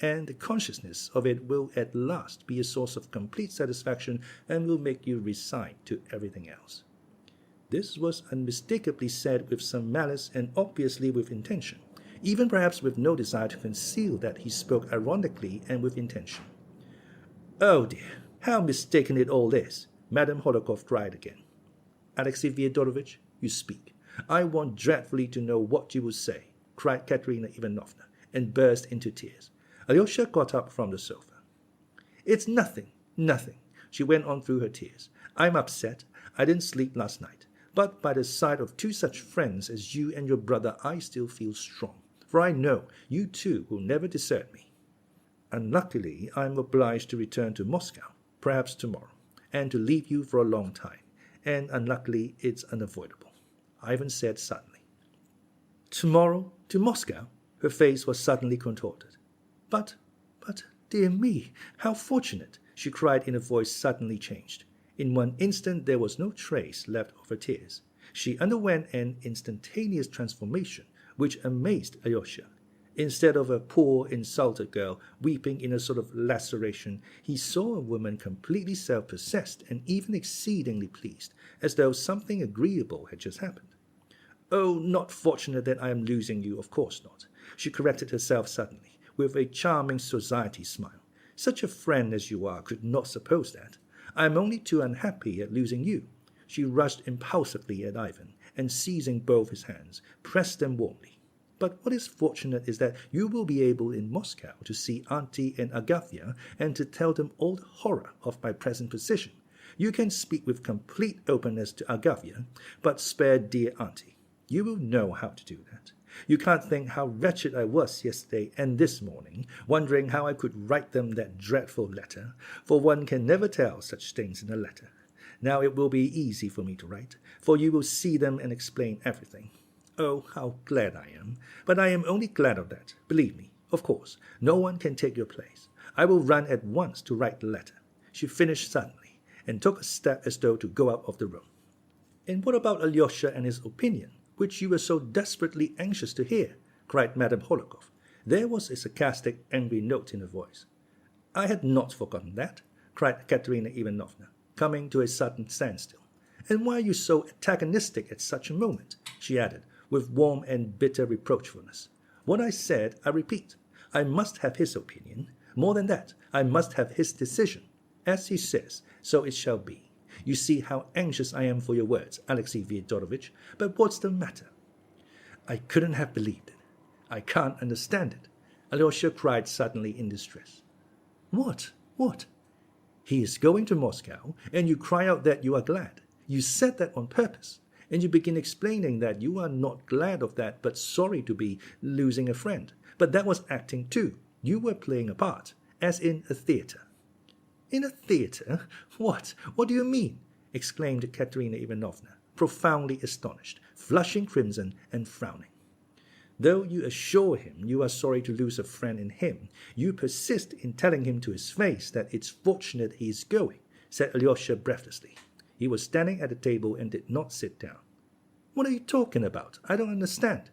And the consciousness of it will at last be a source of complete satisfaction and will make you resigned to everything else." This was unmistakably said with some malice and obviously with intention, even perhaps with no desire to conceal that he spoke ironically and with intention. "Oh dear, how mistaken it all is!" Madame Horodkov cried again. "Alexey Fyodorovitch, you speak. I want dreadfully to know what you will say," cried Katerina Ivanovna, and burst into tears. Alyosha got up from the sofa. "It's nothing. She went on through her tears. "I'm upset. I didn't sleep last night. But by the side of two such friends as you and your brother, I still feel strong, for I know you too will never desert me. Unluckily, I am obliged to return to Moscow, perhaps tomorrow, and to leave you for a long time, and unluckily it's unavoidable," Ivan said suddenly. "Tomorrow to Moscow?" Her face was suddenly contorted. But, dear me, how fortunate!" she cried in a voice suddenly changed. In one instant there was no trace left of her tears. She underwent an instantaneous transformation, which amazed Alyosha. Instead of a poor, insulted girl weeping in a sort of laceration, he saw a woman completely self-possessed and even exceedingly pleased, as though something agreeable had just happened. "Oh, not fortunate that I am losing you, of course not," she corrected herself suddenly, with a charming society smile. "Such a friend as you are could not suppose that. I am only too unhappy at losing you." She rushed impulsively at Ivan, and seizing both his hands, pressed them warmly. "But what is fortunate is that you will be able in Moscow to see Auntie and Agafya and to tell them all the horror of my present position. You can speak with complete openness to Agafya, but spare dear Auntie. You will know how to do that. You can't think how wretched I was yesterday and this morning, wondering how I could write them that dreadful letter, for one can never tell such things in a letter. Now it will be easy for me to write, for you will see them and explain everything. Oh, how glad I am! But I am only glad of that, believe me. Of course, no one can take your place. I will run at once to write the letter." She finished suddenly, and took a step as though to go out of the room. "And what about Alyosha and his opinion, which you were so desperately anxious to hear?" cried Madame Horodkov. There was a sarcastic, angry note in her voice. "I had not forgotten that," cried Katerina Ivanovna, coming to a sudden standstill. "And why are you so antagonistic at such a moment?" she added, with warm and bitter reproachfulness. "What I said, I repeat. I must have his opinion. More than that, I must have his decision. As he says, so it shall be. You see how anxious I am for your words, Alexey Fyodorovitch. But what's the matter?" "I couldn't have believed it. I can't understand it," Alyosha cried suddenly in distress. What? "He is going to Moscow, and you cry out that you are glad. You said that on purpose. and you begin explaining that you are not glad of that but sorry to be losing a friend. But that was acting too. You were playing a part, as in a theatre. In a theatre? What? What do you mean? Exclaimed Katerina Ivanovna, profoundly astonished, flushing crimson and frowning. Though you assure him you are sorry to lose a friend in him, you persist in telling him to his face that it's fortunate he is going, said Alyosha breathlessly. He was standing at the table and did not sit down. What are you talking about? I don't understand.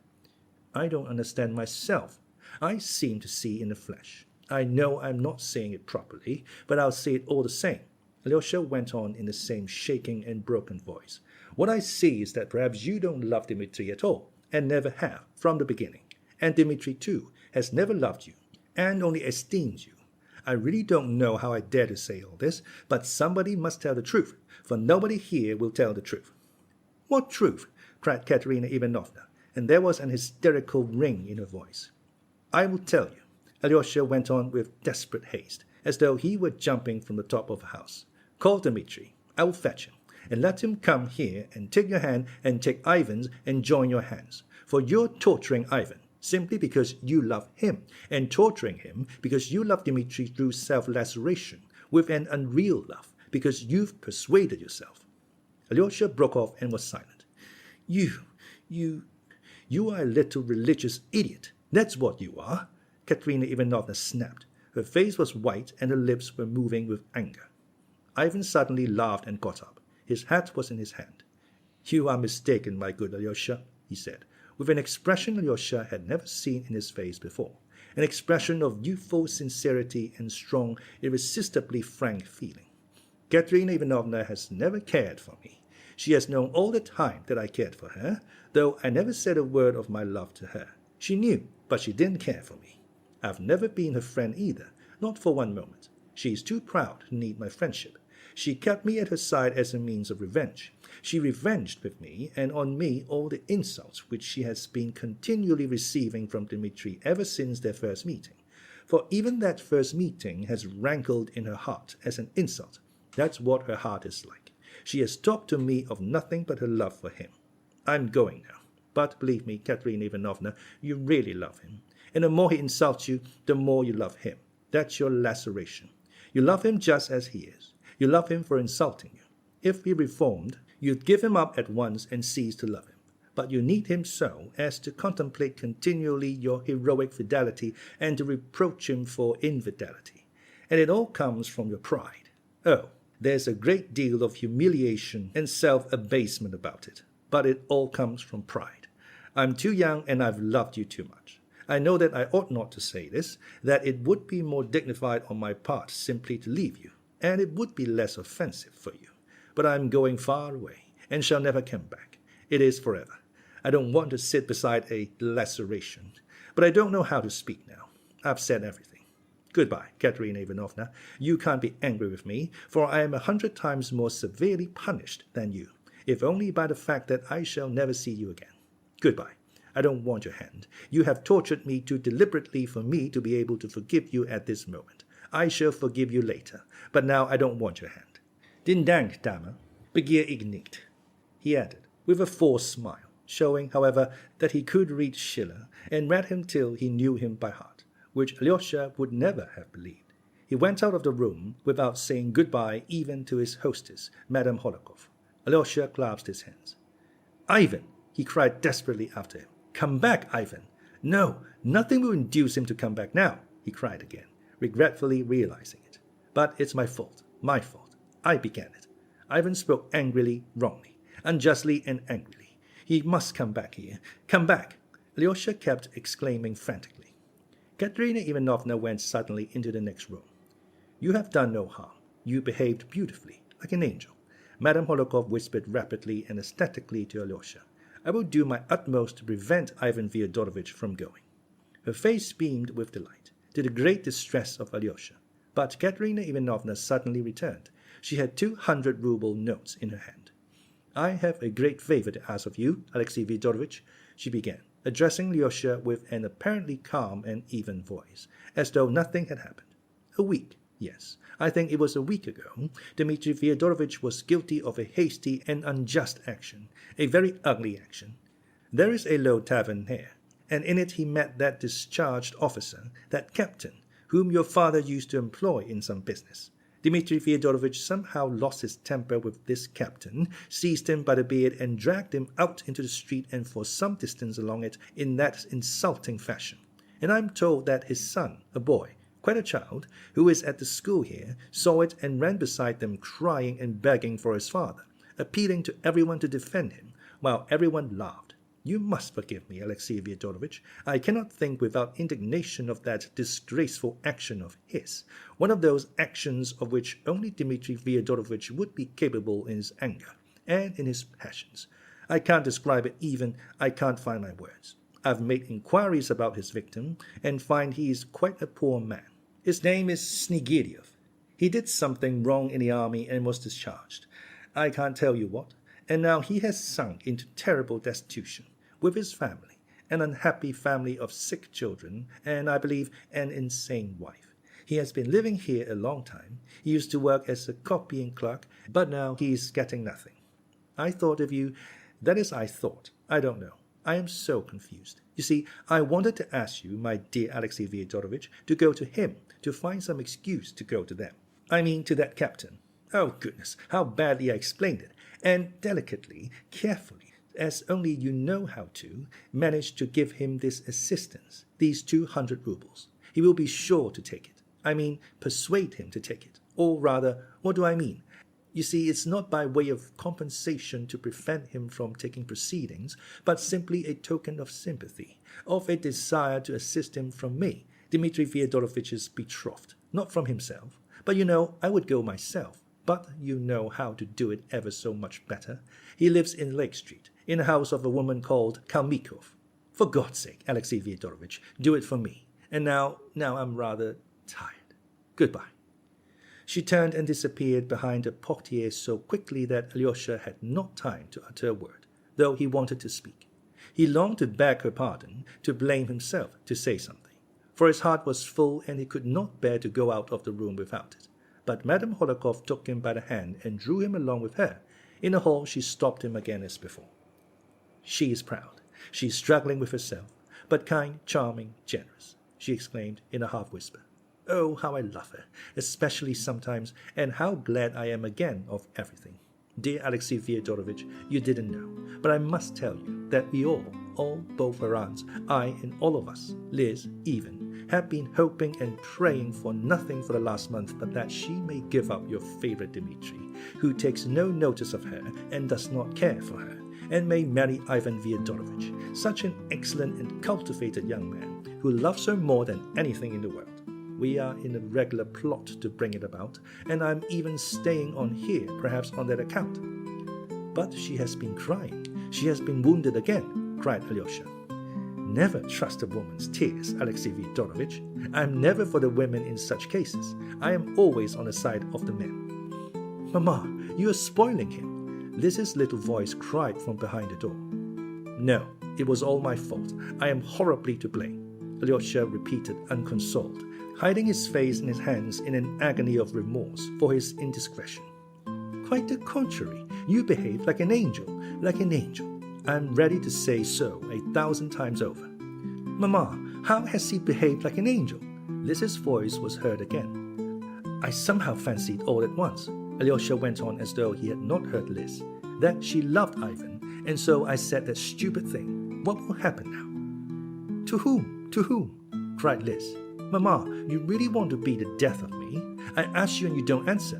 I don't understand myself. I seem to see in the flesh. I know I'm not saying it properly, but I'll say it all the same. Alyosha went on in the same shaking and broken voice. What I see is that perhaps you don't love Dmitri at all, and never have, from the beginning. And Dmitri, too, has never loved you, and only esteems you. I really don't know how I dare to say all this, but somebody must tell the truth, for nobody here will tell the truth. What truth? Cried Katerina Ivanovna, and there was an hysterical ring in her voice. I will tell you, Alyosha went on with desperate haste, as though he were jumping from the top of a house. Call Dmitri. I will fetch him, and let him come here and take your hand and take Ivan's and join your hands. For you're torturing Ivan simply because you love him, and torturing him because you love Dmitri through self-laceration, with an unreal love, because you've persuaded yourself. Alyosha broke off and was silent. You are a little religious idiot. That's what you are, Katerina Ivanovna snapped. Her face was white and her lips were moving with anger. Ivan suddenly laughed and got up. His hat was in his hand. You are mistaken, my good Alyosha, he said, with an expression Alyosha had never seen in his face before, an expression of youthful sincerity and strong, irresistibly frank feeling. Katerina Ivanovna has never cared for me. She has known all the time that I cared for her, though I never said a word of my love to her. She knew, but she didn't care for me. I've never been her friend either, not for one moment. She is too proud to need my friendship. She kept me at her side as a means of revenge. She revenged with me and on me all the insults which she has been continually receiving from Dmitri ever since their first meeting. For even that first meeting has rankled in her heart as an insult. That's what her heart is like. She has talked to me of nothing but her love for him. I'm going now. But believe me, Katerina Ivanovna, you really love him. And the more he insults you, the more you love him. That's your laceration. You love him just as he is. You love him for insulting you. If he reformed, you'd give him up at once and cease to love him. But you need him so as to contemplate continually your heroic fidelity and to reproach him for infidelity. And it all comes from your pride. Oh, there's a great deal of humiliation and self-abasement about it. But it all comes from pride. I'm too young and I've loved you too much. I know that I ought not to say this, that it would be more dignified on my part simply to leave you, and it would be less offensive for you. But I am going far away, and shall never come back. It is forever. I don't want to sit beside a laceration, but I don't know how to speak now. I've said everything. Goodbye, Katerina Ivanovna. You can't be angry with me, for I am 100 times more severely punished than you, if only by the fact that I shall never see you again. Goodbye. I don't want your hand. You have tortured me too deliberately for me to be able to forgive you at this moment. I shall forgive you later, but now I don't want your hand. Den Dank, Dame. Begeer ik niet, he added, with a forced smile, showing, however, that he could read Schiller, and read him till he knew him by heart, which Alyosha would never have believed. He went out of the room without saying goodbye even to his hostess, Madame Holikov. Alyosha clasped his hands. Ivan, he cried desperately after him. Come back, Ivan. No, nothing will induce him to come back now, he cried again, regretfully realizing it. But it's my fault. I began it. Ivan spoke angrily, wrongly, unjustly and angrily. He must come back here. Come back. Alyosha kept exclaiming frantically. Katerina Ivanovna went suddenly into the next room. You have done no harm. You behaved beautifully, like an angel. Madame Holikov whispered rapidly and ecstatically to Alyosha. I will do my utmost to prevent Ivan Fyodorovitch from going. Her face beamed with delight, to the great distress of Alyosha. But Katerina Ivanovna suddenly returned. She had 200-ruble notes in her hand. I have a great favor to ask of you, Alexey Fyodorovitch, she began, addressing Alyosha with an apparently calm and even voice, as though nothing had happened. A week, Yes, I think it was a week ago. Dmitri Fyodorovich was guilty of a hasty and unjust action, a very ugly action. There is a low tavern here, and in it he met that discharged officer, that captain, whom your father used to employ in some business. Dmitri Fyodorovich somehow lost his temper with this captain, seized him by the beard and dragged him out into the street and for some distance along it in that insulting fashion. And I'm told that his son, a boy, quite a child, who is at the school here, saw it and ran beside them crying and begging for his father, appealing to everyone to defend him, while everyone laughed. You must forgive me, Alexey Fyodorovich. I cannot think without indignation of that disgraceful action of his, one of those actions of which only Dmitri Fyodorovich would be capable in his anger and in his passions. I can't describe it even, I can't find my words. I've made inquiries about his victim and find he is quite a poor man. His name is Snigiryov. He did something wrong in the army and was discharged. I can't tell you what, and now he has sunk into terrible destitution, with his family, an unhappy family of sick children, and I believe an insane wife. He has been living here a long time. He used to work as a copying clerk, but now he is getting nothing. I thought of you. That is, I thought. I don't know. I am so confused. You see, I wanted to ask you, my dear Alexey Fyodorovich, to go to him, to find some excuse to go to them. I mean, to that captain. Oh, goodness, how badly I explained it, and delicately, carefully, as only you know how to, manage to give him this assistance, these 200 rubles. He will be sure to take it. I mean, persuade him to take it. Or rather, what do I mean? You see, it's not by way of compensation to prevent him from taking proceedings, but simply a token of sympathy, of a desire to assist him from me, Dmitri Fyodorovich's betrothed, not from himself. But you know, I would go myself. But you know how to do it ever so much better. He lives in Lake Street, in the house of a woman called Kalmikov. For God's sake, Alexey Fyodorovich, do it for me. And now I'm rather tired. Goodbye. She turned and disappeared behind a portiere so quickly that Alyosha had not time to utter a word, though he wanted to speak. He longed to beg her pardon, to blame himself, to say something, for his heart was full and he could not bear to go out of the room without it. But Madame Horakov took him by the hand and drew him along with her. In the hall she stopped him again as before. She is proud. She is struggling with herself, but kind, charming, generous, she exclaimed in a half-whisper. Oh, how I love her, especially sometimes, and how glad I am again of everything. Dear Alexey Fyodorovich, you didn't know, but I must tell you that we all, both her aunts, I and all of us, Liz, even, have been hoping and praying for nothing for the last month but that she may give up your favorite Dmitri, who takes no notice of her and does not care for her, and may marry Ivan Fyodorovich, such an excellent and cultivated young man, who loves her more than anything in the world. We are in a regular plot to bring it about, and I'm even staying on here, perhaps on that account. But she has been crying. She has been wounded again, cried Alyosha. Never trust a woman's tears, Alexey Fyodorovich. I am never for the women in such cases. I am always on the side of the men. Mamma, you are spoiling him, Liz's little voice cried from behind the door. No, it was all my fault. I am horribly to blame, Alyosha repeated, unconsoled, hiding his face in his hands in an agony of remorse for his indiscretion. Quite the contrary. You behave like an angel, like an angel. I am ready to say so 1,000 times over. Mamma, how has he behaved like an angel? Liz's voice was heard again. I somehow fancied all at once, Alyosha went on as though he had not heard Liz, that she loved Ivan, and so I said that stupid thing. What will happen now? To whom? To whom? Cried Liz. Mamma, you really want to be the death of me? I ask you and you don't answer.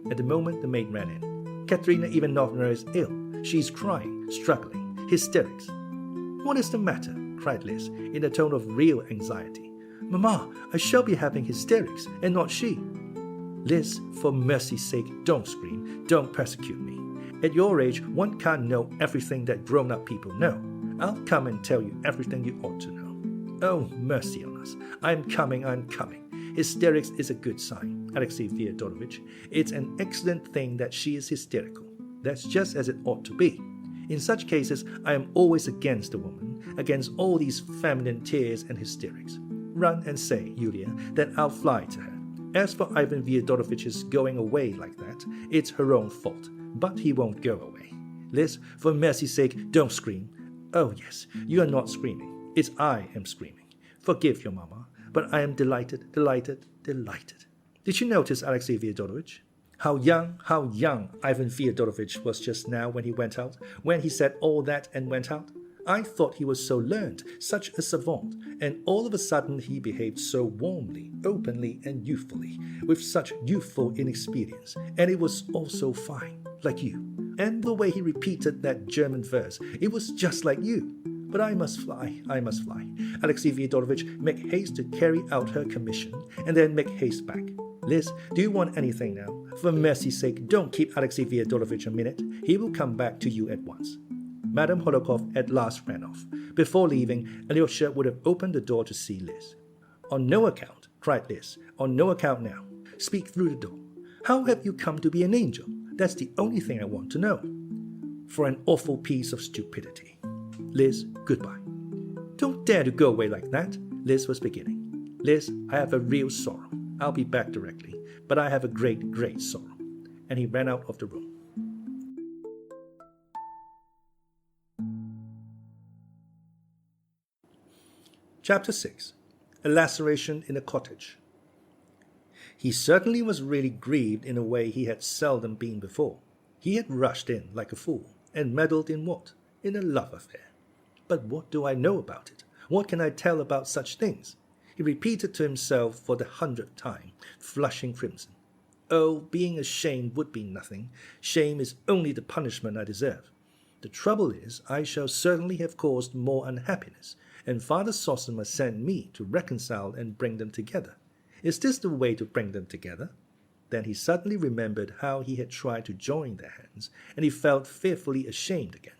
At the moment the maid ran in. Katerina Ivanovna is ill. She is crying, struggling, hysterics. What is the matter? Cried Liz, in a tone of real anxiety. Mamma, I shall be having hysterics, and not she. Liz, for mercy's sake, don't scream, don't persecute me. At your age, one can't know everything that grown-up people know. I'll come and tell you everything you ought to know. Oh, mercy on us. I'm coming. Hysterics is a good sign, Alexey Fyodorovich. It's an excellent thing that she is hysterical. That's just as it ought to be. In such cases, I am always against a woman, against all these feminine tears and hysterics. Run and say, Yulia, that I'll fly to her. As for Ivan Fyodorovich's going away like that, it's her own fault, but he won't go away. Liz, for mercy's sake, don't scream. Oh yes, you are not screaming. It's I am screaming. Forgive your mama, but I am delighted, delighted, delighted. Did you notice, Alexei Fyodorovich? How young Ivan Fyodorovich was just now when he went out, when he said all that and went out? I thought he was so learned, such a savant, and all of a sudden he behaved so warmly, openly, and youthfully, with such youthful inexperience, and it was all so fine, like you. And the way he repeated that German verse, it was just like you. But I must fly. Alexei Fyodorovich, make haste to carry out her commission, and then make haste back. Liz, do you want anything now? For mercy's sake, don't keep Alexei Fyodorovich a minute. He will come back to you at once. Madame Holikov at last ran off. Before leaving, Alyosha would have opened the door to see Liz. On no account, cried Liz. On no account now. Speak through the door. How have you come to be an angel? That's the only thing I want to know. For an awful piece of stupidity. Liz, goodbye. Don't dare to go away like that, Liz was beginning. Liz, I have a real sorrow. I'll be back directly, but I have a great, great sorrow. And he ran out of the room. Chapter 6. A Laceration in a Cottage. He certainly was really grieved in a way he had seldom been before. He had rushed in like a fool, and meddled in what? In a love affair. But what do I know about it? What can I tell about such things? He repeated to himself for the 100th time, flushing crimson. Oh, being ashamed would be nothing. Shame is only the punishment I deserve. The trouble is, I shall certainly have caused more unhappiness, and Father Zosima sent me to reconcile and bring them together. Is this the way to bring them together? Then he suddenly remembered how he had tried to join their hands, and he felt fearfully ashamed again.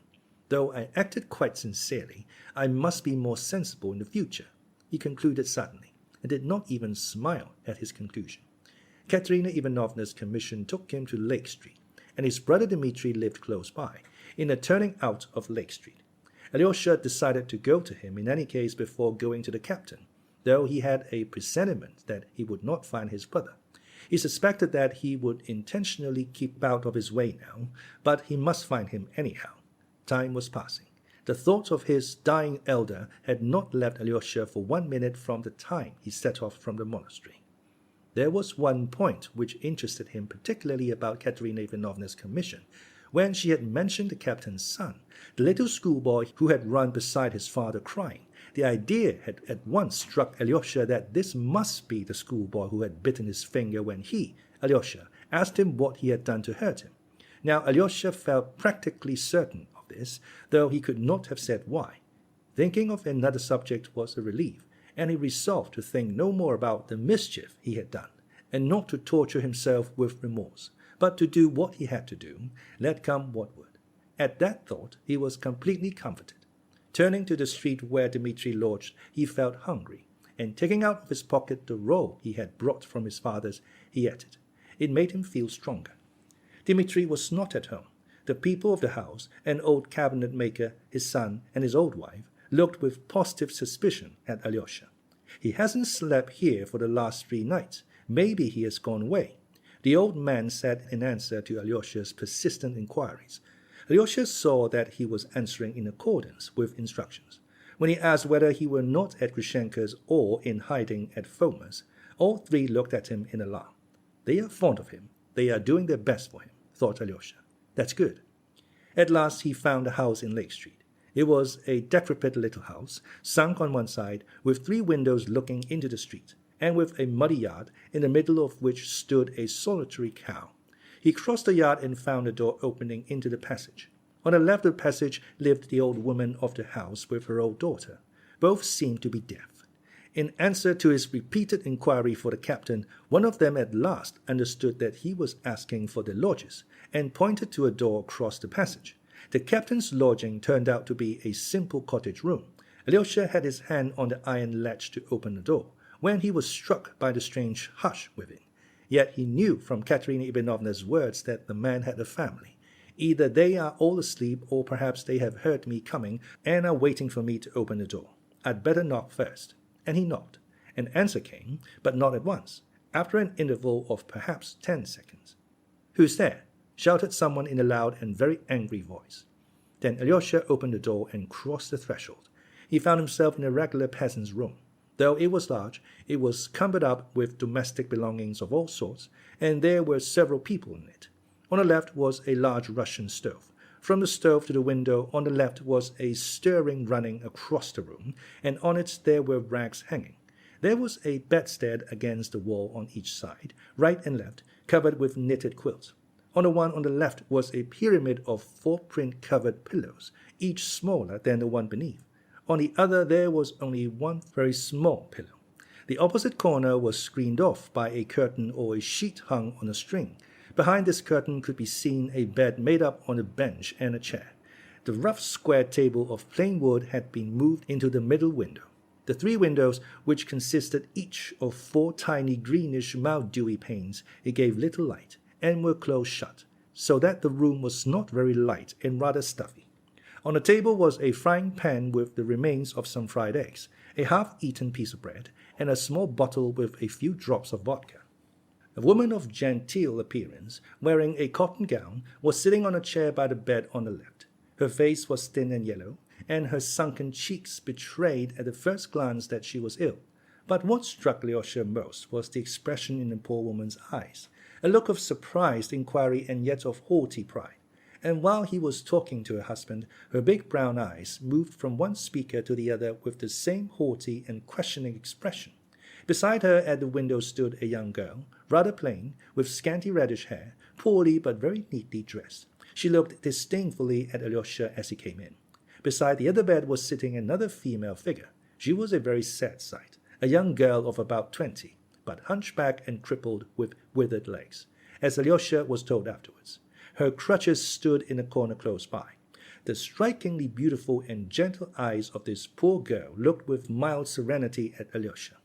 Though I acted quite sincerely, I must be more sensible in the future, he concluded suddenly, and did not even smile at his conclusion. Katerina Ivanovna's commission took him to Lake Street, and his brother Dmitri lived close by, in a turning out of Lake Street. Alyosha decided to go to him in any case before going to the captain, though he had a presentiment that he would not find his brother. He suspected that he would intentionally keep out of his way now, but he must find him anyhow. Time was passing. The thought of his dying elder had not left Alyosha for 1 minute from the time he set off from the monastery. There was one point which interested him particularly about Katerina Ivanovna's commission. When she had mentioned the captain's son, the little schoolboy who had run beside his father crying, the idea had at once struck Alyosha that this must be the schoolboy who had bitten his finger when he, Alyosha, asked him what he had done to hurt him. Now Alyosha felt practically certain of this, though he could not have said why. Thinking of another subject was a relief, and he resolved to think no more about the mischief he had done, and not to torture himself with remorse, but to do what he had to do, let come what would. At that thought he was completely comforted. Turning to the street where Dmitri lodged, he felt hungry, and taking out of his pocket the roll he had brought from his father's, he ate it. It made him feel stronger. Dmitri was not at home. The people of the house, an old cabinet maker, his son, and his old wife, looked with positive suspicion at Alyosha. He hasn't slept here for the last 3 nights. Maybe he has gone away, the old man said in answer to Alyosha's persistent inquiries. Alyosha saw that he was answering in accordance with instructions. When he asked whether he were not at Grushenka's or in hiding at Foma's, all 3 looked at him in alarm. They are fond of him. They are doing their best for him, thought Alyosha. That's good. At last he found a house in Lake Street. It was a decrepit little house, sunk on one side, with 3 windows looking into the street, and with a muddy yard, in the middle of which stood a solitary cow. He crossed the yard and found a door opening into the passage. On the left of the passage lived the old woman of the house with her old daughter. Both seemed to be deaf. In answer to his repeated inquiry for the captain, one of them at last understood that he was asking for the lodgers, and pointed to a door across the passage. The captain's lodging turned out to be a simple cottage room. Alyosha had his hand on the iron latch to open the door, when he was struck by the strange hush within. Yet he knew from Katerina Ivanovna's words that the man had a family. Either they are all asleep, or perhaps they have heard me coming and are waiting for me to open the door. I'd better knock first. And he knocked. An answer came, but not at once. After an interval of perhaps 10 seconds, "Who's there?" shouted someone in a loud and very angry voice. Then Alyosha opened the door and crossed the threshold. He found himself in a regular peasant's room. Though it was large, it was cumbered up with domestic belongings of all sorts, and there were several people in it. On the left was a large Russian stove. From the stove to the window on the left was a stirring running across the room, and on it there were rags hanging. There was a bedstead against the wall on each side, right and left, covered with knitted quilts. On the one on the left was a pyramid of 4 print-covered pillows, each smaller than the one beneath. On the other there was only one very small pillow. The opposite corner was screened off by a curtain or a sheet hung on a string. Behind this curtain could be seen a bed made up on a bench and a chair. The rough square table of plain wood had been moved into the middle window. The 3 windows, which consisted each of 4 tiny greenish mildewy panes, it gave little light, and were close shut, so that the room was not very light and rather stuffy. On the table was a frying pan with the remains of some fried eggs, a half-eaten piece of bread, and a small bottle with a few drops of vodka. A woman of genteel appearance, wearing a cotton gown, was sitting on a chair by the bed on the left. Her face was thin and yellow, and her sunken cheeks betrayed at the first glance that she was ill. But what struck Alyosha most was the expression in the poor woman's eyes, a look of surprised inquiry and yet of haughty pride. And while he was talking to her husband, her big brown eyes moved from one speaker to the other with the same haughty and questioning expression. Beside her at the window stood a young girl, rather plain, with scanty reddish hair, poorly but very neatly dressed. She looked disdainfully at Alyosha as he came in. Beside the other bed was sitting another female figure. She was a very sad sight, a young girl of about 20, but hunchbacked and crippled with withered legs, as Alyosha was told afterwards. Her crutches stood in a corner close by. The strikingly beautiful and gentle eyes of this poor girl looked with mild serenity at Alyosha.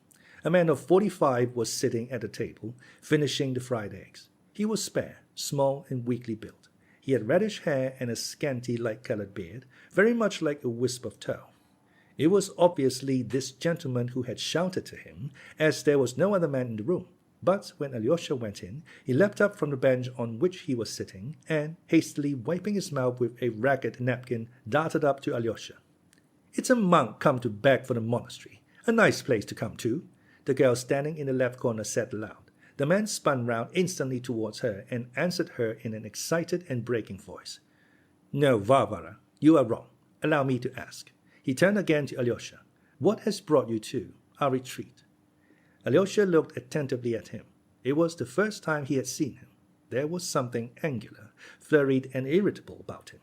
A man of 45 was sitting at the table, finishing the fried eggs. He was spare, small, and weakly built. He had reddish hair and a scanty light-colored beard, very much like a wisp of tow. It was obviously this gentleman who had shouted to him, as there was no other man in the room. But when Alyosha went in, he leapt up from the bench on which he was sitting, and, hastily wiping his mouth with a ragged napkin, darted up to Alyosha. "It's a monk come to beg for the monastery. A nice place to come to," the girl standing in the left corner said aloud. The man spun round instantly towards her and answered her in an excited and breaking voice. "No, Varvara, you are wrong. Allow me to ask." He turned again to Alyosha. "What has brought you to our retreat?" Alyosha looked attentively at him. It was the first time he had seen him. There was something angular, flurried, and irritable about him.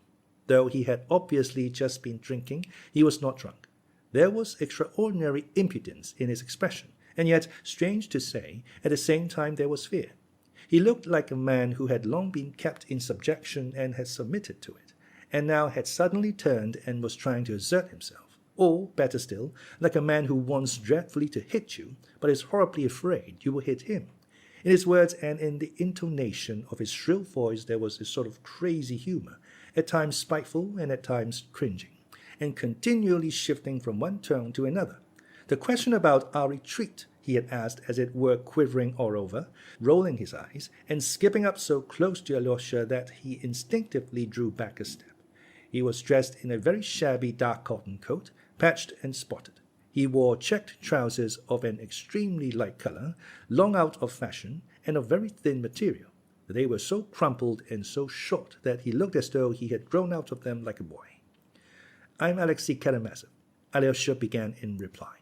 Though he had obviously just been drinking, he was not drunk. There was extraordinary impudence in his expression, and yet, strange to say, at the same time there was fear. He looked like a man who had long been kept in subjection and had submitted to it, and now had suddenly turned and was trying to assert himself. Or, better still, like a man who wants dreadfully to hit you, but is horribly afraid you will hit him. In his words and in the intonation of his shrill voice there was a sort of crazy humor, at times spiteful and at times cringing, and continually shifting from one tone to another. The question about our retreat, he had asked, as it were quivering all over, rolling his eyes, and skipping up so close to Alyosha that he instinctively drew back a step. He was dressed in a very shabby dark cotton coat, patched and spotted. He wore checked trousers of an extremely light color, long out of fashion, and of very thin material. They were so crumpled and so short that he looked as though he had grown out of them like a boy. "I'm Alexei Karamazov," Alyosha began in reply.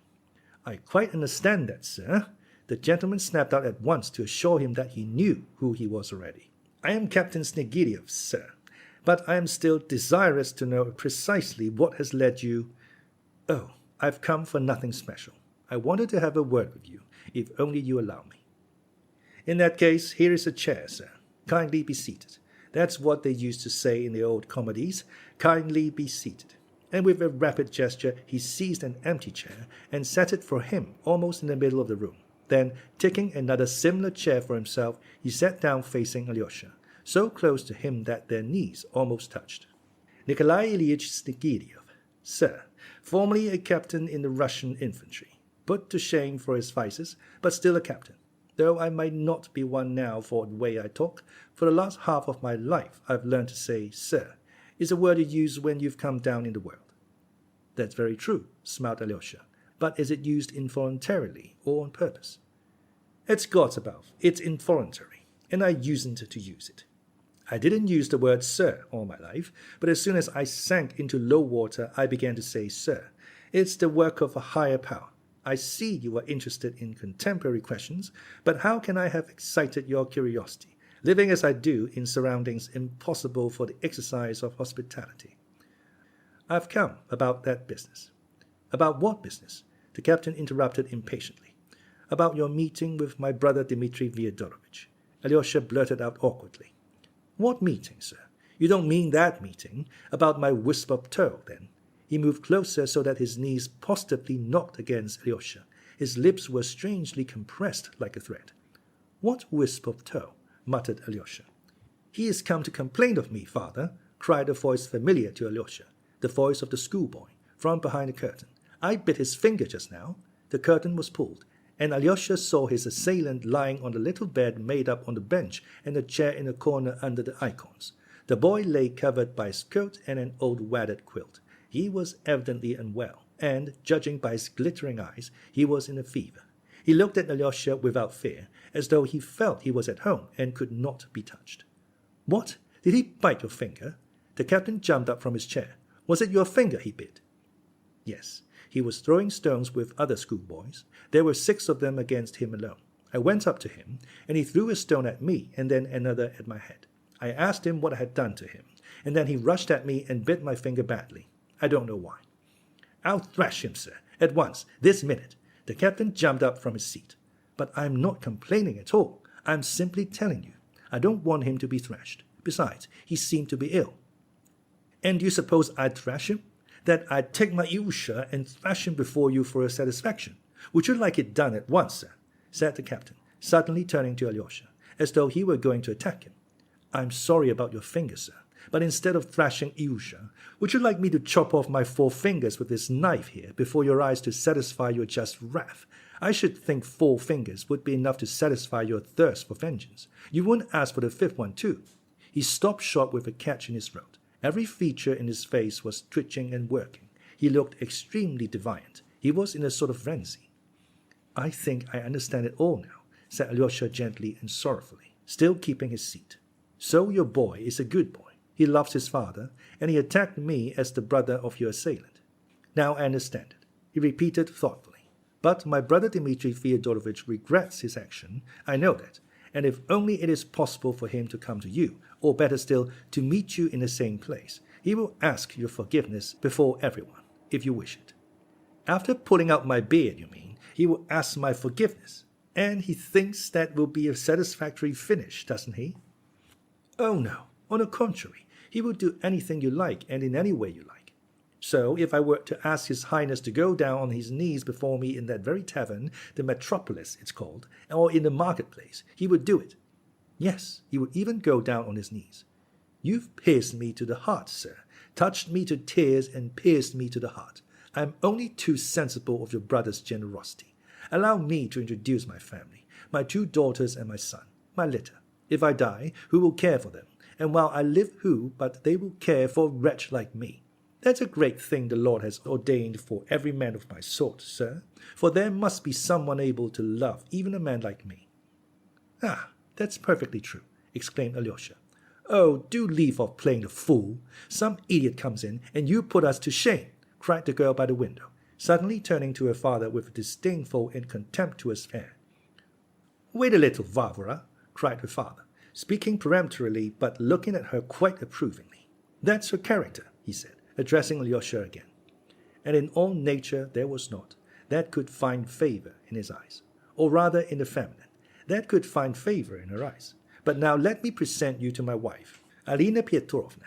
"I quite understand that, sir." The gentleman snapped out at once to assure him that he knew who he was already. "I am Captain Snegiryov, sir, but I am still desirous to know precisely what has led you—" "Oh, I've come for nothing special. I wanted to have a word with you, if only you allow me." "In that case, here is a chair, sir. Kindly be seated. That's what they used to say in the old comedies. Kindly be seated." And with a rapid gesture, he seized an empty chair and set it for him almost in the middle of the room. Then, taking another similar chair for himself, he sat down facing Alyosha, so close to him that their knees almost touched. "Nikolai Ilyich Snegiryov, sir, formerly a captain in the Russian infantry, put to shame for his vices, but still a captain. though I might not be one now for the way I talk. For the last half of my life I've learned to say, sir, is a word you use when you've come down in the world. That's very true, smiled Alyosha, but is it used involuntarily or on purpose? It's God's above, it's involuntary, and I usen't to use it. I didn't use the word sir all my life, but as soon as I sank into low water I began to say sir. It's the work of a higher power. I see you are interested in contemporary questions, but how can I have excited your curiosity, living as I do in surroundings impossible for the exercise of hospitality? I've come about that business. About what business? The captain interrupted impatiently. About your meeting with my brother Dmitri Fyodorovich. Alyosha blurted out awkwardly. What meeting, sir? You don't mean that meeting? About my wisp of tow, then? He moved closer so that his knees positively knocked against Alyosha. His lips were strangely compressed like a thread. What wisp of tow? Muttered Alyosha. He is come to complain of me, father, cried a voice familiar to Alyosha, the voice of the schoolboy, from behind the curtain. I bit his finger just now. The curtain was pulled, and Alyosha saw his assailant lying on the little bed made up on the bench and a chair in a corner under the icons. The boy lay covered by his coat and an old wadded quilt. He was evidently unwell, and, judging by his glittering eyes, he was in a fever. He looked at Alyosha without fear, as though he felt he was at home and could not be touched. What? Did he bite your finger? The captain jumped up from his chair. Was it your finger he bit? Yes. He was throwing stones with other schoolboys. There were 6 of them against him alone. I went up to him, and he threw a stone at me and then another at my head. I asked him what I had done to him, and then he rushed at me and bit my finger badly. I don't know why. I'll thrash him, sir, at once, this minute. The captain jumped up from his seat. But I'm not complaining at all. I'm simply telling you. I don't want him to be thrashed. Besides, he seemed to be ill. And you suppose I'd thrash him? That I'd take my Alyosha and thrash him before you for a satisfaction? Would you like it done at once, sir? Said the captain, suddenly turning to Alyosha, as though he were going to attack him. I'm sorry about your finger, sir, but instead of thrashing Alyosha, would you like me to chop off my 4 fingers with this knife here before your eyes to satisfy your just wrath? I should think 4 fingers would be enough to satisfy your thirst for vengeance. You wouldn't ask for the 5th one, too. He stopped short with a catch in his throat. Every feature in his face was twitching and working. He looked extremely defiant. He was in a sort of frenzy. I think I understand it all now, said Alyosha gently and sorrowfully, still keeping his seat. So your boy is a good boy. He loves his father, and he attacked me as the brother of your assailant. Now I understand it, he repeated thoughtfully. But my brother Dmitri Fyodorovich regrets his action. I know that. And if only it is possible for him to come to you, or better still, to meet you in the same place, he will ask your forgiveness before everyone, if you wish it. After pulling out my beard, you mean, he will ask my forgiveness. And he thinks that will be a satisfactory finish, doesn't he? Oh no, on the contrary, he will do anything you like and in any way you like. So if I were to ask His Highness to go down on his knees before me in that very tavern, the Metropolis it's called, or in the marketplace, he would do it. Yes, he would even go down on his knees. You've pierced me to the heart, sir, touched me to tears and pierced me to the heart. I am only too sensible of your brother's generosity. Allow me to introduce my family, my 2 daughters and my son, my litter. If I die, who will care for them? And while I live, who but they will care for a wretch like me? That's a great thing the Lord has ordained for every man of my sort, sir, for there must be someone able to love even a man like me. Ah, that's perfectly true, exclaimed Alyosha. Oh, do leave off playing the fool. Some idiot comes in, and you put us to shame, cried the girl by the window, suddenly turning to her father with a disdainful and contemptuous air. Wait a little, Varvara, cried her father, speaking peremptorily but looking at her quite approvingly. That's her character, he said, addressing Alyosha again. And in all nature there was not, that could find favor in his eyes, or rather in the feminine, that could find favor in her eyes. But now let me present you to my wife, Alina Petrovna.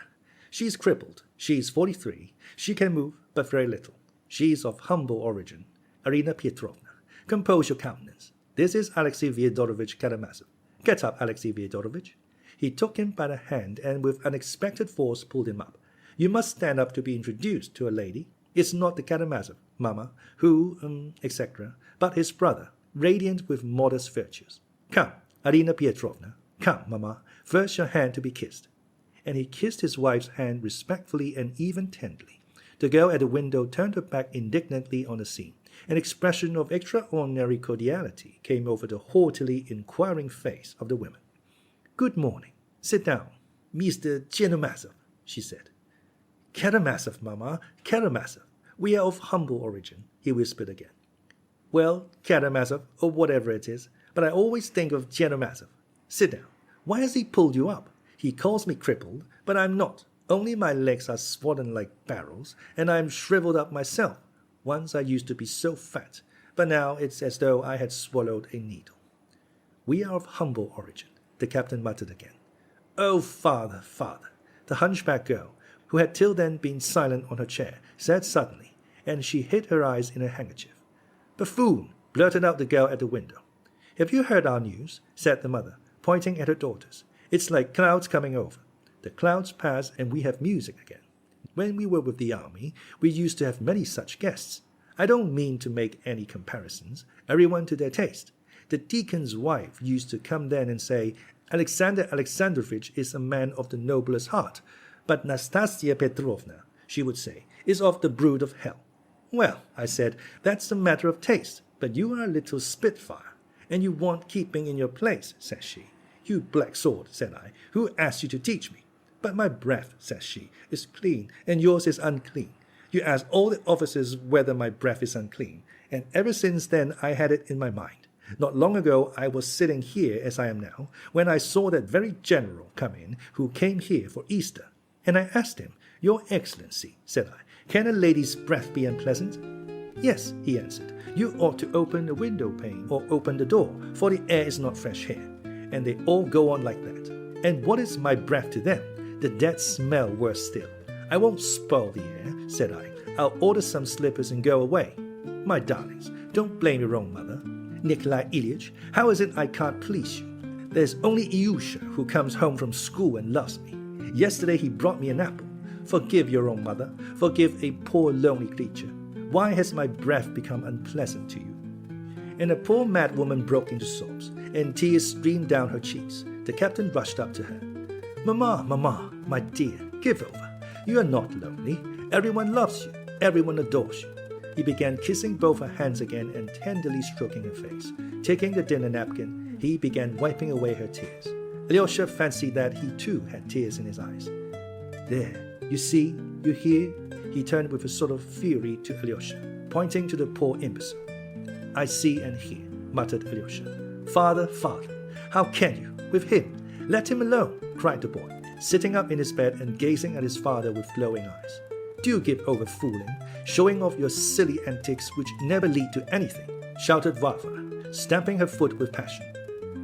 She is crippled, she is 43, she can move, but very little. She is of humble origin, Alina Petrovna. Compose your countenance. This is Alexey Fyodorovich Karamazov. Get up, Alexey Fyodorovich. He took him by the hand and with unexpected force pulled him up. You must stand up to be introduced to a lady. It's not the Karamazov, Mamma, who, etc., but his brother, radiant with modest virtues. Come, Arina Petrovna, come, Mamma, first your hand to be kissed. And he kissed his wife's hand respectfully and even tenderly. The girl at the window turned her back indignantly on the scene. An expression of extraordinary cordiality came over the haughtily inquiring face of the woman. Good morning. Sit down, Mr. Karamazov, she said. Karamazov, Mamma, Karamazov. We are of humble origin, he whispered again. Well, Karamazov, or whatever it is, but I always think of Karamazov. Sit down. Why has he pulled you up? He calls me crippled, but I'm not. Only my legs are swollen like barrels, and I'm shriveled up myself. Once I used to be so fat, but now it's as though I had swallowed a needle. We are of humble origin, the captain muttered again. Oh, father, father, the hunchback girl, who had till then been silent on her chair, said suddenly, and she hid her eyes in her handkerchief. Buffoon, blurted out the girl at the window. Have you heard our news? Said the mother, pointing at her daughters. It's like clouds coming over. The clouds pass and we have music again. When we were with the army, we used to have many such guests. I don't mean to make any comparisons, everyone to their taste. The deacon's wife used to come then and say, Alexander Alexandrovich is a man of the noblest heart, but Nastasia Petrovna, she would say, is of the brood of hell. Well, I said, that's a matter of taste, but you are a little spitfire, and you want keeping in your place, says she. You black sword, said I, who asked you to teach me? But my breath, says she, is clean, and yours is unclean. You ask all the officers whether my breath is unclean, and ever since then I had it in my mind. Not long ago I was sitting here as I am now, when I saw that very general come in who came here for Easter, and I asked him, Your Excellency, said I, can a lady's breath be unpleasant? Yes, he answered, you ought to open the window pane or open the door, for the air is not fresh here. And they all go on like that. And what is my breath to them? The dead smell worse still. I won't spoil the air, said I. I'll order some slippers and go away. My darlings, don't blame your own mother. Nikolai Ilyich, how is it I can't please you? There's only Alyosha who comes home from school and loves me. Yesterday he brought me an apple. Forgive your own mother. Forgive a poor lonely creature. Why has my breath become unpleasant to you? And the poor mad woman broke into sobs, and tears streamed down her cheeks. The captain rushed up to her. Mamma, Mamma, my dear, give over. You are not lonely. Everyone loves you. Everyone adores you. He began kissing both her hands again and tenderly stroking her face. Taking the dinner napkin, he began wiping away her tears. Alyosha fancied that he too had tears in his eyes. There, you see, you hear? He turned with a sort of fury to Alyosha, pointing to the poor imbecile. I see and hear, muttered Alyosha. Father, father, how can you? With him? Let him alone, cried the boy, sitting up in his bed and gazing at his father with glowing eyes. Do give over fooling, showing off your silly antics which never lead to anything, shouted Varvara, stamping her foot with passion.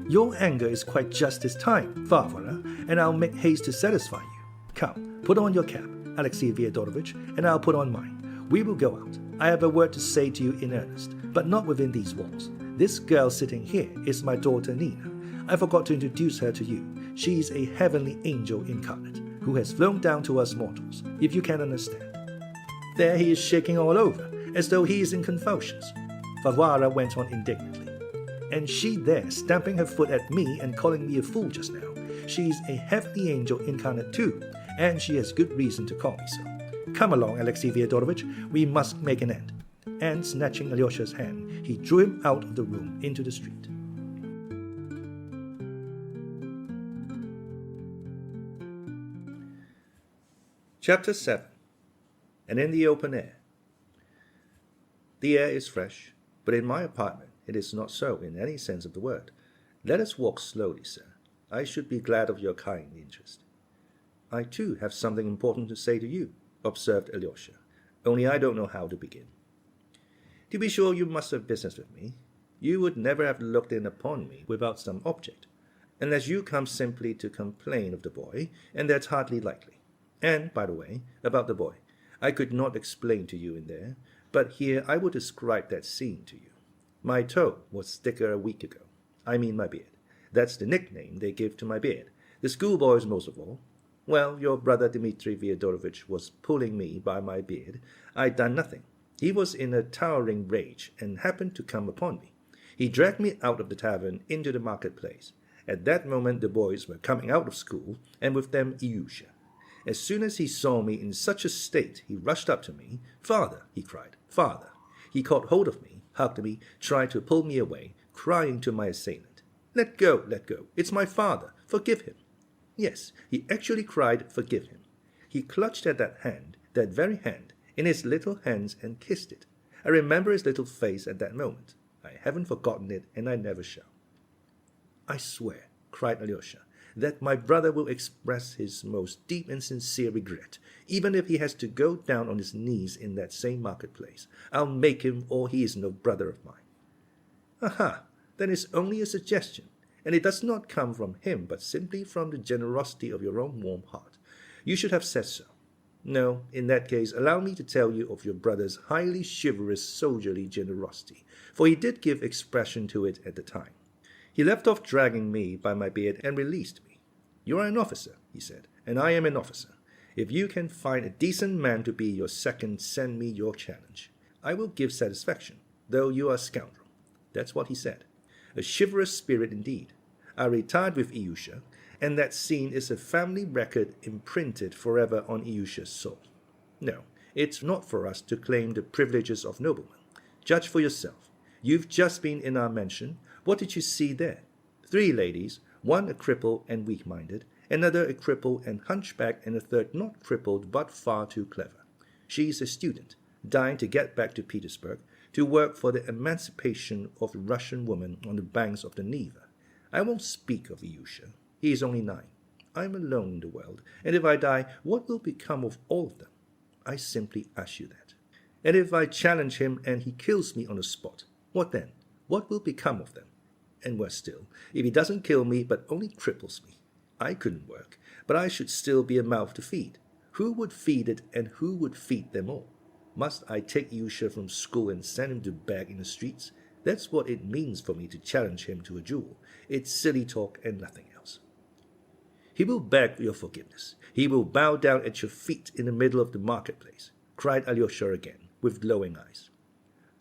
Your anger is quite just this time, Varvara, and I'll make haste to satisfy you. Come, put on your cap, Alexey Fyodorovich, and I'll put on mine. We will go out. I have a word to say to you in earnest, but not within these walls. This girl sitting here is my daughter Nina. I forgot to introduce her to you. She is a heavenly angel incarnate, who has flown down to us mortals, if you can understand. There he is shaking all over, as though he is in convulsions. Varvara went on indignantly. And she there, stamping her foot at me and calling me a fool just now. She is a heavenly angel incarnate too, and she has good reason to call me so. Come along, Alexey Fyodorovich, we must make an end. And snatching Alyosha's hand, he drew him out of the room into the street. Chapter 7. And in the open air. The air is fresh, but in my apartment it is not so in any sense of the word. Let us walk slowly, sir. I should be glad of your kind interest. I too have something important to say to you, observed Alyosha, only I don't know how to begin. To be sure, you must have business with me. You would never have looked in upon me without some object, unless you come simply to complain of the boy, and that's hardly likely. And, by the way, about the boy, I could not explain to you in there, but here I will describe that scene to you. My toe was thicker a week ago. I mean my beard. That's the nickname they give to my beard. The schoolboys most of all. Well, your brother Dmitri Fyodorovich was pulling me by my beard. I'd done nothing. He was in a towering rage and happened to come upon me. He dragged me out of the tavern into the marketplace. At that moment the boys were coming out of school, and with them Alyosha. As soon as he saw me in such a state, he rushed up to me. "Father," he cried, "Father." He caught hold of me, hugged me, tried to pull me away, crying to my assailant, let go, it's my father, forgive him." Yes, he actually cried, "Forgive him." He clutched at that hand, that very hand, in his little hands and kissed it. I remember his little face at that moment. I haven't forgotten it, and I never shall. "I swear," cried Alyosha, "that my brother will express his most deep and sincere regret, even if he has to go down on his knees in that same marketplace. I'll make him, or he is no brother of mine." "Aha, then it's only a suggestion, and it does not come from him, but simply from the generosity of your own warm heart. You should have said so. No, in that case, allow me to tell you of your brother's highly chivalrous soldierly generosity, for he did give expression to it at the time. He left off dragging me by my beard and released me. "You are an officer," he said, "and I am an officer. If you can find a decent man to be your second, send me your challenge. I will give satisfaction, though you are a scoundrel." That's what he said. A chivalrous spirit indeed. I retired with Alyosha, and that scene is a family record imprinted forever on Alyosha's soul. No, it's not for us to claim the privileges of noblemen. Judge for yourself. You've just been in our mansion. What did you see there? 3 ladies, one a cripple and weak-minded, another a cripple and hunchback, and a third not crippled but far too clever. She's a student, dying to get back to Petersburg, to work for the emancipation of the Russian woman on the banks of the Neva. I won't speak of Alyosha. He is only 9. I'm alone in the world, and if I die, what will become of all of them? I simply ask you that. And if I challenge him and he kills me on the spot, what then? What will become of them? And worse still, if he doesn't kill me but only cripples me, I couldn't work, but I should still be a mouth to feed. Who would feed it, and who would feed them all? Must I take Alyosha from school and send him to beg in the streets? That's what it means for me to challenge him to a duel. It's silly talk and nothing else. "He will beg your forgiveness. He will bow down at your feet in the middle of the marketplace," cried Alyosha again, with glowing eyes.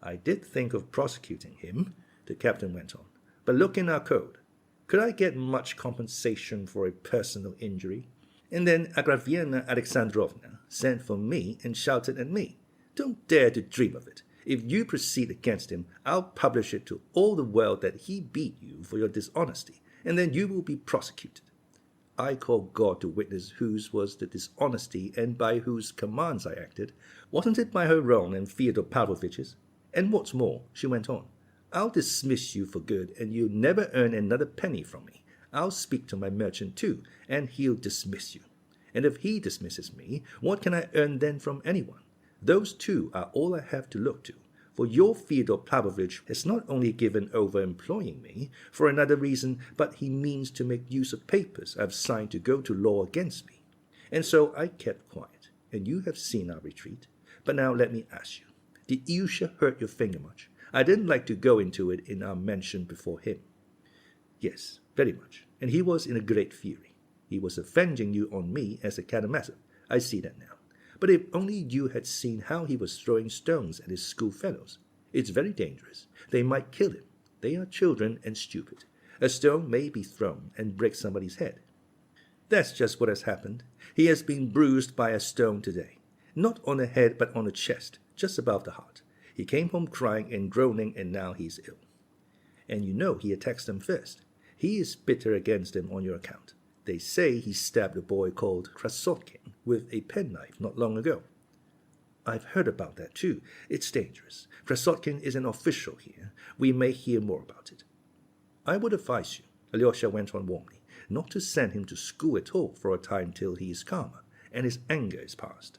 "I did think of prosecuting him," the captain went on, "but look in our code. Could I get much compensation for a personal injury? And then Agraviena Alexandrovna sent for me and shouted at me. Don't dare to dream of it. If you proceed against him, I'll publish it to all the world that he beat you for your dishonesty, and then you will be prosecuted. I call God to witness whose was the dishonesty and by whose commands I acted. Wasn't it by her own and Fyodor Pavlovich's? And what's more," she went on, "I'll dismiss you for good, and you'll never earn another penny from me. I'll speak to my merchant too, and he'll dismiss you. And if he dismisses me, what can I earn then from anyone? Those two are all I have to look to, for your Fyodor Pavlovich has not only given over employing me for another reason, but he means to make use of papers I've signed to go to law against me. And so I kept quiet, and you have seen our retreat. But now let me ask you, did Alyosha hurt your finger much? I didn't like to go into it in our mansion before him." "Yes, very much, and he was in a great fury. He was avenging you on me as a Karamazov. I see that now. But if only you had seen how he was throwing stones at his schoolfellows. It's very dangerous. They might kill him. They are children and stupid. A stone may be thrown and break somebody's head. That's just what has happened. He has been bruised by a stone today. Not on the head, but on the chest, just above the heart. He came home crying and groaning, and now he's ill. And you know he attacks them first. He is bitter against them on your account. They say he stabbed a boy called Krasotkin with a penknife not long ago." "I've heard about that too. It's dangerous. Krasotkin is an official here. We may hear more about it." "I would advise you," Alyosha went on warmly, "not to send him to school at all for a time till he is calmer, and his anger is past."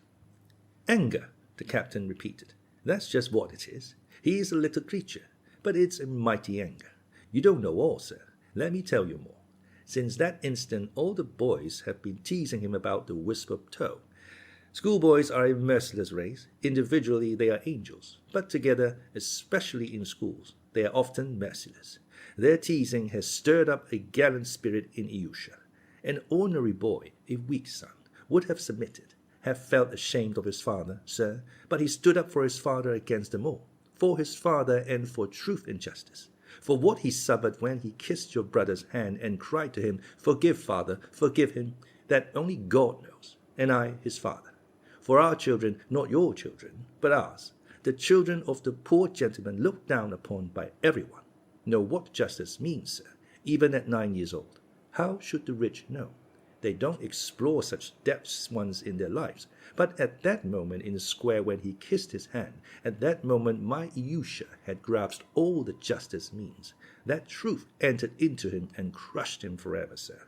"Anger," the captain repeated. "That's just what it is. He is a little creature, but it's a mighty anger. You don't know all, sir. Let me tell you more. Since that instant, all the boys have been teasing him about the wisp of tow. Schoolboys are a merciless race. Individually, they are angels, but together, especially in schools, they are often merciless. Their teasing has stirred up a gallant spirit in Alyosha. An ordinary boy, a weak son, would have submitted, have felt ashamed of his father, sir, but he stood up for his father against them all, for his father and for truth and justice. for what he suffered when he kissed your brother's hand and cried to him, 'Forgive, Father, forgive him,' that only God knows, and I, his father. For our children, not your children, but ours, the children of the poor gentleman looked down upon by everyone, know what justice means, sir, even at 9 years old. How should the rich know? They don't explore such depths once in their lives. But at that moment in the square when he kissed his hand, at that moment my Alyosha had grasped all that justice means. That truth entered into him and crushed him forever, sir."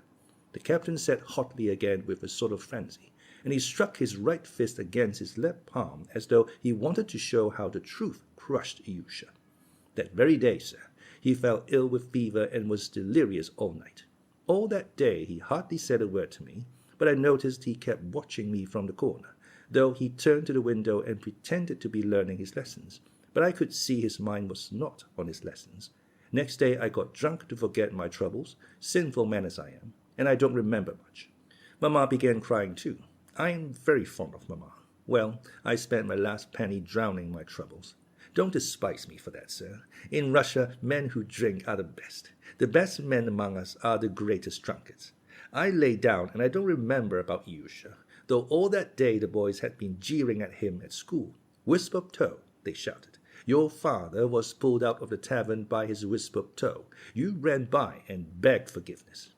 The captain said hotly again with a sort of frenzy, and he struck his right fist against his left palm as though he wanted to show how the truth crushed Alyosha. That very day, sir, he fell ill with fever and was delirious all night. All that day he hardly said a word to me, but I noticed he kept watching me from the corner, though he turned to the window and pretended to be learning his lessons. But I could see his mind was not on his lessons. Next day I got drunk to forget my troubles, sinful man as I am, and I don't remember much. Mamma began crying too. I am very fond of Mamma. Well, I spent my last penny drowning my troubles. Don't despise me for that, sir. In Russia, men who drink are the best. The best men among us are the greatest drunkards. I lay down, and I don't remember about Alyosha, though all that day the boys had been jeering at him at school. "Wisp of tow," they shouted. "Your father was pulled out of the tavern by his wisp of tow. You ran by and begged forgiveness."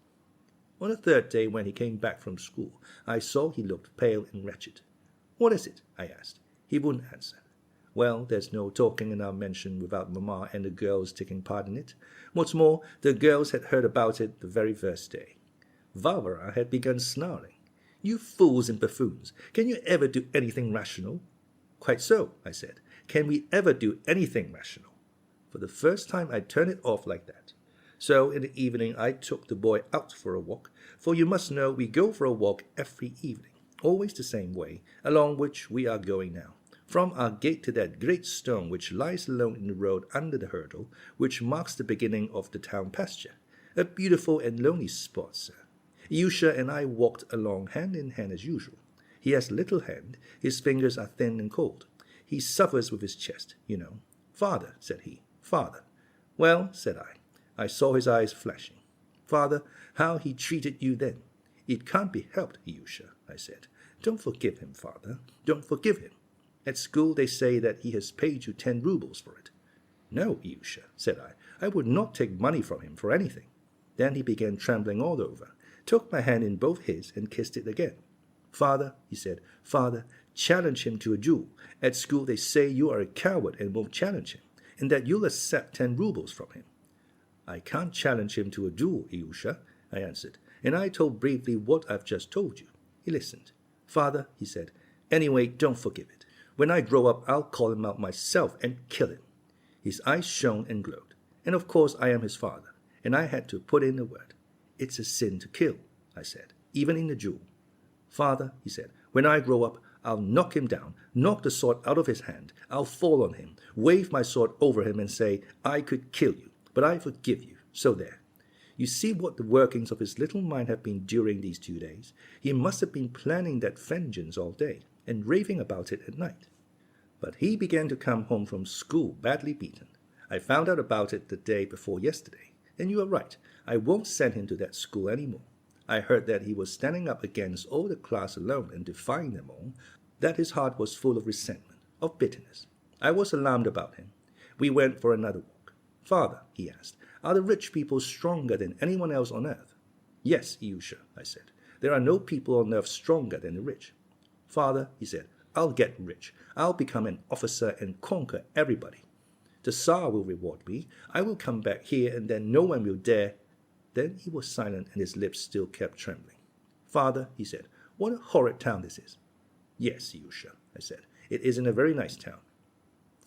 On the third day, when he came back from school, I saw he looked pale and wretched. "What is it?" I asked. He wouldn't answer. Well, there's no talking in our mansion without Mamma and the girls taking part in it. What's more, the girls had heard about it the very first day. Varvara had begun snarling. "You fools and buffoons, can you ever do anything rational?" "Quite so," I said. "Can we ever do anything rational?" For the first time I turned it off like that. So in the evening I took the boy out for a walk, for you must know we go for a walk every evening, always the same way, along which we are going now, from our gate to that great stone which lies alone in the road under the hurdle, which marks the beginning of the town pasture. A beautiful and lonely spot, sir. Alyosha and I walked along hand in hand as usual. He has a little hand, his fingers are thin and cold. He suffers with his chest, you know. "Father," said he, "Father." "Well," said I. I saw his eyes flashing. "Father, how he treated you then." "It can't be helped, Alyosha," I said. "Don't forgive him, Father. Don't forgive him. At school they say that he has paid you 10 rubles for it." "No, Alyosha," said I. "I would not take money from him for anything." Then he began trembling all over, took my hand in both his and kissed it again. "Father," he said, "Father, challenge him to a duel. At school they say you are a coward and won't challenge him, and that you'll accept 10 rubles from him." "I can't challenge him to a duel, Alyosha," I answered, and I told briefly what I've just told you. He listened. "Father," he said, "anyway, don't forgive it. When I grow up, I'll call him out myself and kill him." His eyes shone and glowed. And of course I am his father, and I had to put in a word. "It's a sin to kill," I said, "even in a duel." "Father," he said, "when I grow up, I'll knock him down, knock the sword out of his hand. I'll fall on him, wave my sword over him and say, 'I could kill you, but I forgive you.' So there. You see what the workings of his little mind have been during these 2 days. He must have been planning that vengeance all day, and raving about it at night. But he began to come home from school badly beaten. I found out about it the day before yesterday, and you are right. I won't send him to that school any more. I heard that he was standing up against all the class alone and defying them all, that his heart was full of resentment, of bitterness. I was alarmed about him. We went for another walk. "Father," he asked, "are the rich people stronger than anyone else on earth?" "Yes, Alyosha," I said. "There are no people on earth stronger than the rich." "Father," he said, "I'll get rich. I'll become an officer and conquer everybody. The Tsar will reward me. I will come back here, and then no one will dare—" Then he was silent, and his lips still kept trembling. "Father," he said, "what a horrid town this is." "Yes, Alyosha," I said, "it isn't a very nice town."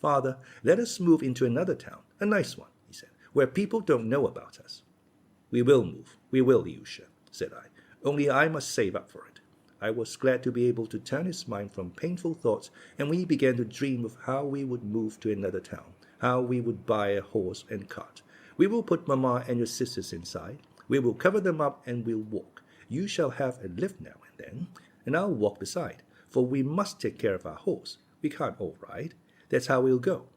"Father, let us move into another town, a nice one," he said, "where people don't know about us." "We will move, we will, Alyosha," said I, "only I must save up for it." I was glad to be able to turn his mind from painful thoughts, and we began to dream of how we would move to another town, how we would buy a horse and cart. "We will put Mamma and your sisters inside. We will cover them up and we'll walk. You shall have a lift now and then, and I'll walk beside, for we must take care of our horse. We can't all ride. That's how we'll go."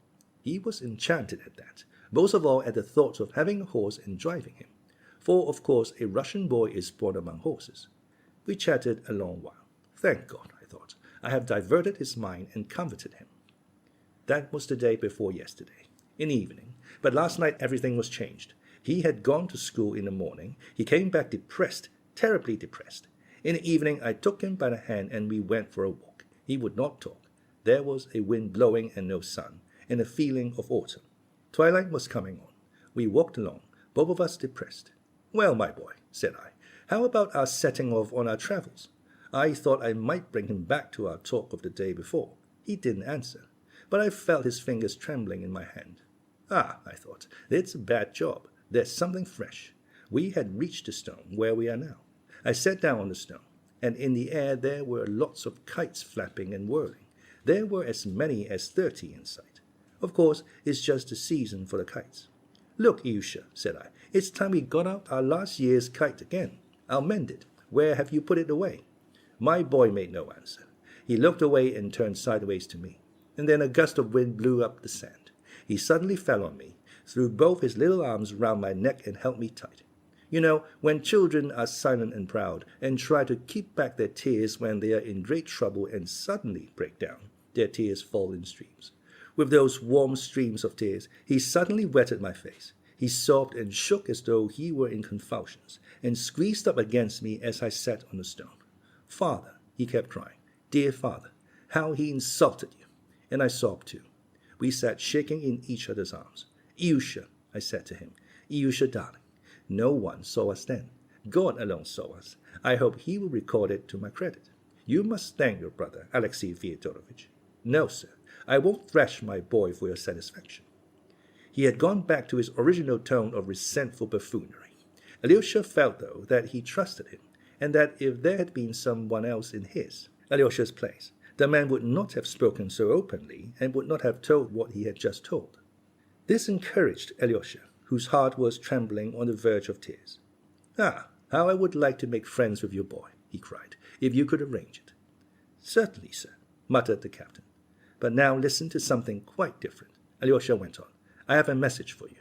He was enchanted at that. most of all at the thought of having a horse and driving him, for of course a Russian boy is born among horses. We chatted a long while. Thank God, I thought, I have diverted his mind and comforted him. That was the day before yesterday, in the evening, but last night everything was changed. He had gone to school in the morning. He came back depressed, terribly depressed. In the evening I took him by the hand and we went for a walk. He would not talk. There was a wind blowing and no sun, and a feeling of autumn. Twilight was coming on. We walked along, both of us depressed. Well, my boy, said I, how about our setting off on our travels? I thought I might bring him back to our talk of the day before. He didn't answer, but I felt his fingers trembling in my hand. Ah, I thought, it's a bad job. There's something fresh. We had reached the stone where we are now. I sat down on the stone, and in the air there were lots of kites flapping and whirling. There were as many as 30 in sight. Of course, it's just the season for the kites. Look, Alyosha, said I, it's time we got out our last year's kite again. I'll mend it. Where have you put it away? My boy made no answer. He looked away and turned sideways to me, and then a gust of wind blew up the sand. He suddenly fell on me, threw both his little arms round my neck and held me tight. You know, when children are silent and proud and try to keep back their tears when they are in great trouble and suddenly break down, their tears fall in streams. With those warm streams of tears, he suddenly wetted my face. He sobbed and shook as though he were in convulsions, and squeezed up against me as I sat on the stone. Father, he kept crying, dear father, how he insulted you. And I sobbed too. We sat shaking in each other's arms. Alyosha, I said to him, Alyosha, darling, no one saw us then. God alone saw us. I hope he will record it to my credit. You must thank your brother, Alexei Fyodorovich. No, sir, I won't thrash my boy for your satisfaction. He had gone back to his original tone of resentful buffoonery. Alyosha felt, though, that he trusted him, and that if there had been someone else in his, Alyosha's place, the man would not have spoken so openly and would not have told what he had just told. This encouraged Alyosha, whose heart was trembling on the verge of tears. Ah, how I would like to make friends with your boy, he cried, if you could arrange it. Certainly, sir, muttered the captain. But now listen to something quite different. Alyosha went on. I have a message for you.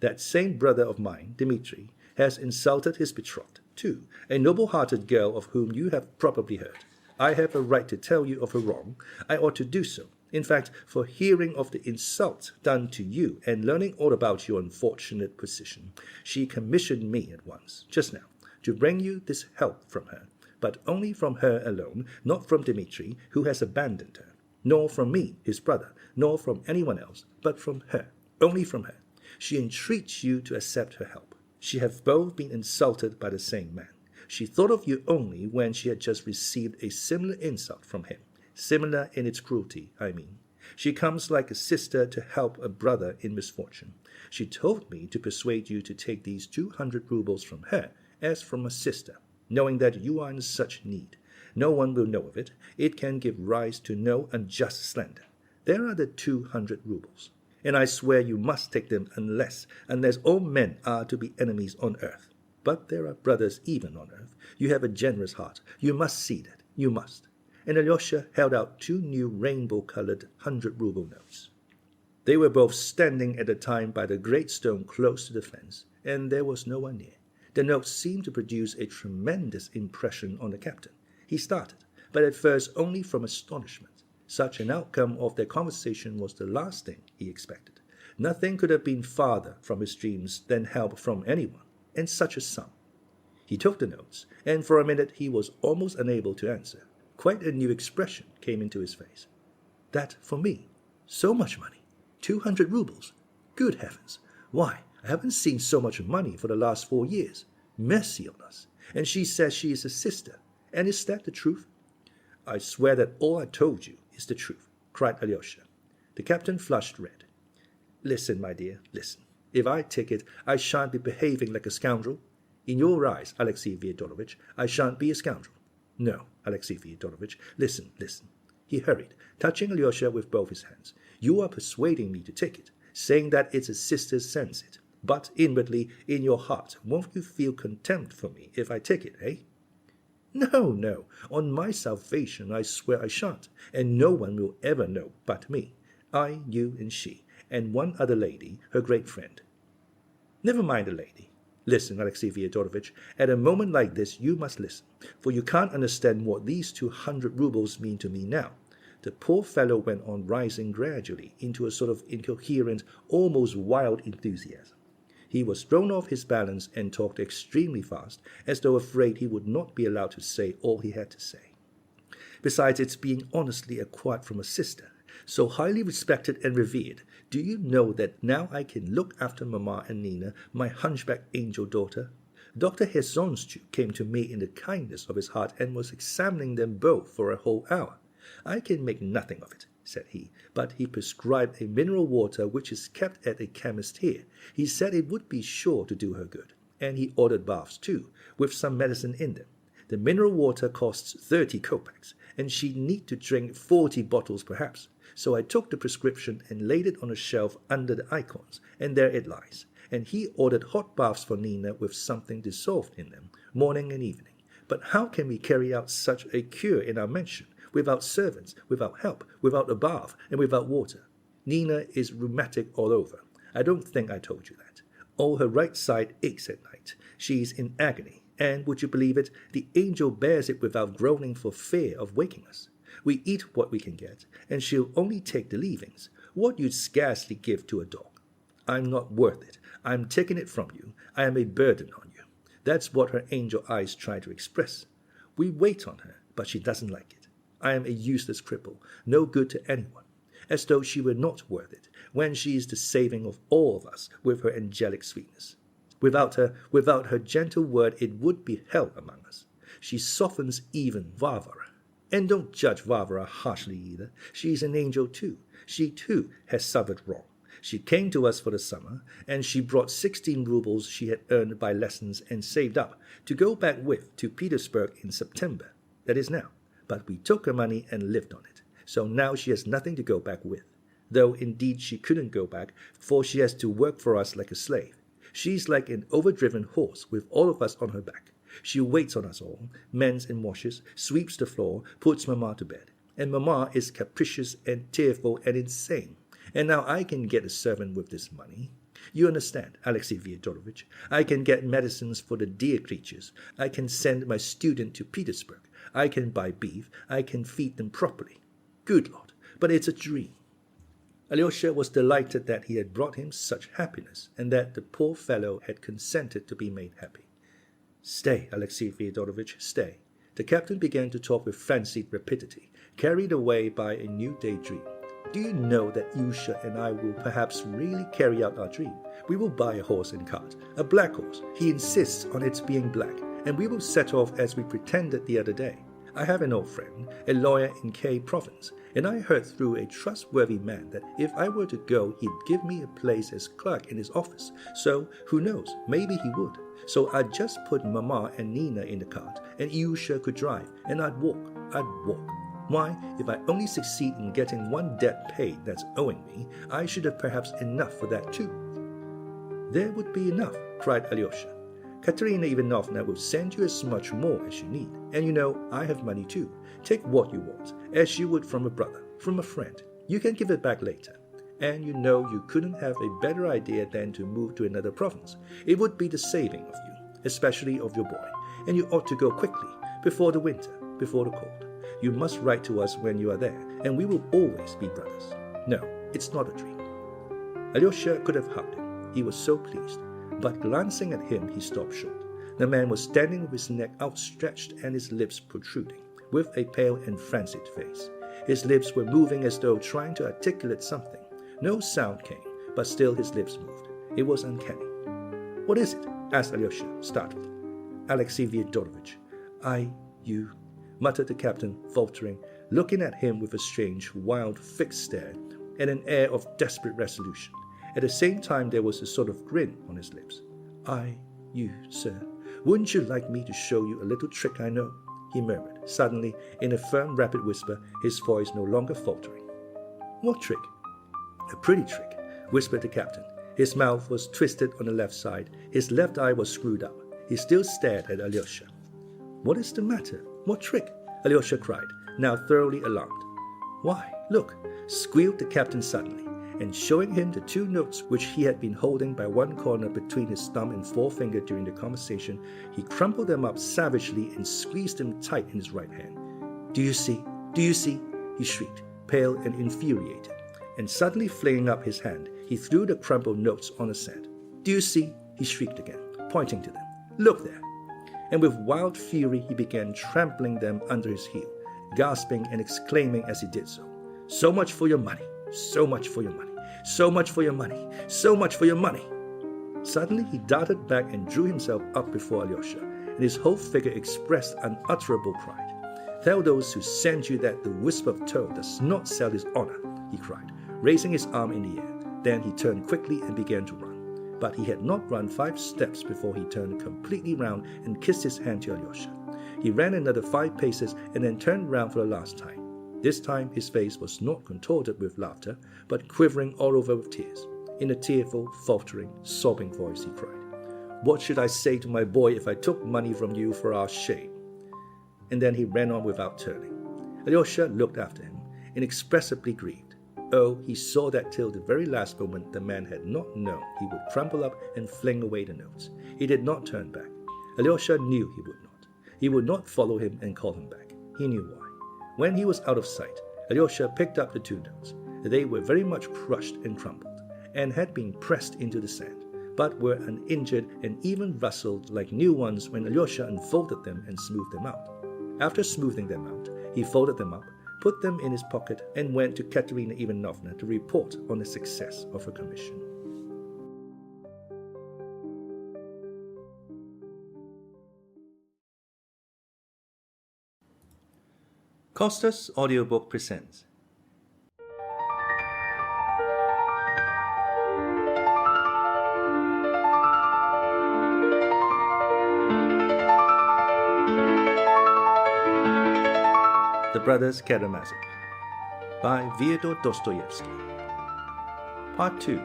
That same brother of mine, Dmitri, has insulted his betrothed, too, a noble-hearted girl of whom you have probably heard. I have a right to tell you of her wrong. I ought to do so. In fact, for hearing of the insult done to you and learning all about your unfortunate position, she commissioned me at once, just now, to bring you this help from her, but only from her alone, not from Dmitri, who has abandoned her, nor from me, his brother, nor from anyone else, but from her, only from her. She entreats you to accept her help. She have both been insulted by the same man. She thought of you only when she had just received a similar insult from him. Similar in its cruelty, I mean. She comes like a sister to help a brother in misfortune. She told me to persuade you to take these 200 rubles from her, as from a sister, knowing that you are in such need. No one will know of it. It can give rise to no unjust slander. There are the 200 rubles. And I swear you must take them unless all men are to be enemies on earth. But there are brothers even on earth. You have a generous heart. You must see that. You must. And Alyosha held out 2 new rainbow-colored 100-ruble notes. They were both standing at the time by the great stone close to the fence, and there was no one near. The notes seemed to produce a tremendous impression on the captain. He started, but at first only from astonishment. Such an outcome of their conversation was the last thing he expected. Nothing could have been farther from his dreams than help from anyone, and such a sum. He took the notes, and for a minute he was almost unable to answer. Quite a new expression came into his face. That for me? So much money? 200 rubles? Good heavens! Why, I haven't seen so much money for the last 4 years. Mercy on us! And she says she is a sister. And is that the truth? I swear that all I told you is the truth, cried Alyosha. The captain flushed red. Listen, my dear, listen. If I take it, I shan't be behaving like a scoundrel. In your eyes, Alexei Fyodorovich, I shan't be a scoundrel. No, Alexei Fyodorovich, listen, listen. He hurried, touching Alyosha with both his hands. You are persuading me to take it, saying that it's a sister sends it. But inwardly, in your heart, won't you feel contempt for me if I take it, eh? No, no. On my salvation, I swear I shan't, and no one will ever know but me. I, you, and she. and one other lady, her great friend. Never mind the lady. Listen, Alexey Fyodorovich, at a moment like this you must listen, for you can't understand what these 200 rubles mean to me now. The poor fellow went on rising gradually into a sort of incoherent, almost wild enthusiasm. He was thrown off his balance and talked extremely fast, as though afraid he would not be allowed to say all he had to say. Besides its being honestly acquired from a sister, so highly respected and revered, do you know that now I can look after Mamma and Nina, my hunchback angel daughter? Dr. Hezonschuk came to me in the kindness of his heart and was examining them both for a whole hour. I can make nothing of it, said he, but he prescribed a mineral water which is kept at a chemist here. He said it would be sure to do her good, and he ordered baths too, with some medicine in them. The mineral water costs 30 kopecks, and she'd need to drink 40 bottles perhaps. So I took the prescription and laid it on a shelf under the icons, and there it lies. And he ordered hot baths for Nina with something dissolved in them, morning and evening. But how can we carry out such a cure in our mansion, without servants, without help, without a bath, and without water? Nina is rheumatic all over. I don't think I told you that. All her right side aches at night. She is in agony, and, would you believe it, the angel bears it without groaning for fear of waking us. We eat what we can get, and she'll only take the leavings, what you'd scarcely give to a dog. I'm not worth it. I'm taking it from you. I am a burden on you. That's what her angel eyes try to express. We wait on her, but she doesn't like it. I am a useless cripple, no good to anyone, as though she were not worth it, when she is the saving of all of us with her angelic sweetness. Without her gentle word, it would be hell among us. She softens even Varvara. And don't judge Varvara harshly either. She is an angel too. She too has suffered wrong. She came to us for the summer, and she brought 16 rubles she had earned by lessons and saved up to go back with to Petersburg in September. That is now. But we took her money and lived on it. So now she has nothing to go back with. Though indeed she couldn't go back, for she has to work for us like a slave. She's like an overdriven horse with all of us on her back. She waits on us all, mends and washes, sweeps the floor, puts Mamma to bed. And Mamma is capricious and tearful and insane. And now I can get a servant with this money. You understand, Alexey Fyodorovich. I can get medicines for the dear creatures. I can send my student to Petersburg. I can buy beef. I can feed them properly. Good Lord, but it's a dream. Alyosha was delighted that he had brought him such happiness, and that the poor fellow had consented to be made happy. Stay, Alexey Fyodorovich, stay. The captain began to talk with fancied rapidity, carried away by a new daydream. Do you know that Yusha and I will perhaps really carry out our dream? We will buy a horse and cart, a black horse. He insists on its being black, and we will set off as we pretended the other day. I have an old friend, a lawyer in K province, and I heard through a trustworthy man that if I were to go, he'd give me a place as clerk in his office. So, who knows, maybe he would. So I'd just put Mamma and Nina in the cart, and Yusha could drive, and I'd walk. Why, if I only succeed in getting one debt paid that's owing me, I should have perhaps enough for that too. There would be enough, cried Alyosha. Katerina Ivanovna will send you as much more as you need, and you know I have money too. Take what you want, as you would from a brother, from a friend. You can give it back later. And you know you couldn't have a better idea than to move to another province. It would be the saving of you, especially of your boy, and you ought to go quickly, before the winter, before the cold. You must write to us when you are there, and we will always be brothers. No, it's not a dream. Alyosha could have hugged him. He was so pleased. But glancing at him, he stopped short. The man was standing with his neck outstretched and his lips protruding, with a pale and frenzied face. His lips were moving as though trying to articulate something. No sound came, but still his lips moved. It was uncanny. What is it? Asked Alyosha, startled. Alexey Fyodorovich. You, muttered the captain, faltering, looking at him with a strange, wild, fixed stare, and an air of desperate resolution. At the same time there was a sort of grin on his lips. You, sir, wouldn't you like me to show you a little trick I know? He murmured, suddenly, in a firm, rapid whisper, his voice no longer faltering. What trick? A pretty trick, whispered the captain. His mouth was twisted on the left side. His left eye was screwed up. He still stared at Alyosha. What is the matter? What trick? Alyosha cried, now thoroughly alarmed. Why, look, squealed the captain suddenly, and showing him the 2 notes which he had been holding by one corner between his thumb and forefinger during the conversation, he crumpled them up savagely and squeezed them tight in his right hand. "Do you see? Do you see?" he shrieked, pale and infuriated. And suddenly flinging up his hand, he threw the crumpled notes on the sand. "Do you see?" he shrieked again, pointing to them. "Look there." And with wild fury he began trampling them under his heel, gasping and exclaiming as he did so, "So much for your money, so much for your money, so much for your money, so much for your money." Suddenly he darted back and drew himself up before Alyosha, and his whole figure expressed unutterable pride. "Tell those who send you that the wisp of tow does not sell his honor," he cried, raising his arm in the air. Then he turned quickly and began to run. But he had not run 5 steps before he turned completely round and kissed his hand to Alyosha. He ran another 5 paces and then turned round for the last time. This time his face was not contorted with laughter, but quivering all over with tears. In a tearful, faltering, sobbing voice he cried, "What should I say to my boy if I took money from you for our shame?" And then he ran on without turning. Alyosha looked after him, inexpressibly grieved. Oh, he saw that till the very last moment the man had not known he would crumple up and fling away the notes. He did not turn back. Alyosha knew he would not. He would not follow him and call him back. He knew why. When he was out of sight, Alyosha picked up the 2 notes. They were very much crushed and crumpled, and had been pressed into the sand, but were uninjured and even rustled like new ones when Alyosha unfolded them and smoothed them out. After smoothing them out, he folded them up, put them in his pocket, and went to Katerina Ivanovna to report on the success of her commission. Costa's audiobook presents The Brothers Karamazov by Fyodor Dostoyevsky. Part 2,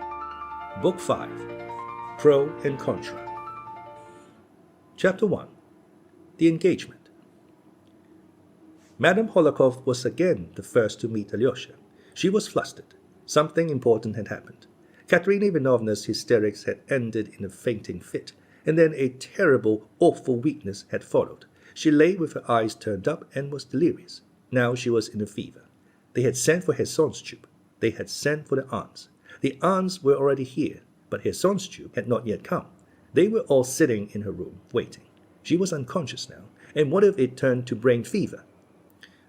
Book 5, Pro and Contra. Chapter 1, The Engagement. Madame Hohlakov was again the first to meet Alyosha. She was flustered. Something important had happened. Katerina Ivanovna's hysterics had ended in a fainting fit, and then a terrible, awful weakness had followed. She lay with her eyes turned up and was delirious. Now she was in a fever. They had sent for Herr Sonstube. They had sent for the aunts. The aunts were already here, but Herr Sonstube had not yet come. They were all sitting in her room, waiting. She was unconscious now, and what if it turned to brain fever?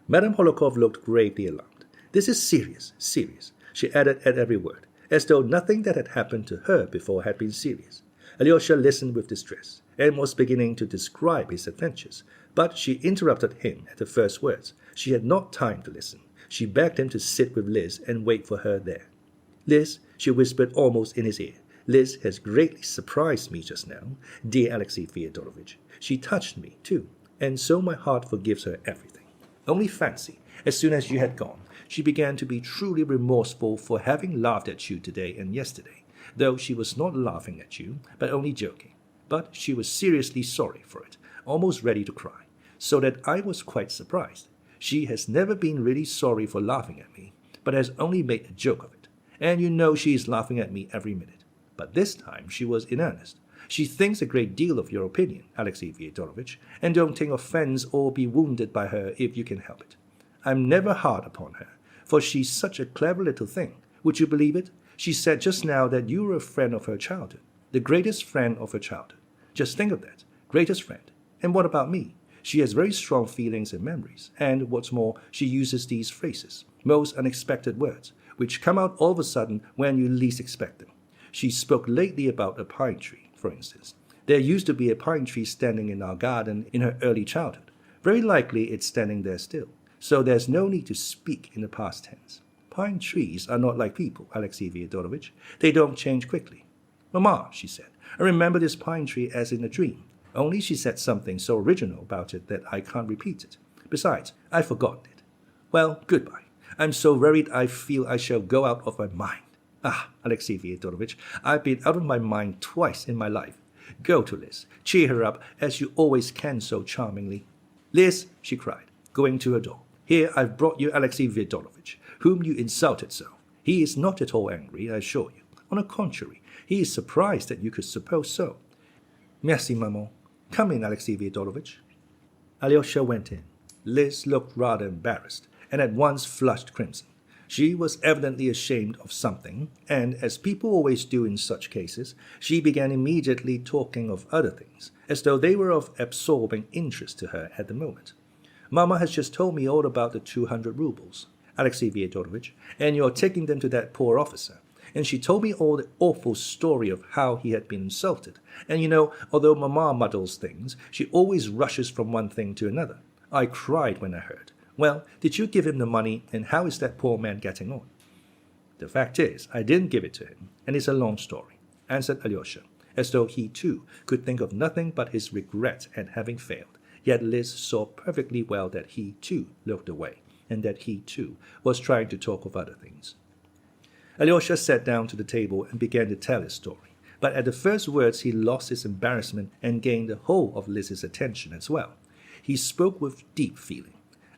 Madame Hohlakov looked gravely alarmed. "This is serious, serious," she added at every word, as though nothing that had happened to her before had been serious. Alyosha listened with distress, and was beginning to describe his adventures, but she interrupted him at the first words. She had not time to listen. She begged him to sit with Liz and wait for her there. "Liz," she whispered almost in his ear, "Liz has greatly surprised me just now, dear Alexey Fyodorovitch. She touched me, too, and so my heart forgives her everything. Only fancy, as soon as you had gone, she began to be truly remorseful for having laughed at you today and yesterday, though she was not laughing at you, but only joking. But she was seriously sorry for it, almost ready to cry, so that I was quite surprised. She has never been really sorry for laughing at me, but has only made a joke of it. And you know she is laughing at me every minute. But this time she was in earnest. She thinks a great deal of your opinion, Alexey Fyodorovitch, and don't take offense or be wounded by her if you can help it. I'm never hard upon her, for she's such a clever little thing. Would you believe it? She said just now that you were a friend of her childhood, the greatest friend of her childhood. Just think of that, greatest friend. And what about me? She has very strong feelings and memories, and what's more, she uses these phrases, most unexpected words, which come out all of a sudden when you least expect them. She spoke lately about a pine tree, for instance. There used to be a pine tree standing in our garden in her early childhood. Very likely it's standing there still, so there's no need to speak in the past tense. Pine trees are not like people, Alexey Fyodorovitch. They don't change quickly. "Mamma," she said, "I remember this pine tree as in a dream. Only she said something so original about it that I can't repeat it. Besides, I've forgotten it. Well, goodbye. I'm so worried I feel I shall go out of my mind. Ah, Alexey Fyodorovitch, I've been out of my mind twice in my life. Go to Liz. Cheer her up, as you always can so charmingly." "Liz," she cried, going to her door, "here I've brought you Alexey Fyodorovitch, whom you insulted so. He is not at all angry, I assure you. On the contrary, he is surprised that you could suppose so. Merci, maman. Come in, Alexey Fyodorovitch. Alyosha went in. Liz looked rather embarrassed, and at once flushed crimson. She was evidently ashamed of something, and, as people always do in such cases, she began immediately talking of other things, as though they were of absorbing interest to her at the moment. Mama has just told me all about the 200 rubles, Alexey Fyodorovitch, and you're taking them to that poor officer. And she told me all the awful story of how he had been insulted. And you know, although Mama muddles things, she always rushes from one thing to another. I cried when I heard. Well, did you give him the money, and how is that poor man getting on? The fact is, I didn't give it to him, and it's a long story, answered Alyosha, as though he too could think of nothing but his regret at having failed. Yet Liz saw perfectly well that he too looked away, and that he too was trying to talk of other things. Alyosha sat down to the table and began to tell his story, but at the first words he lost his embarrassment and gained the whole of Liz's attention as well. He spoke with deep feeling,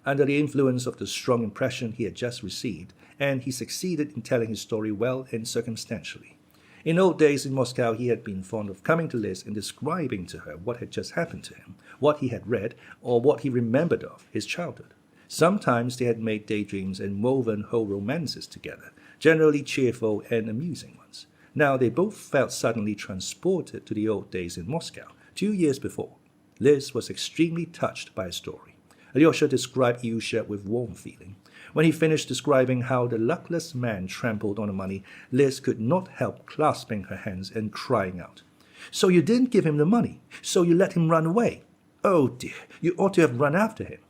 under the influence of the strong impression he had just received, and he succeeded in telling his story well and circumstantially. In old days in Moscow he had been fond of coming to Liz and describing to her what had just happened to him, what he had read, or what he remembered of his childhood. Sometimes they had made daydreams and woven whole romances together, generally cheerful and amusing ones. Now they both felt suddenly transported to the old days in Moscow, 2 years before. Liz was extremely touched by his story. Alyosha described Iusha with warm feeling. When he finished describing how the luckless man trampled on the money, Liz could not help clasping her hands and crying out, "So you didn't give him the money? So you let him run away? Oh dear, you ought to have run after him."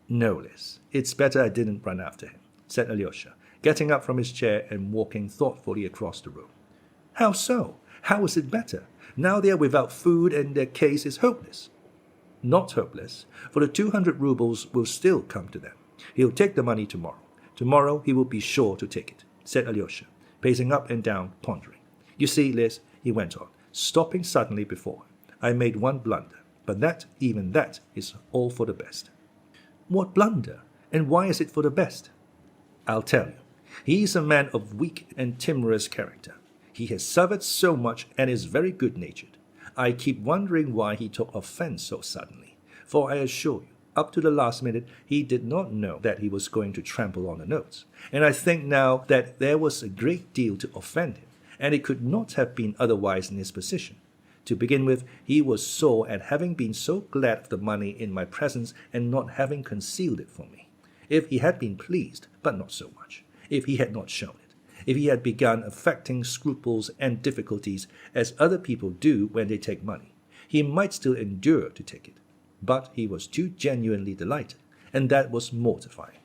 "No, Liz, it's better I didn't run after him," said Alyosha, getting up from his chair and walking thoughtfully across the room. "How so? How is it better? Now they are without food and their case is hopeless." "Not hopeless, for the 200 rubles will still come to them. He'll take the money tomorrow. Tomorrow he will be sure to take it," said Alyosha, pacing up and down, pondering. "You see, Liz," he went on, stopping suddenly before her, "I made one blunder, but even that is all for the best." "What blunder? And why is it for the best?" "I'll tell you. He is a man of weak and timorous character. He has suffered so much and is very good-natured. I keep wondering why he took offense so suddenly, for I assure you, up to the last minute, he did not know that he was going to trample on the notes, and I think now that there was a great deal to offend him, and it could not have been otherwise in his position. To begin with, he was sore at having been so glad of the money in my presence and not having concealed it from me. If he had been pleased, but not so much, if he had not shown it, if he had begun affecting scruples and difficulties as other people do when they take money, he might still endure to take it. But he was too genuinely delighted, and that was mortifying.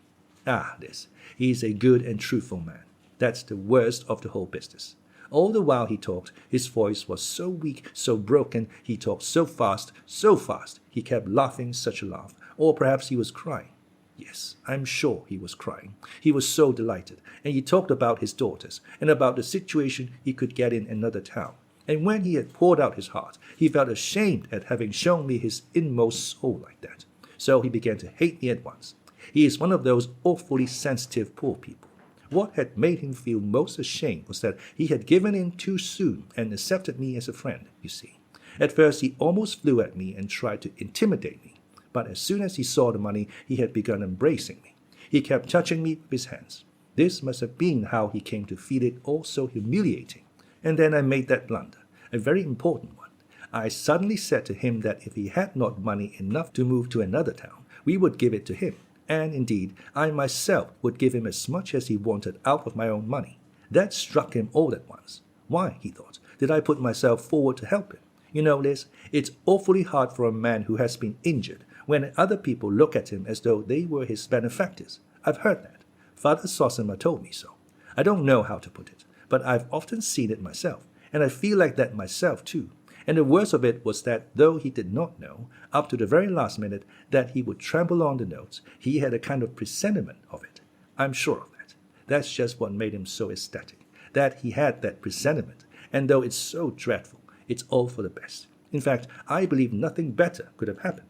Ah, Liz, he is a good and truthful man. That's the worst of the whole business. All the while he talked, his voice was so weak, so broken, he talked so fast, he kept laughing such a laugh, or perhaps he was crying. Yes, I'm sure he was crying. He was so delighted, and he talked about his daughters, and about the situation he could get in another town. And when he had poured out his heart, he felt ashamed at having shown me his inmost soul like that. So he began to hate me at once. He is one of those awfully sensitive poor people. What had made him feel most ashamed was that he had given in too soon and accepted me as a friend, you see. At first he almost flew at me and tried to intimidate me. But as soon as he saw the money, he had begun embracing me. He kept touching me with his hands. This must have been how he came to feel it all so humiliating. And then I made that blunder, a very important one. I suddenly said to him that if he had not money enough to move to another town, we would give it to him. And indeed, I myself would give him as much as he wanted out of my own money. That struck him all at once. Why, he thought, did I put myself forward to help him? You know, Liz, it's awfully hard for a man who has been injured when other people look at him as though they were his benefactors. I've heard that. Father Zosima told me so. I don't know how to put it, but I've often seen it myself, and I feel like that myself too. And the worst of it was that though he did not know, up to the very last minute, that he would trample on the notes, he had a kind of presentiment of it. I'm sure of that. That's just what made him so ecstatic, that he had that presentiment, and though it's so dreadful, it's all for the best. In fact, I believe nothing better could have happened.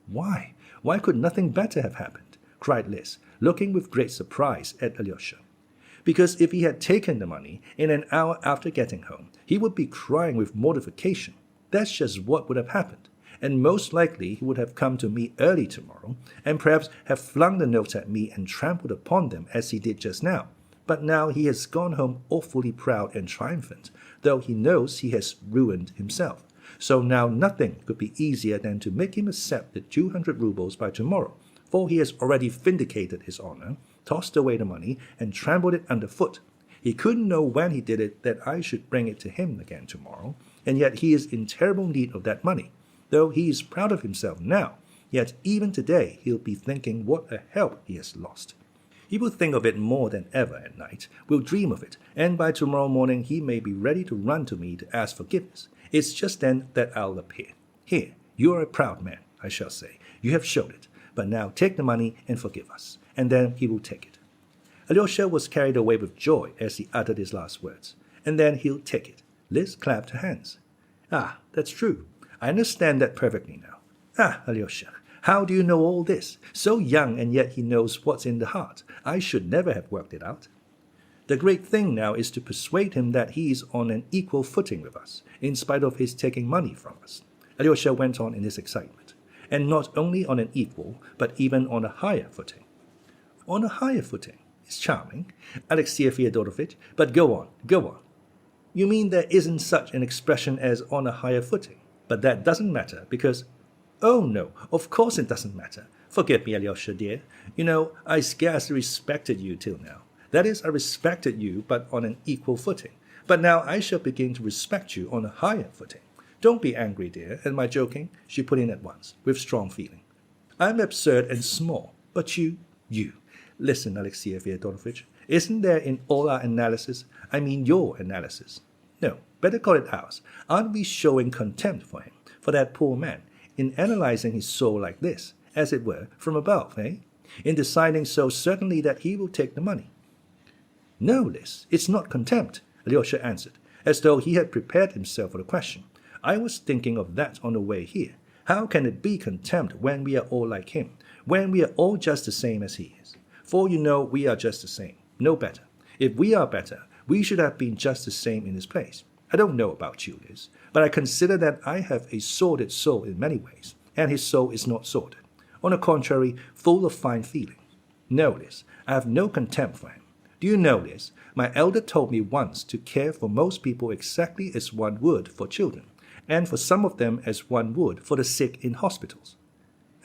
Why? Why could nothing better have happened? Cried Liz, looking with great surprise at Alyosha. Because if he had taken the money in an hour after getting home, he would be crying with mortification. That's just what would have happened. And most likely he would have come to me early tomorrow, and perhaps have flung the notes at me and trampled upon them as he did just now. But now he has gone home awfully proud and triumphant, though he knows he has ruined himself. So now nothing could be easier than to make him accept the 200 rubles by tomorrow, for he has already vindicated his honor, tossed away the money, and trampled it underfoot. He couldn't know when he did it that I should bring it to him again tomorrow, and yet he is in terrible need of that money. Though he is proud of himself now, yet even today he'll be thinking what a help he has lost. He will think of it more than ever at night, will dream of it, and by tomorrow morning he may be ready to run to me to ask forgiveness. It's just then that I'll appear. Here, you are a proud man, I shall say. You have showed it. But now take the money and forgive us. And then he will take it. Alyosha was carried away with joy as he uttered his last words. And then he'll take it. Liz clapped her hands. Ah, that's true. I understand that perfectly now. Ah, Alyosha, how do you know all this? So young, and yet he knows what's in the heart. I should never have worked it out. The great thing now is to persuade him that he is on an equal footing with us, in spite of his taking money from us. Alyosha went on in his excitement. And not only on an equal, but even on a higher footing. On a higher footing. It's charming, Alexey Fyodorovitch, but go on, go on. You mean there isn't such an expression as on a higher footing? But that doesn't matter, because... Oh, no, of course it doesn't matter. Forgive me, Alyosha, dear. You know, I scarcely respected you till now. That is, I respected you, but on an equal footing. But now I shall begin to respect you on a higher footing. Don't be angry, dear, at my joking, she put in at once, with strong feeling. I'm absurd and small, but you... Listen, Alexey Fyodorovitch, isn't there in all our analysis, I mean your analysis? No, better call it ours. Aren't we showing contempt for him, for that poor man, in analyzing his soul like this, as it were, from above, eh? In deciding so certainly that he will take the money? No, Liz, it's not contempt, Alyosha answered, as though he had prepared himself for the question. I was thinking of that on the way here. How can it be contempt when we are all like him, when we are all just the same as he is? For you know we are just the same, no better. If we are better, we should have been just the same in his place. I don't know about you, Liz, but I consider that I have a sordid soul in many ways, and his soul is not sordid. On the contrary, full of fine feeling. No, Liz, I have no contempt for him. Do you know, Liz, my elder told me once to care for most people exactly as one would for children, and for some of them as one would for the sick in hospitals.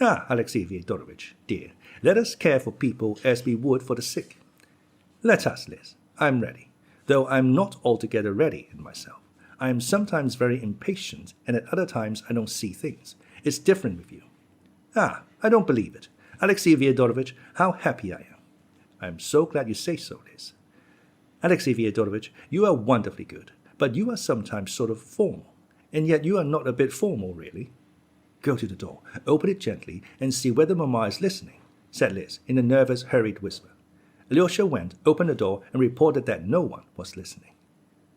Ah, Alexey Fyodorovitch, dear, let us care for people as we would for the sick. Let us, Liz. I'm ready, though I'm not altogether ready in myself. I am sometimes very impatient, and at other times I don't see things. It's different with you. Ah, I don't believe it. Alexey Fyodorovitch, how happy I am. I am so glad you say so, Liz. Alexey Fyodorovitch, you are wonderfully good, but you are sometimes sort of formal, and yet you are not a bit formal, really. Go to the door, open it gently, and see whether Mamma is listening, said Liz in a nervous, hurried whisper. Alyosha went, opened the door, and reported that no one was listening.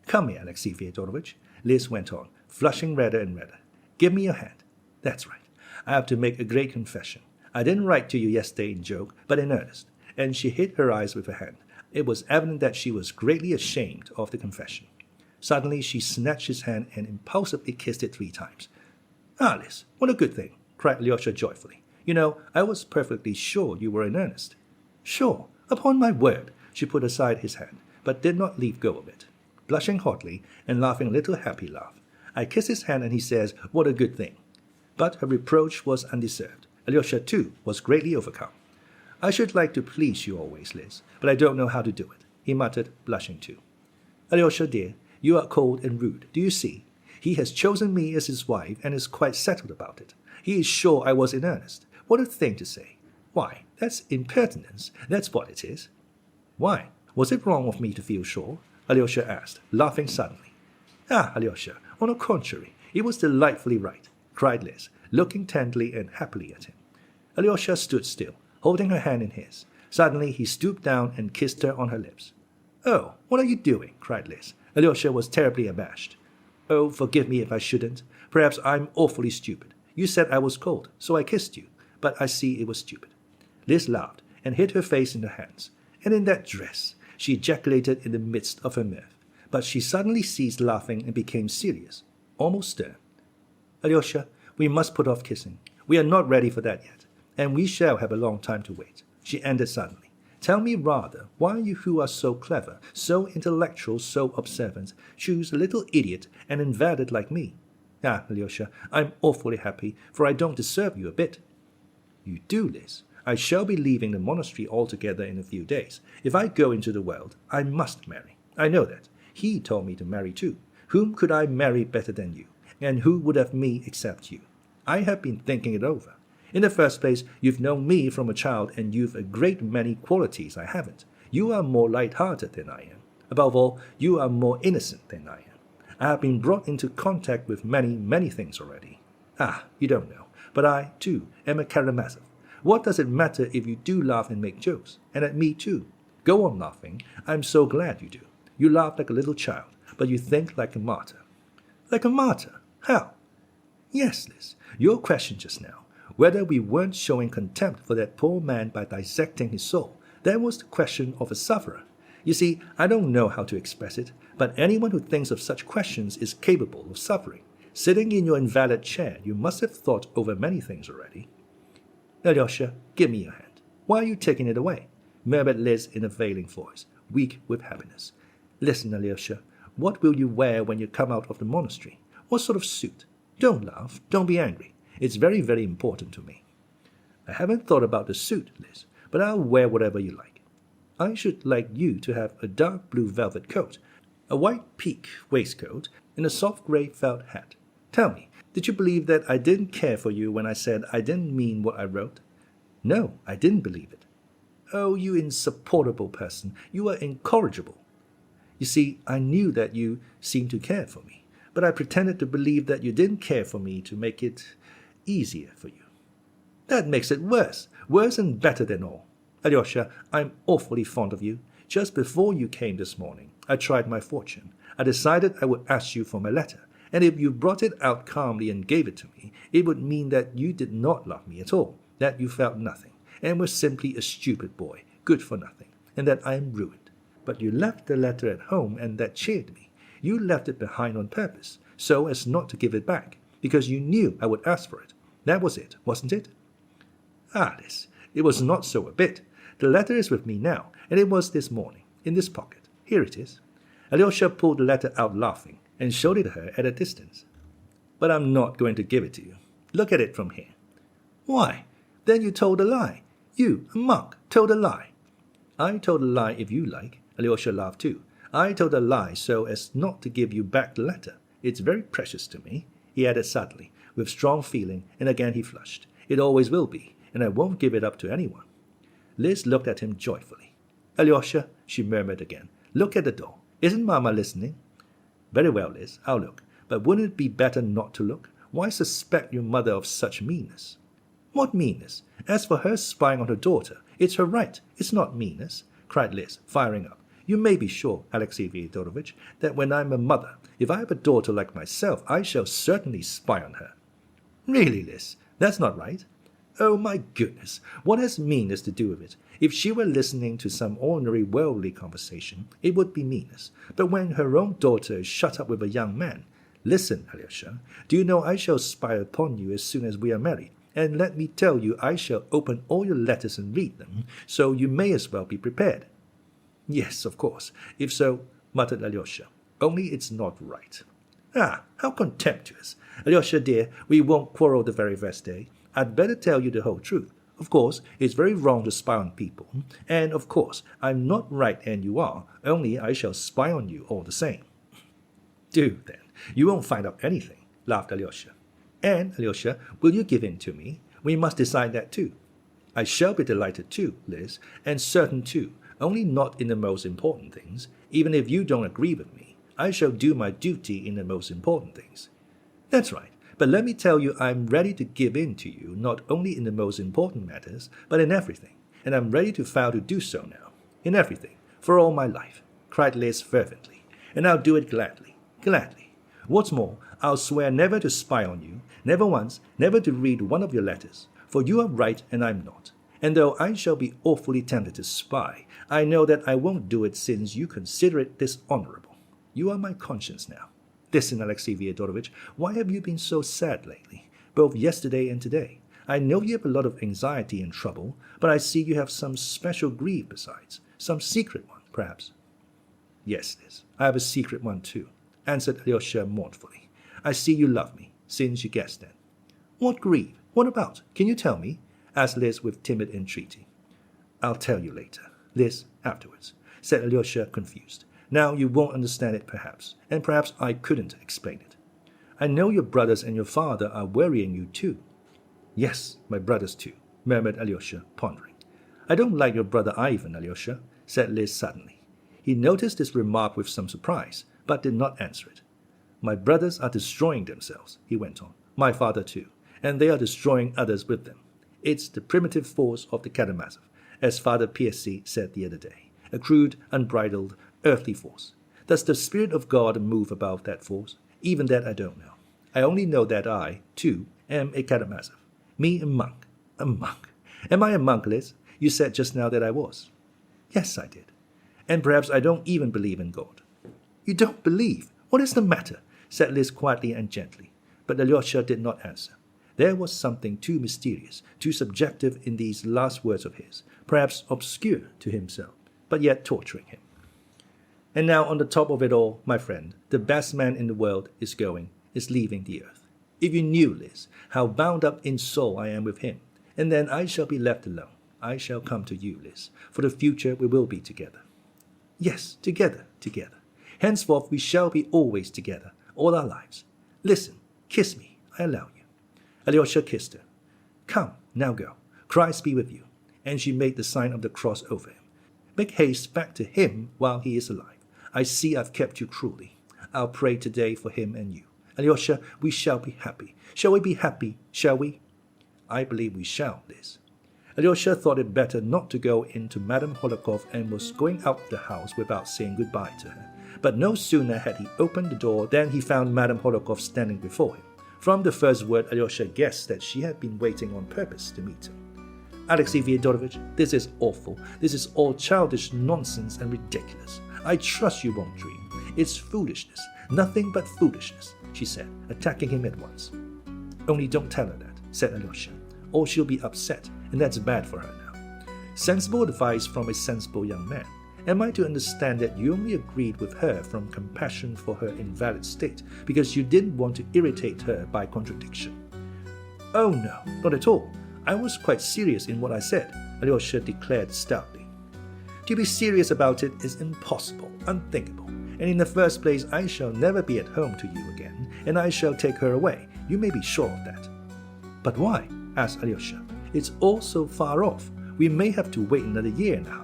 Come here, Alexey Fyodorovitch, Liz went on, flushing redder and redder. Give me your hand. That's right. I have to make a great confession. I didn't write to you yesterday in joke, but in earnest. And she hid her eyes with her hand. It was evident that she was greatly ashamed of the confession. Suddenly she snatched his hand and impulsively kissed it 3 times. Ah, Liz, what a good thing, cried Alyosha joyfully. You know, I was perfectly sure you were in earnest. Sure, upon my word, she put aside his hand, but did not leave go of it. Blushing hotly and laughing a little happy laugh, I kiss his hand and he says, what a good thing. But her reproach was undeserved. Alyosha, too, was greatly overcome. I should like to please you always, Liz, but I don't know how to do it, he muttered, blushing too. Alyosha, dear, you are cold and rude, do you see? He has chosen me as his wife and is quite settled about it. He is sure I was in earnest. What a thing to say. Why, that's impertinence, that's what it is. Why, was it wrong of me to feel sure? Alyosha asked, laughing suddenly. Ah, Alyosha, on the contrary, it was delightfully right, cried Liz, looking tenderly and happily at him. Alyosha stood still, holding her hand in his. Suddenly he stooped down and kissed her on her lips. Oh, what are you doing? Cried Liz. Alyosha was terribly abashed. Oh, forgive me if I shouldn't. Perhaps I'm awfully stupid. You said I was cold, so I kissed you, but I see it was stupid. Liz laughed and hid her face in her hands. And in that dress, she ejaculated in the midst of her mirth. But she suddenly ceased laughing and became serious, almost stern. Alyosha, we must put off kissing. We are not ready for that yet, and we shall have a long time to wait, she ended suddenly. Tell me rather why you who are so clever, so intellectual, so observant, choose a little idiot and invalid like me. Ah, Alyosha, I'm awfully happy, for I don't deserve you a bit. You do, Liz. I shall be leaving the monastery altogether in a few days. If I go into the world, I must marry. I know that. He told me to marry too. Whom could I marry better than you? And who would have me except you? I have been thinking it over. In the first place, you've known me from a child, and you've a great many qualities I haven't. You are more light-hearted than I am. Above all, you are more innocent than I am. I have been brought into contact with many, many things already. Ah, you don't know, but I, too, am a Karamazov. What does it matter if you do laugh and make jokes? And at me, too. Go on laughing. I'm so glad you do. You laugh like a little child, but you think like a martyr. Like a martyr? How? Yes, Liz, your question just now, whether we weren't showing contempt for that poor man by dissecting his soul, that was the question of a sufferer. You see, I don't know how to express it, but anyone who thinks of such questions is capable of suffering. Sitting in your invalid chair, you must have thought over many things already. Alyosha, give me your hand. Why are you taking it away? Murmured Liz in a veiling voice, weak with happiness. Listen, Alyosha, what will you wear when you come out of the monastery? What sort of suit? Don't laugh, don't be angry. It's very, very important to me. I haven't thought about the suit, Liz, but I'll wear whatever you like. I should like you to have a dark blue velvet coat, a white pique waistcoat, and a soft grey felt hat. Tell me, did you believe that I didn't care for you when I said I didn't mean what I wrote? No, I didn't believe it. Oh, you insupportable person, you are incorrigible. You see, I knew that you seemed to care for me, but I pretended to believe that you didn't care for me to make it easier for you. That makes it worse and better than all. Alyosha, I'm awfully fond of you. Just before you came this morning, I tried my fortune. I decided I would ask you for my letter, and if you brought it out calmly and gave it to me, it would mean that you did not love me at all, that you felt nothing, and were simply a stupid boy, good for nothing, and that I am ruined. But you left the letter at home, and that cheered me. You left it behind on purpose, so as not to give it back, because you knew I would ask for it. That was it, wasn't it? Ah, Liz, it was not so a bit. The letter is with me now, and it was this morning, in this pocket. Here it is. Alyosha pulled the letter out laughing, and showed it to her at a distance. But I'm not going to give it to you. Look at it from here. Why, then you told a lie. You, a monk, told a lie. I told a lie if you like. Alyosha laughed too. I told a lie so as not to give you back the letter. It's very precious to me, he added suddenly, with strong feeling, and again he flushed. It always will be, and I won't give it up to anyone. Liz looked at him joyfully. Alyosha, she murmured again, look at the door. Isn't Mamma listening? Very well, Liz, I'll look. But wouldn't it be better not to look? Why suspect your mother of such meanness? What meanness? As for her spying on her daughter, it's her right. It's not meanness, cried Liz, firing up. You may be sure, Alexey Fyodorovitch, that when I'm a mother, if I have a daughter like myself, I shall certainly spy on her. Really, Liz, that's not right. Oh, my goodness, what has meanness to do with it? If she were listening to some ordinary worldly conversation, it would be meanness. But when her own daughter is shut up with a young man, listen, Alyosha, do you know I shall spy upon you as soon as we are married? And let me tell you, I shall open all your letters and read them, so you may as well be prepared. Yes, of course. If so, muttered Alyosha, only it's not right. Ah, how contemptuous. Alyosha, dear, we won't quarrel the very first day. I'd better tell you the whole truth. Of course, it's very wrong to spy on people, and of course, I'm not right and you are, only I shall spy on you all the same. Do, then. You won't find out anything, laughed Alyosha. And, Alyosha, will you give in to me? We must decide that too. I shall be delighted too, Liz, and certain too, only not in the most important things. Even if you don't agree with me, I shall do my duty in the most important things. That's right. But let me tell you, I'm ready to give in to you, not only in the most important matters, but in everything. And I'm ready to vow to do so now. In everything. For all my life, cried Liz fervently. And I'll do it gladly. Gladly. What's more, I'll swear never to spy on you, never once, never to read one of your letters. For you are right and I'm not. And though I shall be awfully tempted to spy, I know that I won't do it since you consider it dishonorable. You are my conscience now. Listen, Alexei Fyodorovich, why have you been so sad lately, both yesterday and today? I know you have a lot of anxiety and trouble, but I see you have some special grief besides, some secret one, perhaps. Yes, Liz, I have a secret one too, answered Alyosha mournfully. I see you love me, since you guessed that. What grief? What about? Can you tell me? Asked Liz with timid entreaty. I'll tell you later. Liz, afterwards, said Alyosha, confused. Now you won't understand it perhaps, and perhaps I couldn't explain it. I know your brothers and your father are worrying you too. Yes, my brothers too, murmured Alyosha, pondering. I don't like your brother Ivan, Alyosha, said Liz suddenly. He noticed this remark with some surprise, but did not answer it. My brothers are destroying themselves, he went on. My father too, and they are destroying others with them. It's the primitive force of the Karamazov, as Father PSC said the other day, a crude, unbridled, earthly force. Does the Spirit of God move about that force? Even that I don't know. I only know that I, too, am a Karamazov. Me, a monk. A monk. Am I a monk, Liz? You said just now that I was. Yes, I did. And perhaps I don't even believe in God. You don't believe? What is the matter? Said Liz quietly and gently. But Alyosha did not answer. There was something too mysterious, too subjective in these last words of his, perhaps obscure to himself, but yet torturing him. And now on the top of it all, my friend, the best man in the world is leaving the earth. If you knew, Liz, how bound up in soul I am with him, and then I shall be left alone. I shall come to you, Liz. For the future we will be together. Yes, together. Henceforth we shall be always together, all our lives. Listen, kiss me, I allow you. Alyosha kissed her. Come, now go. Christ be with you. And she made the sign of the cross over him. Make haste back to him while he is alive. I see I've kept you cruelly. I'll pray today for him and you. Alyosha, we shall be happy. Shall we be happy, shall we? I believe we shall, Liz. Alyosha thought it better not to go into Madame Hohlakov and was going out of the house without saying goodbye to her. But no sooner had he opened the door than he found Madame Hohlakov standing before him. From the first word, Alyosha guessed that she had been waiting on purpose to meet him. Alexei Fyodorovich, this is awful. This is all childish nonsense and ridiculous. I trust you won't dream. It's foolishness, nothing but foolishness, she said, attacking him at once. Only don't tell her that, said Alyosha, or she'll be upset, and that's bad for her now. Sensible advice from a sensible young man. Am I to understand that you only agreed with her from compassion for her invalid state, because you didn't want to irritate her by contradiction? Oh no, not at all. I was quite serious in what I said, Alyosha declared stoutly. To be serious about it is impossible, unthinkable, and in the first place I shall never be at home to you again, and I shall take her away. You may be sure of that. But why? Asked Alyosha. It's all so far off. We may have to wait another year and a half.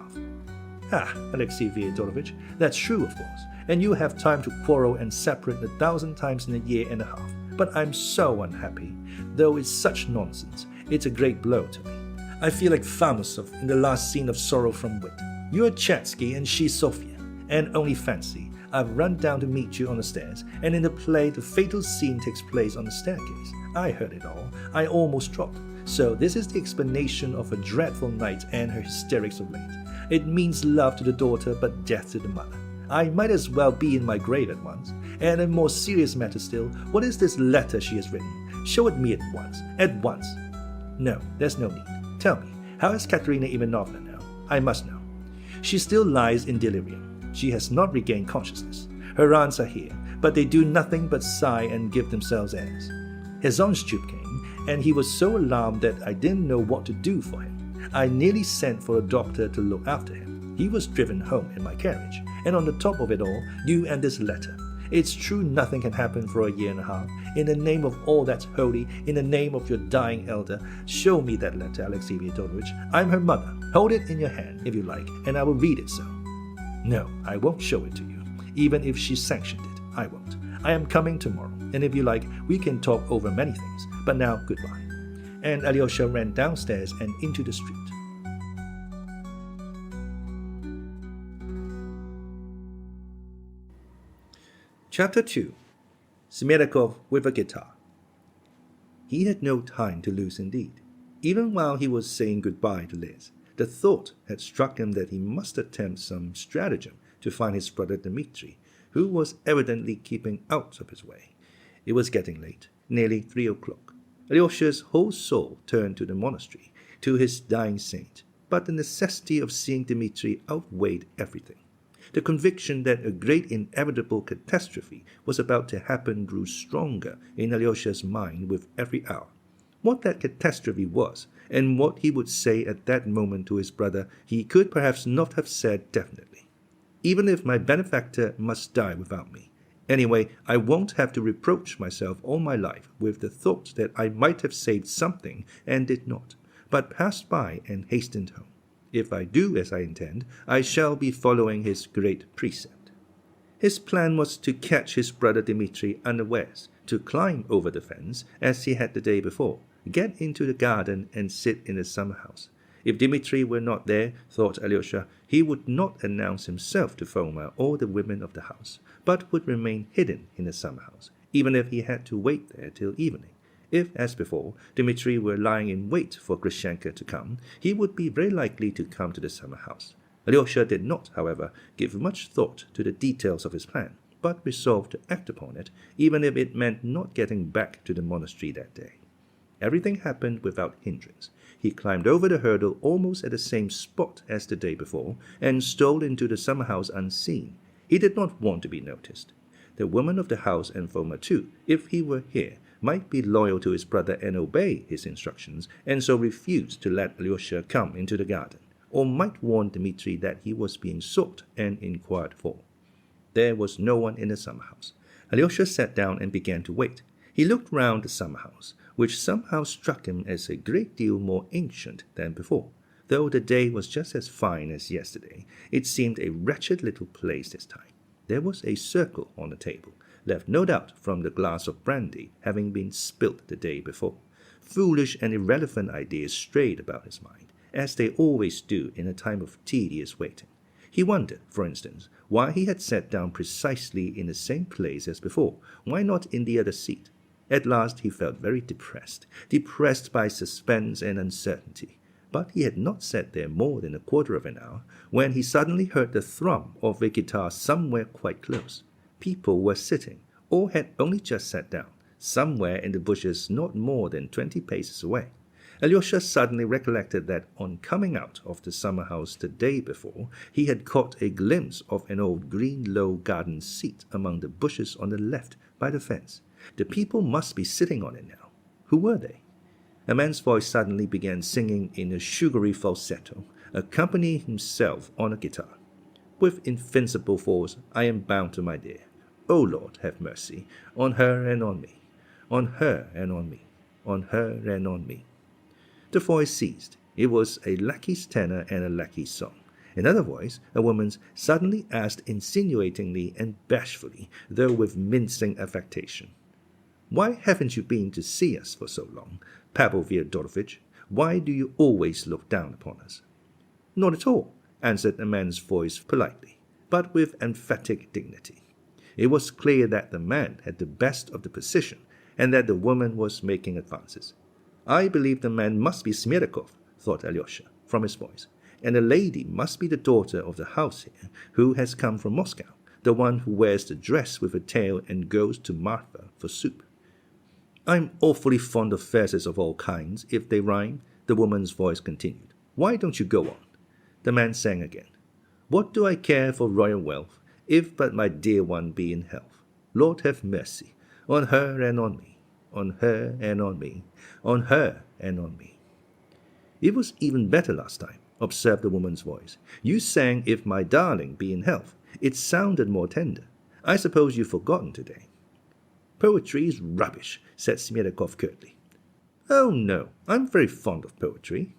Ah, Alexei Fyodorovich, that's true, of course, and you have time to quarrel and separate 1,000 times in a year and a half. But I'm so unhappy. Though it's such nonsense, it's a great blow to me. I feel like Famusov in the last scene of Sorrow from Wit. You're Chatsky and she's Sofia. And only fancy, I've run down to meet you on the stairs, and in the play the fatal scene takes place on the staircase. I heard it all. I almost dropped. So this is the explanation of her dreadful night and her hysterics of late. It means love to the daughter but death to the mother. I might as well be in my grave at once. And a more serious matter still, what is this letter she has written? Show it me at once. At once. No, there's no need. Tell me, how is Katerina Ivanovna now? I must know. She still lies in delirium. She has not regained consciousness. Her aunts are here, but they do nothing but sigh and give themselves airs. His own steward came, and he was so alarmed that I didn't know what to do for him. I nearly sent for a doctor to look after him. He was driven home in my carriage, and on the top of it all, you and this letter. It's true nothing can happen for a year and a half. In the name of all that's holy, in the name of your dying elder, show me that letter, Alexei Fyodorovich. I'm her mother. Hold it in your hand, if you like, and I will read it so. No, I won't show it to you. Even if she sanctioned it, I won't. I am coming tomorrow, and if you like, we can talk over many things. But now, goodbye. And Alyosha ran downstairs and into the street. Chapter 2. Smerekov with a Guitar. He had no time to lose indeed. Even while he was saying goodbye to Liz, the thought had struck him that he must attempt some stratagem to find his brother Dmitri, who was evidently keeping out of his way. It was getting late, nearly 3 o'clock. Alyosha's whole soul turned to the monastery, to his dying saint, but the necessity of seeing Dmitri outweighed everything. The conviction that a great inevitable catastrophe was about to happen grew stronger in Alyosha's mind with every hour. What that catastrophe was, and what he would say at that moment to his brother, he could perhaps not have said definitely. Even if my benefactor must die without me, anyway, I won't have to reproach myself all my life with the thought that I might have saved something and did not, but passed by and hastened home. If I do as I intend, I shall be following his great precept. His plan was to catch his brother Dmitri unawares, to climb over the fence, as he had the day before, get into the garden and sit in the summer-house. If Dmitri were not there, thought Alyosha, he would not announce himself to Foma or the women of the house, but would remain hidden in the summer-house, even if he had to wait there till evening. If, as before, Dmitri were lying in wait for Grushenka to come, he would be very likely to come to the summer-house. Alyosha did not, however, give much thought to the details of his plan, but resolved to act upon it, even if it meant not getting back to the monastery that day. Everything happened without hindrance. He climbed over the hurdle almost at the same spot as the day before, and stole into the summer-house unseen. He did not want to be noticed. The woman of the house and Foma too, if he were here, might be loyal to his brother and obey his instructions, and so refuse to let Alyosha come into the garden, or might warn Dmitri that he was being sought and inquired for. There was no one in the summer-house. Alyosha sat down and began to wait. He looked round the summer-house, which somehow struck him as a great deal more ancient than before. Though the day was just as fine as yesterday, it seemed a wretched little place this time. There was a circle on the table, left no doubt from the glass of brandy having been spilt the day before. Foolish and irrelevant ideas strayed about his mind, as they always do in a time of tedious waiting. He wondered, for instance, why he had sat down precisely in the same place as before, why not in the other seat. At last he felt very depressed by suspense and uncertainty. But he had not sat there more than a quarter of an hour, when he suddenly heard the thrum of a guitar somewhere quite close. People were sitting, or had only just sat down, somewhere in the bushes not more than 20 paces away. Alyosha suddenly recollected that on coming out of the summer-house the day before, he had caught a glimpse of an old green low garden seat among the bushes on the left by the fence. The people must be sitting on it now. Who were they? A man's voice suddenly began singing in a sugary falsetto, accompanying himself on a guitar. With invincible force, I am bound to my dear. O Lord, have mercy on her and on me, on her and on me, on her and on me. The voice ceased. It was a lackey's tenor and a lackey's song. Another voice, a woman's, suddenly asked insinuatingly and bashfully, though with mincing affectation, "Why haven't you been to see us for so long, Pavel Fyodorovitch? Why do you always look down upon us?" "Not at all," answered a man's voice politely, but with emphatic dignity. It was clear that the man had the best of the position, and that the woman was making advances. "I believe the man must be Smerdyakov," thought Alyosha, from his voice, "and the lady must be the daughter of the house here, who has come from Moscow, the one who wears the dress with a tail and goes to Marfa for soup." "I'm awfully fond of verses of all kinds, if they rhyme," the woman's voice continued. "Why don't you go on?" The man sang again. "What do I care for royal wealth, if but my dear one be in health? Lord have mercy on her and on me, on her and on me, on her and on me." "It was even better last time," observed the woman's voice. "You sang 'if my darling be in health.' It sounded more tender. I suppose you've forgotten today." "Poetry is rubbish," said Smerdyakov curtly. "Oh no, I'm very fond of poetry."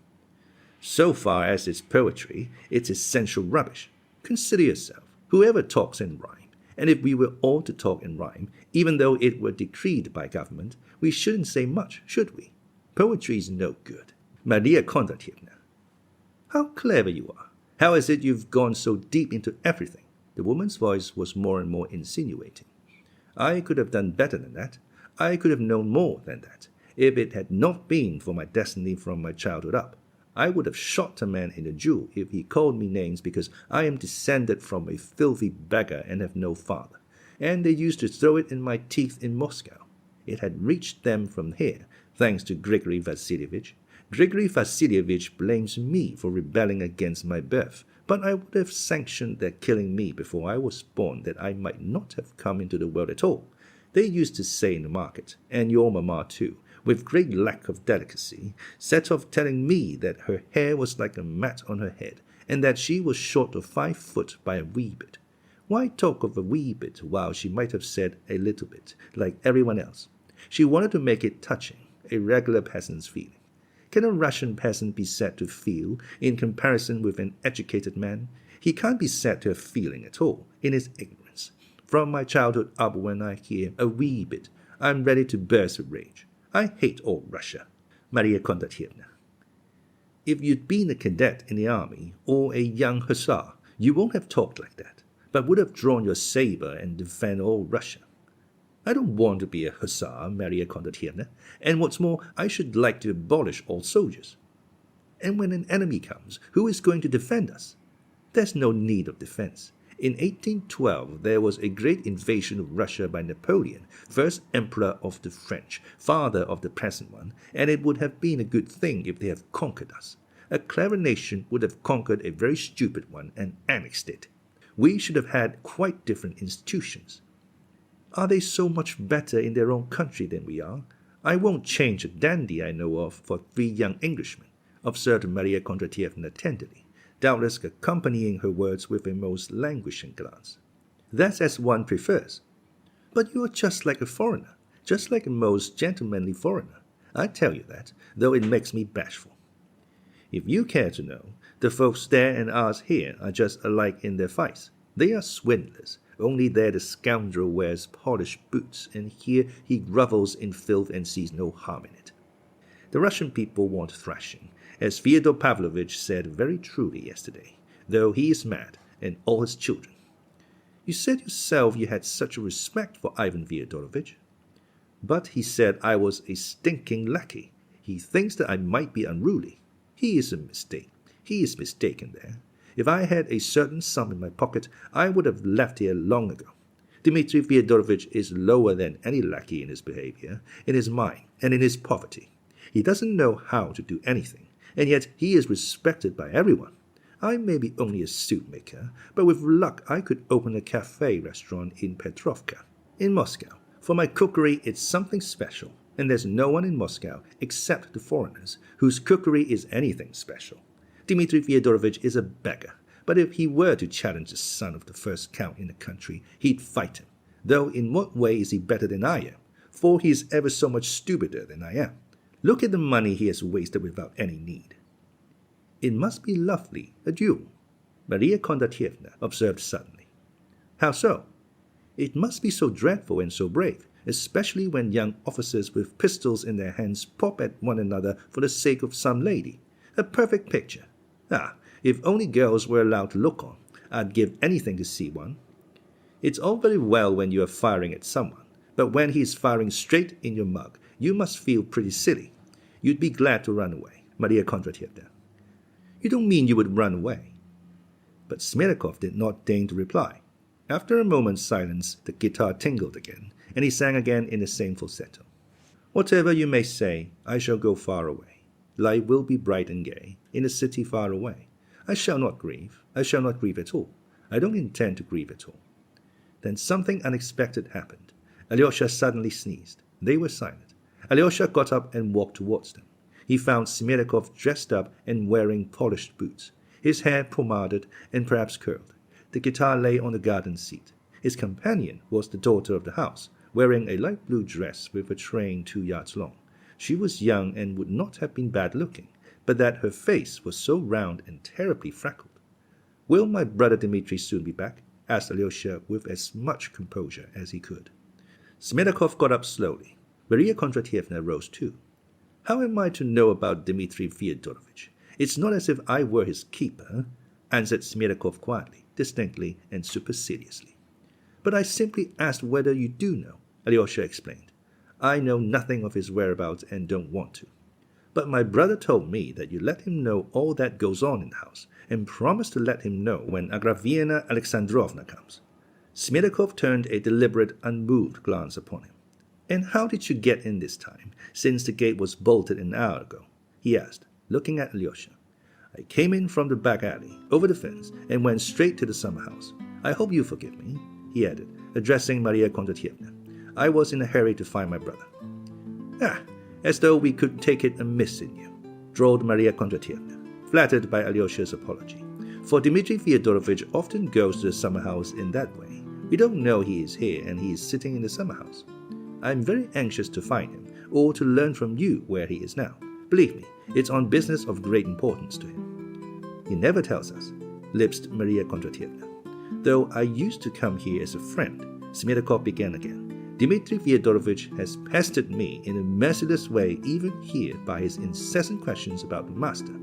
"So far as it's poetry, it's essential rubbish. Consider yourself. Whoever talks in rhyme, and if we were all to talk in rhyme, even though it were decreed by government, we shouldn't say much, should we? Poetry is no good. Maria Kondratyevna." "How clever you are. How is it you've gone so deep into everything?" The woman's voice was more and more insinuating. "I could have done better than that. I could have known more than that. If it had not been for my destiny from my childhood up, I would have shot a man in a duel if he called me names because I am descended from a filthy beggar and have no father. And they used to throw it in my teeth in Moscow. It had reached them from here, thanks to Grigory Vasilievich. Grigory Vasilievich blames me for rebelling against my birth, but I would have sanctioned their killing me before I was born that I might not have come into the world at all. They used to say in the market, and your mamma too, with great lack of delicacy, set off telling me that her hair was like a mat on her head, and that she was short of 5 foot by a wee bit. Why talk of a wee bit while she might have said a little bit, like everyone else? She wanted to make it touching, a regular peasant's feeling. Can a Russian peasant be said to feel, in comparison with an educated man? He can't be said to have feeling at all, in his ignorance. From my childhood up, when I hear a wee bit, I'm ready to burst with rage. I hate all Russia. Maria Kondratyevna. If you'd been a cadet in the army, or a young hussar, you won't have talked like that, but would have drawn your saber and defend all Russia. I don't want to be a hussar, Maria Kondratyevna, and what's more, I should like to abolish all soldiers. And when an enemy comes, who is going to defend us? There's no need of defense. In 1812, there was a great invasion of Russia by Napoleon, first Emperor of the French, father of the present one, and it would have been a good thing if they had conquered us. A clever nation would have conquered a very stupid one and annexed it. We should have had quite different institutions. Are they so much better in their own country than we are? I won't change a dandy I know of for 3 young Englishmen, observed Maria Kondratyevna tenderly, doubtless accompanying her words with a most languishing glance. That's as one prefers. But you are just like a foreigner, just like a most gentlemanly foreigner. I tell you that, though it makes me bashful. If you care to know, the folks there and ours here are just alike in their fights. They are swindlers. Only there the scoundrel wears polished boots, and here he grovels in filth and sees no harm in it. The Russian people want thrashing, as Fyodor Pavlovich said very truly yesterday, though he is mad, and all his children. You said yourself you had such a respect for Ivan Fyodorovich. But he said I was a stinking lackey. He thinks that I might be unruly. He is a mistake. He is mistaken there. If I had a certain sum in my pocket, I would have left here long ago. Dmitri Fyodorovich is lower than any lackey in his behavior, in his mind, and in his poverty. He doesn't know how to do anything, and yet he is respected by everyone. I may be only a suit maker, but with luck I could open a cafe restaurant in Petrovka, in Moscow. For my cookery, it's something special, and there's no one in Moscow, except the foreigners, whose cookery is anything special. Dmitri Fyodorovich is a beggar, but if he were to challenge the son of the first count in the country, he'd fight him. Though in what way is he better than I am? For he is ever so much stupider than I am. Look at the money he has wasted without any need. It must be lovely, a duel, Maria Kondratyevna observed suddenly. How so? It must be so dreadful and so brave, especially when young officers with pistols in their hands pop at one another for the sake of some lady. A perfect picture. Ah, if only girls were allowed to look on, I'd give anything to see one. It's all very well when you are firing at someone, but when he is firing straight in your mug, you must feel pretty silly. You'd be glad to run away, Maria Kondratyevna. You don't mean you would run away? But Smerdyakov did not deign to reply. After a moment's silence, the guitar tingled again, and he sang again in the same falsetto. Whatever you may say, I shall go far away. Life will be bright and gay, in a city far away. I shall not grieve. I shall not grieve at all. I don't intend to grieve at all. Then something unexpected happened. Alyosha suddenly sneezed. They were silent. Alyosha got up and walked towards them. He found Smerdyakov dressed up and wearing polished boots, his hair pomaded and perhaps curled. The guitar lay on the garden seat. His companion was the daughter of the house, wearing a light blue dress with a train 2 yards long. She was young and would not have been bad-looking, but that her face was so round and terribly freckled. Will my brother Dmitri soon be back? Asked Alyosha with as much composure as he could. Smerdyakov got up slowly. Maria Kondratyevna rose too. How am I to know about Dmitri Fyodorovich? It's not as if I were his keeper, answered Smerdyakov quietly, distinctly, and superciliously. But I simply asked whether you do know, Alyosha explained. I know nothing of his whereabouts and don't want to. But my brother told me that you let him know all that goes on in the house, and promised to let him know when Agrafiena Alexandrovna comes." Smetakov turned a deliberate, unmoved glance upon him. "And how did you get in this time, since the gate was bolted an hour ago?" he asked, looking at Alyosha. "I came in from the back alley, over the fence, and went straight to the summer house. I hope you forgive me," he added, addressing Maria Kondratyevna. "I was in a hurry to find my brother." "Ah, as though we could take it amiss in you," drawled Maria Kondratyevna, flattered by Alyosha's apology. "For Dmitri Fyodorovich often goes to the summer house in that way. We don't know he is here and he is sitting in the summer house. I am very anxious to find him, or to learn from you where he is now. Believe me, it's on business of great importance to him." "He never tells us," lisped Maria Kondratyevna. "Though I used to come here as a friend," Smetakov began again. "Dmitri Fyodorovich has pestered me in a merciless way even here by his incessant questions about the master.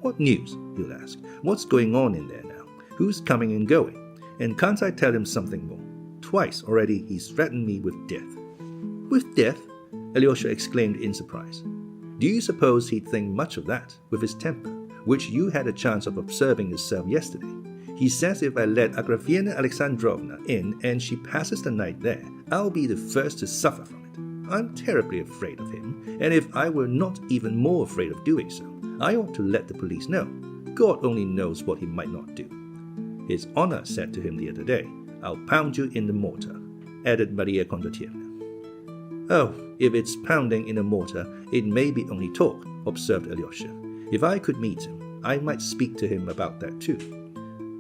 'What news?' he'll ask. 'What's going on in there now? Who's coming and going? And can't I tell him something more? Twice already he's threatened me with death.'" "With death?" Alyosha exclaimed in surprise. "Do you suppose he'd think much of that, with his temper, which you had a chance of observing yourself yesterday? He says if I let Agrafiena Alexandrovna in and she passes the night there, I'll be the first to suffer from it. I'm terribly afraid of him, and if I were not even more afraid of doing so, I ought to let the police know. God only knows what he might not do. His honor said to him the other day, 'I'll pound you in the mortar,'" added Maria Kondratyevna. "Oh, if it's pounding in a mortar, it may be only talk," observed Alyosha. "If I could meet him, I might speak to him about that too."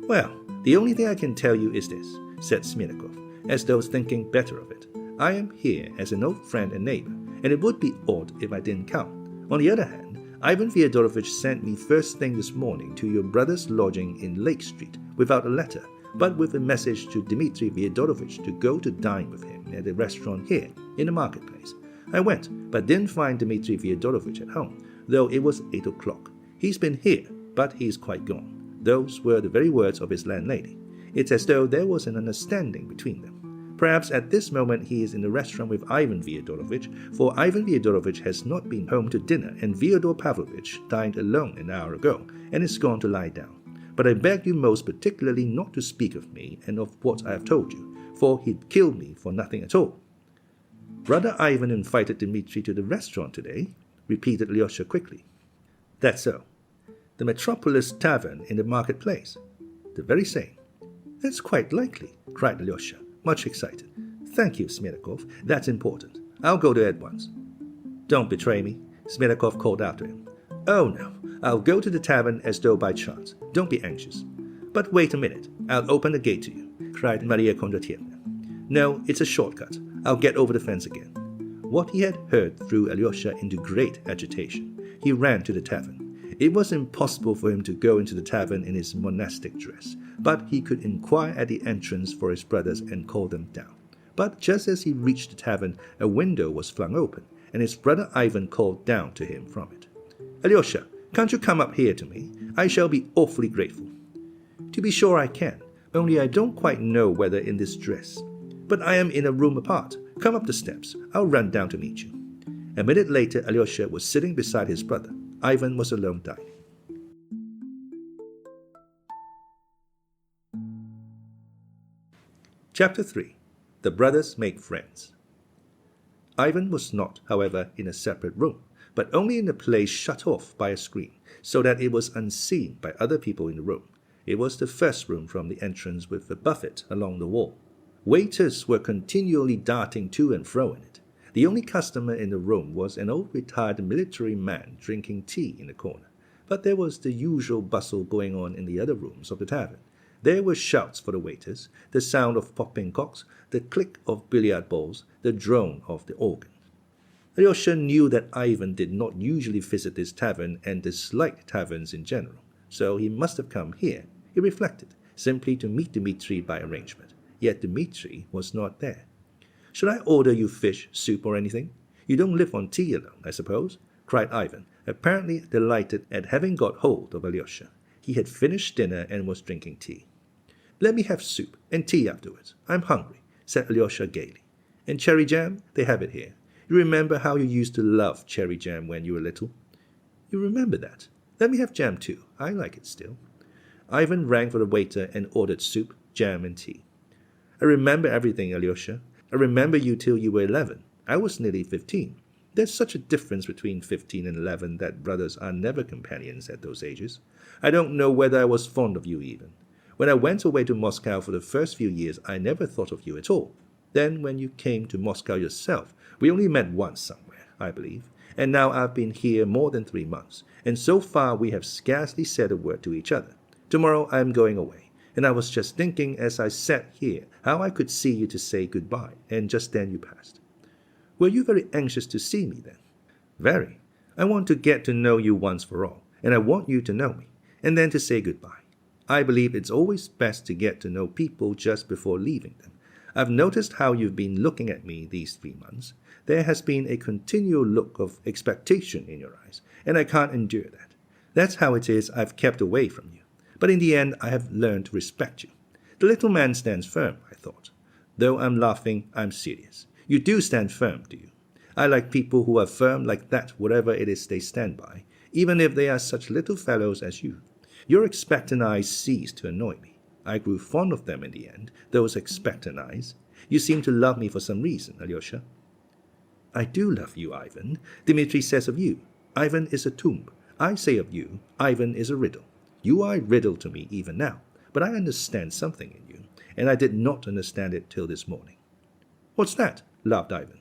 "Well, the only thing I can tell you is this," said Smetakov, as though thinking better of it. "I am here as an old friend and neighbor, and it would be odd if I didn't count. On the other hand, Ivan Fyodorovich sent me first thing this morning to your brother's lodging in Lake Street without a letter, but with a message to Dmitri Fyodorovich to go to dine with him at a restaurant here, in the marketplace. I went, but didn't find Dmitri Fyodorovich at home, though it was 8 o'clock. He's been here, but he's quite gone. Those were the very words of his landlady. It's as though there was an understanding between them. Perhaps at this moment he is in the restaurant with Ivan Fyodorovich, for Ivan Fyodorovich has not been home to dinner, and Fyodor Pavlovich dined alone an hour ago, and is gone to lie down. But I beg you most particularly not to speak of me and of what I have told you, for he'd kill me for nothing at all." "Brother Ivan invited Dmitri to the restaurant today," repeated Alyosha quickly. "That's so. The Metropolis Tavern in the marketplace?" "The very same." "That's quite likely," cried Alyosha, much excited. "Thank you, Smetakov. That's important. I'll go there at once." "Don't betray me," Smetakov called after him. "Oh, no. I'll go to the tavern as though by chance. Don't be anxious." "But wait a minute. I'll open the gate to you," cried Maria Kondratyevna. "No, it's a shortcut. I'll get over the fence again." What he had heard threw Alyosha into great agitation. He ran to the tavern. It was impossible for him to go into the tavern in his monastic dress, but he could inquire at the entrance for his brothers and call them down. But just as he reached the tavern, a window was flung open, and his brother Ivan called down to him from it. "Alyosha, can't you come up here to me? I shall be awfully grateful." "To be sure I can, only I don't quite know whether in this dress. But I am in a room apart. Come up the steps. I'll run down to meet you." A minute later, Alyosha was sitting beside his brother. Ivan was alone dining. Chapter 3. The Brothers Make Friends. Ivan was not, however, in a separate room, but only in a place shut off by a screen, so that it was unseen by other people in the room. It was the first room from the entrance with a buffet along the wall. Waiters were continually darting to and fro in it. The only customer in the room was an old retired military man drinking tea in the corner, but there was the usual bustle going on in the other rooms of the tavern. There were shouts for the waiters, the sound of popping corks, the click of billiard balls, the drone of the organ. Alyosha knew that Ivan did not usually visit this tavern and disliked taverns in general, so he must have come here, he reflected, simply to meet Dmitri by arrangement. Yet Dmitri was not there. "Should I order you fish, soup, or anything? You don't live on tea alone, I suppose?" cried Ivan, apparently delighted at having got hold of Alyosha. He had finished dinner and was drinking tea. "Let me have soup, and tea afterwards. I'm hungry," said Alyosha gaily. "And cherry jam? They have it here. You remember how you used to love cherry jam when you were little? You remember that? Let me have jam too. I like it still. Ivan rang for the waiter and ordered soup, jam, and tea. I remember everything, Alyosha. I remember you till you were 11. I was nearly 15. There's such a difference between 15 and 11 that brothers are never companions at those ages. I don't know whether I was fond of you even. When I went away to Moscow for the first few years, I never thought of you at all. Then when you came to Moscow yourself, we only met once somewhere, I believe, and now I've been here more than 3 months, and so far we have scarcely said a word to each other. Tomorrow I am going away, and I was just thinking as I sat here how I could see you to say goodbye, and just then you passed. Were you very anxious to see me then? Very. I want to get to know you once for all, and I want you to know me, and then to say goodbye. I believe it's always best to get to know people just before leaving them. I've noticed how you've been looking at me these 3 months. There has been a continual look of expectation in your eyes, and I can't endure that. That's how it is I've kept away from you. But in the end, I have learned to respect you. The little man stands firm, I thought. Though I'm laughing, I'm serious. You do stand firm, do you? I like people who are firm like that, whatever it is they stand by, even if they are such little fellows as you. Your expectant eyes ceased to annoy me. I grew fond of them in the end, those expectant eyes. You seem to love me for some reason, Alyosha. I do love you, Ivan. Dmitri says of you, Ivan is a tomb. I say of you, Ivan is a riddle. You are a riddle to me even now, but I understand something in you, and I did not understand it till this morning. What's that? Laughed Ivan.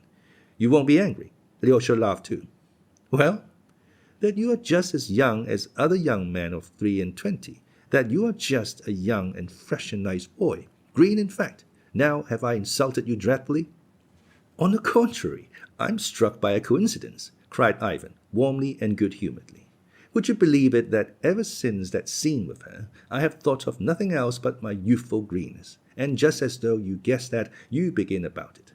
You won't be angry. Alyosha laughed too. Well, that you are just as young as other young men of 23, that you are just a young and fresh and nice boy, green in fact. Now have I insulted you dreadfully? On the contrary, I'm struck by a coincidence, cried Ivan, warmly and good-humouredly. Would you believe it that ever since that scene with her, I have thought of nothing else but my youthful greenness, and just as though you guessed that, you begin about it.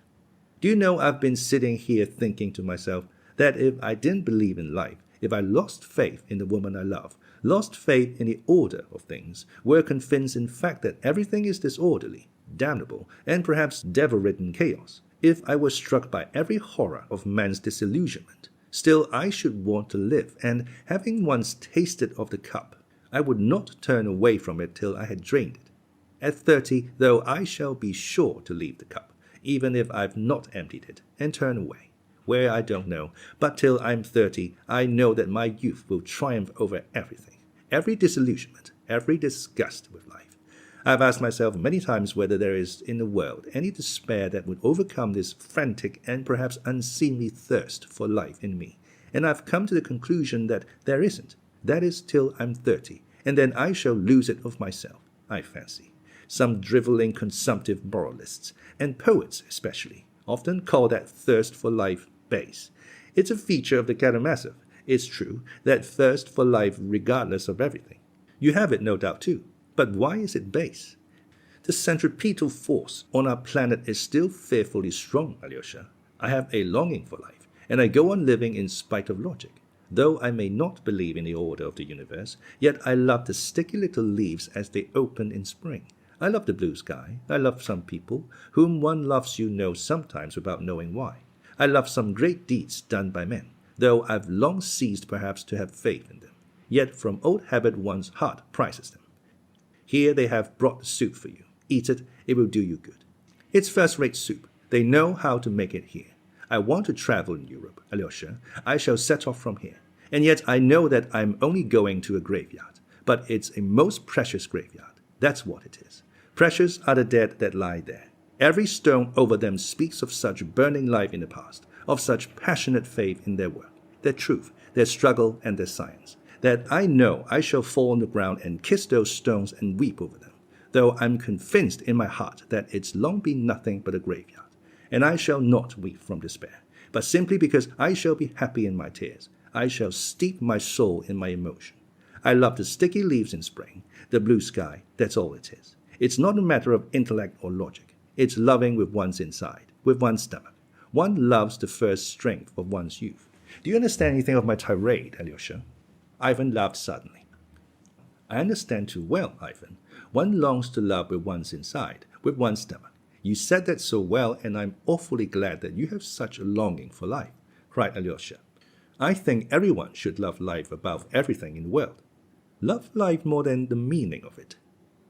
Do you know I've been sitting here thinking to myself that if I didn't believe in life, if I lost faith in the woman I love, lost faith in the order of things, were convinced in fact that everything is disorderly, damnable, and perhaps devil-ridden chaos, if I were struck by every horror of man's disillusionment, still I should want to live, and having once tasted of the cup, I would not turn away from it till I had drained it. At 30, though, I shall be sure to leave the cup, even if I've not emptied it, and turn away. Where I don't know, but till I'm 30, I know that my youth will triumph over everything, every disillusionment, every disgust with life. I've asked myself many times whether there is in the world any despair that would overcome this frantic and perhaps unseemly thirst for life in me, and I've come to the conclusion that there isn't. That is till I'm 30, and then I shall lose it of myself, I fancy. Some drivelling consumptive moralists, and poets especially, often call that thirst for life base. It's a feature of the Karamazov, it's true, that thirst for life regardless of everything. You have it no doubt too, but why is it base? The centripetal force on our planet is still fearfully strong, Alyosha. I have a longing for life, and I go on living in spite of logic. Though I may not believe in the order of the universe, yet I love the sticky little leaves as they open in spring. I love the blue sky. I love some people, whom one loves sometimes without knowing why. I love some great deeds done by men, though I've long ceased perhaps to have faith in them. Yet from old habit one's heart prizes them. Here they have brought the soup for you. Eat it, it will do you good. It's first-rate soup. They know how to make it here. I want to travel in Europe, Alyosha. I shall set off from here. And yet I know that I'm only going to a graveyard. But it's a most precious graveyard. That's what it is. Precious are the dead that lie there. Every stone over them speaks of such burning life in the past, of such passionate faith in their work, their truth, their struggle, and their science, that I know I shall fall on the ground and kiss those stones and weep over them, though I'm convinced in my heart that it's long been nothing but a graveyard. And I shall not weep from despair, but simply because I shall be happy in my tears. I shall steep my soul in my emotion. I love the sticky leaves in spring, the blue sky, that's all it is. It's not a matter of intellect or logic. It's loving with one's inside, with one's stomach. One loves the first strength of one's youth. Do you understand anything of my tirade, Alyosha? Ivan laughed suddenly. I understand too well, Ivan. One longs to love with one's inside, with one's stomach. You said that so well, and I'm awfully glad that you have such a longing for life, cried Alyosha. I think everyone should love life above everything in the world. Love life more than the meaning of it.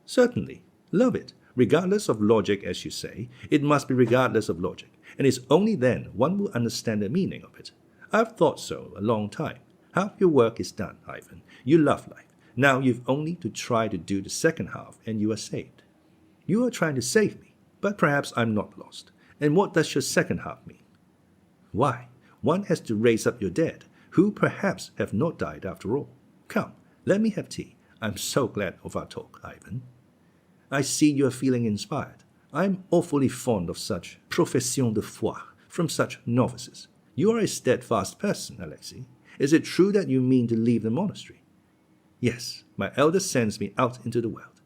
Certainly, love it. Regardless of logic, as you say, it must be regardless of logic, and it's only then one will understand the meaning of it. I've thought so a long time. Half your work is done, Ivan. You love life. Now you've only to try to do the second half, and you are saved. You are trying to save me, but perhaps I'm not lost. And what does your second half mean? Why, one has to raise up your dead, who perhaps have not died after all. Come, let me have tea. I'm so glad of our talk, Ivan. I see you are feeling inspired. I'm awfully fond of such profession de foi from such novices. You are a steadfast person, Alexei. Is it true that you mean to leave the monastery? Yes, my elder sends me out into the world.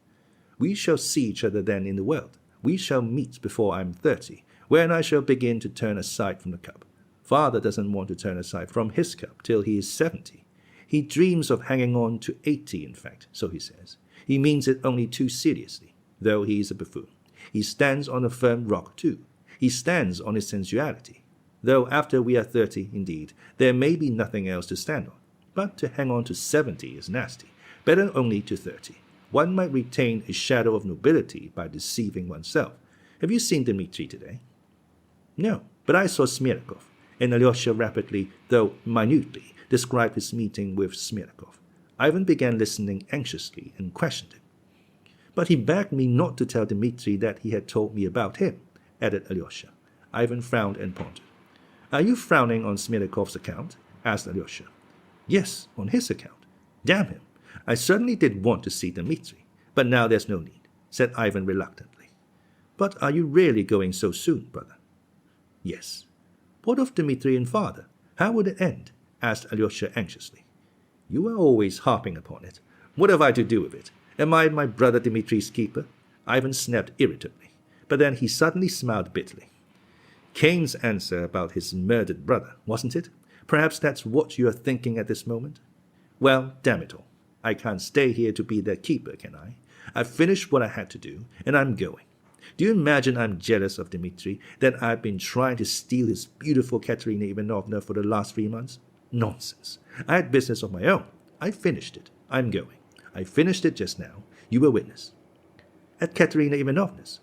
We shall see each other then in the world. We shall meet before I'm 30, when I shall begin to turn aside from the cup. Father doesn't want to turn aside from his cup till he is 70. He dreams of hanging on to 80, in fact, so he says. He means it only too seriously, though he is a buffoon. He stands on a firm rock too. He stands on his sensuality. Though after we are 30, indeed, there may be nothing else to stand on. But to hang on to 70 is nasty. Better only to 30. One might retain a shadow of nobility by deceiving oneself. Have you seen Dmitri today? No, but I saw Smirkov, and Alyosha rapidly, though minutely, described his meeting with Smirkov. Ivan began listening anxiously and questioned him. But he begged me not to tell Dmitri that he had told me about him, added Alyosha. Ivan frowned and pondered. Are you frowning on Smirkov's account? Asked Alyosha. Yes, on his account. Damn him. I certainly did want to see Dmitri, but now there's no need, said Ivan reluctantly. But are you really going so soon, brother? Yes. What of Dmitri and father? How would it end? Asked Alyosha anxiously. You are always harping upon it. What have I to do with it? Am I my brother Dmitri's keeper? Ivan snapped irritably, but then he suddenly smiled bitterly. Cain's answer about his murdered brother, wasn't it? Perhaps that's what you are thinking at this moment? Well, damn it all. I can't stay here to be their keeper, can I? I've finished what I had to do, and I'm going. Do you imagine I'm jealous of Dmitri, that I've been trying to steal his beautiful Katerina Ivanovna for the last 3 months? Nonsense. I had business of my own. I finished it. I'm going. I finished it just now. You were witness. At Katerina Ivanovna's?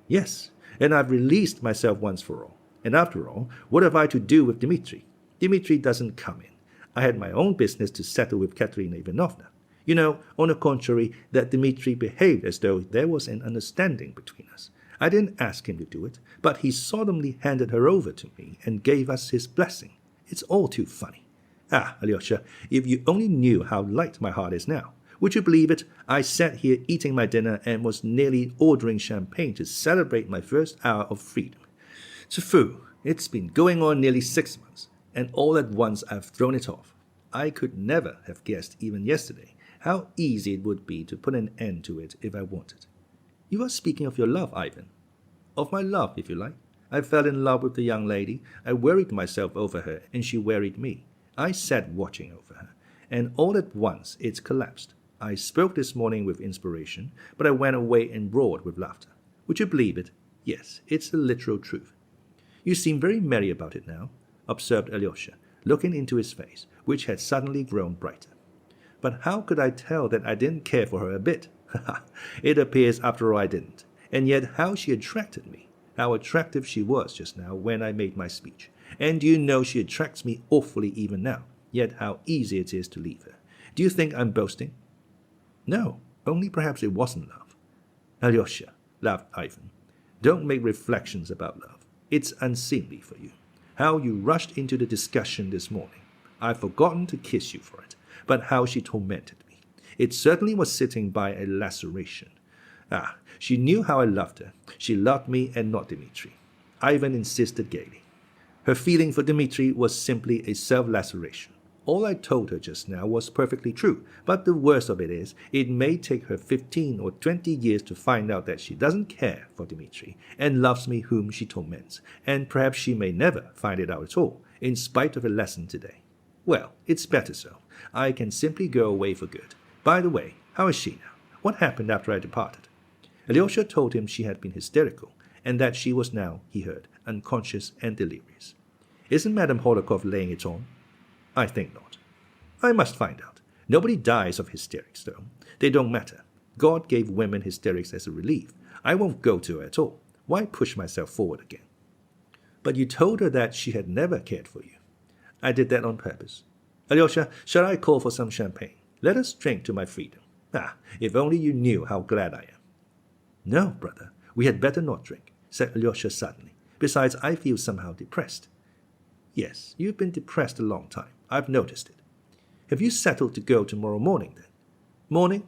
Yes, and I've released myself once for all. And after all, what have I to do with Dmitri? Dmitri doesn't come in. I had my own business to settle with Katerina Ivanovna. You know, on the contrary, that Dmitri behaved as though there was an understanding between us. I didn't ask him to do it, but he solemnly handed her over to me and gave us his blessing. It's all too funny. Ah, Alyosha, if you only knew how light my heart is now. Would you believe it? I sat here eating my dinner and was nearly ordering champagne to celebrate my first hour of freedom. Tfu, it's been going on nearly 6 months, and all at once I've thrown it off. I could never have guessed, even yesterday, how easy it would be to put an end to it if I wanted. You are speaking of your love, Ivan. Of my love, if you like. I fell in love with the young lady. I worried myself over her, and she worried me. I sat watching over her, and all at once it's collapsed. I spoke this morning with inspiration, but I went away and roared with laughter. Would you believe it? Yes, it's the literal truth. You seem very merry about it now, observed Alyosha, looking into his face, which had suddenly grown brighter. But how could I tell that I didn't care for her a bit? It appears after all I didn't. And yet how she attracted me. How attractive she was just now when I made my speech. And do you know she attracts me awfully even now, yet how easy it is to leave her. Do you think I'm boasting? No, only perhaps it wasn't love. Alyosha, laughed Ivan, don't make reflections about love. It's unseemly for you. How you rushed into the discussion this morning. I've forgotten to kiss you for it, but how she tormented me. It certainly was sitting by a laceration. Ah, she knew how I loved her. She loved me and not Dmitri. Ivan insisted gaily. Her feeling for Dmitri was simply a self-laceration. All I told her just now was perfectly true, but the worst of it is, it may take her 15 or 20 years to find out that she doesn't care for Dmitri and loves me whom she torments, and perhaps she may never find it out at all, in spite of her lesson today. Well, it's better so. I can simply go away for good. By the way, how is she now? What happened after I departed? Alyosha told him she had been hysterical, and that she was now, he heard, unconscious and delirious. Isn't Madame Holdakov laying it on? I think not. I must find out. Nobody dies of hysterics, though. They don't matter. God gave women hysterics as a relief. I won't go to her at all. Why push myself forward again? But you told her that she had never cared for you. I did that on purpose. Alyosha, shall I call for some champagne? Let us drink to my freedom. Ah, if only you knew how glad I am. No, brother, we had better not drink, said Alyosha suddenly. Besides, I feel somehow depressed. Yes, you've been depressed a long time. I've noticed it. Have you settled to go tomorrow morning, then? Morning?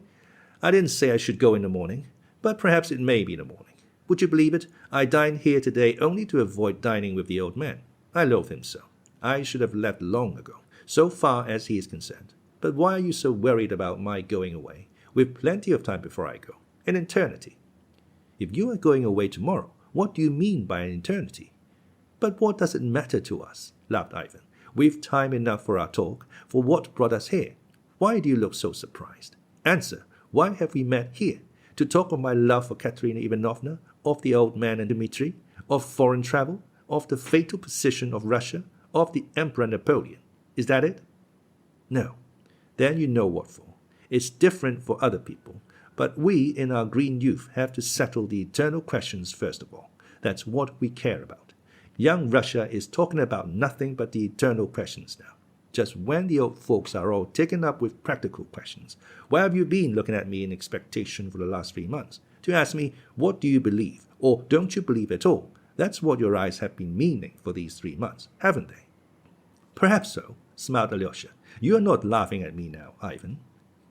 I didn't say I should go in the morning, but perhaps it may be in the morning. Would you believe it? I dined here today only to avoid dining with the old man. I loathe him so. I should have left long ago, so far as he is concerned. But why are you so worried about my going away? We've plenty of time before I go. An eternity. If you are going away tomorrow, what do you mean by an eternity? But what does it matter to us? Laughed Ivan. We've time enough for our talk, for what brought us here. Why do you look so surprised? Answer, why have we met here? To talk of my love for Katerina Ivanovna, of the old man and Dmitri, of foreign travel, of the fatal position of Russia, of the Emperor Napoleon. Is that it? No. Then you know what for. It's different for other people, but we in our green youth have to settle the eternal questions first of all. That's what we care about. Young Russia is talking about nothing but the eternal questions now. Just when the old folks are all taken up with practical questions. Where have you been looking at me in expectation for the last 3 months? To ask me, what do you believe, or don't you believe at all? That's what your eyes have been meaning for these 3 months, haven't they? Perhaps so, smiled Alyosha. You are not laughing at me now, Ivan.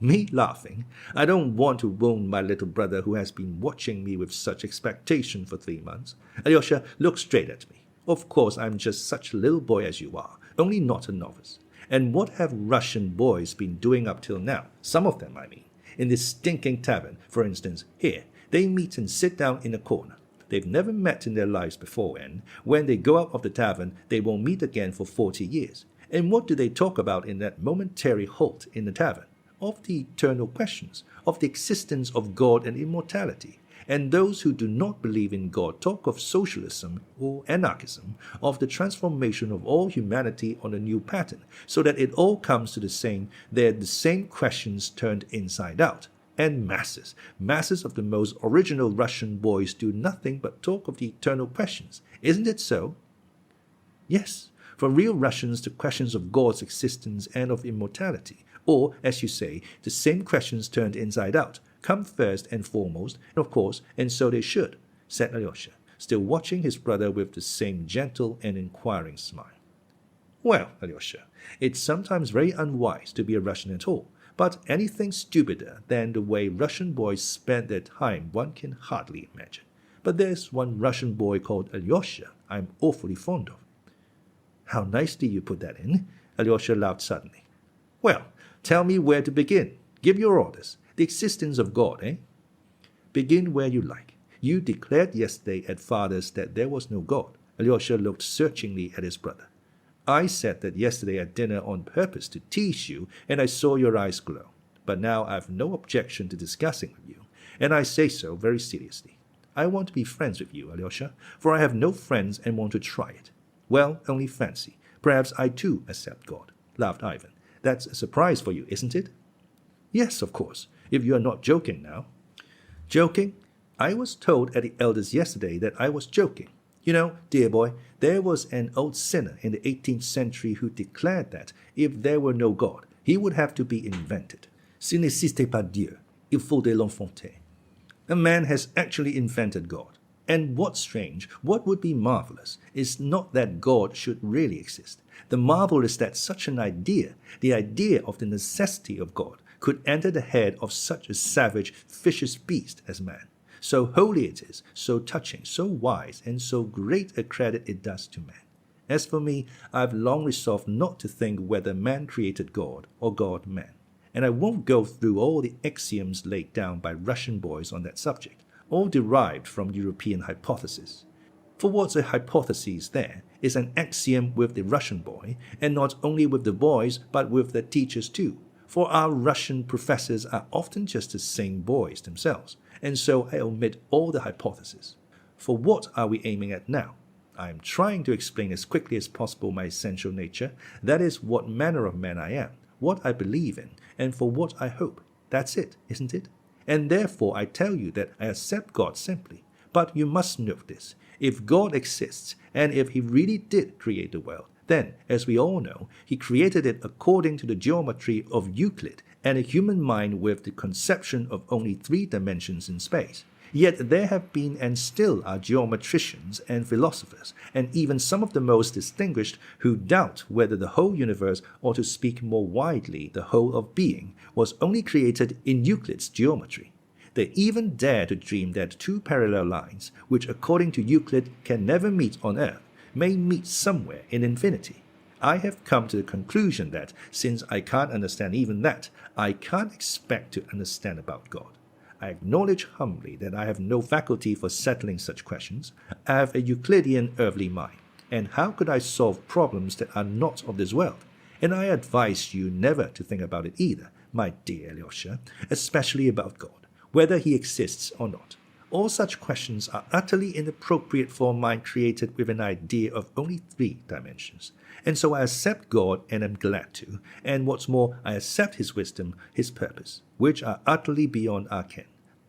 Me laughing? I don't want to wound my little brother who has been watching me with such expectation for 3 months. Alyosha, look straight at me. Of course, I'm just such a little boy as you are, only not a novice. And what have Russian boys been doing up till now? Some of them, I mean. In this stinking tavern, for instance, here, they meet and sit down in a corner. They've never met in their lives before, and when they go out of the tavern, they won't meet again for 40 years. And what do they talk about in that momentary halt in the tavern? Of the eternal questions, of the existence of God and immortality. And those who do not believe in God talk of socialism or anarchism, of the transformation of all humanity on a new pattern, so that it all comes to the same, they're the same questions turned inside out. And masses of the most original Russian boys do nothing but talk of the eternal questions. Isn't it so? Yes, for real Russians the questions of God's existence and of immortality, or, as you say, the same questions turned inside out, come first and foremost, of course, and so they should, said Alyosha, still watching his brother with the same gentle and inquiring smile. Well, Alyosha, it's sometimes very unwise to be a Russian at all, but anything stupider than the way Russian boys spend their time one can hardly imagine. But there's one Russian boy called Alyosha I'm awfully fond of. How nicely you put that in, Alyosha laughed suddenly. Well, tell me where to begin. Give your orders. The existence of God, eh? Begin where you like. You declared yesterday at Father's that there was no God. Alyosha looked searchingly at his brother. I said that yesterday at dinner on purpose to tease you, and I saw your eyes glow. But now I've no objection to discussing with you, and I say so very seriously. I want to be friends with you, Alyosha, for I have no friends and want to try it. Well, only fancy. Perhaps I too accept God, laughed Ivan. That's a surprise for you, isn't it? Yes, of course, if you are not joking now. Joking? I was told at the elders yesterday that I was joking. You know, dear boy, there was an old sinner in the 18th century who declared that if there were no God, he would have to be invented. S'il n'existait pas Dieu, il faut de l'enfanter. A man has actually invented God. And what's strange, what would be marvelous, is not that God should really exist. The marvel is that such an idea, the idea of the necessity of God, could enter the head of such a savage, vicious beast as man. So holy it is, so touching, so wise, and so great a credit it does to man. As for me, I've long resolved not to think whether man created God or God man. And I won't go through all the axioms laid down by Russian boys on that subject, all derived from European hypothesis. For what's a hypothesis there is an axiom with the Russian boy, and not only with the boys, but with the teachers too. For our Russian professors are often just the same boys themselves, and so I omit all the hypotheses. For what are we aiming at now? I am trying to explain as quickly as possible my essential nature, that is, what manner of man I am, what I believe in, and for what I hope. That's it, isn't it? And therefore I tell you that I accept God simply. But you must note this. If God exists, and if he really did create the world, then, as we all know, he created it according to the geometry of Euclid and a human mind with the conception of only 3 dimensions in space. Yet there have been and still are geometricians and philosophers, and even some of the most distinguished, who doubt whether the whole universe, or to speak more widely, the whole of being, was only created in Euclid's geometry. They even dare to dream that 2 parallel lines, which according to Euclid can never meet on Earth, may meet somewhere in infinity. I have come to the conclusion that, since I can't understand even that, I can't expect to understand about God. I acknowledge humbly that I have no faculty for settling such questions. I have a Euclidean earthly mind, and how could I solve problems that are not of this world? And I advise you never to think about it either, my dear Alyosha, especially about God, whether he exists or not. All such questions are utterly inappropriate for a mind created with an idea of only 3 dimensions. And so I accept God, and am glad to, and what's more, I accept his wisdom, his purpose, which are utterly beyond our ken.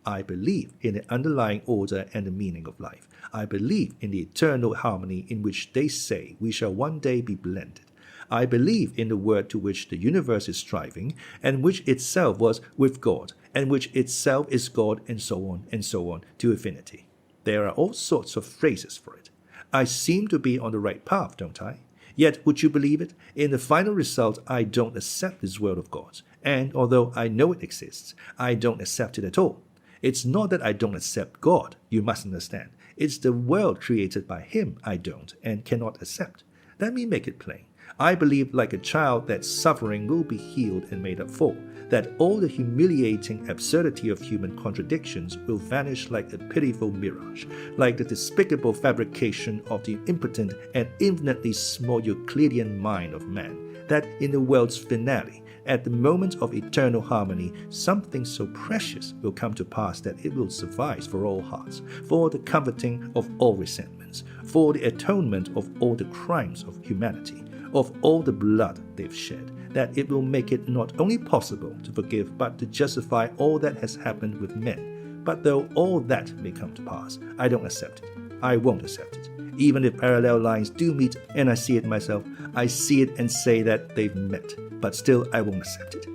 I believe in the underlying order and the meaning of life. I believe in the eternal harmony in which they say we shall one day be blended. I believe in the word to which the universe is striving, and which itself was with God, and which itself is God, and so on, to infinity. There are all sorts of phrases for it. I seem to be on the right path, don't I? Yet, would you believe it? In the final result, I don't accept this world of God's, and although I know it exists, I don't accept it at all. It's not that I don't accept God, you must understand. It's the world created by him I don't and cannot accept. Let me make it plain. I believe like a child that suffering will be healed and made up for, that all the humiliating absurdity of human contradictions will vanish like a pitiful mirage, like the despicable fabrication of the impotent and infinitely small Euclidean mind of man, that in the world's finale, at the moment of eternal harmony, something so precious will come to pass that it will suffice for all hearts, for the comforting of all resentments, for the atonement of all the crimes of humanity, of all the blood they've shed, that it will make it not only possible to forgive but to justify all that has happened with men. But though all that may come to pass, I don't accept it. I won't accept it. Even if parallel lines do meet and I see it myself, I see it and say that they've met. But still I won't accept it.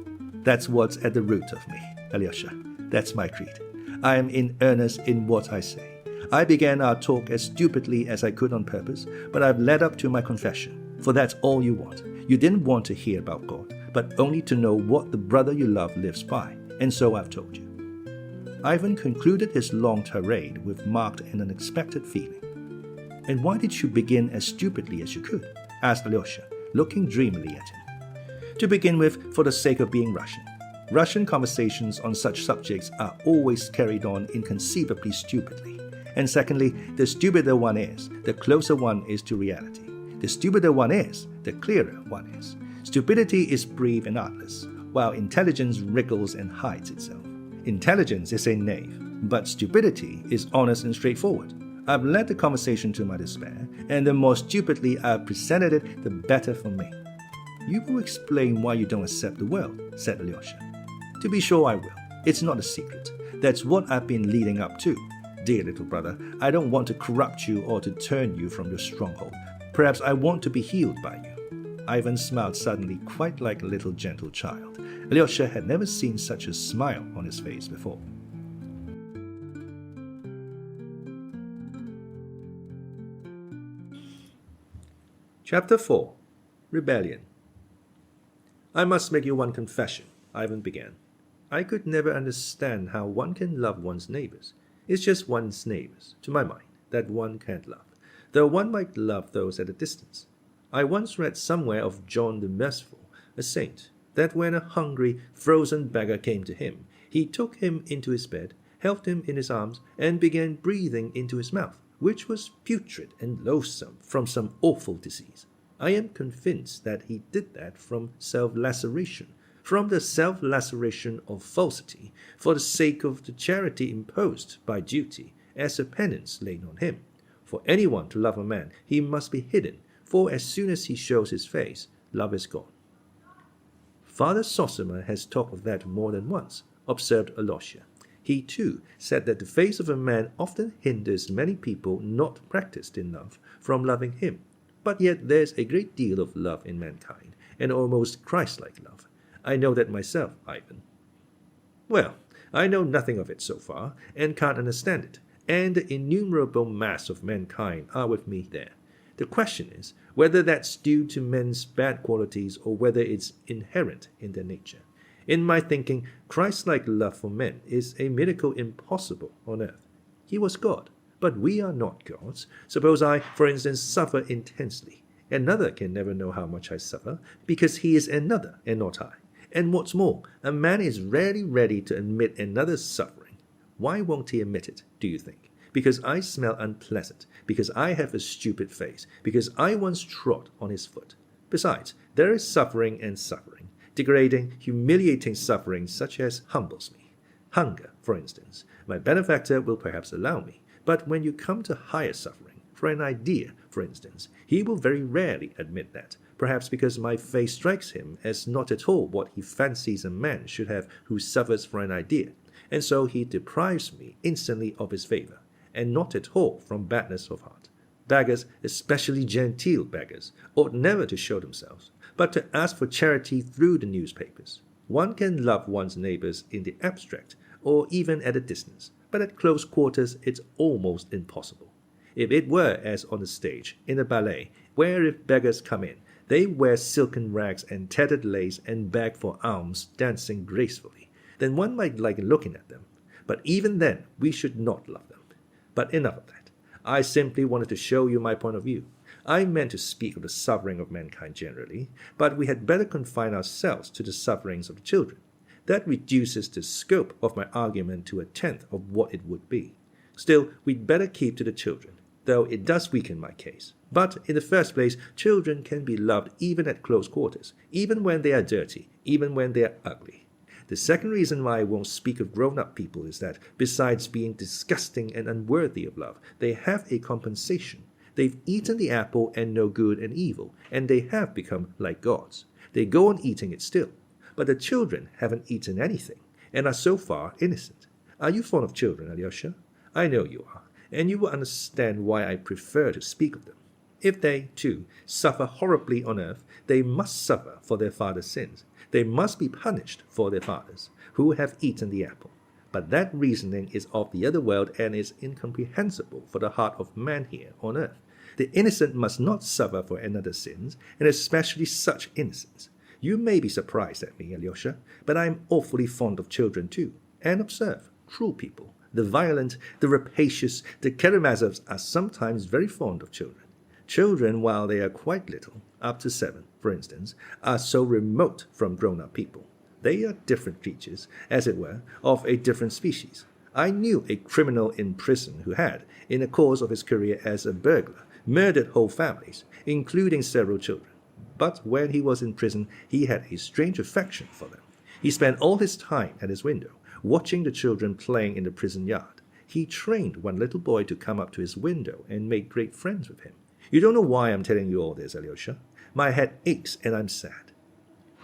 That's what's at the root of me, Alyosha. That's my creed. I am in earnest in what I say. I began our talk as stupidly as I could on purpose, but I've led up to my confession, for that's all you want. You didn't want to hear about God, but only to know what the brother you love lives by, and so I've told you. Ivan concluded his long tirade with marked and unexpected feeling. And why did you begin as stupidly as you could? Asked Alyosha, looking dreamily at him. To begin with, for the sake of being Russian. Russian conversations on such subjects are always carried on inconceivably stupidly. And secondly, the stupider one is, the closer one is to reality. The stupider one is, the clearer one is. Stupidity is brief and artless, while intelligence wriggles and hides itself. Intelligence is a knave, but stupidity is honest and straightforward. I've led the conversation to my despair, and the more stupidly I've presented it, the better for me. You will explain why you don't accept the world, said Alyosha. To be sure I will. It's not a secret. That's what I've been leading up to. Dear little brother, I don't want to corrupt you or to turn you from your stronghold. Perhaps I want to be healed by you. Ivan smiled suddenly, quite like a little gentle child. Alyosha had never seen such a smile on his face before. Chapter 4. Rebellion. I must make you one confession, Ivan began. I could never understand how one can love one's neighbors. It's just one's neighbors, to my mind, that one can't love, though one might love those at a distance. I once read somewhere of John the Merciful, a saint, that when a hungry, frozen beggar came to him, he took him into his bed, held him in his arms, and began breathing into his mouth, which was putrid and loathsome from some awful disease. I am convinced that he did that from self-laceration, from the self-laceration of falsity, for the sake of the charity imposed by duty, as a penance laid on him. For anyone to love a man, he must be hidden, for as soon as he shows his face, love is gone. Father Zosima has talked of that more than once, observed Alyosha. He, too, said that the face of a man often hinders many people not practiced in love from loving him. But yet there's a great deal of love in mankind, and almost Christ-like love. I know that myself, Ivan. Well, I know nothing of it so far, and can't understand it, and the innumerable mass of mankind are with me there. The question is whether that's due to men's bad qualities or whether it's inherent in their nature. In my thinking, Christ-like love for men is a miracle impossible on earth. He was God, but we are not gods. Suppose I, for instance, suffer intensely. Another can never know how much I suffer, because he is another and not I. And what's more, a man is rarely ready to admit another's suffering. Why won't he admit it, do you think? Because I smell unpleasant, because I have a stupid face, because I once trod on his foot. Besides, there is suffering and suffering, degrading, humiliating suffering such as humbles me. Hunger, for instance, my benefactor will perhaps allow me, but when you come to higher suffering, for an idea, for instance, he will very rarely admit that, perhaps because my face strikes him as not at all what he fancies a man should have who suffers for an idea, and so he deprives me instantly of his favor, and not at all from badness of heart. Beggars, especially genteel beggars, ought never to show themselves, but to ask for charity through the newspapers. One can love one's neighbors in the abstract, or even at a distance, but at close quarters it's almost impossible. If it were as on the stage, in a ballet, where if beggars come in, they wear silken rags and tattered lace and beg for alms, dancing gracefully, then one might like looking at them. But even then, we should not love them. But enough of that. I simply wanted to show you my point of view. I meant to speak of the suffering of mankind generally, but we had better confine ourselves to the sufferings of the children. That reduces the scope of my argument to a tenth of what it would be. Still, we'd better keep to the children, though it does weaken my case. But in the first place, children can be loved even at close quarters, even when they are dirty, even when they are ugly. The second reason why I won't speak of grown-up people is that, besides being disgusting and unworthy of love, they have a compensation. They've eaten the apple and know good and evil, and they have become like gods. They go on eating it still. But the children haven't eaten anything, and are so far innocent. Are you fond of children, Alyosha? I know you are, and you will understand why I prefer to speak of them. If they, too, suffer horribly on earth, they must suffer for their father's sins. They must be punished for their fathers, who have eaten the apple. But that reasoning is of the other world and is incomprehensible for the heart of man here on earth. The innocent must not suffer for another's sins, and especially such innocence. You may be surprised at me, Alyosha, but I am awfully fond of children too. And observe, cruel people, the violent, the rapacious, the Karamazovs are sometimes very fond of children. Children, while they are quite little, up to 7, for instance, are so remote from grown-up people. They are different creatures, as it were, of a different species. I knew a criminal in prison who had, in the course of his career as a burglar, murdered whole families, including several children. But when he was in prison, he had a strange affection for them. He spent all his time at his window, watching the children playing in the prison yard. He trained one little boy to come up to his window and make great friends with him. You don't know why I'm telling you all this, Alyosha. My head aches and I'm sad.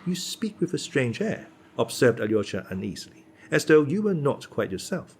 You speak with a strange air, observed Alyosha uneasily, as though you were not quite yourself.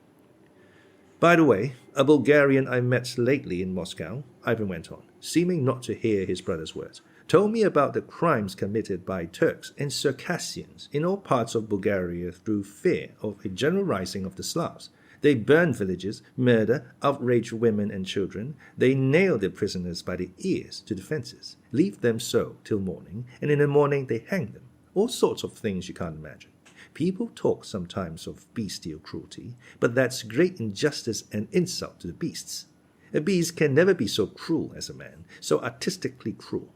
By the way, a Bulgarian I met lately in Moscow, Ivan went on, seeming not to hear his brother's words, told me about the crimes committed by Turks and Circassians in all parts of Bulgaria through fear of a general rising of the Slavs. They burn villages, murder, outrage women and children. They nail their prisoners by the ears to the fences, leave them so till morning, and in the morning they hang them. All sorts of things you can't imagine. People talk sometimes of bestial cruelty, but that's great injustice and insult to the beasts. A beast can never be so cruel as a man, so artistically cruel.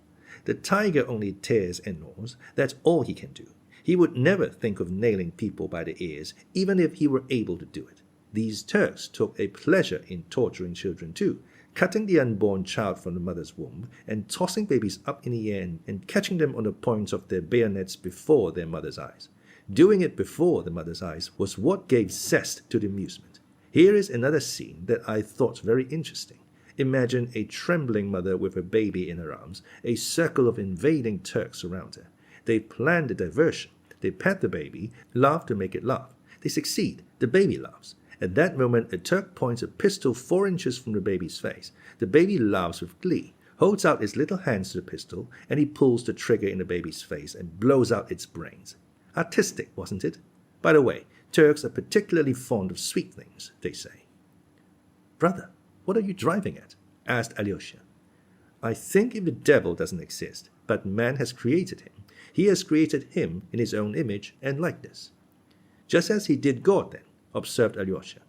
The tiger only tears and gnaws, that's all he can do. He would never think of nailing people by the ears, even if he were able to do it. These Turks took a pleasure in torturing children too, cutting the unborn child from the mother's womb, and tossing babies up in the air and catching them on the points of their bayonets before their mother's eyes. Doing it before the mother's eyes was what gave zest to the amusement. Here is another scene that I thought very interesting. Imagine a trembling mother with her baby in her arms, a circle of invading Turks around her. They plan the diversion. They pet the baby, laugh to make it laugh. They succeed. The baby laughs. At that moment, a Turk points a pistol 4 inches from the baby's face. The baby laughs with glee, holds out his little hands to the pistol, and he pulls the trigger in the baby's face and blows out its brains. Artistic, wasn't it? By the way, Turks are particularly fond of sweet things, they say. "Brother, what are you driving at?" asked Alyosha. "I think if the devil doesn't exist, but man has created him, he has created him in his own image and likeness." "Just as he did God, then," observed Alyosha.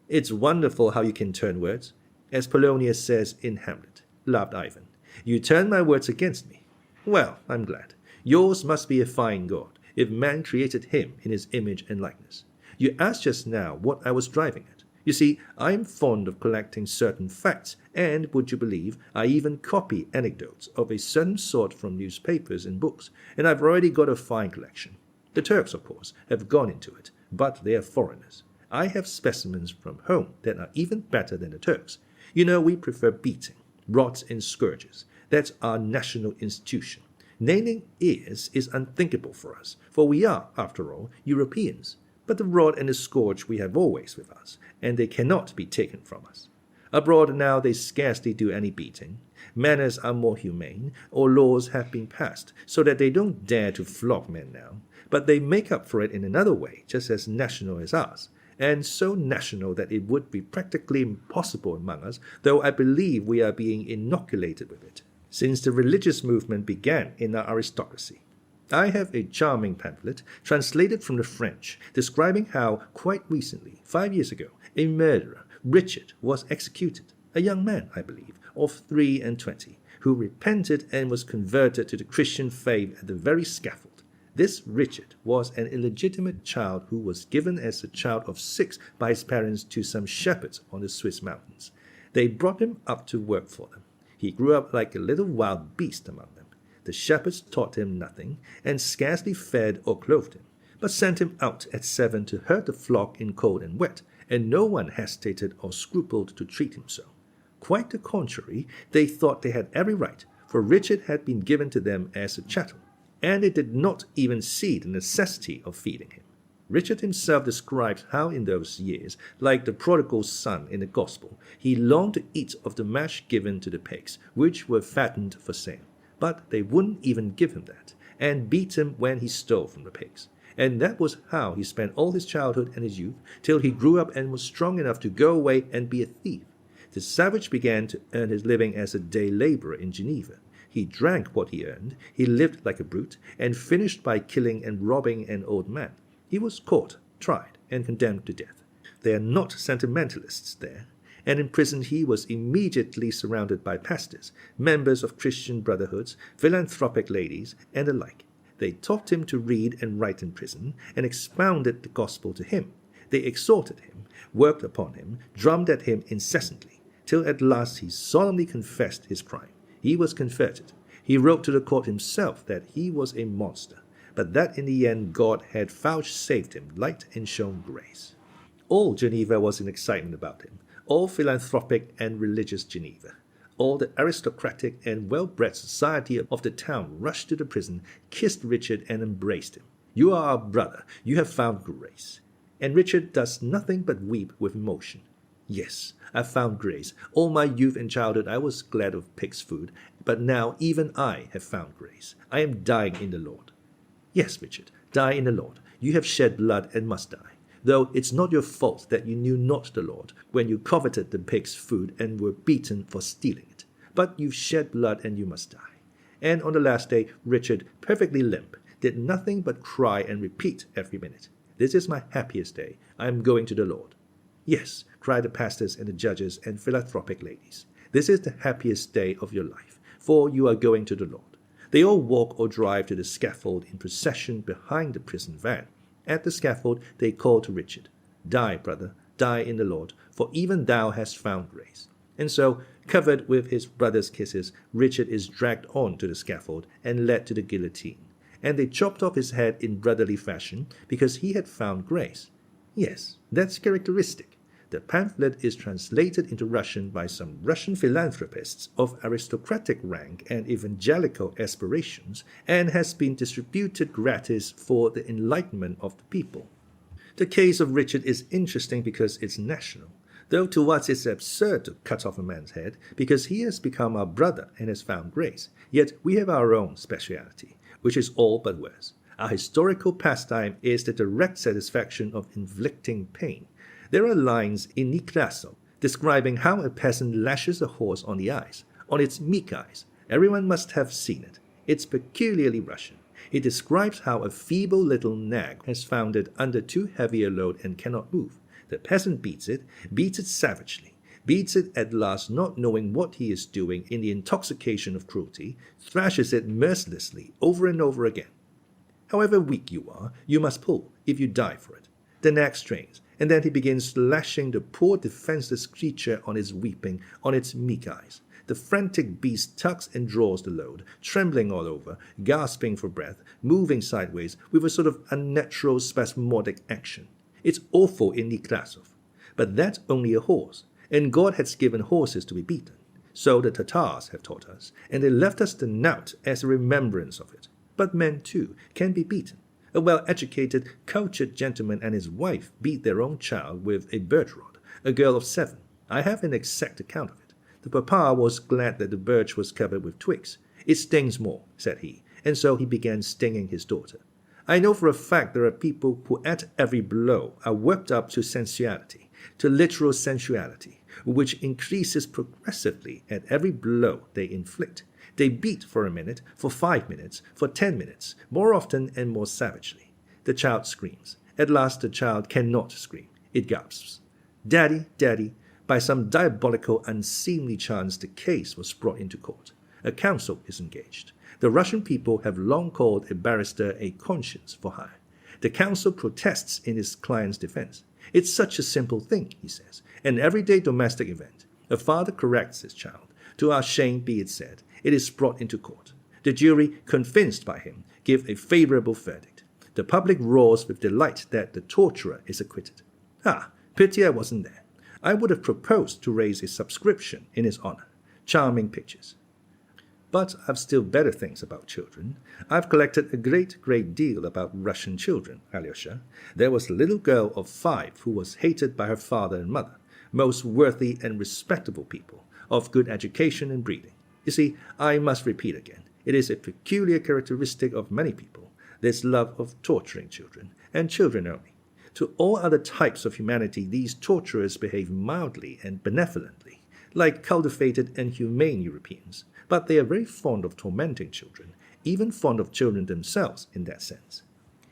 "It's wonderful how you can turn words. As Polonius says in Hamlet," laughed Ivan. "You turn my words against me. Well, I'm glad. Yours must be a fine God, if man created him in his image and likeness. You asked just now what I was driving at. You see, I am fond of collecting certain facts, and, would you believe, I even copy anecdotes of a certain sort from newspapers and books, and I've already got a fine collection. The Turks, of course, have gone into it, but they are foreigners. I have specimens from home that are even better than the Turks. You know, we prefer beating, rods and scourges. That's our national institution. Nailing ears is unthinkable for us, for we are, after all, Europeans. But the rod and the scourge we have always with us, and they cannot be taken from us. Abroad now they scarcely do any beating. Manners are more humane, or laws have been passed, so that they don't dare to flog men now. But they make up for it in another way, just as national as ours, and so national that it would be practically impossible among us, though I believe we are being inoculated with it, since the religious movement began in our aristocracy. I have a charming pamphlet, translated from the French, describing how, quite recently, 5 years ago, a murderer, Richard, was executed, a young man, I believe, of 23, who repented and was converted to the Christian faith at the very scaffold. This Richard was an illegitimate child who was given as a child of 6 by his parents to some shepherds on the Swiss mountains. They brought him up to work for them. He grew up like a little wild beast among them. The shepherds taught him nothing, and scarcely fed or clothed him, but sent him out at 7 to herd the flock in cold and wet, and no one hesitated or scrupled to treat him so. Quite the contrary, they thought they had every right, for Richard had been given to them as a chattel, and they did not even see the necessity of feeding him. Richard himself describes how in those years, like the prodigal son in the Gospel, he longed to eat of the mash given to the pigs, which were fattened for sale. But they wouldn't even give him that, and beat him when he stole from the pigs. And that was how he spent all his childhood and his youth, till he grew up and was strong enough to go away and be a thief. The savage began to earn his living as a day laborer in Geneva. He drank what he earned, he lived like a brute, and finished by killing and robbing an old man. He was caught, tried, and condemned to death. They are not sentimentalists there. And in prison he was immediately surrounded by pastors, members of Christian brotherhoods, philanthropic ladies, and the like. They taught him to read and write in prison, and expounded the gospel to him. They exhorted him, worked upon him, drummed at him incessantly, till at last he solemnly confessed his crime. He was converted. He wrote to the court himself that he was a monster, but that in the end God had vouchsafed him light and shown grace. All Geneva was in excitement about him. All philanthropic and religious Geneva, all the aristocratic and well-bred society of the town rushed to the prison, kissed Richard, and embraced him. "You are our brother. You have found grace." And Richard does nothing but weep with emotion. "Yes, I found grace. All my youth and childhood I was glad of pig's food, but now even I have found grace. I am dying in the Lord." "Yes, Richard, die in the Lord. You have shed blood and must die. Though it's not your fault that you knew not the Lord when you coveted the pig's food and were beaten for stealing it. But you've shed blood and you must die." And on the last day, Richard, perfectly limp, did nothing but cry and repeat every minute, "This is my happiest day. I am going to the Lord." "Yes," cried the pastors and the judges and philanthropic ladies, "this is the happiest day of your life, for you are going to the Lord." They all walk or drive to the scaffold in procession behind the prison van. At the scaffold they call to Richard, "Die, brother, die in the Lord, for even thou hast found grace." And so, covered with his brother's kisses, Richard is dragged on to the scaffold and led to the guillotine. And they chopped off his head in brotherly fashion, because he had found grace. Yes, that's characteristic. The pamphlet is translated into Russian by some Russian philanthropists of aristocratic rank and evangelical aspirations and has been distributed gratis for the enlightenment of the people. The case of Richard is interesting because it's national, though to us it's absurd to cut off a man's head because he has become our brother and has found grace. Yet we have our own speciality, which is all but worse. Our historical pastime is the direct satisfaction of inflicting pain. There are lines in Nekrasov describing how a peasant lashes a horse on the eyes, on its meek eyes. Everyone must have seen it. It's peculiarly Russian. It describes how a feeble little nag has foundered under too heavy a load and cannot move. The peasant beats it savagely, beats it at last not knowing what he is doing in the intoxication of cruelty, thrashes it mercilessly over and over again. However weak you are, you must pull, if you die for it. The nag strains, and then he begins lashing the poor defenseless creature on its weeping, on its meek eyes. The frantic beast tugs and draws the load, trembling all over, gasping for breath, moving sideways with a sort of unnatural spasmodic action. It's awful in Nekrasov. But that's only a horse, and God has given horses to be beaten. So the Tatars have taught us, and they left us the knout as a remembrance of it. But men, too, can be beaten. A well-educated, cultured gentleman and his wife beat their own child with a birch rod, a girl of 7. I have an exact account of it. The papa was glad that the birch was covered with twigs. It stings more, said he, and so he began stinging his daughter. I know for a fact there are people who at every blow are worked up to sensuality, to literal sensuality, which increases progressively at every blow they inflict. They beat for a minute, for 5 minutes, for 10 minutes, more often and more savagely. The child screams. At last the child cannot scream. It gasps. Daddy, Daddy. By some diabolical, unseemly chance the case was brought into court. A counsel is engaged. The Russian people have long called a barrister a conscience for hire. The counsel protests in his client's defense. It's such a simple thing, he says, an everyday domestic event. A father corrects his child. To our shame be it said, it is brought into court. The jury, convinced by him, give a favorable verdict. The public roars with delight that the torturer is acquitted. Ah, pity I wasn't there. I would have proposed to raise a subscription in his honor. Charming pictures. But I've still better things about children. I've collected a great deal about Russian children, Alyosha. There was a little girl of 5 who was hated by her father and mother, most worthy and respectable people, of good education and breeding. You see, I must repeat again, it is a peculiar characteristic of many people, this love of torturing children, and children only. To all other types of humanity, these torturers behave mildly and benevolently, like cultivated and humane Europeans, but they are very fond of tormenting children, even fond of children themselves in that sense.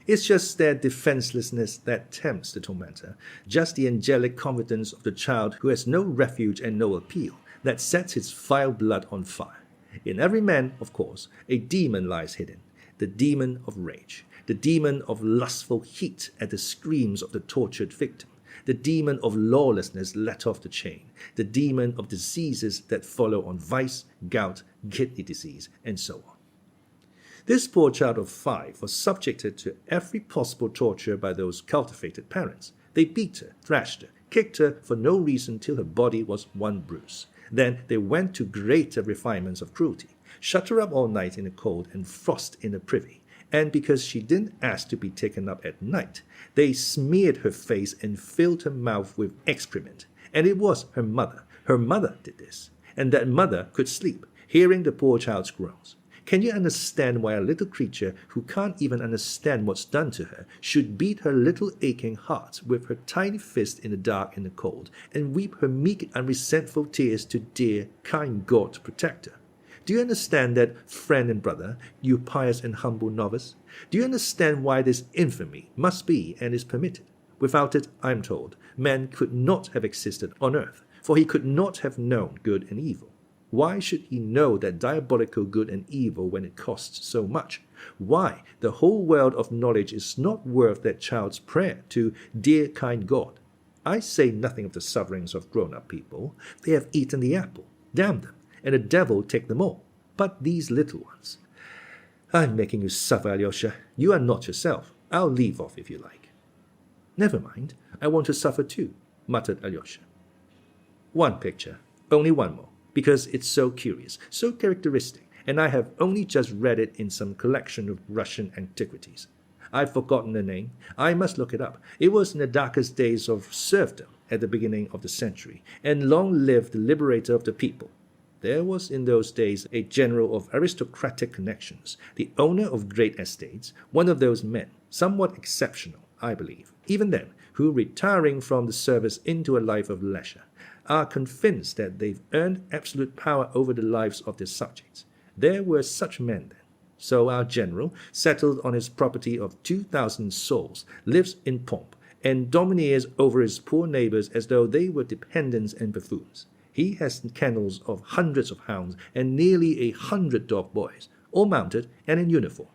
It's just their defenselessness that tempts the tormentor, just the angelic confidence of the child who has no refuge and no appeal, that sets his vile blood on fire. In every man, of course, a demon lies hidden, the demon of rage, the demon of lustful heat at the screams of the tortured victim, the demon of lawlessness let off the chain, the demon of diseases that follow on vice, gout, kidney disease, and so on. This poor child of 5 was subjected to every possible torture by those cultivated parents. They beat her, thrashed her, kicked her for no reason till her body was one bruise. Then they went to greater refinements of cruelty, shut her up all night in the cold and frost in the privy, and because she didn't ask to be taken up at night, they smeared her face and filled her mouth with excrement. And it was her mother did this, and that mother could sleep, hearing the poor child's groans. Can you understand why a little creature who can't even understand what's done to her should beat her little aching heart with her tiny fist in the dark and the cold, and weep her meek unresentful tears to dear, kind God to protect her? Do you understand that, friend and brother, you pious and humble novice? Do you understand why this infamy must be and is permitted? Without it, I am told, man could not have existed on earth, for he could not have known good and evil. Why should he know that diabolical good and evil when it costs so much? Why the whole world of knowledge is not worth that child's prayer to dear kind God? I say nothing of the sufferings of grown-up people. They have eaten the apple. Damn them, and the devil take them all. But these little ones. I'm making you suffer, Alyosha. You are not yourself. I'll leave off if you like. Never mind. I want to suffer too. muttered Alyosha. One picture, only one more, because it's so curious, so characteristic, and I have only just read it in some collection of Russian antiquities. I've forgotten the name. I must look it up. It was in the darkest days of serfdom at the beginning of the century, and long lived the liberator of the people. There was in those days a general of aristocratic connections, the owner of great estates, one of those men, somewhat exceptional, I believe, even then, who, retiring from the service into a life of leisure, are convinced that they've earned absolute power over the lives of their subjects. There were such men then. So our general, settled on his property of 2,000 souls, lives in pomp, and domineers over his poor neighbors as though they were dependents and buffoons. He has kennels of hundreds of hounds and nearly 100 dog boys, all mounted and in uniform.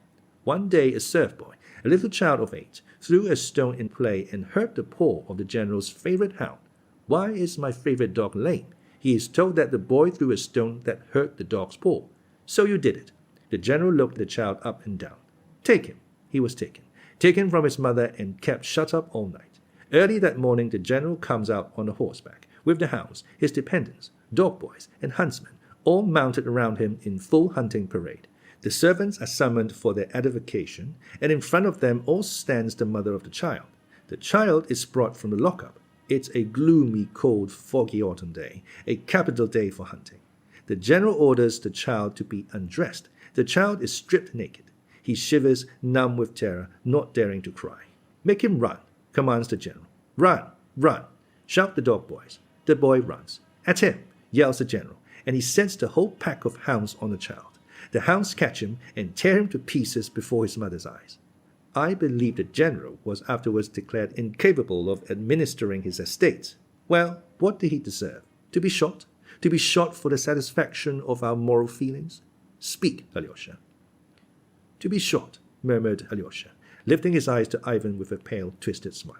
One day a serf boy, a little child of 8, threw a stone in play and hurt the paw of the general's favorite hound. Why is my favorite dog lame? He is told that the boy threw a stone that hurt the dog's paw. So you did it. The general looked the child up and down. Take him. He was taken from his mother and kept shut up all night. Early that morning the general comes out on a horseback, with the hounds, his dependents, dog boys, and huntsmen, all mounted around him in full hunting parade. The servants are summoned for their edification, and in front of them all stands the mother of the child. The child is brought from the lockup. It's a gloomy, cold, foggy autumn day, a capital day for hunting. The general orders the child to be undressed. The child is stripped naked. He shivers, numb with terror, not daring to cry. Make him run, commands the general. Run, run, shout the dog boys. The boy runs. At him, yells the general, and he sends the whole pack of hounds on the child. The hounds catch him and tear him to pieces before his mother's eyes. I believe the general was afterwards declared incapable of administering his estates. Well, what did he deserve? To be shot? To be shot for the satisfaction of our moral feelings? Speak, Alyosha. To be shot, murmured Alyosha, lifting his eyes to Ivan with a pale, twisted smile.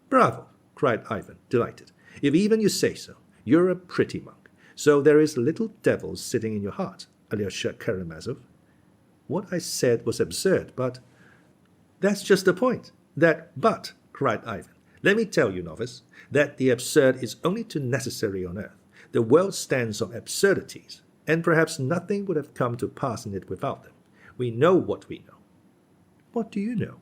Bravo, cried Ivan, delighted. If even you say so, you're a pretty monk. So there is a little devil sitting in your heart, Alyosha Karamazov. What I said was absurd, but... That's just the point. But, cried Ivan, let me tell you, novice, that the absurd is only too necessary on earth. The world stands on absurdities, and perhaps nothing would have come to pass in it without them. We know what we know. What do you know?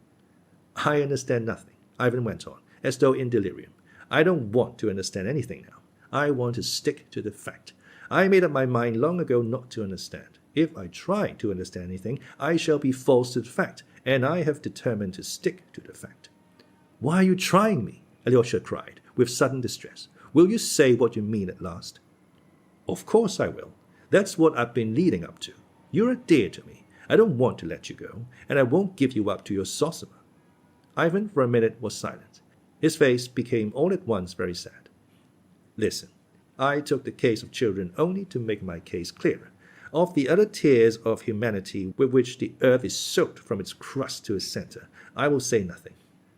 I understand nothing, Ivan went on, as though in delirium. I don't want to understand anything now. I want to stick to the fact. I made up my mind long ago not to understand. If I try to understand anything, I shall be false to the fact, and I have determined to stick to the fact. Why are you trying me? Alyosha cried, with sudden distress. Will you say what you mean at last? Of course I will. That's what I've been leading up to. You're a dear to me. I don't want to let you go, and I won't give you up to your Zosima. Ivan for a minute was silent. His face became all at once very sad. Listen, I took the case of children only to make my case clearer. Of the other tiers of humanity with which the earth is soaked from its crust to its center, I will say nothing.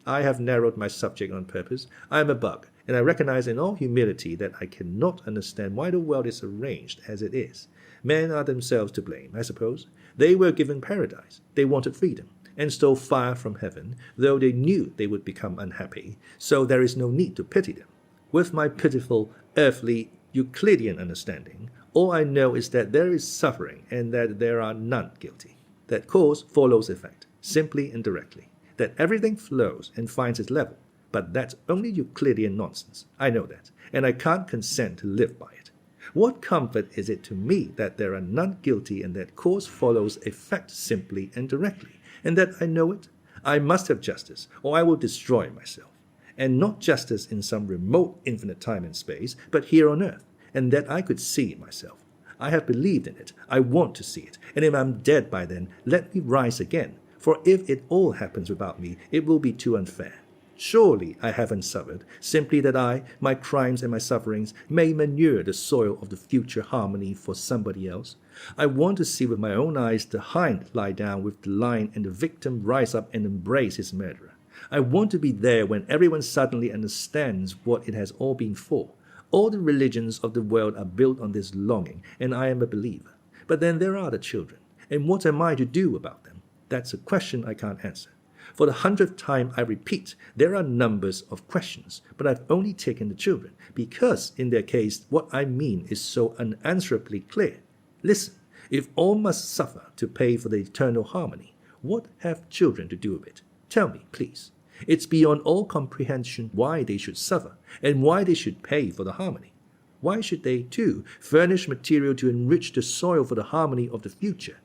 I have narrowed my subject on purpose. I am a bug, and I recognize in all humility that I cannot understand why the world is arranged as it is. Men are themselves to blame, I suppose. They were given paradise. They wanted freedom, and stole fire from heaven, though they knew they would become unhappy, so there is no need to pity them. With my pitiful, earthly, Euclidean understanding, all I know is that there is suffering and that there are none guilty. That cause follows effect, simply and directly. That everything flows and finds its level. But that's only Euclidean nonsense. I know that, and I can't consent to live by it. What comfort is it to me that there are none guilty and that cause follows effect simply and directly, and that I know it? I must have justice, or I will destroy myself. And not justice in some remote infinite time and space, but here on earth, and that I could see myself. I have believed in it. I want to see it. And if I'm dead by then, let me rise again. For if it all happens without me, it will be too unfair. Surely I haven't suffered, simply that I, my crimes and my sufferings, may manure the soil of the future harmony for somebody else. I want to see with my own eyes the hind lie down with the lion and the victim rise up and embrace his murderer. I want to be there when everyone suddenly understands what it has all been for. All the religions of the world are built on this longing, and I am a believer. But then there are the children, and what am I to do about them? That's a question I can't answer. For the 100th time, I repeat, there are numbers of questions, but I've only taken the children, because in their case, what I mean is so unanswerably clear. Listen, if all must suffer to pay for the eternal harmony, what have children to do with it? Tell me, please. It's beyond all comprehension why they should suffer, and why they should pay for the harmony. Why should they, too, furnish material to enrich the soil for the harmony of the future?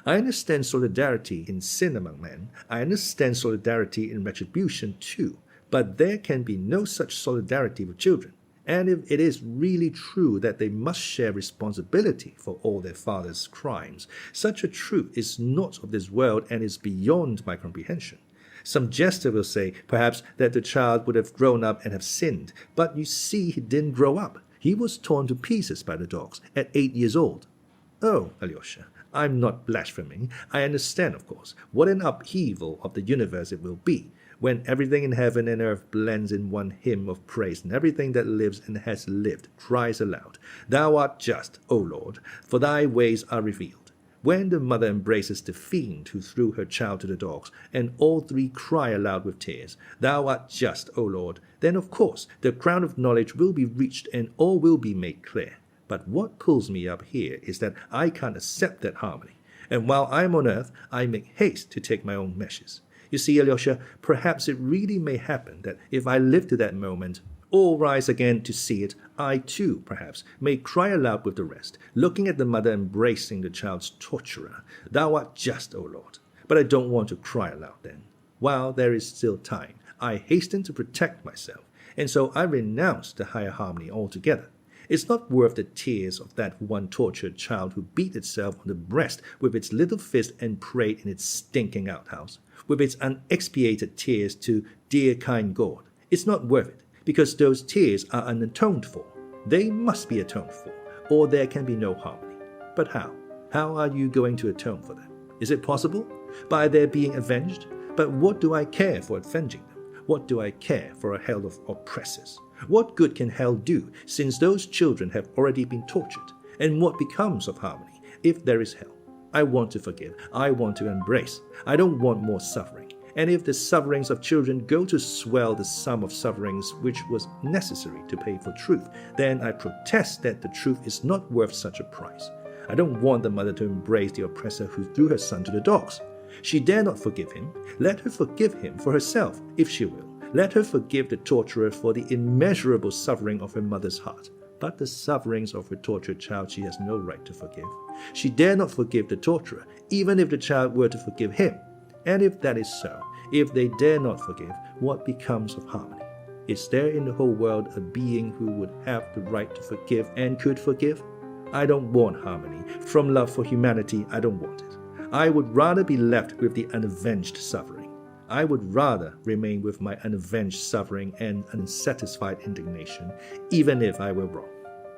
I understand solidarity in sin among men. I understand solidarity in retribution, too. But there can be no such solidarity with children. And if it is really true that they must share responsibility for all their father's crimes, such a truth is not of this world and is beyond my comprehension. Some jester will say, perhaps, that the child would have grown up and have sinned, but you see he didn't grow up. He was torn to pieces by the dogs at 8 years old. Oh, Alyosha, I'm not blaspheming. I understand, of course, what an upheaval of the universe it will be, when everything in heaven and earth blends in one hymn of praise, and everything that lives and has lived cries aloud, Thou art just, O Lord, for thy ways are revealed. When the mother embraces the fiend who threw her child to the dogs, and all three cry aloud with tears, Thou art just, O Lord, then of course the crown of knowledge will be reached and all will be made clear. But what pulls me up here is that I can't accept that harmony, and while I am on earth, I make haste to take my own measures. You see, Alyosha, perhaps it really may happen that if I live to that moment, all rise again to see it, I too, perhaps, may cry aloud with the rest, looking at the mother embracing the child's torturer, Thou art just, O Lord. But I don't want to cry aloud then. While there is still time, I hasten to protect myself, and so I renounce the higher harmony altogether. It's not worth the tears of that one tortured child who beat itself on the breast with its little fist and prayed in its stinking outhouse, with its unexpiated tears to dear kind God. It's not worth it, because those tears are unatoned for. They must be atoned for, or there can be no harmony. But how? How are you going to atone for them? Is it possible? By their being avenged? But what do I care for avenging them? What do I care for a hell of oppressors? What good can hell do, since those children have already been tortured? And what becomes of harmony, if there is hell? I want to forgive. I want to embrace. I don't want more suffering. And if the sufferings of children go to swell the sum of sufferings which was necessary to pay for truth, then I protest that the truth is not worth such a price. I don't want the mother to embrace the oppressor who threw her son to the dogs. She dare not forgive him. Let her forgive him for herself, if she will. Let her forgive the torturer for the immeasurable suffering of her mother's heart. But the sufferings of her tortured child she has no right to forgive. She dare not forgive the torturer, even if the child were to forgive him. And if that is so, if they dare not forgive, what becomes of harmony? Is there in the whole world a being who would have the right to forgive and could forgive? I don't want harmony. From love for humanity, I don't want it. I would rather be left with the unavenged suffering. I would rather remain with my unavenged suffering and unsatisfied indignation, even if I were wrong.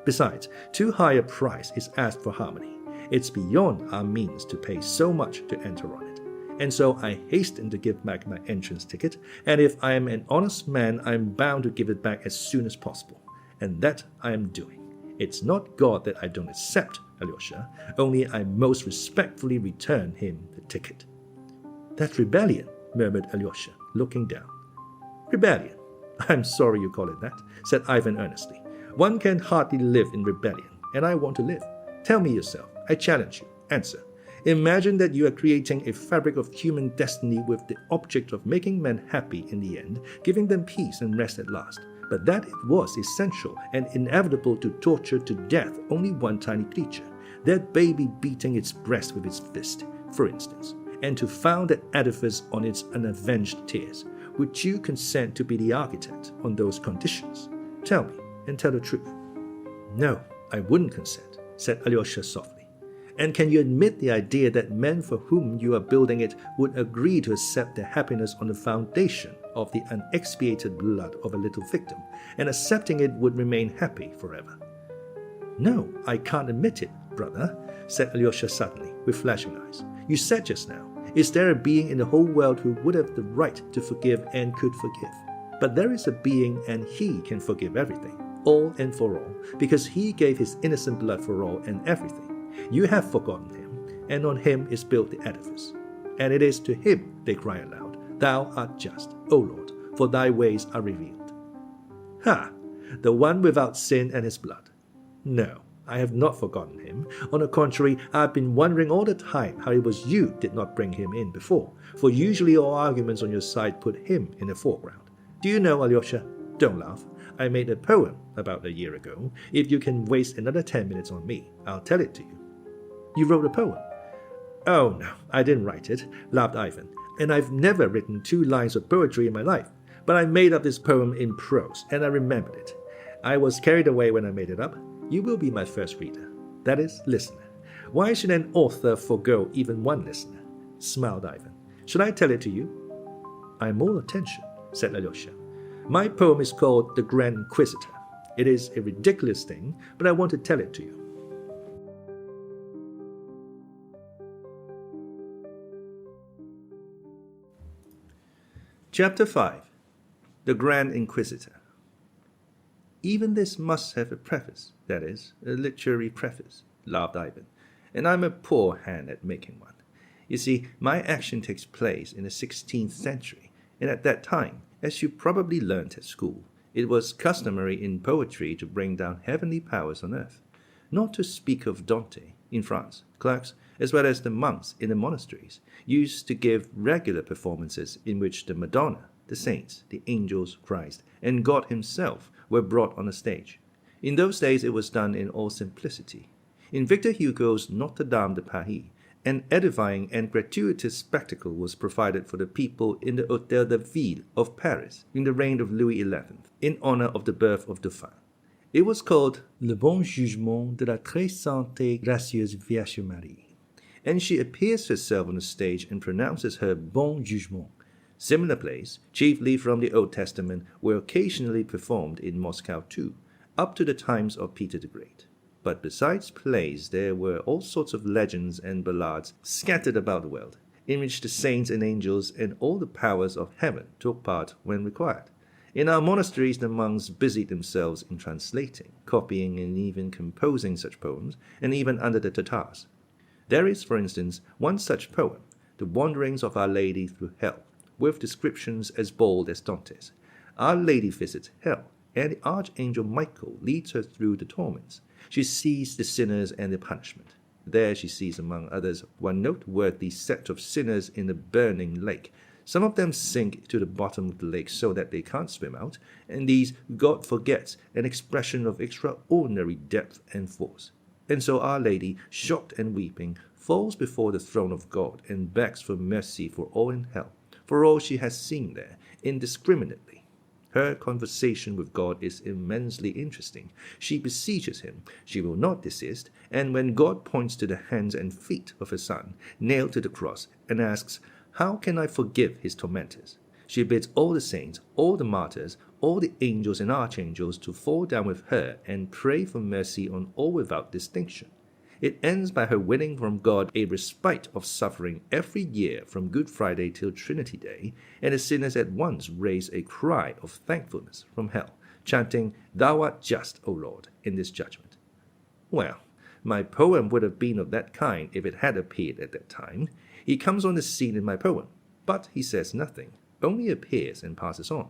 Besides, too high a price is asked for harmony. It's beyond our means to pay so much to enter on it. And so I hasten to give back my entrance ticket, and if I am an honest man, I am bound to give it back as soon as possible. And that I am doing. It's not God that I don't accept, Alyosha, only I most respectfully return him the ticket. That's rebellion, murmured Alyosha, looking down. Rebellion? I'm sorry you call it that, said Ivan earnestly. One can hardly live in rebellion, and I want to live. Tell me yourself. I challenge you. Answer. Imagine that you are creating a fabric of human destiny with the object of making men happy in the end, giving them peace and rest at last. But that it was essential and inevitable to torture to death only one tiny creature, that baby beating its breast with its fist, for instance, and to found that edifice on its unavenged tears. Would you consent to be the architect on those conditions? Tell me, and tell the truth. No, I wouldn't consent, said Alyosha softly. And can you admit the idea that men for whom you are building it would agree to accept their happiness on the foundation of the unexpiated blood of a little victim, and accepting it would remain happy forever? No, I can't admit it, brother, said Alyosha suddenly, with flashing eyes. You said just now, is there a being in the whole world who would have the right to forgive and could forgive? But there is a being, and he can forgive everything, all and for all, because he gave his innocent blood for all and everything. You have forgotten him, and on him is built the edifice. And it is to him they cry aloud, Thou art just, O Lord, for thy ways are revealed. Ha! The one without sin and his blood. No, I have not forgotten him. On the contrary, I have been wondering all the time how it was you did not bring him in before, for usually all arguments on your side put him in the foreground. Do you know, Alyosha? Don't laugh. I made a poem about a year ago. If you can waste another 10 minutes on me, I'll tell it to you. You wrote a poem? Oh no, I didn't write it, laughed Ivan, and I've never written 2 lines of poetry in my life. But I made up this poem in prose, and I remembered it. I was carried away when I made it up. You will be my first reader. That is, listener. Why should an author forego even one listener? Smiled Ivan. Should I tell it to you? I'm all attention, said Alyosha. My poem is called The Grand Inquisitor. It is a ridiculous thing, but I want to tell it to you. Chapter 5. The Grand Inquisitor. Even this must have a preface, that is, a literary preface, laughed Ivan, and I'm a poor hand at making one. You see, my action takes place in the 16th century, and at that time, as you probably learnt at school, it was customary in poetry to bring down heavenly powers on earth, not to speak of Dante in France. Clerks, as well as the monks in the monasteries, used to give regular performances in which the Madonna, the saints, the angels, Christ, and God himself were brought on the stage. In those days it was done in all simplicity. In Victor Hugo's Notre Dame de Paris, an edifying and gratuitous spectacle was provided for the people in the Hôtel de Ville of Paris in the reign of Louis XI, in honor of the birth of Dauphin. It was called Le Bon Jugement de la Très Sainte et Gracieuse Vierge Marie, and she appears herself on the stage and pronounces her Bon Jugement. Similar plays, chiefly from the Old Testament, were occasionally performed in Moscow too, up to the times of Peter the Great. But besides plays, there were all sorts of legends and ballads scattered about the world, in which the saints and angels and all the powers of heaven took part when required. In our monasteries, the monks busied themselves in translating, copying, and even composing such poems, and even under the Tatars. There is, for instance, one such poem, The Wanderings of Our Lady Through Hell, with descriptions as bold as Dante's. Our Lady visits hell, and the Archangel Michael leads her through the torments. She sees the sinners and their punishment. There she sees, among others, one noteworthy set of sinners in the burning lake. Some of them sink to the bottom of the lake so that they can't swim out, and these God forgets, an expression of extraordinary depth and force. And so Our Lady, shocked and weeping, falls before the throne of God and begs for mercy for all in hell, for all she has seen there, indiscriminately. Her conversation with God is immensely interesting. She beseeches him, she will not desist, and when God points to the hands and feet of her son, nailed to the cross, and asks, "How can I forgive his tormentors?" she bids all the saints, all the martyrs, all the angels and archangels to fall down with her and pray for mercy on all without distinction. It ends by her winning from God a respite of suffering every year from Good Friday till Trinity Day, and the sinners at once raise a cry of thankfulness from hell, chanting, "Thou art just, O Lord, in this judgment." Well, my poem would have been of that kind if it had appeared at that time. He comes on the scene in my poem, but he says nothing, only appears and passes on.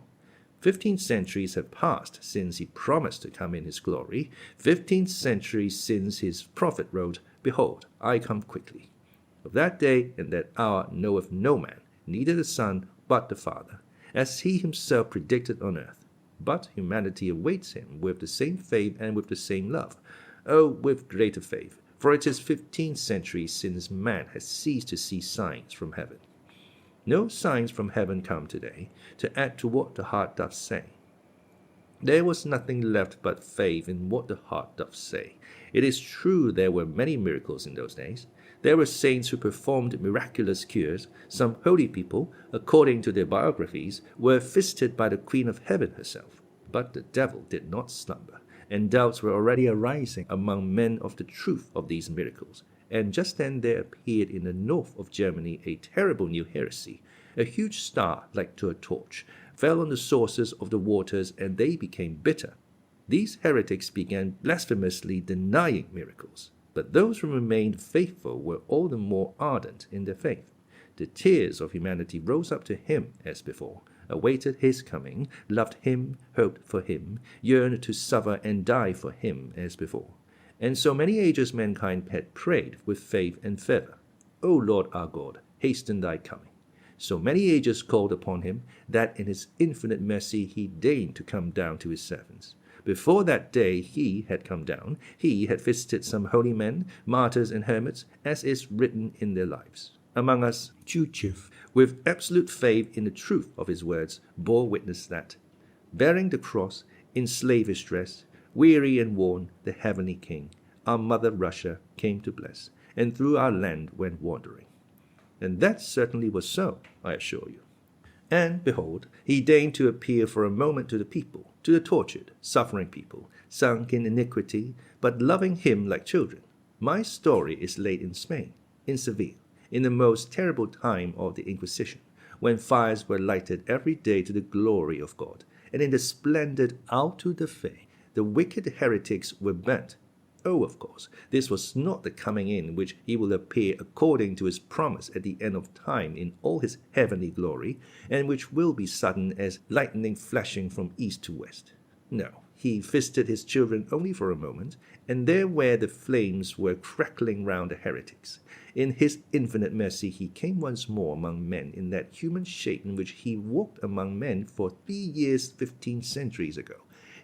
15 centuries have passed since he promised to come in his glory. 15 centuries since his prophet wrote, "Behold, I come quickly." Of that day and that hour knoweth no man, neither the Son, but the Father, as he himself predicted on earth. But humanity awaits him with the same faith and with the same love. Oh, with greater faith, for it is 15 centuries since man has ceased to see signs from heaven. No signs from heaven come today to add to what the heart doth say. There was nothing left but faith in what the heart doth say. It is true there were many miracles in those days. There were saints who performed miraculous cures. Some holy people, according to their biographies, were visited by the Queen of Heaven herself. But the devil did not slumber, and doubts were already arising among men of the truth of these miracles. And just then there appeared in the north of Germany a terrible new heresy. A huge star, like to a torch, fell on the sources of the waters, and they became bitter. These heretics began blasphemously denying miracles, but those who remained faithful were all the more ardent in their faith. The tears of humanity rose up to him as before, awaited his coming, loved him, hoped for him, yearned to suffer and die for him as before. And so many ages mankind had prayed with faith and fervor, O Lord our God, hasten thy coming. So many ages called upon him, that in his infinite mercy he deigned to come down to his servants. Before that day he had come down, he had visited some holy men, martyrs and hermits, as is written in their lives. Among us, Tchouchev, with absolute faith in the truth of his words, bore witness that, bearing the cross, in slavish dress, weary and worn, the heavenly King, our mother Russia, came to bless, and through our land went wandering. And that certainly was so, I assure you. And behold, he deigned to appear for a moment to the people, to the tortured, suffering people, sunk in iniquity, but loving him like children. My story is laid in Spain, in Seville, in the most terrible time of the Inquisition, when fires were lighted every day to the glory of God, and in the splendid auto de fe, the wicked heretics were burnt. Oh, of course, this was not the coming in which he will appear according to his promise at the end of time in all his heavenly glory, and which will be sudden as lightning flashing from east to west. No, he visited his children only for a moment, and there where the flames were crackling round the heretics. In his infinite mercy he came once more among men in that human shape in which he walked among men for 3 years 15 centuries ago.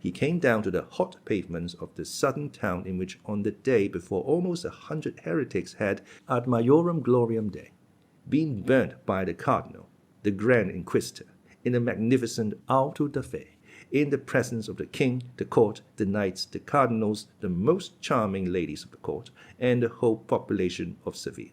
He came down to the hot pavements of the southern town in which on the day before almost 100 heretics had, ad majorem gloriam Dei, been burnt by the cardinal, the grand inquisitor, in a magnificent auto da fe, in the presence of the king, the court, the knights, the cardinals, the most charming ladies of the court, and the whole population of Seville.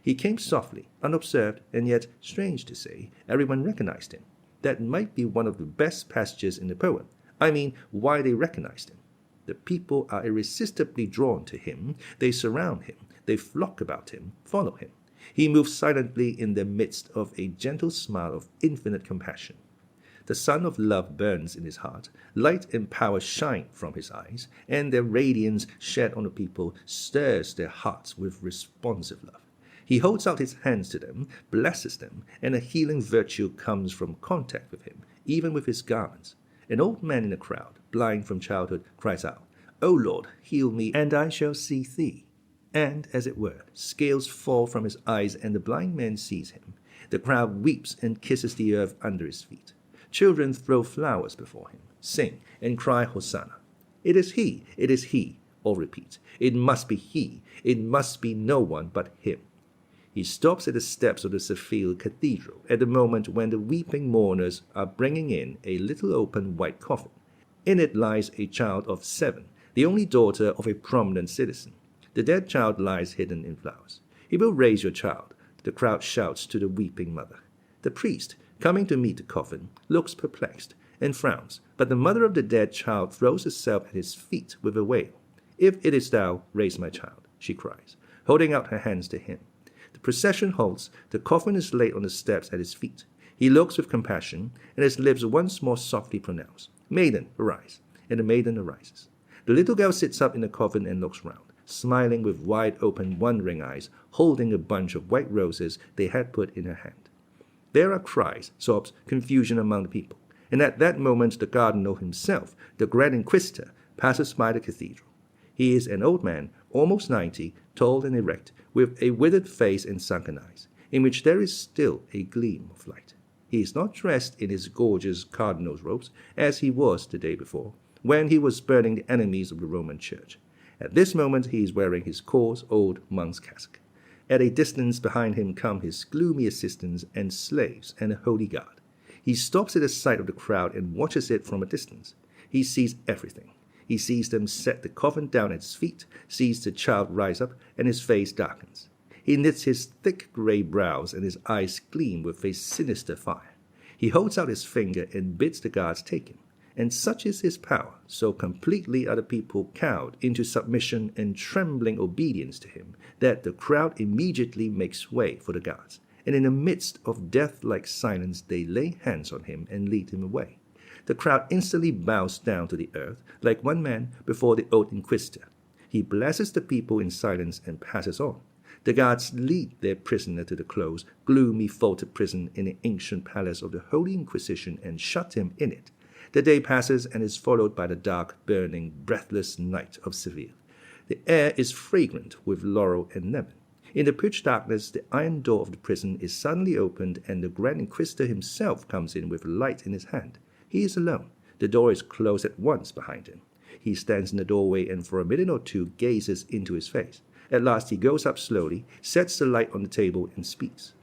He came softly, unobserved, and yet, strange to say, everyone recognized him. That might be one of the best passages in the poem. I mean, why they recognized him. The people are irresistibly drawn to him, they surround him, they flock about him, follow him. He moves silently in the midst of a gentle smile of infinite compassion. The sun of love burns in his heart, light and power shine from his eyes, and their radiance shed on the people stirs their hearts with responsive love. He holds out his hands to them, blesses them, and a healing virtue comes from contact with him, even with his garments. An old man in the crowd, blind from childhood, cries out, O Lord, heal me, and I shall see thee. And, as it were, scales fall from his eyes, and the blind man sees him. The crowd weeps and kisses the earth under his feet. Children throw flowers before him, sing, and cry Hosanna. It is he, all repeat. It must be he, it must be no one but him. He stops at the steps of the Seville Cathedral at the moment when the weeping mourners are bringing in a little open white coffin. In it lies a child of 7, the only daughter of a prominent citizen. The dead child lies hidden in flowers. He will raise your child, the crowd shouts to the weeping mother. The priest, coming to meet the coffin, looks perplexed and frowns, but the mother of the dead child throws herself at his feet with a wail. If it is thou, raise my child, she cries, holding out her hands to him. The procession halts, the coffin is laid on the steps at his feet. He looks with compassion, and his lips once more softly pronounce, Maiden, arise, and the maiden arises. The little girl sits up in the coffin and looks round, smiling with wide-open, wondering eyes, holding a bunch of white roses they had put in her hand. There are cries, sobs, confusion among the people, and at that moment the cardinal himself, the grand inquisitor, passes by the cathedral. He is an old man, almost 90, tall and erect, with a withered face and sunken eyes, in which there is still a gleam of light. He is not dressed in his gorgeous cardinal's robes, as he was the day before, when he was burning the enemies of the Roman Church. At this moment he is wearing his coarse old monk's cassock. At a distance behind him come his gloomy assistants and slaves and a holy guard. He stops at the sight of the crowd and watches it from a distance. He sees everything. He sees them set the coffin down at his feet, sees the child rise up, and his face darkens. He knits his thick gray brows, and his eyes gleam with a sinister fire. He holds out his finger and bids the guards take him. And such is his power, so completely are the people cowed into submission and trembling obedience to him, that the crowd immediately makes way for the guards, and in the midst of death-like silence they lay hands on him and lead him away. The crowd instantly bows down to the earth, like one man before the old inquisitor. He blesses the people in silence and passes on. The guards lead their prisoner to the close, gloomy, vaulted prison in the ancient palace of the Holy Inquisition and shut him in it. The day passes and is followed by the dark, burning, breathless night of Seville. The air is fragrant with laurel and lemon. In the pitch darkness, the iron door of the prison is suddenly opened, and the Grand Inquisitor himself comes in with a light in his hand. He is alone. The door is closed at once behind him. He stands in the doorway and for a minute or two gazes into his face. At last he goes up slowly, sets the light on the table, and speaks.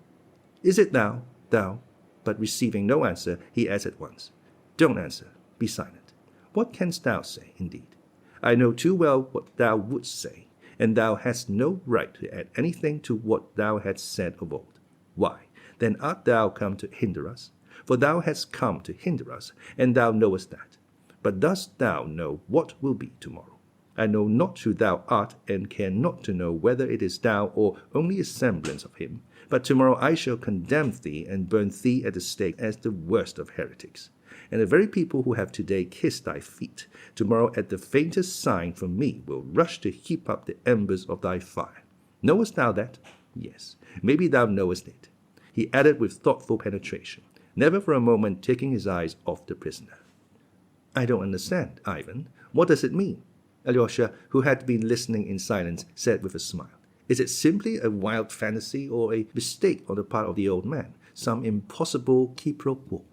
"Is it thou, thou?" But receiving no answer, he adds at once, "Don't answer. Be silent. What canst thou say, indeed? I know too well what thou wouldst say, and thou hast no right to add anything to what thou hadst said of old. Why, then art thou come to hinder us? For thou hast come to hinder us, and thou knowest that. But dost thou know what will be tomorrow? I know not who thou art, and care not to know whether it is thou or only a semblance of him. But tomorrow I shall condemn thee and burn thee at the stake as the worst of heretics. And the very people who have today kissed thy feet, tomorrow at the faintest sign from me will rush to heap up the embers of thy fire. Knowest thou that? Yes, maybe thou knowest it," he added with thoughtful penetration, never for a moment taking his eyes off the prisoner. "I don't understand, Ivan. What does it mean?" Alyosha, who had been listening in silence, said with a smile. "Is it simply a wild fantasy or a mistake on the part of the old man, some impossible quiproquo?"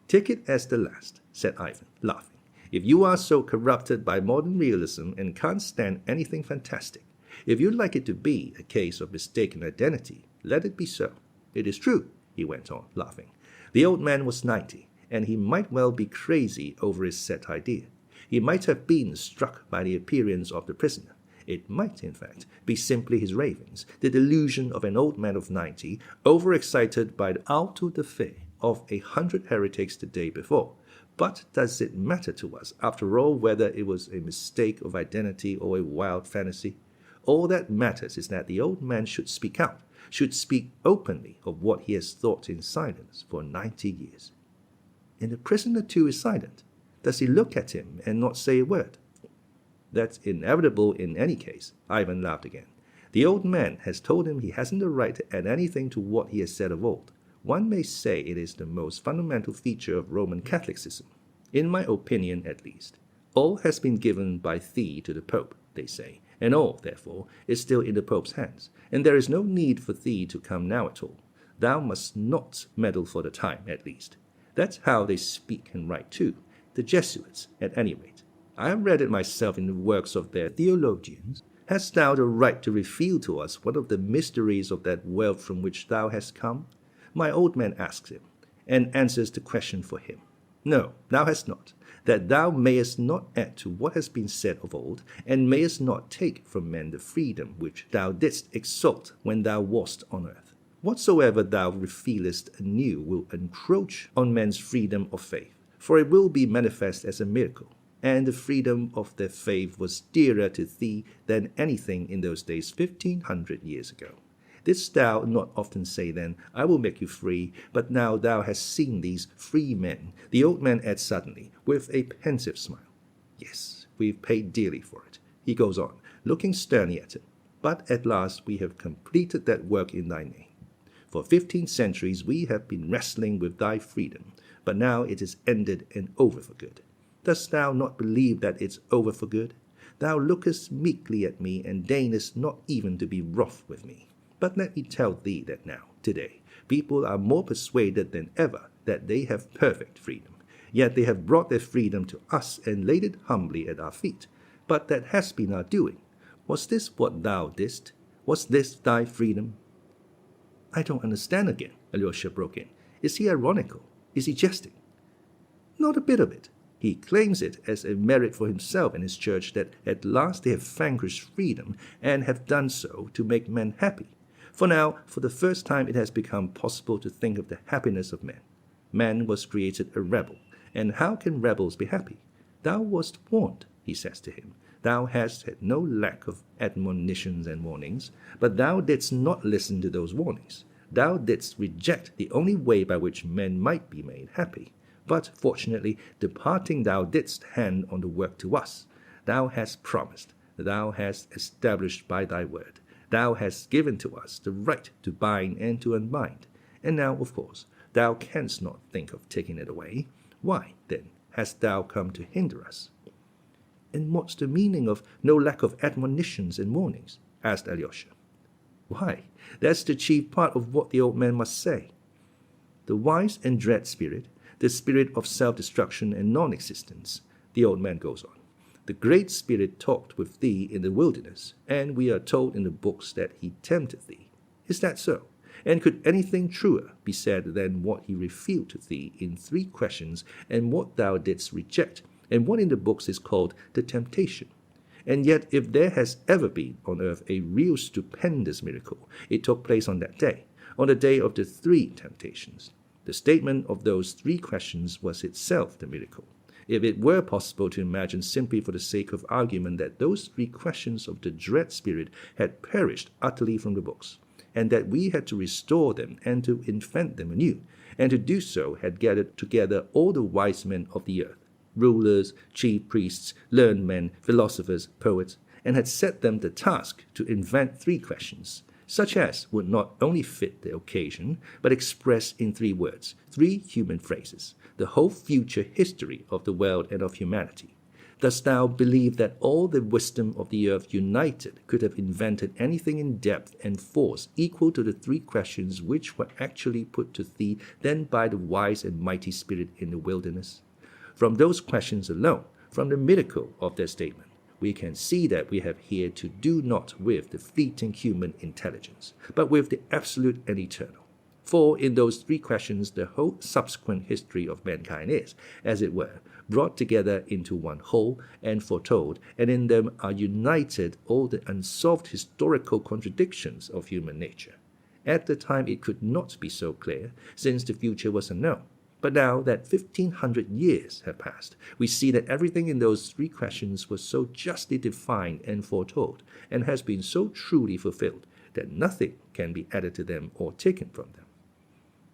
"Take it as the last," said Ivan, laughing. "If you are so corrupted by modern realism and can't stand anything fantastic, if you'd like it to be a case of mistaken identity, let it be so. It is true," he went on, laughing. "The old man was 90, and he might well be crazy over his set idea. He might have been struck by the appearance of the prisoner. It might, in fact, be simply his ravings, the delusion of an old man of 90, overexcited by the auto de fe of 100 heretics the day before. But does it matter to us, after all, whether it was a mistake of identity or a wild fantasy? All that matters is that the old man should speak out, should speak openly of what he has thought in silence for 90 years. And the prisoner too is silent. Does he look at him and not say a word? That's inevitable in any case. Ivan laughed again. The old man has told him he hasn't the right to add anything to what he has said of old. One may say it is the most fundamental feature of Roman Catholicism, in my opinion at least. All has been given by thee to the Pope, they say, and all, therefore, is still in the Pope's hands, and there is no need for thee to come now at all. Thou must not meddle for the time, at least. That's how they speak and write too, the Jesuits, at any rate. I have read it myself in the works of their theologians. Hast thou the right to reveal to us one of the mysteries of that world from which thou hast come? My old man asks him, and answers the question for him. No, thou hast not, that thou mayest not add to what has been said of old, and mayest not take from men the freedom which thou didst exalt when thou wast on earth. Whatsoever thou revealest anew will encroach on men's freedom of faith, for it will be manifest as a miracle, and the freedom of their faith was dearer to thee than anything in those days 1,500 years ago. Didst thou not often say then, I will make you free, but now thou hast seen these free men? The old man adds suddenly, with a pensive smile. Yes, we've paid dearly for it, he goes on, looking sternly at him. But at last we have completed that work in thy name. For 15 centuries we have been wrestling with thy freedom, but now it is ended and over for good. Dost thou not believe that it's over for good? Thou lookest meekly at me, and deignest not even to be wroth with me. But let me tell thee that now, today, people are more persuaded than ever that they have perfect freedom. Yet they have brought their freedom to us and laid it humbly at our feet. But that has been our doing. Was this what thou didst? Was this thy freedom? I don't understand again, Alyosha broke in. Is he ironical? Is he jesting? Not a bit of it. He claims it as a merit for himself and his church that at last they have vanquished freedom and have done so to make men happy. For now, for the first time, it has become possible to think of the happiness of men. Man was created a rebel, and how can rebels be happy? Thou wast warned, he says to him. Thou hast had no lack of admonitions and warnings, but thou didst not listen to those warnings. Thou didst reject the only way by which men might be made happy. But fortunately, departing thou didst hand on the work to us. Thou hast promised, thou hast established by thy word. Thou hast given to us the right to bind and to unbind, and now, of course, thou canst not think of taking it away. Why, then, hast thou come to hinder us?" "And what's the meaning of no lack of admonitions and warnings?" asked Alyosha. "Why, that's the chief part of what the old man must say. The wise and dread spirit, the spirit of self-destruction and non-existence," the old man goes on. "The great spirit talked with thee in the wilderness, and we are told in the books that he tempted thee. Is that so? And could anything truer be said than what he revealed to thee in 3 questions, and what thou didst reject, and what in the books is called the temptation? And yet, if there has ever been on earth a real stupendous miracle, it took place on that day, on the day of the 3 temptations. The statement of those 3 questions was itself the miracle. If it were possible to imagine simply for the sake of argument that those 3 questions of the dread spirit had perished utterly from the books, and that we had to restore them and to invent them anew, and to do so had gathered together all the wise men of the earth, rulers, chief priests, learned men, philosophers, poets, and had set them the task to invent 3 questions, such as would not only fit the occasion, but express in 3 words, 3 human phrases, the whole future history of the world and of humanity. Dost thou believe that all the wisdom of the earth united could have invented anything in depth and force equal to the 3 questions which were actually put to thee then by the wise and mighty spirit in the wilderness? From those questions alone, from the miracle of their statement, we can see that we have here to do not with the fleeting human intelligence, but with the absolute and eternal. For in those 3 questions the whole subsequent history of mankind is, as it were, brought together into one whole and foretold, and in them are united all the unsolved historical contradictions of human nature. At the time it could not be so clear, since the future was unknown. But now that 1500 years have passed, we see that everything in those 3 questions was so justly defined and foretold, and has been so truly fulfilled, that nothing can be added to them or taken from them.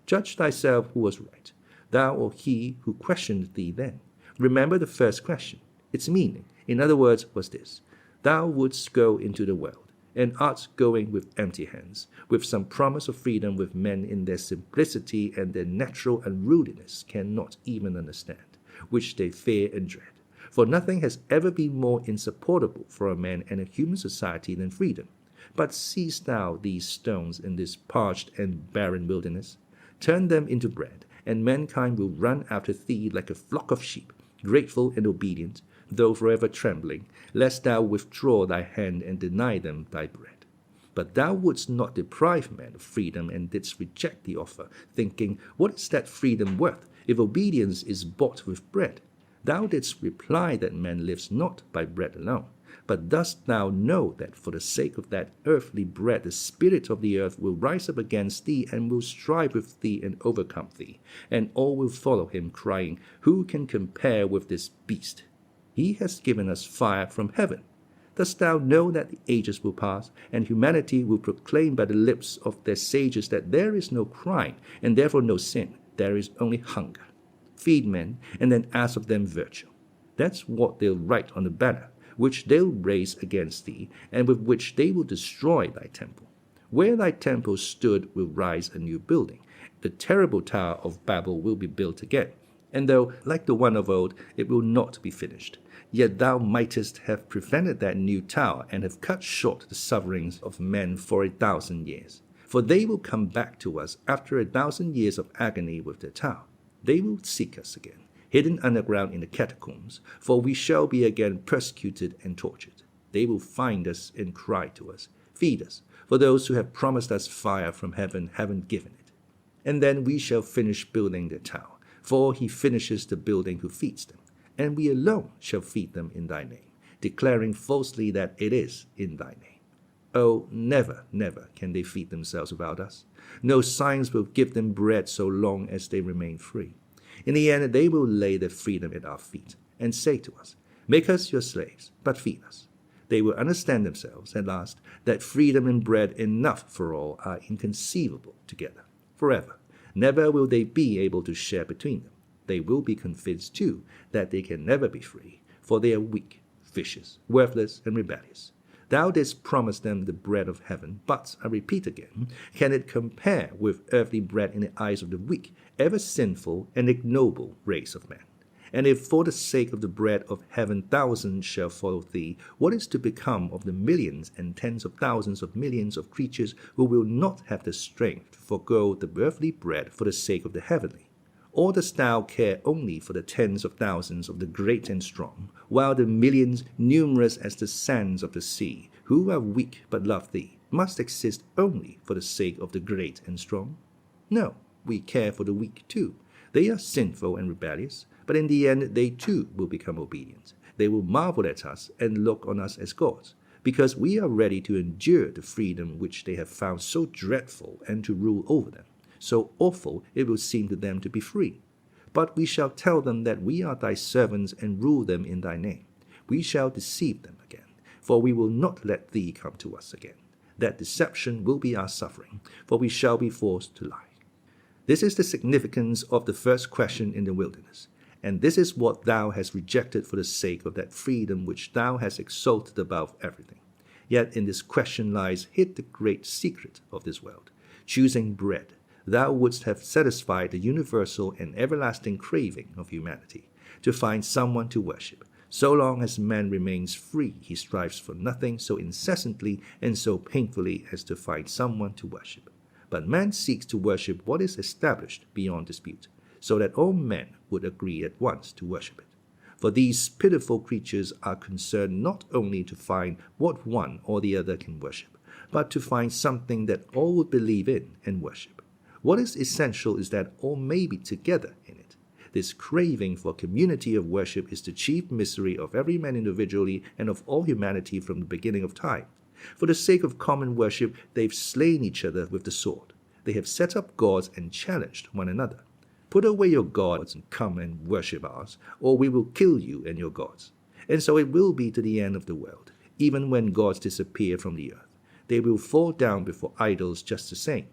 Judge thyself who was right, thou or he who questioned thee then. Remember the first question. Its meaning, in other words, was this: thou wouldst go into the world, and art going with empty hands, with some promise of freedom which men in their simplicity and their natural unruliness cannot even understand, which they fear and dread. For nothing has ever been more insupportable for a man and a human society than freedom. But seest thou these stones in this parched and barren wilderness? Turn them into bread, and mankind will run after thee like a flock of sheep, grateful and obedient, though forever trembling, lest thou withdraw thy hand and deny them thy bread. But thou wouldst not deprive men of freedom, and didst reject the offer, thinking, what is that freedom worth, if obedience is bought with bread? Thou didst reply that man lives not by bread alone. But dost thou know that for the sake of that earthly bread the spirit of the earth will rise up against thee, and will strive with thee and overcome thee, and all will follow him, crying, who can compare with this beast? He has given us fire from heaven. Dost thou know that the ages will pass, and humanity will proclaim by the lips of their sages that there is no crime, and therefore no sin, there is only hunger? Feed men, and then ask of them virtue. That's what they'll write on the banner, which they'll raise against thee, and with which they will destroy thy temple. Where thy temple stood will rise a new building. The terrible tower of Babel will be built again, and though, like the one of old, it will not be finished, yet thou mightest have prevented that new tower, and have cut short the sufferings of men for 1,000 years. For they will come back to us after 1,000 years of agony with the tower. They will seek us again, hidden underground in the catacombs, for we shall be again persecuted and tortured. They will find us and cry to us, feed us, for those who have promised us fire from heaven haven't given it. And then we shall finish building the tower, for he finishes the building who feeds them, and we alone shall feed them in thy name, declaring falsely that it is in thy name. Oh, never, never can they feed themselves without us. No signs will give them bread so long as they remain free. In the end, they will lay their freedom at our feet, and say to us, make us your slaves, but feed us. They will understand themselves, at last, that freedom and bread enough for all are inconceivable together, forever. Never will they be able to share between them. They will be convinced, too, that they can never be free, for they are weak, vicious, worthless, and rebellious. Thou didst promise them the bread of heaven, but, I repeat again, can it compare with earthly bread in the eyes of the weak, ever sinful and ignoble race of men? And if for the sake of the bread of heaven thousands shall follow thee, what is to become of the millions and tens of thousands of millions of creatures who will not have the strength to forego the earthly bread for the sake of the heavenly? Or dost thou care only for the tens of thousands of the great and strong, while the millions, numerous as the sands of the sea, who are weak but love thee, must exist only for the sake of the great and strong? No, we care for the weak too. They are sinful and rebellious, but in the end they too will become obedient. They will marvel at us and look on us as gods, because we are ready to endure the freedom which they have found so dreadful and to rule over them. So awful it will seem to them to be free. But we shall tell them that we are thy servants and rule them in thy name. We shall deceive them again, for we will not let thee come to us again. That deception will be our suffering, for we shall be forced to lie. This is the significance of the first question in the wilderness, and this is what thou hast rejected for the sake of that freedom which thou hast exalted above everything. Yet in this question lies hid the great secret of this world. Choosing bread, thou wouldst have satisfied the universal and everlasting craving of humanity, to find someone to worship. So long as man remains free, he strives for nothing so incessantly and so painfully as to find someone to worship. But man seeks to worship what is established beyond dispute, so that all men would agree at once to worship it. For these pitiful creatures are concerned not only to find what one or the other can worship, but to find something that all would believe in and worship. What is essential is that all may be together in it. This craving for community of worship is the chief misery of every man individually and of all humanity from the beginning of time. For the sake of common worship, they've slain each other with the sword. They have set up gods and challenged one another. Put away your gods and come and worship ours, or we will kill you and your gods. And so it will be to the end of the world, even when gods disappear from the earth. They will fall down before idols just the same.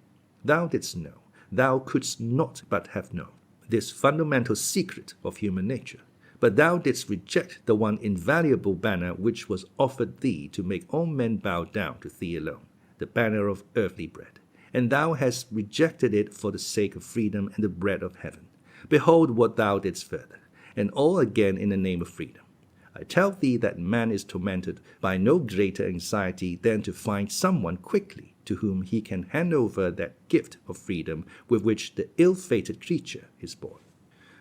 Thou didst know, thou couldst not but have known, this fundamental secret of human nature. But thou didst reject the one invaluable banner which was offered thee to make all men bow down to thee alone, the banner of earthly bread. And thou hast rejected it for the sake of freedom and the bread of heaven. Behold what thou didst further, and all again in the name of freedom. I tell thee that man is tormented by no greater anxiety than to find someone quickly to whom he can hand over that gift of freedom with which the ill-fated creature is born.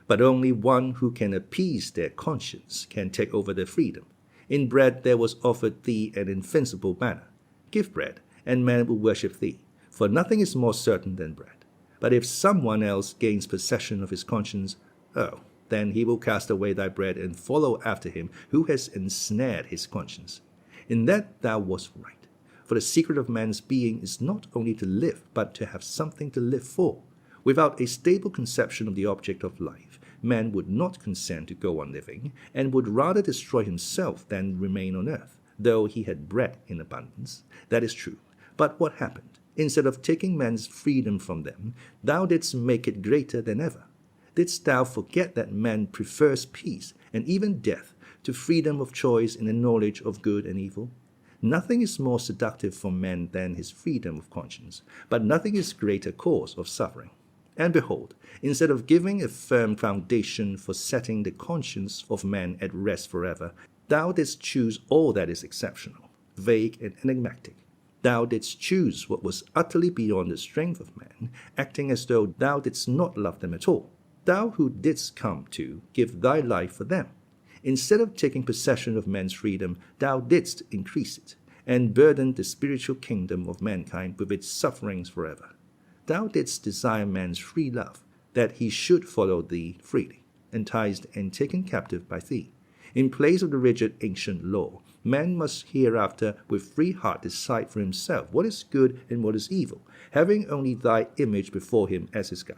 But only one who can appease their conscience can take over their freedom. In bread there was offered thee an invincible banner. Give bread, and man will worship thee, for nothing is more certain than bread. But if someone else gains possession of his conscience, then he will cast away thy bread and follow after him who has ensnared his conscience. In that thou wast right. For the secret of man's being is not only to live, but to have something to live for. Without a stable conception of the object of life, man would not consent to go on living, and would rather destroy himself than remain on earth, though he had bread in abundance. That is true. But what happened? Instead of taking man's freedom from them, thou didst make it greater than ever. Didst thou forget that man prefers peace, and even death, to freedom of choice in the knowledge of good and evil? Nothing is more seductive for man than his freedom of conscience, but nothing is greater cause of suffering. And behold, instead of giving a firm foundation for setting the conscience of man at rest forever, thou didst choose all that is exceptional, vague, and enigmatic. Thou didst choose what was utterly beyond the strength of man, acting as though thou didst not love them at all, thou who didst come to give thy life for them. Instead of taking possession of man's freedom, thou didst increase it, and burden the spiritual kingdom of mankind with its sufferings forever. Thou didst desire man's free love, that he should follow thee freely, enticed and taken captive by thee. In place of the rigid ancient law, man must hereafter with free heart decide for himself what is good and what is evil, having only thy image before him as his guide.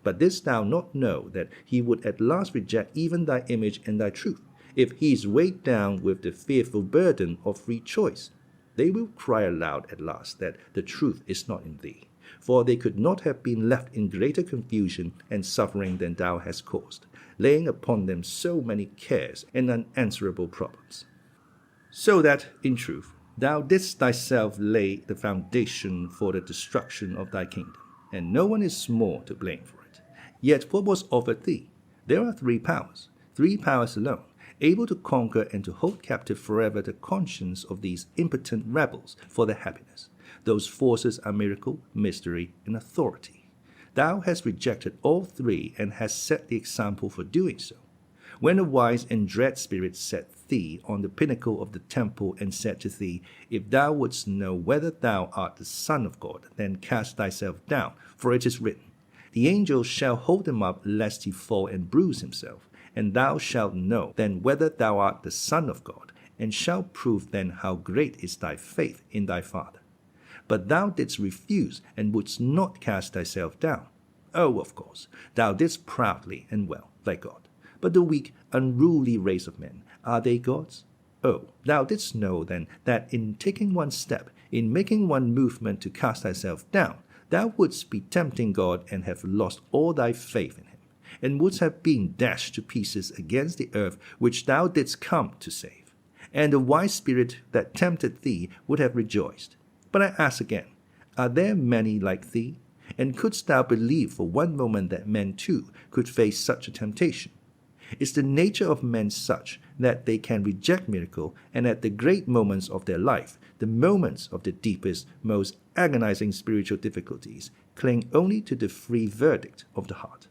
But didst thou not know that he would at last reject even thy image and thy truth, if he is weighed down with the fearful burden of free choice? They will cry aloud at last that the truth is not in thee, for they could not have been left in greater confusion and suffering than thou hast caused, laying upon them so many cares and unanswerable problems. So that, in truth, Thou didst thyself lay the foundation for the destruction of thy kingdom, and no one is more to blame for it. Yet what was offered thee? There are three powers alone, able to conquer and to hold captive forever the conscience of these impotent rebels for their happiness. Those forces are miracle, mystery, and authority. Thou hast rejected all three and hast set the example for doing so. When a wise and dread spirit set thee on the pinnacle of the temple and said to thee, If thou wouldst know whether thou art the Son of God, then cast thyself down, for it is written, The angels shall hold him up, lest he fall and bruise himself. And thou shalt know then whether thou art the Son of God, and shalt prove then how great is thy faith in thy Father. But thou didst refuse, and wouldst not cast thyself down. Oh, of course, thou didst proudly and well, like God. But the weak, unruly race of men, are they gods? Oh, thou didst know then that in taking one step, in making one movement to cast thyself down, thou wouldst be tempting God and have lost all thy faith in him, and wouldst have been dashed to pieces against the earth which thou didst come to save. And the wise spirit that tempted thee would have rejoiced. But I ask again, are there many like thee? And couldst thou believe for one moment that men too could face such a temptation? Is the nature of men such that they can reject miracle, and at the great moments of their life, the moments of the deepest, most agonizing spiritual difficulties, cling only to the free verdict of the heart?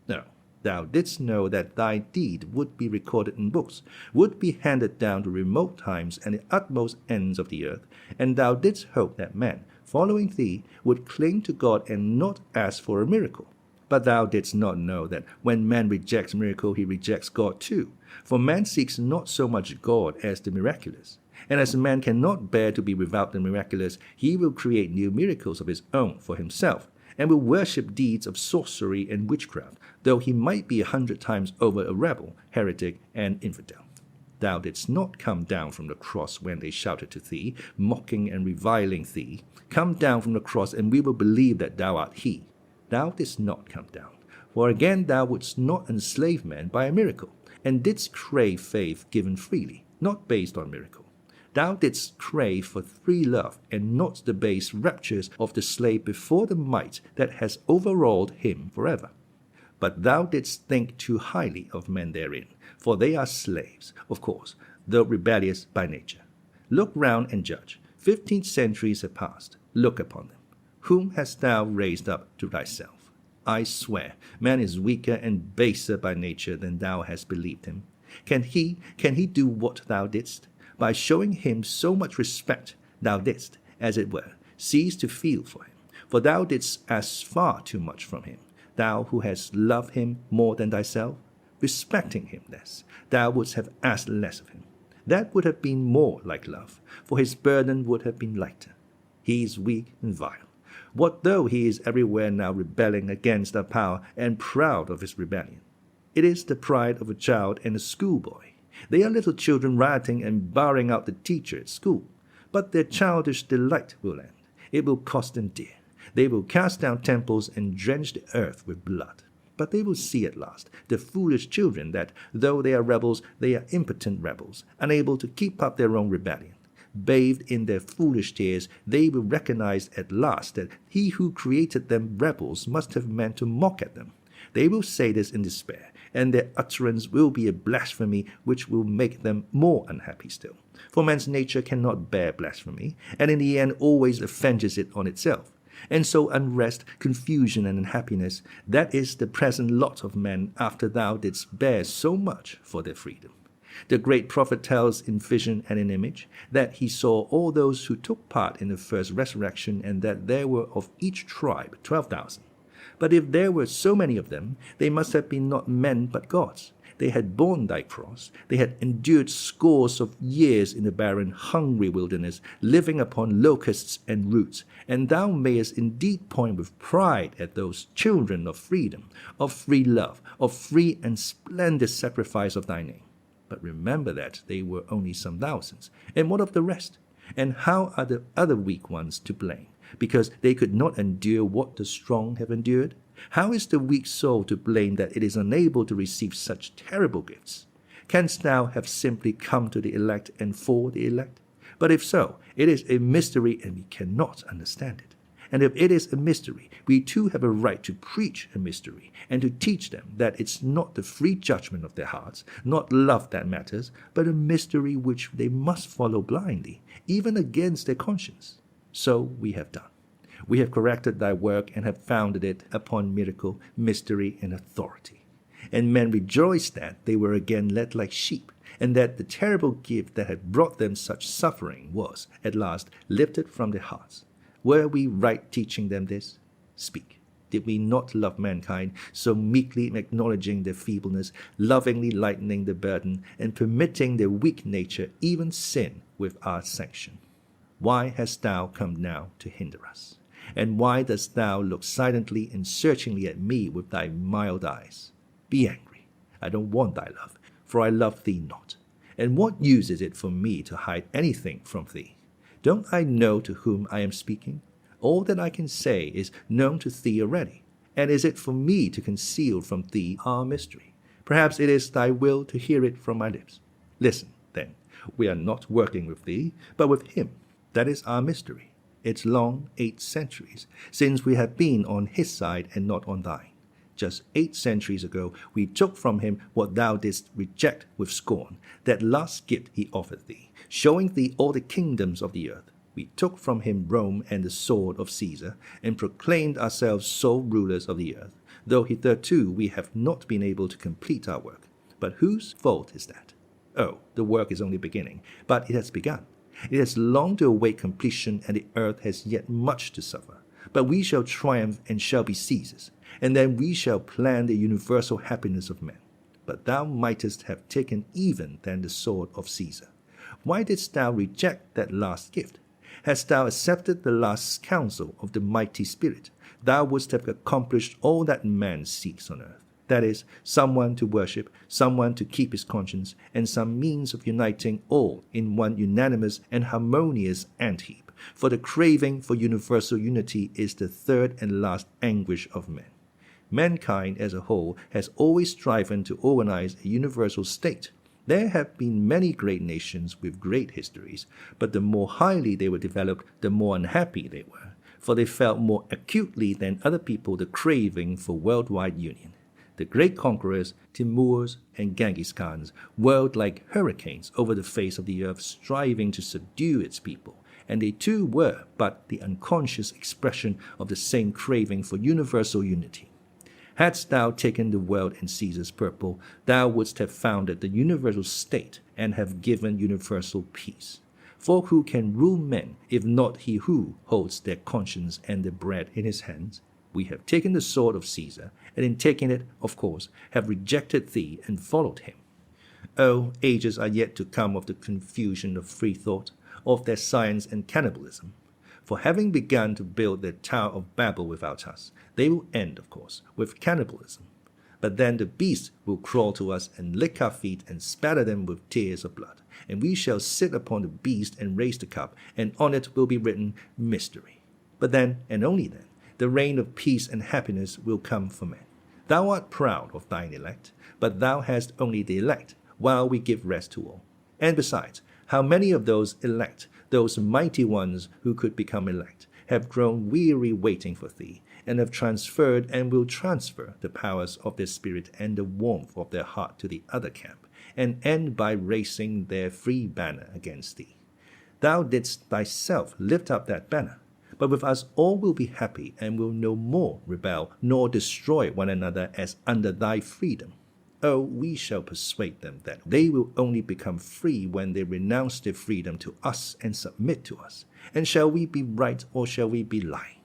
No, thou didst know that thy deed would be recorded in books, would be handed down to remote times and the utmost ends of the earth, and thou didst hope that man, following thee, would cling to God and not ask for a miracle. But thou didst not know that when man rejects miracle, he rejects God too. For man seeks not so much God as the miraculous. And as man cannot bear to be without the miraculous, he will create new miracles of his own for himself, and will worship deeds of sorcery and witchcraft, though he might be 100 times over a rebel, heretic, and infidel. Thou didst not come down from the cross when they shouted to thee, mocking and reviling thee, Come down from the cross, and we will believe that thou art he. Thou didst not come down, for again thou wouldst not enslave men by a miracle, and didst crave faith given freely, not based on miracle. Thou didst crave for free love, and not the base raptures of the slave before the might that has overawed him forever. But thou didst think too highly of men therein, for they are slaves, of course, though rebellious by nature. Look round and judge. 15 centuries have passed. Look upon them. Whom hast thou raised up to thyself? I swear, man is weaker and baser by nature than thou hast believed him. Can he do what thou didst? By showing him so much respect, thou didst, as it were, cease to feel for him. For thou didst ask far too much from him, thou who hast loved him more than thyself. Respecting him less, thou wouldst have asked less of him. That would have been more like love, for his burden would have been lighter. He is weak and vile. What though he is everywhere now rebelling against our power and proud of his rebellion? It is the pride of a child and a schoolboy. They are little children rioting and barring out the teacher at school. But their childish delight will end. It will cost them dear. They will cast down temples and drench the earth with blood. But they will see at last, the foolish children, that though they are rebels, they are impotent rebels, unable to keep up their own rebellion. Bathed in their foolish tears, they will recognize at last that he who created them rebels must have meant to mock at them. They will say this in despair, and their utterance will be a blasphemy which will make them more unhappy still. For man's nature cannot bear blasphemy, and in the end always avenges it on itself. And so unrest, confusion, and unhappiness, that is the present lot of men after thou didst bear so much for their freedom. The great prophet tells in vision and in image that he saw all those who took part in the first resurrection, and that there were of each tribe 12,000. But if there were so many of them, they must have been not men but gods. They had borne thy cross. They had endured scores of years in the barren, hungry wilderness, living upon locusts and roots. And thou mayest indeed point with pride at those children of freedom, of free love, of free and splendid sacrifice of thy name. But remember that they were only some thousands. And what of the rest? And how are the other weak ones to blame? Because they could not endure what the strong have endured? How is the weak soul to blame that it is unable to receive such terrible gifts? Canst thou have simply come to the elect and for the elect? But if so, it is a mystery and we cannot understand it. And if it is a mystery, we too have a right to preach a mystery and to teach them that it's not the free judgment of their hearts, not love that matters, but a mystery which they must follow blindly, even against their conscience. So we have done. We have corrected thy work and have founded it upon miracle, mystery, and authority. And men rejoiced that they were again led like sheep, and that the terrible gift that had brought them such suffering was, at last, lifted from their hearts. Were we right teaching them this? Speak. Did we not love mankind, so meekly acknowledging their feebleness, lovingly lightening the burden, and permitting their weak nature even sin with our sanction? Why hast thou come now to hinder us? And why dost thou look silently and searchingly at me with thy mild eyes? Be angry. I don't want thy love, for I love thee not. And what use is it for me to hide anything from thee? Don't I know to whom I am speaking? All that I can say is known to thee already. And is it for me to conceal from thee our mystery? Perhaps it is thy will to hear it from my lips. Listen, then. We are not working with thee, but with him. That is our mystery. It's long 8 centuries since we have been on his side and not on thine. Just 8 centuries ago, we took from him what thou didst reject with scorn, that last gift he offered thee, showing thee all the kingdoms of the earth. We took from him Rome and the sword of Caesar, and proclaimed ourselves sole rulers of the earth, though hitherto we have not been able to complete our work. But whose fault is that? Oh, the work is only beginning, but it has begun. It has long to await completion, and the earth has yet much to suffer. But we shall triumph and shall be Caesars, and then we shall plan the universal happiness of men. But thou mightest have taken even than the sword of Caesar. Why didst thou reject that last gift? Hadst thou accepted the last counsel of the mighty spirit, thou wouldst have accomplished all that man seeks on earth. That is, someone to worship, someone to keep his conscience, and some means of uniting all in one unanimous and harmonious ant-heap. For the craving for universal unity is the third and last anguish of men. Mankind as a whole has always striven to organize a universal state. There have been many great nations with great histories, but the more highly they were developed, the more unhappy they were, for they felt more acutely than other people the craving for worldwide union. The great conquerors, Timurs and Genghis Khans, whirled like hurricanes over the face of the earth, striving to subdue its people, and they too were but the unconscious expression of the same craving for universal unity. Hadst thou taken the world in Caesar's purple, thou wouldst have founded the universal state and have given universal peace. For who can rule men if not he who holds their conscience and their bread in his hands? We have taken the sword of Caesar, and in taking it, of course, have rejected thee and followed him. Oh, ages are yet to come of the confusion of free thought, of their science and cannibalism. For having begun to build their Tower of Babel without us, they will end, of course, with cannibalism. But then the beast will crawl to us and lick our feet and spatter them with tears of blood, and we shall sit upon the beast and raise the cup, and on it will be written mystery. But then, and only then, the reign of peace and happiness will come for men. Thou art proud of thine elect, but thou hast only the elect, while we give rest to all. And besides, how many of those elect, those mighty ones who could become elect, have grown weary waiting for thee, and have transferred and will transfer the powers of their spirit and the warmth of their heart to the other camp, and end by raising their free banner against thee. Thou didst thyself lift up that banner, but with us all will be happy and will no more rebel nor destroy one another as under thy freedom. Oh, we shall persuade them that they will only become free when they renounce their freedom to us and submit to us. And shall we be right or shall we be lying?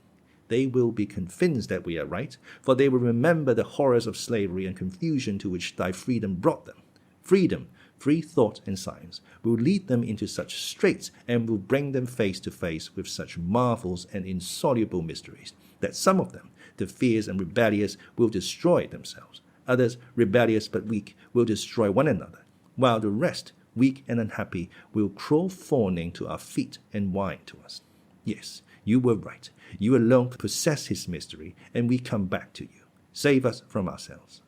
They will be convinced that we are right, for they will remember the horrors of slavery and confusion to which thy freedom brought them. Freedom, free thought and science, will lead them into such straits and will bring them face to face with such marvels and insoluble mysteries, that some of them, the fierce and rebellious, will destroy themselves. Others, rebellious but weak, will destroy one another, while the rest, weak and unhappy, will crawl fawning to our feet and whine to us. Yes, you were right. You alone possess his mystery, and we come back to you. Save us from ourselves.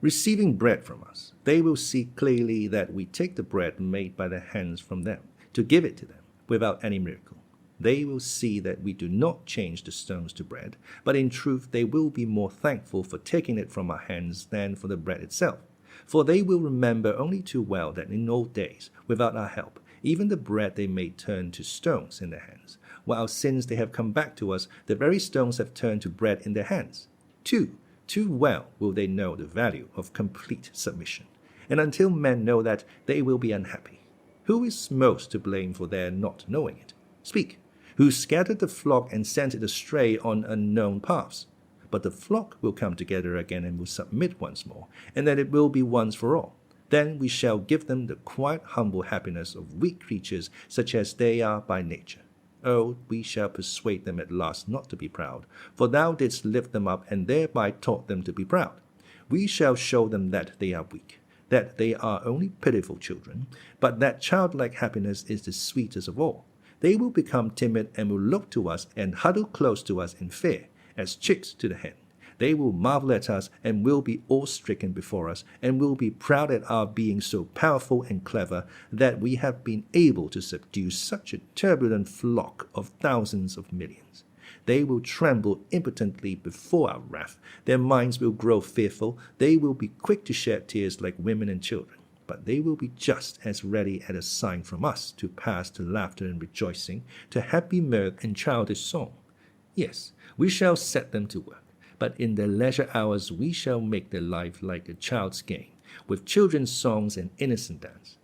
Receiving bread from us, they will see clearly that we take the bread made by their hands from them, to give it to them, without any miracle. They will see that we do not change the stones to bread, but in truth they will be more thankful for taking it from our hands than for the bread itself. For they will remember only too well that in old days, without our help, even the bread they made turned to stones in their hands, while since they have come back to us, the very stones have turned to bread in their hands. Too well will they know the value of complete submission. And until men know that, they will be unhappy. Who is most to blame for their not knowing it? Speak. Who scattered the flock and sent it astray on unknown paths? But the flock will come together again and will submit once more, and then it will be once for all. Then we shall give them the quiet, humble happiness of weak creatures such as they are by nature. Oh, we shall persuade them at last not to be proud, for thou didst lift them up and thereby taught them to be proud. We shall show them that they are weak, that they are only pitiful children, but that childlike happiness is the sweetest of all. They will become timid and will look to us and huddle close to us in fear, as chicks to the hen. They will marvel at us and will be awe-stricken before us, and will be proud at our being so powerful and clever that we have been able to subdue such a turbulent flock of thousands of millions. They will tremble impotently before our wrath. Their minds will grow fearful. They will be quick to shed tears like women and children. But they will be just as ready at a sign from us to pass to laughter and rejoicing, to happy mirth and childish song. Yes, we shall set them to work, but in their leisure hours we shall make their life like a child's game, with children's songs and innocent dance.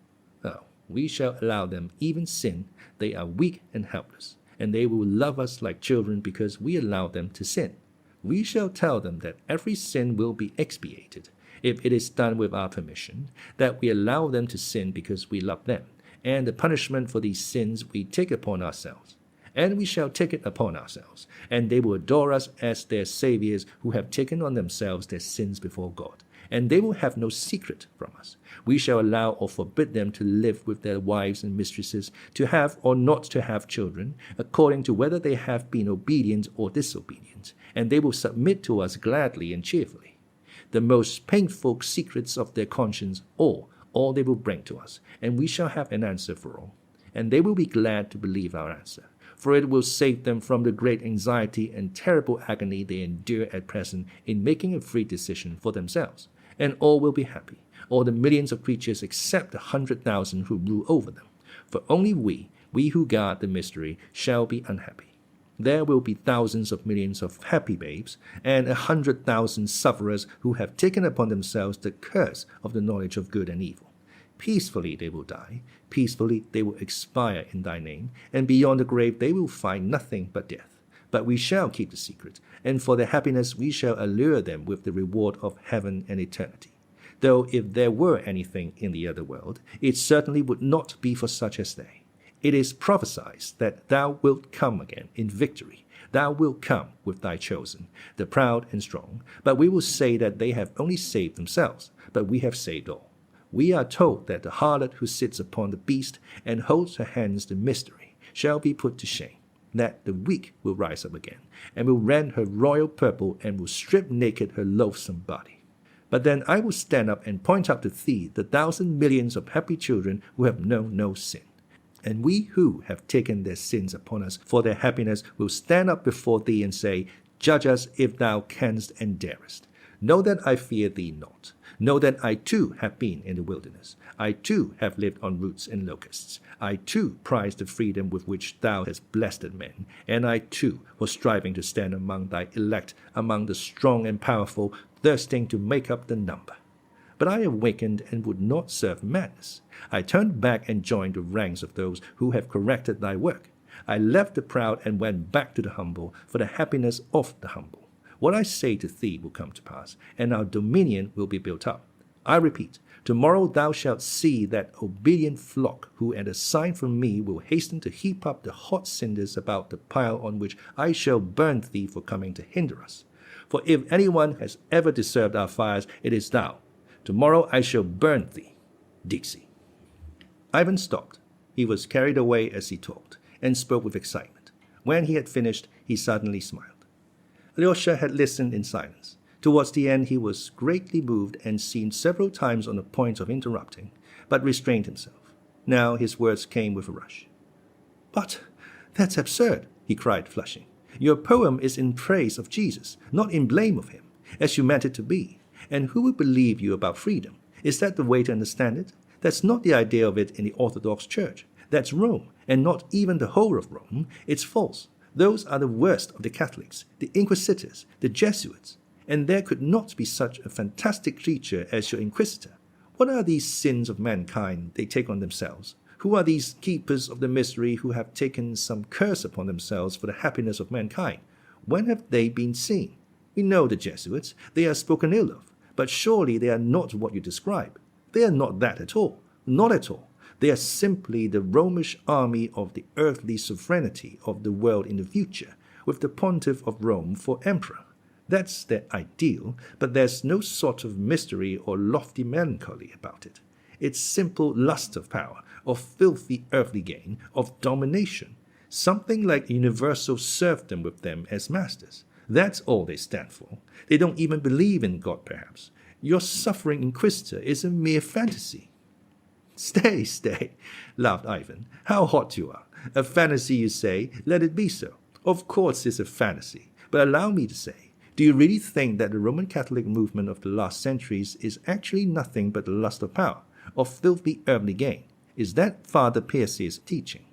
Oh, we shall allow them even sin. They are weak and helpless, and they will love us like children because we allow them to sin. We shall tell them that every sin will be expiated, if it is done with our permission, that we allow them to sin because we love them, and the punishment for these sins we take upon ourselves. And we shall take it upon ourselves, and they will adore us as their saviors who have taken on themselves their sins before God, and they will have no secret from us. We shall allow or forbid them to live with their wives and mistresses, to have or not to have children, according to whether they have been obedient or disobedient, and they will submit to us gladly and cheerfully. The most painful secrets of their conscience, all they will bring to us, and we shall have an answer for all. And they will be glad to believe our answer, for it will save them from the great anxiety and terrible agony they endure at present in making a free decision for themselves. And all will be happy, all the millions of creatures except the 100,000 who rule over them. For only we who guard the mystery, shall be unhappy. There will be thousands of millions of happy babes, and 100,000 sufferers who have taken upon themselves the curse of the knowledge of good and evil. Peacefully they will die, peacefully they will expire in thy name, and beyond the grave they will find nothing but death. But we shall keep the secret, and for their happiness we shall allure them with the reward of heaven and eternity. Though if there were anything in the other world, it certainly would not be for such as they. It is prophesied that thou wilt come again in victory. Thou wilt come with thy chosen, the proud and strong. But we will say that they have only saved themselves, but we have saved all. We are told that the harlot who sits upon the beast and holds her hands the mystery shall be put to shame, that the weak will rise up again, and will rend her royal purple, and will strip naked her loathsome body. But then I will stand up and point out to thee the 1,000 millions of happy children who have known no sin. And we who have taken their sins upon us for their happiness will stand up before thee and say, Judge us if thou canst and darest. Know that I fear thee not. Know that I too have been in the wilderness. I too have lived on roots and locusts. I too prize the freedom with which thou hast blessed men. And I too was striving to stand among thy elect, among the strong and powerful, thirsting to make up the number. But I awakened and would not serve madness. I turned back and joined the ranks of those who have corrected thy work. I left the proud and went back to the humble for the happiness of the humble. What I say to thee will come to pass, and our dominion will be built up. I repeat, tomorrow thou shalt see that obedient flock who at a sign from me will hasten to heap up the hot cinders about the pile on which I shall burn thee for coming to hinder us. For if anyone has ever deserved our fires, it is thou. Tomorrow I shall burn thee. Dixie. Ivan stopped. He was carried away as he talked, and spoke with excitement. When he had finished, he suddenly smiled. Alyosha had listened in silence. Towards the end he was greatly moved and seemed several times on the point of interrupting, but restrained himself. Now his words came with a rush. "But that's absurd," he cried, flushing. "Your poem is in praise of Jesus, not in blame of him, as you meant it to be. And who would believe you about freedom? Is that the way to understand it? That's not the idea of it in the Orthodox Church. That's Rome, and not even the whole of Rome. It's false. Those are the worst of the Catholics, the Inquisitors, the Jesuits. And there could not be such a fantastic creature as your Inquisitor. What are these sins of mankind they take on themselves? Who are these keepers of the mystery who have taken some curse upon themselves for the happiness of mankind? When have they been seen? We know the Jesuits. They are spoken ill of. But surely they are not what you describe. They are not that at all. Not at all. They are simply the Romish army of the earthly sovereignty of the world in the future, with the pontiff of Rome for emperor. That's their ideal, but there's no sort of mystery or lofty melancholy about it. It's simple lust of power, of filthy earthly gain, of domination, something like universal serfdom with them as masters. That's all they stand for. They don't even believe in God, perhaps. Your suffering Inquisitor is a mere fantasy." "Stay, stay," laughed Ivan. "How hot you are. A fantasy, you say? Let it be so. Of course it's a fantasy. But allow me to say, do you really think that the Roman Catholic movement of the last centuries is actually nothing but the lust of power, of filthy earthly gain? Is that Father Piercy's teaching?"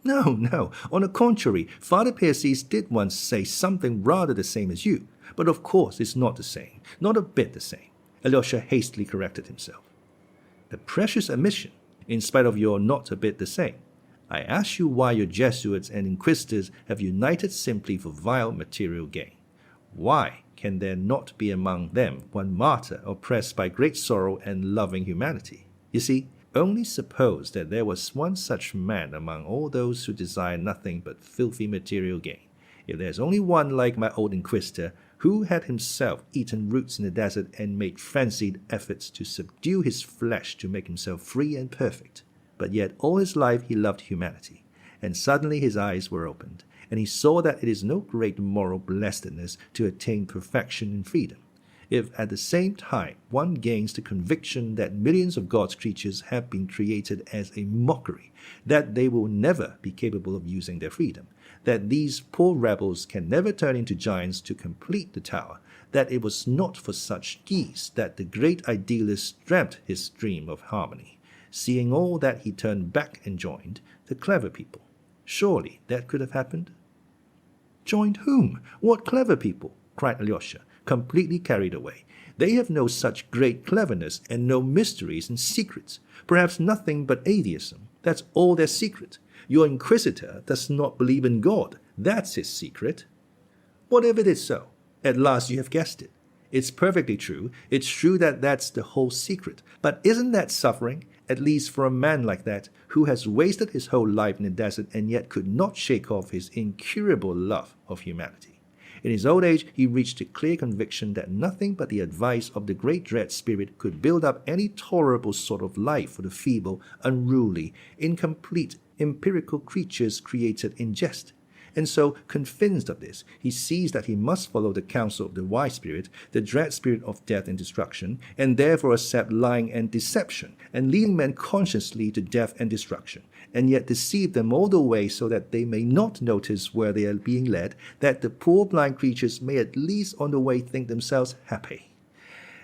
"No, no. On the contrary, Father Piercy's did once say something rather the same as you. But of course it's not the same. Not a bit the same." Alyosha hastily corrected himself. "A precious admission, in spite of your not a bit the same. I ask you why your Jesuits and Inquisitors have united simply for vile material gain. Why can there not be among them one martyr oppressed by great sorrow and loving humanity? You see, only suppose that there was one such man among all those who desire nothing but filthy material gain. If there's only one like my old Inquisitor, who had himself eaten roots in the desert and made frenzied efforts to subdue his flesh to make himself free and perfect, but yet all his life he loved humanity, and suddenly his eyes were opened, and he saw that it is no great moral blessedness to attain perfection in freedom. If at the same time one gains the conviction that millions of God's creatures have been created as a mockery, that they will never be capable of using their freedom, that these poor rebels can never turn into giants to complete the tower, that it was not for such geese that the great idealist dreamt his dream of harmony, seeing all that he turned back and joined the clever people. Surely that could have happened?" "Joined whom? What clever people?" cried Alyosha, completely carried away. "They have no such great cleverness and no mysteries and secrets. Perhaps nothing but atheism. That's all their secret. Your Inquisitor does not believe in God. That's his secret." "What if it is so? At last you have guessed it. It's perfectly true. It's true that that's the whole secret. But isn't that suffering, at least for a man like that, who has wasted his whole life in the desert and yet could not shake off his incurable love of humanity? In his old age, he reached a clear conviction that nothing but the advice of the great dread spirit could build up any tolerable sort of life for the feeble, unruly, incomplete, empirical creatures created in jest. And so, convinced of this, he sees that he must follow the counsel of the wise spirit, the dread spirit of death and destruction, and therefore accept lying and deception, and leading men consciously to death and destruction, and yet deceive them all the way so that they may not notice where they are being led, that the poor blind creatures may at least on the way think themselves happy.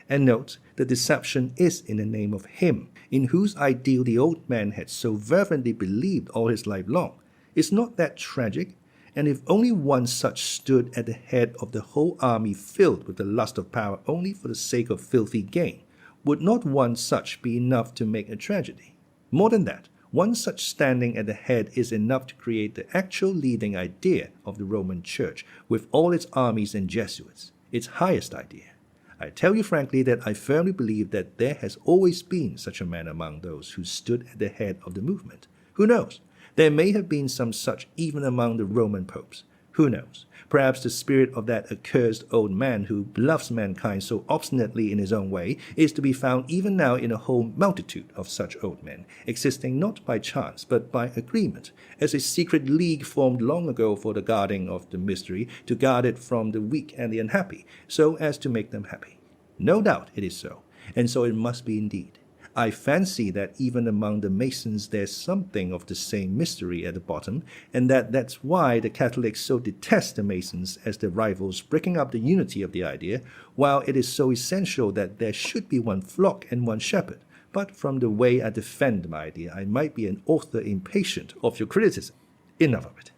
And note, the deception is in the name of him, in whose ideal the old man had so fervently believed all his life long. Is not that tragic? And if only one such stood at the head of the whole army filled with the lust of power only for the sake of filthy gain, would not one such be enough to make a tragedy? More than that, one such standing at the head is enough to create the actual leading idea of the Roman Church with all its armies and Jesuits, its highest idea. I tell you frankly that I firmly believe that there has always been such a man among those who stood at the head of the movement. Who knows? There may have been some such even among the Roman popes. Who knows? Perhaps the spirit of that accursed old man who loves mankind so obstinately in his own way is to be found even now in a whole multitude of such old men, existing not by chance but by agreement, as a secret league formed long ago for the guarding of the mystery, to guard it from the weak and the unhappy, so as to make them happy. No doubt it is so, and so it must be indeed. I fancy that even among the Masons there's something of the same mystery at the bottom, and that's why the Catholics so detest the Masons as their rivals, breaking up the unity of the idea, while it is so essential that there should be one flock and one shepherd. But from the way I defend my idea, I might be an author impatient of your criticism. Enough of it.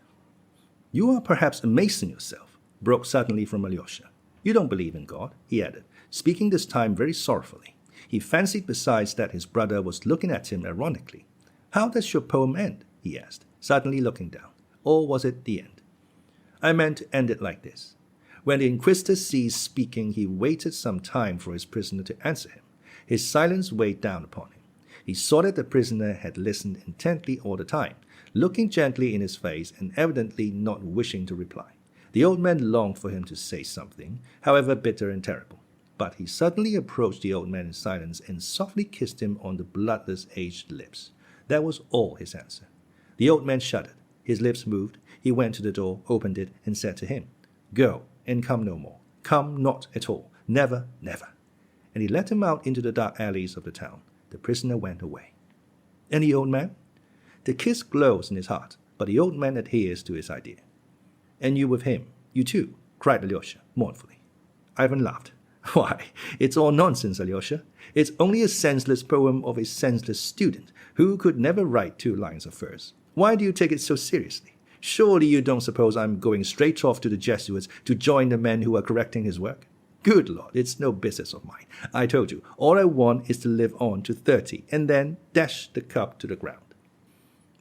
You are perhaps a Mason yourself, broke suddenly from Alyosha. You don't believe in God, he added, speaking this time very sorrowfully. He fancied besides that his brother was looking at him ironically. How does your poem end? He asked, suddenly looking down. Or was it the end? I meant to end it like this. When the inquisitor ceased speaking, he waited some time for his prisoner to answer him. His silence weighed down upon him. He saw that the prisoner had listened intently all the time, looking gently in his face and evidently not wishing to reply. The old man longed for him to say something, however bitter and terrible. But he suddenly approached the old man in silence and softly kissed him on the bloodless, aged lips. That was all his answer. The old man shuddered. His lips moved. He went to the door, opened it, and said to him, "Go, and come no more. Come not at all. Never, never." And he let him out into the dark alleys of the town. The prisoner went away. And the old man? The kiss glows in his heart, but the old man adheres to his idea. "And you with him, you too," cried Alyosha, mournfully. Ivan laughed. "Why, it's all nonsense, Alyosha. It's only a senseless poem of a senseless student who could never write 2 lines of verse. Why do you take it so seriously? Surely you don't suppose I'm going straight off to the Jesuits to join the men who are correcting his work? Good Lord, it's no business of mine. I told you, all I want is to live on to 30 and then dash the cup to the ground."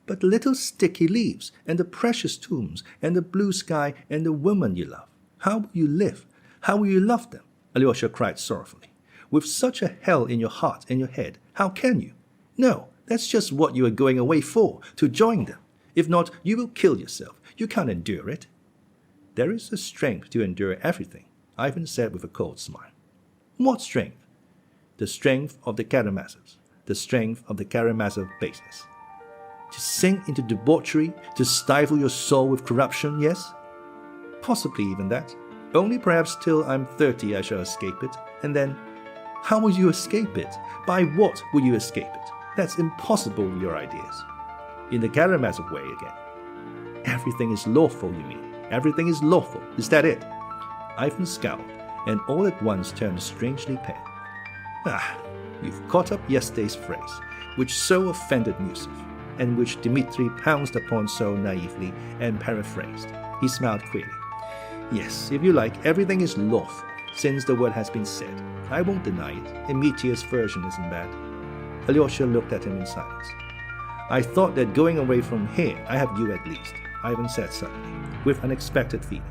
"But the little sticky leaves, and the precious tombs, and the blue sky, and the woman you love, how will you live? How will you love them?" Alyosha cried sorrowfully. "With such a hell in your heart and your head, how can you? No, that's just what you are going away for, to join them. If not, you will kill yourself. You can't endure it." "There is a strength to endure everything," Ivan said with a cold smile. "What strength?" "The strength of the Karamazovs, the strength of the Karamazov baseness." "To sink into debauchery, to stifle your soul with corruption, yes?" "Possibly even that. Only perhaps till I'm 30 I shall escape it, and then—" "How will you escape it? By what will you escape it? That's impossible in your ideas." "In the Karamazov way again." "Everything is lawful, you mean? Everything is lawful. Is that it?" Ivan scowled, and all at once turned strangely pale. "Ah, you've caught up yesterday's phrase, which so offended Musov, and which Dmitri pounced upon so naively and paraphrased." He smiled queerly. "Yes, if you like, everything is lawful, since the word has been said. I won't deny it. Emetius' version isn't bad." Alyosha looked at him in silence. "I thought that going away from here, I have you at least," Ivan said suddenly, with unexpected feeling.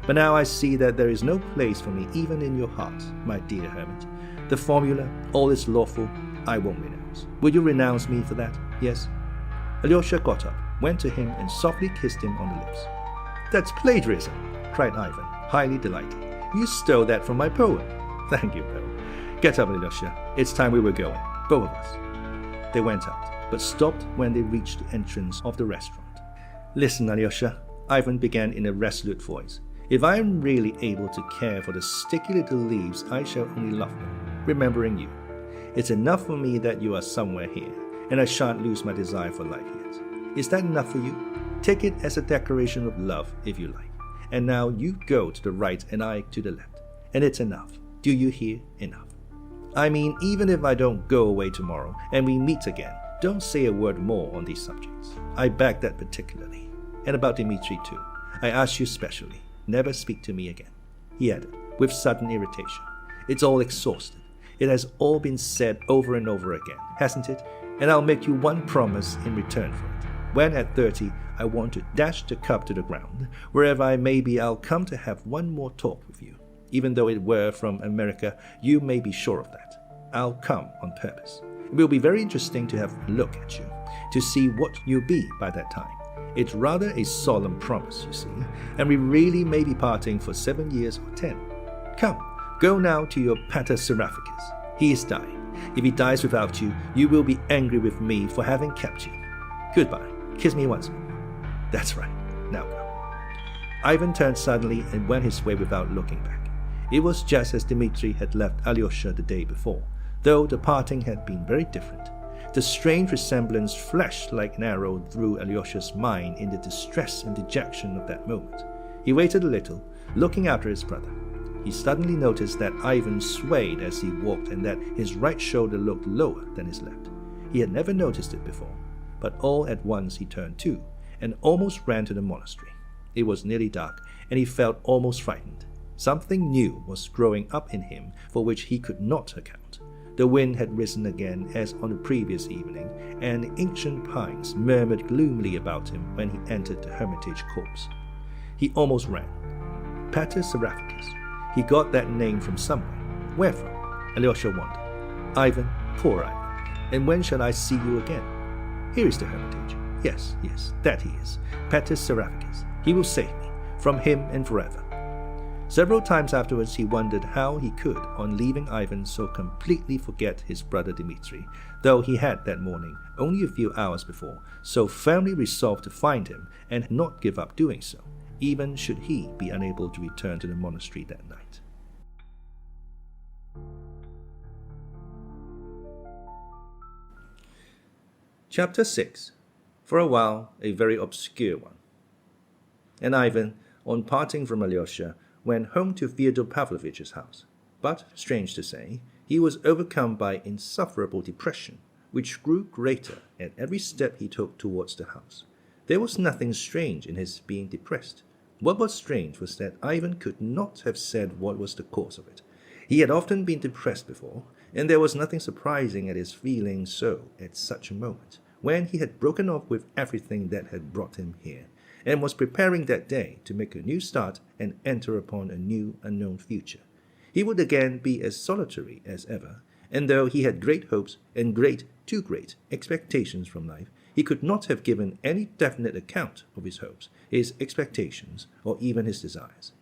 "But now I see that there is no place for me even in your heart, my dear hermit. The formula, all is lawful, I won't renounce. Will you renounce me for that? Yes?" Alyosha got up, went to him, and softly kissed him on the lips. "That's plagiarism," cried Ivan, highly delighted. "You stole that from my poem." "Thank you, Bill. Get up, Alyosha. It's time we were going, both of us." They went out, but stopped when they reached the entrance of the restaurant. "Listen, Alyosha," Ivan began in a resolute voice. "If I am really able to care for the sticky little leaves, I shall only love them, remembering you. It's enough for me that you are somewhere here, and I shan't lose my desire for life yet. Is that enough for you? Take it as a declaration of love, if you like. And now you go to the right and I to the left. And it's enough. Do you hear? Enough. I mean, even if I don't go away tomorrow and we meet again, don't say a word more on these subjects. I beg that particularly. And about Dmitri too. I ask you specially, never speak to me again," he added, with sudden irritation. "It's all exhausted. It has all been said over and over again, hasn't it? And I'll make you one promise in return for it. When at 30, I want to dash the cup to the ground. Wherever I may be, I'll come to have one more talk with you. Even though it were from America, you may be sure of that. I'll come on purpose. It will be very interesting to have a look at you, to see what you'll be by that time. It's rather a solemn promise, you see, and we really may be parting for 7 years or 10. Come, go now to your pater Seraphicus. He is dying. If he dies without you, you will be angry with me for having kept you. Goodbye. Kiss me once more. That's right. Now go." Ivan turned suddenly and went his way without looking back. It was just as Dmitri had left Alyosha the day before, though the parting had been very different. The strange resemblance flashed like an arrow through Alyosha's mind in the distress and dejection of that moment. He waited a little, looking after his brother. He suddenly noticed that Ivan swayed as he walked and that his right shoulder looked lower than his left. He had never noticed it before, but all at once he turned too, and almost ran to the monastery. It was nearly dark, and he felt almost frightened. Something new was growing up in him for which he could not account. The wind had risen again as on the previous evening, and the ancient pines murmured gloomily about him when he entered the hermitage copse. He almost ran. Pater Seraphicus. He got that name from somewhere. Where from? Alyosha wondered. Ivan, poor Ivan. And when shall I see you again? Here is the hermitage. Yes, that he is. Pater Seraphicus. He will save me, from him and forever. Several times afterwards he wondered how he could, on leaving Ivan, so completely forget his brother Dmitri, though he had that morning, only a few hours before, so firmly resolved to find him and not give up doing so, even should he be unable to return to the monastery that night. Chapter 6. For a while, a very obscure one. And Ivan, on parting from Alyosha, went home to Fyodor Pavlovich's house. But, strange to say, he was overcome by insufferable depression, which grew greater at every step he took towards the house. There was nothing strange in his being depressed. What was strange was that Ivan could not have said what was the cause of it. He had often been depressed before, and there was nothing surprising at his feeling so at such a moment, when he had broken off with everything that had brought him here, and was preparing that day to make a new start and enter upon a new unknown future. He would again be as solitary as ever, and though he had great hopes and too great expectations from life, he could not have given any definite account of his hopes, his expectations, or even his desires.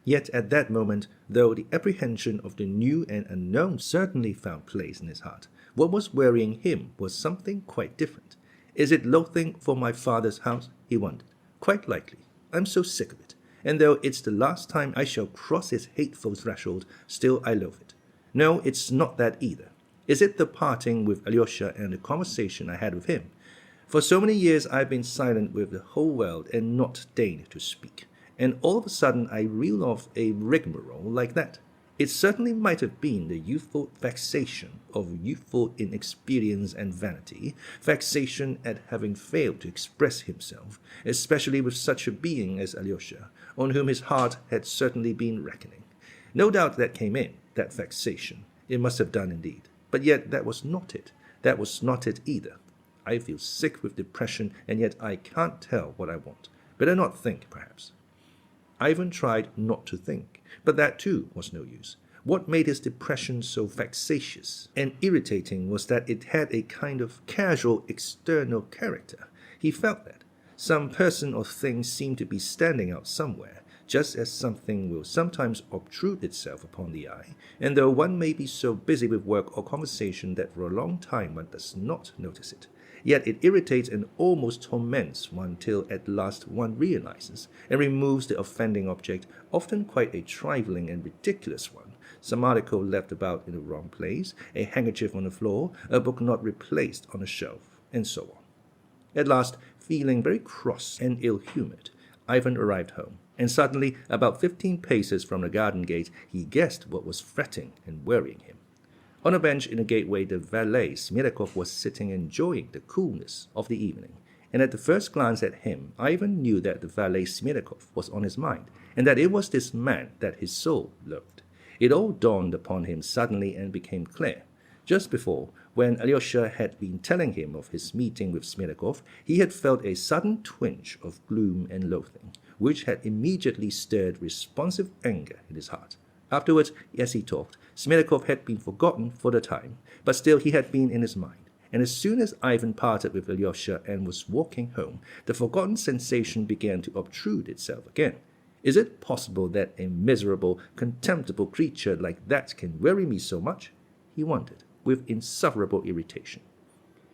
Yet at that moment, though the apprehension of the new and unknown certainly found place in his heart, what was worrying him was something quite different. Is it loathing for my father's house? He wondered. Quite likely. I'm so sick of it. And though it's the last time I shall cross its hateful threshold, still I loathe it. No, it's not that either. Is it the parting with Alyosha and the conversation I had with him? For so many years I've been silent with the whole world and not deigned to speak. And all of a sudden I reel off a rigmarole like that. It certainly might have been the youthful vexation of youthful inexperience and vanity, vexation at having failed to express himself, especially with such a being as Alyosha, on whom his heart had certainly been reckoning. No doubt that came in, that vexation. It must have done indeed. But yet that was not it. That was not it either. I feel sick with depression, and yet I can't tell what I want. Better not think, perhaps. Ivan tried not to think, but that too was no use. What made his depression so vexatious and irritating was that it had a kind of casual external character. He felt that some person or thing seemed to be standing out somewhere, just as something will sometimes obtrude itself upon the eye, and though one may be so busy with work or conversation that for a long time one does not notice it, yet it irritates and almost torments one till at last one realizes and removes the offending object, often quite a trifling and ridiculous one, some article left about in the wrong place, a handkerchief on the floor, a book not replaced on a shelf, and so on. At last, feeling very cross and ill-humored, Ivan arrived home, and suddenly, about 15 paces from the garden gate, he guessed what was fretting and worrying him. On a bench in the gateway, the valet Smirnov was sitting enjoying the coolness of the evening, and at the first glance at him, Ivan knew that the valet Smirnov was on his mind, and that it was this man that his soul loathed. It all dawned upon him suddenly and became clear. Just before, when Alyosha had been telling him of his meeting with Smirnov, he had felt a sudden twinge of gloom and loathing, which had immediately stirred responsive anger in his heart. Afterwards, as he talked, Smirnov had been forgotten for the time, but still he had been in his mind, and as soon as Ivan parted with Alyosha and was walking home, the forgotten sensation began to obtrude itself again. Is it possible that a miserable, contemptible creature like that can worry me so much? He wondered, with insufferable irritation.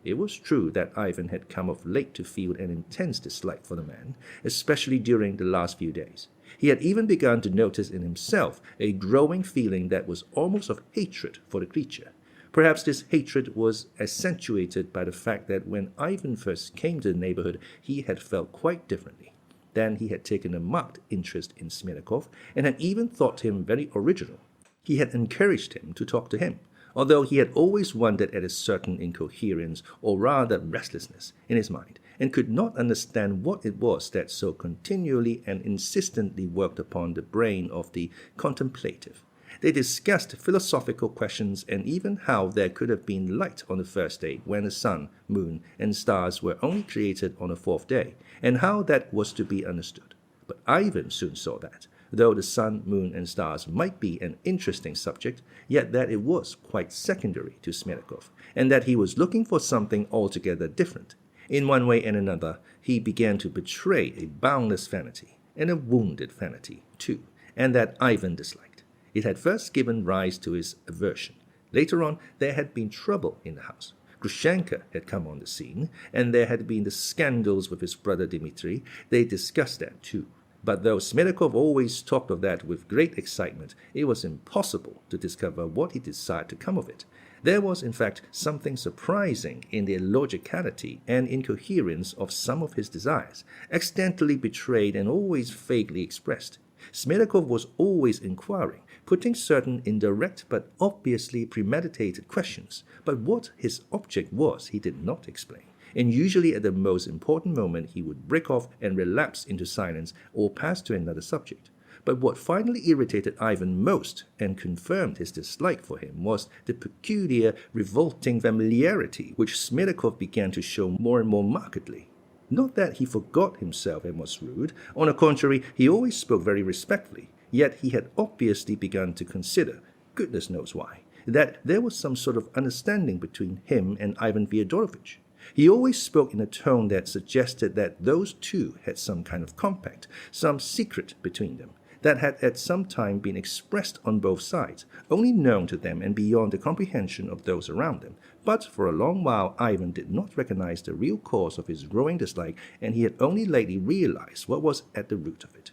It was true that Ivan had come of late to feel an intense dislike for the man, especially during the last few days. He had even begun to notice in himself a growing feeling that was almost of hatred for the creature. Perhaps this hatred was accentuated by the fact that when Ivan first came to the neighborhood, he had felt quite differently. Then he had taken a marked interest in Smerdyakov and had even thought him very original. He had encouraged him to talk to him, although he had always wondered at a certain incoherence, or rather restlessness, in his mind, and could not understand what it was that so continually and insistently worked upon the brain of the contemplative. They discussed philosophical questions and even how there could have been light on the first day when the sun, moon, and stars were only created on the fourth day, and how that was to be understood. But Ivan soon saw that, though the sun, moon, and stars might be an interesting subject, yet that it was quite secondary to Smerdyakov, and that he was looking for something altogether different. In one way and another, he began to betray a boundless vanity, and a wounded vanity, too, and that Ivan disliked. It had first given rise to his aversion. Later on, there had been trouble in the house. Grushenka had come on the scene, and there had been the scandals with his brother Dmitri. They discussed that too. But though Smerdyakov always talked of that with great excitement, it was impossible to discover what he desired to come of it. There was, in fact, something surprising in the illogicality and incoherence of some of his desires, accidentally betrayed and always vaguely expressed. Smerdyakov was always inquiring, putting certain indirect but obviously premeditated questions, but what his object was he did not explain, and usually at the most important moment he would break off and relapse into silence or pass to another subject. But what finally irritated Ivan most and confirmed his dislike for him was the peculiar, revolting familiarity which Smerdyakov began to show more and more markedly. Not that he forgot himself and was rude. On the contrary, he always spoke very respectfully. Yet he had obviously begun to consider, goodness knows why, that there was some sort of understanding between him and Ivan Fyodorovich. He always spoke in a tone that suggested that those two had some kind of compact, some secret between them, that had at some time been expressed on both sides, only known to them and beyond the comprehension of those around them. But for a long while Ivan did not recognize the real cause of his growing dislike, and he had only lately realized what was at the root of it.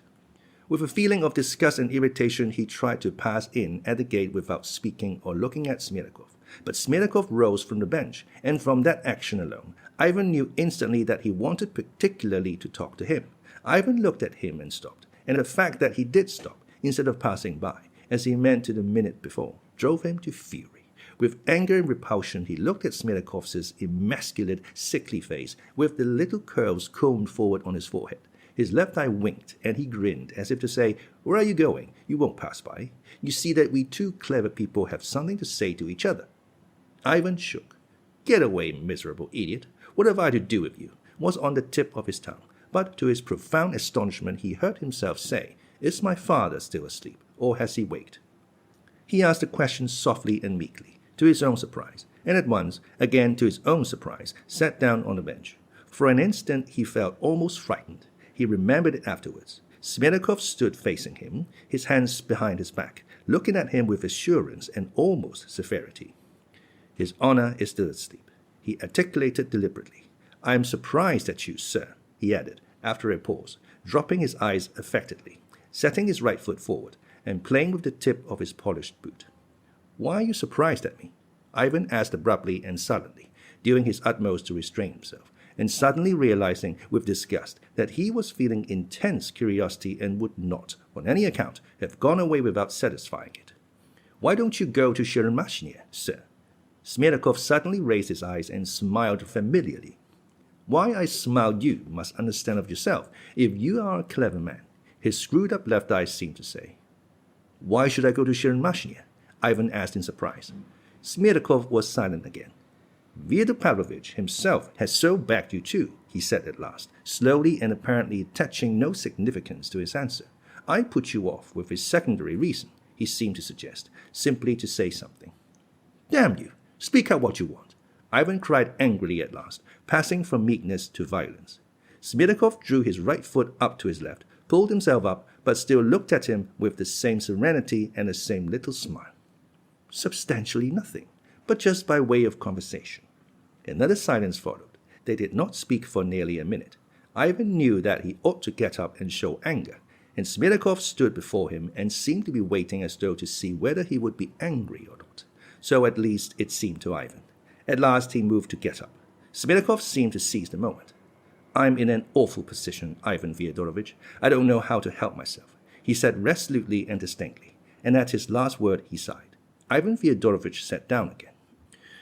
With a feeling of disgust and irritation, he tried to pass in at the gate without speaking or looking at Smerdyakov. But Smerdyakov rose from the bench, and from that action alone, Ivan knew instantly that he wanted particularly to talk to him. Ivan looked at him and stopped, and the fact that he did stop, instead of passing by, as he meant to the minute before, drove him to fury. With anger and repulsion, he looked at Smerdyakov emasculate, sickly face, with the little curls combed forward on his forehead. His left eye winked, and he grinned, as if to say, "Where are you going? You won't pass by. You see that we two clever people have something to say to each other." Ivan shook. "Get away, miserable idiot. What have I to do with you?" was on the tip of his tongue, but to his profound astonishment he heard himself say, "Is my father still asleep, or has he waked?" He asked the question softly and meekly, to his own surprise, and at once, again to his own surprise, sat down on the bench. For an instant he felt almost frightened. He remembered it afterwards. Smerdyakov stood facing him, his hands behind his back, looking at him with assurance and almost severity. "His honor is still asleep," he articulated deliberately. "I am surprised at you, sir," he added, after a pause, dropping his eyes affectedly, setting his right foot forward, and playing with the tip of his polished boot. "Why are you surprised at me?" Ivan asked abruptly and sullenly, doing his utmost to restrain himself, and suddenly realizing with disgust that he was feeling intense curiosity and would not, on any account, have gone away without satisfying it. "Why don't you go to Sheremashnia, sir?" Smerdyakov suddenly raised his eyes and smiled familiarly. "Why I smiled you must understand of yourself, if you are a clever man," his screwed-up left eye seemed to say. "Why should I go to Sheremashnia?" Ivan asked in surprise. Smerdyakov was silent again. "Fyodor Pavlovich himself has so backed you too," he said at last, slowly and apparently attaching no significance to his answer. "I put you off with a secondary reason," he seemed to suggest, simply to say something. "Damn you! Speak out what you want," Ivan cried angrily at last, passing from meekness to violence. Smerdyakov drew his right foot up to his left, pulled himself up, but still looked at him with the same serenity and the same little smile. Substantially nothing, but just by way of conversation. Another silence followed. They did not speak for nearly a minute. Ivan knew that he ought to get up and show anger, and Smerdyakov stood before him and seemed to be waiting as though to see whether he would be angry or not. So at least it seemed to Ivan. At last he moved to get up. Smetakov seemed to seize the moment. "I'm in an awful position, Ivan Fyodorovich. I don't know how to help myself," he said resolutely and distinctly, and at his last word he sighed. Ivan Fyodorovich sat down again.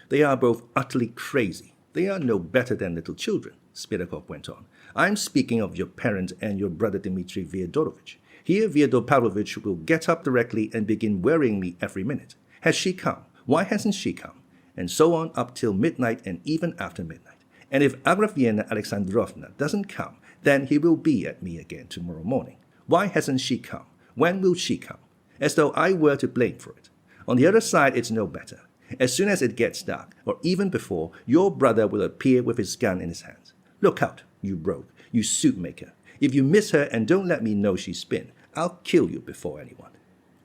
"They are both utterly crazy. They are no better than little children," Smetakov went on. "I'm speaking of your parent and your brother Dmitri Fyodorovich. Here Fyodor Pavlovich will get up directly and begin worrying me every minute. Has she come? Why hasn't she come? And so on up till midnight and even after midnight. And if Agrafena Alexandrovna doesn't come, then he will be at me again tomorrow morning. Why hasn't she come? When will she come? As though I were to blame for it. On the other side, it's no better. As soon as it gets dark, or even before, your brother will appear with his gun in his hands. Look out, you rogue, you suit maker. If you miss her and don't let me know she's been, I'll kill you before anyone.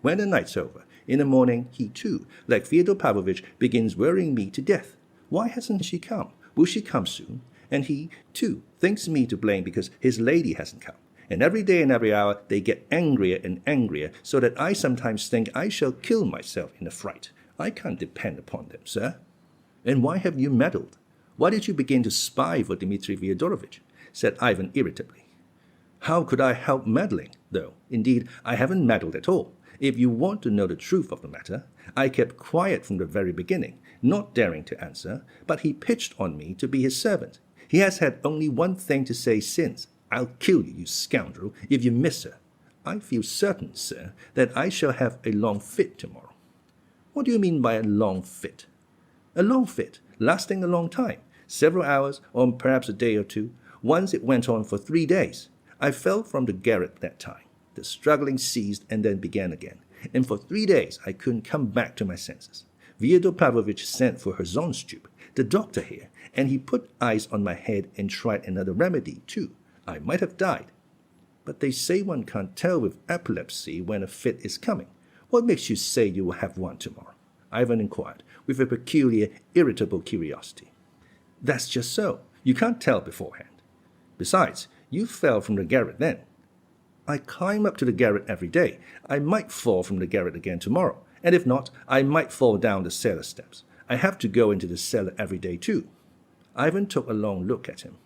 When the night's over, in the morning, he too, like Fyodor Pavlovich, begins worrying me to death. Why hasn't she come? Will she come soon? And he, too, thinks me to blame because his lady hasn't come. And every day and every hour they get angrier and angrier, so that I sometimes think I shall kill myself in a fright. I can't depend upon them, sir." "And why have you meddled? Why did you begin to spy for Dmitri Fyodorovich?" said Ivan irritably. "How could I help meddling, though? Indeed, I haven't meddled at all. If you want to know the truth of the matter, I kept quiet from the very beginning, not daring to answer, but he pitched on me to be his servant. He has had only one thing to say since. 'I'll kill you, you scoundrel, if you miss her.' I feel certain, sir, that I shall have a long fit tomorrow." "What do you mean by a long fit?" "A long fit, lasting a long time, several hours, or perhaps a day or two. Once it went on for 3 days. I fell from the garret that time. The struggling ceased and then began again, and for 3 days I couldn't come back to my senses. Fyodor Pavlovich sent for Herzonstube, the doctor here, and he put ice on my head and tried another remedy too. I might have died. But they say one can't tell with epilepsy when a fit is coming. What makes you say you will have one tomorrow?" Ivan inquired, with a peculiar, irritable curiosity. "That's just so. You can't tell beforehand. Besides, you fell from the garret then." "I climb up to the garret every day. I might fall from the garret again tomorrow, and if not, I might fall down the cellar steps. I have to go into the cellar every day too." Ivan took a long look at him.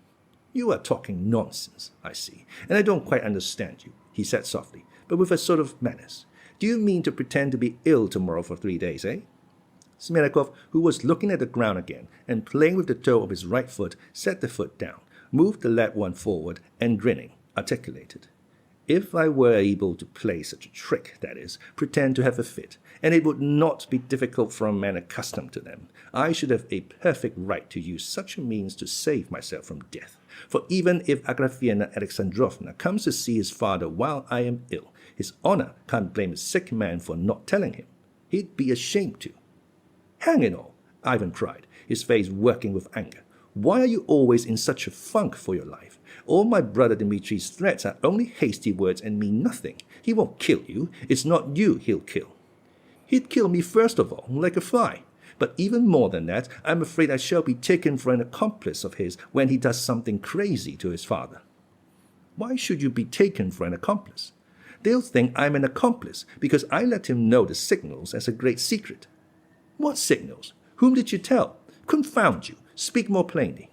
"You are talking nonsense, I see, and I don't quite understand you," he said softly, but with a sort of menace. "Do you mean to pretend to be ill tomorrow for 3 days, eh?" Smetakov, who was looking at the ground again and playing with the toe of his right foot, set the foot down, moved the left one forward, and grinning, articulated, "If I were able to play such a trick, that is, pretend to have a fit, and it would not be difficult for a man accustomed to them, I should have a perfect right to use such a means to save myself from death. For even if Agrafena Alexandrovna comes to see his father while I am ill, his honor can't blame a sick man for not telling him. He'd be ashamed to." "Hang it all," Ivan cried, his face working with anger. "Why are you always in such a funk for your life? All my brother Dmitri's threats are only hasty words and mean nothing. He won't kill you. It's not you he'll kill." "He'd kill me first of all, like a fly. But even more than that, I'm afraid I shall be taken for an accomplice of his when he does something crazy to his father." "Why should you be taken for an accomplice?" "They'll think I'm an accomplice because I let him know the signals as a great secret." "What signals? Whom did you tell? Confound you! Speak more plainly."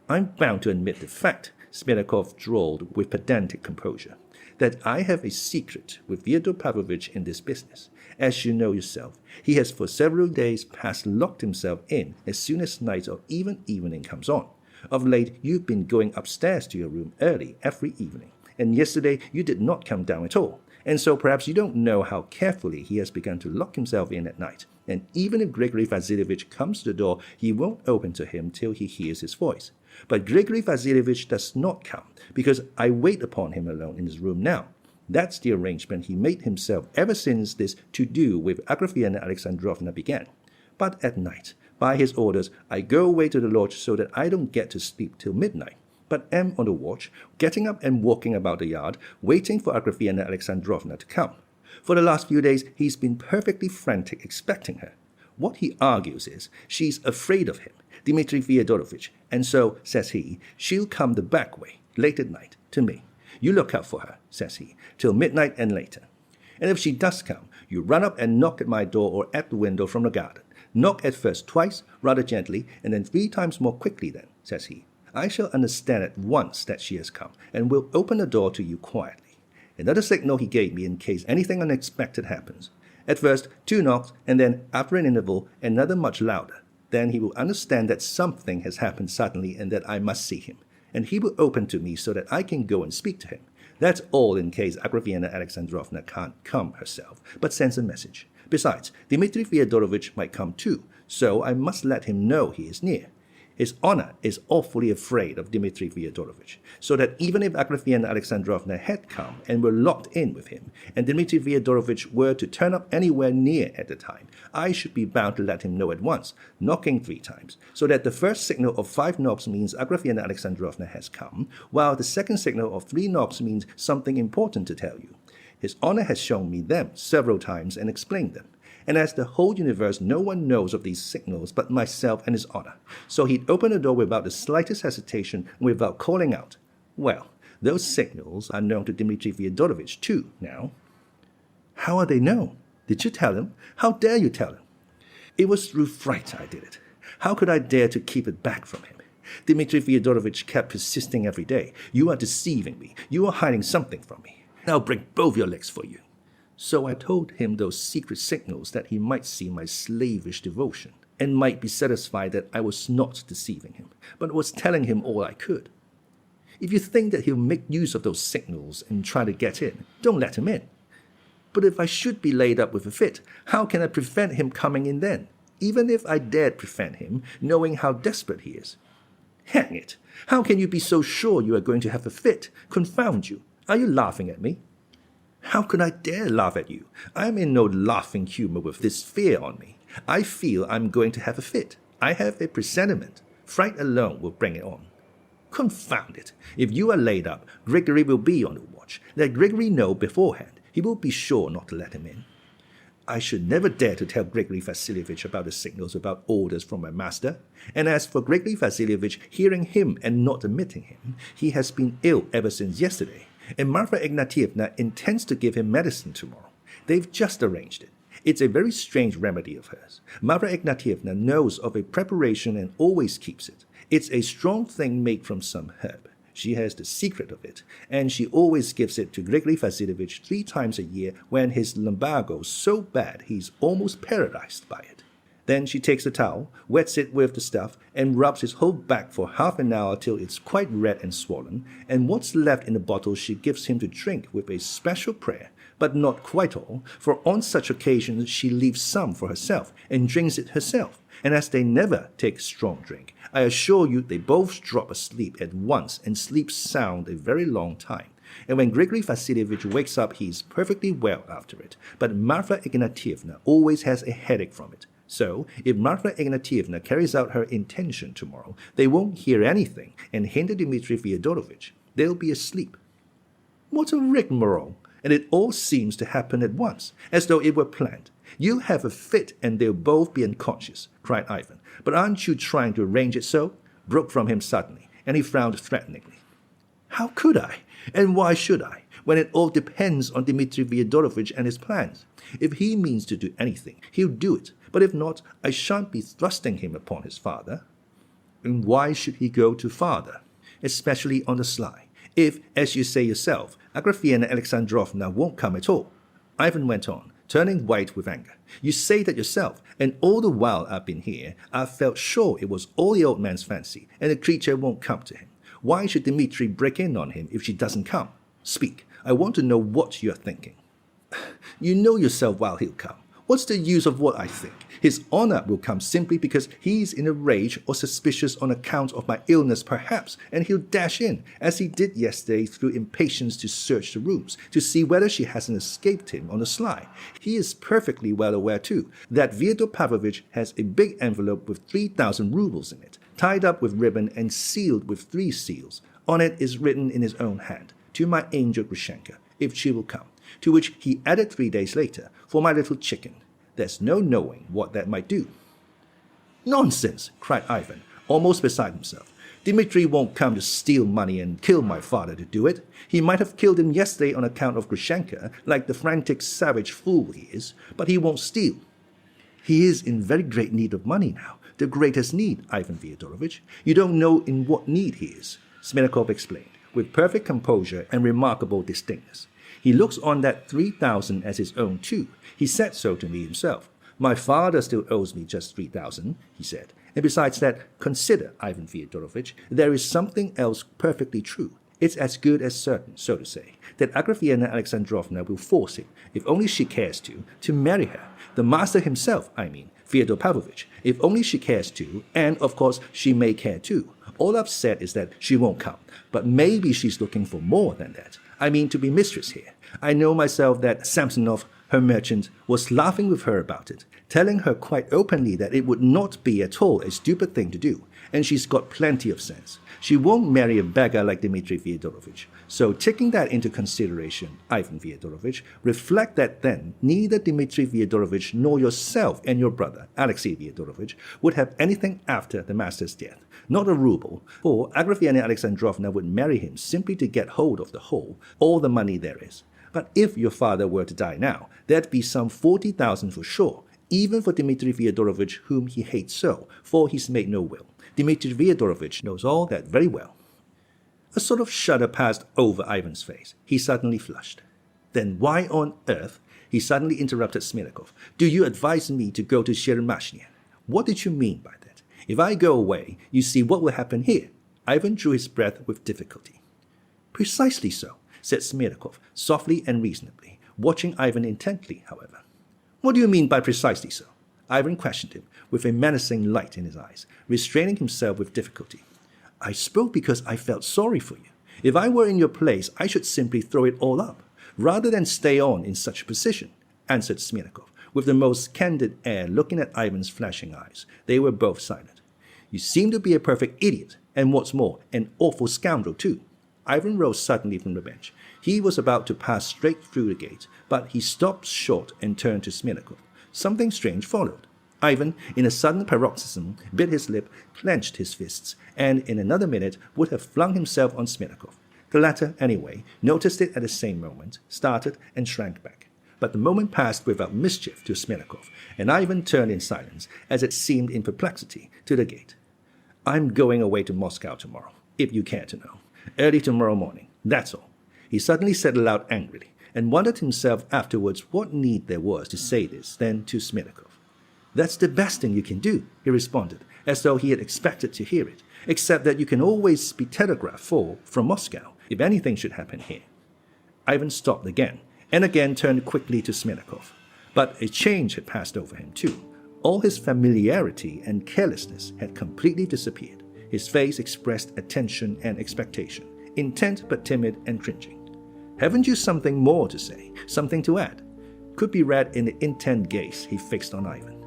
"I'm bound to admit the fact," Smetakov drawled with pedantic composure, "that I have a secret with Fyodor Pavlovich in this business. As you know yourself, he has for several days past locked himself in as soon as night or even evening comes on. Of late, you've been going upstairs to your room early every evening, and yesterday you did not come down at all. And so perhaps you don't know how carefully he has begun to lock himself in at night. And even if Grigory Vasilievich comes to the door, he won't open to him till he hears his voice. But Grigory Vasilievich does not come, because I wait upon him alone in his room now. That's the arrangement he made himself ever since this to-do with Agrafena Alexandrovna began. But at night, by his orders, I go away to the lodge so that I don't get to sleep till midnight, but am on the watch, getting up and walking about the yard, waiting for Agrafena Alexandrovna to come. For the last few days, he's been perfectly frantic expecting her. What he argues is, she's afraid of him, Dmitri Fyodorovich, and so, says he, she'll come the back way, late at night, to me. You look out for her, says he, till midnight and later. And if she does come, you run up and knock at my door or at the window from the garden. Knock at first twice, rather gently, and then 3 times more quickly then, says he. I shall understand at once that she has come, and will open the door to you quietly. Another signal he gave me in case anything unexpected happens. At first, 2 knocks, and then, after an interval, another much louder. Then he will understand that something has happened suddenly and that I must see him. And he will open to me so that I can go and speak to him. That's all in case Agrafena Alexandrovna can't come herself, but sends a message. Besides, Dmitri Fyodorovich might come too, so I must let him know he is near. His honor is awfully afraid of Dmitri Fyodorovich, so that even if Agrafena Alexandrovna had come and were locked in with him, and Dmitri Fyodorovich were to turn up anywhere near at the time, I should be bound to let him know at once, knocking 3 times, so that the first signal of 5 knocks means Agrafena Alexandrovna has come, while the second signal of 3 knocks means something important to tell you. His honor has shown me them several times and explained them. And as the whole universe, no one knows of these signals but myself and his honor. So he'd open the door without the slightest hesitation and without calling out. Well, those signals are known to Dmitri Fyodorovich too, now. How are they known? Did you tell him? How dare you tell him? It was through fright I did it. How could I dare to keep it back from him? Dmitri Fyodorovich kept persisting every day. You are deceiving me. You are hiding something from me. I'll break both your legs for you. So I told him those secret signals that he might see my slavish devotion, and might be satisfied that I was not deceiving him, but was telling him all I could. If you think that he'll make use of those signals and try to get in, don't let him in. But if I should be laid up with a fit, how can I prevent him coming in then, even if I dared prevent him, knowing how desperate he is? Hang it! How can you be so sure you are going to have a fit? Confound you! Are you laughing at me? How could I dare laugh at you? I am in no laughing humor with this fear on me. I feel I'm going to have a fit. I have a presentiment. Fright alone will bring it on. Confound it! If you are laid up, Grigory will be on the watch. Let Grigory know beforehand. He will be sure not to let him in. I should never dare to tell Grigory Vasilievich about the signals without orders from my master. And as for Grigory Vasilievich hearing him and not admitting him, he has been ill ever since yesterday. And Marfa Ignatievna intends to give him medicine tomorrow. They've just arranged it. It's a very strange remedy of hers. Marfa Ignatievna knows of a preparation and always keeps it. It's a strong thing made from some herb. She has the secret of it, and she always gives it to Grigory Vasilievich 3 times a year when his lumbago's so bad he's almost paralyzed by it. Then she takes a towel, wets it with the stuff, and rubs his whole back for half an hour till it's quite red and swollen, and what's left in the bottle she gives him to drink with a special prayer, but not quite all, for on such occasions she leaves some for herself, and drinks it herself, and as they never take strong drink, I assure you they both drop asleep at once and sleep sound a very long time. And when Grigory Vasilievich wakes up he is perfectly well after it, but Marfa Ignatievna always has a headache from it. So, if Marfa Ignatievna carries out her intention tomorrow, they won't hear anything and hinder Dmitri Fyodorovich. They'll be asleep. What a rigmarole! And it all seems to happen at once, as though it were planned. You'll have a fit and they'll both be unconscious, cried Ivan. But aren't you trying to arrange it so? Broke from him suddenly, and he frowned threateningly. How could I? And why should I? When it all depends on Dmitri Fyodorovich and his plans. If he means to do anything, he'll do it. But if not, I shan't be thrusting him upon his father. And why should he go to father? Especially on the sly. If, as you say yourself, Agrafena Alexandrovna won't come at all. Ivan went on, turning white with anger. You say that yourself, and all the while I've been here, I've felt sure it was all the old man's fancy, and the creature won't come to him. Why should Dmitri break in on him if she doesn't come? Speak. I want to know what you're thinking. You know yourself while he'll come. What's the use of what I think? His honor will come simply because he's in a rage or suspicious on account of my illness perhaps, and he'll dash in, as he did yesterday through impatience to search the rooms, to see whether she hasn't escaped him on the sly. He is perfectly well aware too, that Fyodor Pavlovich has a big envelope with 3,000 rubles in it, tied up with ribbon and sealed with 3 seals. On it is written in his own hand, to my angel Grushenka, if she will come. To which he added 3 days later, for my little chicken. There's no knowing what that might do. Nonsense, cried Ivan, almost beside himself. Dmitri won't come to steal money and kill my father to do it. He might have killed him yesterday on account of Grushenka, like the frantic savage fool he is, but he won't steal. He is in very great need of money now, the greatest need, Ivan Fyodorovich. You don't know in what need he is, Smirnov explained, with perfect composure and remarkable distinctness. He looks on that 3,000 as his own too. He said so to me himself. My father still owes me just 3,000, he said. And besides that, consider, Ivan Fyodorovich, there is something else perfectly true. It's as good as certain, so to say, that Agrafena Alexandrovna will force him, if only she cares to marry her. The master himself, I mean, Fyodor Pavlovich, if only she cares to, and of course she may care too. All I've said is that she won't come, but maybe she's looking for more than that. I mean to be mistress here. I know myself that Samsonov, her merchant, was laughing with her about it, telling her quite openly that it would not be at all a stupid thing to do, and she's got plenty of sense. She won't marry a beggar like Dmitri Fyodorovich. So taking that into consideration, Ivan Fyodorovich, reflect that then neither Dmitri Fyodorovich nor yourself and your brother, Alexei Fyodorovich, would have anything after the master's death. Not a ruble, for Agrafena Alexandrovna would marry him simply to get hold of the whole, all the money there is. But if your father were to die now, there'd be some 40,000 for sure, even for Dmitri Fyodorovich, whom he hates so, for he's made no will. Dmitri Fyodorovich knows all that very well. A sort of shudder passed over Ivan's face. He suddenly flushed. Then why on earth, he suddenly interrupted Smirnov, do you advise me to go to Sheremashnia? What did you mean by that? If I go away, you see what will happen here. Ivan drew his breath with difficulty. Precisely so, said Smirnov, softly and reasonably, watching Ivan intently, however. What do you mean by precisely so? Ivan questioned him, with a menacing light in his eyes, restraining himself with difficulty. I spoke because I felt sorry for you. If I were in your place, I should simply throw it all up, rather than stay on in such a position, answered Smirnov, with the most candid air, looking at Ivan's flashing eyes. They were both silent. You seem to be a perfect idiot, and what's more, an awful scoundrel too. Ivan rose suddenly from the bench. He was about to pass straight through the gate, but he stopped short and turned to Smirnov. Something strange followed. Ivan, in a sudden paroxysm, bit his lip, clenched his fists, and in another minute would have flung himself on Smirnov. The latter, anyway, noticed it at the same moment, started and shrank back. But the moment passed without mischief to Smirnov, and Ivan turned in silence, as it seemed in perplexity, to the gate. I'm going away to Moscow tomorrow, if you care to know. Early tomorrow morning, that's all. He suddenly said aloud angrily, and wondered himself afterwards what need there was to say this, then to Smirnov. That's the best thing you can do, he responded, as though he had expected to hear it, except that you can always be telegraphed for from Moscow, if anything should happen here. Ivan stopped again, and again turned quickly to Smirnov. But a change had passed over him too. All his familiarity and carelessness had completely disappeared. His face expressed attention and expectation, intent but timid and cringing. Haven't you something more to say, something to add? Could be read in the intent gaze he fixed on Ivan.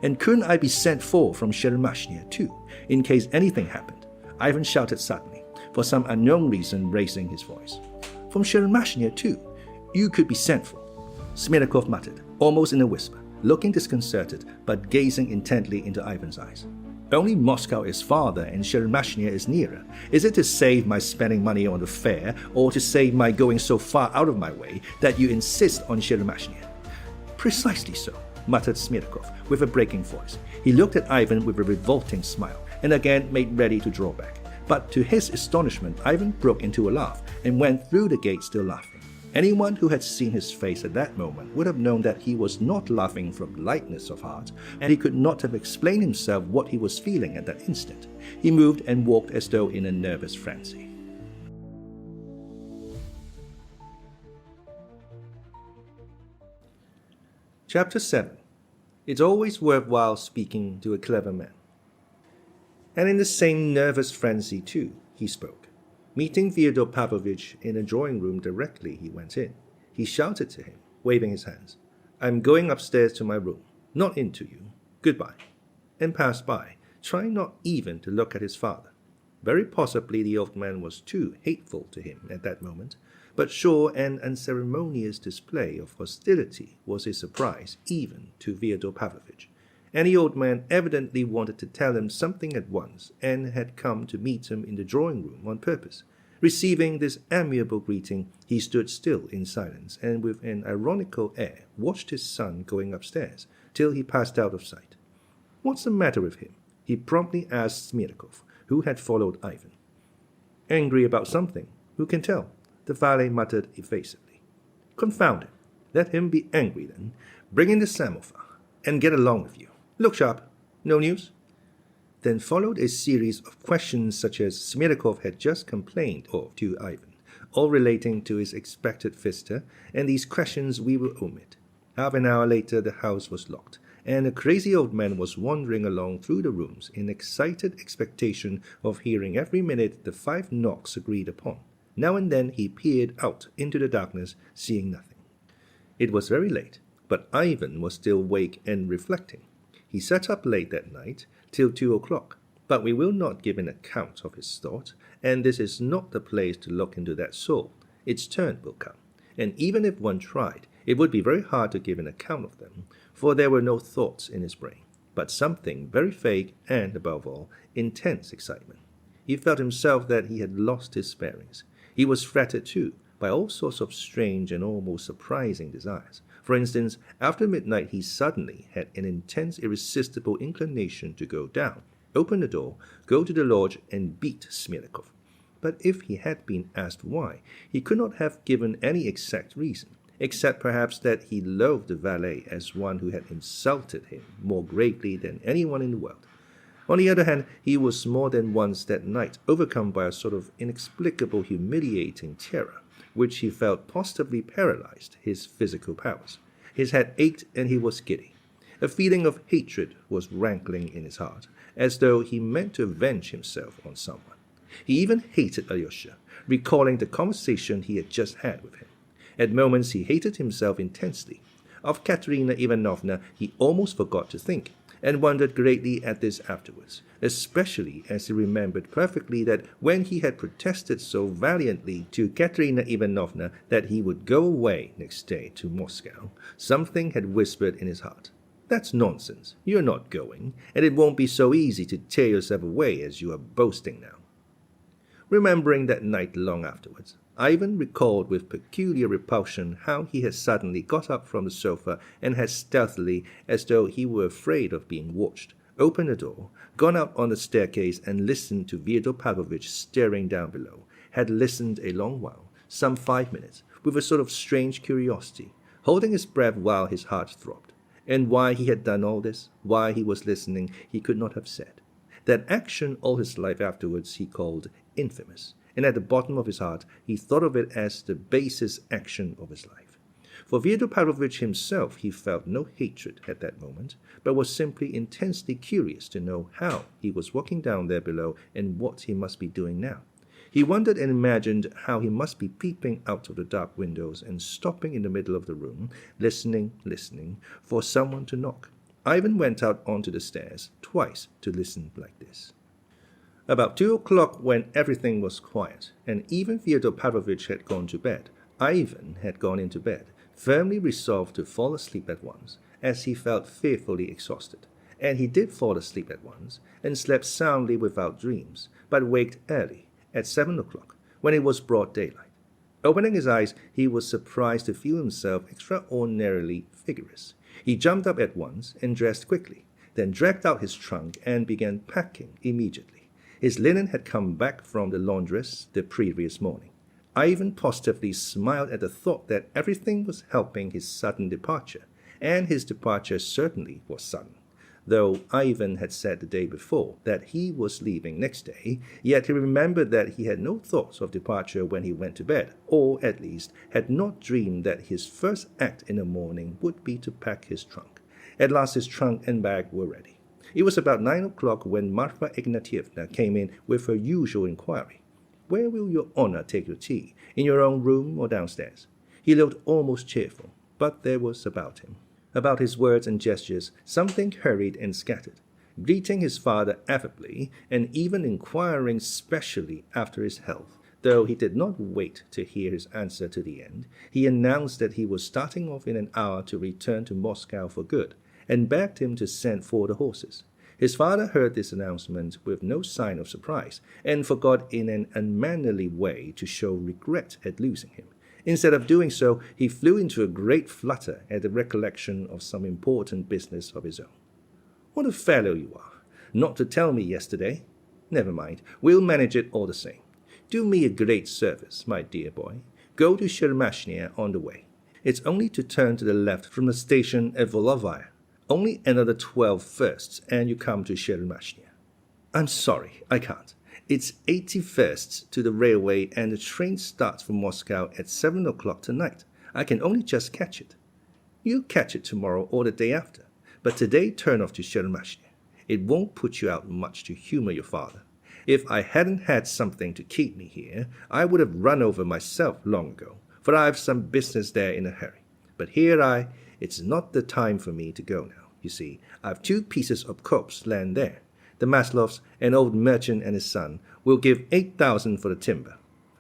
And couldn't I be sent for from Sheremashnia too, in case anything happened? Ivan shouted suddenly, for some unknown reason raising his voice. From Sheremashnia too, you could be sent for. Smirnov muttered, almost in a whisper, looking disconcerted but gazing intently into Ivan's eyes. Only Moscow is farther and Sheremashnia is nearer. Is it to save my spending money on the fare, or to save my going so far out of my way that you insist on Sheremashnia? Precisely so, muttered Smirnov with a breaking voice. He looked at Ivan with a revolting smile, and again made ready to draw back. But to his astonishment, Ivan broke into a laugh, and went through the gate still laughing. Anyone who had seen his face at that moment would have known that he was not laughing from lightness of heart, and he could not have explained himself what he was feeling at that instant. He moved and walked as though in a nervous frenzy. Chapter 7. It's always worthwhile speaking to a clever man. And in the same nervous frenzy, too, he spoke. Meeting Fyodor Pavlovich in a drawing-room directly he went in, he shouted to him, waving his hands, I'm going upstairs to my room, not into you. Goodbye. And passed by, trying not even to look at his father. Very possibly the old man was too hateful to him at that moment, but sure an unceremonious display of hostility was a surprise even to Fyodor Pavlovich. And the old man evidently wanted to tell him something at once, and had come to meet him in the drawing-room on purpose. Receiving this amiable greeting, he stood still in silence, and with an ironical air watched his son going upstairs, till he passed out of sight. "What's the matter with him?" he promptly asked Smirkov, who had followed Ivan. "Angry about something. Who can tell?" the valet muttered evasively. "Confound him. Let him be angry then. Bring in the samovar, and get along with you. Look sharp. No news?" Then followed a series of questions such as Smirkov had just complained of to Ivan, all relating to his expected visitor, and these questions we will omit. Half an hour later the house was locked, and a crazy old man was wandering along through the rooms in excited expectation of hearing every minute the 5 knocks agreed upon. Now and then he peered out into the darkness, seeing nothing. It was very late, but Ivan was still awake and reflecting. He sat up late that night, till 2 o'clock, but we will not give an account of his thoughts, and this is not the place to look into that soul. Its turn will come, and even if one tried, it would be very hard to give an account of them, for there were no thoughts in his brain, but something very vague and, above all, intense excitement. He felt himself that he had lost his bearings. He was fretted, too, by all sorts of strange and almost surprising desires. For instance, after midnight he suddenly had an intense, irresistible inclination to go down, open the door, go to the lodge, and beat Smirkov. But if he had been asked why, he could not have given any exact reason, except perhaps that he loathed the valet as one who had insulted him more gravely than anyone in the world. On the other hand, he was more than once that night overcome by a sort of inexplicable humiliating terror, which he felt positively paralyzed his physical powers. His head ached and he was giddy. A feeling of hatred was rankling in his heart, as though he meant to avenge himself on someone. He even hated Alyosha, recalling the conversation he had just had with him. At moments he hated himself intensely. Of Katerina Ivanovna he almost forgot to think, and wondered greatly at this afterwards, especially as he remembered perfectly that when he had protested so valiantly to Katerina Ivanovna that he would go away next day to Moscow, something had whispered in his heart, "That's nonsense. You're not going, and it won't be so easy to tear yourself away as you are boasting now." Remembering that night long afterwards, Ivan recalled with peculiar repulsion how he had suddenly got up from the sofa and had stealthily, as though he were afraid of being watched, opened the door, gone out on the staircase and listened to Fyodor Pavlovich staring down below, had listened a long while, some 5 minutes, with a sort of strange curiosity, holding his breath while his heart throbbed. And why he had done all this, why he was listening, he could not have said. That action all his life afterwards he called infamous, and at the bottom of his heart he thought of it as the basest action of his life. For Fyodor Pavlovich himself he felt no hatred at that moment, but was simply intensely curious to know how he was walking down there below and what he must be doing now. He wondered and imagined how he must be peeping out of the dark windows and stopping in the middle of the room, listening, for someone to knock. Ivan went out onto the stairs twice to listen like this. About 2 o'clock, when everything was quiet, and even Fyodor Pavlovich had gone to bed, Ivan had gone into bed, firmly resolved to fall asleep at once, as he felt fearfully exhausted. And he did fall asleep at once, and slept soundly without dreams, but waked early, at 7 o'clock, when it was broad daylight. Opening his eyes, he was surprised to feel himself extraordinarily vigorous. He jumped up at once and dressed quickly, then dragged out his trunk and began packing immediately. His linen had come back from the laundress the previous morning. Ivan positively smiled at the thought that everything was helping his sudden departure, and his departure certainly was sudden. Though Ivan had said the day before that he was leaving next day, yet he remembered that he had no thoughts of departure when he went to bed, or at least had not dreamed that his first act in the morning would be to pack his trunk. At last his trunk and bag were ready. It was about 9 o'clock when Marfa Ignatievna came in with her usual inquiry. "Where will your honor take your tea? In your own room or downstairs?" He looked almost cheerful, but there was about him, about his words and gestures, something hurried and scattered. Greeting his father affably, and even inquiring specially after his health, though he did not wait to hear his answer to the end, he announced that he was starting off in an hour to return to Moscow for good, and begged him to send for the horses. His father heard this announcement with no sign of surprise, and forgot in an unmannerly way to show regret at losing him. Instead of doing so, he flew into a great flutter at the recollection of some important business of his own. What a fellow you are! Not to tell me yesterday. Never mind, we'll manage it all the same. Do me a great service, my dear boy. Go to Shermashnia on the way. It's only to turn to the left from the station at Volovaya. Only another 12 versts, and you come to Shermashnia. I'm sorry, I can't. It's 80 versts to the railway, and the train starts from Moscow at 7 o'clock tonight. I can only just catch it. You'll catch it tomorrow or the day after, but today turn off to Shermashnia. It won't put you out much to humor your father. If I hadn't had something to keep me here, I would have run over myself long ago, for I've some business there in a hurry. But it's not the time for me to go now. You see, I've 2 pieces of copse land there. The Maslovs, an old merchant and his son, will give 8,000 for the timber.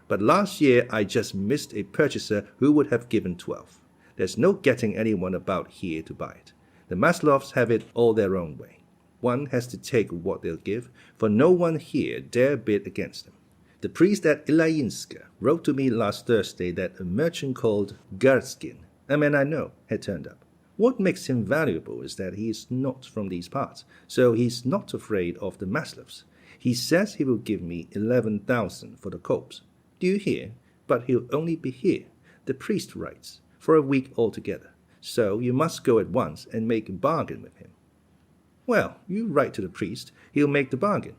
But last year I just missed a purchaser who would have given 12. There's no getting anyone about here to buy it. The Maslovs have it all their own way. One has to take what they'll give, for no one here dare bid against them. The priest at Ilayinska wrote to me last Thursday that a merchant called Gurskin, a man I know, had turned up. What makes him valuable is that he is not from these parts, so he's not afraid of the Maslovs. He says he will give me 11,000 for the copse. Do you hear? But he'll only be here, the priest writes, for a week altogether. So you must go at once and make a bargain with him. Well, you write to the priest, he'll make the bargain.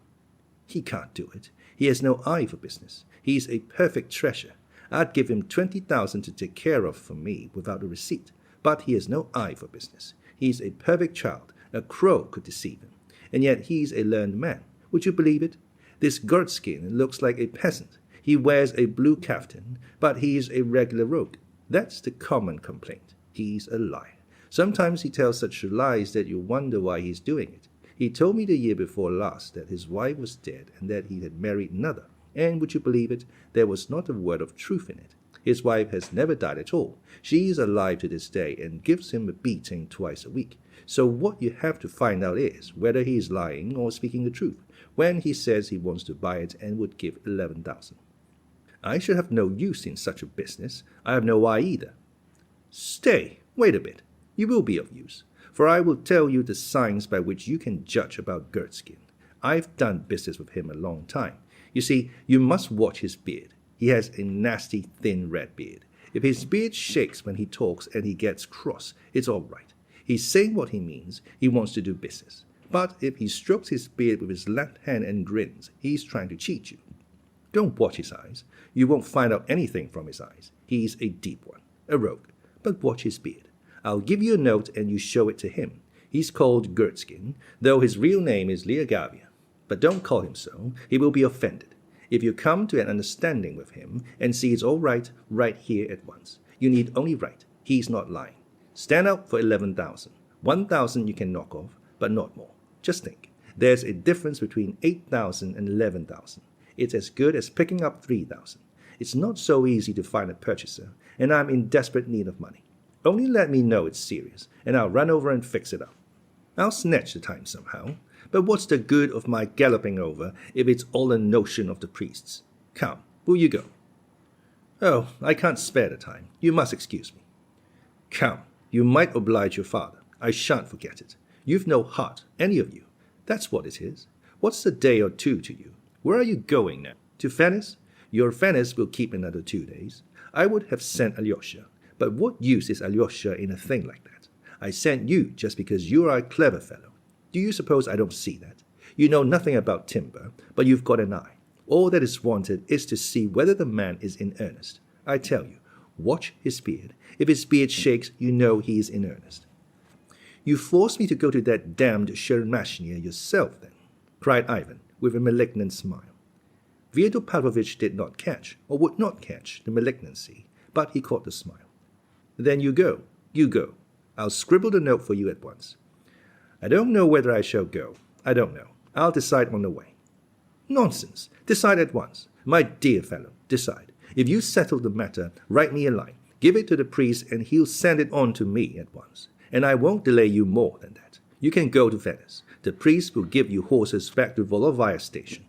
He can't do it. He has no eye for business. He's a perfect treasure. I'd give him 20,000 to take care of for me without a receipt. But he has no eye for business. He's a perfect child. A crow could deceive him. And yet he's a learned man. Would you believe it? This Gurskin looks like a peasant. He wears a blue kaftan, but he's a regular rogue. That's the common complaint. He's a liar. Sometimes he tells such lies that you wonder why he's doing it. He told me the year before last that his wife was dead and that he had married another. And would you believe it? There was not a word of truth in it. His wife has never died at all. She is alive to this day and gives him a beating twice a week. So what you have to find out is whether he is lying or speaking the truth when he says he wants to buy it and would give 11,000. I should have no use in such a business. I have no eye either. Stay, wait a bit. You will be of use, for I will tell you the signs by which you can judge about Gurskin. I've done business with him a long time. You see, you must watch his beard. He has a nasty, thin red beard. If his beard shakes when he talks and he gets cross, it's all right. He's saying what he means. He wants to do business. But if he strokes his beard with his left hand and grins, he's trying to cheat you. Don't watch his eyes. You won't find out anything from his eyes. He's a deep one, a rogue. But watch his beard. I'll give you a note and you show it to him. He's called Gurskin, though his real name is Liagavia. But don't call him so. He will be offended. If you come to an understanding with him and see it's all right here at once, you need only write. He's not lying. Stand out for 11,000. 1,000 you can knock off, but not more. Just think. There's a difference between 8,000 and 11,000. It's as good as picking up 3,000. It's not so easy to find a purchaser, and I'm in desperate need of money. Only let me know it's serious, and I'll run over and fix it up. I'll snatch the time somehow. But what's the good of my galloping over if it's all a notion of the priests? Come, will you go? Oh, I can't spare the time. You must excuse me. Come, you might oblige your father. I shan't forget it. You've no heart, any of you. That's what it is. What's a day or two to you? Where are you going now? To Venice? Your Venice will keep another 2 days. I would have sent Alyosha, but what use is Alyosha in a thing like that? I sent you just because you are a clever fellow. Do you suppose I don't see that? You know nothing about timber, but you've got an eye. All that is wanted is to see whether the man is in earnest. I tell you, watch his beard. If his beard shakes, you know he is in earnest. You forced me to go to that damned Shermashnia yourself, then, cried Ivan, with a malignant smile. Fyodor Pavlovich did not catch, or would not catch, the malignancy, but he caught the smile. Then you go. I'll scribble the note for you at once. I don't know whether I shall go. I don't know. I'll decide on the way. Nonsense. Decide at once. My dear fellow, decide. If you settle the matter, write me a line. Give it to the priest and he'll send it on to me at once. And I won't delay you more than that. You can go to Venice. The priest will give you horses back to Volovaya station.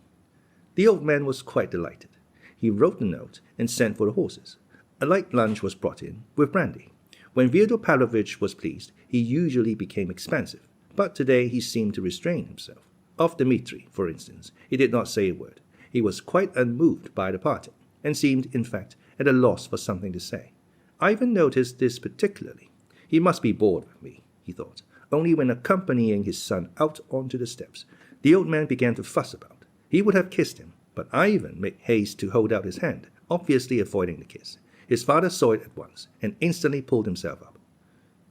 The old man was quite delighted. He wrote the note and sent for the horses. A light lunch was brought in, with brandy. When Fyodor Pavlovich was pleased, he usually became expansive, but today he seemed to restrain himself. Of Dmitri, for instance, he did not say a word. He was quite unmoved by the parting, and seemed, in fact, at a loss for something to say. Ivan noticed this particularly. He must be bored with me, he thought. Only when accompanying his son out onto the steps, the old man began to fuss about. He would have kissed him, but Ivan made haste to hold out his hand, obviously avoiding the kiss. His father saw it at once, and instantly pulled himself up.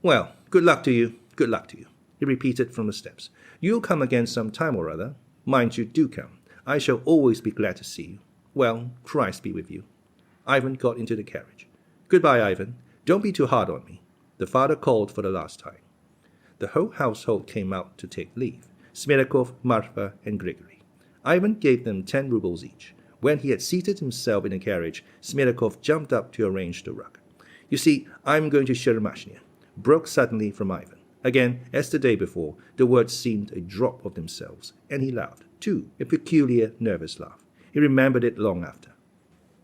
"Well, good luck to you, good luck to you," he repeated from the steps. "You'll come again some time or other. Mind you do come. I shall always be glad to see you. Well, Christ be with you." Ivan got into the carriage. "Goodbye, Ivan. Don't be too hard on me," the father called for the last time. The whole household came out to take leave, Smerekov, Marfa, and Grigory. Ivan gave them 10 rubles each. When he had seated himself in the carriage, Smerekov jumped up to arrange the rug. "You see, I'm going to Sheremashnia," broke suddenly from Ivan. Again, as the day before, the words seemed a drop of themselves, and he laughed, too, a peculiar, nervous laugh. He remembered it long after.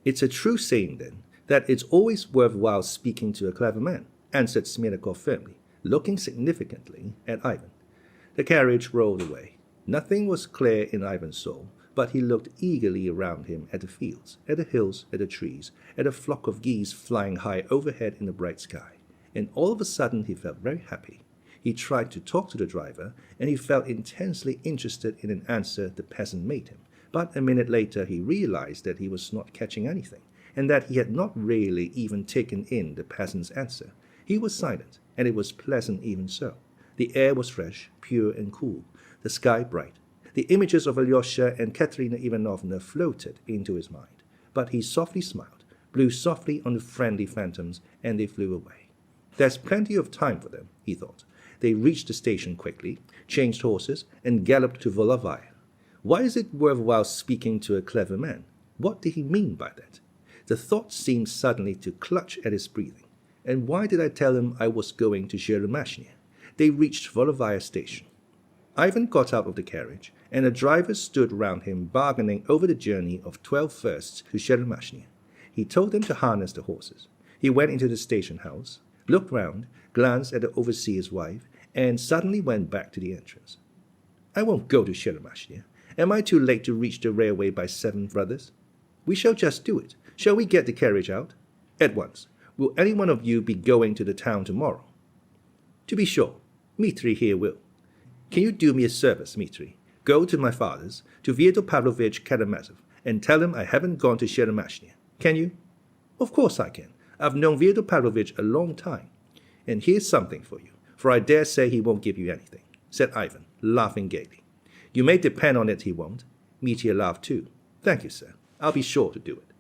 "It's a true saying, then, that it's always worthwhile speaking to a clever man," answered Smerekov firmly, looking significantly at Ivan. The carriage rolled away. Nothing was clear in Ivan's soul, but he looked eagerly around him at the fields, at the hills, at the trees, at a flock of geese flying high overhead in the bright sky, and all of a sudden he felt very happy. He tried to talk to the driver, and he felt intensely interested in an answer the peasant made him, but a minute later he realized that he was not catching anything, and that he had not really even taken in the peasant's answer. He was silent, and it was pleasant even so. The air was fresh, pure and cool, the sky bright. The images of Alyosha and Katerina Ivanovna floated into his mind, but he softly smiled, blew softly on the friendly phantoms, and they flew away. There's plenty of time for them, he thought. They reached the station quickly, changed horses, and galloped to Volovaya. Why is it worthwhile speaking to a clever man? What did he mean by that? The thought seemed suddenly to clutch at his breathing. And why did I tell him I was going to Sheremashnia? They reached Volovaya station. Ivan got out of the carriage, and the driver stood round him bargaining over the journey of 12 versts to Sheremashnia. He told them to harness the horses. He went into the station house, looked round, glanced at the overseer's wife, and suddenly went back to the entrance. "I won't go to Sheremashnia. Am I too late to reach the railway by 7, brothers? We shall just do it. Shall we get the carriage out?" "At once. Will any one of you be going to the town tomorrow?" "To be sure. Dmitri here will." "Can you do me a service, Dmitri? Go to my father's, to Fyodor Pavlovich Karamazov, and tell him I haven't gone to Sheremashnia. Can you?" "Of course I can. I've known Fyodor Pavlovich a long time. And here's something for you, for I dare say he won't give you anything," said Ivan, laughing gaily. "You may depend on it he won't." Mitya laughed too. "Thank you, sir. I'll be sure to do it."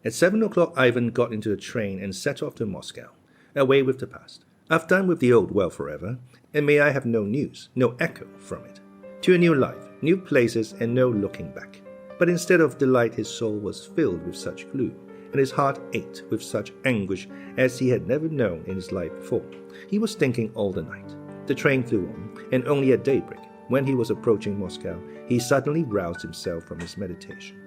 At 7 o'clock, Ivan got into the train and set off to Moscow, away with the past. I've done with the old well forever, and may I have no news, no echo from it. To a new life, new places, and no looking back. But instead of delight, his soul was filled with such gloom, and his heart ached with such anguish as he had never known in his life before. He was thinking all the night. The train flew on, and only at daybreak, when he was approaching Moscow, he suddenly roused himself from his meditation.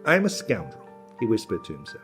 "I am a scoundrel," he whispered to himself.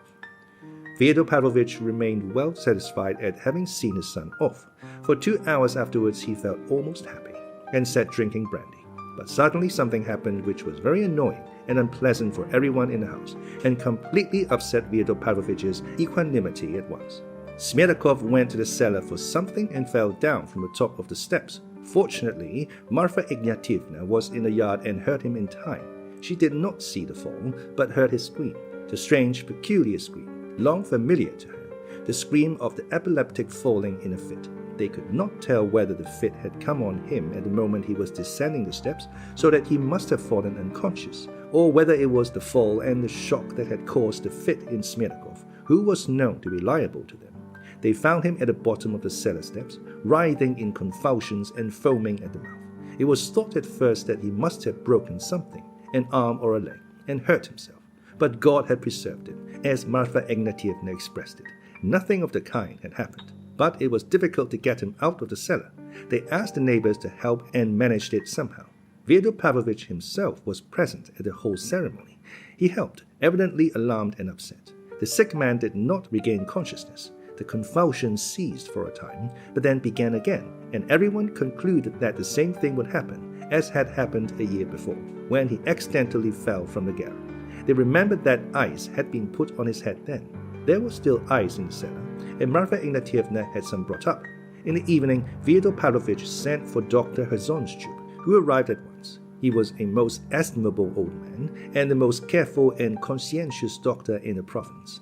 Fyodor Pavlovich remained well satisfied at having seen his son off. For 2 hours afterwards he felt almost happy, and sat drinking brandy. But suddenly something happened which was very annoying and unpleasant for everyone in the house, and completely upset Fyodor Pavlovich's equanimity at once. Smerekov went to the cellar for something and fell down from the top of the steps. Fortunately, Marfa Ignatyevna was in the yard and heard him in time. She did not see the fall, but heard his scream, the strange, peculiar scream, long familiar to her, the scream of the epileptic falling in a fit. They could not tell whether the fit had come on him at the moment he was descending the steps, so that he must have fallen unconscious, or whether it was the fall and the shock that had caused the fit in Smerekov, who was known to be liable to them. They found him at the bottom of the cellar steps, writhing in convulsions and foaming at the mouth. It was thought at first that he must have broken something, an arm or a leg, and hurt himself. But God had preserved him, as Marfa Ignatyevna expressed it. Nothing of the kind had happened, but it was difficult to get him out of the cellar. They asked the neighbors to help and managed it somehow. Fyodor Pavlovich himself was present at the whole ceremony. He helped, evidently alarmed and upset. The sick man did not regain consciousness. The convulsion ceased for a time, but then began again, and everyone concluded that the same thing would happen as had happened a year before, when he accidentally fell from the gallery. They remembered that ice had been put on his head then. There was still ice in the cellar, and Marfa Ignatievna had some brought up. In the evening, Fyodor Pavlovich sent for Dr. Herzonschub, who arrived at once. He was a most estimable old man, and the most careful and conscientious doctor in the province.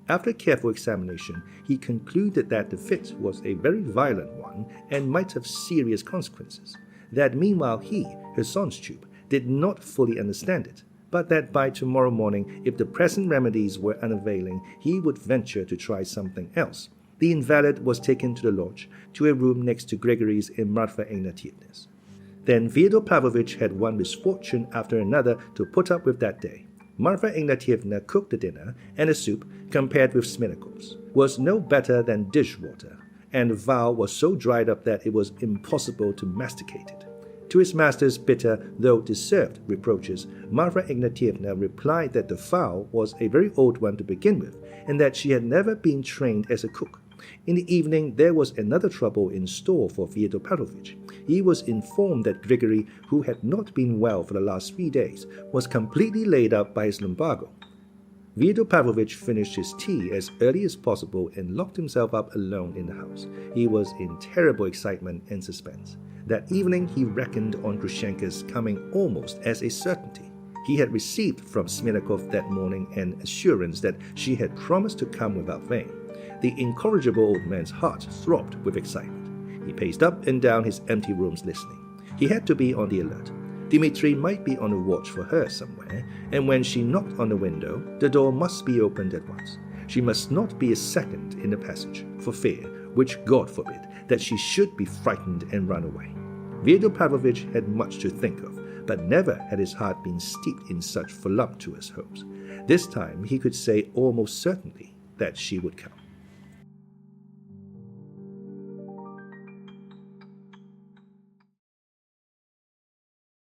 After careful examination, he concluded that the fit was a very violent one and might have serious consequences. That meanwhile he, Herzonschub, did not fully understand it, but that by tomorrow morning, if the present remedies were unavailing, he would venture to try something else. The invalid was taken to the lodge, to a room next to Gregory's and Marfa Ignatievna's. Then Fyodor Pavlovich had one misfortune after another to put up with that day. Marfa Ignatievna cooked the dinner, and the soup, compared with Smirnikov's, was no better than dishwater, and the fowl was so dried up that it was impossible to masticate it. To his master's bitter, though deserved, reproaches, Marfa Ignatievna replied that the fowl was a very old one to begin with, and that she had never been trained as a cook. In the evening, there was another trouble in store for Fyodor Pavlovich. He was informed that Grigory, who had not been well for the last 3 days, was completely laid up by his lumbago. Fyodor Pavlovich finished his tea as early as possible and locked himself up alone in the house. He was in terrible excitement and suspense. That evening he reckoned on Grushenka's coming almost as a certainty. He had received from Smirnikov that morning an assurance that she had promised to come without fail. The incorrigible old man's heart throbbed with excitement. He paced up and down his empty rooms listening. He had to be on the alert. Dmitri might be on the watch for her somewhere, and when she knocked on the window, the door must be opened at once. She must not be a second in the passage, for fear, which God forbid, that she should be frightened and run away. Fyodor Pavlovich had much to think of, but never had his heart been steeped in such voluptuous hopes. This time he could say almost certainly that she would come.